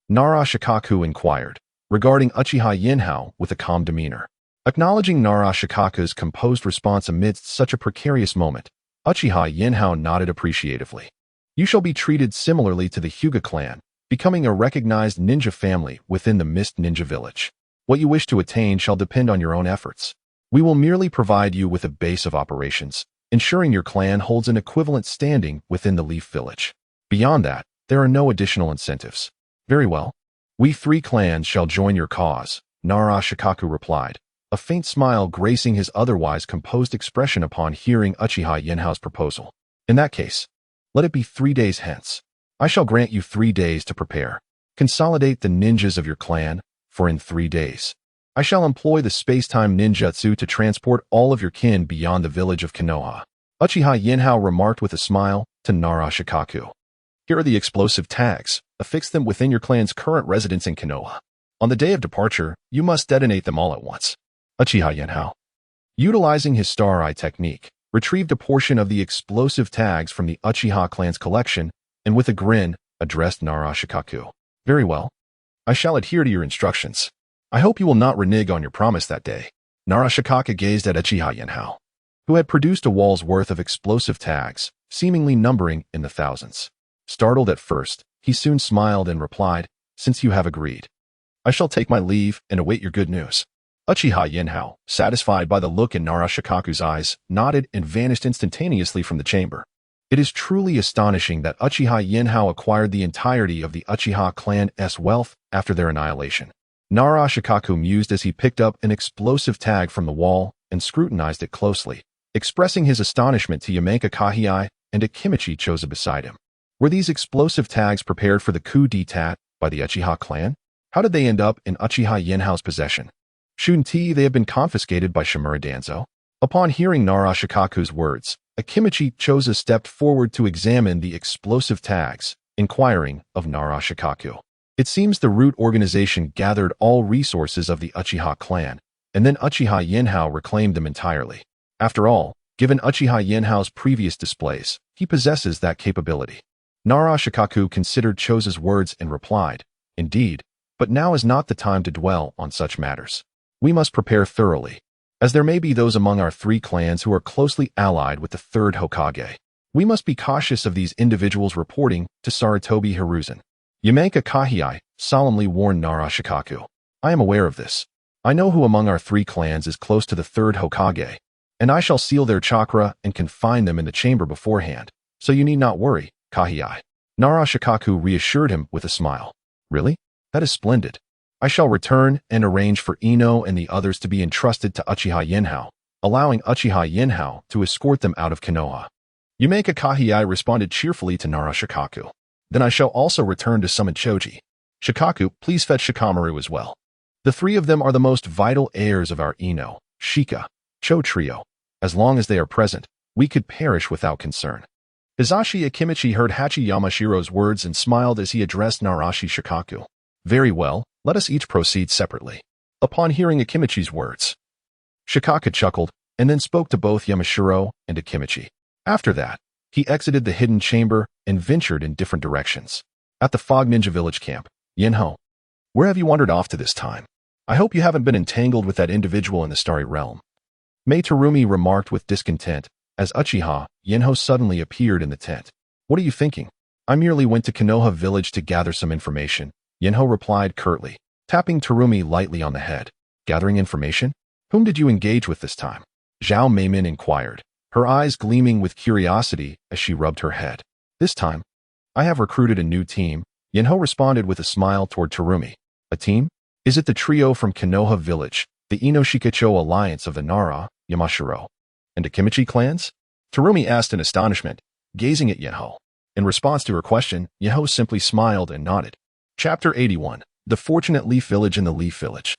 Nara Shikaku inquired, regarding Uchiha Yinhao with a calm demeanor. Acknowledging Nara Shikaku's composed response amidst such a precarious moment, Uchiha Yinhao nodded appreciatively. You shall be treated similarly to the Hyuga clan, becoming a recognized ninja family within the Mist Ninja Village. What you wish to attain shall depend on your own efforts. We will merely provide you with a base of operations, ensuring your clan holds an equivalent standing within the Leaf Village. Beyond that, there are no additional incentives. Very well. We three clans shall join your cause, Nara Shikaku replied, a faint smile gracing his otherwise composed expression upon hearing Uchiha Yinhao's proposal. In that case, let it be 3 days hence. I shall grant you 3 days to prepare. Consolidate the ninjas of your clan, for in 3 days, I shall employ the space-time ninjutsu to transport all of your kin beyond the village of Konoha. Uchiha Yinhao remarked with a smile to Nara Shikaku. Here are the explosive tags. Affix them within your clan's current residence in Konoha. On the day of departure, you must detonate them all at once. Uchiha Yinhao, utilizing his Star Eye technique, retrieved a portion of the explosive tags from the Uchiha clan's collection and with a grin, addressed Nara Shikaku. Very well. I shall adhere to your instructions. I hope you will not renege on your promise that day. Nara Shikaku gazed at Uchiha Yinhao, who had produced a wall's worth of explosive tags, seemingly numbering in the thousands. Startled at first, he soon smiled and replied, Since you have agreed, I shall take my leave and await your good news. Uchiha Yinhao, satisfied by the look in Nara Shikaku's eyes, nodded and vanished instantaneously from the chamber. It is truly astonishing that Uchiha Yinhao acquired the entirety of the Uchiha clan's wealth after their annihilation. Nara Shikaku mused as he picked up an explosive tag from the wall and scrutinized it closely, expressing his astonishment to Yamaka Kahii and Akimichi Choza beside him. Were these explosive tags prepared for the coup d'etat by the Uchiha clan? How did they end up in Uchiha Yinhao's possession? Shouldn't they have been confiscated by Shimura Danzo? Upon hearing Nara Shikaku's words, Akimichi Choza stepped forward to examine the explosive tags, inquiring of Nara Shikaku. It seems the root organization gathered all resources of the Uchiha clan, and then Uchiha Yinhao reclaimed them entirely. After all, given Uchiha Yinhao's previous displays, he possesses that capability. Nara Shikaku considered Chose's words and replied, "Indeed, but now is not the time to dwell on such matters. We must prepare thoroughly, as there may be those among our 3 clans who are closely allied with the 3rd Hokage. We must be cautious of these individuals reporting to Sarutobi Hiruzen." Yamaka Kahiai solemnly warned Nara Shikaku. "I am aware of this. I know who among our 3 clans is close to the 3rd Hokage, and I shall seal their chakra and confine them in the chamber beforehand, so you need not worry, Kahiai." Nara Shikaku reassured him with a smile. "Really? That is splendid. I shall return and arrange for Ino and the others to be entrusted to Uchiha Yinhao, allowing Uchiha Yinhao to escort them out of Konoha." Yamaka Kahiai responded cheerfully to Nara Shikaku. "Then I shall also return to summon Choji. Shikaku, please fetch Shikamaru as well. The 3 of them are the most vital heirs of our Ino, Shika, Cho trio. As long as they are present, we could perish without concern." Hisashi Akimichi heard Hachi Yamashiro's words and smiled as he addressed Narashi Shikaku. "Very well, let us each proceed separately." Upon hearing Akimichi's words, Shikaku chuckled and then spoke to both Yamashiro and Akimichi. After that, he exited the hidden chamber and ventured in different directions. At the Fog Ninja Village camp, "Yinho, where have you wandered off to this time? I hope you haven't been entangled with that individual in the Starry Realm." Mei Terumi remarked with discontent as Uchiha Yinho suddenly appeared in the tent. "What are you thinking?" "I merely went to Konoha village to gather some information," Yinho replied curtly, tapping Terumi lightly on the head. "Gathering information? Whom did you engage with this time?" Zhao Meimin inquired, her eyes gleaming with curiosity as she rubbed her head. "This time, I have recruited a new team," Yinho responded with a smile toward Terumi. "A team? Is it the trio from Konoha village, the Inoshikacho alliance of the Nara, Yamashiro, and Akimichi clans?" Terumi asked in astonishment, gazing at Yinho. In response to her question, Yinho simply smiled and nodded. Chapter 81. The Fortunate Leaf Village in the Leaf Village.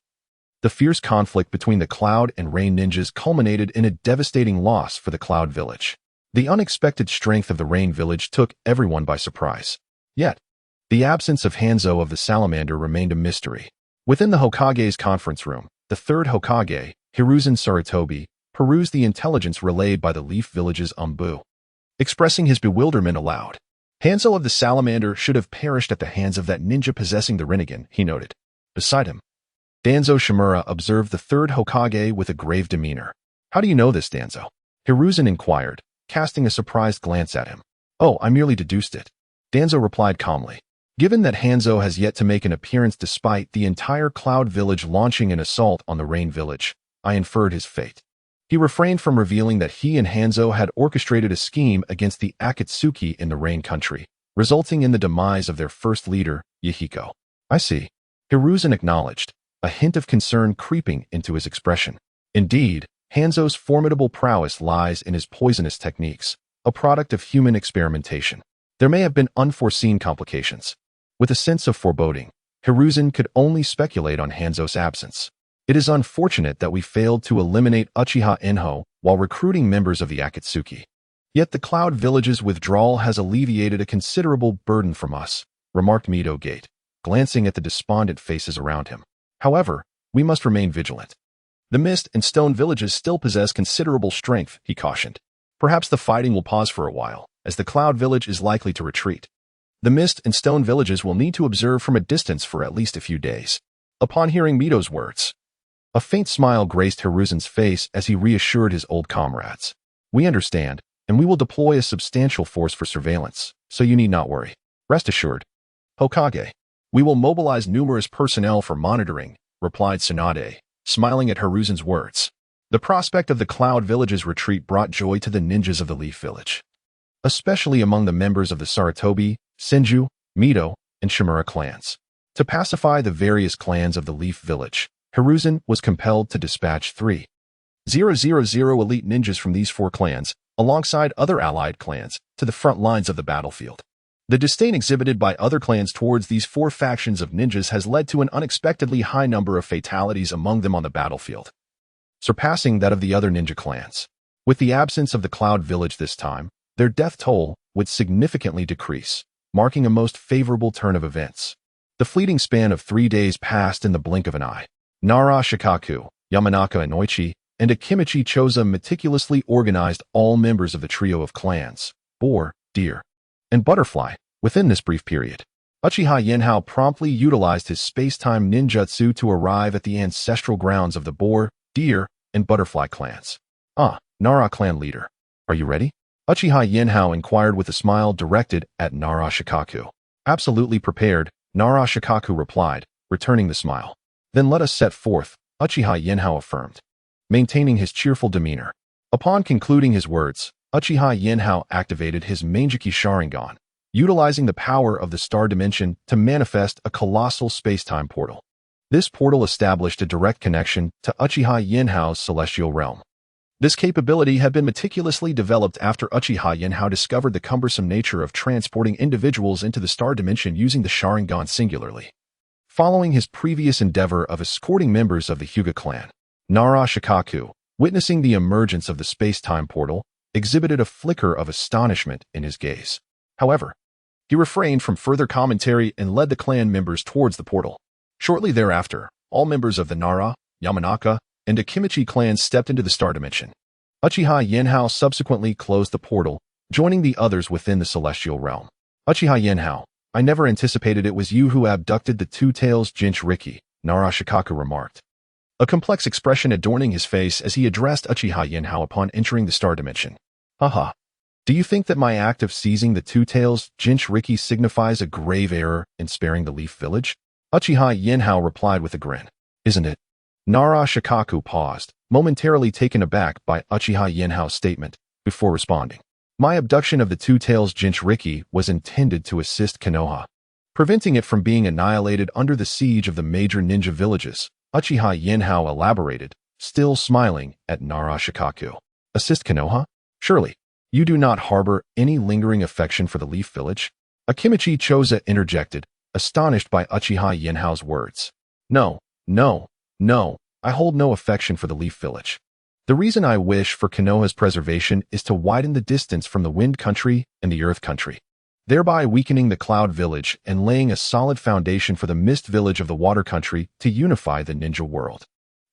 The fierce conflict between the Cloud and Rain ninjas culminated in a devastating loss for the Cloud Village. The unexpected strength of the Rain Village took everyone by surprise. Yet, the absence of Hanzo of the Salamander remained a mystery. Within the Hokage's conference room, the 3rd Hokage, Hiruzen Sarutobi, perused the intelligence relayed by the Leaf Village's Umbu. Expressing his bewilderment aloud, "Hanzo of the Salamander should have perished at the hands of that ninja possessing the Rinnegan," he noted. Beside him, Danzo Shimura observed the 3rd Hokage with a grave demeanor. "How do you know this, Danzo?" Hiruzen inquired, casting a surprised glance at him. "Oh, I merely deduced it," Danzo replied calmly. "Given that Hanzo has yet to make an appearance despite the entire Cloud Village launching an assault on the Rain Village, I inferred his fate." He refrained from revealing that he and Hanzo had orchestrated a scheme against the Akatsuki in the Rain Country, resulting in the demise of their first leader, Yahiko. "I see," Hiruzen acknowledged, a hint of concern creeping into his expression. Indeed, Hanzo's formidable prowess lies in his poisonous techniques, a product of human experimentation. There may have been unforeseen complications. With a sense of foreboding, Hiruzen could only speculate on Hanzo's absence. "It is unfortunate that we failed to eliminate Uchiha Enho while recruiting members of the Akatsuki. Yet the Cloud Village's withdrawal has alleviated a considerable burden from us," remarked Mido Gate, glancing at the despondent faces around him. "However, we must remain vigilant. The Mist and Stone villages still possess considerable strength," he cautioned. "Perhaps the fighting will pause for a while, as the Cloud Village is likely to retreat. The Mist and Stone villages will need to observe from a distance for at least a few days." Upon hearing Mido's words, a faint smile graced Hiruzen's face as he reassured his old comrades. "We understand, and we will deploy a substantial force for surveillance, so you need not worry. Rest assured, Hokage, we will mobilize numerous personnel for monitoring," replied Tsunade, smiling at Hiruzen's words. The prospect of the Cloud Village's retreat brought joy to the ninjas of the Leaf Village, especially among the members of the Sarutobi, Senju, Mido, and Shimura clans. To pacify the various clans of the Leaf Village, Hiruzen was compelled to dispatch 3,000 elite ninjas from these 4 clans, alongside other allied clans, to the front lines of the battlefield. The disdain exhibited by other clans towards these 4 factions of ninjas has led to an unexpectedly high number of fatalities among them on the battlefield, surpassing that of the other ninja clans. With the absence of the Cloud Village this time, their death toll would significantly decrease, marking a most favorable turn of events. The fleeting span of 3 days passed in the blink of an eye. Nara Shikaku, Yamanaka Inoichi, and Akimichi Choza meticulously organized all members of the trio of clans, boar, deer, and butterfly, within this brief period. Uchiha Yenhao promptly utilized his space-time ninjutsu to arrive at the ancestral grounds of the boar, deer, and butterfly clans. Nara clan leader. Are you ready? Uchiha Yenhao inquired with a smile directed at Nara Shikaku. Absolutely prepared, Nara Shikaku replied, returning the smile. Then let us set forth, Uchiha Yenhao affirmed, maintaining his cheerful demeanor. Upon concluding his words, Uchiha Yenhao activated his Mangekyō Sharingan, utilizing the power of the star dimension to manifest a colossal space-time portal. This portal established a direct connection to Uchiha Yenhao's celestial realm. This capability had been meticulously developed after Uchiha Yenhao discovered the cumbersome nature of transporting individuals into the star dimension using the Sharingan singularly. Following his previous endeavor of escorting members of the Uchiha Clan, Nara Shikaku, witnessing the emergence of the space-time portal, exhibited a flicker of astonishment in his gaze. However, he refrained from further commentary and led the clan members towards the portal. Shortly thereafter, all members of the Nara, Yamanaka, and Akimichi clans stepped into the star dimension. Uchiha Yenhao subsequently closed the portal, joining the others within the celestial realm. Uchiha Yenhao, I never anticipated it was you who abducted the two-tails Jinchuriki, Nara Shikaku remarked, a complex expression adorning his face as he addressed Uchiha Yenhao upon entering the star dimension. Haha. Do you think that my act of seizing the two-tails Jinchuriki signifies a grave error in sparing the Leaf Village? Uchiha Yenhao replied with a grin. Isn't it? Nara Shikaku paused, momentarily taken aback by Uchiha Yenhao's statement, before responding. My abduction of the two-tails Jinchuriki was intended to assist Konoha, preventing it from being annihilated under the siege of the major ninja villages. Uchiha Yenhao elaborated, still smiling at Nara Shikaku. Assist Konoha? Surely, you do not harbor any lingering affection for the Leaf Village? Akimichi Choza interjected, astonished by Uchiha Yenhao's words. No, I hold no affection for the Leaf Village. The reason I wish for Konoha's preservation is to widen the distance from the Wind Country and the Earth Country, thereby weakening the Cloud Village and laying a solid foundation for the Mist Village of the Water Country to unify the ninja world.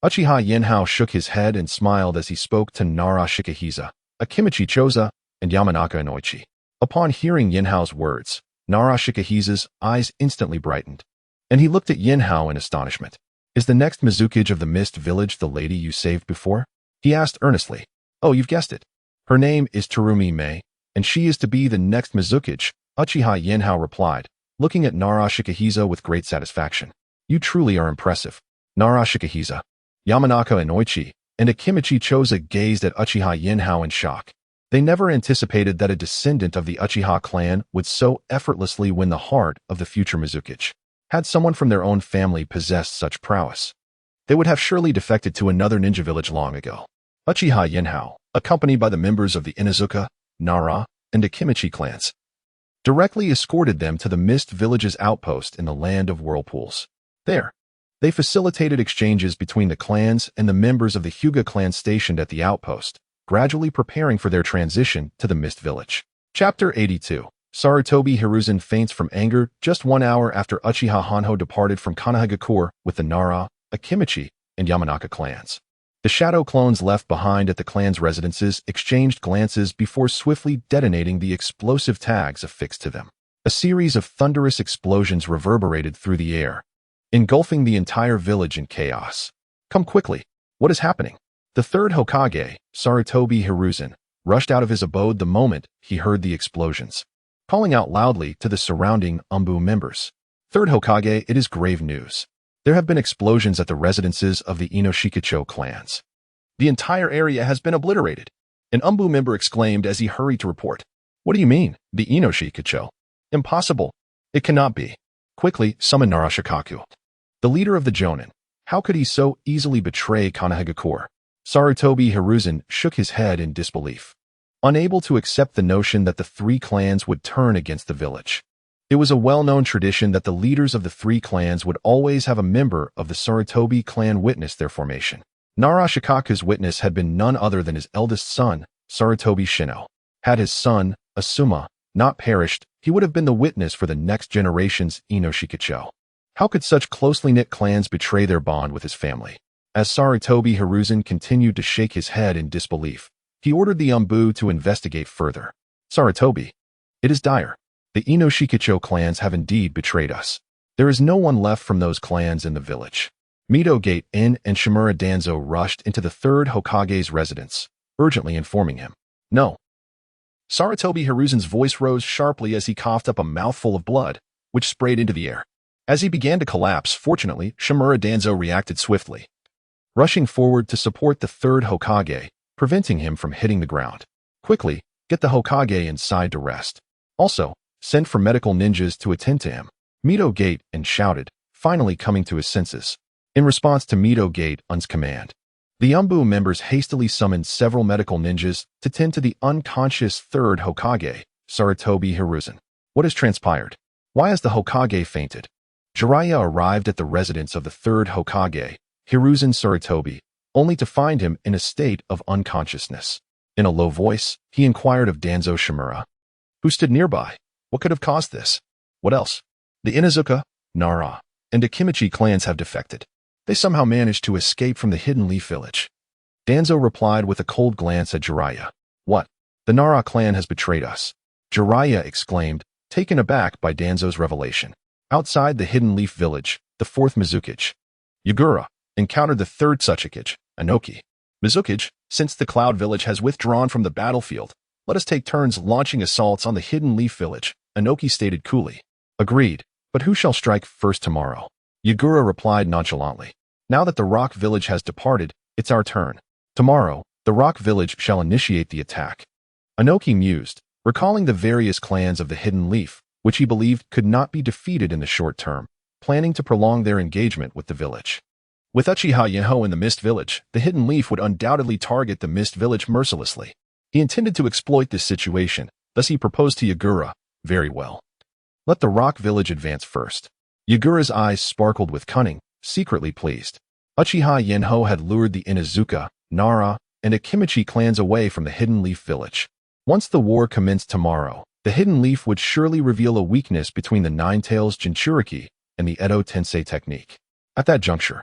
Uchiha Yenhao shook his head and smiled as he spoke to Nara Shikahiza, Akimichi Choza, and Yamanaka Inoichi. Upon hearing Yenhao's words, Nara Shikahiza's eyes instantly brightened, and he looked at Yenhao in astonishment. Is the next Mizukage of the Mist Village the lady you saved before? He asked earnestly. Oh, you've guessed it. Her name is Terumi Mei, and she is to be the next Mizukage, Uchiha Yenhao replied, looking at Nara Shikahiza with great satisfaction. You truly are impressive. Nara Shikahiza, Yamanaka Inoichi, and Akimichi Choza gazed at Uchiha Yenhao in shock. They never anticipated that a descendant of the Uchiha clan would so effortlessly win the heart of the future Mizukage. Had someone from their own family possessed such prowess, they would have surely defected to another ninja village long ago. Uchiha Yenhao, accompanied by the members of the Inuzuka, Nara, and Akimichi clans, directly escorted them to the Mist Village's outpost in the Land of Whirlpools. There, they facilitated exchanges between the clans and the members of the Uchiha clan stationed at the outpost, gradually preparing for their transition to the Mist Village. Chapter 82. Sarutobi Hiruzen faints from anger just 1 hour after Uchiha Hanho departed from Konoha with the Nara, Akimichi, and Yamanaka clans. The shadow clones left behind at the clan's residences exchanged glances before swiftly detonating the explosive tags affixed to them. A series of thunderous explosions reverberated through the air, engulfing the entire village in chaos. Come quickly. What is happening? The third Hokage, Sarutobi Hiruzen, rushed out of his abode the moment he heard the explosions, calling out loudly to the surrounding Umbu members. Third Hokage, it is grave news. There have been explosions at the residences of the Inoshikacho clans. The entire area has been obliterated. An Umbu member exclaimed as he hurried to report. What do you mean, the Inoshikacho? Impossible. It cannot be. Quickly, summon Nara Shikaku, the leader of the Jonin. How could he so easily betray Konoha? Sarutobi Hiruzen shook his head in disbelief, unable to accept the notion that the three clans would turn against the village. It was a well-known tradition that the leaders of the three clans would always have a member of the Sarutobi clan witness their formation. Nara Shikaku's witness had been none other than his eldest son, Sarutobi Shino. Had his son, Asuma, not perished, he would have been the witness for the next generation's Inoshikacho. How could such closely knit clans betray their bond with his family? As Sarutobi Hiruzen continued to shake his head in disbelief, he ordered the Umbu to investigate further. Sarutobi, it is dire. The Inoshikacho clans have indeed betrayed us. There is no one left from those clans in the village. Mizukage and Shimura Danzo rushed into the third Hokage's residence, urgently informing him. No. Sarutobi Hiruzen's voice rose sharply as he coughed up a mouthful of blood, which sprayed into the air. As he began to collapse, fortunately, Shimura Danzo reacted swiftly, rushing forward to support the third Hokage, preventing him from hitting the ground. Quickly, get the Hokage inside to rest. Also, send for medical ninjas to attend to him. Mizukage and shouted, finally coming to his senses. In response to Mizugage's command, the Umbu members hastily summoned several medical ninjas to tend to the unconscious third Hokage, Sarutobi Hiruzen. What has transpired? Why has the Hokage fainted? Jeriah arrived at the residence of the third Hokage, Hiruzen Sarutobi, only to find him in a state of unconsciousness. In a low voice, he inquired of Danzo Shimura, who stood nearby. What could have caused this? What else? The Inuzuka, Nara, and Akimichi clans have defected. They somehow managed to escape from the Hidden Leaf village. Danzo replied with a cold glance at Jeriah. What? The Nara clan has betrayed us. Jeriah exclaimed, taken aback by Danzo's revelation. Outside the Hidden Leaf village, the fourth Mizukage, Yagura, encountered the third Tsuchikage, Inoki. Mizukage, since the Cloud Village has withdrawn from the battlefield, let us take turns launching assaults on the Hidden Leaf village, Inoki stated coolly. Agreed, but who shall strike first tomorrow? Yagura replied nonchalantly. Now that the Rock Village has departed, it's our turn. Tomorrow, the Rock Village shall initiate the attack. Inoki mused, recalling the various clans of the Hidden Leaf, which he believed could not be defeated in the short term, planning to prolong their engagement with the village. With Uchiha Yenho in the Mist Village, the Hidden Leaf would undoubtedly target the Mist Village mercilessly. He intended to exploit this situation, thus he proposed to Yagura, very well. Let the Rock Village advance first. Yagura's eyes sparkled with cunning, secretly pleased. Uchiha Yenho had lured the Inuzuka, Nara, and Akimichi clans away from the Hidden Leaf village. Once the war commenced tomorrow, the Hidden Leaf would surely reveal a weakness between the Nine-Tails Jinchuriki and the Edo Tensei technique. At that juncture,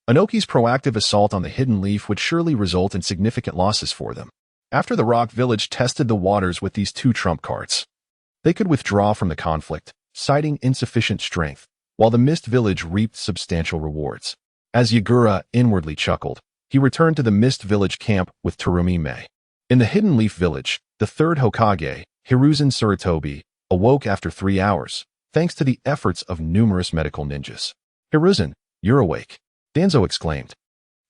Inoki's proactive assault on the Hidden Leaf would surely result in significant losses for them. After the Rock Village tested the waters with these two trump cards, they could withdraw from the conflict, citing insufficient strength, while the Mist Village reaped substantial rewards. As Yagura inwardly chuckled, he returned to the Mist Village camp with Terumi Mei. In the Hidden Leaf Village, the third Hokage, Hiruzen Sarutobi, awoke after 3 hours, thanks to the efforts of numerous medical ninjas. Hiruzen, you're awake, Danzo exclaimed.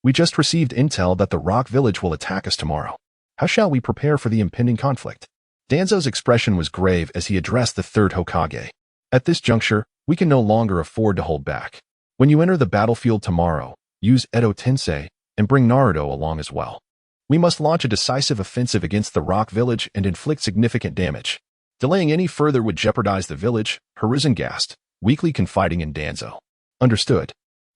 We just received intel that the Rock Village will attack us tomorrow. How shall we prepare for the impending conflict? Danzo's expression was grave as he addressed the third Hokage. At this juncture, we can no longer afford to hold back. When you enter the battlefield tomorrow, use Edo Tensei and bring Naruto along as well. We must launch a decisive offensive against the Rock Village and inflict significant damage. Delaying any further would jeopardize the village, Hiruzen gasped, weakly confiding in Danzo. Understood.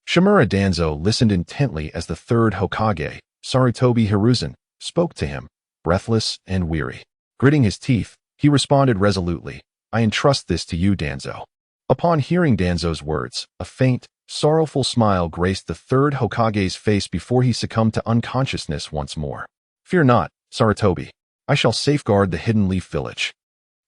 Shimura Danzo listened intently as the third Hokage, Sarutobi Hiruzen, spoke to him, breathless and weary. Gritting his teeth, he responded resolutely, I entrust this to you, Danzo. Upon hearing Danzo's words, a faint, sorrowful smile graced the third Hokage's face before he succumbed to unconsciousness once more. Fear not, Sarutobi. I shall safeguard the Hidden Leaf village,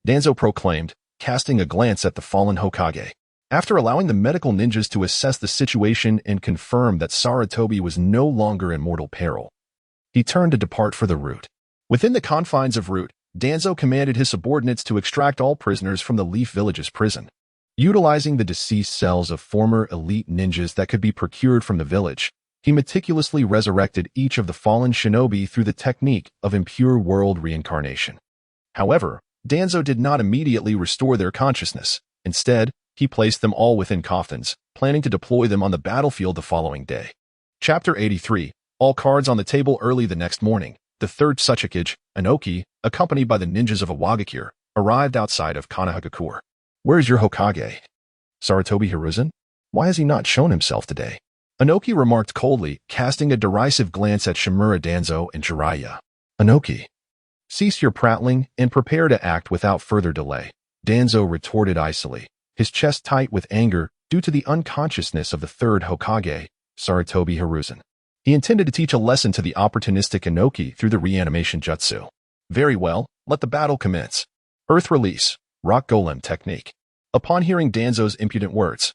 Danzo proclaimed, casting a glance at the fallen Hokage. After allowing the medical ninjas to assess the situation and confirm that Sarutobi was no longer in mortal peril, he turned to depart for the route. Within the confines of Route, Danzo commanded his subordinates to extract all prisoners from the Leaf Village's prison. Utilizing the deceased cells of former elite ninjas that could be procured from the village, he meticulously resurrected each of the fallen shinobi through the technique of impure world reincarnation. However, Danzo did not immediately restore their consciousness. Instead, he placed them all within coffins, planning to deploy them on the battlefield the following day. Chapter 83. All cards on the table. Early the next morning, the third Tsuchikage, Inoki, accompanied by the ninjas of Iwagakure, arrived outside of Konoha. Where is your Hokage? Sarutobi Hiruzen? Why has he not shown himself today? Inoki remarked coldly, casting a derisive glance at Shimura Danzo and Jeriah. Inoki, cease your prattling and prepare to act without further delay, Danzo retorted icily, his chest tight with anger due to the unconsciousness of the third Hokage, Sarutobi Hiruzen. He intended to teach a lesson to the opportunistic Inoki through the reanimation jutsu. Very well, let the battle commence. Earth release, rock golem technique. Upon hearing Danzo's impudent words,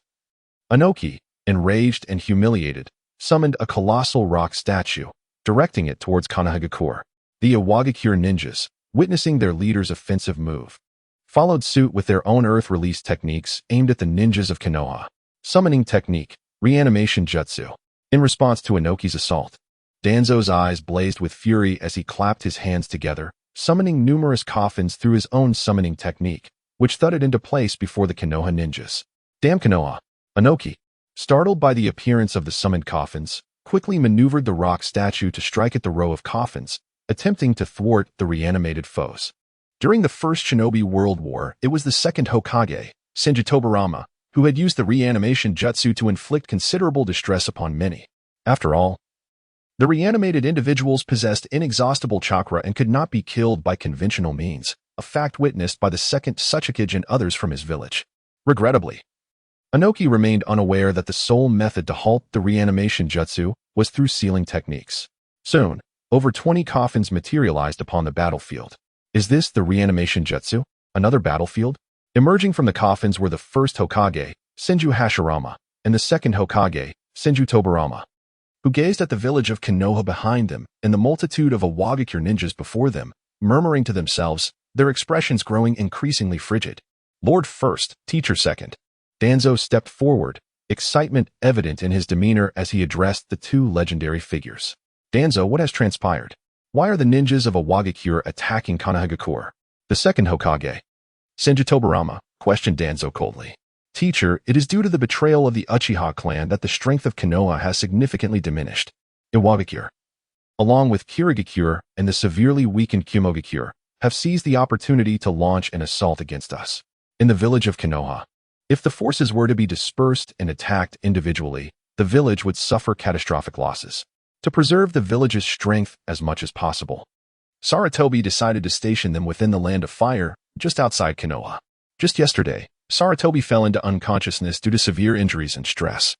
Inoki, enraged and humiliated, summoned a colossal rock statue, directing it towards Konoha. The Iwagakure ninjas, witnessing their leader's offensive move, followed suit with their own earth release techniques aimed at the ninjas of Konoha. Summoning technique, reanimation jutsu. In response to Inoki's assault, Danzo's eyes blazed with fury as he clapped his hands together, summoning numerous coffins through his own summoning technique, which thudded into place before the Konoha ninjas. Damn Konoha! Inoki, startled by the appearance of the summoned coffins, quickly maneuvered the rock statue to strike at the row of coffins, attempting to thwart the reanimated foes. During the First Shinobi World War, it was the second Hokage, Senju Tobarama, who had used the reanimation jutsu to inflict considerable distress upon many. After all, the reanimated individuals possessed inexhaustible chakra and could not be killed by conventional means, a fact witnessed by the second Tsuchikage and others from his village. Regrettably, Inoki remained unaware that the sole method to halt the reanimation jutsu was through sealing techniques. Soon, over 20 coffins materialized upon the battlefield. Is this the reanimation jutsu? Another battlefield? Emerging from the coffins were the first Hokage, Senju Hashirama, and the second Hokage, Senju Tobarama, who gazed at the village of Konoha behind them and the multitude of Iwagakure ninjas before them, murmuring to themselves, their expressions growing increasingly frigid. Lord first, teacher second. Danzo stepped forward, excitement evident in his demeanor as he addressed the two legendary figures. Danzo, what has transpired? Why are the ninjas of Iwagakure attacking Konoha? The second Hokage, Senju Tobarama, questioned Danzo coldly. Teacher, it is due to the betrayal of the Uchiha Clan that the strength of Konoha has significantly diminished. Iwagakure, along with Kirigakure and the severely weakened Kumogakure, have seized the opportunity to launch an assault against us. In the village of Konoha, if the forces were to be dispersed and attacked individually, the village would suffer catastrophic losses. To preserve the village's strength as much as possible, Sarutobi decided to station them within the Land of Fire, just outside Konoha. Just yesterday, Sarutobi fell into unconsciousness due to severe injuries and stress.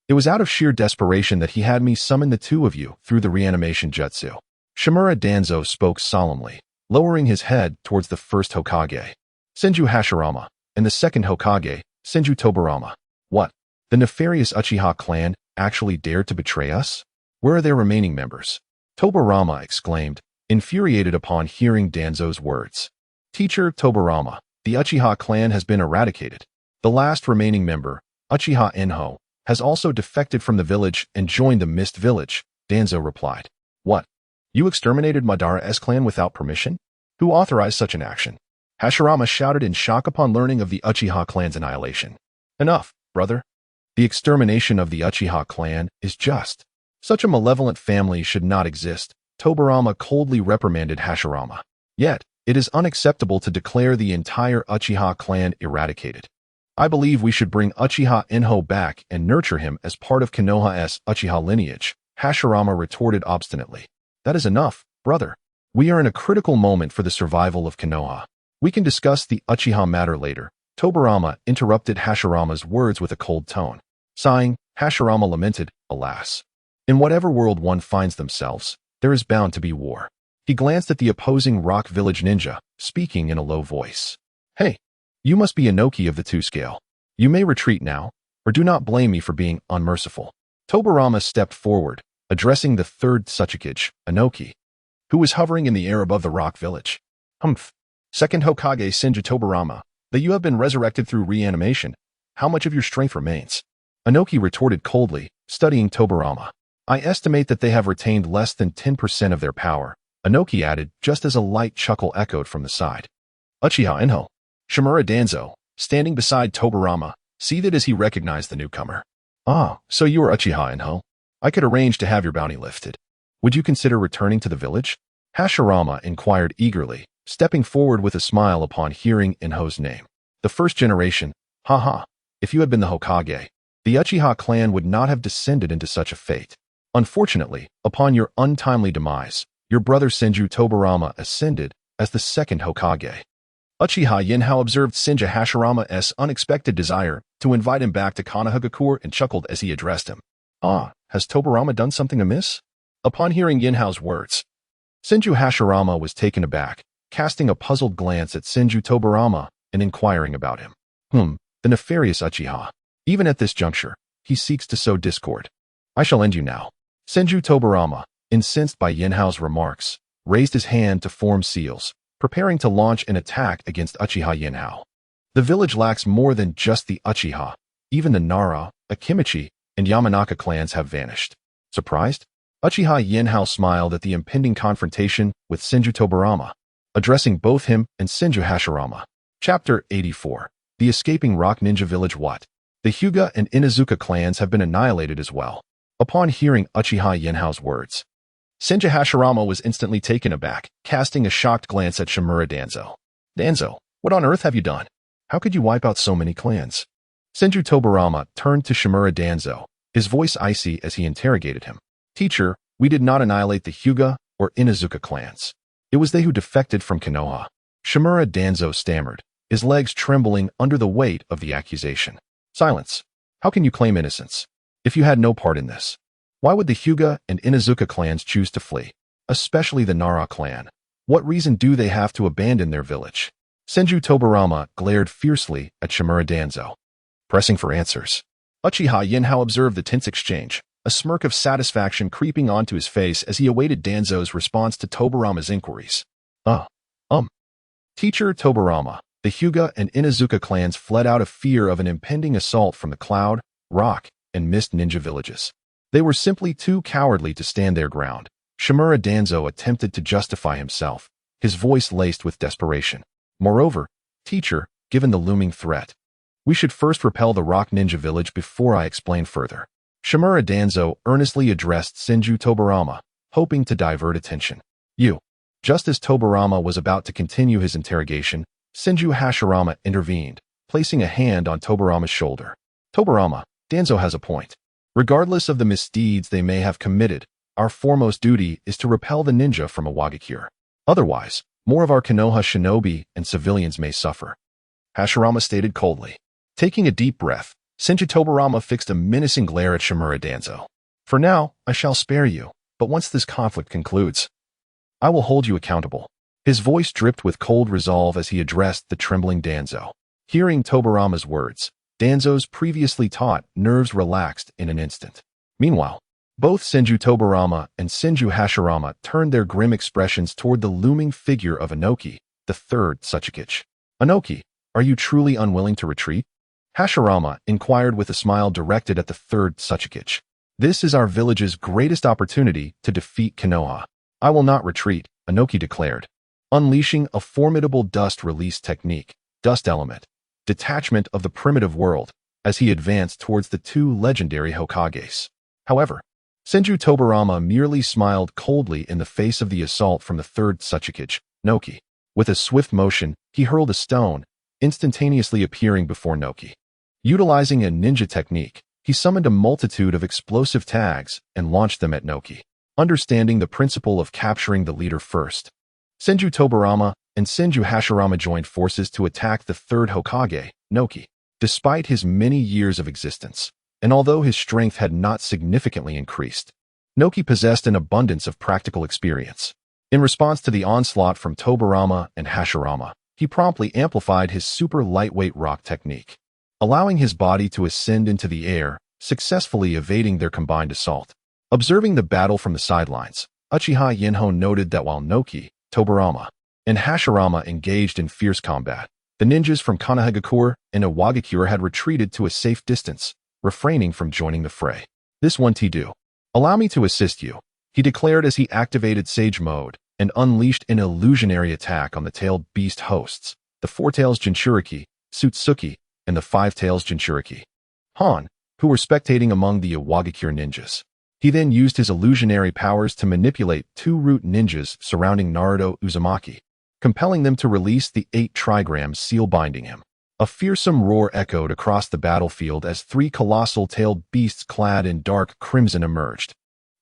It was out of sheer desperation that he had me summon the two of you through the reanimation jutsu. Shimura Danzo spoke solemnly, lowering his head towards the first Hokage, Senju Hashirama, and the second Hokage, Senju Tobarama. What? The nefarious Uchiha clan actually dared to betray us? Where are their remaining members? Tobarama exclaimed, infuriated upon hearing Danzo's words. Teacher Tobarama, the Uchiha clan has been eradicated. The last remaining member, Uchiha Enho, has also defected from the village and joined the Mist Village, Danzo replied. What? You exterminated Madara's clan without permission? Who authorized such an action? Hashirama shouted in shock upon learning of the Uchiha clan's annihilation. Enough, brother. The extermination of the Uchiha clan is just. Such a malevolent family should not exist, Tobarama coldly reprimanded Hashirama. Yet, it is unacceptable to declare the entire Uchiha clan eradicated. I believe we should bring Uchiha Enho back and nurture him as part of Konoha's Uchiha lineage, Hashirama retorted obstinately. That is enough, brother. We are in a critical moment for the survival of Konoha. We can discuss the Uchiha matter later. Tobarama interrupted Hashirama's words with a cold tone. Sighing, Hashirama lamented, alas. In whatever world one finds themselves, there is bound to be war. He glanced at the opposing rock village ninja, speaking in a low voice. Hey, you must be Inoki of the two scale. You may retreat now, or do not blame me for being unmerciful. Tobarama stepped forward, addressing the third Tsuchikage, Inoki, who was hovering in the air above the rock village. Humph. Second Hokage Senju Tobarama, that you have been resurrected through reanimation. How much of your strength remains? Inoki retorted coldly, studying Tobarama. I estimate that they have retained less than 10% of their power, Inoki added, just as a light chuckle echoed from the side. Uchiha Enho. Shimura Danzo, standing beside Tobarama, seethed as he recognized the newcomer. Ah, so you are Uchiha Enho. I could arrange to have your bounty lifted. Would you consider returning to the village? Hashirama inquired eagerly, stepping forward with a smile upon hearing Enho's name. The first generation, haha, if you had been the Hokage, the Uchiha clan would not have descended into such a fate. Unfortunately, upon your untimely demise, your brother Senju Tobarama ascended as the second Hokage. Uchiha Yenhao observed Senju Hashirama's unexpected desire to invite him back to Konoha and chuckled as he addressed him. Ah, has Tobirama done something amiss? Upon hearing Yinhao's words, Senju Hashirama was taken aback, casting a puzzled glance at Senju Tobirama and inquiring about him. The nefarious Uchiha. Even at this juncture, he seeks to sow discord. I shall end you now. Senju Tobirama, incensed by Yinhao's remarks, raised his hand to form seals, preparing to launch an attack against Uchiha Yinhao. The village lacks more than just the Uchiha. Even the Nara, Akimichi, and Yamanaka clans have vanished. Surprised? Uchiha Yinhao smiled at the impending confrontation with Senju Tobirama, addressing both him and Senju Hashirama. Chapter 84. The Escaping Rock Ninja Village. What? The Hyuga and Inuzuka clans have been annihilated as well. Upon hearing Uchiha Yinhao's words, Senju Hashirama was instantly taken aback, casting a shocked glance at Shimura Danzo. Danzo, what on earth have you done? How could you wipe out so many clans? Senju Tobirama turned to Shimura Danzo, his voice icy as he interrogated him. Teacher, we did not annihilate the Hyuga or Inuzuka clans. It was they who defected from Konoha. Shimura Danzo stammered, his legs trembling under the weight of the accusation. Silence. How can you claim innocence? If you had no part in this, why would the Hyuga and Inuzuka clans choose to flee? Especially the Nara clan. What reason do they have to abandon their village? Senju Tobirama glared fiercely at Shimura Danzo, pressing for answers. Uchiha Yinhao observed the tense exchange, a smirk of satisfaction creeping onto his face as he awaited Danzo's response to Tobirama's inquiries. Teacher Tobirama, the Hyuga and Inuzuka clans fled out of fear of an impending assault from the Cloud, Rock, and Mist ninja villages. They were simply too cowardly to stand their ground. Shimura Danzo attempted to justify himself, his voice laced with desperation. Moreover, teacher, given the looming threat, we should first repel the Rock Ninja village before I explain further. Shimura Danzo earnestly addressed Senju Tobirama, hoping to divert attention. Just as Tobirama was about to continue his interrogation, Senju Hashirama intervened, placing a hand on Tobirama's shoulder. Tobirama, Danzo has a point. Regardless of the misdeeds they may have committed, our foremost duty is to repel the ninja from Iwagakure. Otherwise, more of our Konoha shinobi and civilians may suffer. Hashirama stated coldly. Taking a deep breath, Senju Tobirama fixed a menacing glare at Shimura Danzo. For now, I shall spare you, but once this conflict concludes, I will hold you accountable. His voice dripped with cold resolve as he addressed the trembling Danzo. Hearing Tobirama's words, Danzo's previously taut nerves relaxed in an instant. Meanwhile, both Senju Tobirama and Senju Hashirama turned their grim expressions toward the looming figure of Inoki, the third Tsuchikage. Inoki, are you truly unwilling to retreat? Hashirama inquired with a smile directed at the third Tsuchikage. This is our village's greatest opportunity to defeat Konoha. I will not retreat, Inoki declared, unleashing a formidable dust release technique, dust element, detachment of the primitive world, as he advanced towards the two legendary Hokages. However, Senju Tobirama merely smiled coldly in the face of the assault from the third Tsuchikage, Noki. With a swift motion, he hurled a stone, instantaneously appearing before Noki. Utilizing a ninja technique, he summoned a multitude of explosive tags and launched them at Noki. Understanding the principle of capturing the leader first, Senju Tobirama and Senju Hashirama joined forces to attack the third Hokage, Noki. Despite his many years of existence, and although his strength had not significantly increased, Noki possessed an abundance of practical experience. In response to the onslaught from Tobirama and Hashirama, he promptly amplified his super lightweight rock technique, allowing his body to ascend into the air, successfully evading their combined assault. Observing the battle from the sidelines, Uchiha Yinho noted that while Noki, Tobirama, and Hashirama engaged in fierce combat, the ninjas from Konohagakure and Iwagakure had retreated to a safe distance, refraining from joining the fray. This won't do. Allow me to assist you, he declared as he activated Sage Mode and unleashed an illusionary attack on the tailed beast hosts, the Four-Tails Jinchuriki, Sutsuki, and the Five-Tails Jinchuriki, Han, who were spectating among the Iwagakure ninjas. He then used his illusionary powers to manipulate two root ninjas surrounding Naruto Uzumaki, compelling them to release the 8 trigrams seal binding him. A fearsome roar echoed across the battlefield as 3 colossal tailed beasts clad in dark crimson emerged.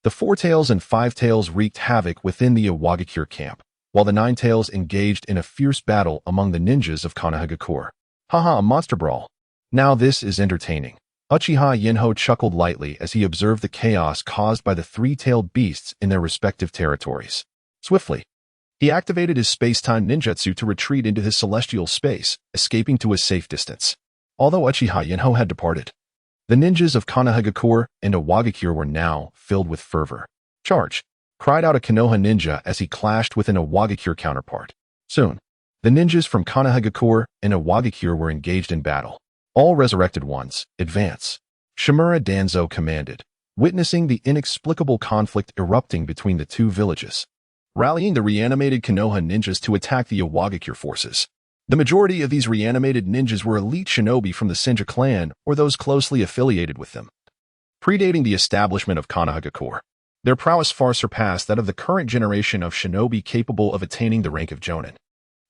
The Four-Tails and Five-Tails wreaked havoc within the Iwagakure camp, while the Nine-Tails engaged in a fierce battle among the ninjas of Konohagakure. Haha, a monster brawl. Now this is entertaining. Uchiha Yinho chuckled lightly as he observed the chaos caused by the three-tailed beasts in their respective territories. Swiftly, he activated his space-time ninjutsu to retreat into his celestial space, escaping to a safe distance. Although Uchiha Yinho had departed, the ninjas of Konoha and Iwagakure were now filled with fervor. "Charge!" cried out a Konoha ninja as he clashed with an Iwagakure counterpart. Soon, the ninjas from Konoha and Iwagakure were engaged in battle. "All resurrected ones, advance!" Shimura Danzo commanded, witnessing the inexplicable conflict erupting between the two villages, rallying the reanimated Konoha ninjas to attack the Iwagakure forces. The majority of these reanimated ninjas were elite shinobi from the Uchiha Clan or those closely affiliated with them. Predating the establishment of Konoha, their prowess far surpassed that of the current generation of shinobi capable of attaining the rank of Jonin.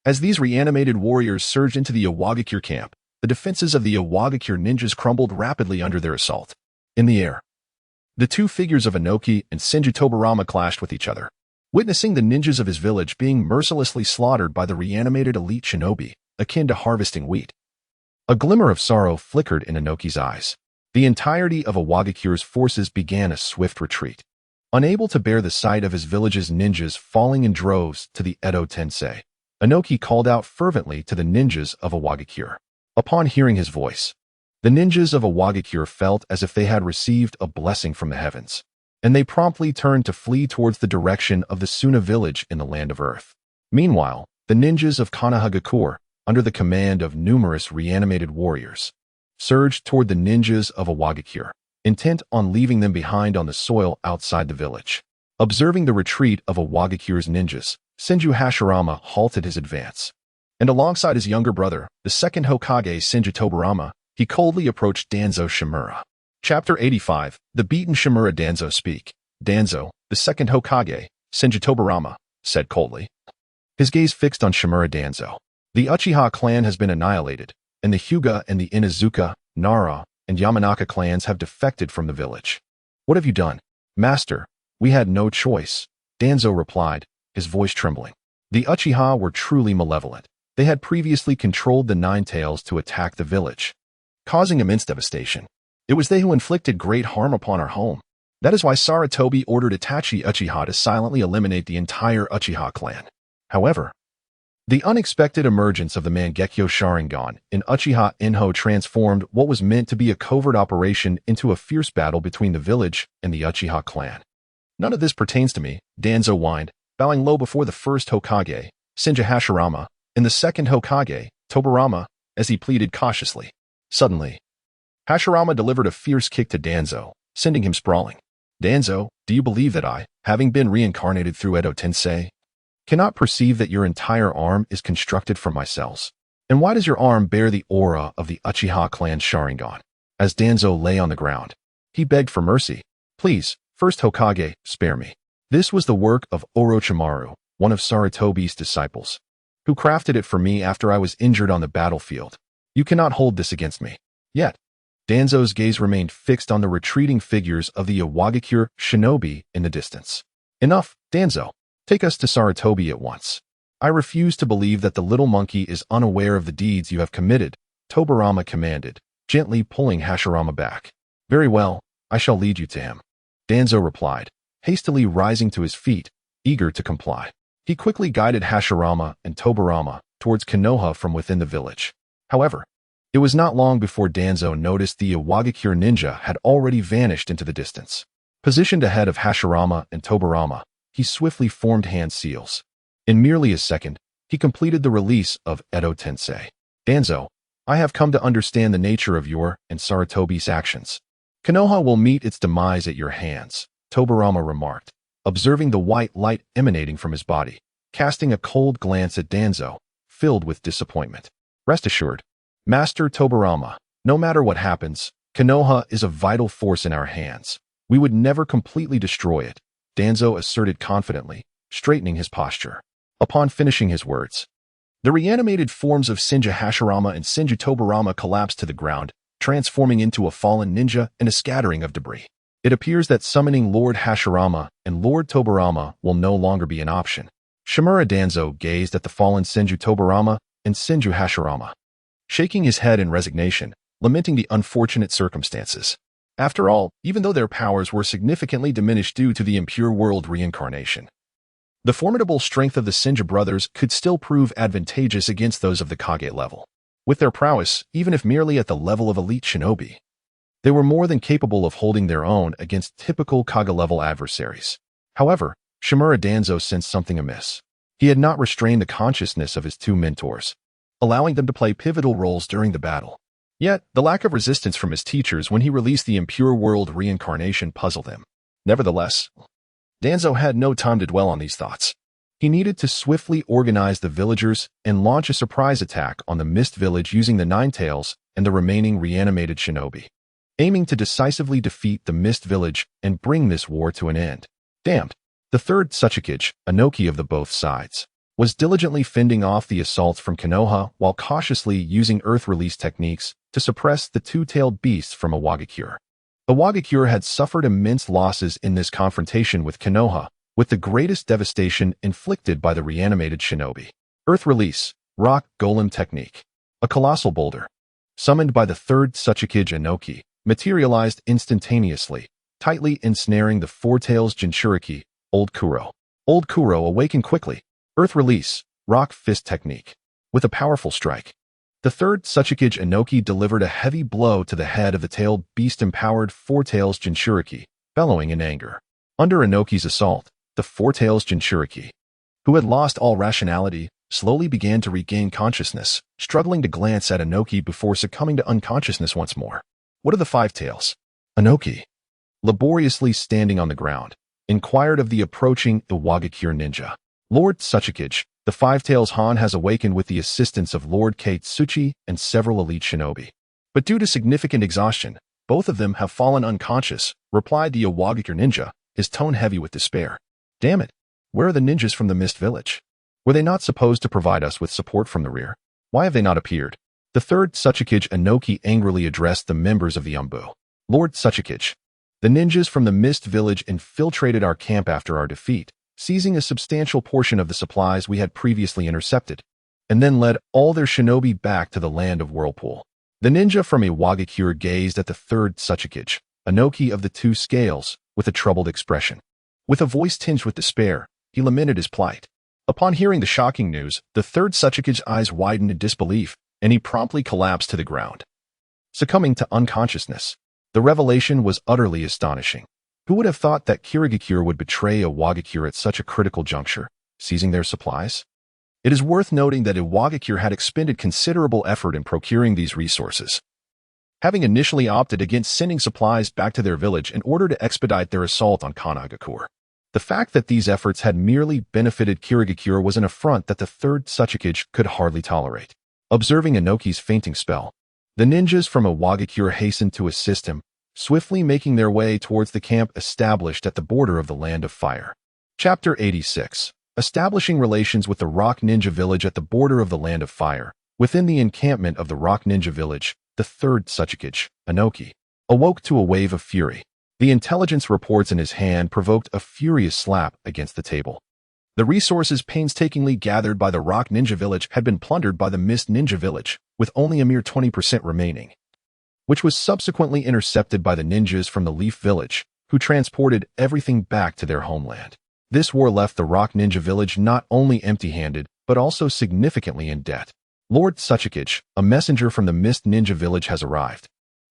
As these reanimated warriors surged into the Iwagakure camp, the defenses of the Iwagakure ninjas crumbled rapidly under their assault. In the air, the two figures of Inoki and Senju Tobarama clashed with each other, witnessing the ninjas of his village being mercilessly slaughtered by the reanimated elite shinobi, akin to harvesting wheat. A glimmer of sorrow flickered in Inoki's eyes. The entirety of Iwagakure's forces began a swift retreat. Unable to bear the sight of his village's ninjas falling in droves to the Edo Tensei, Inoki called out fervently to the ninjas of Iwagakure. Upon hearing his voice, the ninjas of Iwagakure felt as if they had received a blessing from the heavens, and they promptly turned to flee towards the direction of the Suna village in the land of Earth. Meanwhile, the ninjas of Konoha, under the command of numerous reanimated warriors, surged toward the ninjas of Iwagakure, intent on leaving them behind on the soil outside the village. Observing the retreat of Iwagakure's ninjas, Senju Hashirama halted his advance, and alongside his younger brother, the second Hokage Senju Tobarama, he coldly approached Danzo Shimura. Chapter 85, The Beaten Shimura Danzo Speak. Danzo, the second Hokage, Senju Tobarama, said coldly, his gaze fixed on Shimura Danzo. "The Uchiha clan has been annihilated, and the Hyuga and the Inuzuka, Nara, and Yamanaka clans have defected from the village. What have you done?" "Master, we had no choice," Danzo replied, his voice trembling. The Uchiha were truly malevolent. They had previously controlled the Nine Tails to attack the village, causing immense devastation. "It was they who inflicted great harm upon our home. That is why Sarutobi ordered Itachi Uchiha to silently eliminate the entire Uchiha clan." However, the unexpected emergence of the Mangekyō Sharingan in Uchiha Inho transformed what was meant to be a covert operation into a fierce battle between the village and the Uchiha clan. "None of this pertains to me," Danzo whined, bowing low before the first Hokage, Senju Hashirama, and the second Hokage, Tobarama, as he pleaded cautiously. Suddenly, Hashirama delivered a fierce kick to Danzo, sending him sprawling. "Danzo, do you believe that I, having been reincarnated through Edo Tensei, cannot perceive that your entire arm is constructed from my cells? And why does your arm bear the aura of the Uchiha clan Sharingan?" As Danzo lay on the ground, he begged for mercy. "Please, first Hokage, spare me. This was the work of Orochimaru, one of Sarutobi's disciples, who crafted it for me after I was injured on the battlefield. You cannot hold this against me." Yet, Danzo's gaze remained fixed on the retreating figures of the Iwagakure shinobi in the distance. "Enough, Danzo. Take us to Sarutobi at once. I refuse to believe that the little monkey is unaware of the deeds you have committed," Tobarama commanded, gently pulling Hashirama back. "Very well, I shall lead you to him," Danzo replied, hastily rising to his feet, eager to comply. He quickly guided Hashirama and Tobarama towards Konoha from within the village. However, it was not long before Danzo noticed the Iwagakure ninja had already vanished into the distance. Positioned ahead of Hashirama and Tobarama, he swiftly formed hand seals. In merely a second, he completed the release of Edo Tensei. "Danzo, I have come to understand the nature of your and Sarutobi's actions. Konoha will meet its demise at your hands," Tobarama remarked, observing the white light emanating from his body, casting a cold glance at Danzo, filled with disappointment. "Rest assured, Master Tobarama, no matter what happens, Konoha is a vital force in our hands. We would never completely destroy it," Danzo asserted confidently, straightening his posture. Upon finishing his words, the reanimated forms of Senju Hashirama and Senju Tobarama collapsed to the ground, transforming into a fallen ninja and a scattering of debris. It appears that summoning Lord Hashirama and Lord Tobarama will no longer be an option. Shimura Danzo gazed at the fallen Senju Tobarama and Senju Hashirama. Shaking his head in resignation, lamenting the unfortunate circumstances. After all, even though their powers were significantly diminished due to the impure world reincarnation, the formidable strength of the Senju brothers could still prove advantageous against those of the Kage level. With their prowess, even if merely at the level of elite shinobi, they were more than capable of holding their own against typical Kage-level adversaries. However, Shimura Danzo sensed something amiss. He had not restrained the consciousness of his two mentors, allowing them to play pivotal roles during the battle. Yet, the lack of resistance from his teachers when he released the impure world reincarnation puzzled him. Nevertheless, Danzo had no time to dwell on these thoughts. He needed to swiftly organize the villagers and launch a surprise attack on the Mist Village using the Nine Tails and the remaining reanimated shinobi, aiming to decisively defeat the Mist Village and bring this war to an end. Damned. The third Tsuchikage, Inoki of the both sides, was diligently fending off the assaults from Konoha while cautiously using earth release techniques to suppress the two-tailed beasts from Iwagakure. Iwagakure had suffered immense losses in this confrontation with Konoha, with the greatest devastation inflicted by the reanimated shinobi. Earth release, rock golem technique. A colossal boulder, summoned by the third Tsuchikage Inoki, materialized instantaneously, tightly ensnaring the four-tails Jinchuriki, Old Kuro. Old Kuro awakened quickly. Earth release, rock fist technique. With a powerful strike, the third Tsuchikage Inoki delivered a heavy blow to the head of the tailed beast-empowered four-tails Jinchuriki, bellowing in anger. Under Inoki's assault, the four-tails Jinchuriki, who had lost all rationality, slowly began to regain consciousness, struggling to glance at Inoki before succumbing to unconsciousness once more. What are the five tails? Inoki, laboriously standing on the ground, inquired of the approaching Iwagakure ninja. Lord Tsuchikage, the Five Tails Han has awakened with the assistance of Lord Katsuchi and several elite shinobi. But due to significant exhaustion, both of them have fallen unconscious, replied the Iwagakure ninja, his tone heavy with despair. Damn it, where are the ninjas from the Mist Village? Were they not supposed to provide us with support from the rear? Why have they not appeared? The third Tsuchikage Inoki angrily addressed the members of the Umbu. Lord Tsuchikage, the ninjas from the Mist Village infiltrated our camp after our defeat, seizing a substantial portion of the supplies we had previously intercepted, and then led all their shinobi back to the land of Whirlpool. The ninja from Iwagakure gazed at the third Tsuchikage, Inoki of the two scales, with a troubled expression. With a voice tinged with despair, he lamented his plight. Upon hearing the shocking news, the third Tsuchikage's eyes widened in disbelief, and he promptly collapsed to the ground, succumbing to unconsciousness. The revelation was utterly astonishing. Who would have thought that Kirigakure would betray Iwagakure at such a critical juncture, seizing their supplies? It is worth noting that Iwagakure had expended considerable effort in procuring these resources, having initially opted against sending supplies back to their village in order to expedite their assault on Kanagakure. The fact that these efforts had merely benefited Kirigakure was an affront that the third Tsuchikage could hardly tolerate. Observing Inoki's fainting spell, the ninjas from Iwagakure hastened to assist him, swiftly making their way towards the camp established at the border of the Land of Fire. Chapter 86. Establishing relations with the Rock Ninja Village at the border of the Land of Fire. Within the encampment of the Rock Ninja Village, the third Tsuchikage, Inoki, awoke to a wave of fury. The intelligence reports in his hand provoked a furious slap against the table. The resources painstakingly gathered by the Rock Ninja Village had been plundered by the Mist Ninja Village, with only a mere 20% remaining, which was subsequently intercepted by the ninjas from the Leaf Village, who transported everything back to their homeland. This war left the Rock Ninja Village not only empty-handed, but also significantly in debt. Lord Tsuchikage, a messenger from the Mist Ninja Village has arrived,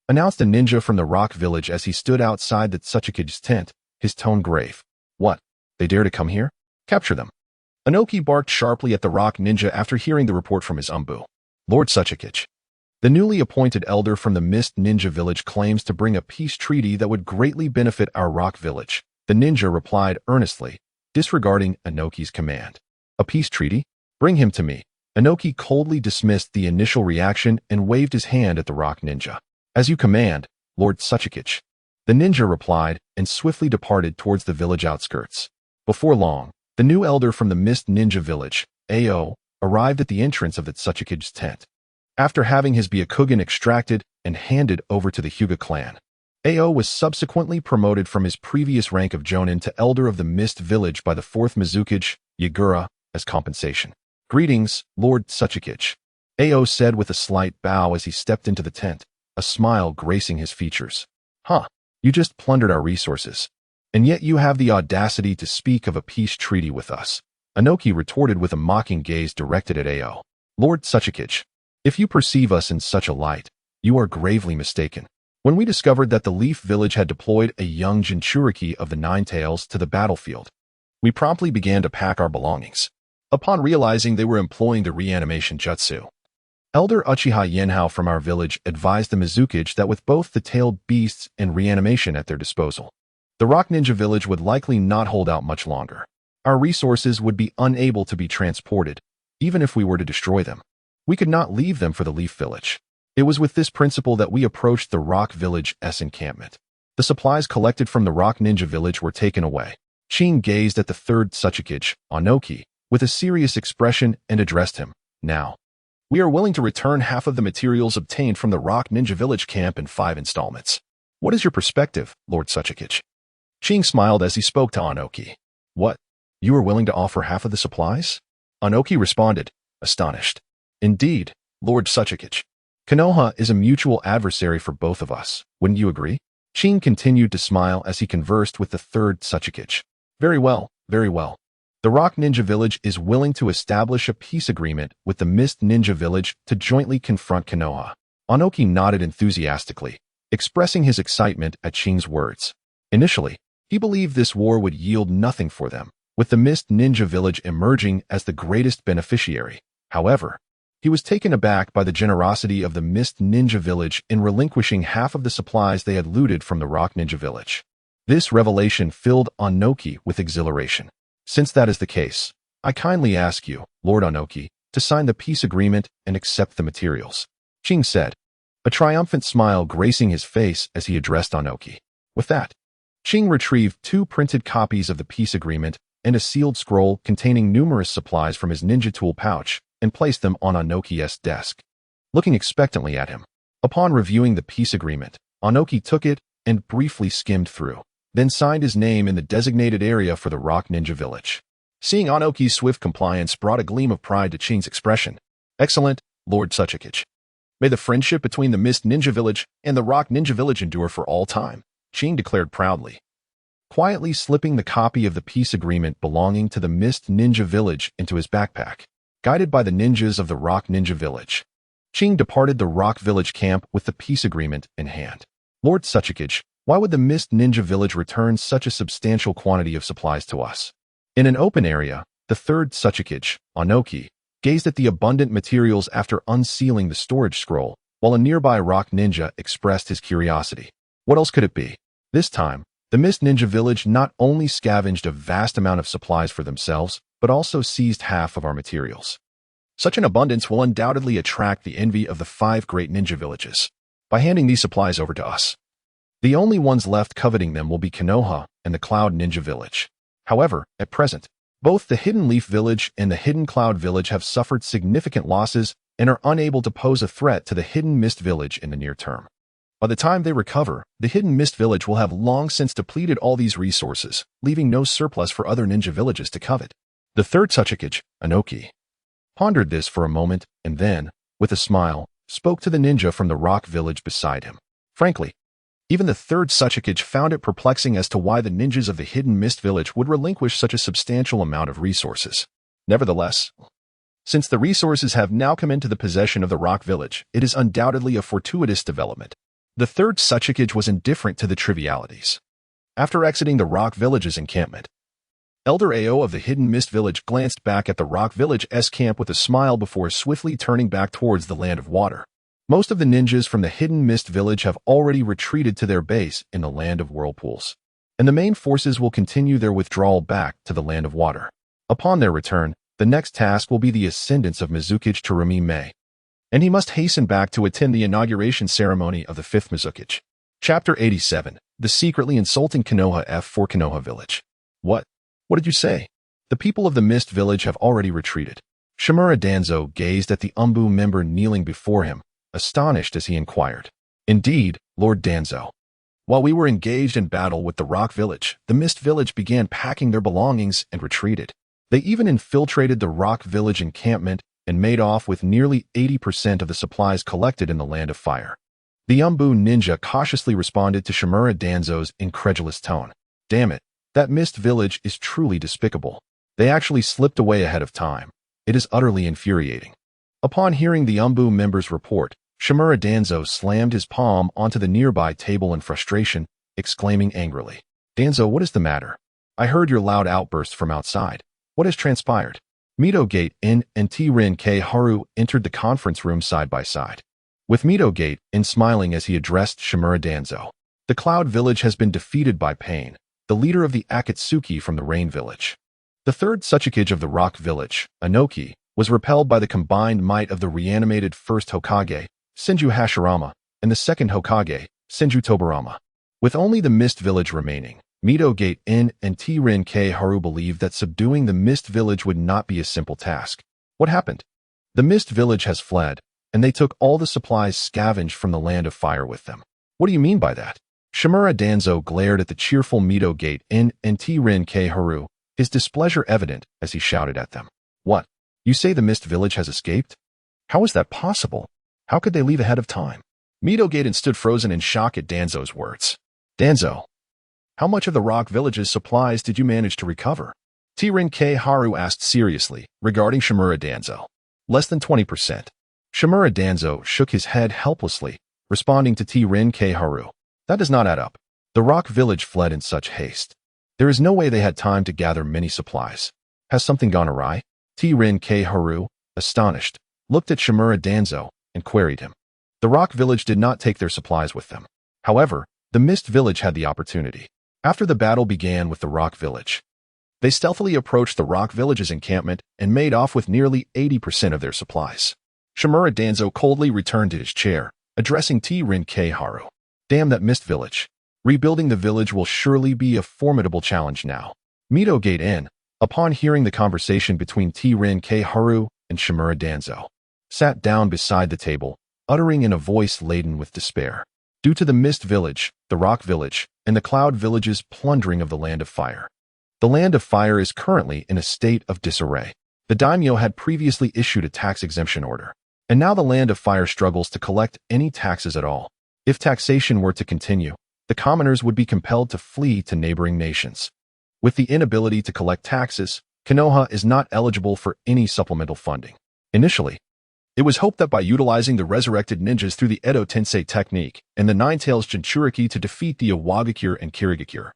announced a ninja from the Rock Village as he stood outside the Tsuchikage's tent, his tone grave. What? They dare to come here? Capture them. Inoki barked sharply at the Rock Ninja after hearing the report from his Umbu. Lord Tsuchikage, the newly appointed elder from the Mist Ninja Village claims to bring a peace treaty that would greatly benefit our Rock Village. The ninja replied earnestly, disregarding Inoki's command. A peace treaty? Bring him to me. Inoki coldly dismissed the initial reaction and waved his hand at the Rock Ninja. As you command, Lord Tsuchikage. The ninja replied and swiftly departed towards the village outskirts. Before long, the new elder from the Mist Ninja Village, Ao, arrived at the entrance of the Tsuchikage's tent, after having his Byakugan extracted and handed over to the Uchiha Clan. Ao was subsequently promoted from his previous rank of Jonin to Elder of the Mist Village by the 4th Mizukage, Yagura, as compensation. Greetings, Lord Tsuchikage, Ao said with a slight bow as he stepped into the tent, a smile gracing his features. Huh, you just plundered our resources. And yet you have the audacity to speak of a peace treaty with us. Anoki retorted with a mocking gaze directed at Ao. Lord Tsuchikage, if you perceive us in such a light, you are gravely mistaken. When we discovered that the Leaf Village had deployed a young Jinchuriki of the Nine Tails to the battlefield, we promptly began to pack our belongings. Upon realizing they were employing the reanimation jutsu, Elder Uchiha Yenhao from our village advised the Mizukage that with both the tailed beasts and reanimation at their disposal, the Rock Ninja Village would likely not hold out much longer. Our resources would be unable to be transported, even if we were to destroy them. We could not leave them for the Leaf Village. It was with this principle that we approached the Rock Village's encampment. The supplies collected from the Rock Ninja Village were taken away. Chin gazed at the third Tsuchikage, Anoki, with a serious expression and addressed him. Now, we are willing to return half of the materials obtained from the Rock Ninja Village camp in 5 installments. What is your perspective, Lord Tsuchikage? Chin smiled as he spoke to Anoki. What? You are willing to offer half of the supplies? Anoki responded, astonished. Indeed, Lord Tsuchikage. Konoha is a mutual adversary for both of us, wouldn't you agree? Chin continued to smile as he conversed with the third Tsuchikage. Very well, very well. The Rock Ninja Village is willing to establish a peace agreement with the Mist Ninja Village to jointly confront Konoha. Anoki nodded enthusiastically, expressing his excitement at Chin's words. Initially, he believed this war would yield nothing for them, with the Mist Ninja Village emerging as the greatest beneficiary. However, he was taken aback by the generosity of the Mist Ninja Village in relinquishing half of the supplies they had looted from the Rock Ninja Village. This revelation filled Anoki with exhilaration. Since that is the case, I kindly ask you, Lord Anoki, to sign the peace agreement and accept the materials. Chin said, a triumphant smile gracing his face as he addressed Anoki. With that, Chin retrieved 2 printed copies of the peace agreement and a sealed scroll containing numerous supplies from his ninja tool pouch and placed them on Anoki's desk. Looking expectantly at him, upon reviewing the peace agreement, Anoki took it and briefly skimmed through, then signed his name in the designated area for the Rock Ninja Village. Seeing Anoki's swift compliance brought a gleam of pride to Chin's expression. Excellent, Lord Tsuchikage. May the friendship between the Mist Ninja Village and the Rock Ninja Village endure for all time, Chin declared proudly. Quietly slipping the copy of the peace agreement belonging to the Mist Ninja Village into his backpack, guided by the ninjas of the Rock Ninja Village, Chin departed the Rock Village camp with the peace agreement in hand. Lord Tsuchikage, why would the Mist Ninja Village return such a substantial quantity of supplies to us? In an open area, the third Tsuchikage, Anoki, gazed at the abundant materials after unsealing the storage scroll, while a nearby rock ninja expressed his curiosity. What else could it be? This time, the Mist Ninja Village not only scavenged a vast amount of supplies for themselves, but also seized half of our materials. Such an abundance will undoubtedly attract the envy of the 5 great ninja villages. By handing these supplies over to us, the only ones left coveting them will be Konoha and the Cloud Ninja Village. However, at present, both the Hidden Leaf Village and the Hidden Cloud Village have suffered significant losses and are unable to pose a threat to the Hidden Mist Village in the near term. By the time they recover, the Hidden Mist Village will have long since depleted all these resources, leaving no surplus for other ninja villages to covet. The third Tsuchikage, Anoki, pondered this for a moment and then, with a smile, spoke to the ninja from the rock village beside him. Frankly, even the third Tsuchikage found it perplexing as to why the ninjas of the Hidden Mist Village would relinquish such a substantial amount of resources. Nevertheless, since the resources have now come into the possession of the Rock Village, it is undoubtedly a fortuitous development. The third Tsuchikage was indifferent to the trivialities. After exiting the Rock Village's encampment, Elder Ao of the Hidden Mist Village glanced back at the Rock Village's camp with a smile before swiftly turning back towards the Land of Water. Most of the ninjas from the Hidden Mist Village have already retreated to their base in the Land of Whirlpools, and the main forces will continue their withdrawal back to the Land of Water. Upon their return, the next task will be the ascendance of Mizukage to Rumi-Mei, and he must hasten back to attend the inauguration ceremony of the 5th Mizukage. Chapter 87, The Secretly Insulting Konoha F4 Konoha Village. What did you say? The people of the Mist Village have already retreated. Shimura Danzo gazed at the Umbu member kneeling before him, astonished as he inquired. Indeed, Lord Danzo. While we were engaged in battle with the Rock Village, the Mist Village began packing their belongings and retreated. They even infiltrated the Rock Village encampment and made off with nearly 80% of the supplies collected in the Land of Fire. The Umbu ninja cautiously responded to Shimura Danzo's incredulous tone. Damn it, that mist village is truly despicable. They actually slipped away ahead of time. It is utterly infuriating. Upon hearing the Umbu member's report, Shimura Danzo slammed his palm onto the nearby table in frustration, exclaiming angrily, Danzo, what is the matter? I heard your loud outburst from outside. What has transpired? Mizukage In and T-Rin-K Haru entered the conference room side by side, with Mizukage In smiling as he addressed Shimura Danzo. The Cloud Village has been defeated by Pain, the leader of the Akatsuki from the Rain Village. The third Tsuchikage of the Rock Village, Anoki, was repelled by the combined might of the reanimated first Hokage, Senju Hashirama, and the second Hokage, Senju Tobirama. With only the Mist Village remaining, Mizukage In and T-Rin-K Haru believed that subduing the Mist Village would not be a simple task. What happened? The Mist Village has fled, and they took all the supplies scavenged from the Land of Fire with them. What do you mean by that? Shimura Danzo glared at the cheerful Mizukage In and T-Rin-K Haru, his displeasure evident as he shouted at them. What? You say the Mist Village has escaped? How is that possible? How could they leave ahead of time? Mizukage In stood frozen in shock at Danzo's words. Danzo, how much of the Rock Village's supplies did you manage to recover? T-Rin-K Haru asked seriously, regarding Shimura Danzo. Less than 20%. Shimura Danzo shook his head helplessly, responding to T-Rin-K Haru. That does not add up. The Rock Village fled in such haste. There is no way they had time to gather many supplies. Has something gone awry? T-Rin-K Haru, astonished, looked at Shimura Danzo and queried him. The Rock Village did not take their supplies with them. However, the Mist Village had the opportunity. After the battle began with the Rock Village, they stealthily approached the Rock Village's encampment and made off with nearly 80% of their supplies. Shimura Danzo coldly returned to his chair, addressing T-Rin-K Haru. Damn that Mist Village. Rebuilding the village will surely be a formidable challenge now. Mizukage In, upon hearing the conversation between T-Rin-K Haru and Shimura Danzo, sat down beside the table, uttering in a voice laden with despair. Due to the Mist Village, the Rock Village, and the Cloud Village's plundering of the Land of Fire, the Land of Fire is currently in a state of disarray. The daimyo had previously issued a tax exemption order, and now the Land of Fire struggles to collect any taxes at all. If taxation were to continue, the commoners would be compelled to flee to neighboring nations. With the inability to collect taxes, Konoha is not eligible for any supplemental funding. Initially, it was hoped that by utilizing the resurrected ninjas through the Edo Tensei technique and the Nine-Tails Jinchuriki to defeat the Iwagakure and Kirigakure,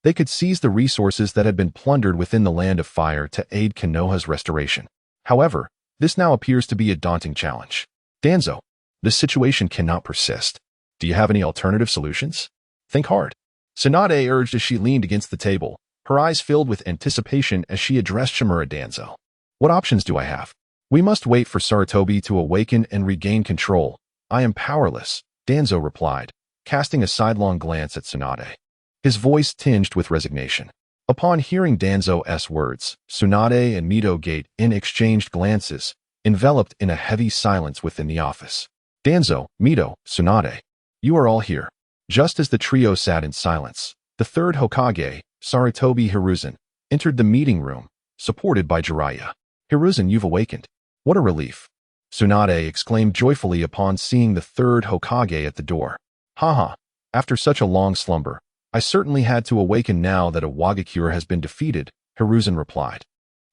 they could seize the resources that had been plundered within the Land of Fire to aid Konoha's restoration. However, this now appears to be a daunting challenge. Danzo, this situation cannot persist. Do you have any alternative solutions? Think hard. Tsunade urged as she leaned against the table, her eyes filled with anticipation as she addressed Shimura Danzo. What options do I have? We must wait for Sarutobi to awaken and regain control. I am powerless, Danzo replied, casting a sidelong glance at Tsunade, his voice tinged with resignation. Upon hearing Danzo's words, Tsunade and Mizukage In exchanged glances, enveloped in a heavy silence within the office. Danzo, Mido, Tsunade, you are all here. Just as the trio sat in silence, the third Hokage, Sarutobi Hiruzen, entered the meeting room, supported by Jeriah. Hiruzen, you've awakened. What a relief. Tsunade exclaimed joyfully upon seeing the third Hokage at the door. Haha, after such a long slumber, I certainly had to awaken now that Iwagakure has been defeated, Hiruzen replied,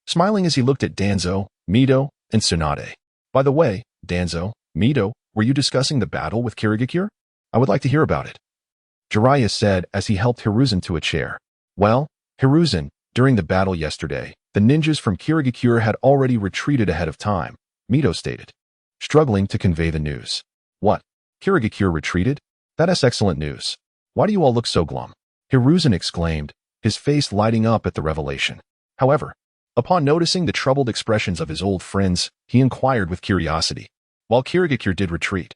smiling as he looked at Danzo, Mido, and Tsunade. By the way, Danzo, Mido, were you discussing the battle with Kirigakure? I would like to hear about it. Jeriah said as he helped Hiruzen to a chair. Well, Hiruzen, during the battle yesterday, the ninjas from Kirigakure had already retreated ahead of time, Mido stated, struggling to convey the news. What? Kirigakure retreated? That is excellent news. Why do you all look so glum? Hiruzen exclaimed, his face lighting up at the revelation. However, upon noticing the troubled expressions of his old friends, he inquired with curiosity. While Kirigakure did retreat,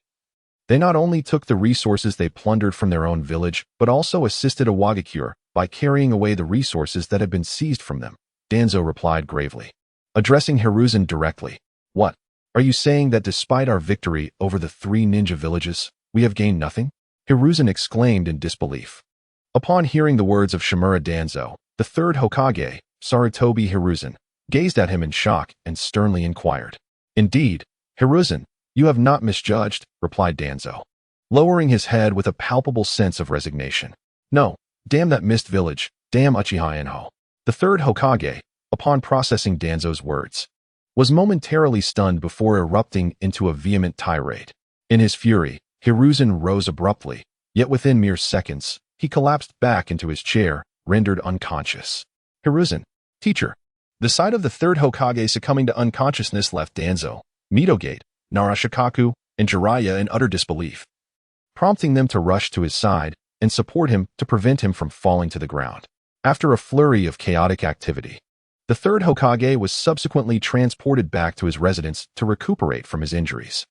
they not only took the resources they plundered from their own village, but also assisted Iwagakure by carrying away the resources that had been seized from them, Danzo replied gravely, addressing Hiruzen directly. What? Are you saying that despite our victory over the 3 ninja villages, we have gained nothing? Hiruzen exclaimed in disbelief. Upon hearing the words of Shimura Danzo, the third Hokage, Sarutobi Hiruzen, gazed at him in shock and sternly inquired. Indeed, Hiruzen, you have not misjudged, replied Danzo. lowering his head with a palpable sense of resignation. No, damn that mist village, damn Uchiha Enho. The third Hokage, upon processing Danzo's words, was momentarily stunned before erupting into a vehement tirade. In his fury, Hiruzen rose abruptly, yet within mere seconds, he collapsed back into his chair, rendered unconscious. Hiruzen, teacher. The sight of the third Hokage succumbing to unconsciousness left Danzo, Mizukage, Narashikaku, and Jeriah in utter disbelief, prompting them to rush to his side and support him to prevent him from falling to the ground. After a flurry of chaotic activity, the third Hokage was subsequently transported back to his residence to recuperate from his injuries.